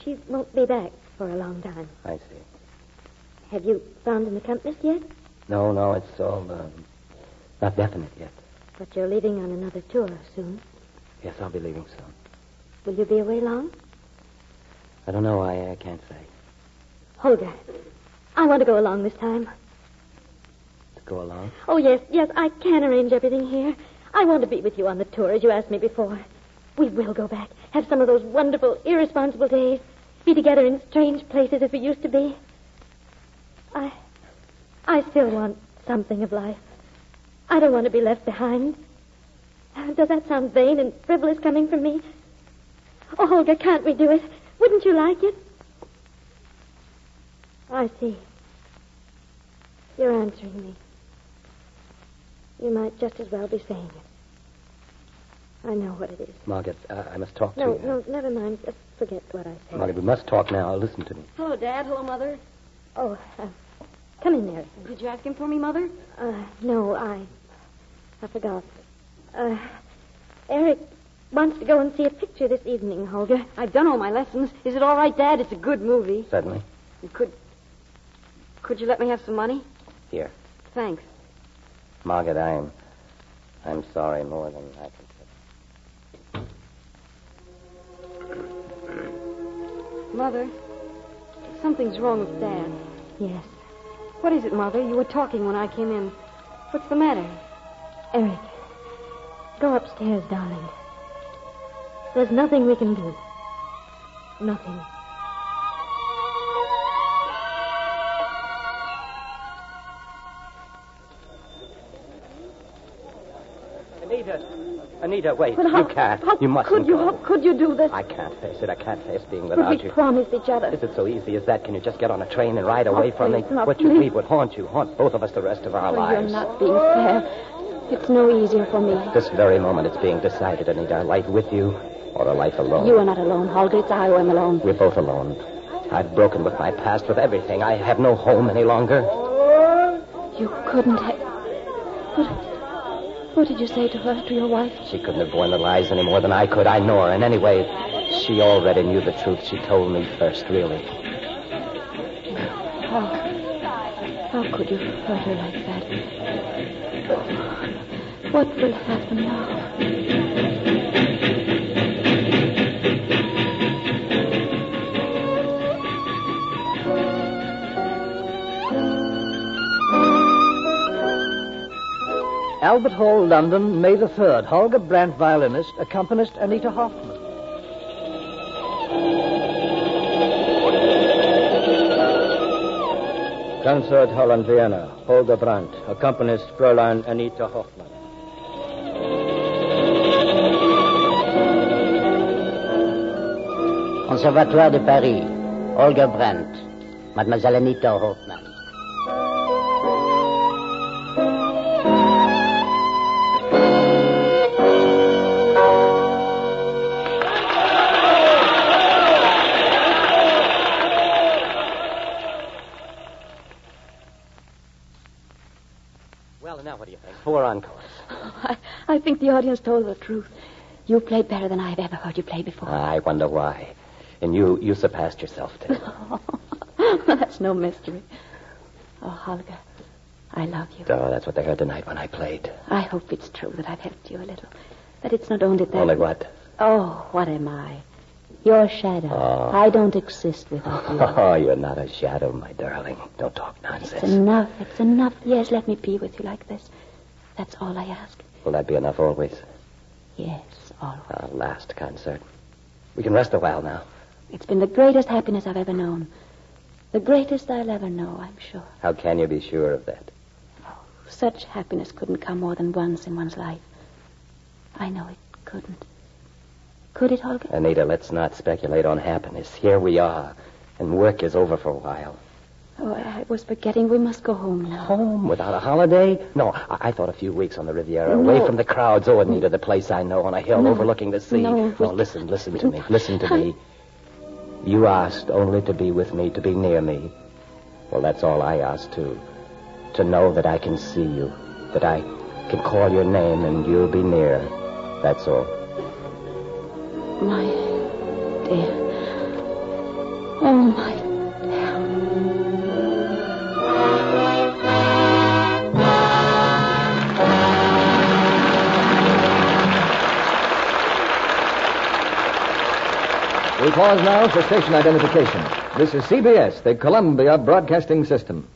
She won't be back for a long time. I see. Have you found an accompanist yet? No, it's all not definite yet. But you're leaving on another tour soon. Yes, I'll be leaving soon. Will you be away long? I don't know. I can't say. Holger, I want to go along this time. To go along? Oh, yes, I can arrange everything here. I want to be with you on the tour, as you asked me before. We will go back, have some of those wonderful, irresponsible days, be together in strange places as we used to be. I still want something of life. I don't want to be left behind. Does that sound vain and frivolous coming from me? Oh, Holger, can't we do it? Wouldn't you like it? I see. You're answering me. You might just as well be saying it. I know what it is. Margaret, I must talk to No, you. no, never mind. Just forget what I said. Margaret, we must talk now. Listen to me. Hello, Dad. Hello, Mother. Oh, come in there. Did you ask him for me, Mother? No, I forgot. Eric wants to go and see a picture this evening, Holger. I've done all my lessons. Is it all right, Dad? It's a good movie. Certainly. Could you let me have some money? Here. Thanks. Margaret, I'm sorry more than I can say. Mother, something's wrong with Dad. Yes. What is it, Mother? You were talking when I came in. What's the matter? Eric, go upstairs, darling. There's nothing we can do. Nothing. Anita, wait. But You can't. You mustn't How go. could you do this? I can't face it. I can't face being But without we you. promised each other. Is it so easy as that? Can you just get on a train and ride away from me? please, now, What you please. need would haunt you, haunt both of us the rest of our Oh, lives. you're not being fair. It's no easier for me. This very moment it's being decided, Anita. A life with you or a life alone. You are not alone, Holger. It's I who am alone. We're both alone. I've broken with my past, with everything. I have no home any longer. You couldn't have... What did you say to her, to your wife? She couldn't have borne the lies any more than I could. I know her. And anyway, she already knew the truth. She told me first, really. How could you hurt her like that? What will happen now? Albert Hall, London, May the 3rd. Holger Brandt, violinist, accompanist Anita Hoffman. Concert Hall in Vienna. Holger Brandt, accompanist Fräulein Anita Hoffman. Conservatoire de Paris. Holger Brandt. Mademoiselle Anita Hoffman. Well, now what do you think? 4 encores. I think the audience told the truth. You played better than I've ever heard you play before. I wonder why. And you surpassed yourself, too. That's no mystery. Oh, Holger, I love you. Oh, that's what they heard tonight when I played. I hope it's true that I've helped you a little. That it's not only that... Only what? Oh, what am I? Your shadow. Oh. I don't exist without you. Oh, you're not a shadow, my darling. Don't talk nonsense. It's enough. It's enough. Yes, let me be with you like this. That's all I ask. Will that be enough always? Yes, always. Our last concert. We can rest a while now. It's been the greatest happiness I've ever known. The greatest I'll ever know, I'm sure. How can you be sure of that? Such happiness couldn't come more than once in one's life. I know it couldn't. Could it, Holger? Anita, let's not speculate on happiness. Here we are, and work is over for a while. Oh, I was forgetting we must go home now. Home without a holiday? No, I thought a few weeks on the Riviera, away from the crowds. Oh, Anita, the place I know on a hill overlooking the sea. No, listen to me. Listen to me. You asked only to be with me, to be near me. Well, that's all I asked, too. To know that I can see you, that I can call your name and you'll be near. That's all. My dear. Oh, my dear. We pause now for station identification. This is CBS, the Columbia Broadcasting System.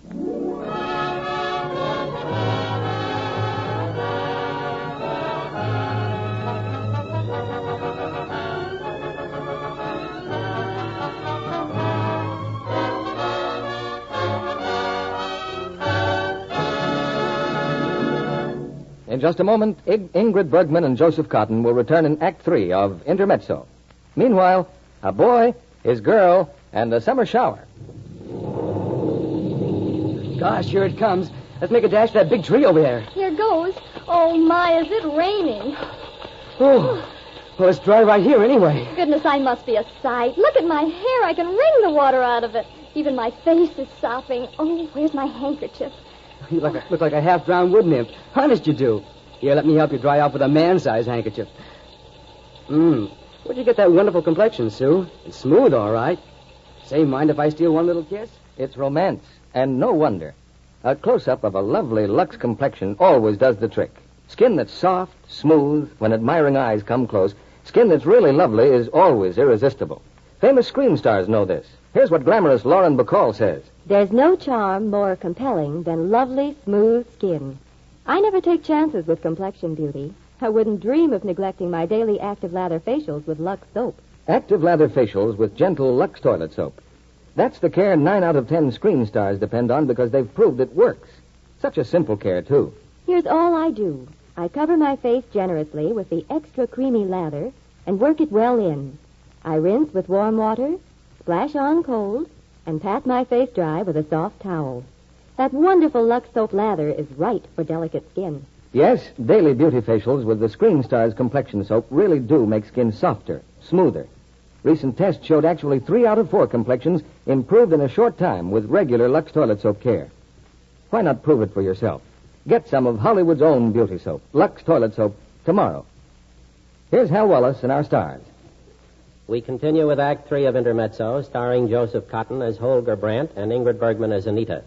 In In just a moment, Ingrid Bergman and Joseph Cotton will return in Act 3 of Intermezzo. Meanwhile, a boy, his girl, and a summer shower. Gosh, here it comes. Let's make a dash for that big tree over there. Here goes. Oh, my, is it raining? Oh, well, it's dry right here anyway. Goodness, I must be a sight. Look at my hair. I can wring the water out of it. Even my face is sopping. Oh, where's my handkerchief? You look like a half-drowned wood nymph. Honest you do. Here, let me help you dry off with a man-sized handkerchief. Where'd you get that wonderful complexion, Sue? It's smooth, all right. Say, mind if I steal one little kiss? It's romance, and no wonder. A close-up of a lovely Lux complexion always does the trick. Skin that's soft, smooth, when admiring eyes come close. Skin that's really lovely is always irresistible. Famous screen stars know this. Here's what glamorous Lauren Bacall says. There's no charm more compelling than lovely, smooth skin. I never take chances with complexion beauty. I wouldn't dream of neglecting my daily active lather facials with Lux soap. Active lather facials with gentle Lux toilet soap. That's the care 9 out of 10 screen stars depend on because they've proved it works. Such a simple care, too. Here's all I do. I cover my face generously with the extra creamy lather and work it well in. I rinse with warm water, splash on cold, and pat my face dry with a soft towel. That wonderful Lux soap lather is right for delicate skin. Yes, daily beauty facials with the Screen Stars complexion soap really do make skin softer, smoother. Recent tests showed actually 3 out of 4 complexions improved in a short time with regular Lux toilet soap care. Why not prove it for yourself? Get some of Hollywood's own beauty soap, Lux toilet soap, tomorrow. Here's Hal Wallace and our stars. We continue with Act 3 of Intermezzo, starring Joseph Cotton as Holger Brandt and Ingrid Bergman as Anita.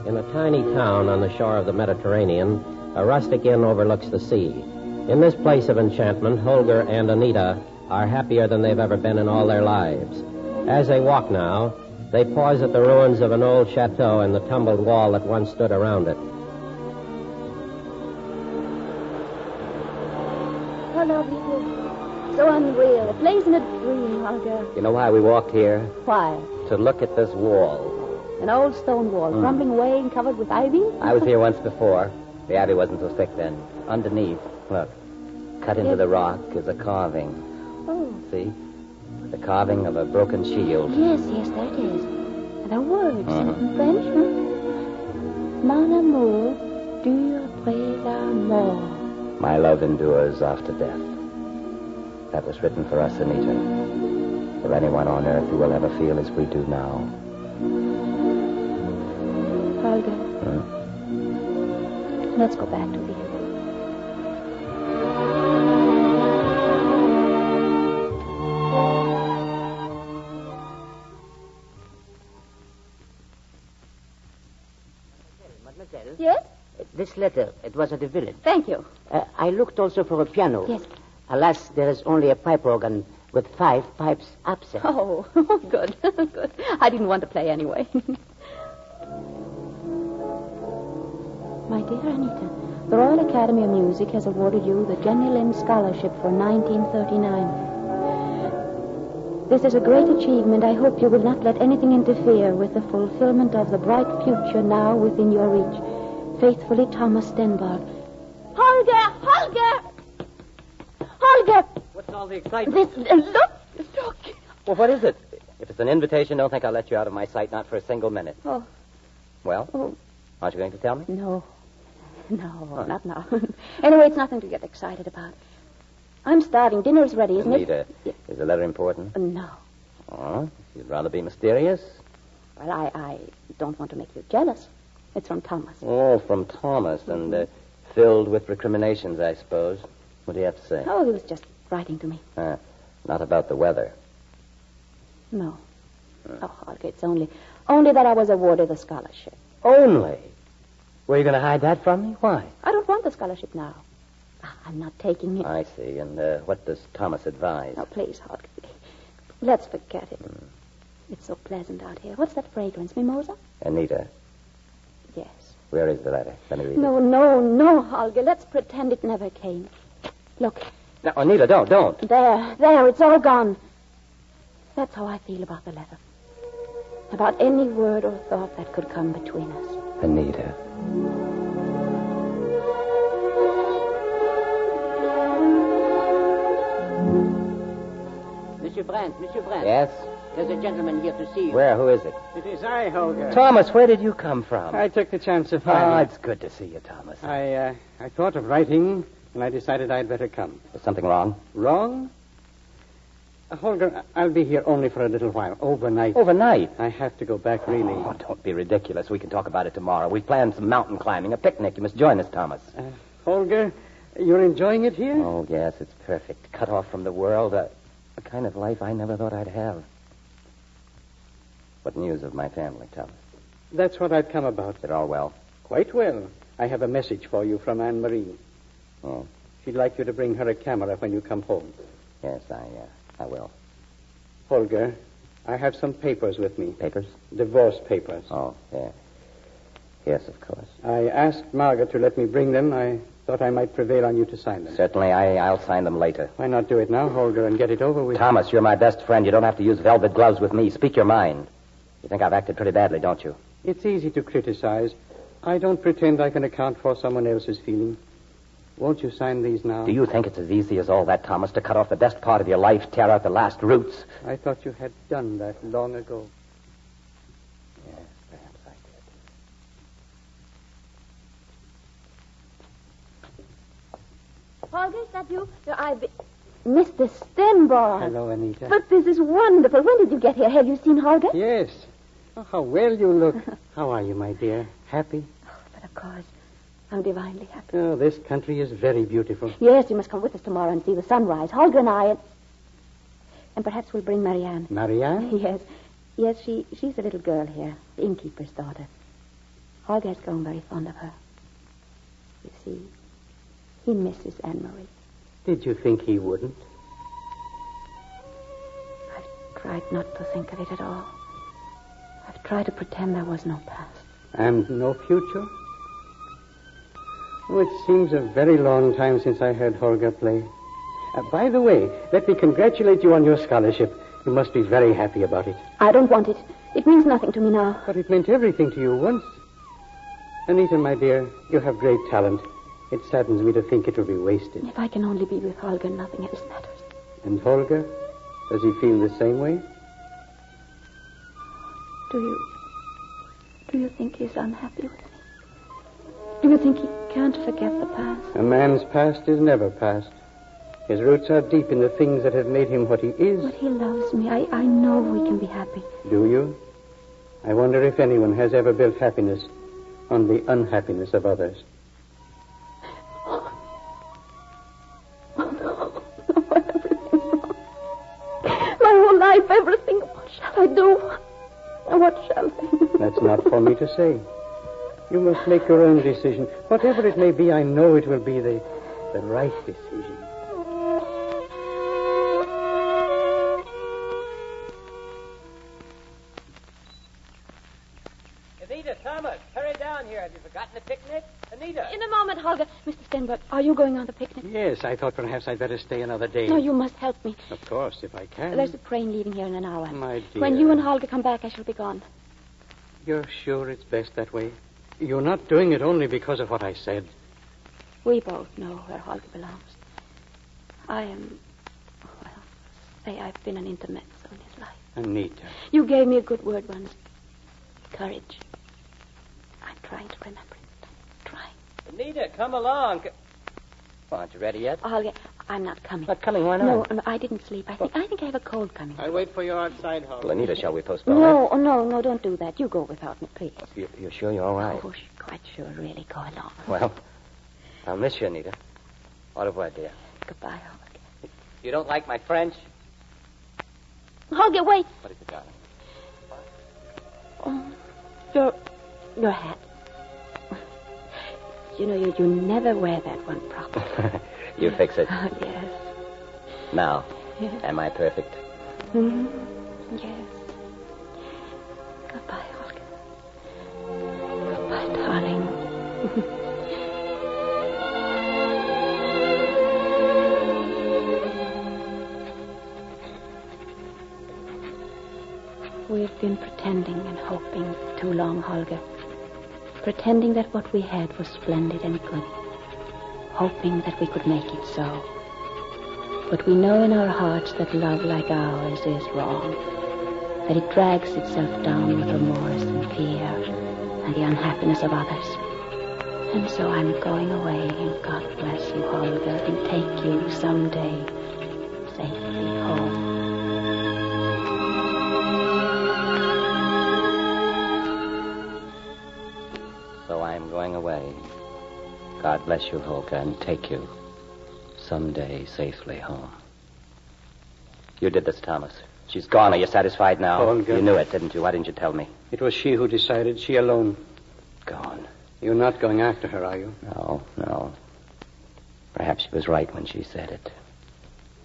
In a tiny town on the shore of the Mediterranean, a rustic inn overlooks the sea. In this place of enchantment, Holger and Anita are happier than they've ever been in all their lives. As they walk now, they pause at the ruins of an old chateau and the tumbled wall that once stood around it. How lovely it is. So unreal. A place in a dream, Holger. You know why we walked here? Why? To look at this wall. An old stone wall, crumbling away and covered with ivy? I was here once before. The ivy wasn't so thick then. Underneath, look, cut into the rock is a carving. Oh. See? The carving of a broken shield. Yes, there it is. And the words in French, Mon amour dure après la mort. My love endures after death. That was written for us, Anita. For anyone on earth who will ever feel as we do now. Holger, let's go back to the inn. Mademoiselle? Yes? This letter, it was at the village. Thank you. I looked also for a piano. Yes. Alas, there is only a pipe organ with 5 pipes absent. Oh, good, good. I didn't want to play anyway. My dear Anita, the Royal Academy of Music has awarded you the Jenny Lind Scholarship for 1939. This is a great achievement. I hope you will not let anything interfere with the fulfillment of the bright future now within your reach. Faithfully, Thomas Stenberg. Holger! What's all the excitement? Look! Well, what is it? If it's an invitation, don't think I'll let you out of my sight, not for a single minute. Oh. Well? Oh. Aren't you going to tell me? No, not now. Anyway, it's nothing to get excited about. I'm starving. Dinner's ready, isn't Anita, is the letter important? No. Oh, you'd rather be mysterious? Well, I don't want to make you jealous. It's from Thomas. Oh, from Thomas, and filled with recriminations, I suppose. What do you have to say? Oh, he was just writing to me. Not about the weather. No. Oh, Holger, it's only that I was awarded the scholarship. Only? Were you going to hide that from me? Why? I don't want the scholarship now. I'm not taking it. I see. And what does Thomas advise? Oh, please, Holger. Let's forget it. It's so pleasant out here. What's that fragrance? Mimosa? Anita. Yes. Where is the letter? Let me read it. No, Holger. Let's pretend it never came. Look, Now, Anita, don't. There, it's all gone. That's how I feel about the letter. About any word or thought that could come between us. Anita. Monsieur Brandt. Yes? There's a gentleman here to see you. Where? Who is it? It is I, Holger. Thomas, where did you come from? I took the chance of Oh, finding. it's good to see you, Thomas. I thought of writing, and I decided I'd better come. Is something wrong? Wrong? Holger, I'll be here only for a little while. Overnight. Overnight? I have to go back, really. Oh, don't be ridiculous. We can talk about it tomorrow. We've planned some mountain climbing, a picnic. You must join us, Thomas. Holger, you're enjoying it here? Oh, yes, it's perfect. Cut off from the world, a kind of life I never thought I'd have. What news of my family, Thomas? That's what I've come about. Is it all well? Quite well. I have a message for you from Anne-Marie. Oh. She'd like you to bring her a camera when you come home. Yes, I will. Holger, I have some papers with me. Papers? Divorce papers. Oh, yeah. Yes, of course. I asked Margaret to let me bring them. I thought I might prevail on you to sign them. Certainly, I'll sign them later. Why not do it now, Holger, and get it over with? Thomas, you're my best friend. You don't have to use velvet gloves with me. Speak your mind. You think I've acted pretty badly, don't you? It's easy to criticize. I don't pretend I can account for someone else's feeling. Won't you sign these now? Do you think it's as easy as all that, Thomas, to cut off the best part of your life, tear out the last roots? I thought you had done that long ago. Yes, perhaps I did. Holger, is that you? Mr. Stenborg. Hello, Anita. But this is wonderful. When did you get here? Have you seen Holger? Yes. Oh, how well you look. How are you, my dear? Happy? Oh, but of course. I'm divinely happy. Oh, this country is very beautiful. Yes, you must come with us tomorrow and see the sunrise. Holger and I, and perhaps we'll bring Marianne. Marianne? Yes, she's a little girl here, the innkeeper's daughter. Holger has grown very fond of her. You see, he misses Anne-Marie. Did you think he wouldn't? I've tried not to think of it at all. I've tried to pretend there was no past. And no future? Oh, it seems a very long time since I heard Holger play. By the way, let me congratulate you on your scholarship. You must be very happy about it. I don't want it. It means nothing to me now. But it meant everything to you once. Anita, my dear, you have great talent. It saddens me to think it will be wasted. If I can only be with Holger, nothing else matters. And Holger? Does he feel the same way? Do you think he's unhappy with me? Do you think he can't forget the past? A man's past is never past. His roots are deep in the things that have made him what he is. But he loves me. I know we can be happy. Do you? I wonder if anyone has ever built happiness on the unhappiness of others. Everything. What shall I do? What shall I? That's not for me to say. You must make your own decision. Whatever it may be, I know it will be the right decision. Anita, Thomas, hurry down here. Have you forgotten the picnic? Anita. In a moment, Holger. Mr. Stenberg, are you going on the picnic? Yes, I thought perhaps I'd better stay another day. No, you must help me. Of course, if I can. There's a train leaving here in an hour. My dear. When you and Holger come back, I shall be gone. You're sure it's best that way? You're not doing it only because of what I said. We both know where Holger belongs. I am... Well, say I've been an intermezzo in his life. Anita. You gave me a good word once. Courage. I'm trying to remember it. Anita, come along. Well, aren't you ready yet? Holger, I'm not coming. Not coming? Why not? No, I didn't sleep. I think I have a cold coming. I'll wait for you outside, Holger. Well, Anita, shall we postpone No, don't do that. You go without me, please. You're sure you're all right? Oh, quite sure, really. Go along. Well, I'll miss you, Anita. Au revoir, dear. Goodbye, Holger. You don't like my French? Holger, wait. What is it, darling? Oh, your hat. You know, you never wear that one properly. You fix it. Oh, yes. Now, Yes. am I perfect? Mm-hmm. Yes. Goodbye, Holger. Goodbye, darling. hoping too long, Holger. Pretending that what we had was splendid and good. Hoping that we could make it so. But we know in our hearts that love like ours is wrong. That it drags itself down with remorse and fear and the unhappiness of others. And so I'm going away, and God bless you, Holger, and take you someday safely home. So I'm going away. God bless you, Holger, and take you someday safely home. You did this, Thomas. She's gone. Are you satisfied now? Holger. You knew it, didn't you? Why didn't you tell me? It was she who decided, she alone. Gone. You're not going after her, are you? No. Perhaps she was right when she said it.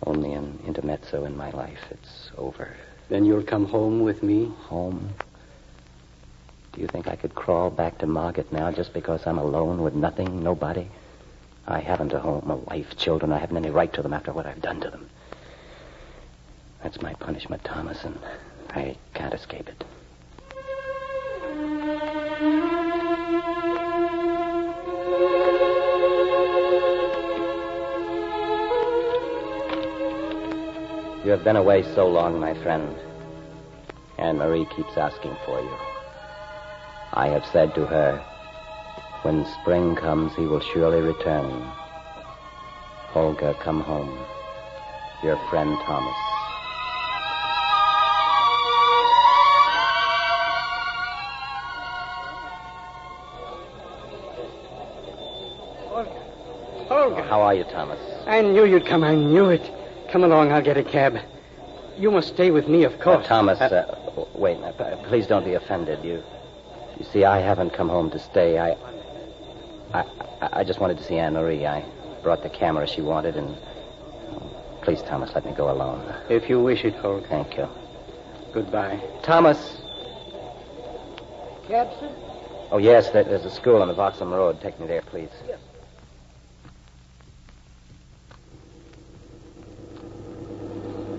Only an intermezzo in my life. It's over. Then you'll come home with me? Home? Do you think I could crawl back to Margaret now just because I'm alone with nothing, nobody? I haven't a home, a wife, children. I haven't any right to them after what I've done to them. That's my punishment, Thomas, and I can't escape it. You have been away so long, my friend. Anne-Marie keeps asking for you. I have said to her, when spring comes, he will surely return. Holger, come home. Your friend, Thomas. Holger. How are you, Thomas? I knew you'd come. I knew it. Come along, I'll get a cab. You must stay with me, of course. Thomas, wait. Please don't be offended. You see, I haven't come home to stay. I just wanted to see Anne-Marie. I brought the camera she wanted, and... Please, Thomas, let me go alone. If you wish it, Holger. Thank you. Goodbye. Thomas! Cab, sir? Oh, yes, there's a school on the Vauxhall Road. Take me there, please. Yes.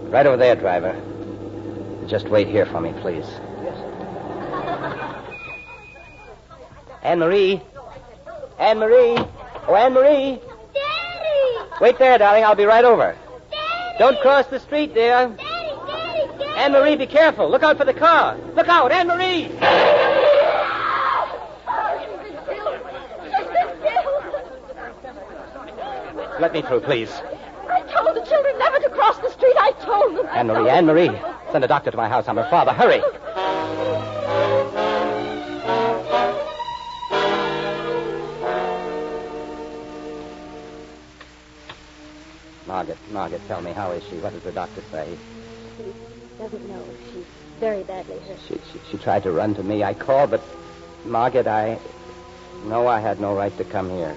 Right over there, driver. Just wait here for me, please. Yes, sir. Anne-Marie! Anne-Marie! Oh, Anne-Marie! Daddy! Wait there, darling. I'll be right over. Daddy! Don't cross the street, dear. Daddy! Anne-Marie, be careful. Look out for the car. Look out, Anne-Marie! Let me through, please. I told the children never to cross the street. I told them. Anne-Marie. Send a doctor to my house. I'm her father. Hurry. Margaret, tell me, how is she? What does the doctor say? She doesn't know. She's very badly hurt. She tried to run to me. I called, but Margaret, I had no right to come here.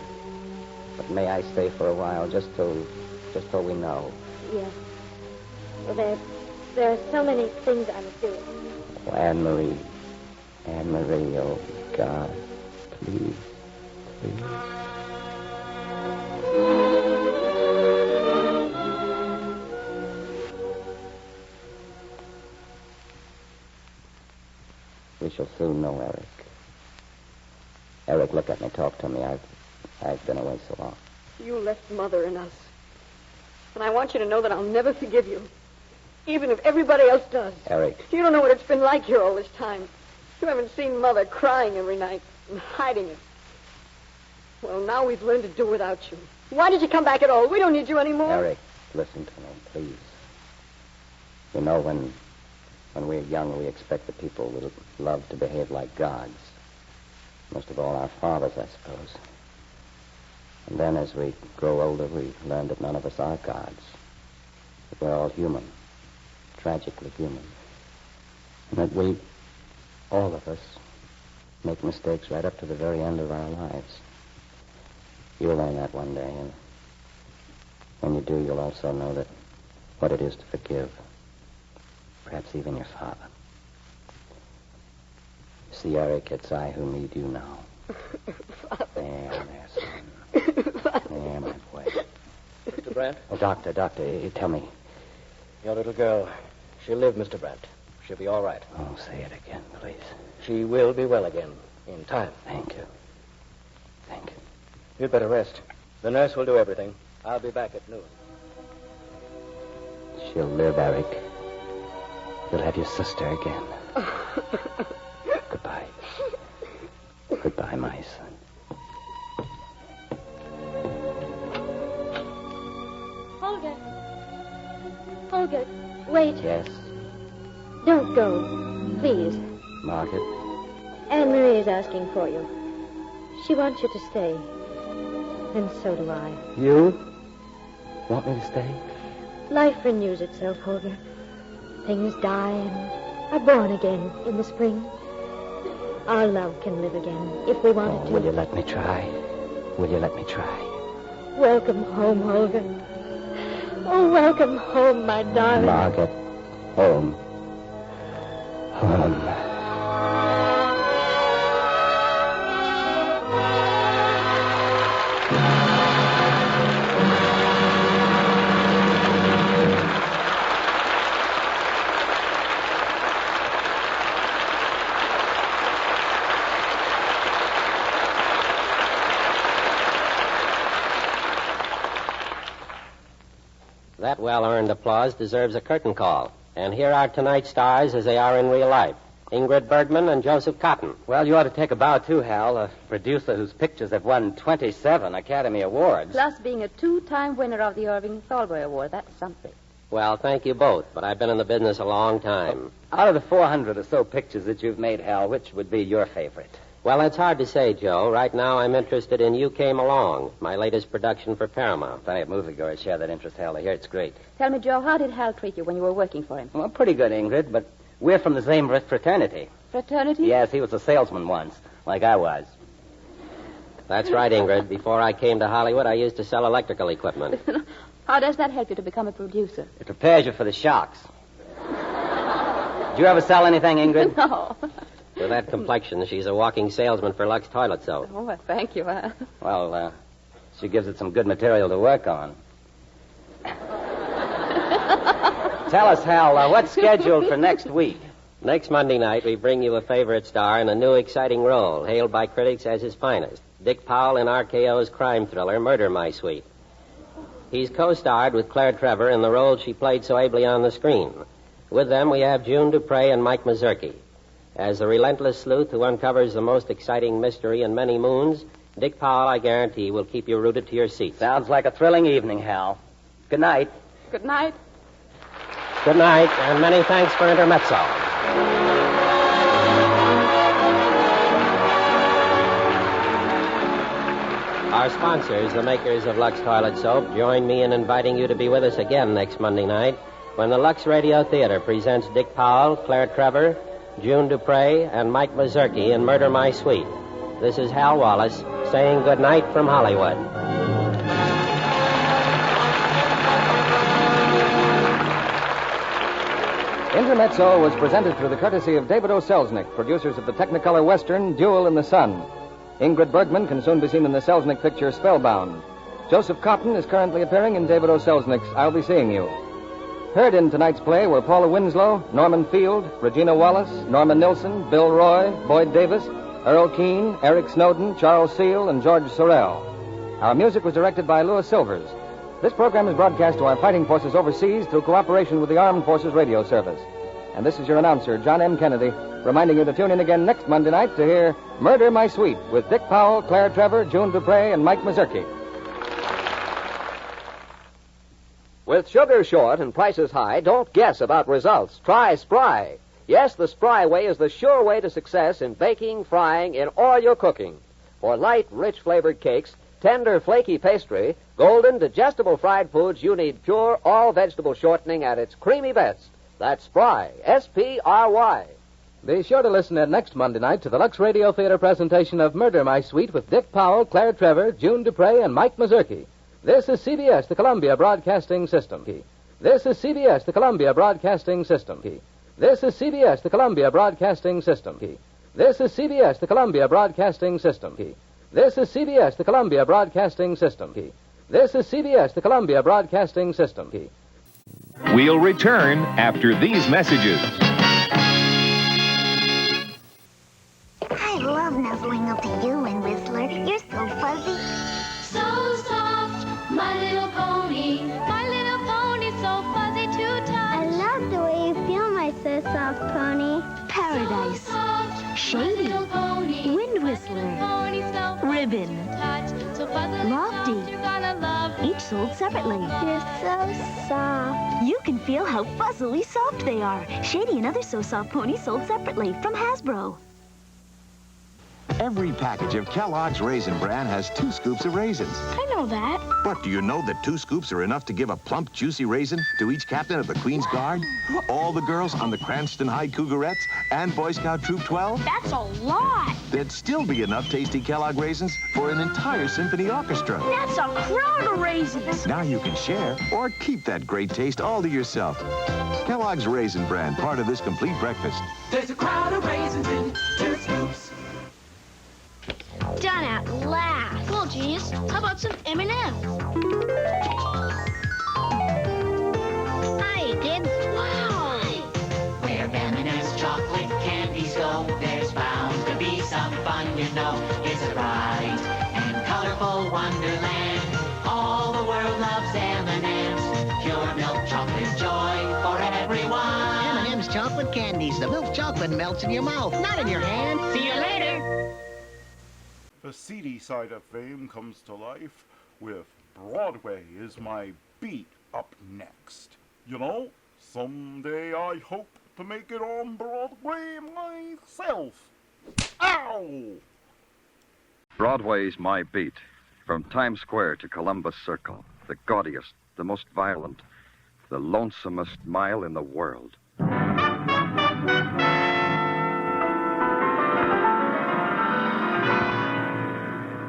But may I stay for a while, just till we know? Yes. Well, there are so many things I must do. Oh, Anne-Marie, oh, God, please. We shall soon know, Eric. Eric, look at me, talk to me. I've been away so long. You left Mother and us. And I want you to know that I'll never forgive you. Even if everybody else does. Eric. You don't know what it's been like here all this time. You haven't seen Mother crying every night and hiding it. Well, now we've learned to do without you. Why did you come back at all? We don't need you anymore. Eric, listen to me, please. You know, when we're young, we expect the people we love to behave like gods. Most of all, our fathers, I suppose. And then as we grow older, we learn that none of us are gods. That we're all human. Tragically human. And that we, all of us, make mistakes right up to the very end of our lives. You'll learn that one day, and when you do, you'll also know that what it is to forgive. Perhaps even your father. See, Eric, it's I who need you now. There, son. There, my boy. Mr. Brandt? Oh, doctor, tell me. Your little girl, she'll live, Mr. Brandt. She'll be all right. Oh, say it again, please. She will be well again in time. Thank you. Thank you. You'd better rest. The nurse will do everything. I'll be back at noon. She'll live, Eric. You'll have your sister again. Goodbye. Goodbye, my son. Holger. Holger, wait. Yes, Don't go. Please. Margaret. Anne-Marie is asking for you. She wants you to stay. And so do I. You want me to stay? Life renews itself, Holger. Things die and are born again in the spring. Our love can live again if we wanted to. Will you let me try? Will you let me try? Welcome home, Holger. Oh, welcome home, my darling. Margaret, home. Home. That well-earned applause deserves a curtain call. And here are tonight's stars as they are in real life. Ingrid Bergman and Joseph Cotton. Well, you ought to take a bow, too, Hal. A producer whose pictures have won 27 Academy Awards. Plus being a 2-time winner of the Irving Thalberg Award. That's something. Well, thank you both, but I've been in the business a long time. Out of the 400 or so pictures that you've made, Hal, which would be your favorite? Well, it's hard to say, Joe. Right now, I'm interested in You Came Along, my latest production for Paramount. Plenty of moviegoers share that interest, Hal. I hear it's great. Tell me, Joe, how did Hal treat you when you were working for him? Well, pretty good, Ingrid, but we're from the same fraternity. Fraternity? Yes, he was a salesman once, like I was. That's right, Ingrid. Before I came to Hollywood, I used to sell electrical equipment. How does that help you to become a producer? It prepares you for the shocks. Did you ever sell anything, Ingrid? No. With that complexion, she's a walking salesman for Lux toilet soap. Oh, well, thank you, Hal. Well, she gives it some good material to work on. Tell us, Hal, what's scheduled for next week? Next Monday night, we bring you a favorite star in a new, exciting role, hailed by critics as his finest. Dick Powell in RKO's crime thriller, Murder, My Sweet. He's co-starred with Claire Trevor in the role she played so ably on the screen. With them, we have June Dupre and Mike Mazurki. As the relentless sleuth who uncovers the most exciting mystery in many moons, Dick Powell, I guarantee, will keep you rooted to your seat. Sounds like a thrilling evening, Hal. Good night. Good night. Good night, and many thanks for intermezzo. Our sponsors, the makers of Lux Toilet Soap, join me in inviting you to be with us again next Monday night when the Lux Radio Theater presents Dick Powell, Claire Trevor, June Dupre, and Mike Mazurki in Murder, My Sweet. This is Hal Wallace saying good night from Hollywood. Intermezzo was presented through the courtesy of David O. Selznick, producers of the Technicolor Western Duel in the Sun. Ingrid Bergman can soon be seen in the Selznick picture Spellbound. Joseph Cotton is currently appearing in David O. Selznick's I'll Be Seeing You. Heard in tonight's play were Paula Winslow, Norman Field, Regina Wallace, Norman Nilsson, Bill Roy, Boyd Davis, Earl Keane, Eric Snowden, Charles Seal, and George Sorrell. Our music was directed by Louis Silvers. This program is broadcast to our fighting forces overseas through cooperation with the Armed Forces Radio Service. And this is your announcer, John M. Kennedy, reminding you to tune in again next Monday night to hear Murder, My Sweet with Dick Powell, Claire Trevor, June Dupre, and Mike Mazurki. With sugar short and prices high, don't guess about results. Try Spry. Yes, the Spry way is the sure way to success in baking, frying, in all your cooking. For light, rich flavored cakes, tender, flaky pastry, golden, digestible fried foods, you need pure, all-vegetable shortening at its creamy best. That's Spry. S-P-R-Y. Be sure to listen in next Monday night to the Lux Radio Theater presentation of Murder, My Sweet with Dick Powell, Claire Trevor, June Dupre, and Mike Mazurki. This is CBS, the Columbia Broadcasting System. This is CBS, the Columbia Broadcasting System. This is CBS, the Columbia Broadcasting System. This is CBS, the Columbia Broadcasting System. This is CBS, the Columbia Broadcasting System. This is CBS, the Columbia Broadcasting System. We'll return after these messages. snuggling up to you and Whistler. You're so fuzzy. So soft, my little pony. My little pony, so fuzzy to touch. I love the way you feel, my so soft pony. Paradise. So soft, Shady. my little pony. Wind Whistler. Pony, so Ribbon. so fuzzy Lofty. soft, you're gonna love me. Each sold separately. You're so soft. You can feel how fuzzily soft they are. Shady and other So Soft ponies sold separately from Hasbro. Every package of Kellogg's Raisin Bran has 2 scoops of raisins. I know that. But do you know that 2 scoops are enough to give a plump, juicy raisin to each captain of the Queen's Guard, all the girls on the Cranston High Cougarettes, and Boy Scout Troop 12? That's a lot. There'd still be enough tasty Kellogg raisins for an entire symphony orchestra. That's a crowd of raisins. Now you can share or keep that great taste all to yourself. Kellogg's Raisin Bran, part of this complete breakfast. There's a crowd of raisins in 2 scoops. Done at last. Well, genius, how about some M&M's? Hi, kids. Wow. Where M&M's chocolate candies go, there's bound to be some fun, you know. It's a bright and colorful wonderland. All the world loves M&M's. Pure milk chocolate joy for everyone. M&M's chocolate candies. The milk chocolate melts in your mouth, not in your hand. See you later. The seedy side of fame comes to life with Broadway is My Beat up next. You know, someday I hope to make it on Broadway myself. Ow! Broadway's My Beat. From Times Square to Columbus Circle. The gaudiest, the most violent, the lonesomest mile in the world.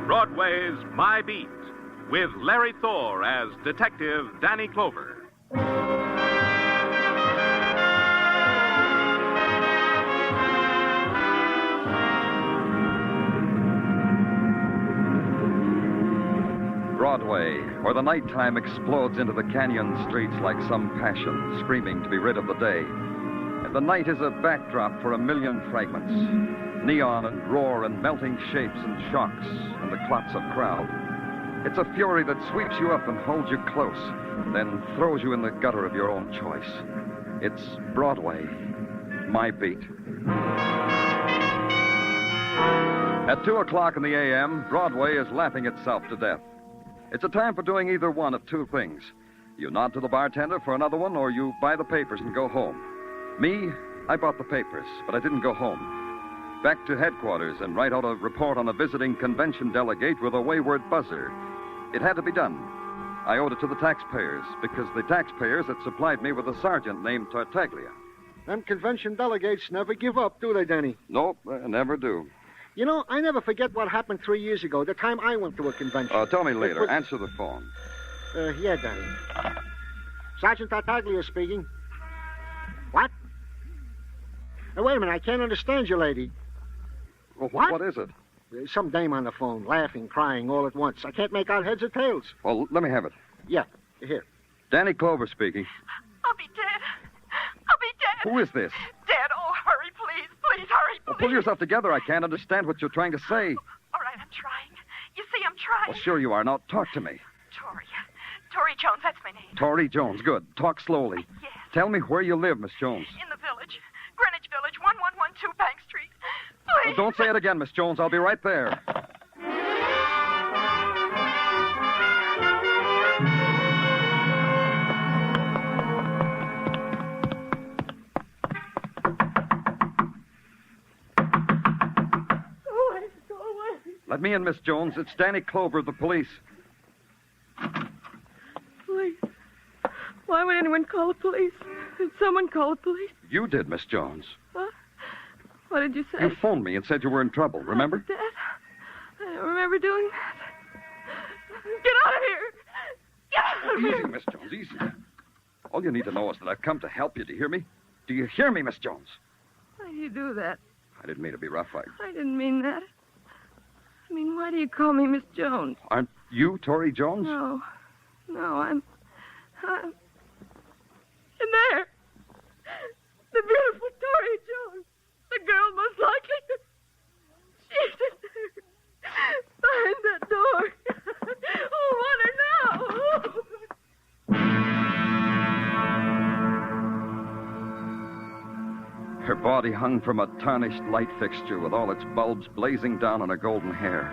Broadway's My Beat, with Larry Thor as Detective Danny Clover. Broadway, where the nighttime explodes into the canyon streets like some passion, screaming to be rid of the day. And the night is a backdrop for a million fragments. Neon and roar and melting shapes and shocks and the clots of crowd. It's a fury that sweeps you up and holds you close, then throws you in the gutter of your own choice. It's Broadway, My Beat. At 2 o'clock in the a.m., Broadway is laughing itself to death. It's a time for doing either one of 2 things. You nod to the bartender for another one, or you buy the papers and go home. Me, I bought the papers, but I didn't go home. Back to headquarters and write out a report on a visiting convention delegate with a wayward buzzer. It had to be done. I owed it to the taxpayers, because the taxpayers had supplied me with a sergeant named Tartaglia. Them convention delegates never give up, do they, Danny? Nope, never do. You know, I never forget what happened 3 years ago, the time I went to a convention. Tell me later. Answer the phone. Yeah, Danny. Sergeant Tartaglia speaking. What? Wait a minute, I can't understand you, lady. Well, what? What is it? Some dame on the phone, laughing, crying all at once. I can't make out heads or tails. Well, let me have it. Yeah, here. Danny Clover speaking. I'll be dead. I'll be dead. Who is this? Dead. Oh, hurry, please. Please, hurry, please. Well, pull yourself together. I can't understand what you're trying to say. All right, I'm trying. You see, I'm trying. Well, sure you are. Now, talk to me. Tori Jones, that's my name. Tori Jones. Good. Talk slowly. Yes. Tell me where you live, Miss Jones. In the village. Greenwich Village, 1112 Bank Street. Please. Well, don't say it again, Miss Jones. I'll be right there. Go away. Let me in, Miss Jones. It's Danny Clover of the police. Police. Why would anyone call the police? Did someone call the police? You did, Miss Jones. What? What did you say? You phoned me and said you were in trouble, remember? Dad? I don't remember doing that. Get out of here! Get out of Easy, here! Miss Jones, easy. All you need to know is that I've come to help you. Do you hear me? Do you hear me, Miss Jones? Why do you do that? I didn't mean to be rough. I didn't mean that. I mean, why do you call me Miss Jones? Aren't you Tori Jones? No, I'm in there. The beautiful Tori Jones. The girl most likely. She's in there. Behind that door. Oh, want her now. Her body hung from a tarnished light fixture with all its bulbs blazing down on her golden hair.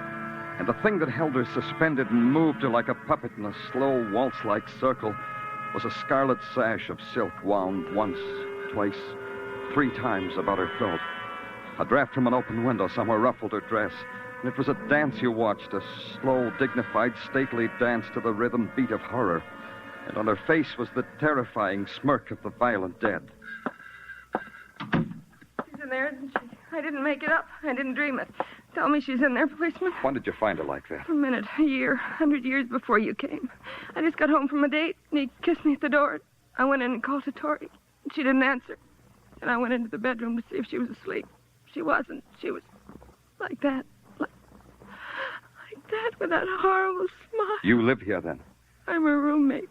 And the thing that held her suspended and moved her like a puppet in a slow waltz-like circle was a scarlet sash of silk wound once, twice, 3 times about her throat. A draft from an open window somewhere ruffled her dress, and it was a dance you watched, a slow, dignified, stately dance to the rhythm beat of horror. And on her face was the terrifying smirk of the violent dead. She's in there, isn't she? I didn't make it up. I didn't dream it. Tell me she's in there, policeman. When did you find her like that? A minute, a year, 100 years before you came. I just got home from a date, and he kissed me at the door. I went in and called to Tori. She didn't answer. And I went into the bedroom to see if she was asleep. She wasn't. She was like that. Like that, with that horrible smile. You live here, then? I'm her roommate.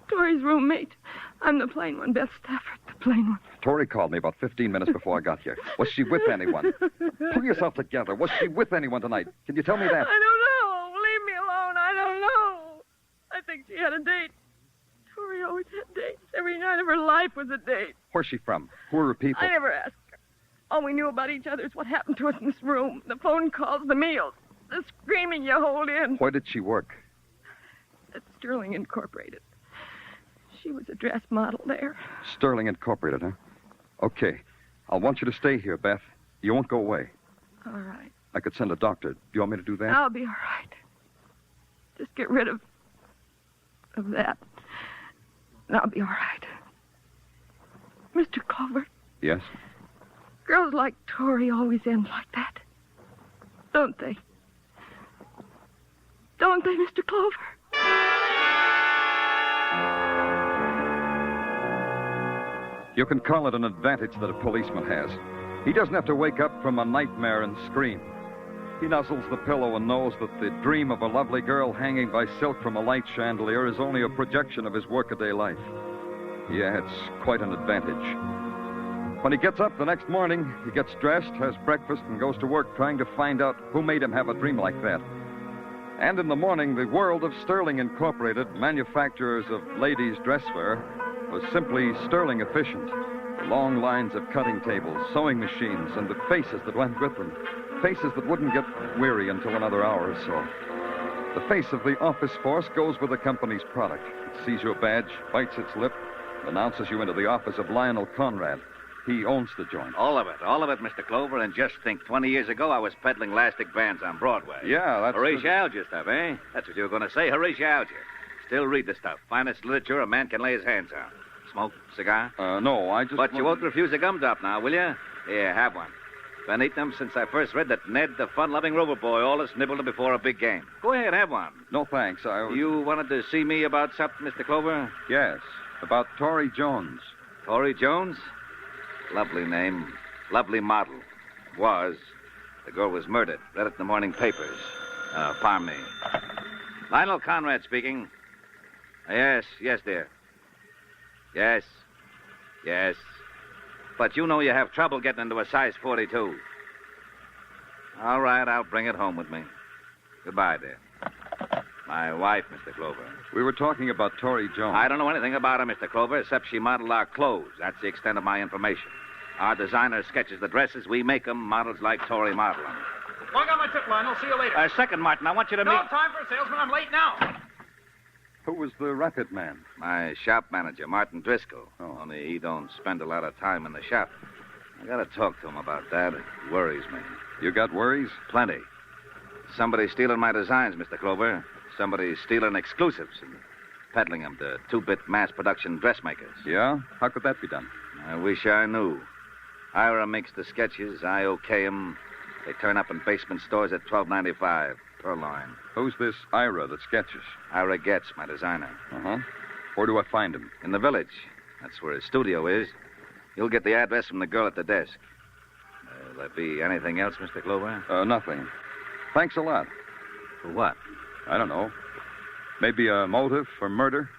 Tori's roommate. I'm the plain one, Beth Stafford, the plain one. Tori called me about 15 minutes before I got here. Was she with anyone? Pull yourself together. Was she with anyone tonight? Can you tell me that? I don't know. Leave me alone. I don't know. I think she had a date. Tori always had dates. Every night of her life was a date. Where's she from? Who are her people? I never asked her. All we knew about each other is what happened to us in this room. The phone calls, the meals, the screaming you hold in. Where did she work? At Sterling Incorporated. She was a dress model there. Sterling Incorporated, huh? Okay. I'll want you to stay here, Beth. You won't go away. All right. I could send a doctor. Do you want me to do that? I'll be all right. Just get rid of that. And I'll be all right. Mr. Clover, Yes? girls like Tori always end like that. Don't they? Don't they, Mr. Clover? You can call it an advantage that a policeman has. He doesn't have to wake up from a nightmare and scream. He nuzzles the pillow and knows that the dream of a lovely girl hanging by silk from a light chandelier is only a projection of his workaday life. Yeah, it's quite an advantage. When he gets up the next morning, he gets dressed, has breakfast, and goes to work trying to find out who made him have a dream like that. And in the morning, the world of Sterling Incorporated, manufacturers of ladies' dresswear, was simply sterling efficient. The long lines of cutting tables, sewing machines, and the faces that went with them. Faces that wouldn't get weary until another hour or so. The face of the office force goes with the company's product. It sees your badge, bites its lip, announces you into the office of Lionel Conrad. He owns the joint. All of it, Mr. Clover. And just think, 20 years ago, I was peddling elastic bands on Broadway. Yeah, that's... Horatio stuff, eh? That's what you were going to say, Horatio. Still read the stuff. Finest literature a man can lay his hands on. Smoke, cigar? No, I just... But you won't refuse a gumdrop now, will you? Here, have one. Been eating them since I first read that Ned, the fun-loving rover boy, always nibbled them before a big game. Go ahead, have one. No, thanks. You wanted to see me about something, Mr. Clover? Yes, about Tori Jones. Tori Jones? Lovely name. Lovely model. Was. The girl was murdered. Read it in the morning papers. Pardon me. Lionel Conrad speaking. Yes, dear. Yes. But you know you have trouble getting into a size 42. All right, I'll bring it home with me. Goodbye, dear. My wife, Mr. Clover. We were talking about Tori Jones. I don't know anything about her, Mr. Clover, except she modeled our clothes. That's the extent of my information. Our designer sketches the dresses. We make them. Models like Tori model them. Well, I got my tip, Lionel. See you later. Second, Martin, I want you to meet... No time for a salesman. I'm late now. Who was the racket man? My shop manager, Martin Driscoll. Only he don't spend a lot of time in the shop. I gotta talk to him about that. It worries me. You got worries? Plenty. Somebody's stealing my designs, Mr. Clover. Somebody's stealing exclusives and peddling them to two-bit mass-production dressmakers. Yeah? How could that be done? I wish I knew. Ira makes the sketches. I okay them. They turn up in basement stores at $12.95 per line. Who's this Ira that sketches? Ira Getz, my designer. Uh-huh. Where do I find him? In the village. That's where his studio is. You'll get the address from the girl at the desk. Will there be anything else, Mr. Clover? Nothing. Thanks a lot. For what? I don't know. Maybe a motive for murder?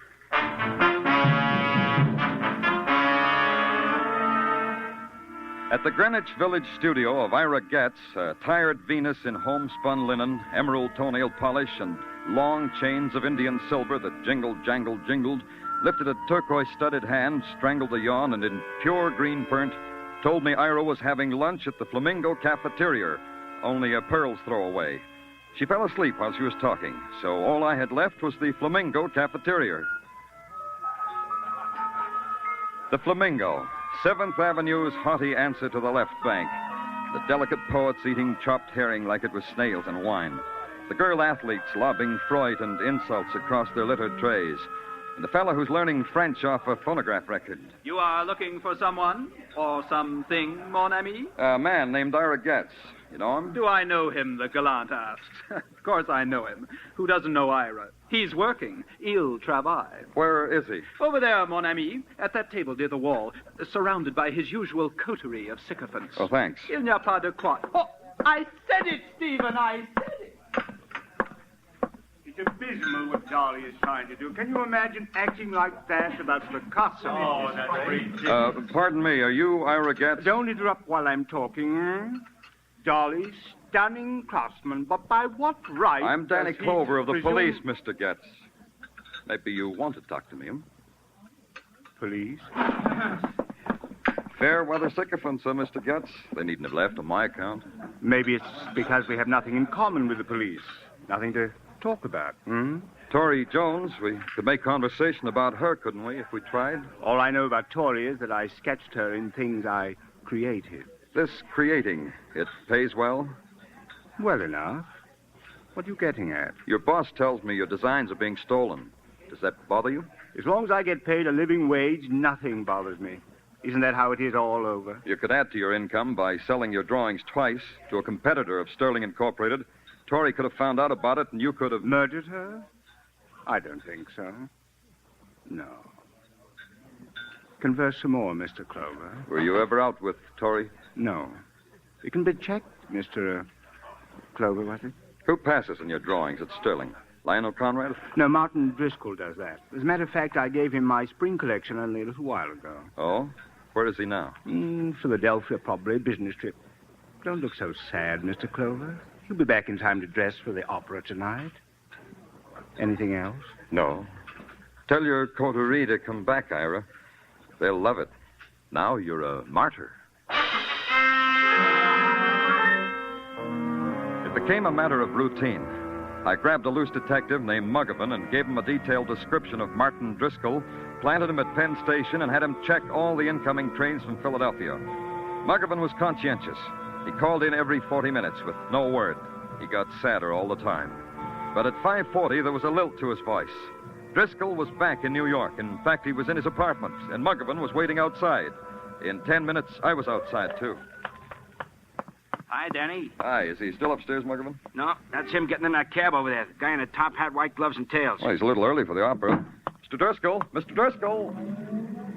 At the Greenwich Village studio of Ira Getz, a tired Venus in homespun linen, emerald toenail polish, and long chains of Indian silver that jingled, jangled, jingled, lifted a turquoise-studded hand, strangled a yawn, and in pure green burnt, told me Ira was having lunch at the Flamingo Cafeteria, only a pearl's throw away. She fell asleep while she was talking, so all I had left was the Flamingo Cafeteria. The Flamingo, 7th Avenue's haughty answer to the left bank. The delicate poets eating chopped herring like it was snails and wine. The girl athletes lobbing Freud and insults across their littered trays. And the fellow who's learning French off a phonograph record. You are looking for someone or something, mon ami? A man named Ira Getz. You know him? Do I know him, the gallant asks. Of course I know him. Who doesn't know Ira? He's working. Il travaille. Where is he? Over there, mon ami, at that table near the wall, surrounded by his usual coterie of sycophants. Oh, thanks. Il n'y a pas de quoi. Oh, I said it, Stephen, I said it. It's abysmal what Dolly is trying to do. Can you imagine acting like that about Picasso? Oh, that's great. Pardon me, are you Ira Getz? Don't interrupt while I'm talking. Dolly, stunning craftsman, but by what right? I'm Danny does he Clover of the presume- police, Mr. Getz. Maybe you want to talk to me, huh? Police? Fair weather sycophants, Mr. Getz. They needn't have left on my account. Maybe it's because we have nothing in common with the police. Nothing to talk about, Tori Jones, we could make conversation about her, couldn't we, if we tried? All I know about Tori is that I sketched her in things I created. This creating, it pays well? Well enough. What are you getting at? Your boss tells me your designs are being stolen. Does that bother you? As long as I get paid a living wage, nothing bothers me. Isn't that how it is all over? You could add to your income by selling your drawings twice to a competitor of Sterling Incorporated. Tori could have found out about it, and you could have... Murdered her? I don't think so. No. Converse some more, Mr. Clover. Were you ever out with Tori? No. It can be checked, Mr. Clover, was it? Who passes in your drawings at Sterling? Lionel Conrad? No, Martin Driscoll does that. As a matter of fact, I gave him my spring collection only a little while ago. Oh? Where is he now? Philadelphia, probably. Business trip. Don't look so sad, Mr. Clover. He'll be back in time to dress for the opera tonight. Anything else? No. Tell your coterie to come back, Ira. They'll love it. Now you're a martyr. It became a matter of routine. I grabbed a loose detective named Muggavan and gave him a detailed description of Martin Driscoll, planted him at Penn Station, and had him check all the incoming trains from Philadelphia. Muggavan was conscientious. He called in every 40 minutes with no word. He got sadder all the time. But at 5:40, there was a lilt to his voice. Driscoll was back in New York. In fact, he was in his apartment, and Muggavan was waiting outside. In 10 minutes, I was outside, too. Hi, Danny. Hi, is he still upstairs, Muggavan? No, that's him getting in that cab over there. The guy in a top hat, white gloves, and tails. Well, he's a little early for the opera. Mr. Driscoll! Mr. Driscoll!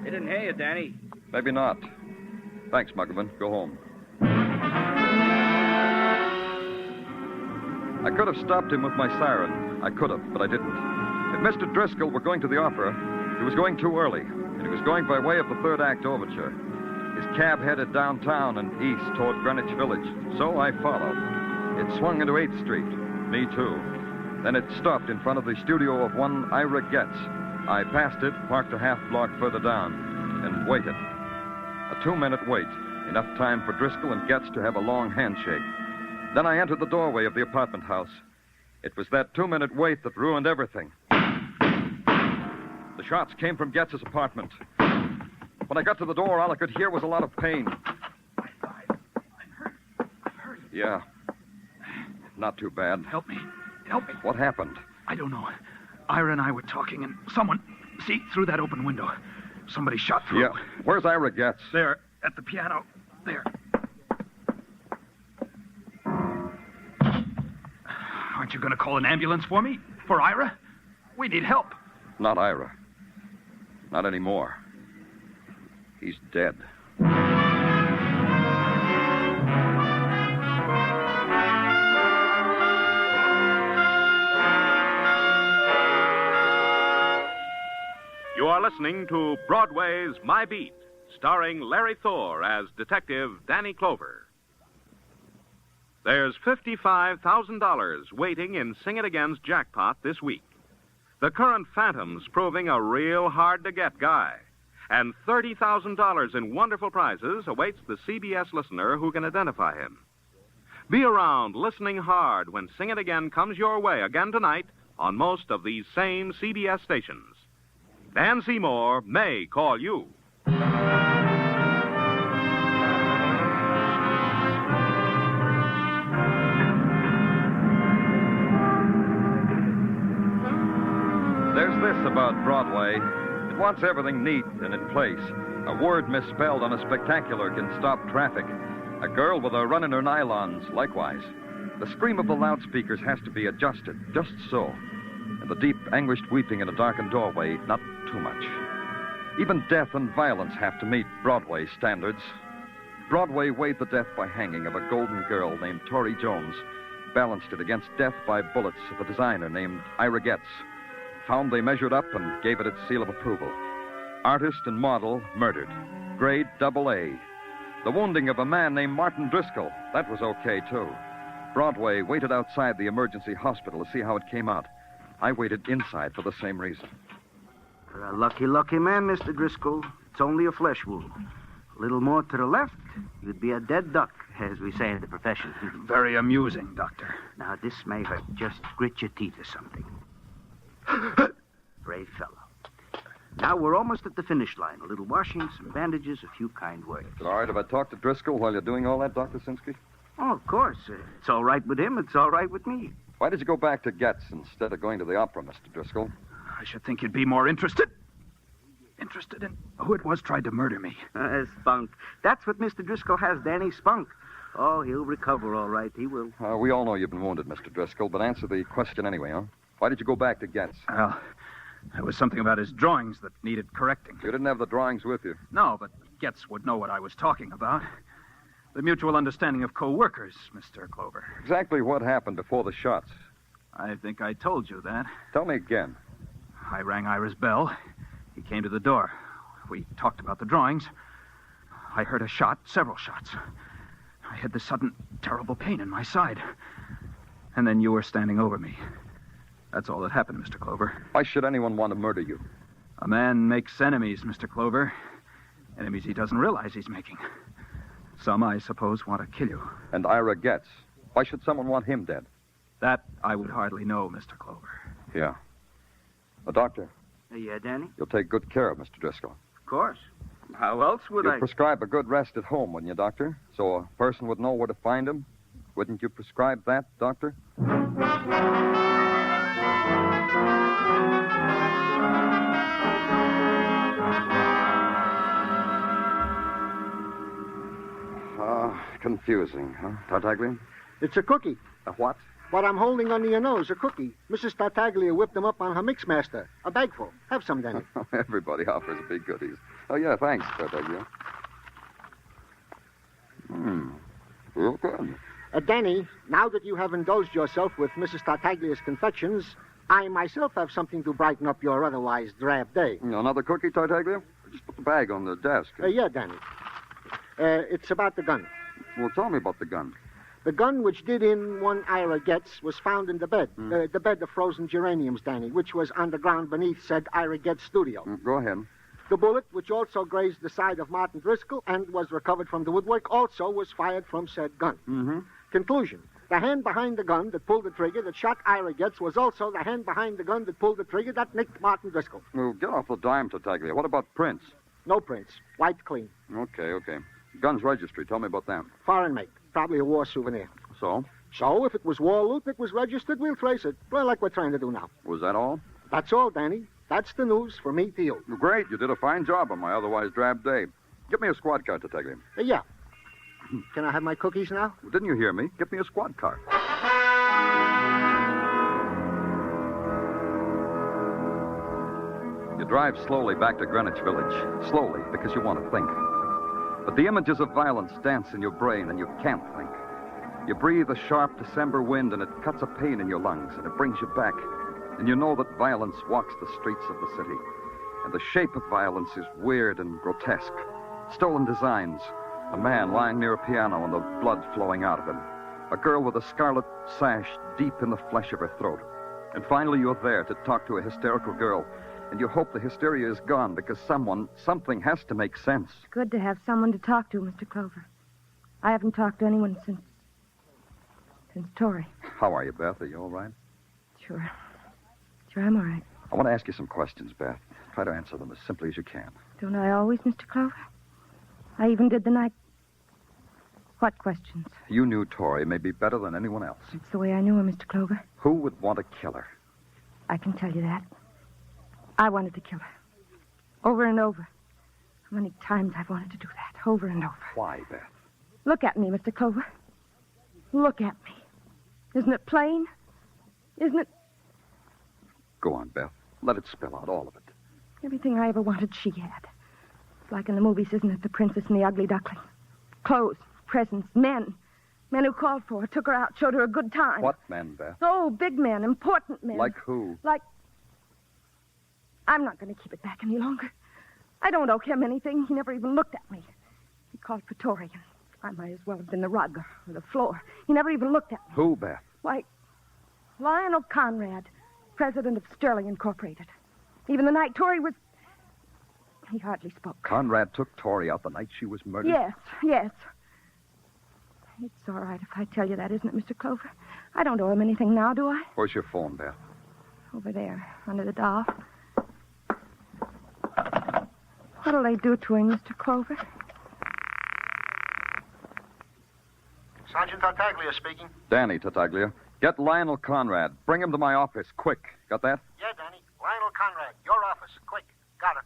He didn't hear you, Danny. Maybe not. Thanks, Muggavan. Go home. I could have stopped him with my siren. I could have, but I didn't. If Mr. Driscoll were going to the opera, he was going too early, and he was going by way of the third act overture. His cab headed downtown and east toward Greenwich Village, so I followed. It swung into 8th Street. Me, too. Then it stopped in front of the studio of one Ira Getz. I passed it, parked a half block further down, and waited. A 2-minute wait, enough time for Driscoll and Getz to have a long handshake. Then I entered the doorway of the apartment house. It was that 2-minute wait that ruined everything. The shots came from Getz's apartment. When I got to the door, all I could hear was a lot of pain. I'm hurt. Yeah. Not too bad. Help me. What happened? I don't know. Ira and I were talking, and someone... See, through that open window. Somebody shot through. Yeah. Where's Ira Getz? There, at the piano. There. Aren't you going to call an ambulance for me? For Ira? We need help. Not Ira. Not anymore. He's dead. You are listening to Broadway's My Beat, starring Larry Thor as Detective Danny Clover. There's $55,000 waiting in Sing It Again's jackpot this week. The current Phantom's proving a real hard-to-get guy. And $30,000 in wonderful prizes awaits the CBS listener who can identify him. Be around listening hard when Sing It Again comes your way again tonight on most of these same CBS stations. Dan Seymour may call you. There's this about Broadway. It wants everything neat and in place. A word misspelled on a spectacular can stop traffic. A girl with a run in her nylons, likewise. The scream of the loudspeakers has to be adjusted, just so. And the deep, anguished weeping in a darkened doorway, not too much. Even death and violence have to meet Broadway standards. Broadway weighed the death by hanging of a golden girl named Tori Jones, balanced it against death by bullets of a designer named Ira Getz. Found they measured up and gave it its seal of approval. Artist and model murdered. Grade AA. The wounding of a man named Martin Driscoll, that was okay, too. Broadway waited outside the emergency hospital to see how it came out. I waited inside for the same reason. You're a lucky, lucky man, Mr. Driscoll. It's only a flesh wound. A little more to the left, you'd be a dead duck, as we say in the profession. Very amusing, Doctor. Now, this may hurt. Just grit your teeth or something. Brave fellow. Now we're almost at the finish line. A little washing, some bandages, a few kind words. Is it all right if I talk to Driscoll while you're doing all that, Dr. Sinsky? Oh, of course. It's all right with him. It's all right with me. Why did you go back to Getz instead of going to the opera, Mr. Driscoll? I should think you'd be more interested in who it was tried to murder me. Spunk. That's what Mr. Driscoll has, Danny. Spunk. Oh, he'll recover all right. He will. We all know you've been wounded, Mr. Driscoll, but answer the question anyway, huh? Why did you go back to Getz? Well, there was something about his drawings that needed correcting. You didn't have the drawings with you. No, but Getz would know what I was talking about. The mutual understanding of co-workers, Mr. Clover. Exactly what happened before the shots? I think I told you that. Tell me again. I rang Ira's bell. He came to the door. We talked about the drawings. I heard a shot, several shots. I had this sudden, terrible pain in my side. And then you were standing over me. That's all that happened, Mr. Clover. Why should anyone want to murder you? A man makes enemies, Mr. Clover. Enemies he doesn't realize he's making. Some, I suppose, want to kill you. And Ira Getz. Why should someone want him dead? That I would hardly know, Mr. Clover. Yeah. Doctor. Yeah, Danny? You'll take good care of Mr. Driscoll. Of course. How else would You'd prescribe a good rest at home, wouldn't you, Doctor? So a person would know where to find him? Wouldn't you prescribe that, Doctor? Confusing, huh, Tartaglia? It's a cookie. A what? What I'm holding under your nose, a cookie. Mrs. Tartaglia whipped them up on her mixmaster. A bagful. Have some, Danny. Everybody offers big goodies. Oh, yeah, thanks, Tartaglia. Real good. Danny, now that you have indulged yourself with Mrs. Tartaglia's confections, I myself have something to brighten up your otherwise drab day. Another cookie, Tartaglia? Just put the bag on the desk. Yeah, Danny. It's about the gun. Well, tell me about the gun. The gun which did in one Ira Getz was found in the bed. The bed of frozen geraniums, Danny, which was underground beneath said Ira Getz studio. Go ahead. The bullet, which also grazed the side of Martin Driscoll and was recovered from the woodwork, also was fired from said gun. Conclusion. The hand behind the gun that pulled the trigger that shot Ira Getz was also the hand behind the gun that pulled the trigger that nicked Martin Driscoll. Well, get off the dime, Tartaglia. What about prints? No prints. White clean. Okay. Guns registry. Tell me about them. Foreign make. Probably a war souvenir. So? So, if it was war loot that was registered, we'll trace it. Well, like we're trying to do now. Was that all? That's all, Danny. That's the news from me to you. Great. You did a fine job on my otherwise drab day. Get me a squad car, Tartaglia. Yeah. Can I have my cookies now? Well, didn't you hear me? Get me a squad car. You drive slowly back to Greenwich Village. Slowly, because you want to think. But the images of violence dance in your brain, and you can't think. You breathe a sharp December wind, and it cuts a pain in your lungs, and it brings you back. And you know that violence walks the streets of the city. And the shape of violence is weird and grotesque. Stolen designs. A man lying near a piano and the blood flowing out of him. A girl with a scarlet sash deep in the flesh of her throat. And finally you're there to talk to a hysterical girl. And you hope the hysteria is gone because something has to make sense. It's good to have someone to talk to, Mr. Clover. I haven't talked to anyone since Tori. How are you, Beth? Are you all right? Sure, I'm all right. I want to ask you some questions, Beth. Try to answer them as simply as you can. Don't I always, Mr. Clover? I even did the night. What questions? You knew Tori maybe better than anyone else. It's the way I knew her, Mr. Clover. Who would want to kill her? I can tell you that. I wanted to kill her. Over and over. How many times I've wanted to do that, over and over. Why, Beth? Look at me, Mr. Clover. Look at me. Isn't it plain? Isn't it? Go on, Beth. Let it spill out, all of it. Everything I ever wanted, she had. It's like in the movies, isn't it? The Princess and the Ugly Duckling. Clothes, presents, men. Men who called for her, took her out, showed her a good time. What men, Beth? Oh, big men, important men. Like who? Like... I'm not going to keep it back any longer. I don't owe him anything. He never even looked at me. He called for Tori, and I might as well have been the rug or the floor. He never even looked at me. Who, Beth? Why, Lionel Conrad, president of Sterling Incorporated. Even the night Tori was... He hardly spoke. Conrad took Tori out the night she was murdered? Yes. It's all right if I tell you that, isn't it, Mr. Clover? I don't owe him anything now, do I? Where's your phone, Beth? Over there, under the doll. What'll they do to him, Mr. Clover? Sergeant Tartaglia speaking. Danny Tartaglia. Get Lionel Conrad. Bring him to my office, quick. Got that? Yeah, Danny. Lionel Conrad, your office. Quick. Got it.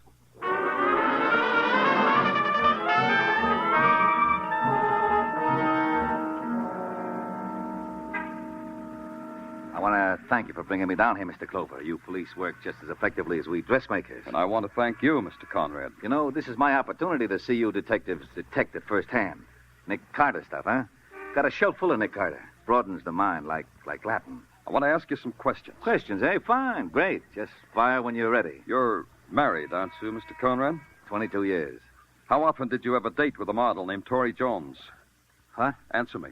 I want to thank you for bringing me down here, Mr. Clover. You police work just as effectively as we dressmakers. And I want to thank you, Mr. Conrad. You know, this is my opportunity to see you detectives detect it firsthand. Nick Carter stuff, huh? Got a shelf full of Nick Carter. Broadens the mind like Latin. I want to ask you some questions. Questions, eh? Fine. Great. Just fire when you're ready. You're married, aren't you, Mr. Conrad? 22 years. How often did you have a date with a model named Tori Jones? Huh? Answer me.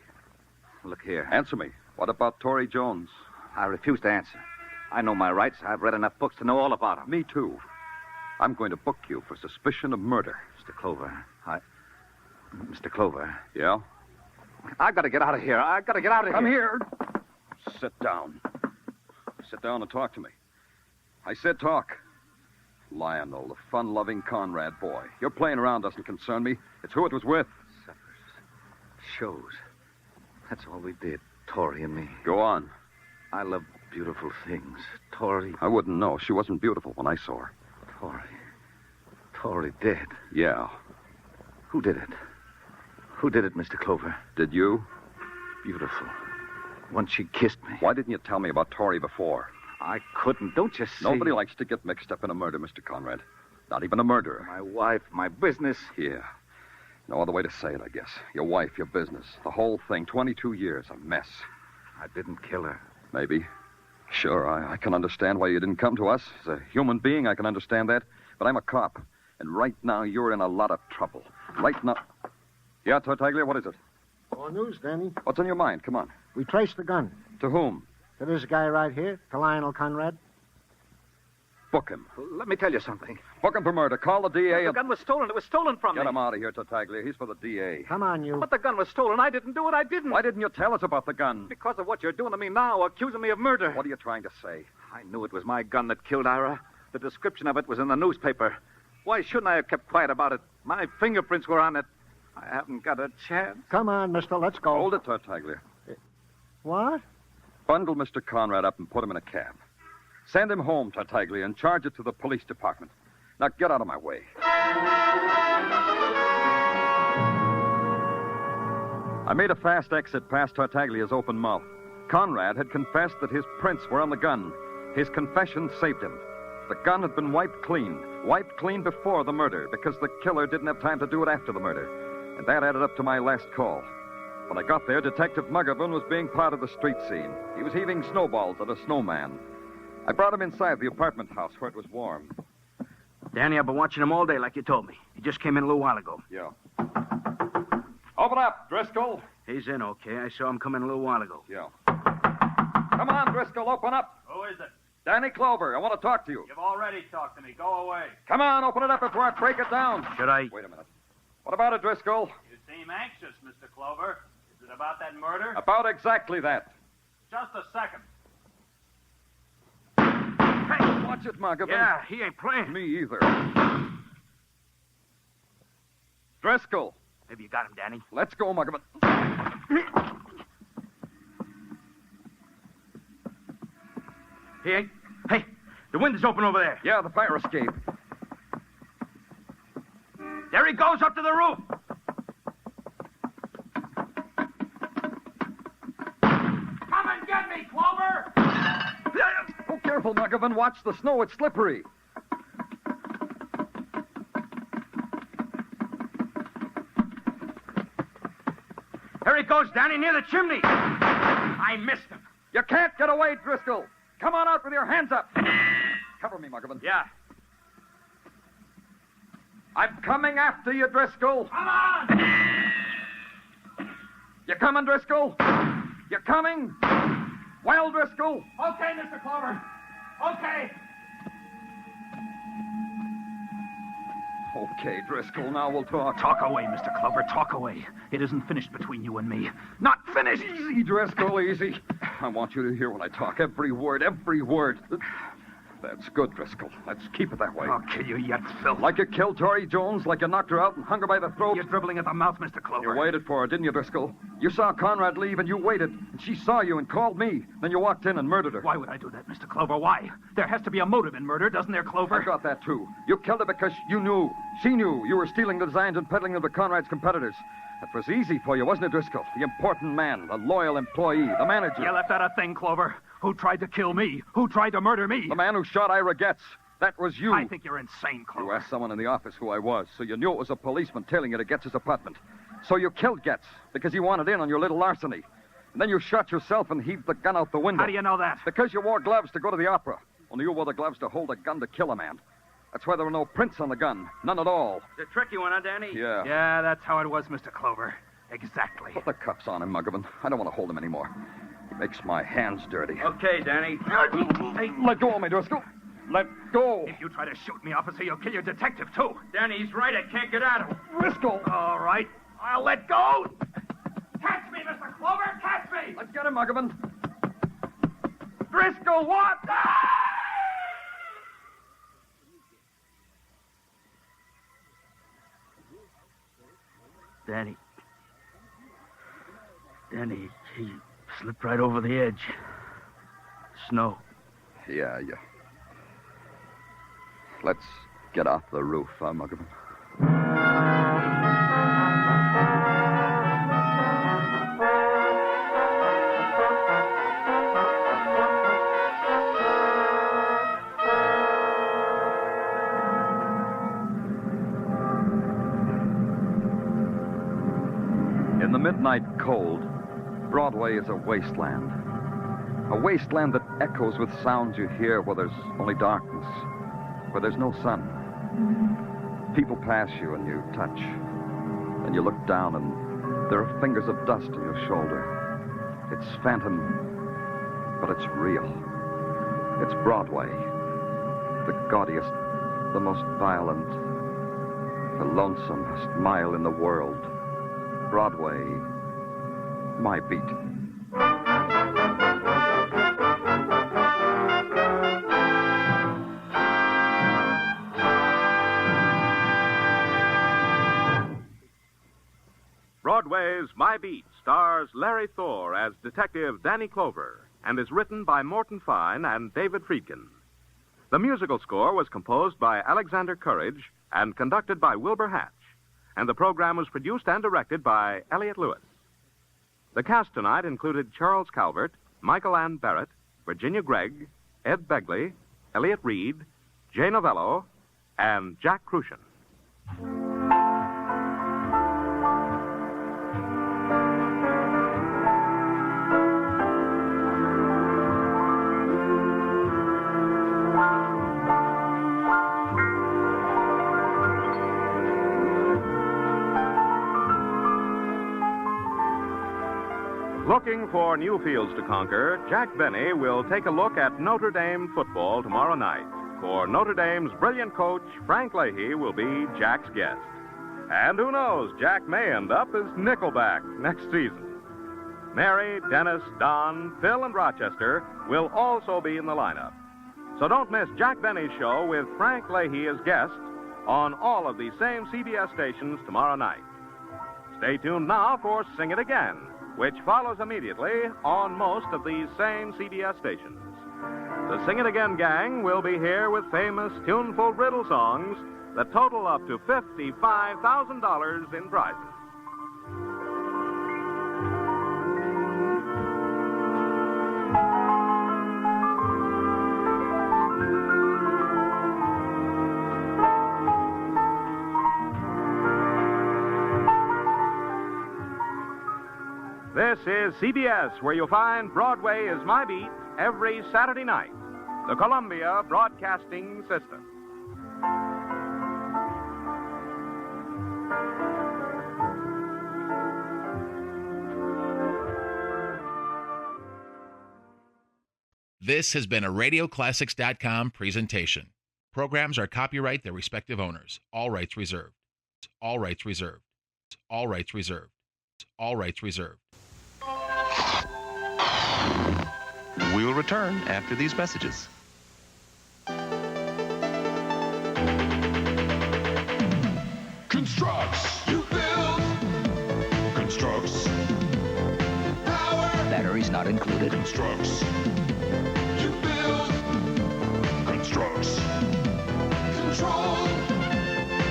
Look here. Answer me. What about Tori Jones? I refuse to answer. I know my rights. I've read enough books to know all about them. Me, too. I'm going to book you for suspicion of murder. Mr. Clover, Mr. Clover. Yeah? I've got to get out of here. I've got to get out of Come here. here. Sit down. Sit down and talk to me. I said talk. Lionel, the fun-loving Conrad boy. Your playing around doesn't concern me. It's who it was with. Suppers. Shows. That's all we did, Tori and me. Go on. I love beautiful things. Tori. I wouldn't know. She wasn't beautiful when I saw her. Tori dead. Yeah. Who did it? Who did it, Mr. Clover? Did you? Beautiful. Once she kissed me. Why didn't you tell me about Tori before? I couldn't. Don't you see? Nobody likes to get mixed up in a murder, Mr. Conrad. Not even a murderer. My wife, my business. Yeah. No other way to say it, I guess. Your wife, your business. The whole thing. 22 years. A mess. I didn't kill her. Maybe. Sure, I can understand why you didn't come to us. As a human being, I can understand that. But I'm a cop. And right now, you're in a lot of trouble. Right now... Yeah, Tartaglia, what is it? More news, Danny. What's on your mind? Come on. We traced the gun. To whom? To this guy right here, to Lionel Conrad. Book him. Let me tell you something. Book him for murder. Call the DA The gun was stolen. It was stolen from me. Get him out of here, Tartaglia. He's for the DA. Come on, you. But the gun was stolen. I didn't do it. I didn't. Why didn't you tell us about the gun? Because of what you're doing to me now, accusing me of murder. What are you trying to say? I knew it was my gun that killed Ira. The description of it was in the newspaper. Why shouldn't I have kept quiet about it? My fingerprints were on it. I haven't got a chance. Come on, mister. Let's go. Hold it, Tartaglia. What? Bundle Mr. Conrad up and put him in a cab. Send him home, Tartaglia, and charge it to the police department. Now get out of my way. I made a fast exit past Tartaglia's open mouth. Conrad had confessed that his prints were on the gun. His confession saved him. The gun had been wiped clean before the murder, because the killer didn't have time to do it after the murder. And that added up to my last call. When I got there, Detective Muggerman was being part of the street scene. He was heaving snowballs at a snowman. I brought him inside the apartment house where it was warm. Danny, I've been watching him all day like you told me. He just came in a little while ago. Yeah. Open up, Driscoll. He's in, okay. I saw him come in a little while ago. Yeah. Come on, Driscoll, open up. Who is it? Danny Clover, I want to talk to you. You've already talked to me. Go away. Come on, open it up before I break it down. Should I? Wait a minute. What about it, Driscoll? You seem anxious, Mr. Clover. Is it about that murder? About exactly that. Just a second. Hey, watch it, Muggavan. Yeah, he ain't playing. Me either. Driscoll. Maybe you got him, Danny. Let's go, Muggavan. Hey, the window's open over there. Yeah, the fire escape. There he goes up to the roof. Come and get me, Clover! Oh, careful, Muggavan. Watch the snow. It's slippery. There he goes, Danny, near the chimney. I missed him. You can't get away, Driscoll. Come on out with your hands up. Cover me, Muggavan. Yeah. I'm coming after you, Driscoll. Come on! You coming, Driscoll? You coming? Well, Driscoll? Okay, Mr. Clover. Okay. Okay, Driscoll, now we'll talk. Talk away, Mr. Clover, talk away. It isn't finished between you and me. Not finished! Easy, Driscoll, easy. I want you to hear when I talk. Every word, every word. That's good, Driscoll. Let's keep it that way. I'll kill you yet, Phil. Like you killed Tori Jones, like you knocked her out and hung her by the throat. You're dribbling at the mouth, Mr. Clover. You waited for her, didn't you, Driscoll? You saw Conrad leave and you waited. And she saw you and called me. Then you walked in and murdered her. Why would I do that, Mr. Clover? Why? There has to be a motive in murder, doesn't there, Clover? I got that, too. You killed her because you knew. She knew you were stealing the designs and peddling them to Conrad's competitors. That was easy for you, wasn't it, Driscoll? The important man, the loyal employee, the manager. You left out a thing, Clover. Who tried to kill me? Who tried to murder me? The man who shot Ira Getz. That was you. I think you're insane, Clover. You asked someone in the office who I was, so you knew it was a policeman tailing you to Getz's apartment. So you killed Getz because he wanted in on your little larceny. And then you shot yourself and heaved the gun out the window. How do you know that? Because you wore gloves to go to the opera. Only you wore the gloves to hold a gun to kill a man. That's why there were no prints on the gun. None at all. It's a tricky one, huh, Danny? Yeah. Yeah, that's how it was, Mr. Clover. Exactly. Put the cuffs on him, Muggavan. I don't want to hold him anymore. He makes my hands dirty. Okay, Danny. Hey, let go of me, Driscoll. Let go. If you try to shoot me, officer, you'll kill your detective, too. Danny, he's right. I can't get at him. Driscoll. All right. I'll let go. Catch me, Mr. Clover. Catch me. Let's get him, Muggavan. Driscoll, what? Danny, he slipped right over the edge. Snow. Yeah. Let's get off the roof, Muggavan. In the midnight cold, Broadway is a wasteland. A wasteland that echoes with sounds you hear where there's only darkness, where there's no sun. People pass you and you touch. Then you look down and there are fingers of dust on your shoulder. It's phantom, but it's real. It's Broadway. The gaudiest, the most violent, the lonesomest mile in the world. Broadway, my beat. Broadway's My Beat stars Larry Thor as Detective Danny Clover and is written by Morton Fine and David Friedkin. The musical score was composed by Alexander Courage and conducted by Wilbur Hatch, and the program was produced and directed by Elliott Lewis. The cast tonight included Charles Calvert, Michael Ann Barrett, Virginia Gregg, Ed Begley, Elliott Reed, Jay Novello, and Jack Crucian. Looking for new fields to conquer, Jack Benny will take a look at Notre Dame football tomorrow night. For Notre Dame's brilliant coach, Frank Leahy, will be Jack's guest. And who knows, Jack may end up as Nickelback next season. Mary, Dennis, Don, Phil, and Rochester will also be in the lineup. So don't miss Jack Benny's show with Frank Leahy as guest on all of these same CBS stations tomorrow night. Stay tuned now for Sing It Again, which follows immediately on most of these same CBS stations. The Sing It Again gang will be here with famous tuneful riddle songs that total up to $55,000 in prizes. This is CBS, where you'll find Broadway is My Beat every Saturday night. The Columbia Broadcasting System. This has been a RadioClassics.com presentation. Programs are copyright their respective owners. All rights reserved. All rights reserved. All rights reserved. All rights reserved. We will return after these messages. Constructs. You build. Constructs. Power. Batteries not included. Constructs. You build. Constructs. Control.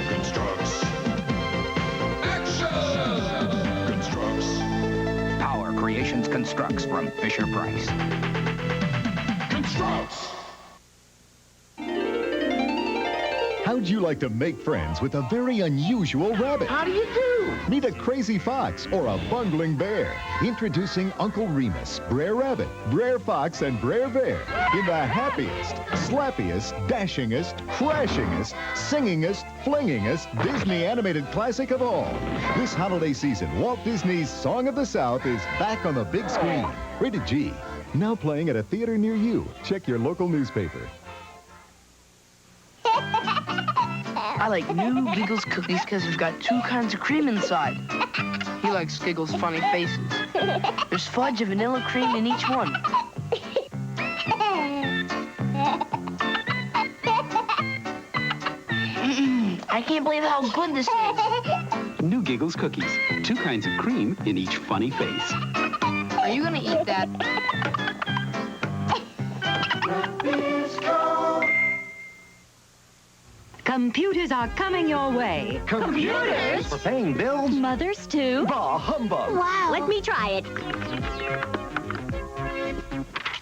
Constructs. Action. Constructs. Power Creations Constructs from Fisher-Price. Constructs. How'd you like to make friends with a very unusual rabbit? How do you do? Meet a crazy fox or a bungling bear. Introducing Uncle Remus, Brer Rabbit, Brer Fox, and Brer Bear in the happiest, slappiest, dashingest, crashingest, singingest, flingingest Disney animated classic of all. This holiday season, Walt Disney's Song of the South is back on the big screen. Rated G. Now playing at a theater near you. Check your local newspaper. I like new Giggles cookies because they've got 2 kinds of cream inside. He likes Giggles' funny faces. There's fudge and vanilla cream in each one. I can't believe how good this is. New Giggles cookies. 2 kinds of cream in each funny face. Are you gonna eat that? Computers are coming your way. Computers? For paying bills? Mothers, too. Bah, humbug. Wow. Let me try it.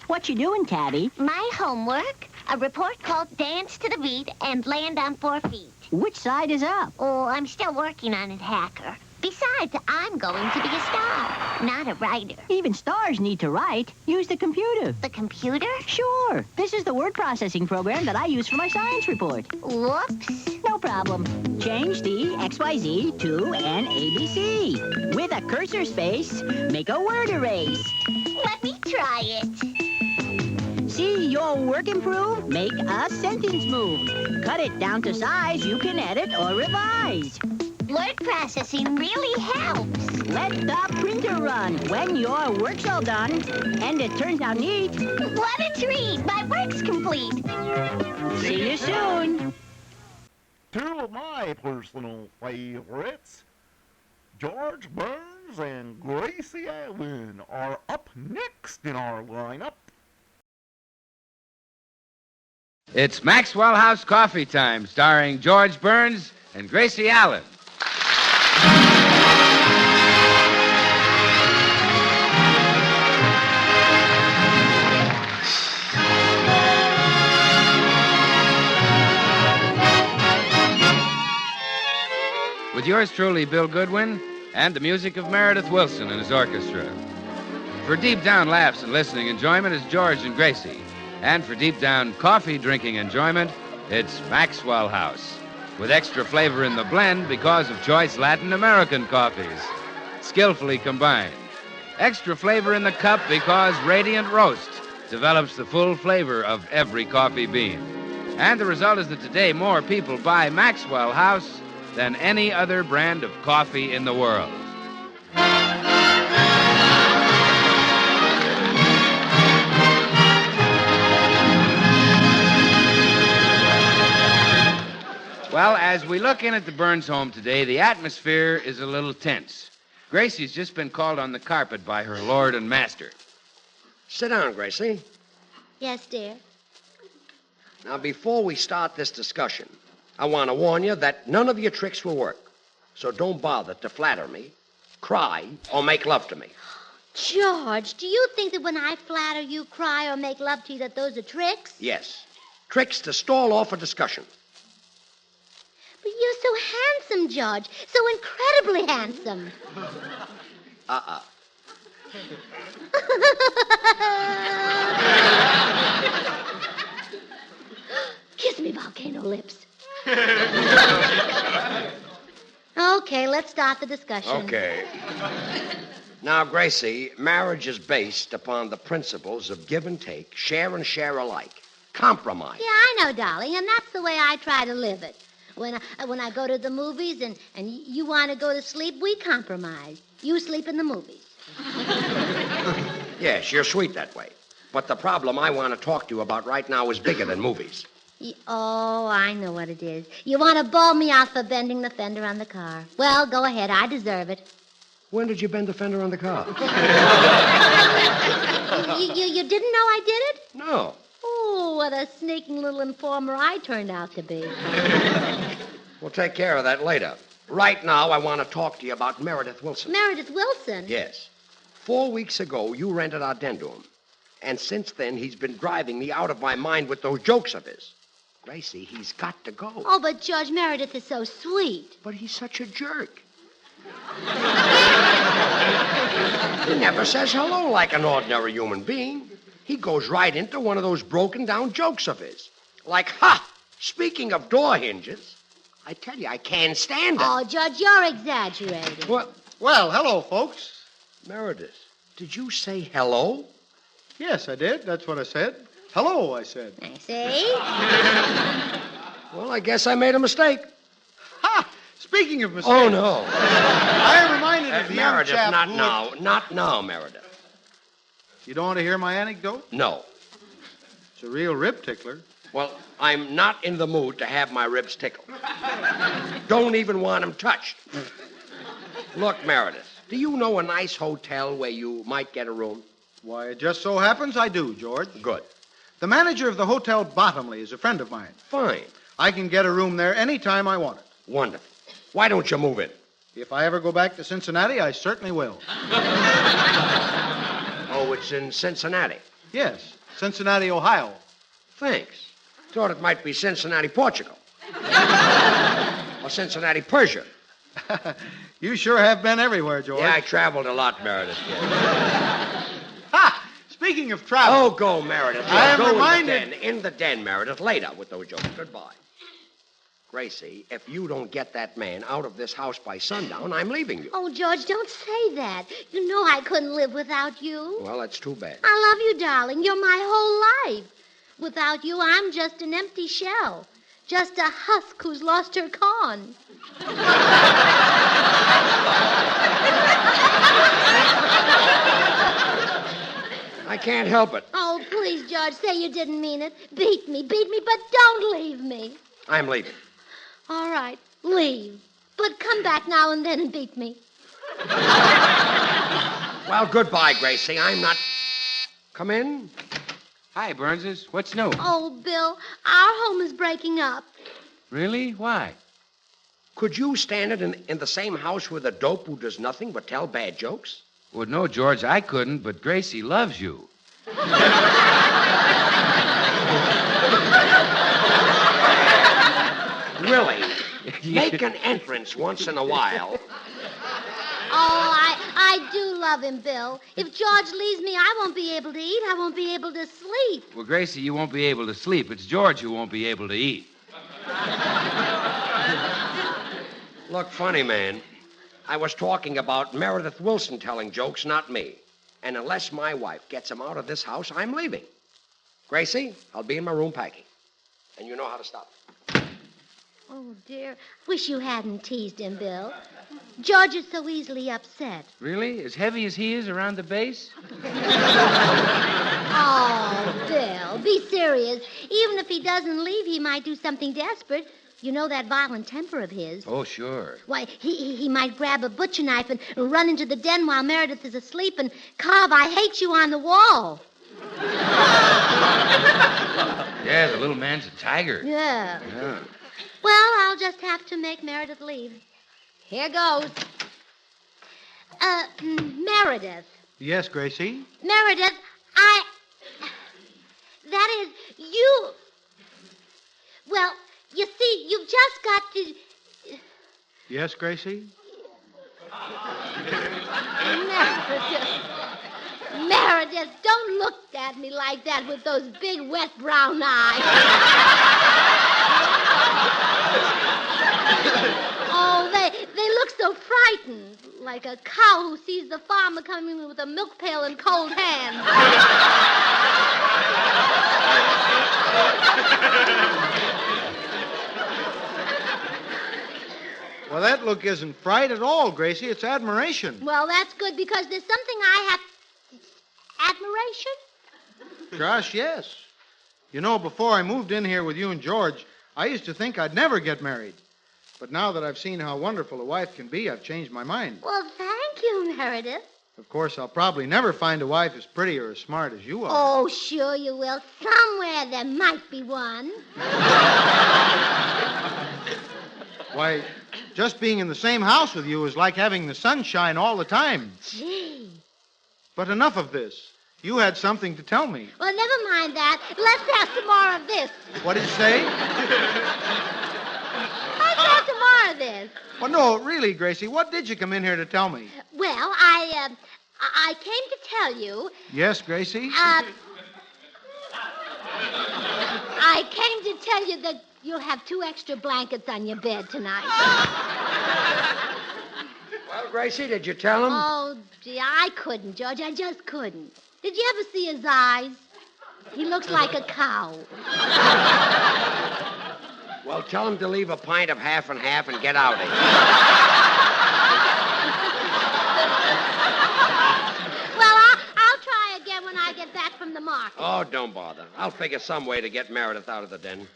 What you doing, Tabby? My homework, a report called Dance to the Beat and Land on 4 Feet. Which side is up? Oh, I'm still working on it, Hacker. Besides, I'm going to be a star, not a writer. Even stars need to write. Use the computer. The computer? Sure. This is the word processing program that I use for my science report. Whoops. No problem. Change the XYZ to an ABC. With a cursor space, make a word erase. Let me try it. See your work improve? Make a sentence move. Cut it down to size you can edit or revise. Word processing really helps. Let the printer run when your work's all done and it turns out neat. What a treat! My work's complete. See you soon. 2 of my personal favorites, George Burns and Gracie Allen, are up next in our lineup. It's Maxwell House Coffee Time, starring George Burns and Gracie Allen. With yours truly, Bill Goodwin, and the music of Meredith Willson and his orchestra. For deep down laughs and listening enjoyment is George and Gracie. And for deep down coffee drinking enjoyment, it's Maxwell House. With extra flavor in the blend because of choice Latin American coffees, skillfully combined. Extra flavor in the cup because Radiant Roast develops the full flavor of every coffee bean. And the result is that today more people buy Maxwell House than any other brand of coffee in the world. Well, as we look in at the Burns home today, the atmosphere is a little tense. Gracie's just been called on the carpet by her lord and master. Sit down, Gracie. Yes, dear. Now, before we start this discussion, I want to warn you that none of your tricks will work. So don't bother to flatter me, cry, or make love to me. George, do you think that when I flatter you, cry, or make love to you, that those are tricks? Yes. Tricks to stall off a discussion. But you're so handsome, George. So incredibly handsome. Kiss me, volcano lips. Okay, let's start the discussion. Okay. Now, Gracie, marriage is based upon the principles of give and take, share and share alike, compromise. Yeah, I know, darling, and that's the way I try to live it. When I go to the movies and you want to go to sleep, we compromise. You sleep in the movies. Yes, you're sweet that way. But the problem I want to talk to you about right now is bigger than movies. Oh, I know what it is. You want to bawl me out for bending the fender on the car. Well, go ahead. I deserve it. When did you bend the fender on the car? You didn't know I did it? No. Oh, what a sneaking little informer I turned out to be. We'll take care of that later. Right now, I want to talk to you about Meredith Wilson. Meredith Wilson? Yes. 4 weeks ago, you rented our den to him. And since then, he's been driving me out of my mind with those jokes of his. Gracie, he's got to go. Oh, but Judge Meredith is so sweet. But he's such a jerk. He never says hello like an ordinary human being. He goes right into one of those broken-down jokes of his. Like, ha! Speaking of door hinges, I tell you, I can't stand it. Oh, Judge, you're exaggerating. What? Well, hello, folks. Meredith, did you say hello? Yes, I did. That's what I said. Hello, I said. I see. Well, I guess I made a mistake. Ha! Speaking of mistakes. Oh, no. I am reminded of the young Meredith, chap not who... now. Not now, Meredith. You don't want to hear my anecdote? No. It's a real rib tickler. Well, I'm not in the mood to have my ribs tickled. Don't even want them touched. Look, Meredith, do you know a nice hotel where you might get a room? Why, it just so happens I do, George. Good. The manager of the Hotel Bottomley is a friend of mine. Fine. I can get a room there any time I want it. Wonderful. Why don't you move in? If I ever go back to Cincinnati, I certainly will. Oh, it's in Cincinnati. Yes, Cincinnati, Ohio. Thanks. Thought it might be Cincinnati, Portugal. Or Cincinnati, Persia. You sure have been everywhere, George. Yeah, I traveled a lot, Meredith. Yeah. Ha! Speaking of travel... Oh, go, Meredith. I am go reminded... In the den, Meredith. Later with those jokes. Goodbye. Gracie, if you don't get that man out of this house by sundown, I'm leaving you. Oh, George, don't say that. You know I couldn't live without you. Well, that's too bad. I love you, darling. You're my whole life. Without you, I'm just an empty shell. Just a husk who's lost her corn. I can't help it. Oh, please, George, say you didn't mean it. Beat me, but don't leave me. I'm leaving. All right, leave. But come back now and then and beat me. Well, goodbye, Gracie. I'm not... Come in. Hi, Burnses. What's new? Oh, Bill, our home is breaking up. Really? Why? Could you stand it in the same house with a dope who does nothing but tell bad jokes? Well, no, George, I couldn't, but Gracie loves you. Really? Make an entrance once in a while. Oh, I do love him, Bill. If George leaves me, I won't be able to eat. I won't be able to sleep. Well, Gracie, you won't be able to sleep. It's George who won't be able to eat. Look, funny man, I was talking about Meredith Wilson telling jokes, not me. And unless my wife gets him out of this house, I'm leaving. Gracie, I'll be in my room packing. And you know how to stop it. Oh, dear. Wish you hadn't teased him, Bill. George is so easily upset. Really? As heavy as he is around the base? Oh, Bill, be serious. Even if he doesn't leave, he might do something desperate. You know that violent temper of his. Oh, sure. Why, he might grab a butcher knife and run into the den while Meredith is asleep and carve "I hate you" on the wall. Yeah, the little man's a tiger. Yeah. Yeah. Well, I'll just have to make Meredith leave. Here goes. Meredith. Yes, Gracie? Meredith, that is, you... Well, you see, you've just got to... Yes, Gracie? Meredith, don't look at me like that with those big, wet, brown eyes. Oh, they look so frightened, like a cow who sees the farmer coming in with a milk pail and cold hands. Well, that look isn't fright at all, Gracie. It's admiration. Well, that's good, because there's something I have... Admiration? Gosh, yes. You know, before I moved in here with you and George, I used to think I'd never get married. But now that I've seen how wonderful a wife can be, I've changed my mind. Well, thank you, Meredith. Of course, I'll probably never find a wife as pretty or as smart as you are. Oh, sure you will. Somewhere there might be one. Why, just being in the same house with you is like having the sunshine all the time. Gee. But enough of this. You had something to tell me. Well, never mind that. Let's have some more of this. What did you say? Let's have some more of this. Well, no, really, Gracie, what did you come in here to tell me? Well, I came to tell you... Yes, Gracie? I came to tell you that you'll have 2 extra blankets on your bed tonight. Well, Gracie, did you tell him? Oh, gee, I couldn't, George. I just couldn't. Did you ever see his eyes? He looks like a cow. Well, tell him to leave a pint of half and half and get out of here. Well, I'll try again when I get back from the market. Oh, don't bother. I'll figure some way to get Meredith out of the den.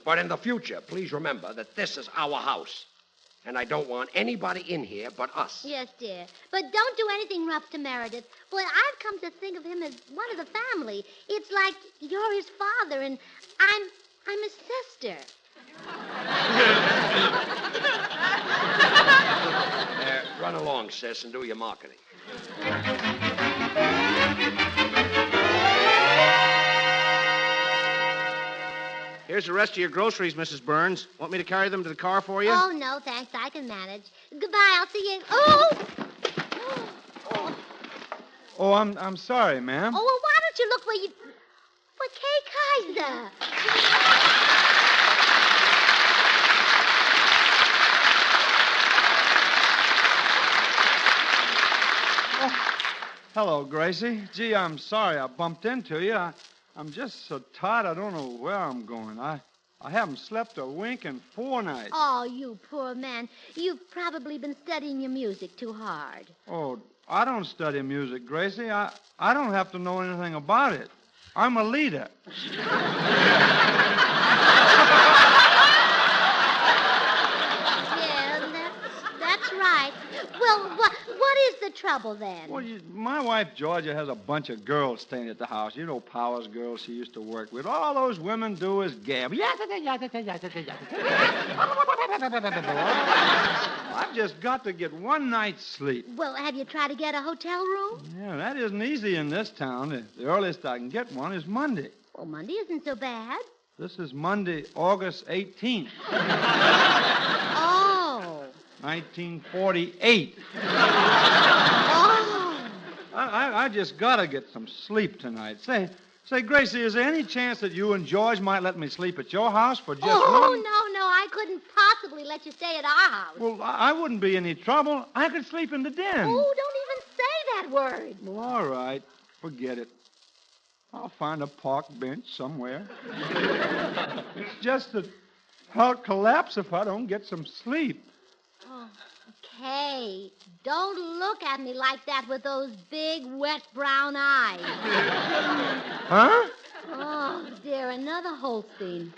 But in the future, please remember that this is our house. And I don't want anybody in here but us. Yes, dear. But don't do anything rough to Meredith. Boy, I've come to think of him as one of the family. It's like you're his father and I'm his sister. Run along, sis, and do your marketing. Here's the rest of your groceries, Mrs. Burns. Want me to carry them to the car for you? Oh, no, thanks. I can manage. Goodbye. I'll see you. Oh! Oh, I'm sorry, ma'am. Oh, well, why don't you look where you... For Kay Kaiser. Hello, Gracie. Gee, I'm sorry I bumped into you. I'm just so tired I don't know where I'm going. I haven't slept a wink in 4 nights. Oh, you poor man. You've probably been studying your music too hard. Oh, I don't study music, Gracie. I don't have to know anything about it. I'm a leader. Yeah, that's right. Well, what is the trouble then? Well, my wife, Georgia, has a bunch of girls staying at the house. You know, Powers girls she used to work with. All those women do is gab. I've just got to get one night's sleep. Well, have you tried to get a hotel room? Yeah, that isn't easy in this town. The earliest I can get one is Monday. Well, Monday isn't so bad. This is Monday, August 18th. Oh. 1948. Oh. I just got to get some sleep tonight. Say, Gracie, is there any chance that you and George might let me sleep at your house for just one? No, I couldn't possibly let you stay at our house. Well, I wouldn't be any trouble. I could sleep in the den. Oh, don't even say that. that word. Well, all right. Forget it. I'll find a park bench somewhere. It's just that I'll collapse if I don't get some sleep. Oh, okay. Don't look at me like that with those big, wet, brown eyes. Huh? Oh, dear, another Holstein.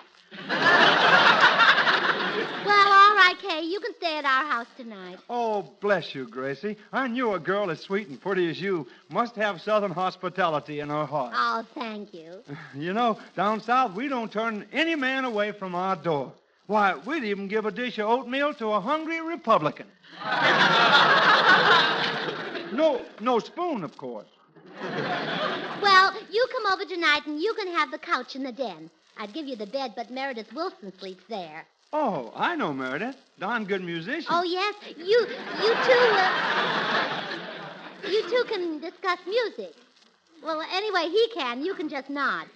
Well, all right, Kay, you can stay at our house tonight. Oh, bless you, Gracie. I knew a girl as sweet and pretty as you must have Southern hospitality in her heart. Oh, thank you. You know, down south, we don't turn any man away from our door. Why, we'd even give a dish of oatmeal to a hungry Republican. No spoon, of course. Well, you come over tonight and you can have the couch in the den. I'd give you the bed, but Meredith Wilson sleeps there. Oh, I know Meredith. Darn good musician. Oh, yes? You two can discuss music. Well, anyway, he can. You can just nod.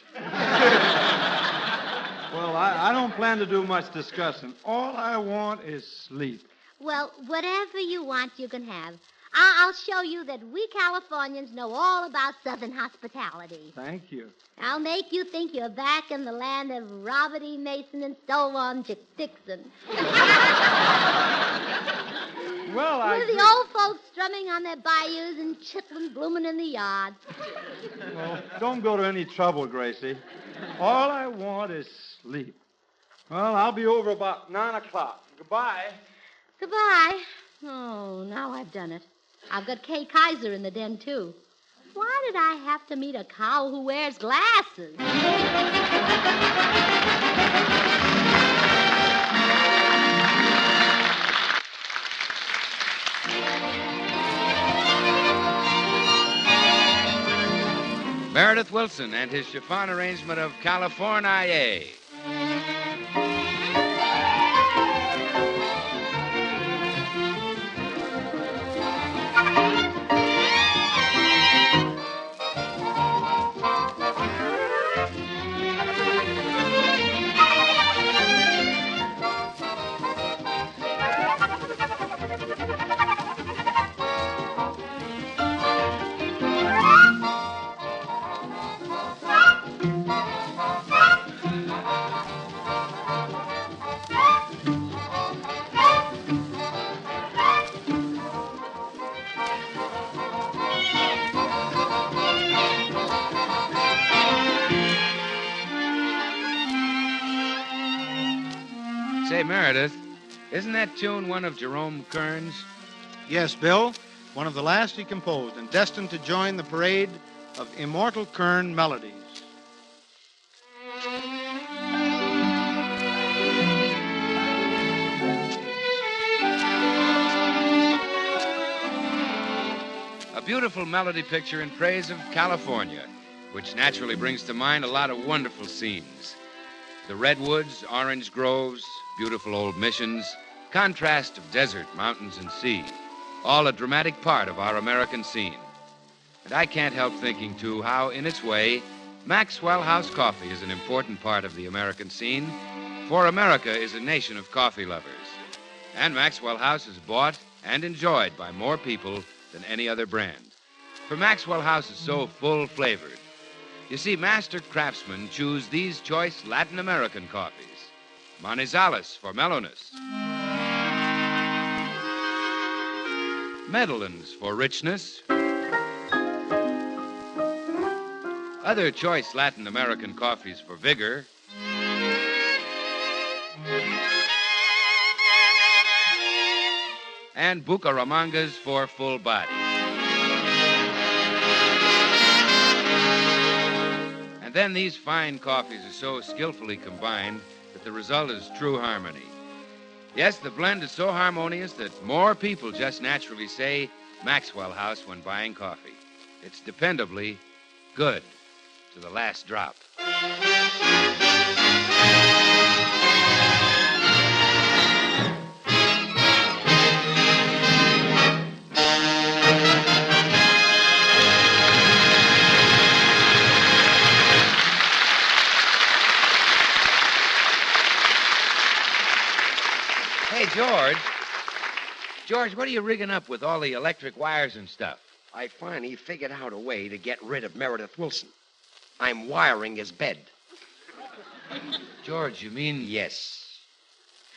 Well, I don't plan to do much discussing. All I want is sleep. Well, whatever you want, you can have. I'll show you that we Californians know all about Southern hospitality. Thank you. I'll make you think you're back in the land of Robert E. Mason and Stonewall Dixon. Well, With the old folks strumming on their bayous and chitlins blooming in the yard. Well, don't go to any trouble, Gracie. All I want is sleep. Well, I'll be over about 9 o'clock. Goodbye. Goodbye. Oh, now I've done it. I've got Kay Kaiser in the den, too. Why did I have to meet a cow who wears glasses? Meredith Wilson and his chiffon arrangement of California. Say, Meredith, isn't that tune one of Jerome Kern's? Yes, Bill. One of the last he composed and destined to join the parade of immortal Kern melodies. A beautiful melody picture in praise of California, which naturally brings to mind a lot of wonderful scenes. The redwoods, orange groves, beautiful old missions, contrast of desert, mountains, and sea, all a dramatic part of our American scene. And I can't help thinking, too, how, in its way, Maxwell House coffee is an important part of the American scene, for America is a nation of coffee lovers. And Maxwell House is bought and enjoyed by more people than any other brand. For Maxwell House is so full-flavored. You see, master craftsmen choose these choice Latin American coffees. Manizales for mellowness. Medellins for richness. Other choice Latin American coffees for vigor. And Bucaramangas for full body. And then these fine coffees are so skillfully combined that the result is true harmony. Yes, the blend is so harmonious that more people just naturally say Maxwell House when buying coffee. It's dependably good to the last drop. Hey, George, what are you rigging up with all the electric wires and stuff? I finally figured out a way to get rid of Meredith Wilson. I'm wiring his bed. George, you mean... Yes.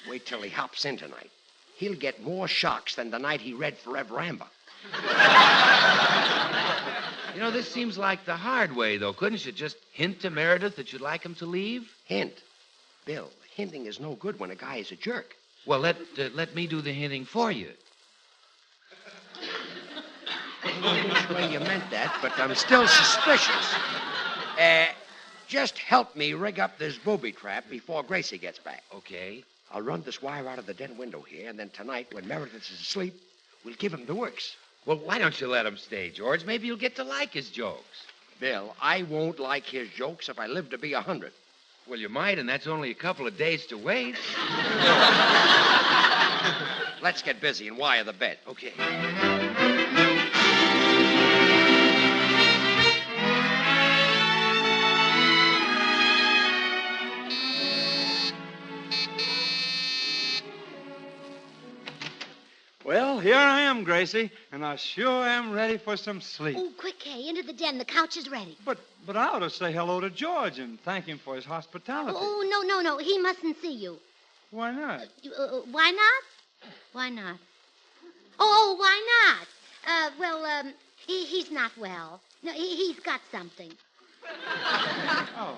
Wait till he hops in tonight. He'll get more shocks than the night he read Forever Amber. You know, this seems like the hard way, though. Couldn't you just hint to Meredith that you'd like him to leave? Hint? Bill, hinting is no good when a guy is a jerk. Well, let me do the hinting for you. I don't know which way you meant that, but I'm still suspicious. Just help me rig up this booby trap before Gracie gets back. Okay. I'll run this wire out of the den window here, and then tonight, when Meredith is asleep, we'll give him the works. Well, why don't you let him stay, George? Maybe you'll get to like his jokes. Bill, I won't like his jokes if I live to be 100. Well, you might, and that's only a couple of days to wait. Let's get busy and wire the bed. Okay. Well, here I am, Gracie, and I sure am ready for some sleep. Oh, quick, Kay, into the den. The couch is ready. But I ought to say hello to George and thank him for his hospitality. Oh, no. He mustn't see you. Why not? Why not? Why not? Oh, why not? He's not well. No, he's got something. Oh.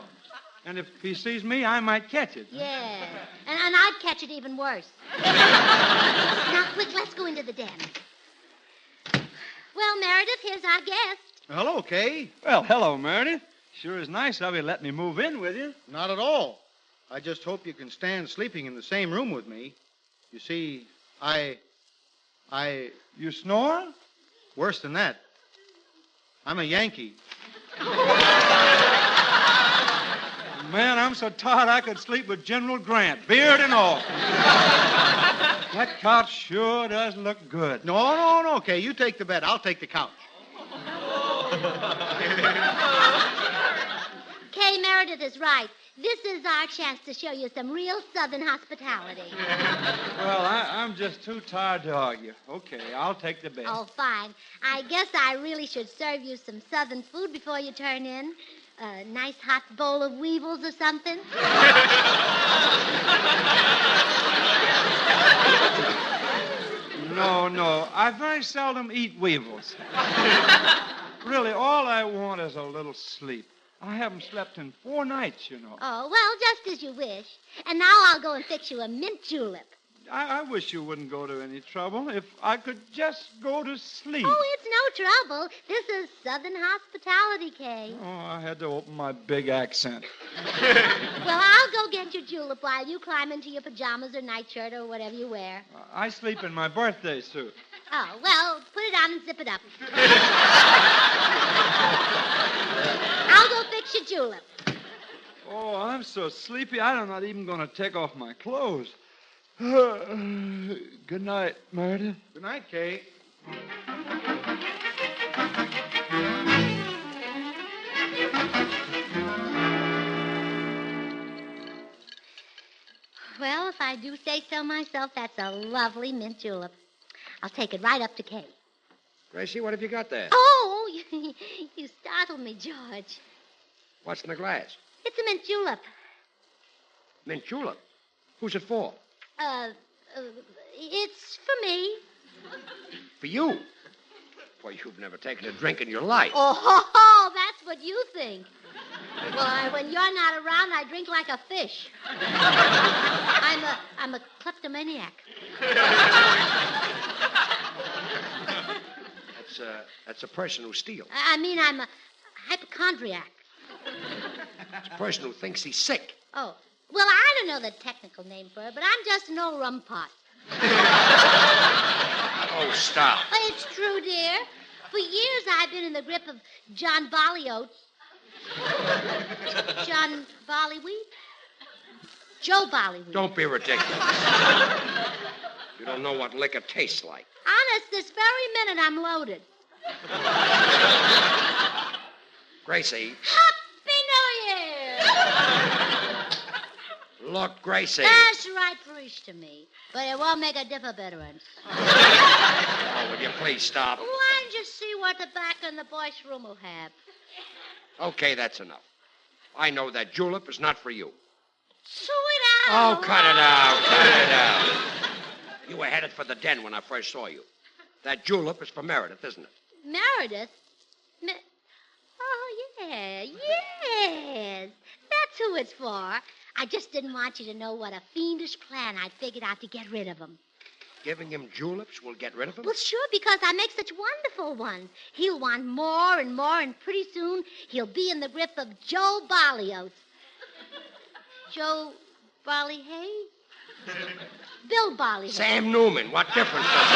And if he sees me, I might catch it. Yeah. And I'd catch it even worse. Now, quick, let's go into the den. Well, Meredith, here's our guest. Hello, Kay. Well, hello, Meredith. Sure is nice of you to let me move in with you. Not at all. I just hope you can stand sleeping in the same room with me. You see, You snore? Worse than that. I'm a Yankee. Man, I'm so tired I could sleep with General Grant, beard and all. That couch sure does look good. No, Kay. You take the bed. I'll take the couch. Kay, Meredith is right. This is our chance to show you some real Southern hospitality. Well, I'm just too tired to argue. Okay, I'll take the bed. Oh, fine. I guess I really should serve you some Southern food before you turn in. A nice hot bowl of weevils or something. No. I very seldom eat weevils. Really, all I want is a little sleep. I haven't slept in 4 nights, you know. Oh, well, just as you wish. And now I'll go and fix you a mint julep. I wish you wouldn't go to any trouble. If I could just go to sleep. Oh, it's no trouble. This is Southern hospitality, Kay. Oh, I had to open my big accent. Well, I'll go get your julep while you climb into your pajamas or nightshirt or whatever you wear. I sleep in my birthday suit. Oh, well, put it on and zip it up. I'll go fix your julep. Oh, I'm so sleepy, I'm not even going to take off my clothes. Good night, Meredith. Good night, Kay. Well, if I do say so myself, that's a lovely mint julep. I'll take it right up to Kay. Gracie, what have you got there? Oh, you startled me, George. What's in the glass? It's a mint julep. Mint julep? Who's it for? It's for me. For you? Boy, you've never taken a drink in your life. Oh, that's what you think. Well, when you're not around, I drink like a fish. I'm a kleptomaniac. That's a person who steals. I mean, I'm a hypochondriac. It's a person who thinks he's sick. Oh, well, I don't know the technical name for it, but I'm just an old rum pot. Oh, stop. It's true, dear. For years, I've been in the grip of John Bollyoats. John Bollywheat? Joe Bollywheat. Don't be ridiculous. You don't know what liquor tastes like. Honest, this very minute, I'm loaded. Gracie. Happy New Year! Look, Gracie. That's right, Frisch to me. But it won't make a difference. Oh, will you please stop? Why don't you see what the back in the boys' room will have? Okay, that's enough. I know that julep is not for you. Sweet Oh, cut it out. Cut it out. You were headed for the den when I first saw you. That julep is for Meredith, isn't it? Meredith? Oh, yeah. Yes. That's who it's for. I just didn't want you to know what a fiendish plan I'd figured out to get rid of him. Giving him juleps will get rid of him? Well, sure, because I make such wonderful ones. He'll want more and more, and pretty soon he'll be in the grip of Joe Barley-Oats. Joe Barley Hay? Bill Barley Hay. Sam Newman, what difference does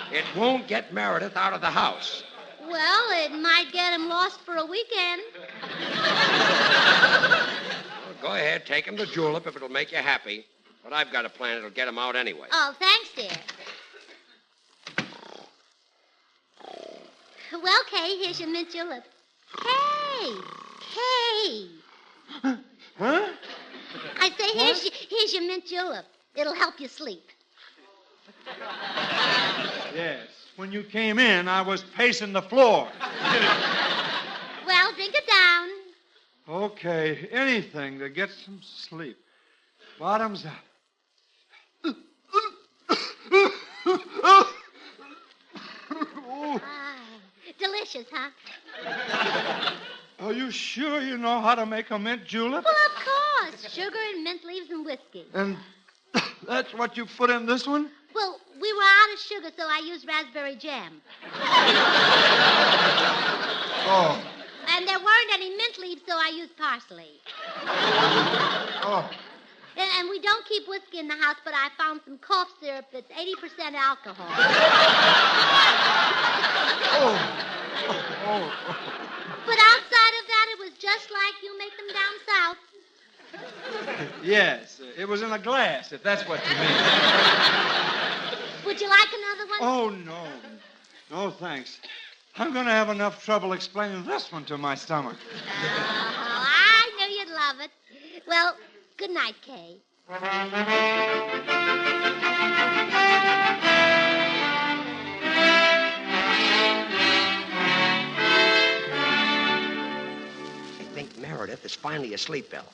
it? It won't get Meredith out of the house. Well, it might get him lost for a weekend. Well, go ahead, take him to julep if it'll make you happy. But I've got a plan that'll get him out anyway. Oh, thanks, dear. Well, Kay, here's your mint julep. Hey! Huh? I say, here's your mint julep. It'll help you sleep. Yes. When you came in, I was pacing the floor. Well, drink it down. Okay, anything to get some sleep. Bottoms up. Delicious, huh? Are you sure you know how to make a mint julep? Well, of course. Sugar and mint leaves and whiskey. And that's what you put in this one? Well, we were out of sugar, so I used raspberry jam. Oh. And there weren't any mint leaves, so I used parsley. Oh. And we don't keep whiskey in the house, but I found some cough syrup that's 80% alcohol. Oh. But outside of that, it was just like you make them down south. Yes, it was in a glass, if that's what you mean. Would you like another one? Oh, no. No, thanks. I'm going to have enough trouble explaining this one to my stomach. Oh, I knew you'd love it. Well, good night, Kay. I think Meredith is finally asleep, Bill.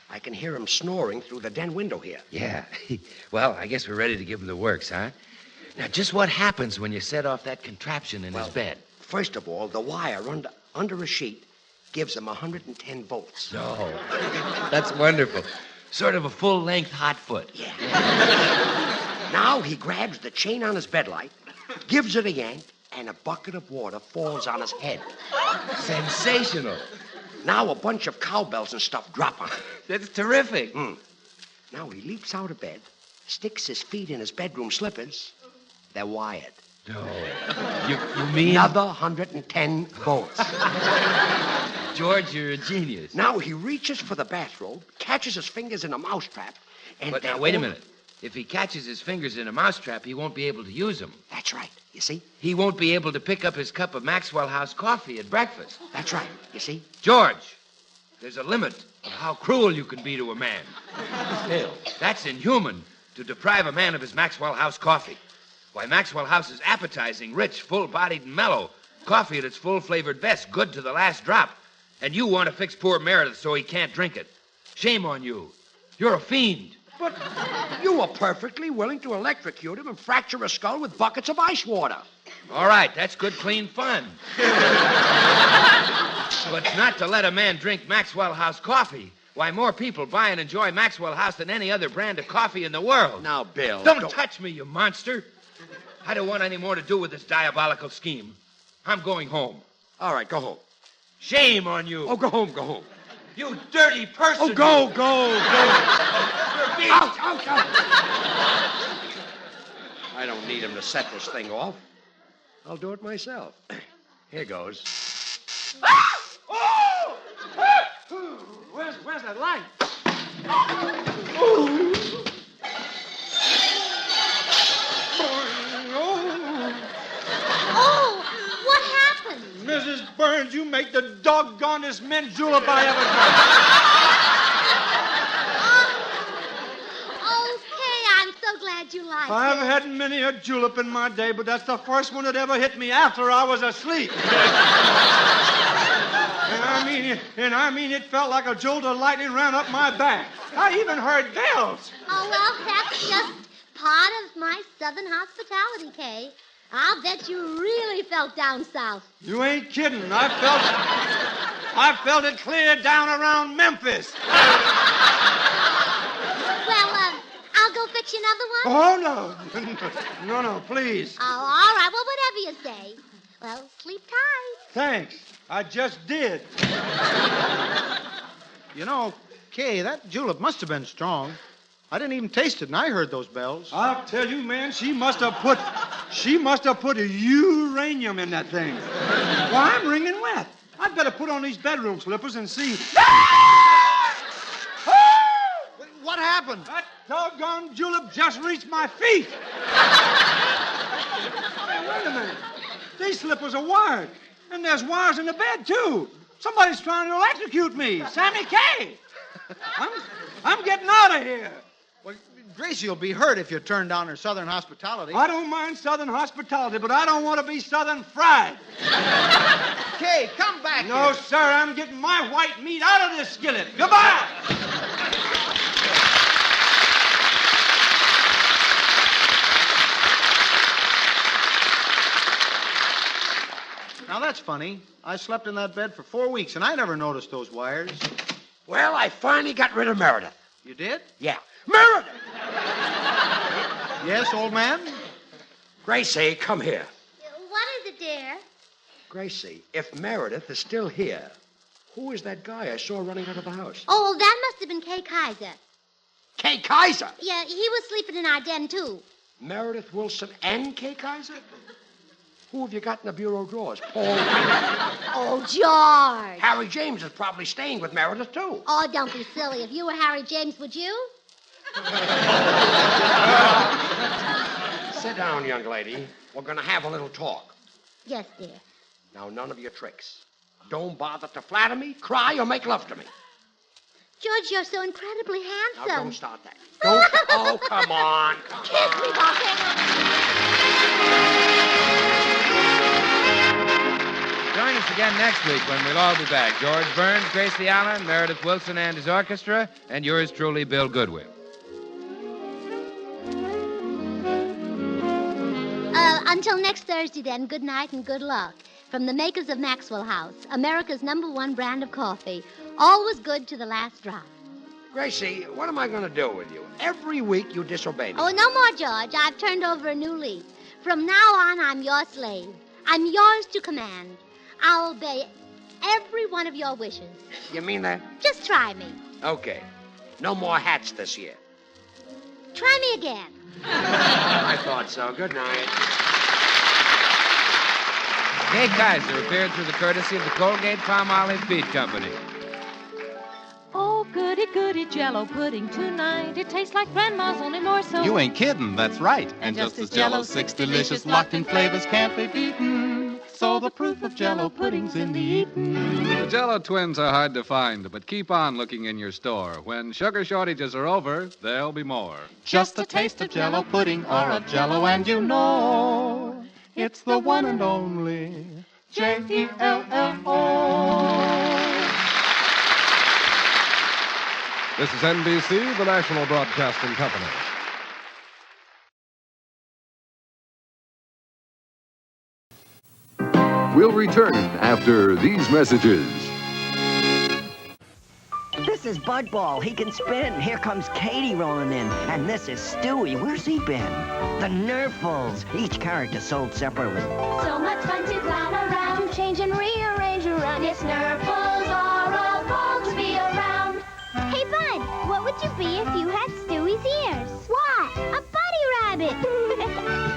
I can hear him snoring through the den window here. Yeah. Well, I guess we're ready to give him the works, huh? Now, just what happens when you set off that contraption in his bed? First of all, the wire under a sheet gives him 110 volts. No. That's wonderful. Sort of a full-length hot foot. Yeah. Now he grabs the chain on his bedlight, gives it a yank, and a bucket of water falls on his head. Sensational. Now a bunch of cowbells and stuff drop on him. That's terrific. Now he leaps out of bed, sticks his feet in his bedroom slippers. They're wired. No. You mean? Another 110 volts. George, you're a genius. Now he reaches for the bathrobe, catches his fingers in a mousetrap, and... But now, wait a minute. If he catches his fingers in a mousetrap, he won't be able to use them. That's right, you see? He won't be able to pick up his cup of Maxwell House coffee at breakfast. That's right, you see? George, there's a limit of how cruel you can be to a man. Still, that's inhuman to deprive a man of his Maxwell House coffee. Why, Maxwell House is appetizing, rich, full-bodied, and mellow. Coffee at its full-flavored best, good to the last drop. And you want to fix poor Meredith so he can't drink it. Shame on you. You're a fiend. But you were perfectly willing to electrocute him and fracture a skull with buckets of ice water. All right, that's good, clean fun. But not to let a man drink Maxwell House coffee. Why, more people buy and enjoy Maxwell House than any other brand of coffee in the world. Now, Bill... Don't touch me, you monster. I don't want any more to do with this diabolical scheme. I'm going home. All right, go home. Shame on you. Oh, go home, go home. You dirty person. Oh, go. Out. I don't need him to set this thing off. I'll do it myself. Here goes. Oh! Where's that light? Oh, what happened? Mrs. Burns, you make the doggonest mint julep I ever drank. Why, I've kid? had many a julep in my day, but that's the first one that ever hit me after I was asleep. And I mean, it felt like a jolt of lightning ran up my back. I even heard bells. Oh, well, that's just part of my southern hospitality, Kay. I'll bet you really felt down south. You ain't kidding. I felt it clear down around Memphis. Well, I'll go fix you another one. Oh, no. No, please. Oh, all right. Well, whatever you say. Well, sleep tight. Thanks. I just did. You know, Kay, that julep must have been strong. I didn't even taste it, and I heard those bells. I'll tell you, man, she must have put a uranium in that thing. Well, I'm wringing wet. I'd better put on these bedroom slippers and see. What happened? That doggone julep just reached my feet. Hey, wait a minute. These slippers are wired. And there's wires in the bed, too. Somebody's trying to electrocute me. Sammy Kay. I'm getting out of here. Well, Gracie will be hurt if you turn down her southern hospitality. I don't mind southern hospitality, but I don't want to be southern fried. Kay, come back No, here. sir, I'm getting my white meat out of this skillet. Goodbye. Now, that's funny. I slept in that bed for 4 weeks, and I never noticed those wires. Well, I finally got rid of Meredith. You did? Yeah. Meredith! Yes, old man? Gracie, come here. What is it, dear? Gracie, if Meredith is still here, who is that guy I saw running out of the house? Oh, that must have been Kay Kaiser. Kay Kaiser? Yeah, he was sleeping in our den, too. Meredith Wilson and Kay Kaiser? Who have you got in the bureau drawers? Paul? Oh, George. Harry James is probably staying with Meredith, too. Oh, don't be silly. If you were Harry James, would you? Sit down, young lady. We're going to have a little talk. Yes, dear. Now, none of your tricks. Don't bother to flatter me, cry, or make love to me. George, you're so incredibly handsome. Now, don't start that. Don't. Oh, come on. Kiss me, volcano. Join us again next week when we'll all be back. George Burns, Gracie Allen, Meredith Wilson and his orchestra, and yours truly, Bill Goodwin. Until next Thursday, then, good night and good luck. From the makers of Maxwell House, America's #1 brand of coffee. Always good to the last drop. Gracie, what am I going to do with you? Every week you disobey me. Oh, no more, George. I've turned over a new leaf. From now on, I'm your slave. I'm yours to command. I'll obey every one of your wishes. You mean that? Just try me. Okay. No more hats this year. Try me again. I thought so. Good night. Kay Kaiser appeared through the courtesy of the Colgate-Palmolive Feed Company. Oh, goody, goody Jell-O pudding tonight. It tastes like Grandma's, only more so. You ain't kidding, that's right. And just as Jell-O's 6 delicious locked-in flavors can't be beaten. So the proof of Jell-O pudding's in the eating. The Jell-O twins are hard to find, but keep on looking in your store. When sugar shortages are over, there'll be more. Just a taste of Jell-O pudding or of Jell-O and you know it's the one and only Jell-O. This is NBC, the National Broadcasting Company. We'll return after these messages. This is Bud Ball. He can spin. Here comes Katie rolling in. And this is Stewie. Where's he been? The Nerfles. Each character sold separately. So much fun to clown around, to change and rearrange around. Yes, Nerfles are a ball to be around. Hey, Bud, what would you be if you had Stewie's ears? What? A bunny rabbit.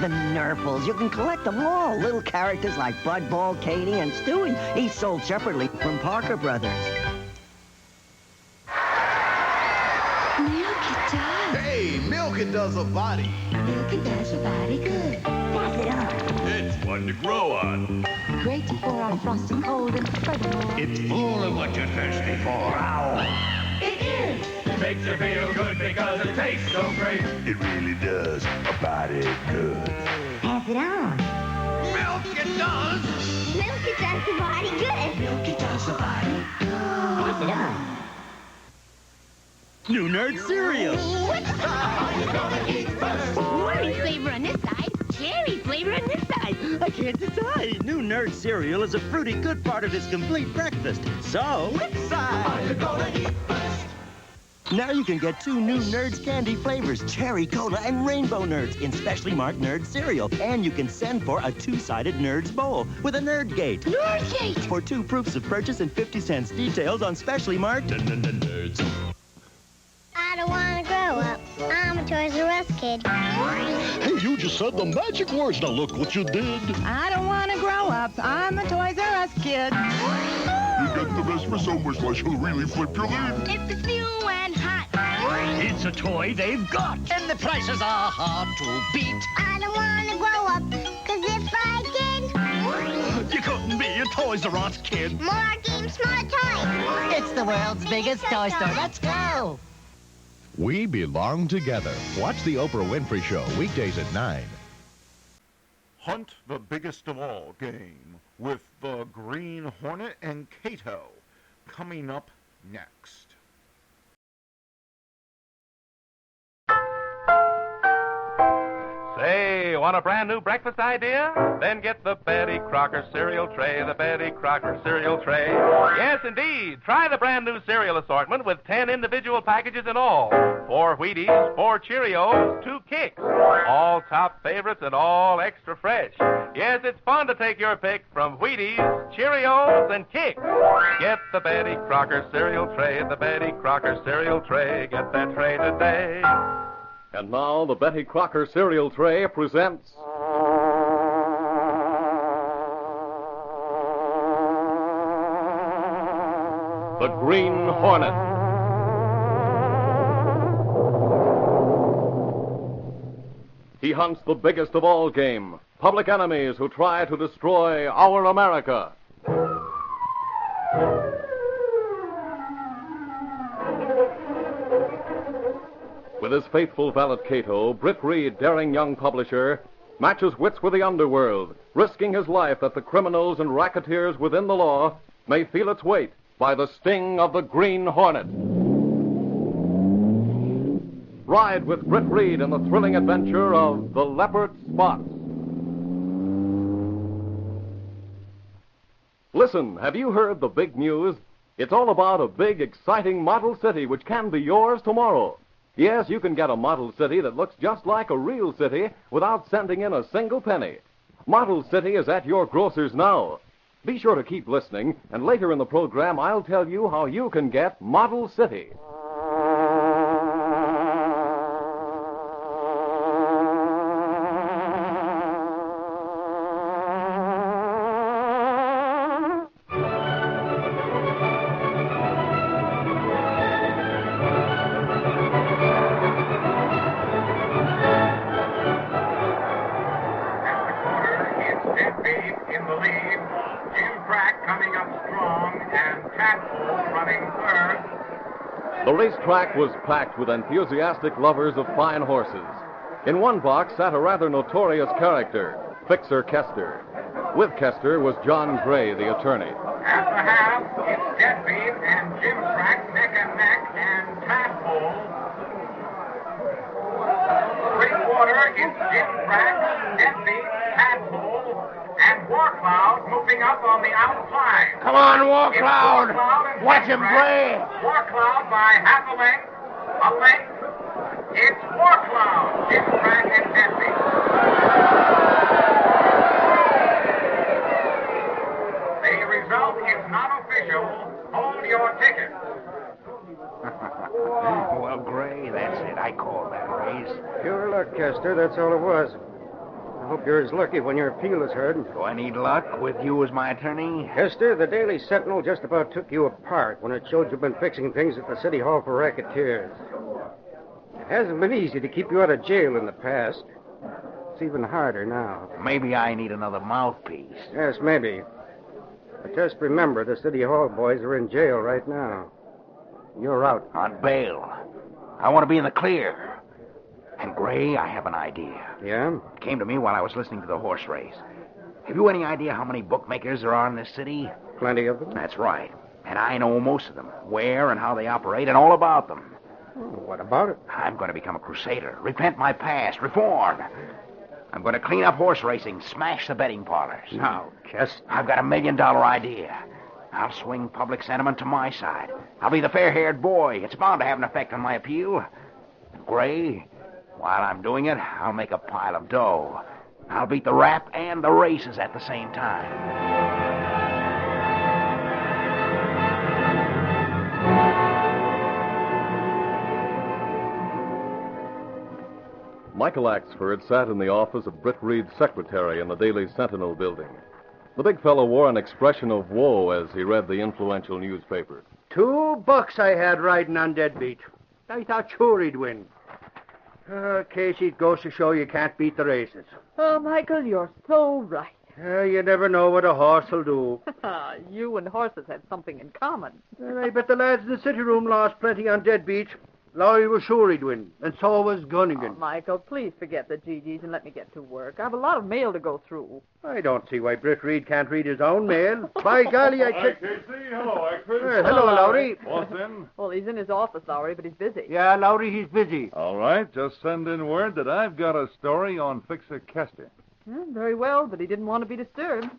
The Nerfles. You can collect them all. Little characters like Bud Ball, Katie, and Stewie. Each sold separately from Parker Brothers. Hey, Milk It does a body. Milk It does a body good. Pass it on. It's one to grow on. Great to pour on frosty cold and furthermore. It's full of what you're thirsty for. It is. makes you feel good because it tastes so great. It really does a body good. Pass it on. Milk it does. Milk it does the body good. Milk it does the body good. Pass it on. New Nerd cereal. Orange flavor on this side, cherry flavor on this side. I can't decide. New Nerd cereal is a fruity good part of this complete breakfast. So, which side are you gonna eat first? Now you can get 2 new Nerds candy flavors, Cherry Cola and Rainbow Nerds, in specially marked Nerd cereal. And you can send for a 2-sided Nerds bowl with a Nerd Gate. Nerd Gate! For 2 proofs of purchase and 50 cents. Details on specially marked Nerds. I don't want to grow up. I'm a Toys R Us kid. Hey, you just said the magic words. Now look what you did. I don't want to grow up. I'm a Toys R Us kid. You get the best for so much less, you'll really flip your lid. If it's new and hot. It's a toy they've got, and the prices are hard to beat. I don't want to grow up, because if I did... You couldn't be a Toys R Us kid. More games, more toys. It's the world's biggest toy store. Let's go. We belong together. Watch the Oprah Winfrey Show weekdays at 9. Hunt the biggest of all game with the Green Hornet and Kato coming up next. Say, want a brand new breakfast idea? Then get the Betty Crocker cereal tray, the Betty Crocker cereal tray. Yes, indeed. Try the brand new cereal assortment with 10 individual packages in all. 4 Wheaties, 4 Cheerios, 2 Kicks. All top favorites and all extra fresh. Yes, it's fun to take your pick from Wheaties, Cheerios, and Kicks. Get the Betty Crocker cereal tray, the Betty Crocker cereal tray. Get that tray today. And now the Betty Crocker cereal tray presents... The Green Hornet. He hunts the biggest of all game, public enemies who try to destroy our America. With his faithful valet Cato, Britt Reed, daring young publisher, matches wits with the underworld, risking his life that the criminals and racketeers within the law may feel its weight by the sting of the Green Hornet. Ride with Britt Reed in the thrilling adventure of The Leopard Spots. Listen, have you heard the big news? It's all about a big, exciting model city which can be yours tomorrow. Yes, you can get a model city that looks just like a real city without sending in a single penny. Model City is at your grocer's now. Be sure to keep listening, and later in the program, I'll tell you how you can get Model City. The racetrack was packed with enthusiastic lovers of fine horses. In one box sat a rather notorious character, Fixer Kester. With Kester was John Gray, the attorney. At the half, it's Deadbeat and Jim Track neck and neck and Tadpole. 3/4, it's Jim Track, Deadbeat, Tadpole, and Warcloud moving up on the outside. Come on, Warcloud. Watch him play. Warcloud by half a length. It's Warcloud, Jim Track, and Deadbeat. The result is not official. Hold your ticket. Well, Gray, that's it. I call that race. Pure luck, Kester. That's all it was. I hope you're as lucky when your appeal is heard. Do I need luck with you as my attorney? Kester, the Daily Sentinel just about took you apart when it showed you've been fixing things at the City Hall for racketeers. It hasn't been easy to keep you out of jail in the past. It's even harder now. Maybe I need another mouthpiece. Yes, maybe. But just remember, the City Hall boys are in jail right now. You're out. On bail. I want to be in the clear. And, Gray, I have an idea. Yeah? It came to me while I was listening to the horse race. Have you any idea how many bookmakers there are in this city? Plenty of them? That's right. And I know most of them, where and how they operate, and all about them. Oh, what about it? I'm going to become a crusader, repent my past, reform. I'm going to clean up horse racing, smash the betting parlors. Now, Kester. I've got $1 million idea. I'll swing public sentiment to my side. I'll be the fair-haired boy. It's bound to have an effect on my appeal. Gray, while I'm doing it, I'll make a pile of dough. I'll beat the rap and the races at the same time. Michael Axford sat in the office of Britt Reed's secretary in the Daily Sentinel building. The big fellow wore an expression of woe as he read the influential newspaper. $2 I had riding on Deadbeat. I thought sure he'd win. Casey, it goes to show you can't beat the races. Oh, Michael, you're so right. You never know what a horse will do. You and horses have something in common. I bet the lads in the city room lost plenty on Deadbeat. Lowry was sure he'd win, and so was Gunnigan. Oh, Michael, please forget the GGs and let me get to work. I have a lot of mail to go through. I don't see why Britt Reed can't read his own mail. By golly, I Hi, Casey. Hello, Axford. Hello, Lowry. Boss in? Well, he's in his office, Lowry, but he's busy. Yeah, Lowry, he's busy. All right, just send in word that I've got a story on Fixer Kester. Very well, but he didn't want to be disturbed.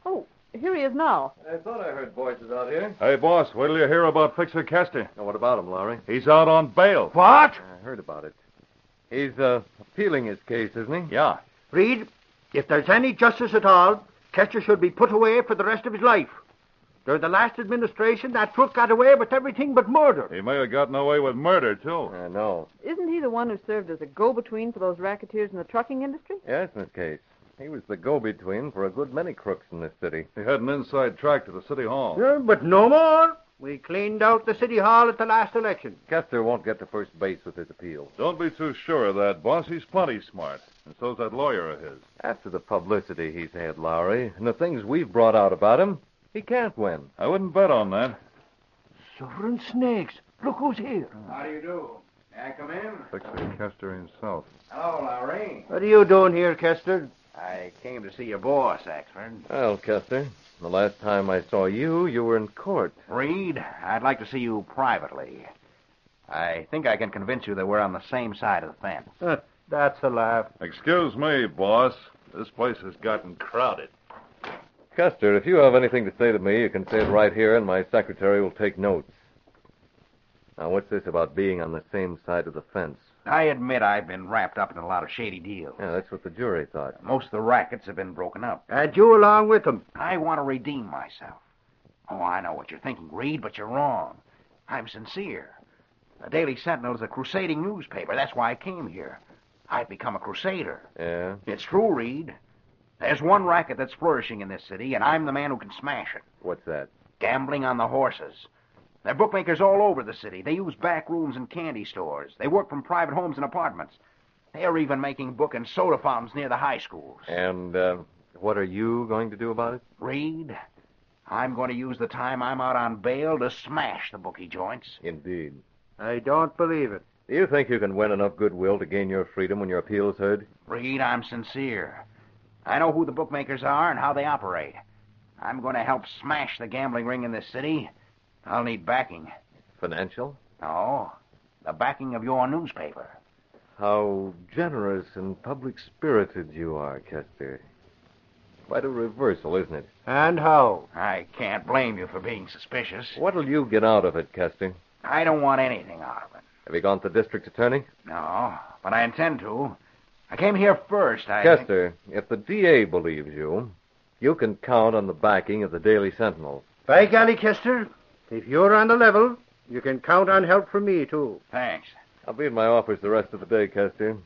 Oh, here he is now. I thought I heard voices out here. Hey, boss, wait till you hear about Fixer Kester. Now, what about him, Lowry? He's out on bail. What? I heard about it. He's appealing his case, isn't he? Yeah. Reed, if there's any justice at all, Kester should be put away for the rest of his life. During the last administration, that crook got away with everything but murder. He may have gotten away with murder, too. I know. Isn't he the one who served as a go-between for those racketeers in the trucking industry? Yes, Miss Case. He was the go-between for a good many crooks in this city. He had an inside track to the city hall. Yeah, but no more. We cleaned out the city hall at the last election. Kester won't get to first base with his appeal. Don't be too sure of that, boss. He's plenty smart. And so's that lawyer of his. After the publicity he's had, Lowry, and the things we've brought out about him, he can't win. I wouldn't bet on that. Sovereign snakes. Look who's here. How do you do? May I come in? Fixer Kester himself. Hello, Lowry. What are you doing here, Kester? I came to see your boss, Axford. Well, Kester, the last time I saw you, you were in court. Reed, I'd like to see you privately. I think I can convince you that we're on the same side of the fence. That's a laugh. Excuse me, boss. This place has gotten crowded. Kester, if you have anything to say to me, you can say it right here, and my secretary will take notes. Now, what's this about being on the same side of the fence? I admit I've been wrapped up in a lot of shady deals. Yeah, that's what the jury thought. Most of the rackets have been broken up. And you along with them. I want to redeem myself. Oh, I know what you're thinking, Reed, but you're wrong. I'm sincere. The Daily Sentinel is a crusading newspaper. That's why I came here. I've become a crusader. Yeah? It's true, Reed. There's one racket that's flourishing in this city, and I'm the man who can smash it. What's that? Gambling on the horses. There are bookmakers all over the city. They use back rooms and candy stores. They work from private homes and apartments. They're even making book and soda fountains near the high schools. And what are you going to do about it? Reed, I'm going to use the time I'm out on bail to smash the bookie joints. Indeed. I don't believe it. Do you think you can win enough goodwill to gain your freedom when your appeal is heard? Reed, I'm sincere. I know who the bookmakers are and how they operate. I'm going to help smash the gambling ring in this city. I'll need backing. Financial? No, the backing of your newspaper. How generous and public-spirited you are, Kester. Quite a reversal, isn't it? And how? I can't blame you for being suspicious. What'll you get out of it, Kester? I don't want anything out of it. Have you gone to the district attorney? No, but I intend to. I came here first. Kester, if the DA believes you, you can count on the backing of the Daily Sentinel. By golly, Kester, if you're on the level, you can count on help from me, too. Thanks. I'll be in my office the rest of the day, Kester.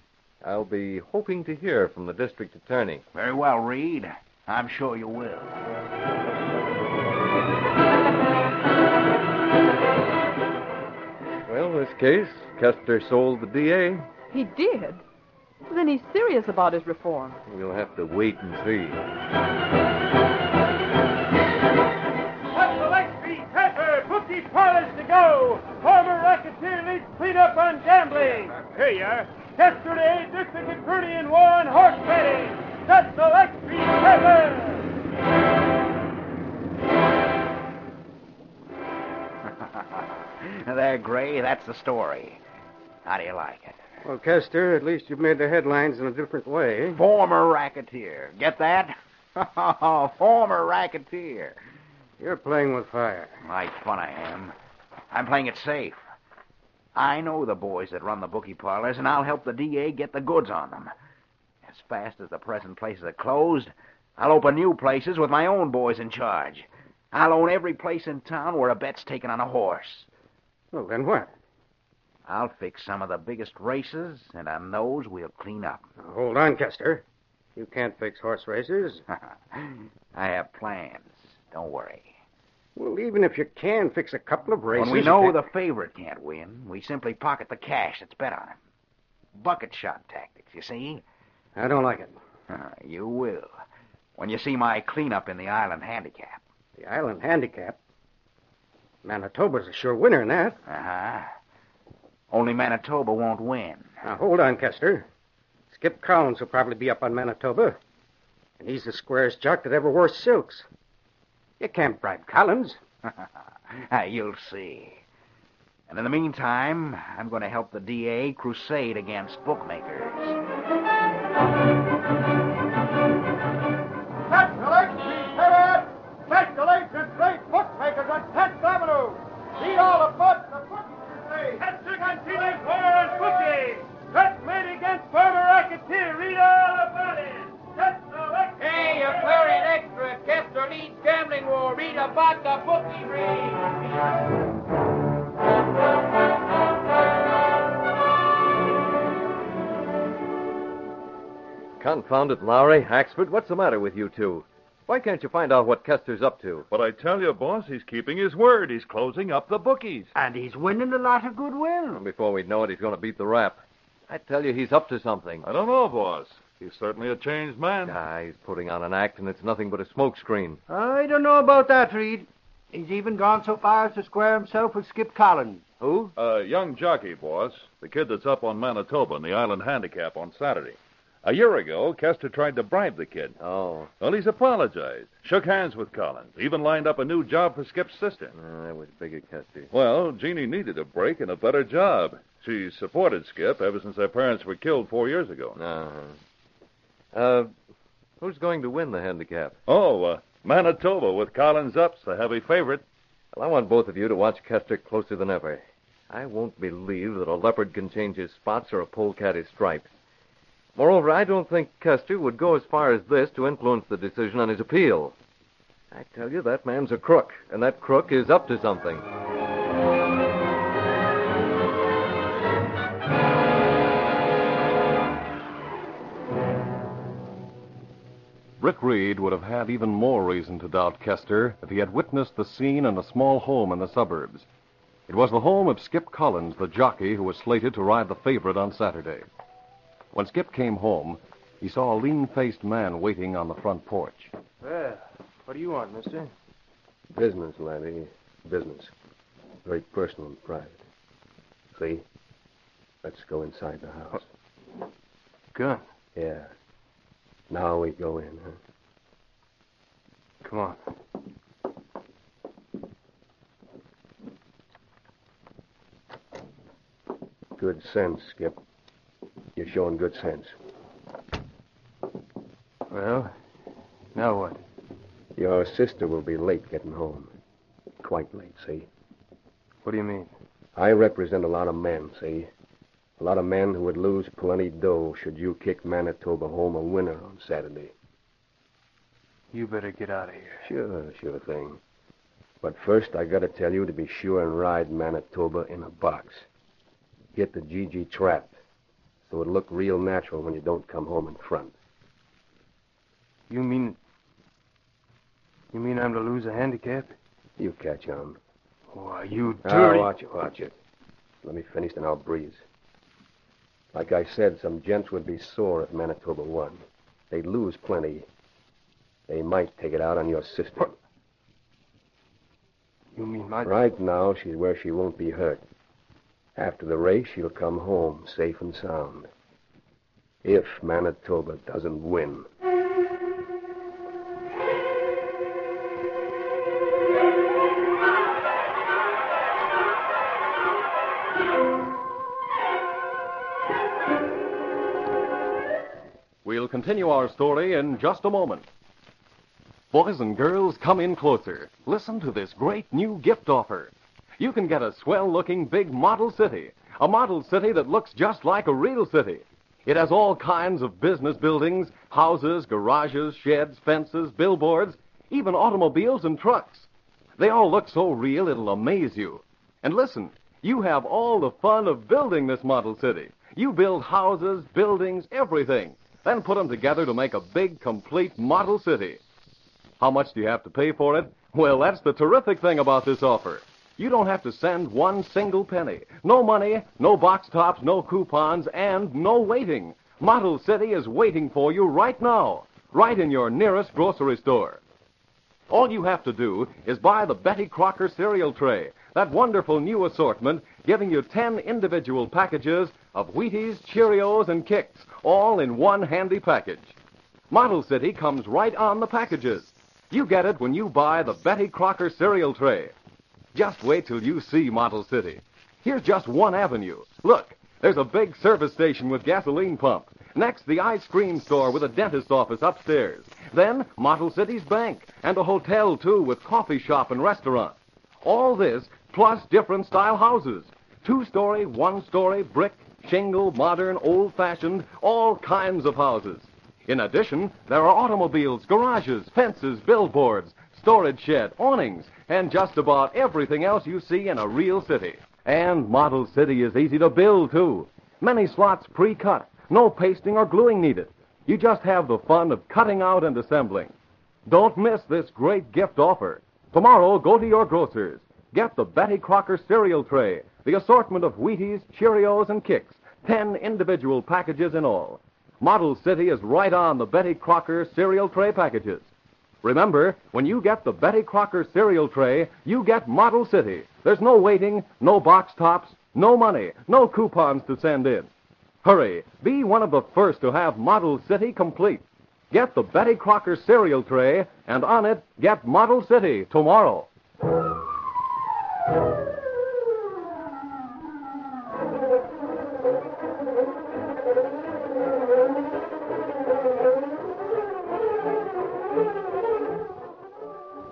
I'll be hoping to hear from the district attorney. Very well, Reed. I'm sure you will. Well, in this case, Kester sold the DA. He did? Then he's serious about his reform. We'll have to wait and see. What's the light speed? Pepper, 50 parlors to go. Former on gambling. Here you are. Yesterday, District Attorney in one horse betting. That's the Lux Theater. There, Gray, that's the story. How do you like it? Well, Kester, at least you've made the headlines in a different way. Former racketeer. Get that? Former racketeer. You're playing with fire. Like fun I am. I'm playing it safe. I know the boys that run the bookie parlors, and I'll help the DA get the goods on them. As fast as the present places are closed, I'll open new places with my own boys in charge. I'll own every place in town where a bet's taken on a horse. Well, then what? I'll fix some of the biggest races, and on those we'll clean up. Now, hold on, Kester. You can't fix horse races. I have plans. Don't worry. Well, even if you can fix a couple of races... When we know the favorite can't win, we simply pocket the cash that's bet on him. Bucket shot tactics, you see? I don't like it. You will. When you see my cleanup in the Island Handicap. The Island Handicap? Manitoba's a sure winner in that. Uh-huh. Only Manitoba won't win. Now, hold on, Kester. Skip Collins will probably be up on Manitoba. And he's the squarest jock that ever wore silks. You can't bribe Collins. You'll see. And in the meantime, I'm going to help the DA crusade against bookmakers. Congratulations, great bookmakers on 10th Avenue. Beat all the butts the bookies today. Hector Gonzalez, Warren Bookie. That's made against former racketeer. Read all about it. Hey, you're clearing extra. Kester leads gambling war. Read about the bookie read. Confound it, Lowry. Axford, what's the matter with you two? Why can't you find out what Kester's up to? But I tell you, boss, he's keeping his word. He's closing up the bookies. And he's winning a lot of goodwill. Before we know it, he's going to beat the rap. I tell you, he's up to something. I don't know, boss. He's certainly a changed man. He's putting on an act, and it's nothing but a smokescreen. I don't know about that, Reed. He's even gone so far as to square himself with Skip Collins. Who? A young jockey, boss. The kid that's up on Manitoba in the Island Handicap on Saturday. A year ago, Kester tried to bribe the kid. Oh. Well, he's apologized, shook hands with Collins, even lined up a new job for Skip's sister. That was big of Kester. Well, Jeannie needed a break and a better job. She supported Skip ever since their parents were killed 4 years ago. Who's going to win the handicap? Manitoba with Collins up's the heavy favorite. Well, I want both of you to watch Kester closer than ever. I won't believe that a leopard can change his spots or a polecat his stripes. Moreover, I don't think Kester would go as far as this to influence the decision on his appeal. I tell you, that man's a crook, and that crook is up to something. Rick Reed would have had even more reason to doubt Kester if he had witnessed the scene in a small home in the suburbs. It was the home of Skip Collins, the jockey who was slated to ride the favorite on Saturday. When Skip came home, he saw a lean-faced man waiting on the front porch. Well, what do you want, mister? Business, laddie. Business. Very personal and private. See? Let's go inside the house. Gun? Yeah. Now we go in, huh? Come on. Good sense, Skip. You're showing good sense. Well, now what? Your sister will be late getting home. Quite late, see? What do you mean? I represent a lot of men, see? A lot of men who would lose plenty dough should you kick Manitoba home a winner on Saturday. You better get out of here. Sure thing. But first, I gotta tell you to be sure and ride Manitoba in a box. Get the GG trap, so it'll look real natural when you don't come home in front. You mean I'm to lose a handicap? You catch on. Why, you dirty... Watch it. Let me finish, then I'll breeze. Like I said, some gents would be sore if Manitoba won. They'd lose plenty. They might take it out on your sister. What? You mean my... Right now, she's where she won't be hurt. After the race, she'll come home, safe and sound. If Manitoba doesn't win. We'll continue our story in just a moment. Boys and girls, come in closer. Listen to this great new gift offer. You can get a swell-looking big model city. A model city that looks just like a real city. It has all kinds of business buildings, houses, garages, sheds, fences, billboards, even automobiles and trucks. They all look so real it'll amaze you. And listen, you have all the fun of building this model city. You build houses, buildings, everything. Then put them together to make a big, complete model city. How much do you have to pay for it? Well, that's the terrific thing about this offer. You don't have to send one single penny. No money, no box tops, no coupons, and no waiting. Model City is waiting for you right now, right in your nearest grocery store. All you have to do is buy the Betty Crocker cereal tray, that wonderful new assortment giving you 10 individual packages of Wheaties, Cheerios, and Kicks, all in one handy package. Model City comes right on the packages. You get it when you buy the Betty Crocker cereal tray. Just wait till you see Model City. Here's just one avenue. Look, there's a big service station with gasoline pump. Next, the ice cream store with a dentist's office upstairs. Then, Model City's bank, and a hotel, too, with coffee shop and restaurant. All this, plus different style houses. 2-story, 1-story, brick, shingle, modern, old-fashioned, all kinds of houses. In addition, there are automobiles, garages, fences, billboards, storage shed, awnings, and just about everything else you see in a real city. And Model City is easy to build, too. Many slots pre-cut, no pasting or gluing needed. You just have the fun of cutting out and assembling. Don't miss this great gift offer. Tomorrow, go to your grocer's. Get the Betty Crocker cereal tray, the assortment of Wheaties, Cheerios, and Kicks, 10 individual packages in all. Model City is right on the Betty Crocker cereal tray packages. Remember, when you get the Betty Crocker cereal tray, you get Model City. There's no waiting, no box tops, no money, no coupons to send in. Hurry, be one of the first to have Model City complete. Get the Betty Crocker cereal tray, and on it, get Model City tomorrow.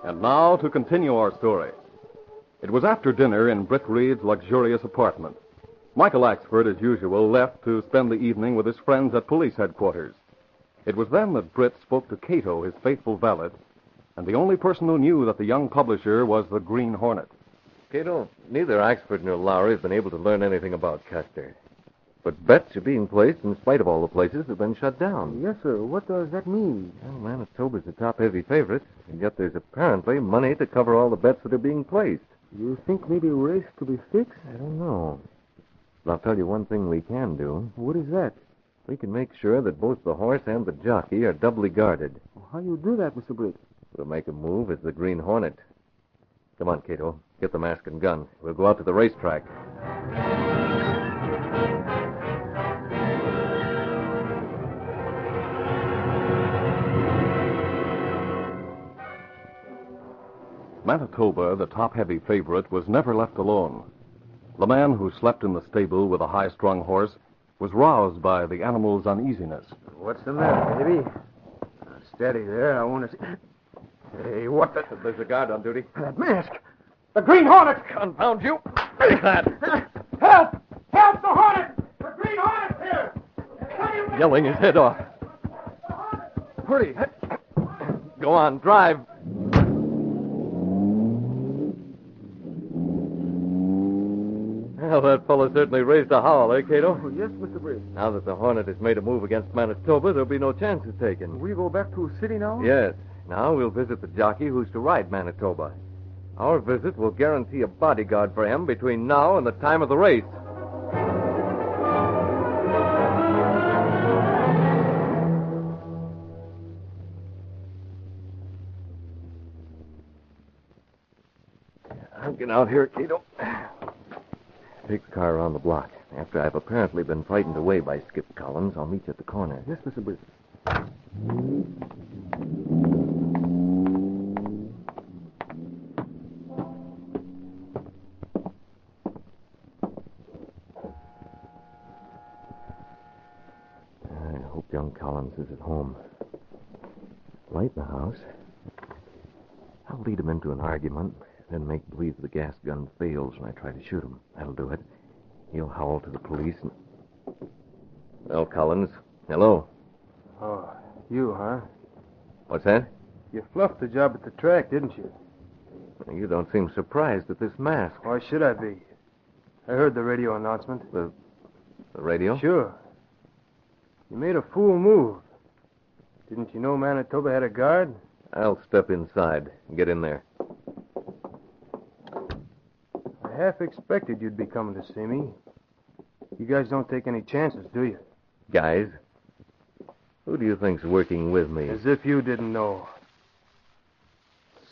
And now to continue our story. It was after dinner in Britt Reed's luxurious apartment. Michael Axford, as usual, left to spend the evening with his friends at police headquarters. It was then that Britt spoke to Cato, his faithful valet, and the only person who knew that the young publisher was the Green Hornet. Cato, neither Axford nor Lowry have been able to learn anything about Custer. But bets are being placed in spite of all the places that have been shut down. Yes, sir. What does that mean? Well, Manitoba's the top-heavy favorite, and yet there's apparently money to cover all the bets that are being placed. You think maybe a race to be fixed? I don't know. But I'll tell you one thing we can do. What is that? We can make sure that both the horse and the jockey are doubly guarded. How you do that, Mr. Britt? We'll make a move as the Green Hornet. Come on, Cato. Get the mask and gun. We'll go out to the racetrack. Manitoba, the top-heavy favorite, was never left alone. The man who slept in the stable with a high-strung horse was roused by the animal's uneasiness. What's the matter, baby? Steady there. I want to see... Hey, what the... There's a guard on duty. That mask! The Green Hornet! Confound you! Take that! Help! Help the Hornet! The Green Hornet's here! Yelling his head off. Hurry! Go on, drive! Well, that fellow certainly raised a howl, eh, Cato? Oh, yes, Mr. Britt. Now that the Hornet has made a move against Manitoba, there'll be no chances taken. We go back to the city now? Yes. Now we'll visit the jockey who's to ride Manitoba. Our visit will guarantee a bodyguard for him between now and the time of the race. I'll get out here, Cato. Take the car around the block. After I've apparently been frightened away by Skip Collins, I'll meet you at the corner. Yes, Mr. Britt. I hope young Collins is at home. Light in the house. I'll lead him into an argument, then make believe the gas gun fails when I try to shoot him. That'll do it. He'll howl to the police and... Well, Collins. Hello. Oh, you, huh? What's that? You fluffed the job at the track, didn't you? You don't seem surprised at this mask. Why should I be? I heard the radio announcement. The radio? Sure. You made a fool move. Didn't you know Manitoba had a guard? I'll step inside and get in there. I half expected you'd be coming to see me. You guys don't take any chances, do you? Guys? Who do you think's working with me? As if you didn't know.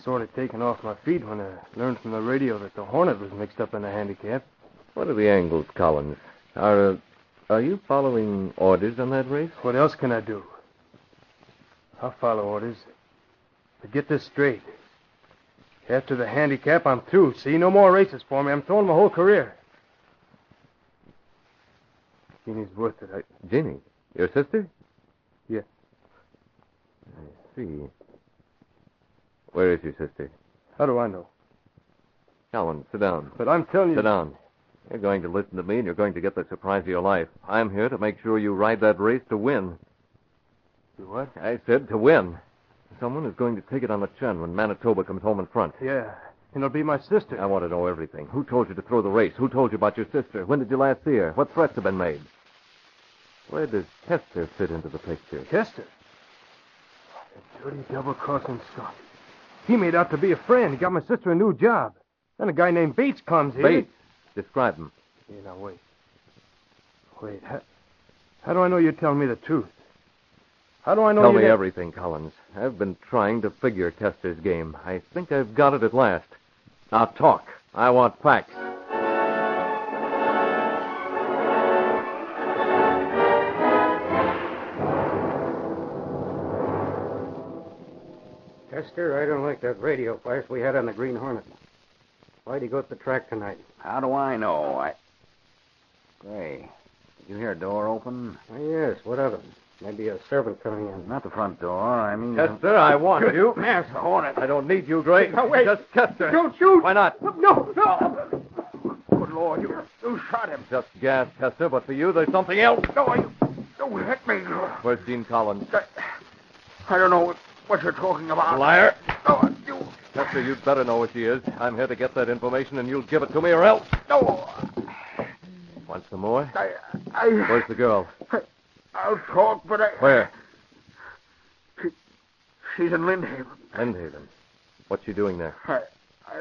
Sort of taken off my feet when I learned from the radio that the Hornet was mixed up in a handicap. What are the angles, Collins? Are you following orders on that race? What else can I do? I'll follow orders. But get this straight. After the handicap, I'm through. See, no more races for me. I'm throwing my whole career. Jeannie's worth it. Jeannie? Your sister? Yeah. I see. Where is your sister? How do I know? Collins, sit down. But I'm telling you... Sit down. You're going to listen to me, and you're going to get the surprise of your life. I'm here to make sure you ride that race to win. You what? I said to win. Someone is going to take it on the chin when Manitoba comes home in front. Yeah, and it'll be my sister. I want to know everything. Who told you to throw the race? Who told you about your sister? When did you last see her? What threats have been made? Where does Kester fit into the picture? Kester? A dirty double-crossing skunk. He made out to be a friend. He got my sister a new job. Then a guy named Bates comes here. Bates? Describe him. Yeah, now, wait. Wait, how do I know you're telling me the truth? How do I know Tell me everything, Collins. I've been trying to figure Kester's game. I think I've got it at last. Now talk. I want facts. Kester, I don't like that radio flash we had on the Green Hornet. Why'd he go to the track tonight? How do I know? Hey, did you hear a door open? Oh, yes, what of it? Maybe a servant coming in. Not the front door, I mean... Kester, I want you. Master Hornet. I don't need you, Gray. No, wait. Just Kester. Don't shoot. Why not? No. Good Lord, you shot him. Just gas, Kester, but for you, there's something else. No, you don't hit me. Where's Dean Collins? I don't know what you're talking about. Liar. No, you... Kester, you'd better know what she is. I'm here to get that information, and you'll give it to me or else. No. Want some more? I... Where's the girl? I'll talk, but I... Where? She's in Lindhaven. Lindhaven? What's she doing there? I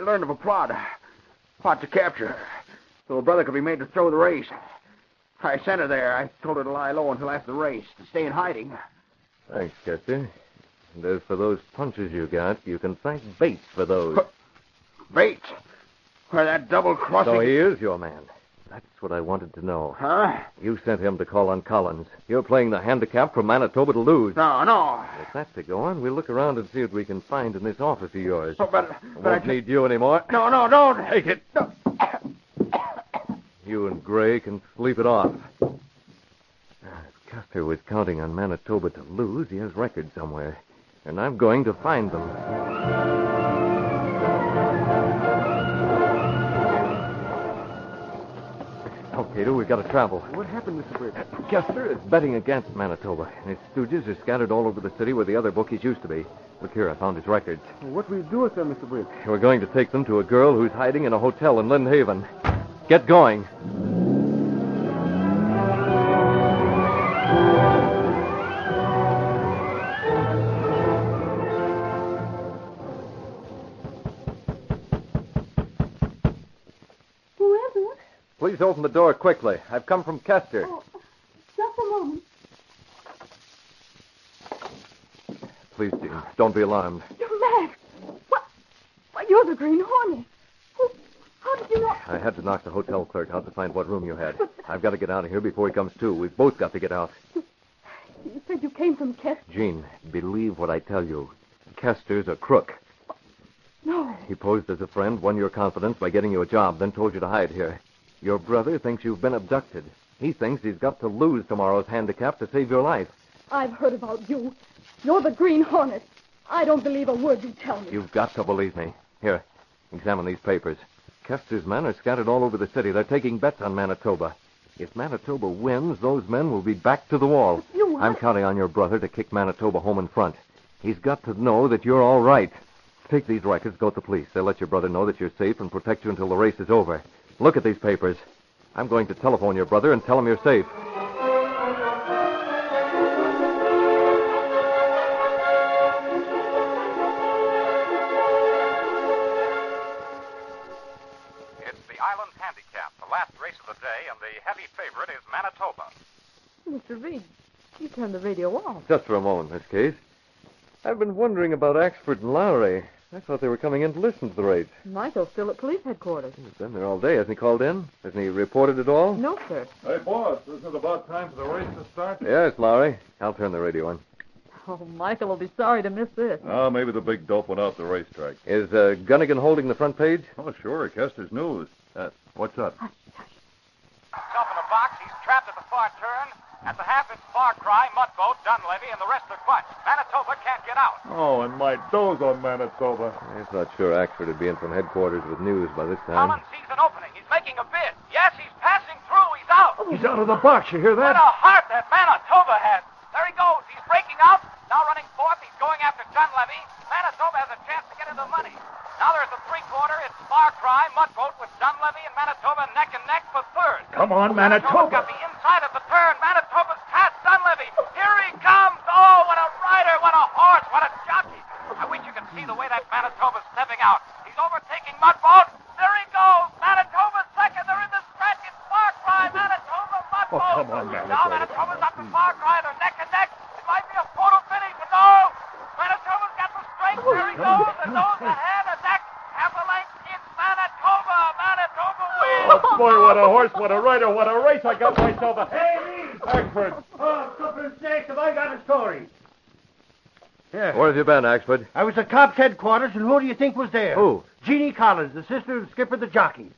learned of a plot to capture her, so her brother could be made to throw the race. I sent her there. I told her to lie low until after the race, to stay in hiding. Thanks, Kester. And as for those punches you got, you can thank Bates for those. Bates? Where that double-crossing... So he is your man. That's what I wanted to know. Huh? You sent him to call on Collins. You're playing the handicap from Manitoba to lose. No. If that's to go on, we'll look around and see what we can find in this office of yours. Oh, but won't need you anymore. No, don't. Take it. No. You and Gray can sleep it off. If Custer was counting on Manitoba to lose, he has records somewhere. And I'm going to find them. Cato, we've got to travel. What happened, Mr. Britt? Kester is betting against Manitoba, and his stooges are scattered all over the city where the other bookies used to be. Look here, I found his records. Well, what do we do with them, Mr. Britt? We're going to take them to a girl who's hiding in a hotel in Lindhaven. Get going. Please open the door quickly. I've come from Kester. Oh, just a moment. Please, Jean, don't be alarmed. You're Max. What? Why, you're the Green Hornet. How I had to knock the hotel clerk out to find what room you had. I've got to get out of here before he comes to. We've both got to get out. You said you came from Kester. Jean, believe what I tell you. Kester's a crook. No. He posed as a friend, won your confidence by getting you a job, then told you to hide here. Your brother thinks you've been abducted. He thinks he's got to lose tomorrow's handicap to save your life. I've heard about you. You're the Green Hornet. I don't believe a word you tell me. You've got to believe me. Here, examine these papers. Kester's men are scattered all over the city. They're taking bets on Manitoba. If Manitoba wins, those men will be back to the wall. I'm counting on your brother to kick Manitoba home in front. He's got to know that you're all right. Take these records, go to the police. They'll let your brother know that you're safe and protect you until the race is over. Look at these papers. I'm going to telephone your brother and tell him you're safe. It's the Island Handicap, the last race of the day, and the heavy favorite is Manitoba. Mr. Reed, you turned the radio off. Just for a moment, Miss Case. I've been wondering about Axford and Lowry. I thought they were coming in to listen to the race. Michael's still at police headquarters. He's been there all day. Hasn't he called in? Hasn't he reported at all? No, sir. Hey, boss, isn't it about time for the race to start? Yes, Lowry. I'll turn the radio on. Oh, Michael will be sorry to miss this. Oh, maybe the big dope went off the racetrack. Is Gunnigan holding the front page? Oh, sure. Kester's news. What's up? Himself in a box, he's trapped at the far turn. At the half, it's Far Cry, Mudboat, Dunleavy, and the rest are bunch. Manitoba can't get out. Oh, and my doze on Manitoba. I thought sure Axford would be in from headquarters with news by this time. Collins sees an opening. He's making a bid. Yes, he's passing through. He's out. He's out of the box. You hear What that? a heart that Manitoba has. There he goes. He's breaking out. Now running fourth. He's going after Dunleavy. Manitoba has a chance to get into the money. Now there's a three-quarter. It's Far Cry, Mudboat with Dunleavy and Manitoba neck and neck for third. Come on, Manitoba's got Manitoba. the inside of the turn. Manitoba's past Dunleavy. Here he comes. Oh, what a rider, what a horse, what a jockey. I wish you could see the way that Manitoba's stepping out. He's overtaking Mudboat. There he goes. Manitoba's second. They're in the stretch. It's Far Cry, Manitoba, Mudboat. Oh, come on, Manitoba. Now Manitoba's up to Far Cry. They're neck and neck. It might be a photo finish, but no. Manitoba's got the strength. There he goes. The nose ahead. A neck. Half a length. It's Manitoba. Manitoba wins. Oh, boy, what a horse, what a rider, what a race. I got myself a... Hey, Reed! Axford. Oh, for sakes, have I got a story? Yeah. Where have you been, Axford? I was at cops' headquarters, and who do you think was there? Who? Jeannie Collins, the sister of Skipper the jockey.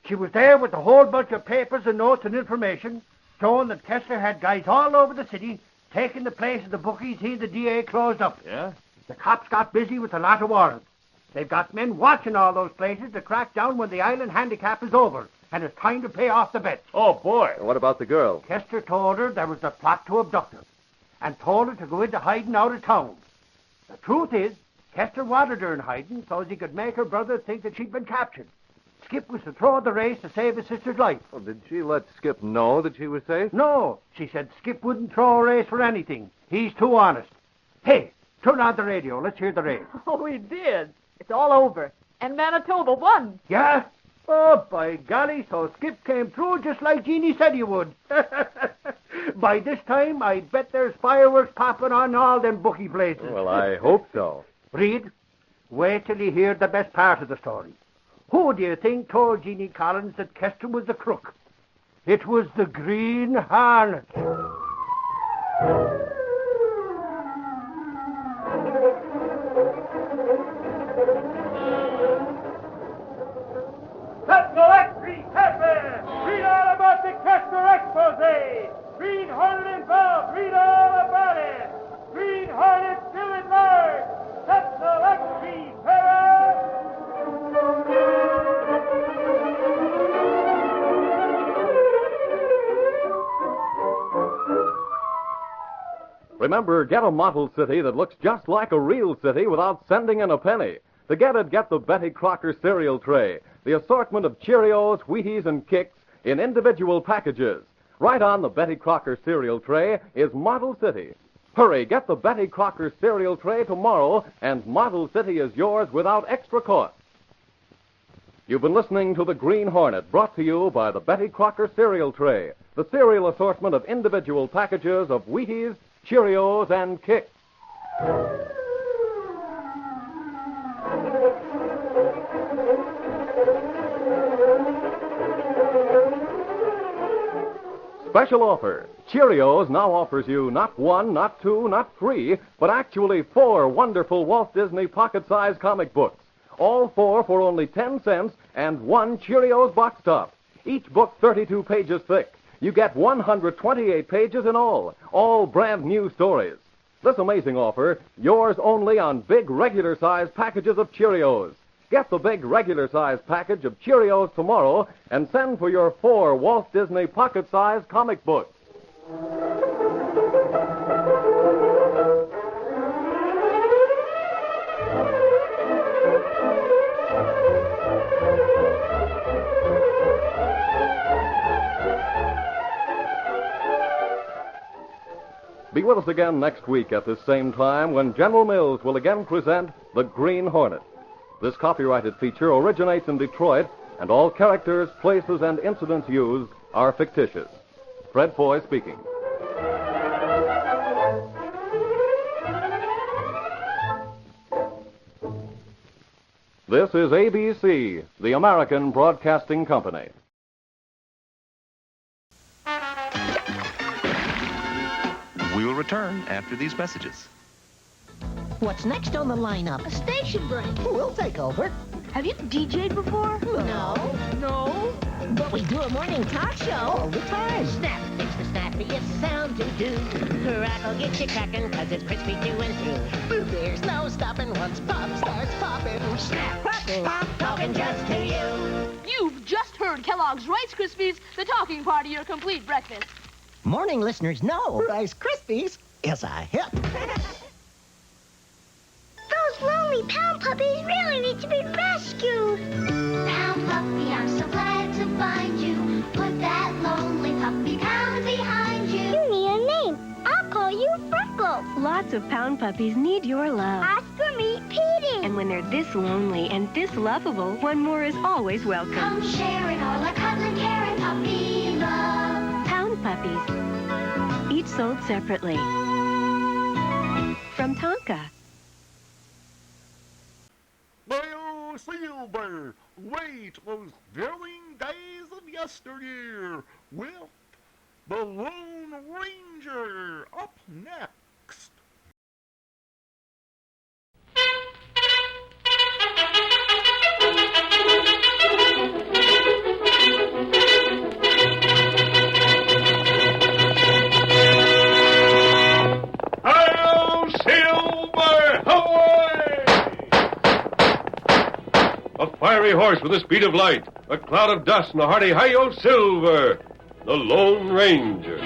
She was there with a whole bunch of papers and notes and information showing that Kester had guys all over the city taking the place of the bookies he and the DA closed up. Yeah? The cops got busy with a lot of warrants. They've got men watching all those places to crack down when the island handicap is over, and it's time to pay off the bets. Oh, boy. And what about the girl? Kester told her there was a plot to abduct her, and told her to go into hiding out of town. The truth is, Kester wanted her in hiding so as he could make her brother think that she'd been captured. Skip was to throw the race to save his sister's life. Well, did she let Skip know that she was safe? No, she said Skip wouldn't throw a race for anything. He's too honest. Hey, turn on the radio. Let's hear the race. Oh, we did. It's all over. And Manitoba won. Yeah? Oh, by golly, so Skip came through just like Jeannie said he would. By this time, I bet there's fireworks popping on all them bookie places. Well, I hope so. Reed, wait till you hear the best part of the story. Who do you think told Jeannie Collins that Kester was the crook? It was the Green Hornet. Let's select Green Pepper. Read all about the Kester expose. Green Hornet involved. Read all about it. Green Hornet still at large. Let's select Green Pepper. Remember, get a model city that looks just like a real city without sending in a penny. To get it, get the Betty Crocker cereal tray, the assortment of Cheerios, Wheaties, and Kicks in individual packages. Right on the Betty Crocker cereal tray is Model City. Hurry, get the Betty Crocker cereal tray tomorrow, and Model City is yours without extra cost. You've been listening to The Green Hornet, brought to you by the Betty Crocker cereal tray, the cereal assortment of individual packages of Wheaties, Cheerios, and Kicks. Special offer. Cheerios now offers you not 1, not 2, not 3, but actually 4 wonderful Walt Disney pocket-sized comic books. All 4 for only 10 cents and 1 Cheerios box top. Each book 32 pages thick. You get 128 pages in all brand new stories. This amazing offer, yours only on big regular-sized packages of Cheerios. Get the big regular-sized package of Cheerios tomorrow and send for your 4 Walt Disney pocket-sized comic books. Be with us again next week at this same time when General Mills will again present The Green Hornet. This copyrighted feature originates in Detroit, and all characters, places, and incidents used are fictitious. Fred Foy speaking. This is ABC, the American Broadcasting Company. We will return after these messages. What's next on the lineup? A station break. We'll take over. Have you DJ'd before? No. But we do a morning talk show all the time. Snap, it's the snappiest sound to do. Crackle, get you crackin', 'cause it's crispy through and through. There's no stopping once pop starts popping. Snap, crackin', pop, talking just to you. You've just heard Kellogg's Rice Krispies, the talking part of your complete breakfast. Morning listeners know Rice Krispies is a hit. Those lonely pound puppies really need to be rescued. Pound puppy, I'm so glad to find you. Put that lonely puppy pound behind you. You need a name. I'll call you Freckles. Lots of pound puppies need your love. Ask for me, Petey. And when they're this lonely and this lovable, one more is always welcome. Come sharing all the cuddling, caring puppy love. Pound puppies. Each sold separately. From Tonka. Well, Silver, wait those thrilling days of yesteryear with the Lone Ranger up next. Hail, Silver! Away! A fiery horse with the speed of light, a cloud of dust, and a hearty hi-yo, Silver, the Lone Ranger.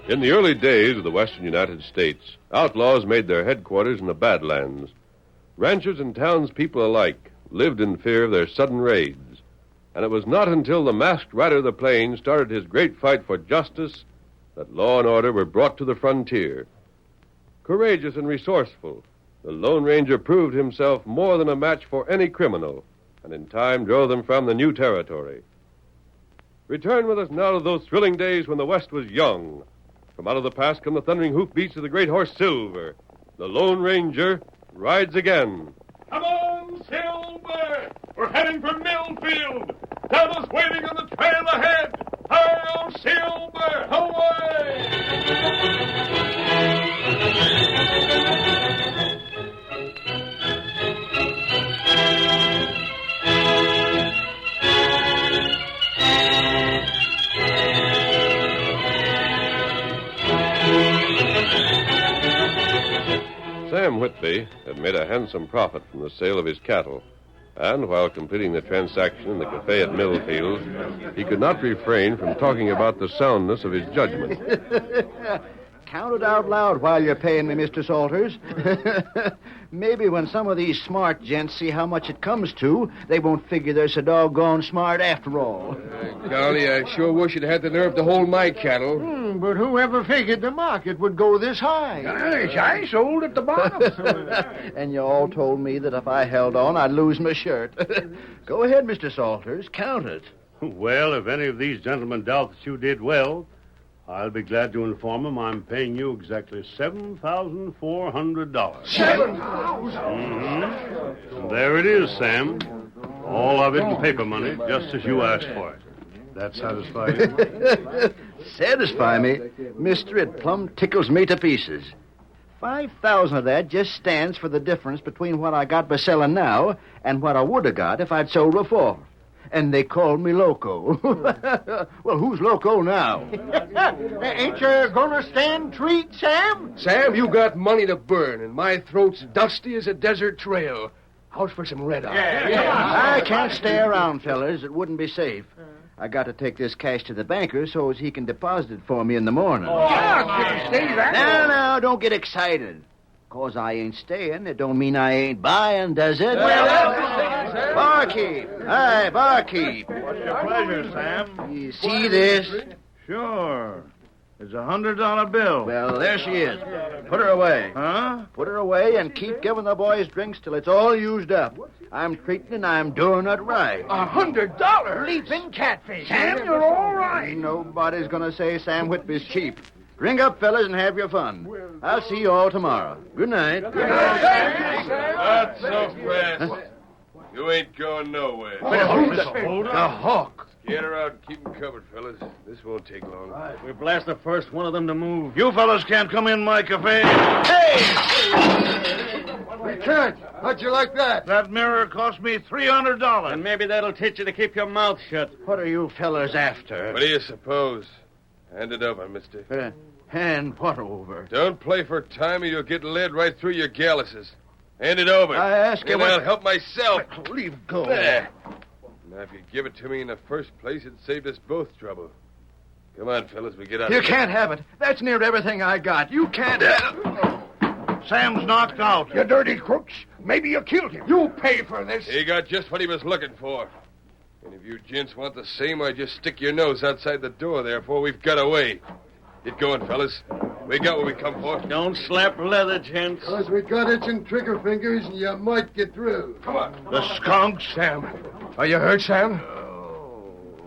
In the early days of the western United States, outlaws made their headquarters in the Badlands. Ranchers and townspeople alike lived in fear of their sudden raids, and it was not until the masked rider of the plains started his great fight for justice that law and order were brought to the frontier. Courageous and resourceful, the Lone Ranger proved himself more than a match for any criminal, and in time drove them from the new territory. Return with us now to those thrilling days when the West was young. From out of the past come the thundering hoofbeats of the great horse Silver. The Lone Ranger rides again. Come on, Silver! We're heading for Millfield. Devil's waiting on the trail ahead. Hi-yo, Silver! Away! Sam Whitby had made a handsome profit from the sale of his cattle, and while completing the transaction in the cafe at Millfield, he could not refrain from talking about the soundness of his judgment. Count it out loud while you're paying me, Mr. Salters. Maybe when some of these smart gents see how much it comes to, they won't figure they're so doggone smart after all. Golly, I sure wish it had the nerve to hold my cattle. But whoever figured the market would go this high? Gosh, I sold at the bottom. And you all told me that if I held on, I'd lose my shirt. Go ahead, Mr. Salters. Count it. Well, if any of these gentlemen doubt that you did well, I'll be glad to inform them I'm paying you exactly $7,400. $7,000? Mm-hmm. And there it is, Sam. All of it in paper money, just as you asked for it. That satisfy you? Satisfy me? Mister, it plumb tickles me to pieces. 5,000 of that just stands for the difference between what I got by selling now and what I would have got if I'd sold before. And they called me loco. Well, who's loco now? Ain't you gonna stand treat, Sam? Sam, you got money to burn, and my throat's dusty as a desert trail. How's for some red eye? I can't stay around, fellas. It wouldn't be safe. I got to take this cash to the banker so as he can deposit it for me in the morning. Now, don't get excited. 'Cause I ain't staying, it don't mean I ain't buying, does it? Barkeep! Hi, barkeep. What's your pleasure, Sam? You see this? Sure. It's a $100 bill. Well, there she is. Put her away. Huh? Put her away and keep giving the boys drinks till it's all used up. I'm treating and I'm doing it right. $100? Leaping catfish. Sam, you're all right. Nobody's gonna say Sam Whitby's cheap. Drink up, fellas, and have your fun. I'll see you all tomorrow. Good night. Not so fast. You ain't going nowhere. The hawk. Get her out and keep them covered, fellas. This won't take long. We blast the first one of them to move. You fellas can't come in my cafe. Hey! We can't. How'd you like that? That mirror cost me $300. And maybe that'll teach you to keep your mouth shut. What are you fellas after? What do you suppose? Hand it over, mister. Hand what over? Don't play for time or you'll get led right through your galluses. Hand it over. I ask you and I'll help myself. Leave go. There. Now, if you'd give it to me in the first place, it'd saved us both trouble. Come on, fellas, we get out You of here. can't have it. That's near everything I got. You can't have it. Sam's knocked out. You dirty crooks. Maybe you killed him. You pay for this. He got just what he was looking for. And if you gents want the same, I just stick your nose outside the door there before we've got away. Get going, fellas. We got what we come for. Don't slap leather, gents. Because we got itching trigger fingers, and you might get through. Come on. The skunks. Sam. Are you hurt, Sam?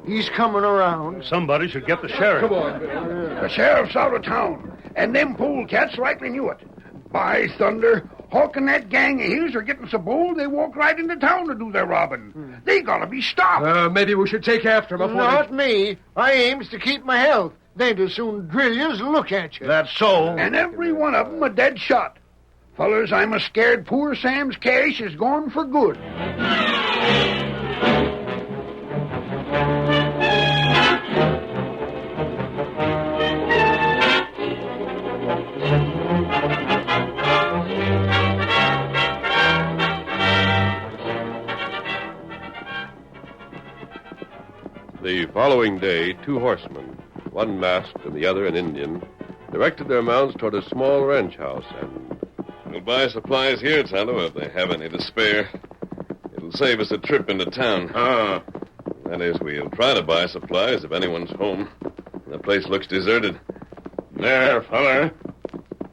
He's coming around. Somebody should get the sheriff. Come on. The sheriff's out of town, and them polecats rightly knew it. By thunder, Hawk and that gang of his are getting so bold they walk right into town to do their robbing. They gotta be stopped. Maybe we should take after them before Not me. I aims to keep my health. They'd as soon drill you as look at you. That's so. And every one of them a dead shot. Fellers, I'm a scared poor Sam's cash is gone for good. The following day, two horsemen, one masked and the other an Indian, directed their mounts toward a small ranch house and... We'll buy supplies here, Tonto, if they have any to spare. It'll save us a trip into town. That is, we'll try to buy supplies if anyone's home. The place looks deserted. There, feller.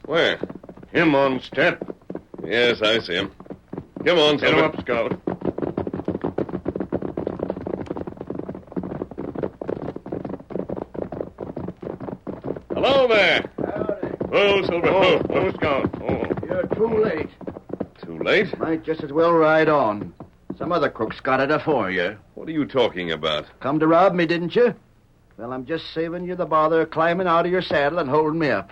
Where? Him on step. Yes, I see him. Come on, Get him Silver. up, Scout. Hello there. Oh, Silver. Oh, Scout. Oh. You're too late. Too late? Might just as well ride on. Some other crooks got it afore you. What are you talking about? Come to rob me, didn't you? Well, I'm just saving you the bother of climbing out of your saddle and holding me up.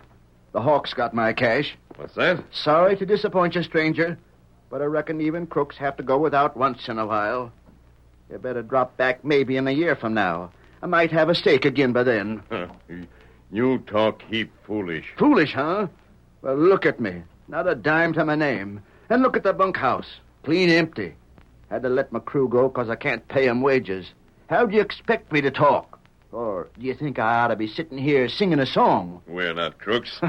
The Hawks got my cash. What's that? Sorry to disappoint you, stranger, but I reckon even crooks have to go without once in a while. You better drop back maybe in a year from now. I might have a stake again by then. You talk heap foolish. Foolish, huh? Well, look at me. Not a dime to my name. And look at the bunkhouse. Clean empty. Had to let my crew go 'cause I can't pay 'em wages. How do you expect me to talk? Or do you think I ought to be sitting here singing a song? We're not crooks.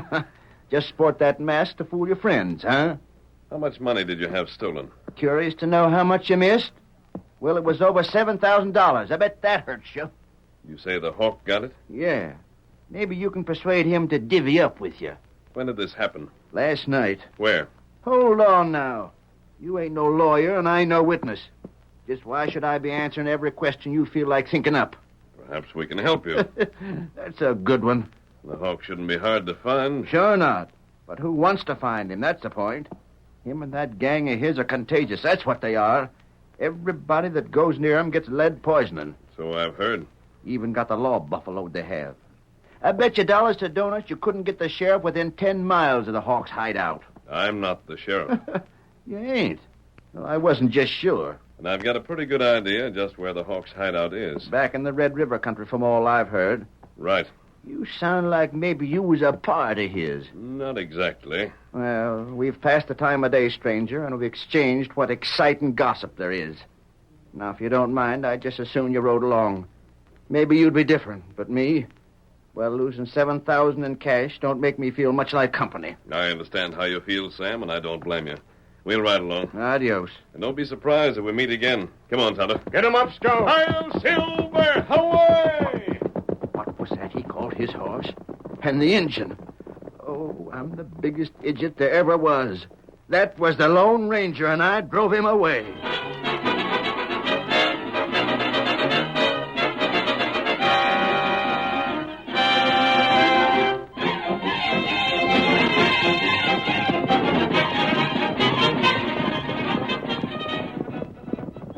Just sport that mask to fool your friends, huh? How much money did you have stolen? Curious to know how much you missed? Well, it was over $7,000. I bet that hurts you. You say the Hawk got it? Yeah. Maybe you can persuade him to divvy up with you. When did this happen? Last night. Where? Hold on now. You ain't no lawyer, and I ain't no witness. Just why should I be answering every question you feel like thinking up? Perhaps we can help you. That's a good one. The Hawk shouldn't be hard to find. Sure not. But who wants to find him? That's the point. Him and that gang of his are contagious. That's what they are. Everybody that goes near him gets lead poisoning. So I've heard. Even got the law buffaloed they have. I bet you dollars to donuts you couldn't get the sheriff within 10 miles of the Hawk's hideout. I'm not the sheriff. You ain't. Well, I wasn't just sure. And I've got a pretty good idea just where the Hawk's hideout is. Back in the Red River country from all I've heard. Right. You sound like maybe you was a part of his. Not exactly. Well, we've passed the time of day, stranger, and we've exchanged what exciting gossip there is. Now, if you don't mind, I'd just as soon you rode along. Maybe you'd be different, but me... Well, losing $7,000 in cash don't make me feel much like company. I understand how you feel, Sam, and I don't blame you. We'll ride along. Adios. And don't be surprised if we meet again. Come on, Tonto. Get him up, Scout. Hail, Silver! Away! What was that he called his horse? And the engine. Oh, I'm the biggest idiot there ever was. That was the Lone Ranger, and I drove him away.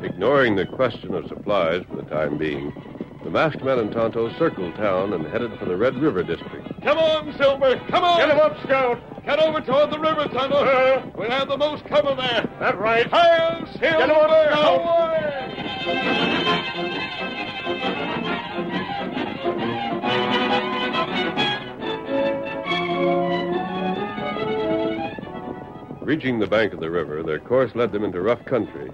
Ignoring the question of supplies for the time being, the masked men and Tonto circled town and headed for the Red River district. Come on, Silver! Come on! Get him up, Scout. Get over toward the river, Tonto. We'll have the most cover there. That's right. Hail, Silver! Get him up, Scout. Reaching the bank of the river, their course led them into rough country.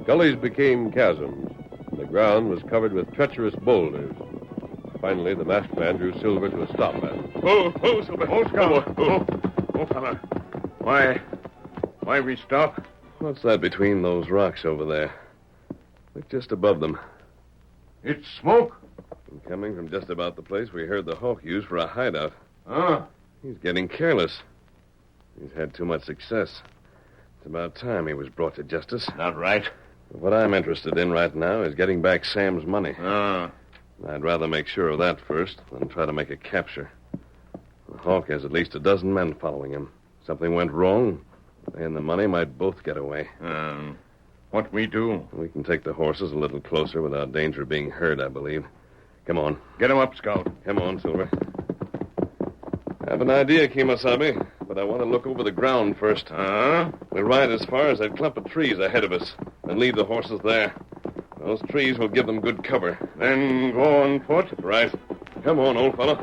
Gullies became chasms, and the ground was covered with treacherous boulders. Finally, the masked man drew Silver to a stop. Oh, Silver. Oh, Scout. Oh, fella. Why we stop? What's that between those rocks over there? Look just above them. It's smoke. And coming from just about the place we heard the Hawk use for a hideout. Ah. He's getting careless. He's had too much success. It's about time he was brought to justice. Not right. But what I'm interested in right now is getting back Sam's money. Ah. I'd rather make sure of that first than try to make a capture. The Hawk has at least a dozen men following him. Something went wrong, they and the money might both get away. What we do? We can take the horses a little closer without danger of being heard, I believe. Come on. Get him up, Scout. Come on, Silver. I have an idea, Kemosabe, but I want to look over the ground first. We'll ride as far as that clump of trees ahead of us and leave the horses there. Those trees will give them good cover. Then go on foot? Right. Come on, old fellow.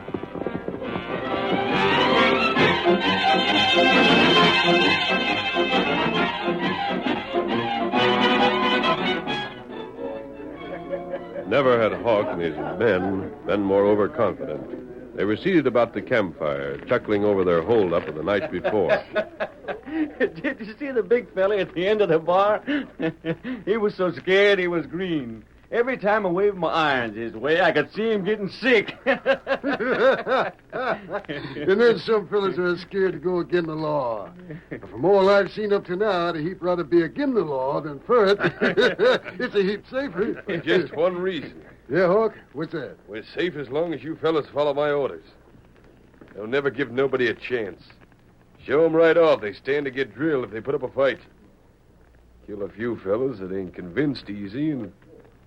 Never had Hawk and his men been more overconfident. They were seated about the campfire, chuckling over their holdup of the night before. Did you see the big fella at the end of the bar? He was so scared he was green. Every time I waved my irons his way, I could see him getting sick. And then some fellas are scared to go against the law. But from all I've seen up to now, I'd a heap rather be against the law than for it. It's a heap safer. For just one reason. Yeah, Hawk? What's that? We're safe as long as you fellas follow my orders. They'll never give nobody a chance. Show 'em right off they stand to get drilled if they put up a fight. Kill a few fellas that ain't convinced easy, and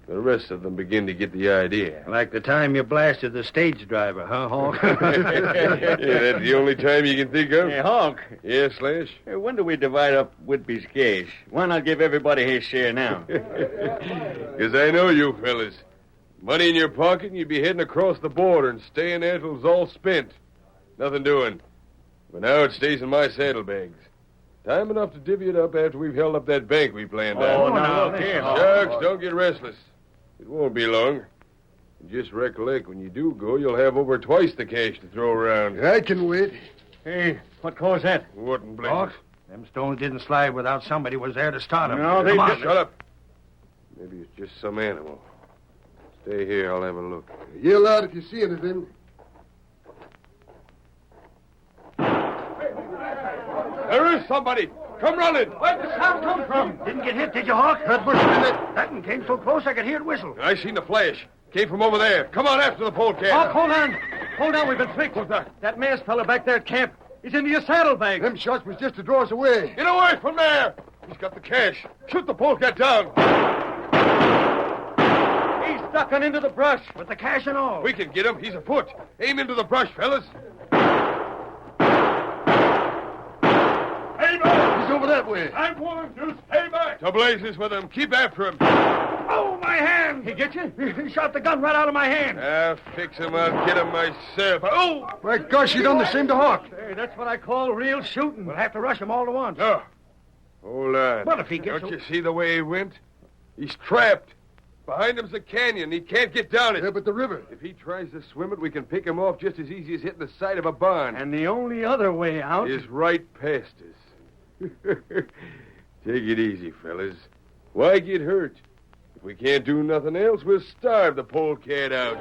the rest of them begin to get the idea. Like the time you blasted the stage driver, huh, Hawk? Yeah, that's the only time you can think of. Hey, Hawk. Yeah, Slash? Hey, when do we divide up Whitby's cash? Why not give everybody his share now? Because I know you fellas. Money in your pocket, and you'd be heading across the border and staying there till it's all spent. Nothing doing. But now it stays in my saddlebags. Time enough to divvy it up after we've held up that bank we planned on. Oh, now, look here, Hawk. Shucks, don't get restless. It won't be long. And just recollect, when you do go, you'll have over twice the cash to throw around. I can wait. Hey, what caused that? Wouldn't blame Hawk, us. them stones didn't slide without somebody was there to start them. No, they Come on. didn't. Shut up. Maybe it's just some animal. Stay here, I'll have a look. Yell out if you see anything. There is somebody. Come running. Where'd the sound come from? Didn't get hit, did you, Hawk? That bush that one came so close I could hear it whistle. I seen the flash. Came from over there. Come on after the polecat. Hawk, hold on. Hold on, we've been tricked. What's that? That masked fella back there at camp. He's into your saddlebag. Them shots was just to draw us away. Get away from there. He's got the cash. Shoot the polecat down. He's ducking into the brush with the cash and all. We can get him. He's afoot. Aim into the brush, fellas. Stay back! He's over that way. I'm warned you. Stay back! To blazes with him. Keep after him. Oh, my hand! He get you? He shot the gun right out of my hand. I'll fix him. I'll get him myself. Oh! My gosh, he done the same to Hawk. Hey, that's what I call real shooting. We'll have to rush him all at once. No. Hold on. What if he gets... Don't you see the way he went? He's trapped. Behind him's a canyon. He can't get down it. Yeah, but the river. If he tries to swim it, we can pick him off just as easy as hitting the side of a barn. And the only other way out is right past us. Take it easy, fellas. Why get hurt? If we can't do nothing else, we'll starve the polecat out.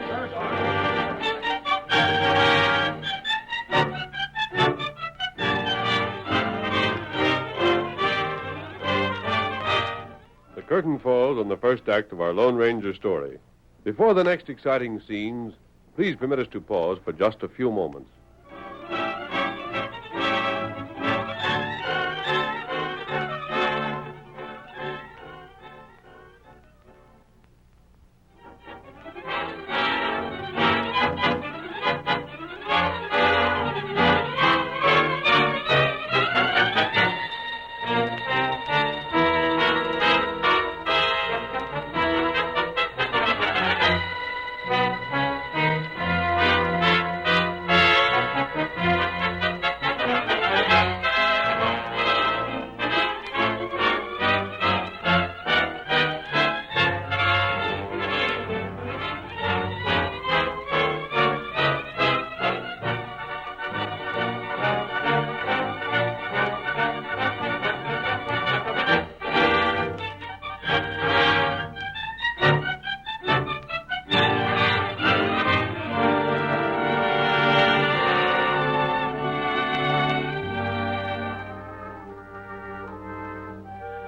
The curtain falls on the first act of our Lone Ranger story. Before the next exciting scenes, please permit us to pause for just a few moments.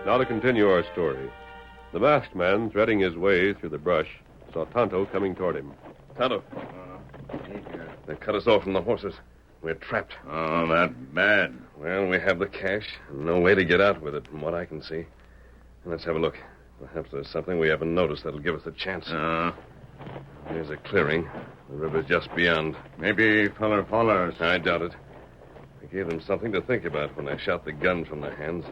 Now to continue our story. The masked man, threading his way through the brush, saw Tonto coming toward him. Tonto. They cut us off from the horses. We're trapped. Oh, that bad. Well, we have the cash. No way to get out with it, from what I can see. Let's have a look. Perhaps there's something we haven't noticed that'll give us a chance. Here's a clearing. The river's just beyond. Maybe feller follows. I doubt it. I gave them something to think about when I shot the gun from their hands.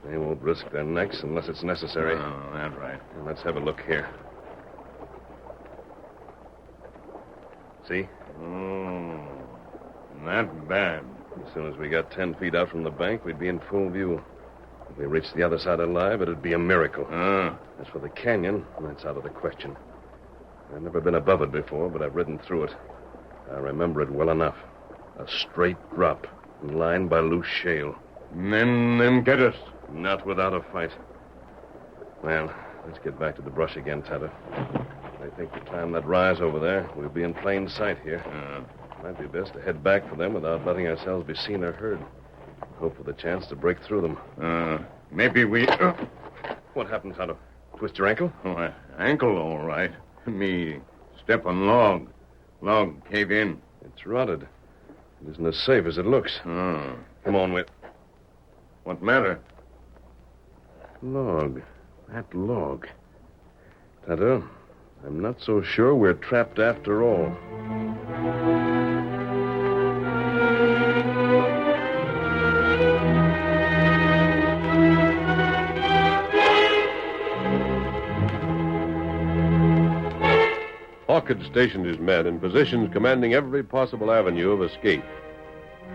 They won't risk their necks unless it's necessary. Oh, that's right. And let's have a look here. See? Oh, not bad. As soon as we got 10 feet out from the bank, we'd be in full view. If we reached the other side alive, it'd be a miracle. As for the canyon, that's out of the question. I've never been above it before, but I've ridden through it. I remember it well enough. A straight drop, lined by loose shale. Them get us. Not without a fight. Well, Let's get back to the brush again, Tonto. I think to climb that rise over there, we'll be in plain sight here. Might be best to head back for them without letting ourselves be seen or heard. Hope for the chance to break through them. Maybe we... What happened, Tonto? Twist your ankle? Oh, ankle, all right. Me step on log. Log cave in. It's rotted. It isn't as safe as it looks. Come on, Whit. What matter? Log. That log. Tonto, I'm not so sure we're trapped after all. Hawk had stationed his men in positions commanding every possible avenue of escape.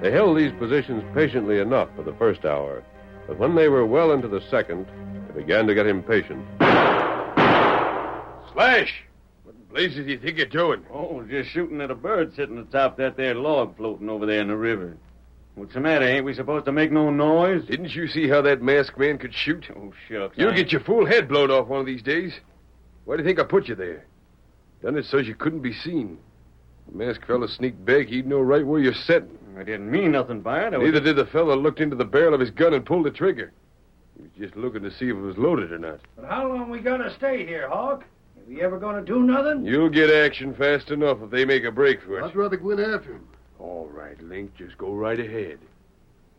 They held these positions patiently enough for the first hour, but when they were well into the second, they began to get impatient. Slash! What in blazes do you think you're doing? Oh, just shooting at a bird sitting atop that there log floating over there in the river. What's the matter? Ain't we supposed to make no noise? Didn't you see how that masked man could shoot? Oh, shucks. You'll get your full head blown off one of these days. Why do you think I put you there? Done it so you couldn't be seen. The masked fella sneaked back. He'd know right where you're sitting. I didn't mean nothing by it. Neither did the fella who looked into the barrel of his gun and pulled the trigger. He was just looking to see if it was loaded or not. But how long we gonna stay here, Hawk? Are we ever gonna do nothing? You'll get action fast enough if they make a break for it. I'd rather go in after him. All right, Link, just go right ahead.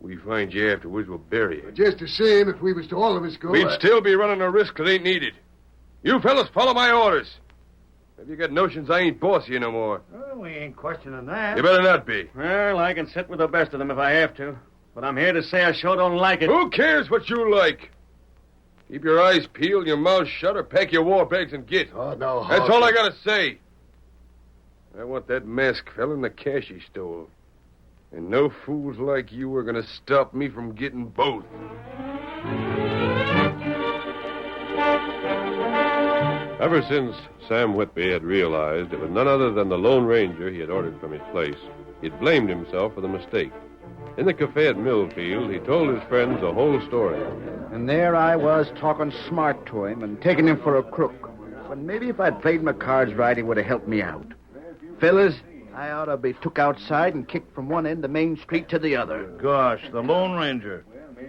We find you afterwards, we'll bury you. But just the same, if we was to all of us go... We'd still be running a risk that ain't needed. You fellas follow my orders. Have you got notions I ain't boss you no more? Well, we ain't questioning that. You better not be. Well, I can sit with the best of them if I have to. But I'm here to say I sure don't like it. Who cares what you like? Keep your eyes peeled, your mouth shut, or pack your war bags and get. Oh, no, That's all I gotta say. I want that masked fella and the cash he stole. And no fools like you are gonna stop me from getting both. Ever since Sam Whitby had realized it was none other than the Lone Ranger he had ordered from his place, he'd blamed himself for the mistake. In the cafe at Millfield, he told his friends the whole story. And there I was talking smart to him and taking him for a crook. But maybe if I'd played my cards right, he would have helped me out. Fellas, I ought to be took outside and kicked from one end of Main Street to the other. Gosh, the Lone Ranger.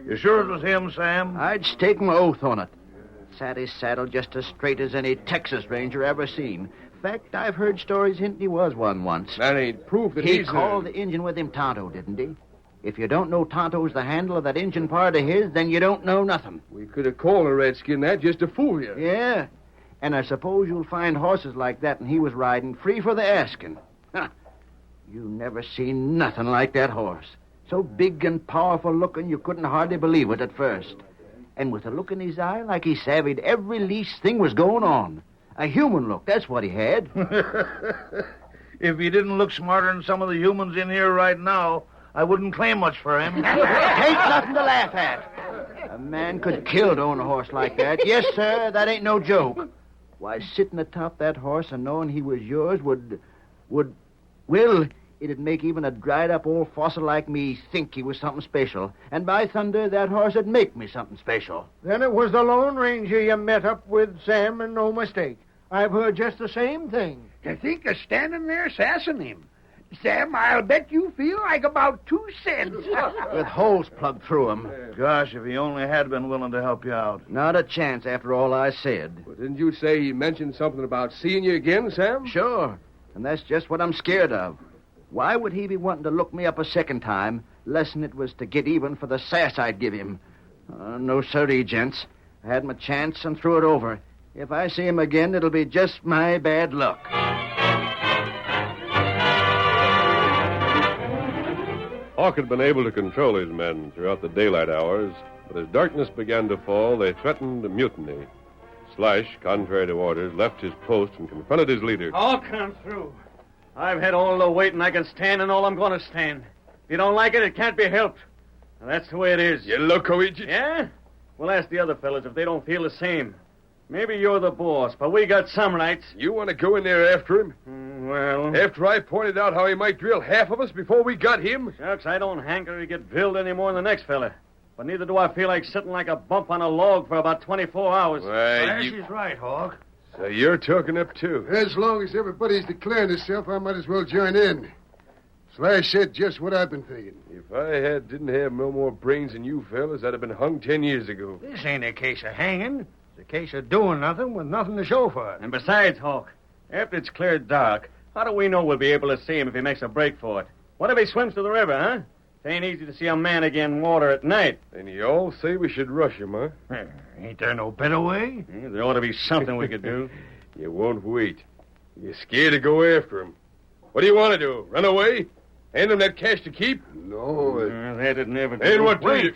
You sure it was him, Sam? I'd stake my oath on it. Sat his saddle just as straight as any Texas Ranger ever seen. In fact, I've heard stories hinting he was one once. That ain't proof that He called the engine with him Tonto, didn't he? If you don't know Tonto's the handle of that engine part of his, then you don't know nothing. We could have called a redskin that just to fool you. Yeah, and I suppose you'll find horses like that and he was riding free for the asking. Huh. You never seen nothing like that horse. So big and powerful looking you couldn't hardly believe it at first. And with a look in his eye like he savvied every least thing was going on. A human look, that's what he had. If he didn't look smarter than some of the humans in here right now, I wouldn't claim much for him. It ain't nothing to laugh at. A man could kill to own a horse like that. Yes, sir, that ain't no joke. Why, sitting atop that horse and knowing he was yours would, well, it'd make even a dried-up old fossil like me think he was something special. And by thunder, that horse would make me something special. Then it was the Lone Ranger you met up with, Sam, and no mistake. I've heard just the same thing. To think of standing there sassing him. Sam, I'll bet you feel like about 2 cents. With holes plugged through him. Gosh, if he only had been willing to help you out. Not a chance after all I said. Well, didn't you say he mentioned something about seeing you again, Sam? Sure. And that's just what I'm scared of. Why would he be wanting to look me up a second time, less'n it was to get even for the sass I'd give him? No sirree, gents. I had my chance and threw it over. If I see him again, it'll be just my bad luck. Hawk had been able to control his men throughout the daylight hours, but as darkness began to fall, they threatened mutiny. Slash, contrary to orders, left his post and confronted his leader. I'll come through. I've had all the weight, and I can stand and all I'm going to stand. If you don't like it, it can't be helped. And that's the way it is. You loco idiot. Yeah? Well, ask the other fellas if they don't feel the same. Maybe you're the boss, but we got some rights. You want to go in there after him? Well... After I pointed out how he might drill half of us before we got him? Shucks, I don't hanker to get drilled any more than the next fella. but neither do I feel like sitting like a bump on a log for about 24 hours. Why, She's right, Hawk. So you're talking up, too. As long as everybody's declaring itself, I might as well join in. Slash said just what I've been thinking. If I didn't have no more brains than you fellas, I'd have been hung 10 years ago. This ain't a case of hanging. It's a case of doing nothing with nothing to show for it. And besides, Hawk, after it's clear dark, how do we know we'll be able to see him if he makes a break for it? What if he swims to the river, huh? It ain't easy to see a man again in water at night. And you all say we should rush him, huh? Ain't there no better way? Yeah, there ought to be something we could do. You won't wait. You're scared to go after him. What do you want to do? Run away? Hand him that cash to keep? No. That'd never do. And what do you...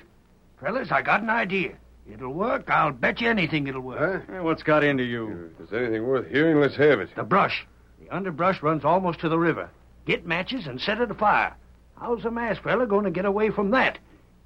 Fellas, I got an idea. It'll work. I'll bet you anything it'll work. Huh? What's got into you? If there's anything worth hearing, let's have it. The brush. The underbrush runs almost to the river. Get matches and set it afire. How's the masked fella going to get away from that?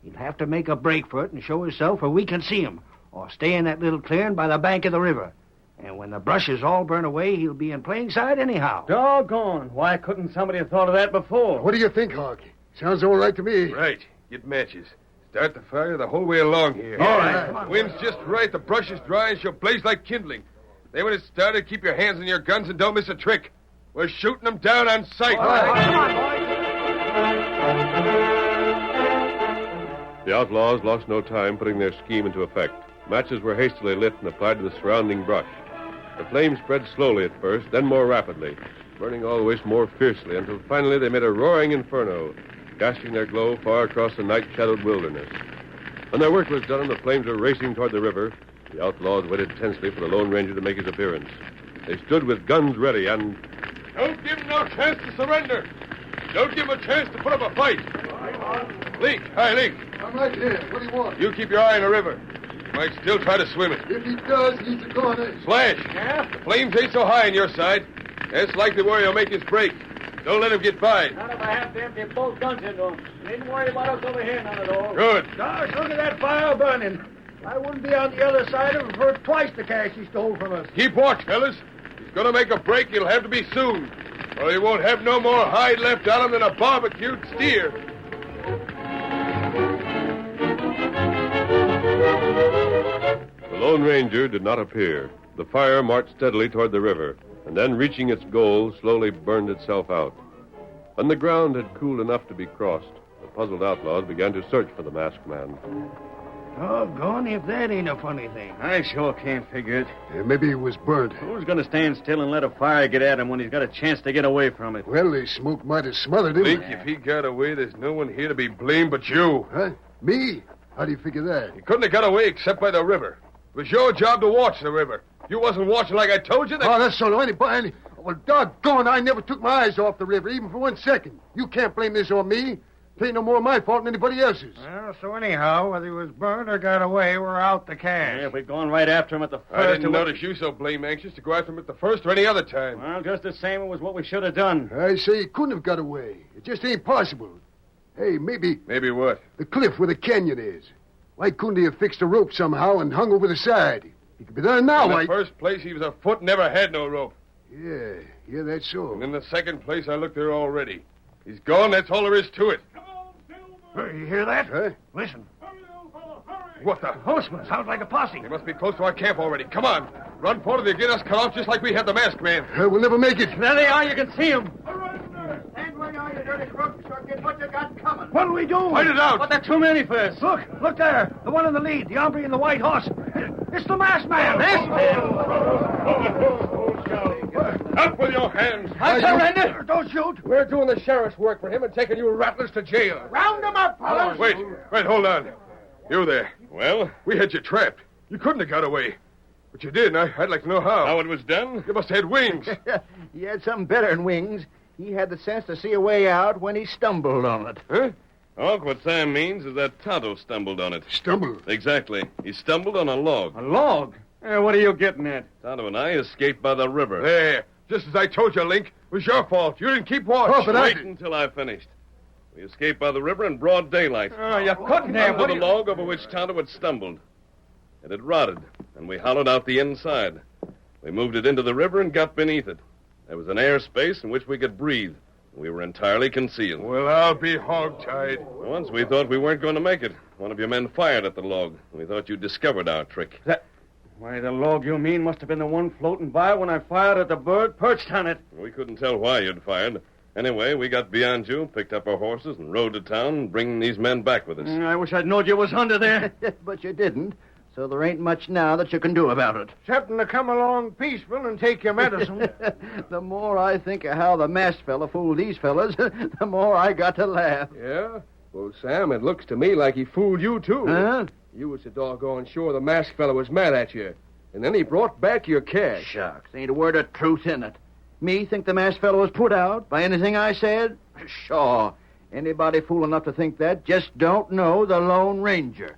He'll have to make a break for it and show himself where we can see him, or stay in that little clearing by the bank of the river. And when the brush is all burned away, he'll be in plain sight anyhow. Doggone. Why couldn't somebody have thought of that before? What do you think, Hawk? Sounds all right to me. Right. Get matches. Start the fire the whole way along here. All right. Wind's just right. The brush is dry and she'll blaze like kindling. Then when it's started, keep your hands on your guns and don't miss a trick. We're shooting them down on sight. All right. Come on, boys. The outlaws lost no time putting their scheme into effect. Matches were hastily lit and applied to the surrounding brush. The flames spread slowly at first, then more rapidly, burning always more fiercely until finally they made a roaring inferno, casting their glow far across the night-shadowed wilderness. When their work was done and the flames were racing toward the river, the outlaws waited tensely for the Lone Ranger to make his appearance. They stood with guns ready and... Don't give him no chance to surrender. Don't give him a chance to put up a fight. Link. Hi, Link. I'm right here. What do you want? You keep your eye on the river. He might still try to swim it. If he does, he's a goner. Slash. Yeah? The flames ain't so high on your side. That's likely where he'll make his break. Don't let him get by. Not if I have to empty both guns into him. Needn't worry about us over here none at all. Good. Gosh, look at that fire burning. I wouldn't be on the other side of it for twice the cash he stole from us. Keep watch, fellas. He's going to make a break. He'll have to be soon. Or he won't have no more hide left on him than a barbecued steer. The Lone Ranger did not appear. The fire marched steadily toward the river, and then, reaching its goal, slowly burned itself out. When the ground had cooled enough to be crossed, the puzzled outlaws began to search for the masked man. Doggone if that ain't a funny thing. I sure can't figure it. Maybe he was burnt. Who's going to stand still and let a fire get at him when he's got a chance to get away from it? Well, the smoke might have smothered him. Think if he got away, there's no one here to be blamed but you. Huh? Me? How do you figure that? He couldn't have got away except by the river. It was your job to watch the river. You wasn't watching like I told you. Oh, that's so no. Anybody... Well, doggone, I never took my eyes off the river, even for 1 second. You can't blame this on me. It ain't no more my fault than anybody else's. Well, so anyhow, whether he was burned or got away, we're out the cash. Yeah, if we'd gone right after him at the first... I didn't notice you so blame anxious to go after him at the first or any other time. Well, just the same, it was what we should have done. I say he couldn't have got away. It just ain't possible. Hey, maybe... Maybe what? The cliff where the canyon is. Why couldn't he have fixed a rope somehow and hung over the side? He could be there now. In the first place, he was afoot and never had no rope. Yeah, that's so. And in the second place, I looked there already. He's gone, that's all there is to it. You hear that? Huh? Listen. What the? Horseman. Sounds like a posse. They must be close to our camp already. Come on. Run for it. They'll get us cut off just like we had the masked man. We'll never make it. There they are. You can see them. Stand where you are, you dirty crooks, or get what you got coming. What'll we do? Fight it out. But there are too many for us. Look there. The one in the lead. The hombre in the white horse. It's the masked man. Masked man? Up with your hands. I surrender. Don't shoot. We're doing the sheriff's work for him and taking you rattlers to jail. Round them up, fellas. Wait, hold on. You there. Well? We had you trapped. You couldn't have got away. But you did, and I'd like to know how. How it was done? You must have had wings. He had something better than wings. He had the sense to see a way out when he stumbled on it. Huh? Hulk, what Sam means is that Tonto stumbled on it. Stumbled? Exactly. He stumbled on a log. A log? What are you getting at? Tonto and I escaped by the river. There. Just as I told you, Link. It was your fault. You didn't keep watch. Oh, but Wait until I finished. We escaped by the river in broad daylight. Oh, you couldn't have. Under the log over which Tonto had stumbled. It had rotted, and we hollowed out the inside. We moved it into the river and got beneath it. There was an air space in which we could breathe. We were entirely concealed. Well, I'll be hog-tied. Once we thought we weren't going to make it. One of your men fired at the log. We thought you discovered our trick. Why, the log you mean must have been the one floating by when I fired at the bird perched on it. We couldn't tell why you'd fired. Anyway, we got beyond you, picked up our horses, and rode to town, bringing these men back with us. I wish I'd known you was under there. But you didn't, so there ain't much now that you can do about it. Excepting to come along peaceful and take your medicine. The more I think of how the masked fella fooled these fellas, the more I got to laugh. Yeah? Well, Sam, it looks to me like he fooled you, too. Huh? You was so doggone sure the masked fella was mad at you. And then he brought back your cash. Shucks, ain't a word of truth in it. Me think the masked fellow was put out by anything I said? Sure. Anybody fool enough to think that just don't know the Lone Ranger.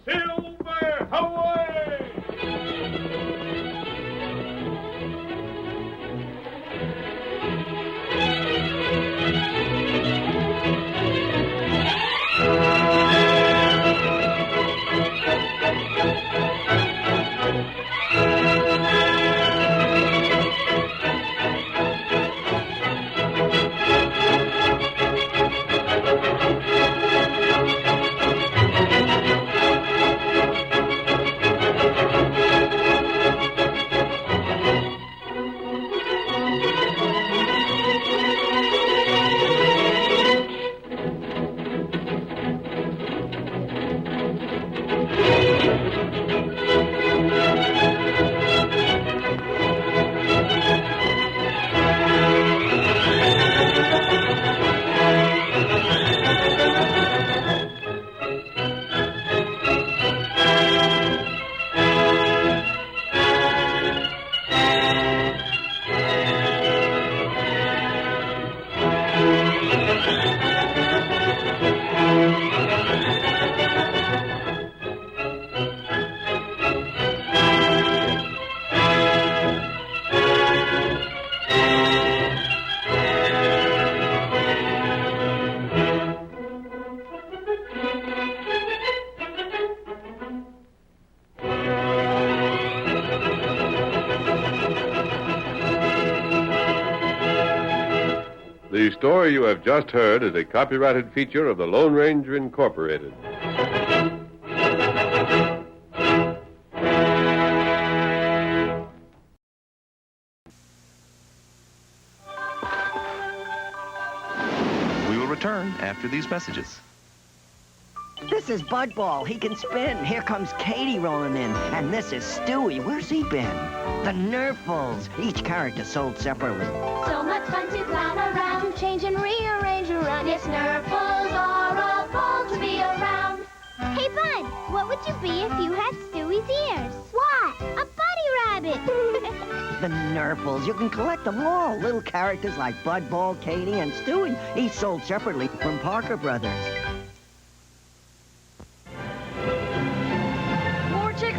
Silver, away! The story you have just heard is a copyrighted feature of the Lone Ranger Incorporated. We will return after these messages. This is Budball. He can spin. Here comes Katie rolling in. And this is Stewie. Where's he been? The Nerfles. Each character sold separately. So much fun to clown around, to change and rearrange around. Yes, Nerfles are a ball to be around. Hey, Bud, what would you be if you had Stewie's ears? What? A bunny rabbit. The Nerfles. You can collect them all. Little characters like Budball, Katie, and Stewie. Each sold separately from Parker Brothers.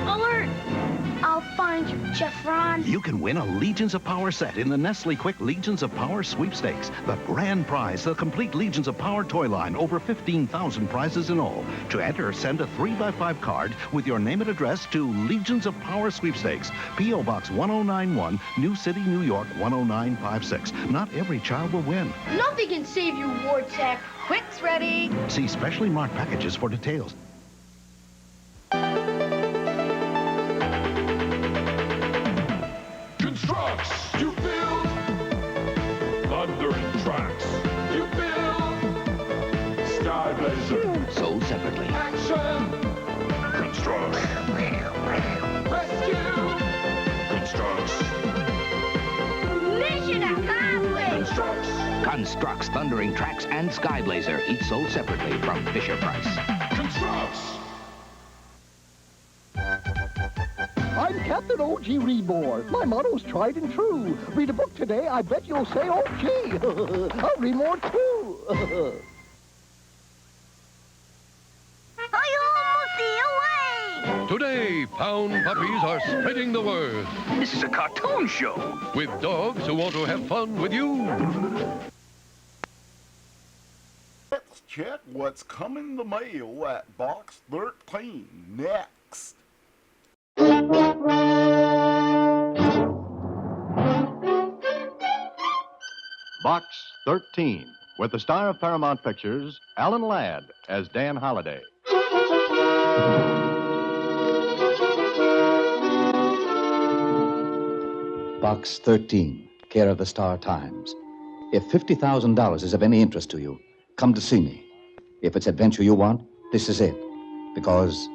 Alert! I'll find you, Jeffron. You can win a Legions of Power set in the Nestle Quick Legions of Power sweepstakes. The grand prize, the complete Legions of Power toy line, over 15,000 prizes in all. To enter, send a 3x5 card with your name and address to Legions of Power sweepstakes, P.O. Box 1091, New City, New York 10956. Not every child will win. Nothing can save you, Wardsack. Quick's ready. See specially marked packages for details. Constructs, you build. Thundering tracks, you build. Sky Blazer, Sold separately. action. Constructs. Rescue. Constructs. Mission accomplished. Constructs. Constructs, Thundering Tracks, and Skyblazer. Each sold separately from Fisher-Price. Constructs. I'm Captain O.G. Reedmore. My motto's tried and true. Read a book today, I bet you'll say, oh, gee. I'll read more, too. Today, pound puppies are spreading the word. This is a cartoon show. With dogs who want to have fun with you. Let's check what's coming in the mail at Box 13 next. Box 13, with the star of Paramount Pictures, Alan Ladd, as Dan Holliday. Box 13, care of the Star Times. If $50,000 is of any interest to you, come to see me. If it's adventure you want, this is it. Because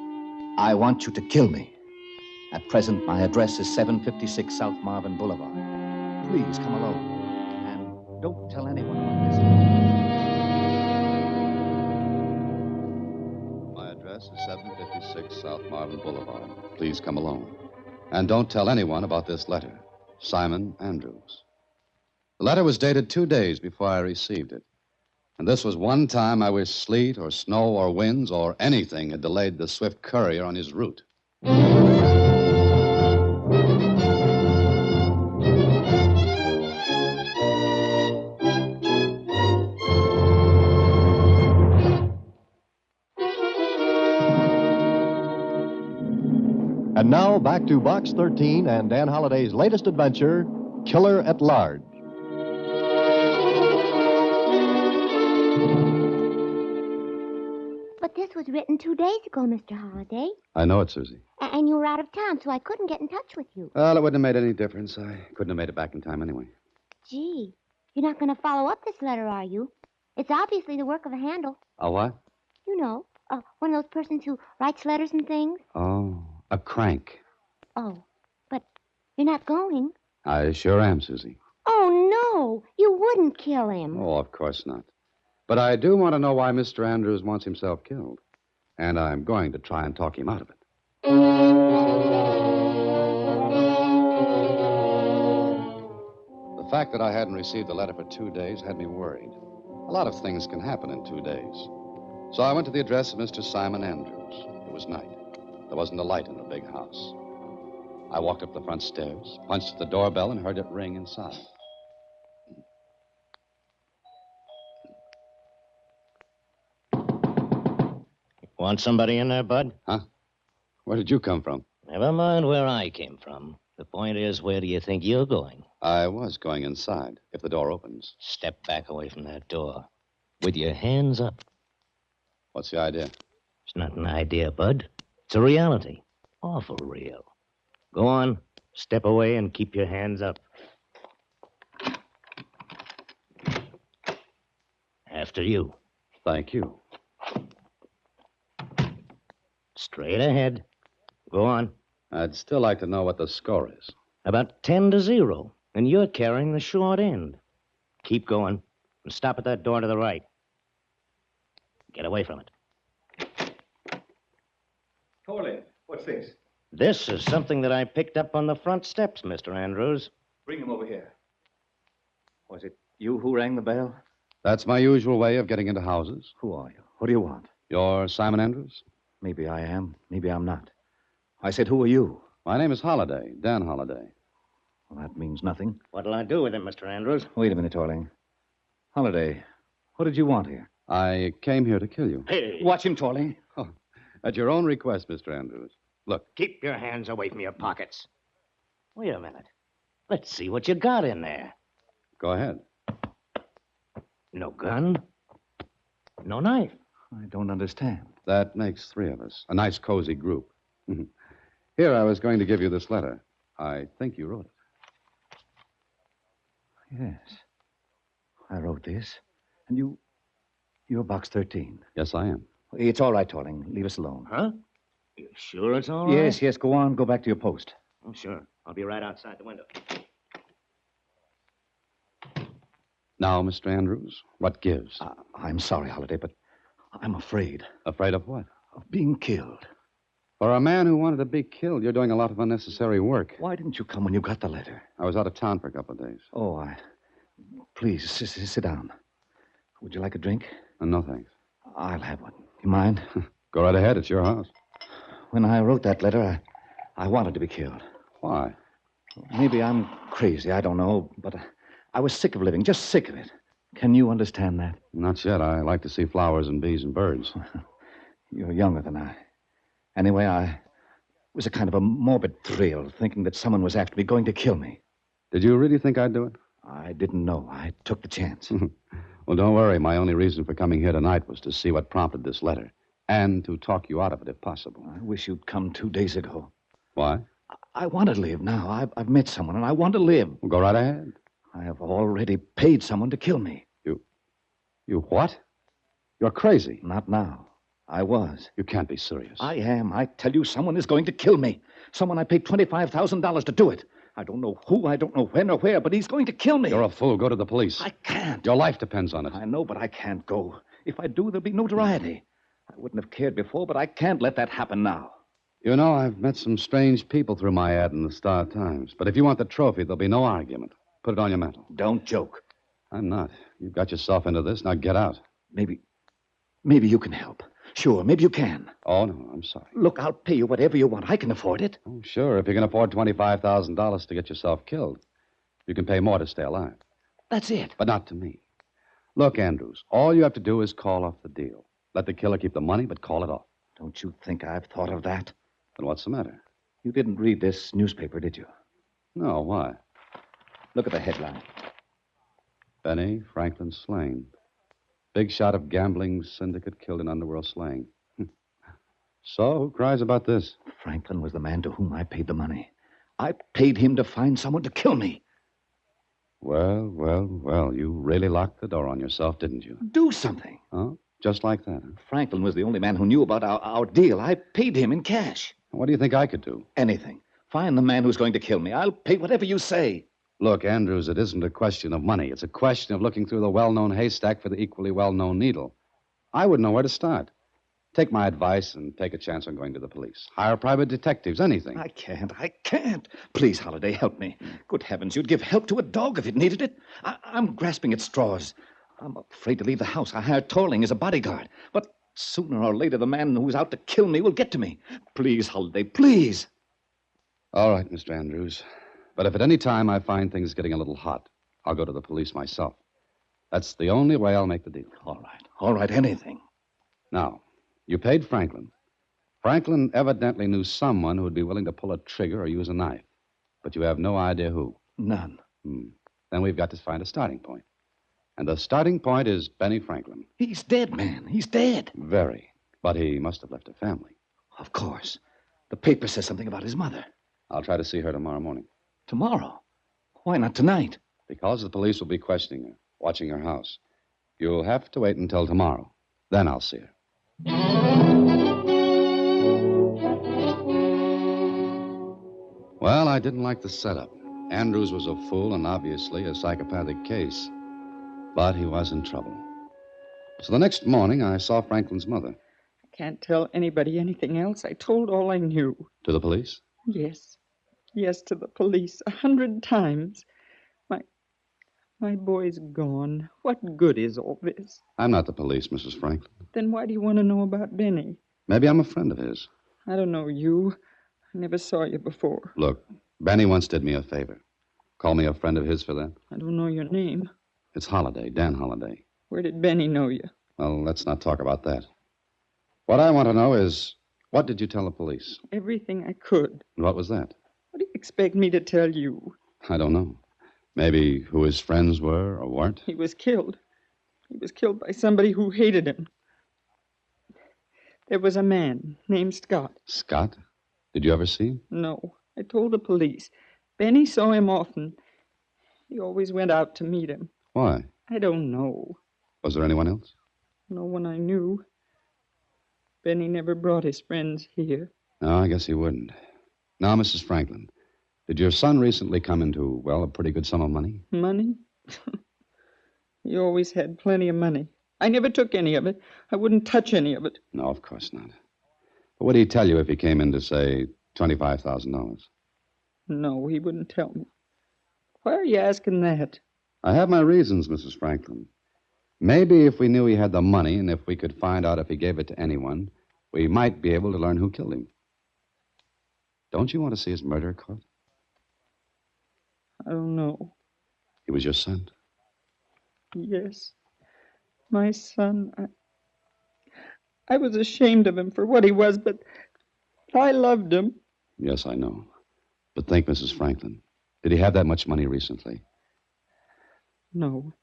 I want you to kill me. At present, my address is 756 South Marvin Boulevard. Please come alone. And don't tell anyone about this. My address is 756 South Marvin Boulevard. Please come alone. And don't tell anyone about this letter. Simon Andrews. The letter was dated 2 days before I received it. And this was one time I wish sleet or snow or winds or anything had delayed the swift courier on his route. And now, back to Box 13 and Dan Holliday's latest adventure, Killer at Large. But this was written 2 days ago, Mr. Holliday. I know it, Susie. And you were out of town, so I couldn't get in touch with you. Well, it wouldn't have made any difference. I couldn't have made it back in time anyway. Gee, you're not going to follow up this letter, are you? It's obviously the work of a handle. A what? You know, one of those persons who writes letters and things. Oh, a crank. Oh, but you're not going. I sure am, Susie. Oh, no, you wouldn't kill him. Oh, of course not. But I do want to know why Mr. Andrews wants himself killed. And I'm going to try and talk him out of it. The fact that I hadn't received the letter for 2 days had me worried. A lot of things can happen in 2 days. So I went to the address of Mr. Simon Andrews. It was night. There wasn't a light in the big house. I walked up the front stairs, punched the doorbell, and heard it ring inside. Want somebody in there, Bud? Huh? Where did you come from? Never mind where I came from. The point is, where do you think you're going? I was going inside, if the door opens. Step back away from that door. With your hands up. What's the idea? It's not an idea, Bud. It's a reality. Awful real. Go on. Step away and keep your hands up. After you. Thank you. Straight ahead. Go on. I'd still like to know what the score is. About 10-0, and you're carrying the short end. Keep going, and stop at that door to the right. Get away from it. Corley, what's this? This is something that I picked up on the front steps, Mr. Andrews. Bring him over here. Was it you who rang the bell? That's my usual way of getting into houses. Who are you? What do you want? You're Simon Andrews? Maybe I am. Maybe I'm not. I said, who are you? My name is Holliday, Dan Holliday. Well, that means nothing. What'll I do with him, Mr. Andrews? Wait a minute, Torling. Holliday, what did you want here? I came here to kill you. Hey! Watch him, Torling. Oh, at your own request, Mr. Andrews. Look. Keep your hands away from your pockets. Wait a minute. Let's see what you got in there. Go ahead. No gun. No knife. I don't understand. That makes 3 of us. A nice, cozy group. Here, I was going to give you this letter. I think you wrote it. Yes. I wrote this. And you're Box 13. Yes, I am. It's all right, Torling. Leave us alone. Huh? You sure it's all right? Yes, go on. Go back to your post. Oh, sure. I'll be right outside the window. Now, Mr. Andrews, what gives? I'm sorry, Holliday, but I'm afraid. Afraid of what? Of being killed. For a man who wanted to be killed, you're doing a lot of unnecessary work. Why didn't you come when you got the letter? I was out of town for a couple of days. Oh, Please, sit down. Would you like a drink? No, thanks. I'll have one. You mind? Go right ahead. It's your house. When I wrote that letter, I wanted to be killed. Why? Maybe I'm crazy. I don't know. But I was sick of living. Just sick of it. Can you understand that? Not yet. I like to see flowers and bees and birds. You're younger than I. Anyway, it was a kind of a morbid thrill, thinking that someone was after me, going to kill me. Did you really think I'd do it? I didn't know. I took the chance. Well, don't worry. My only reason for coming here tonight was to see what prompted this letter and to talk you out of it if possible. I wish you'd come 2 days ago. Why? I want to live now. I've met someone, and I want to live. Well, go right ahead. I have already paid someone to kill me. You what? You're crazy. Not now. I was. You can't be serious. I am. I tell you, someone is going to kill me. Someone I paid $25,000 to do it. I don't know who, I don't know when or where, but he's going to kill me. You're a fool. Go to the police. I can't. Your life depends on it. I know, but I can't go. If I do, there'll be notoriety. I wouldn't have cared before, but I can't let that happen now. You know, I've met some strange people through my ad in the Star Times. But if you want the trophy, there'll be no argument. Put it on your mantle. Don't joke. I'm not. You've got yourself into this. Now get out. Maybe you can help. Sure, maybe you can. Oh, no, I'm sorry. Look, I'll pay you whatever you want. I can afford it. Oh, sure, if you can afford $25,000 to get yourself killed. You can pay more to stay alive. That's it. But not to me. Look, Andrews, all you have to do is call off the deal. Let the killer keep the money, but call it off. Don't you think I've thought of that? Then what's the matter? You didn't read this newspaper, did you? No, why? Look at the headline. Benny Franklin slain. Big shot of gambling syndicate killed in underworld slaying. So, who cries about this? Franklin was the man to whom I paid the money. I paid him to find someone to kill me. Well, you really locked the door on yourself, didn't you? Do something. Huh? Just like that, huh? Franklin was the only man who knew about our deal. I paid him in cash. What do you think I could do? Anything. Find the man who's going to kill me. I'll pay whatever you say. Look, Andrews, it isn't a question of money. It's a question of looking through the well-known haystack for the equally well-known needle. I wouldn't know where to start. Take my advice and take a chance on going to the police. Hire private detectives, anything. I can't. Please, Holliday, help me. Good heavens, you'd give help to a dog if it needed it. I'm grasping at straws. I'm afraid to leave the house. I hired Torling as a bodyguard. But sooner or later, the man who's out to kill me will get to me. Please, Holliday, please. All right, Mr. Andrews. But if at any time I find things getting a little hot, I'll go to the police myself. That's the only way I'll make the deal. All right, anything. Now, you paid Franklin. Franklin evidently knew someone who would be willing to pull a trigger or use a knife. But you have no idea who. None. Then we've got to find a starting point. And the starting point is Benny Franklin. He's dead, man. He's dead. Very. But he must have left a family. Of course. The paper says something about his mother. I'll try to see her tomorrow morning. Tomorrow? Why not tonight? Because the police will be questioning her, watching her house. You'll have to wait until tomorrow. Then I'll see her. Well, I didn't like the setup. Andrews was a fool and obviously a psychopathic case. But he was in trouble. So the next morning, I saw Franklin's mother. I can't tell anybody anything else. I told all I knew. To the police? Yes, to the police 100 times. My boy's gone. What good is all this? I'm not the police, Mrs. Franklin. Then why do you want to know about Benny? Maybe I'm a friend of his. I don't know you. I never saw you before. Look, Benny once did me a favor. Call me a friend of his for that? I don't know your name. It's Holliday, Dan Holliday. Where did Benny know you? Well, let's not talk about that. What I want to know is, what did you tell the police? Everything I could. And what was that? What do you expect me to tell you? I don't know. Maybe who his friends were or weren't? He was killed. He was killed by somebody who hated him. There was a man named Scott. Scott? Did you ever see him? No. I told the police. Benny saw him often. He always went out to meet him. Why? I don't know. Was there anyone else? No one I knew. Benny never brought his friends here. No, I guess he wouldn't. Now, Mrs. Franklin, did your son recently come into, well, a pretty good sum of money? Money? He always had plenty of money. I never took any of it. I wouldn't touch any of it. No, of course not. But what did he tell you if he came in to, say, $25,000? No, he wouldn't tell me. Why are you asking that? I have my reasons, Mrs. Franklin. Maybe if we knew he had the money and if we could find out if he gave it to anyone, we might be able to learn who killed him. Don't you want to see his murderer caught? I don't know. He was your son? Yes. My son. I was ashamed of him for what he was, but I loved him. Yes, I know. But think, Mrs. Franklin, did he have that much money recently? No.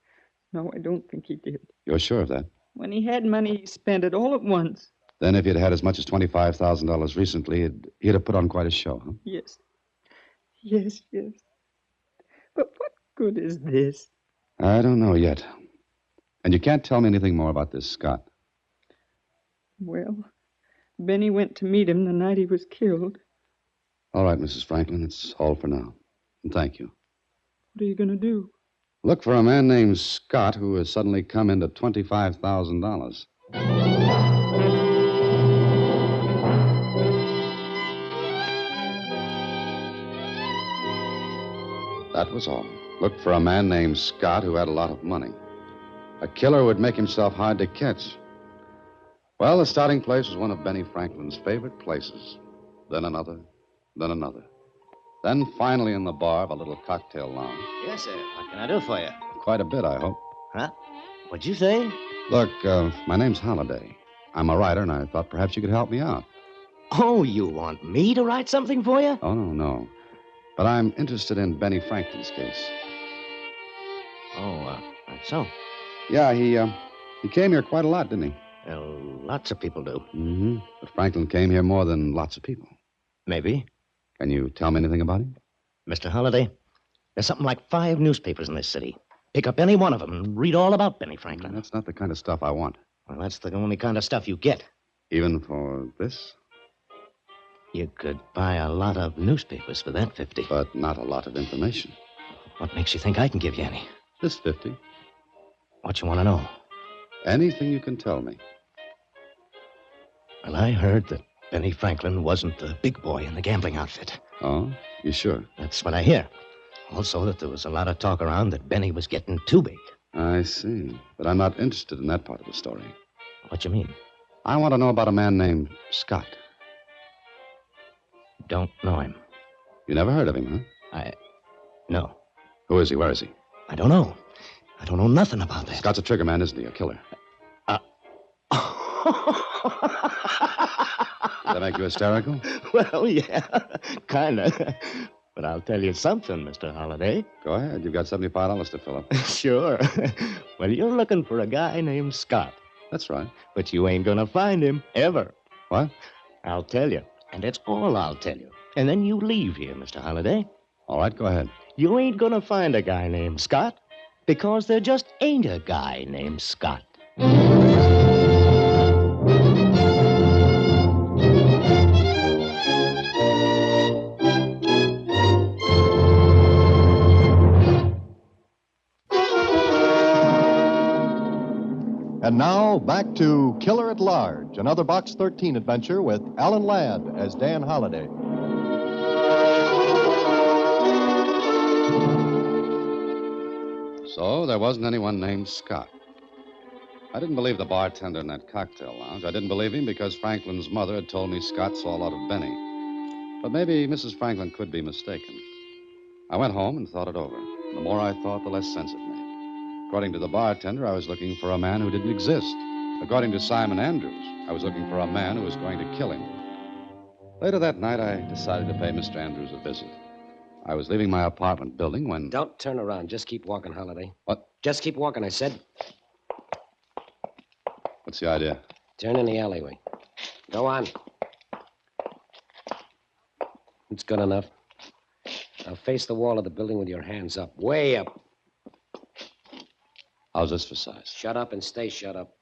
No, I don't think he did. You're sure of that? When he had money, he spent it all at once. Then if he'd had as much as $25,000 recently, he'd have put on quite a show, huh? Yes. Yes. But what good is this? I don't know yet. And you can't tell me anything more about this Scott. Well, Benny went to meet him the night he was killed. All right, Mrs. Franklin, it's all for now. And thank you. What are you going to do? Look for a man named Scott who has suddenly come into $25,000. That was all. Look for a man named Scott who had a lot of money. A killer would make himself hard to catch. Well, the starting place was one of Benny Franklin's favorite places. Then another, then another. Then finally in the bar of a little cocktail lounge. Yes, sir. What can I do for you? Quite a bit, I hope. Huh? What'd you say? Look, my name's Holliday. I'm a writer, and I thought perhaps you could help me out. Oh, you want me to write something for you? Oh, no. But I'm interested in Benny Franklin's case. Oh, that's so. Yeah, he came here quite a lot, didn't he? Lots of people do. Mm-hmm. But Franklin came here more than lots of people. Maybe. Can you tell me anything about him? Mr. Holliday, there's something like 5 newspapers in this city. Pick up any one of them and read all about Benny Franklin. That's not the kind of stuff I want. Well, that's the only kind of stuff you get. Even for this? You could buy a lot of newspapers for that 50. But not a lot of information. What makes you think I can give you any? This 50. What you want to know? Anything you can tell me. Well, I heard that Benny Franklin wasn't the big boy in the gambling outfit. Oh? You sure? That's what I hear. Also, that there was a lot of talk around that Benny was getting too big. I see. But I'm not interested in that part of the story. What you mean? I want to know about a man named Scott. Don't know him. You never heard of him, huh? No. Who is he? Where is he? I don't know. I don't know nothing about that. Scott's a trigger man, isn't he? A killer. Does that make you hysterical? Well, yeah, kind of. But I'll tell you something, Mr. Holliday. Go ahead. You've got $75 to fill up. Sure. Well, you're looking for a guy named Scott. That's right. But you ain't gonna find him, ever. What? I'll tell you. And that's all I'll tell you. And then you leave here, Mr. Holliday. All right, go ahead. You ain't gonna find a guy named Scott because there just ain't a guy named Scott. And now, back to Killer at Large, another Box 13 adventure with Alan Ladd as Dan Holliday. So there wasn't anyone named Scott. I didn't believe the bartender in that cocktail lounge. I didn't believe him because Franklin's mother had told me Scott saw a lot of Benny. But maybe Mrs. Franklin could be mistaken. I went home and thought it over. The more I thought, the less sense it made. According to the bartender, I was looking for a man who didn't exist. According to Simon Andrews, I was looking for a man who was going to kill him. Later that night, I decided to pay Mr. Andrews a visit. I was leaving my apartment building when... Don't turn around. Just keep walking, Holliday. What? Just keep walking, I said. What's the idea? Turn in the alleyway. Go on. It's good enough. Now face the wall of the building with your hands up. Way up. How's this for size? Shut up and stay shut up.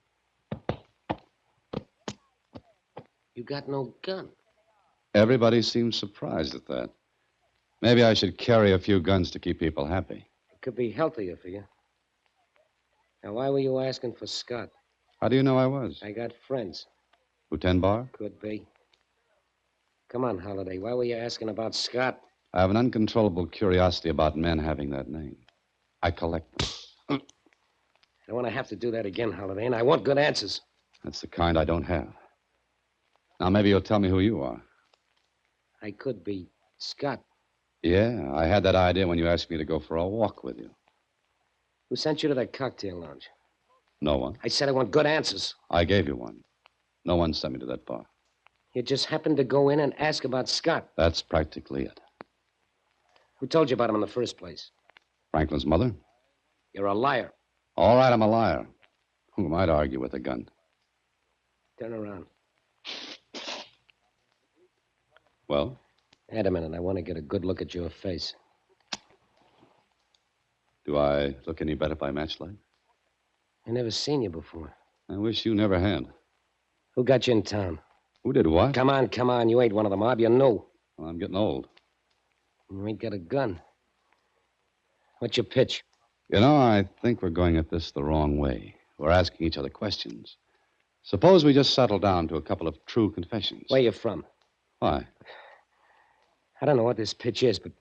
You got no gun. Everybody seems surprised at that. Maybe I should carry a few guns to keep people happy. It could be healthier for you. Now, why were you asking for Scott? How do you know I was? I got friends. Lieutenant Barr? Could be. Come on, Holliday. Why were you asking about Scott? I have an uncontrollable curiosity about men having that name. I collect them. I don't want to have to do that again, Holliday, and I want good answers. That's the kind I don't have. Now, maybe you'll tell me who you are. I could be Scott. Yeah, I had that idea when you asked me to go for a walk with you. Who sent you to that cocktail lounge? No one. I said I want good answers. I gave you one. No one sent me to that bar. You just happened to go in and ask about Scott. That's practically it. Who told you about him in the first place? Franklin's mother? You're a liar. All right, I'm a liar. Who might argue with a gun? Turn around. Well? Wait a minute. I want to get a good look at your face. Do I look any better by matchlight? I never seen you before. I wish you never had. Who got you in town? Who did what? Come on. You ain't one of the mob. You know. Well, I'm getting old. You ain't got a gun. What's your pitch? You know, I think we're going at this the wrong way. We're asking each other questions. Suppose we just settle down to a couple of true confessions. Where you from? Why? I don't know what this pitch is, but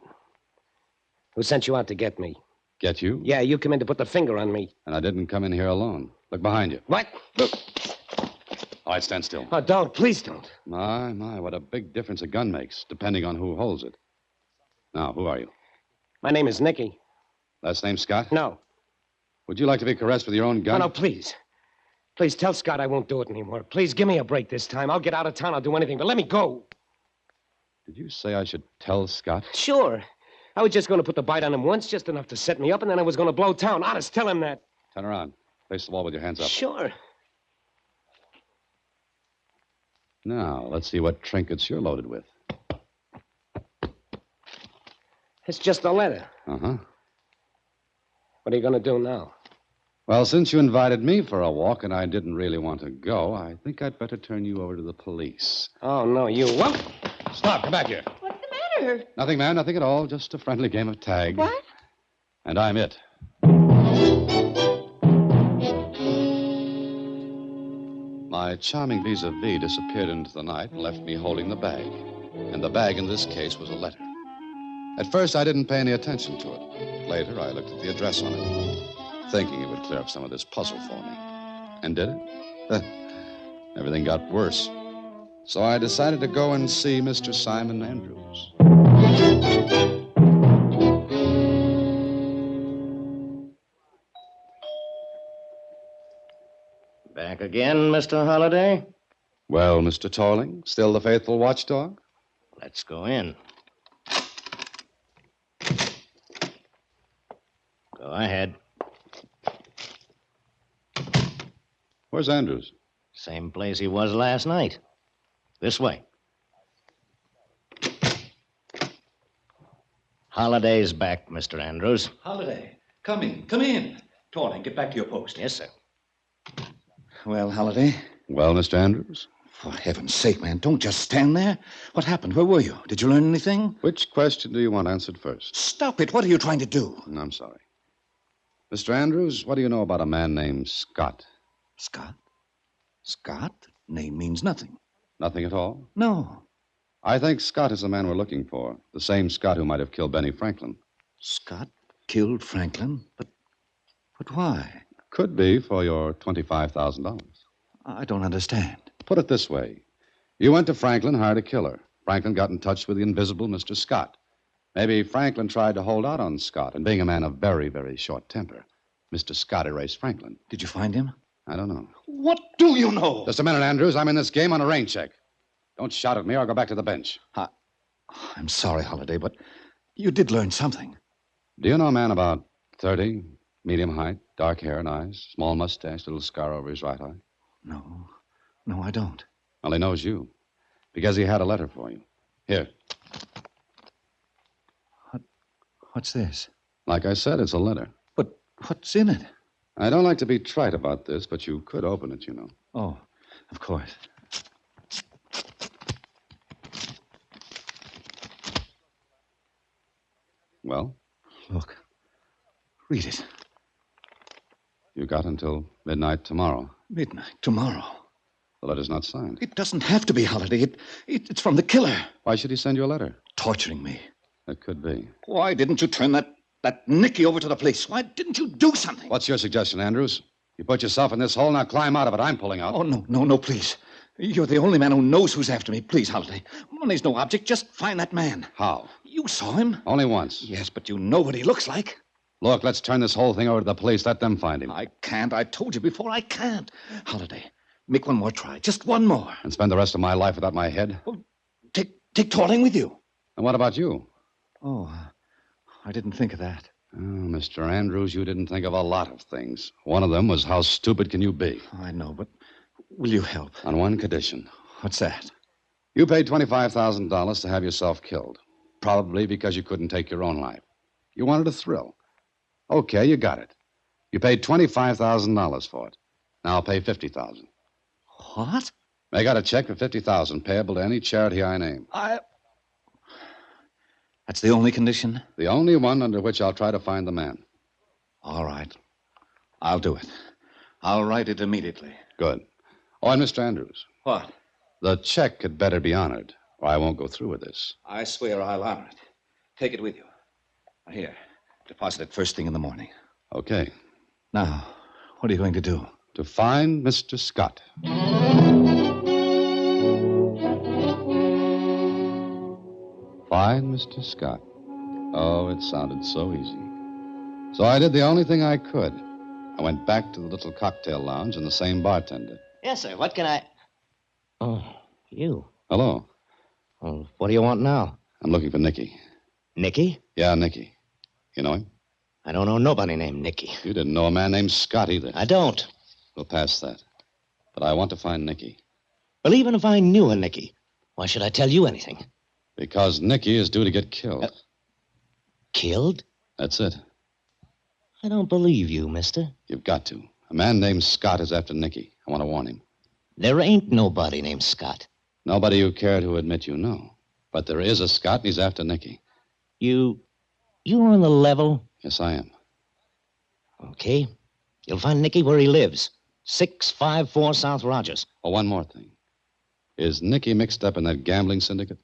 who sent you out to get me? Get you? Yeah, you come in to put the finger on me. And I didn't come in here alone. Look behind you. What? Look. All right, stand still. Oh, don't. Please don't. My, what a big difference a gun makes, depending on who holds it. Now, who are you? My name is Nicky. Last name Scott? No. Would you like to be caressed with your own gun? No, please. Please tell Scott I won't do it anymore. Please give me a break this time. I'll get out of town. I'll do anything, but let me go. Did you say I should tell Scott? Sure. I was just going to put the bite on him once, just enough to set me up, and then I was going to blow town. Honest, tell him that. Turn around. Face the wall with your hands up. Sure. Now, let's see what trinkets you're loaded with. It's just a letter. Uh-huh. What are you going to do now? Well, since you invited me for a walk and I didn't really want to go, I think I'd better turn you over to the police. Oh, no, you won't. Stop, come back here. What's the matter? Nothing, ma'am, nothing at all. Just a friendly game of tag. What? And I'm it. My charming vis-a-vis disappeared into the night and left me holding the bag. And the bag in this case was a letter. At first, I didn't pay any attention to it. Later, I looked at the address on it, thinking it would clear up some of this puzzle for me. And did it? Everything got worse. So I decided to go and see Mr. Simon Andrews. Back again, Mr. Holliday? Well, Mr. Torling, still the faithful watchdog? Let's go in. Go ahead. Where's Andrews? Same place he was last night. This way. Holliday's back, Mr. Andrews. Holliday, come in. Torling, get back to your post. Yes, sir. Well, Holliday? Well, Mr. Andrews? For heaven's sake, man, don't just stand there. What happened? Where were you? Did you learn anything? Which question do you want answered first? Stop it. What are you trying to do? I'm sorry. Mr. Andrews, what do you know about a man named Scott? Scott? Scott? Name means nothing. Nothing at all? No. I think Scott is the man we're looking for. The same Scott who might have killed Benny Franklin. Scott killed Franklin? But why? Could be for your $25,000. I don't understand. Put it this way. You went to Franklin, hired a killer. Franklin got in touch with the invisible Mr. Scott. Maybe Franklin tried to hold out on Scott, and being a man of very, very short temper, Mr. Scott erased Franklin. Did you find him? I don't know. What do you know? Just a minute, Andrews. I'm in this game on a rain check. Don't shout at me or I'll go back to the bench. I'm sorry, Holliday, but you did learn something. Do you know a man about 30, medium height, dark hair and eyes, small mustache, little scar over his right eye? No, I don't. Well, he knows you, because he had a letter for you. Here. What's this? Like I said, it's a letter. But what's in it? I don't like to be trite about this, but you could open it, you know. Oh, of course. Well? Look. Read it. You got until midnight tomorrow. Midnight tomorrow? The letter's not signed. It doesn't have to be, Holliday. It's from the killer. Why should he send you a letter? Torturing me. It could be. Why didn't you turn that Nicky over to the police? Why didn't you do something? What's your suggestion, Andrews? You put yourself in this hole, now climb out of it. I'm pulling out. Oh, no, please. You're the only man who knows who's after me. Please, Holliday. Money's no object. Just find that man. How? You saw him. Only once. Yes, but you know what he looks like. Look, let's turn this whole thing over to the police. Let them find him. I can't. I told you before, I can't. Holliday, make one more try. Just one more. And spend the rest of my life without my head? Well, take Torling with you. And what about you? Oh, I didn't think of that. Oh, Mr. Andrews, you didn't think of a lot of things. One of them was how stupid can you be? I know, but will you help? On one condition. What's that? You paid $25,000 to have yourself killed, probably because you couldn't take your own life. You wanted a thrill. Okay, you got it. You paid $25,000 for it. Now I'll pay $50,000. What? Make out a check for $50,000 payable to any charity I name. That's the only condition? The only one under which I'll try to find the man. All right. I'll do it. I'll write it immediately. Good. Oh, and Mr. Andrews. What? The check had better be honored, or I won't go through with this. I swear I'll honor it. Take it with you. Here. Deposit it first thing in the morning. Okay. Now, what are you going to do? To find Mr. Scott. Find Mr. Scott. Oh, it sounded so easy. So I did the only thing I could. I went back to the little cocktail lounge and the same bartender. Yes, sir. What can I... Oh, you. Hello. Well, what do you want now? I'm looking for Nicky. Nicky? Yeah, Nicky. You know him? I don't know nobody named Nicky. You didn't know a man named Scott either. I don't. We'll pass that. But I want to find Nicky. Well, even if I knew a Nicky, why should I tell you anything? Because Nicky is due to get killed. Killed? That's it. I don't believe you, mister. You've got to. A man named Scott is after Nicky. I want to warn him. There ain't nobody named Scott. Nobody you care to admit you know. But there is a Scott, and he's after Nicky. You're on the level? Yes, I am. Okay. You'll find Nicky where he lives. 654 South Rogers. Oh, one more thing. Is Nicky mixed up in that gambling syndicate?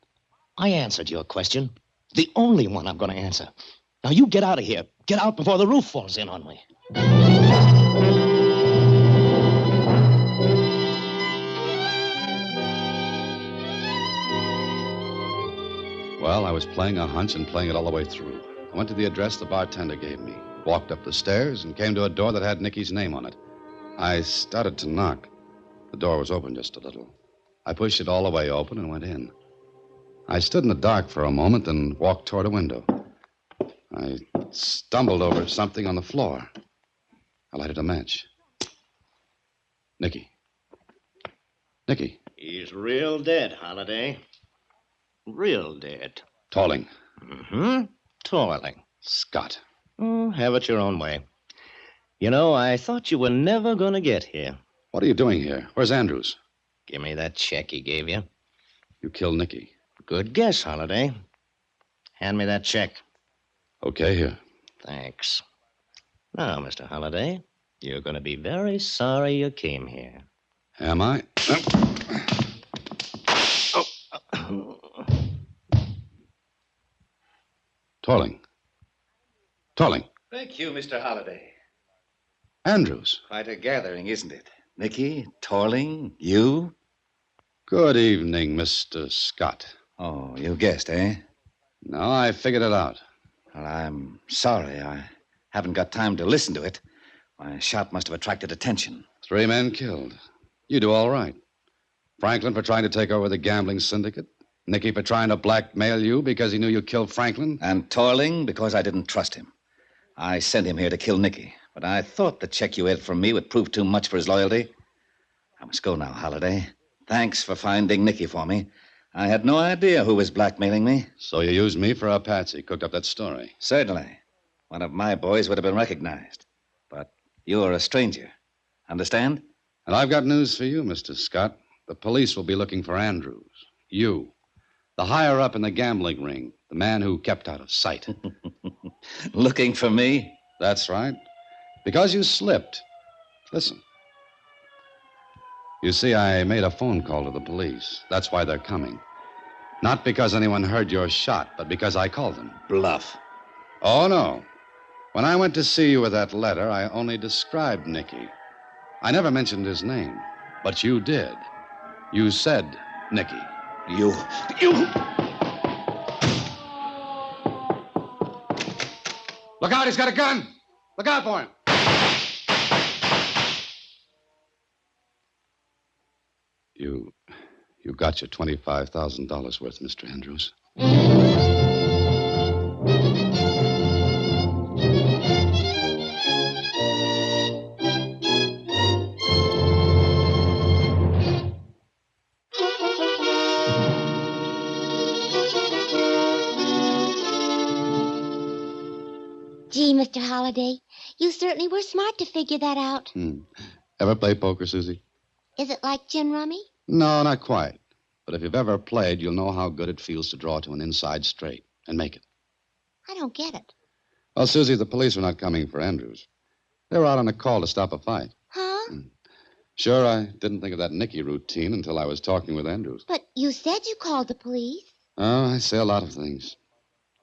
I answered your question. The only one I'm going to answer. Now, you get out of here. Get out before the roof falls in on me. Well, I was playing a hunch and playing it all the way through. I went to the address the bartender gave me, walked up the stairs, and came to a door that had Nicky's name on it. I started to knock. The door was open just a little. I pushed it all the way open and went in. I stood in the dark for a moment and walked toward a window. I stumbled over something on the floor. I lighted a match. Nicky. Nicky. He's real dead, Holiday. Real dead. Toiling. Mm-hmm. Toiling. Scott. Oh, have it your own way. You know, I thought you were never going to get here. What are you doing here? Where's Andrews? Give me that check he gave you. You killed Nicky. Good guess, Holiday. Hand me that check. Okay, here. Thanks. Now, Mr. Holiday, you're going to be very sorry you came here. Am I? Toiling. Thank you, Mr. Holiday. Andrews. Quite a gathering, isn't it? Nicky, Torling, you? Good evening, Mr. Scott. Oh, you guessed, eh? No, I figured it out. Well, I'm sorry. I haven't got time to listen to it. My shot must have attracted attention. 3 men killed. You do all right. Franklin for trying to take over the gambling syndicate. Nicky for trying to blackmail you because he knew you killed Franklin. And Torling because I didn't trust him. I sent him here to kill Nicky, but I thought the check you had from me would prove too much for his loyalty. I must go now, Holiday. Thanks for finding Nicky for me. I had no idea who was blackmailing me. So you used me for a patsy, cooked up that story. Certainly. One of my boys would have been recognized. But you're a stranger. Understand? And I've got news for you, Mr. Scott. The police will be looking for Andrews. You. The higher up in the gambling ring. The man who kept out of sight. Looking for me? That's right. Because you slipped. Listen. You see, I made a phone call to the police. That's why they're coming. Not because anyone heard your shot, but because I called them. Bluff. Oh, no. When I went to see you with that letter, I only described Nicky. I never mentioned his name, but you did. You said Nicky. You... Look out, he's got a gun! Look out for him! You got your $25,000 worth, Mr. Andrews. Gee, Mr. Holliday, you certainly were smart to figure that out. Ever play poker, Susie? Is it like gin rummy? No, not quite. But if you've ever played, you'll know how good it feels to draw to an inside straight and make it. I don't get it. Well, Susie, the police were not coming for Andrews. They were out on a call to stop a fight. Huh? Sure, I didn't think of that Nicky routine until I was talking with Andrews. But you said you called the police. Oh, I say a lot of things.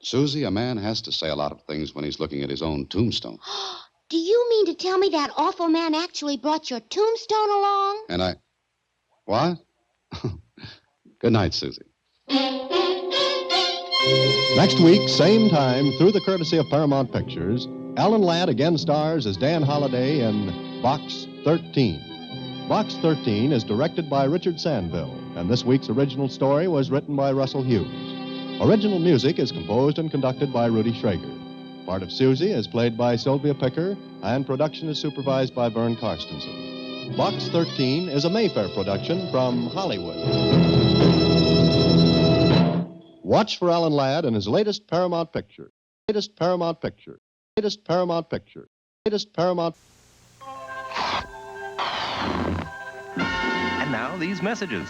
Susie, a man has to say a lot of things when he's looking at his own tombstone. Do you mean to tell me that awful man actually brought your tombstone along? And I... What? Good night, Susie. Next week, same time, through the courtesy of Paramount Pictures, Alan Ladd again stars as Dan Holliday in Box 13. Box 13 is directed by Richard Sandville, and this week's original story was written by Russell Hughes. Original music is composed and conducted by Rudy Schrager. Part of Susie is played by Sylvia Picker, and production is supervised by Vern Karstensen. Box 13 is a Mayfair production from Hollywood. Watch for Alan Ladd and his latest Paramount picture. Latest Paramount picture. Latest Paramount picture. Latest Paramount... And now, these messages.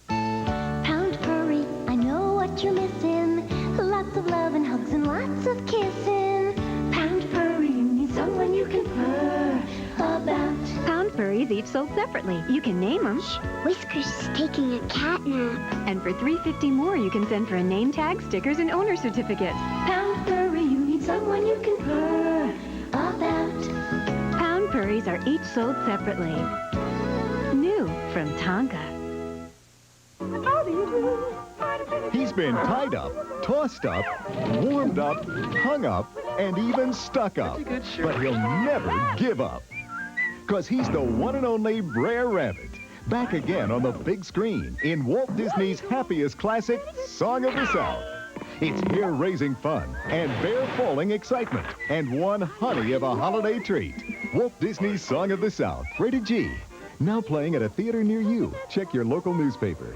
Pound Furry, I know what you're missing. Lots of love and hugs and lots of kissing. Pound Furry, you need someone you can purr about. Pound Furries each sold separately. You can name them. Whiskers is taking a cat nap. And for $3.50 more, you can send for a name tag, stickers, and owner certificate. Pound Furry, you need someone you can purr about. Pound Furries are each sold separately. New from Tonka. He's been tied up, tossed up, warmed up, hung up, and even stuck up. But he'll never give up. Because he's the one and only Brer Rabbit. Back again on the big screen in Walt Disney's happiest classic, Song of the South. It's hair-raising fun and bear-falling excitement and one honey of a holiday treat. Walt Disney's Song of the South, rated G. Now playing at a theater near you. Check your local newspaper.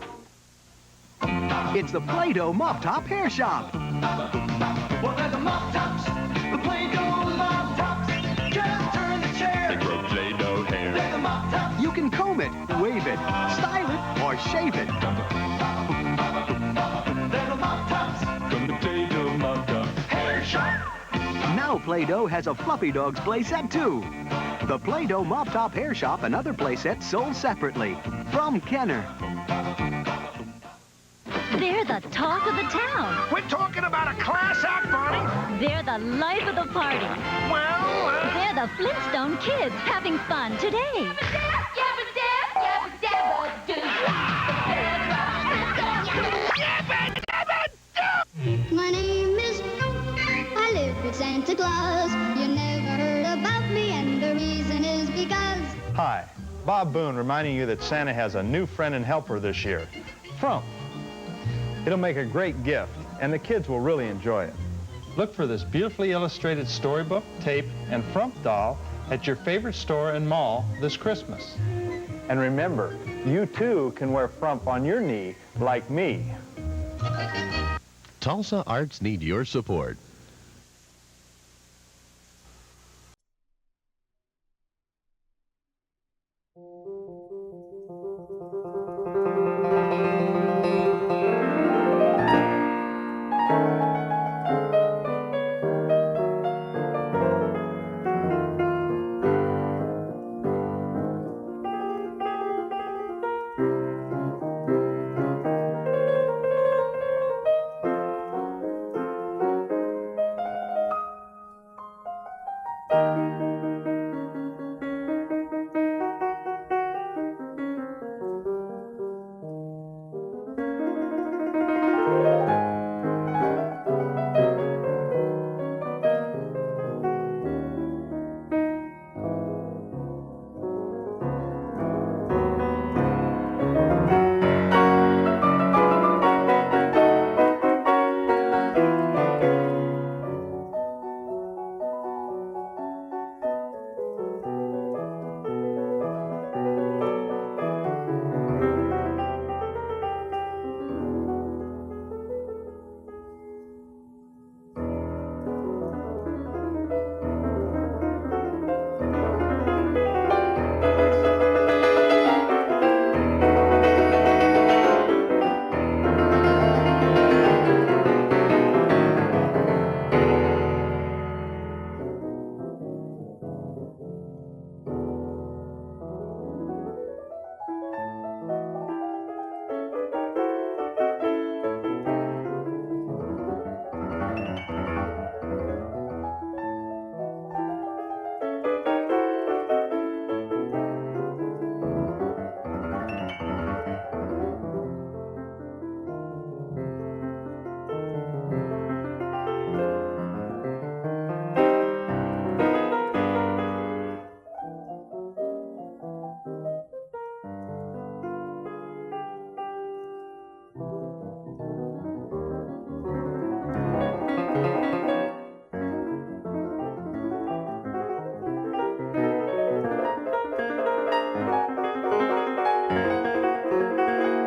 It's the Play-Doh Mop Top Hair Shop. Well, they're the mop tops, the Play-Doh mop tops. Just turn the chair. They grow Play-Doh hair. They're the mop tops. You can comb it, wave it, style it, or shave it. They're the mop tops from the Play-Doh Mop Top Hair Shop. Now Play-Doh has a Fluffy Dogs playset, too. The Play-Doh Mop Top Hair Shop and other playsets sold separately. From Kenner. They're the talk of the town. We're talking about a class act, Bonnie. They're the life of the party. Well, They're the Flintstone kids having fun today. My name is I live with Santa Claus. You never heard about me, and the reason is because... Hi, Bob Boone reminding you that Santa has a new friend and helper this year, Frump. It'll make a great gift, and the kids will really enjoy it. Look for this beautifully illustrated storybook, tape, and Frump doll at your favorite store and mall this Christmas. And remember, you too can wear Frump on your knee like me. Tulsa Arts need your support.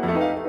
Thank you.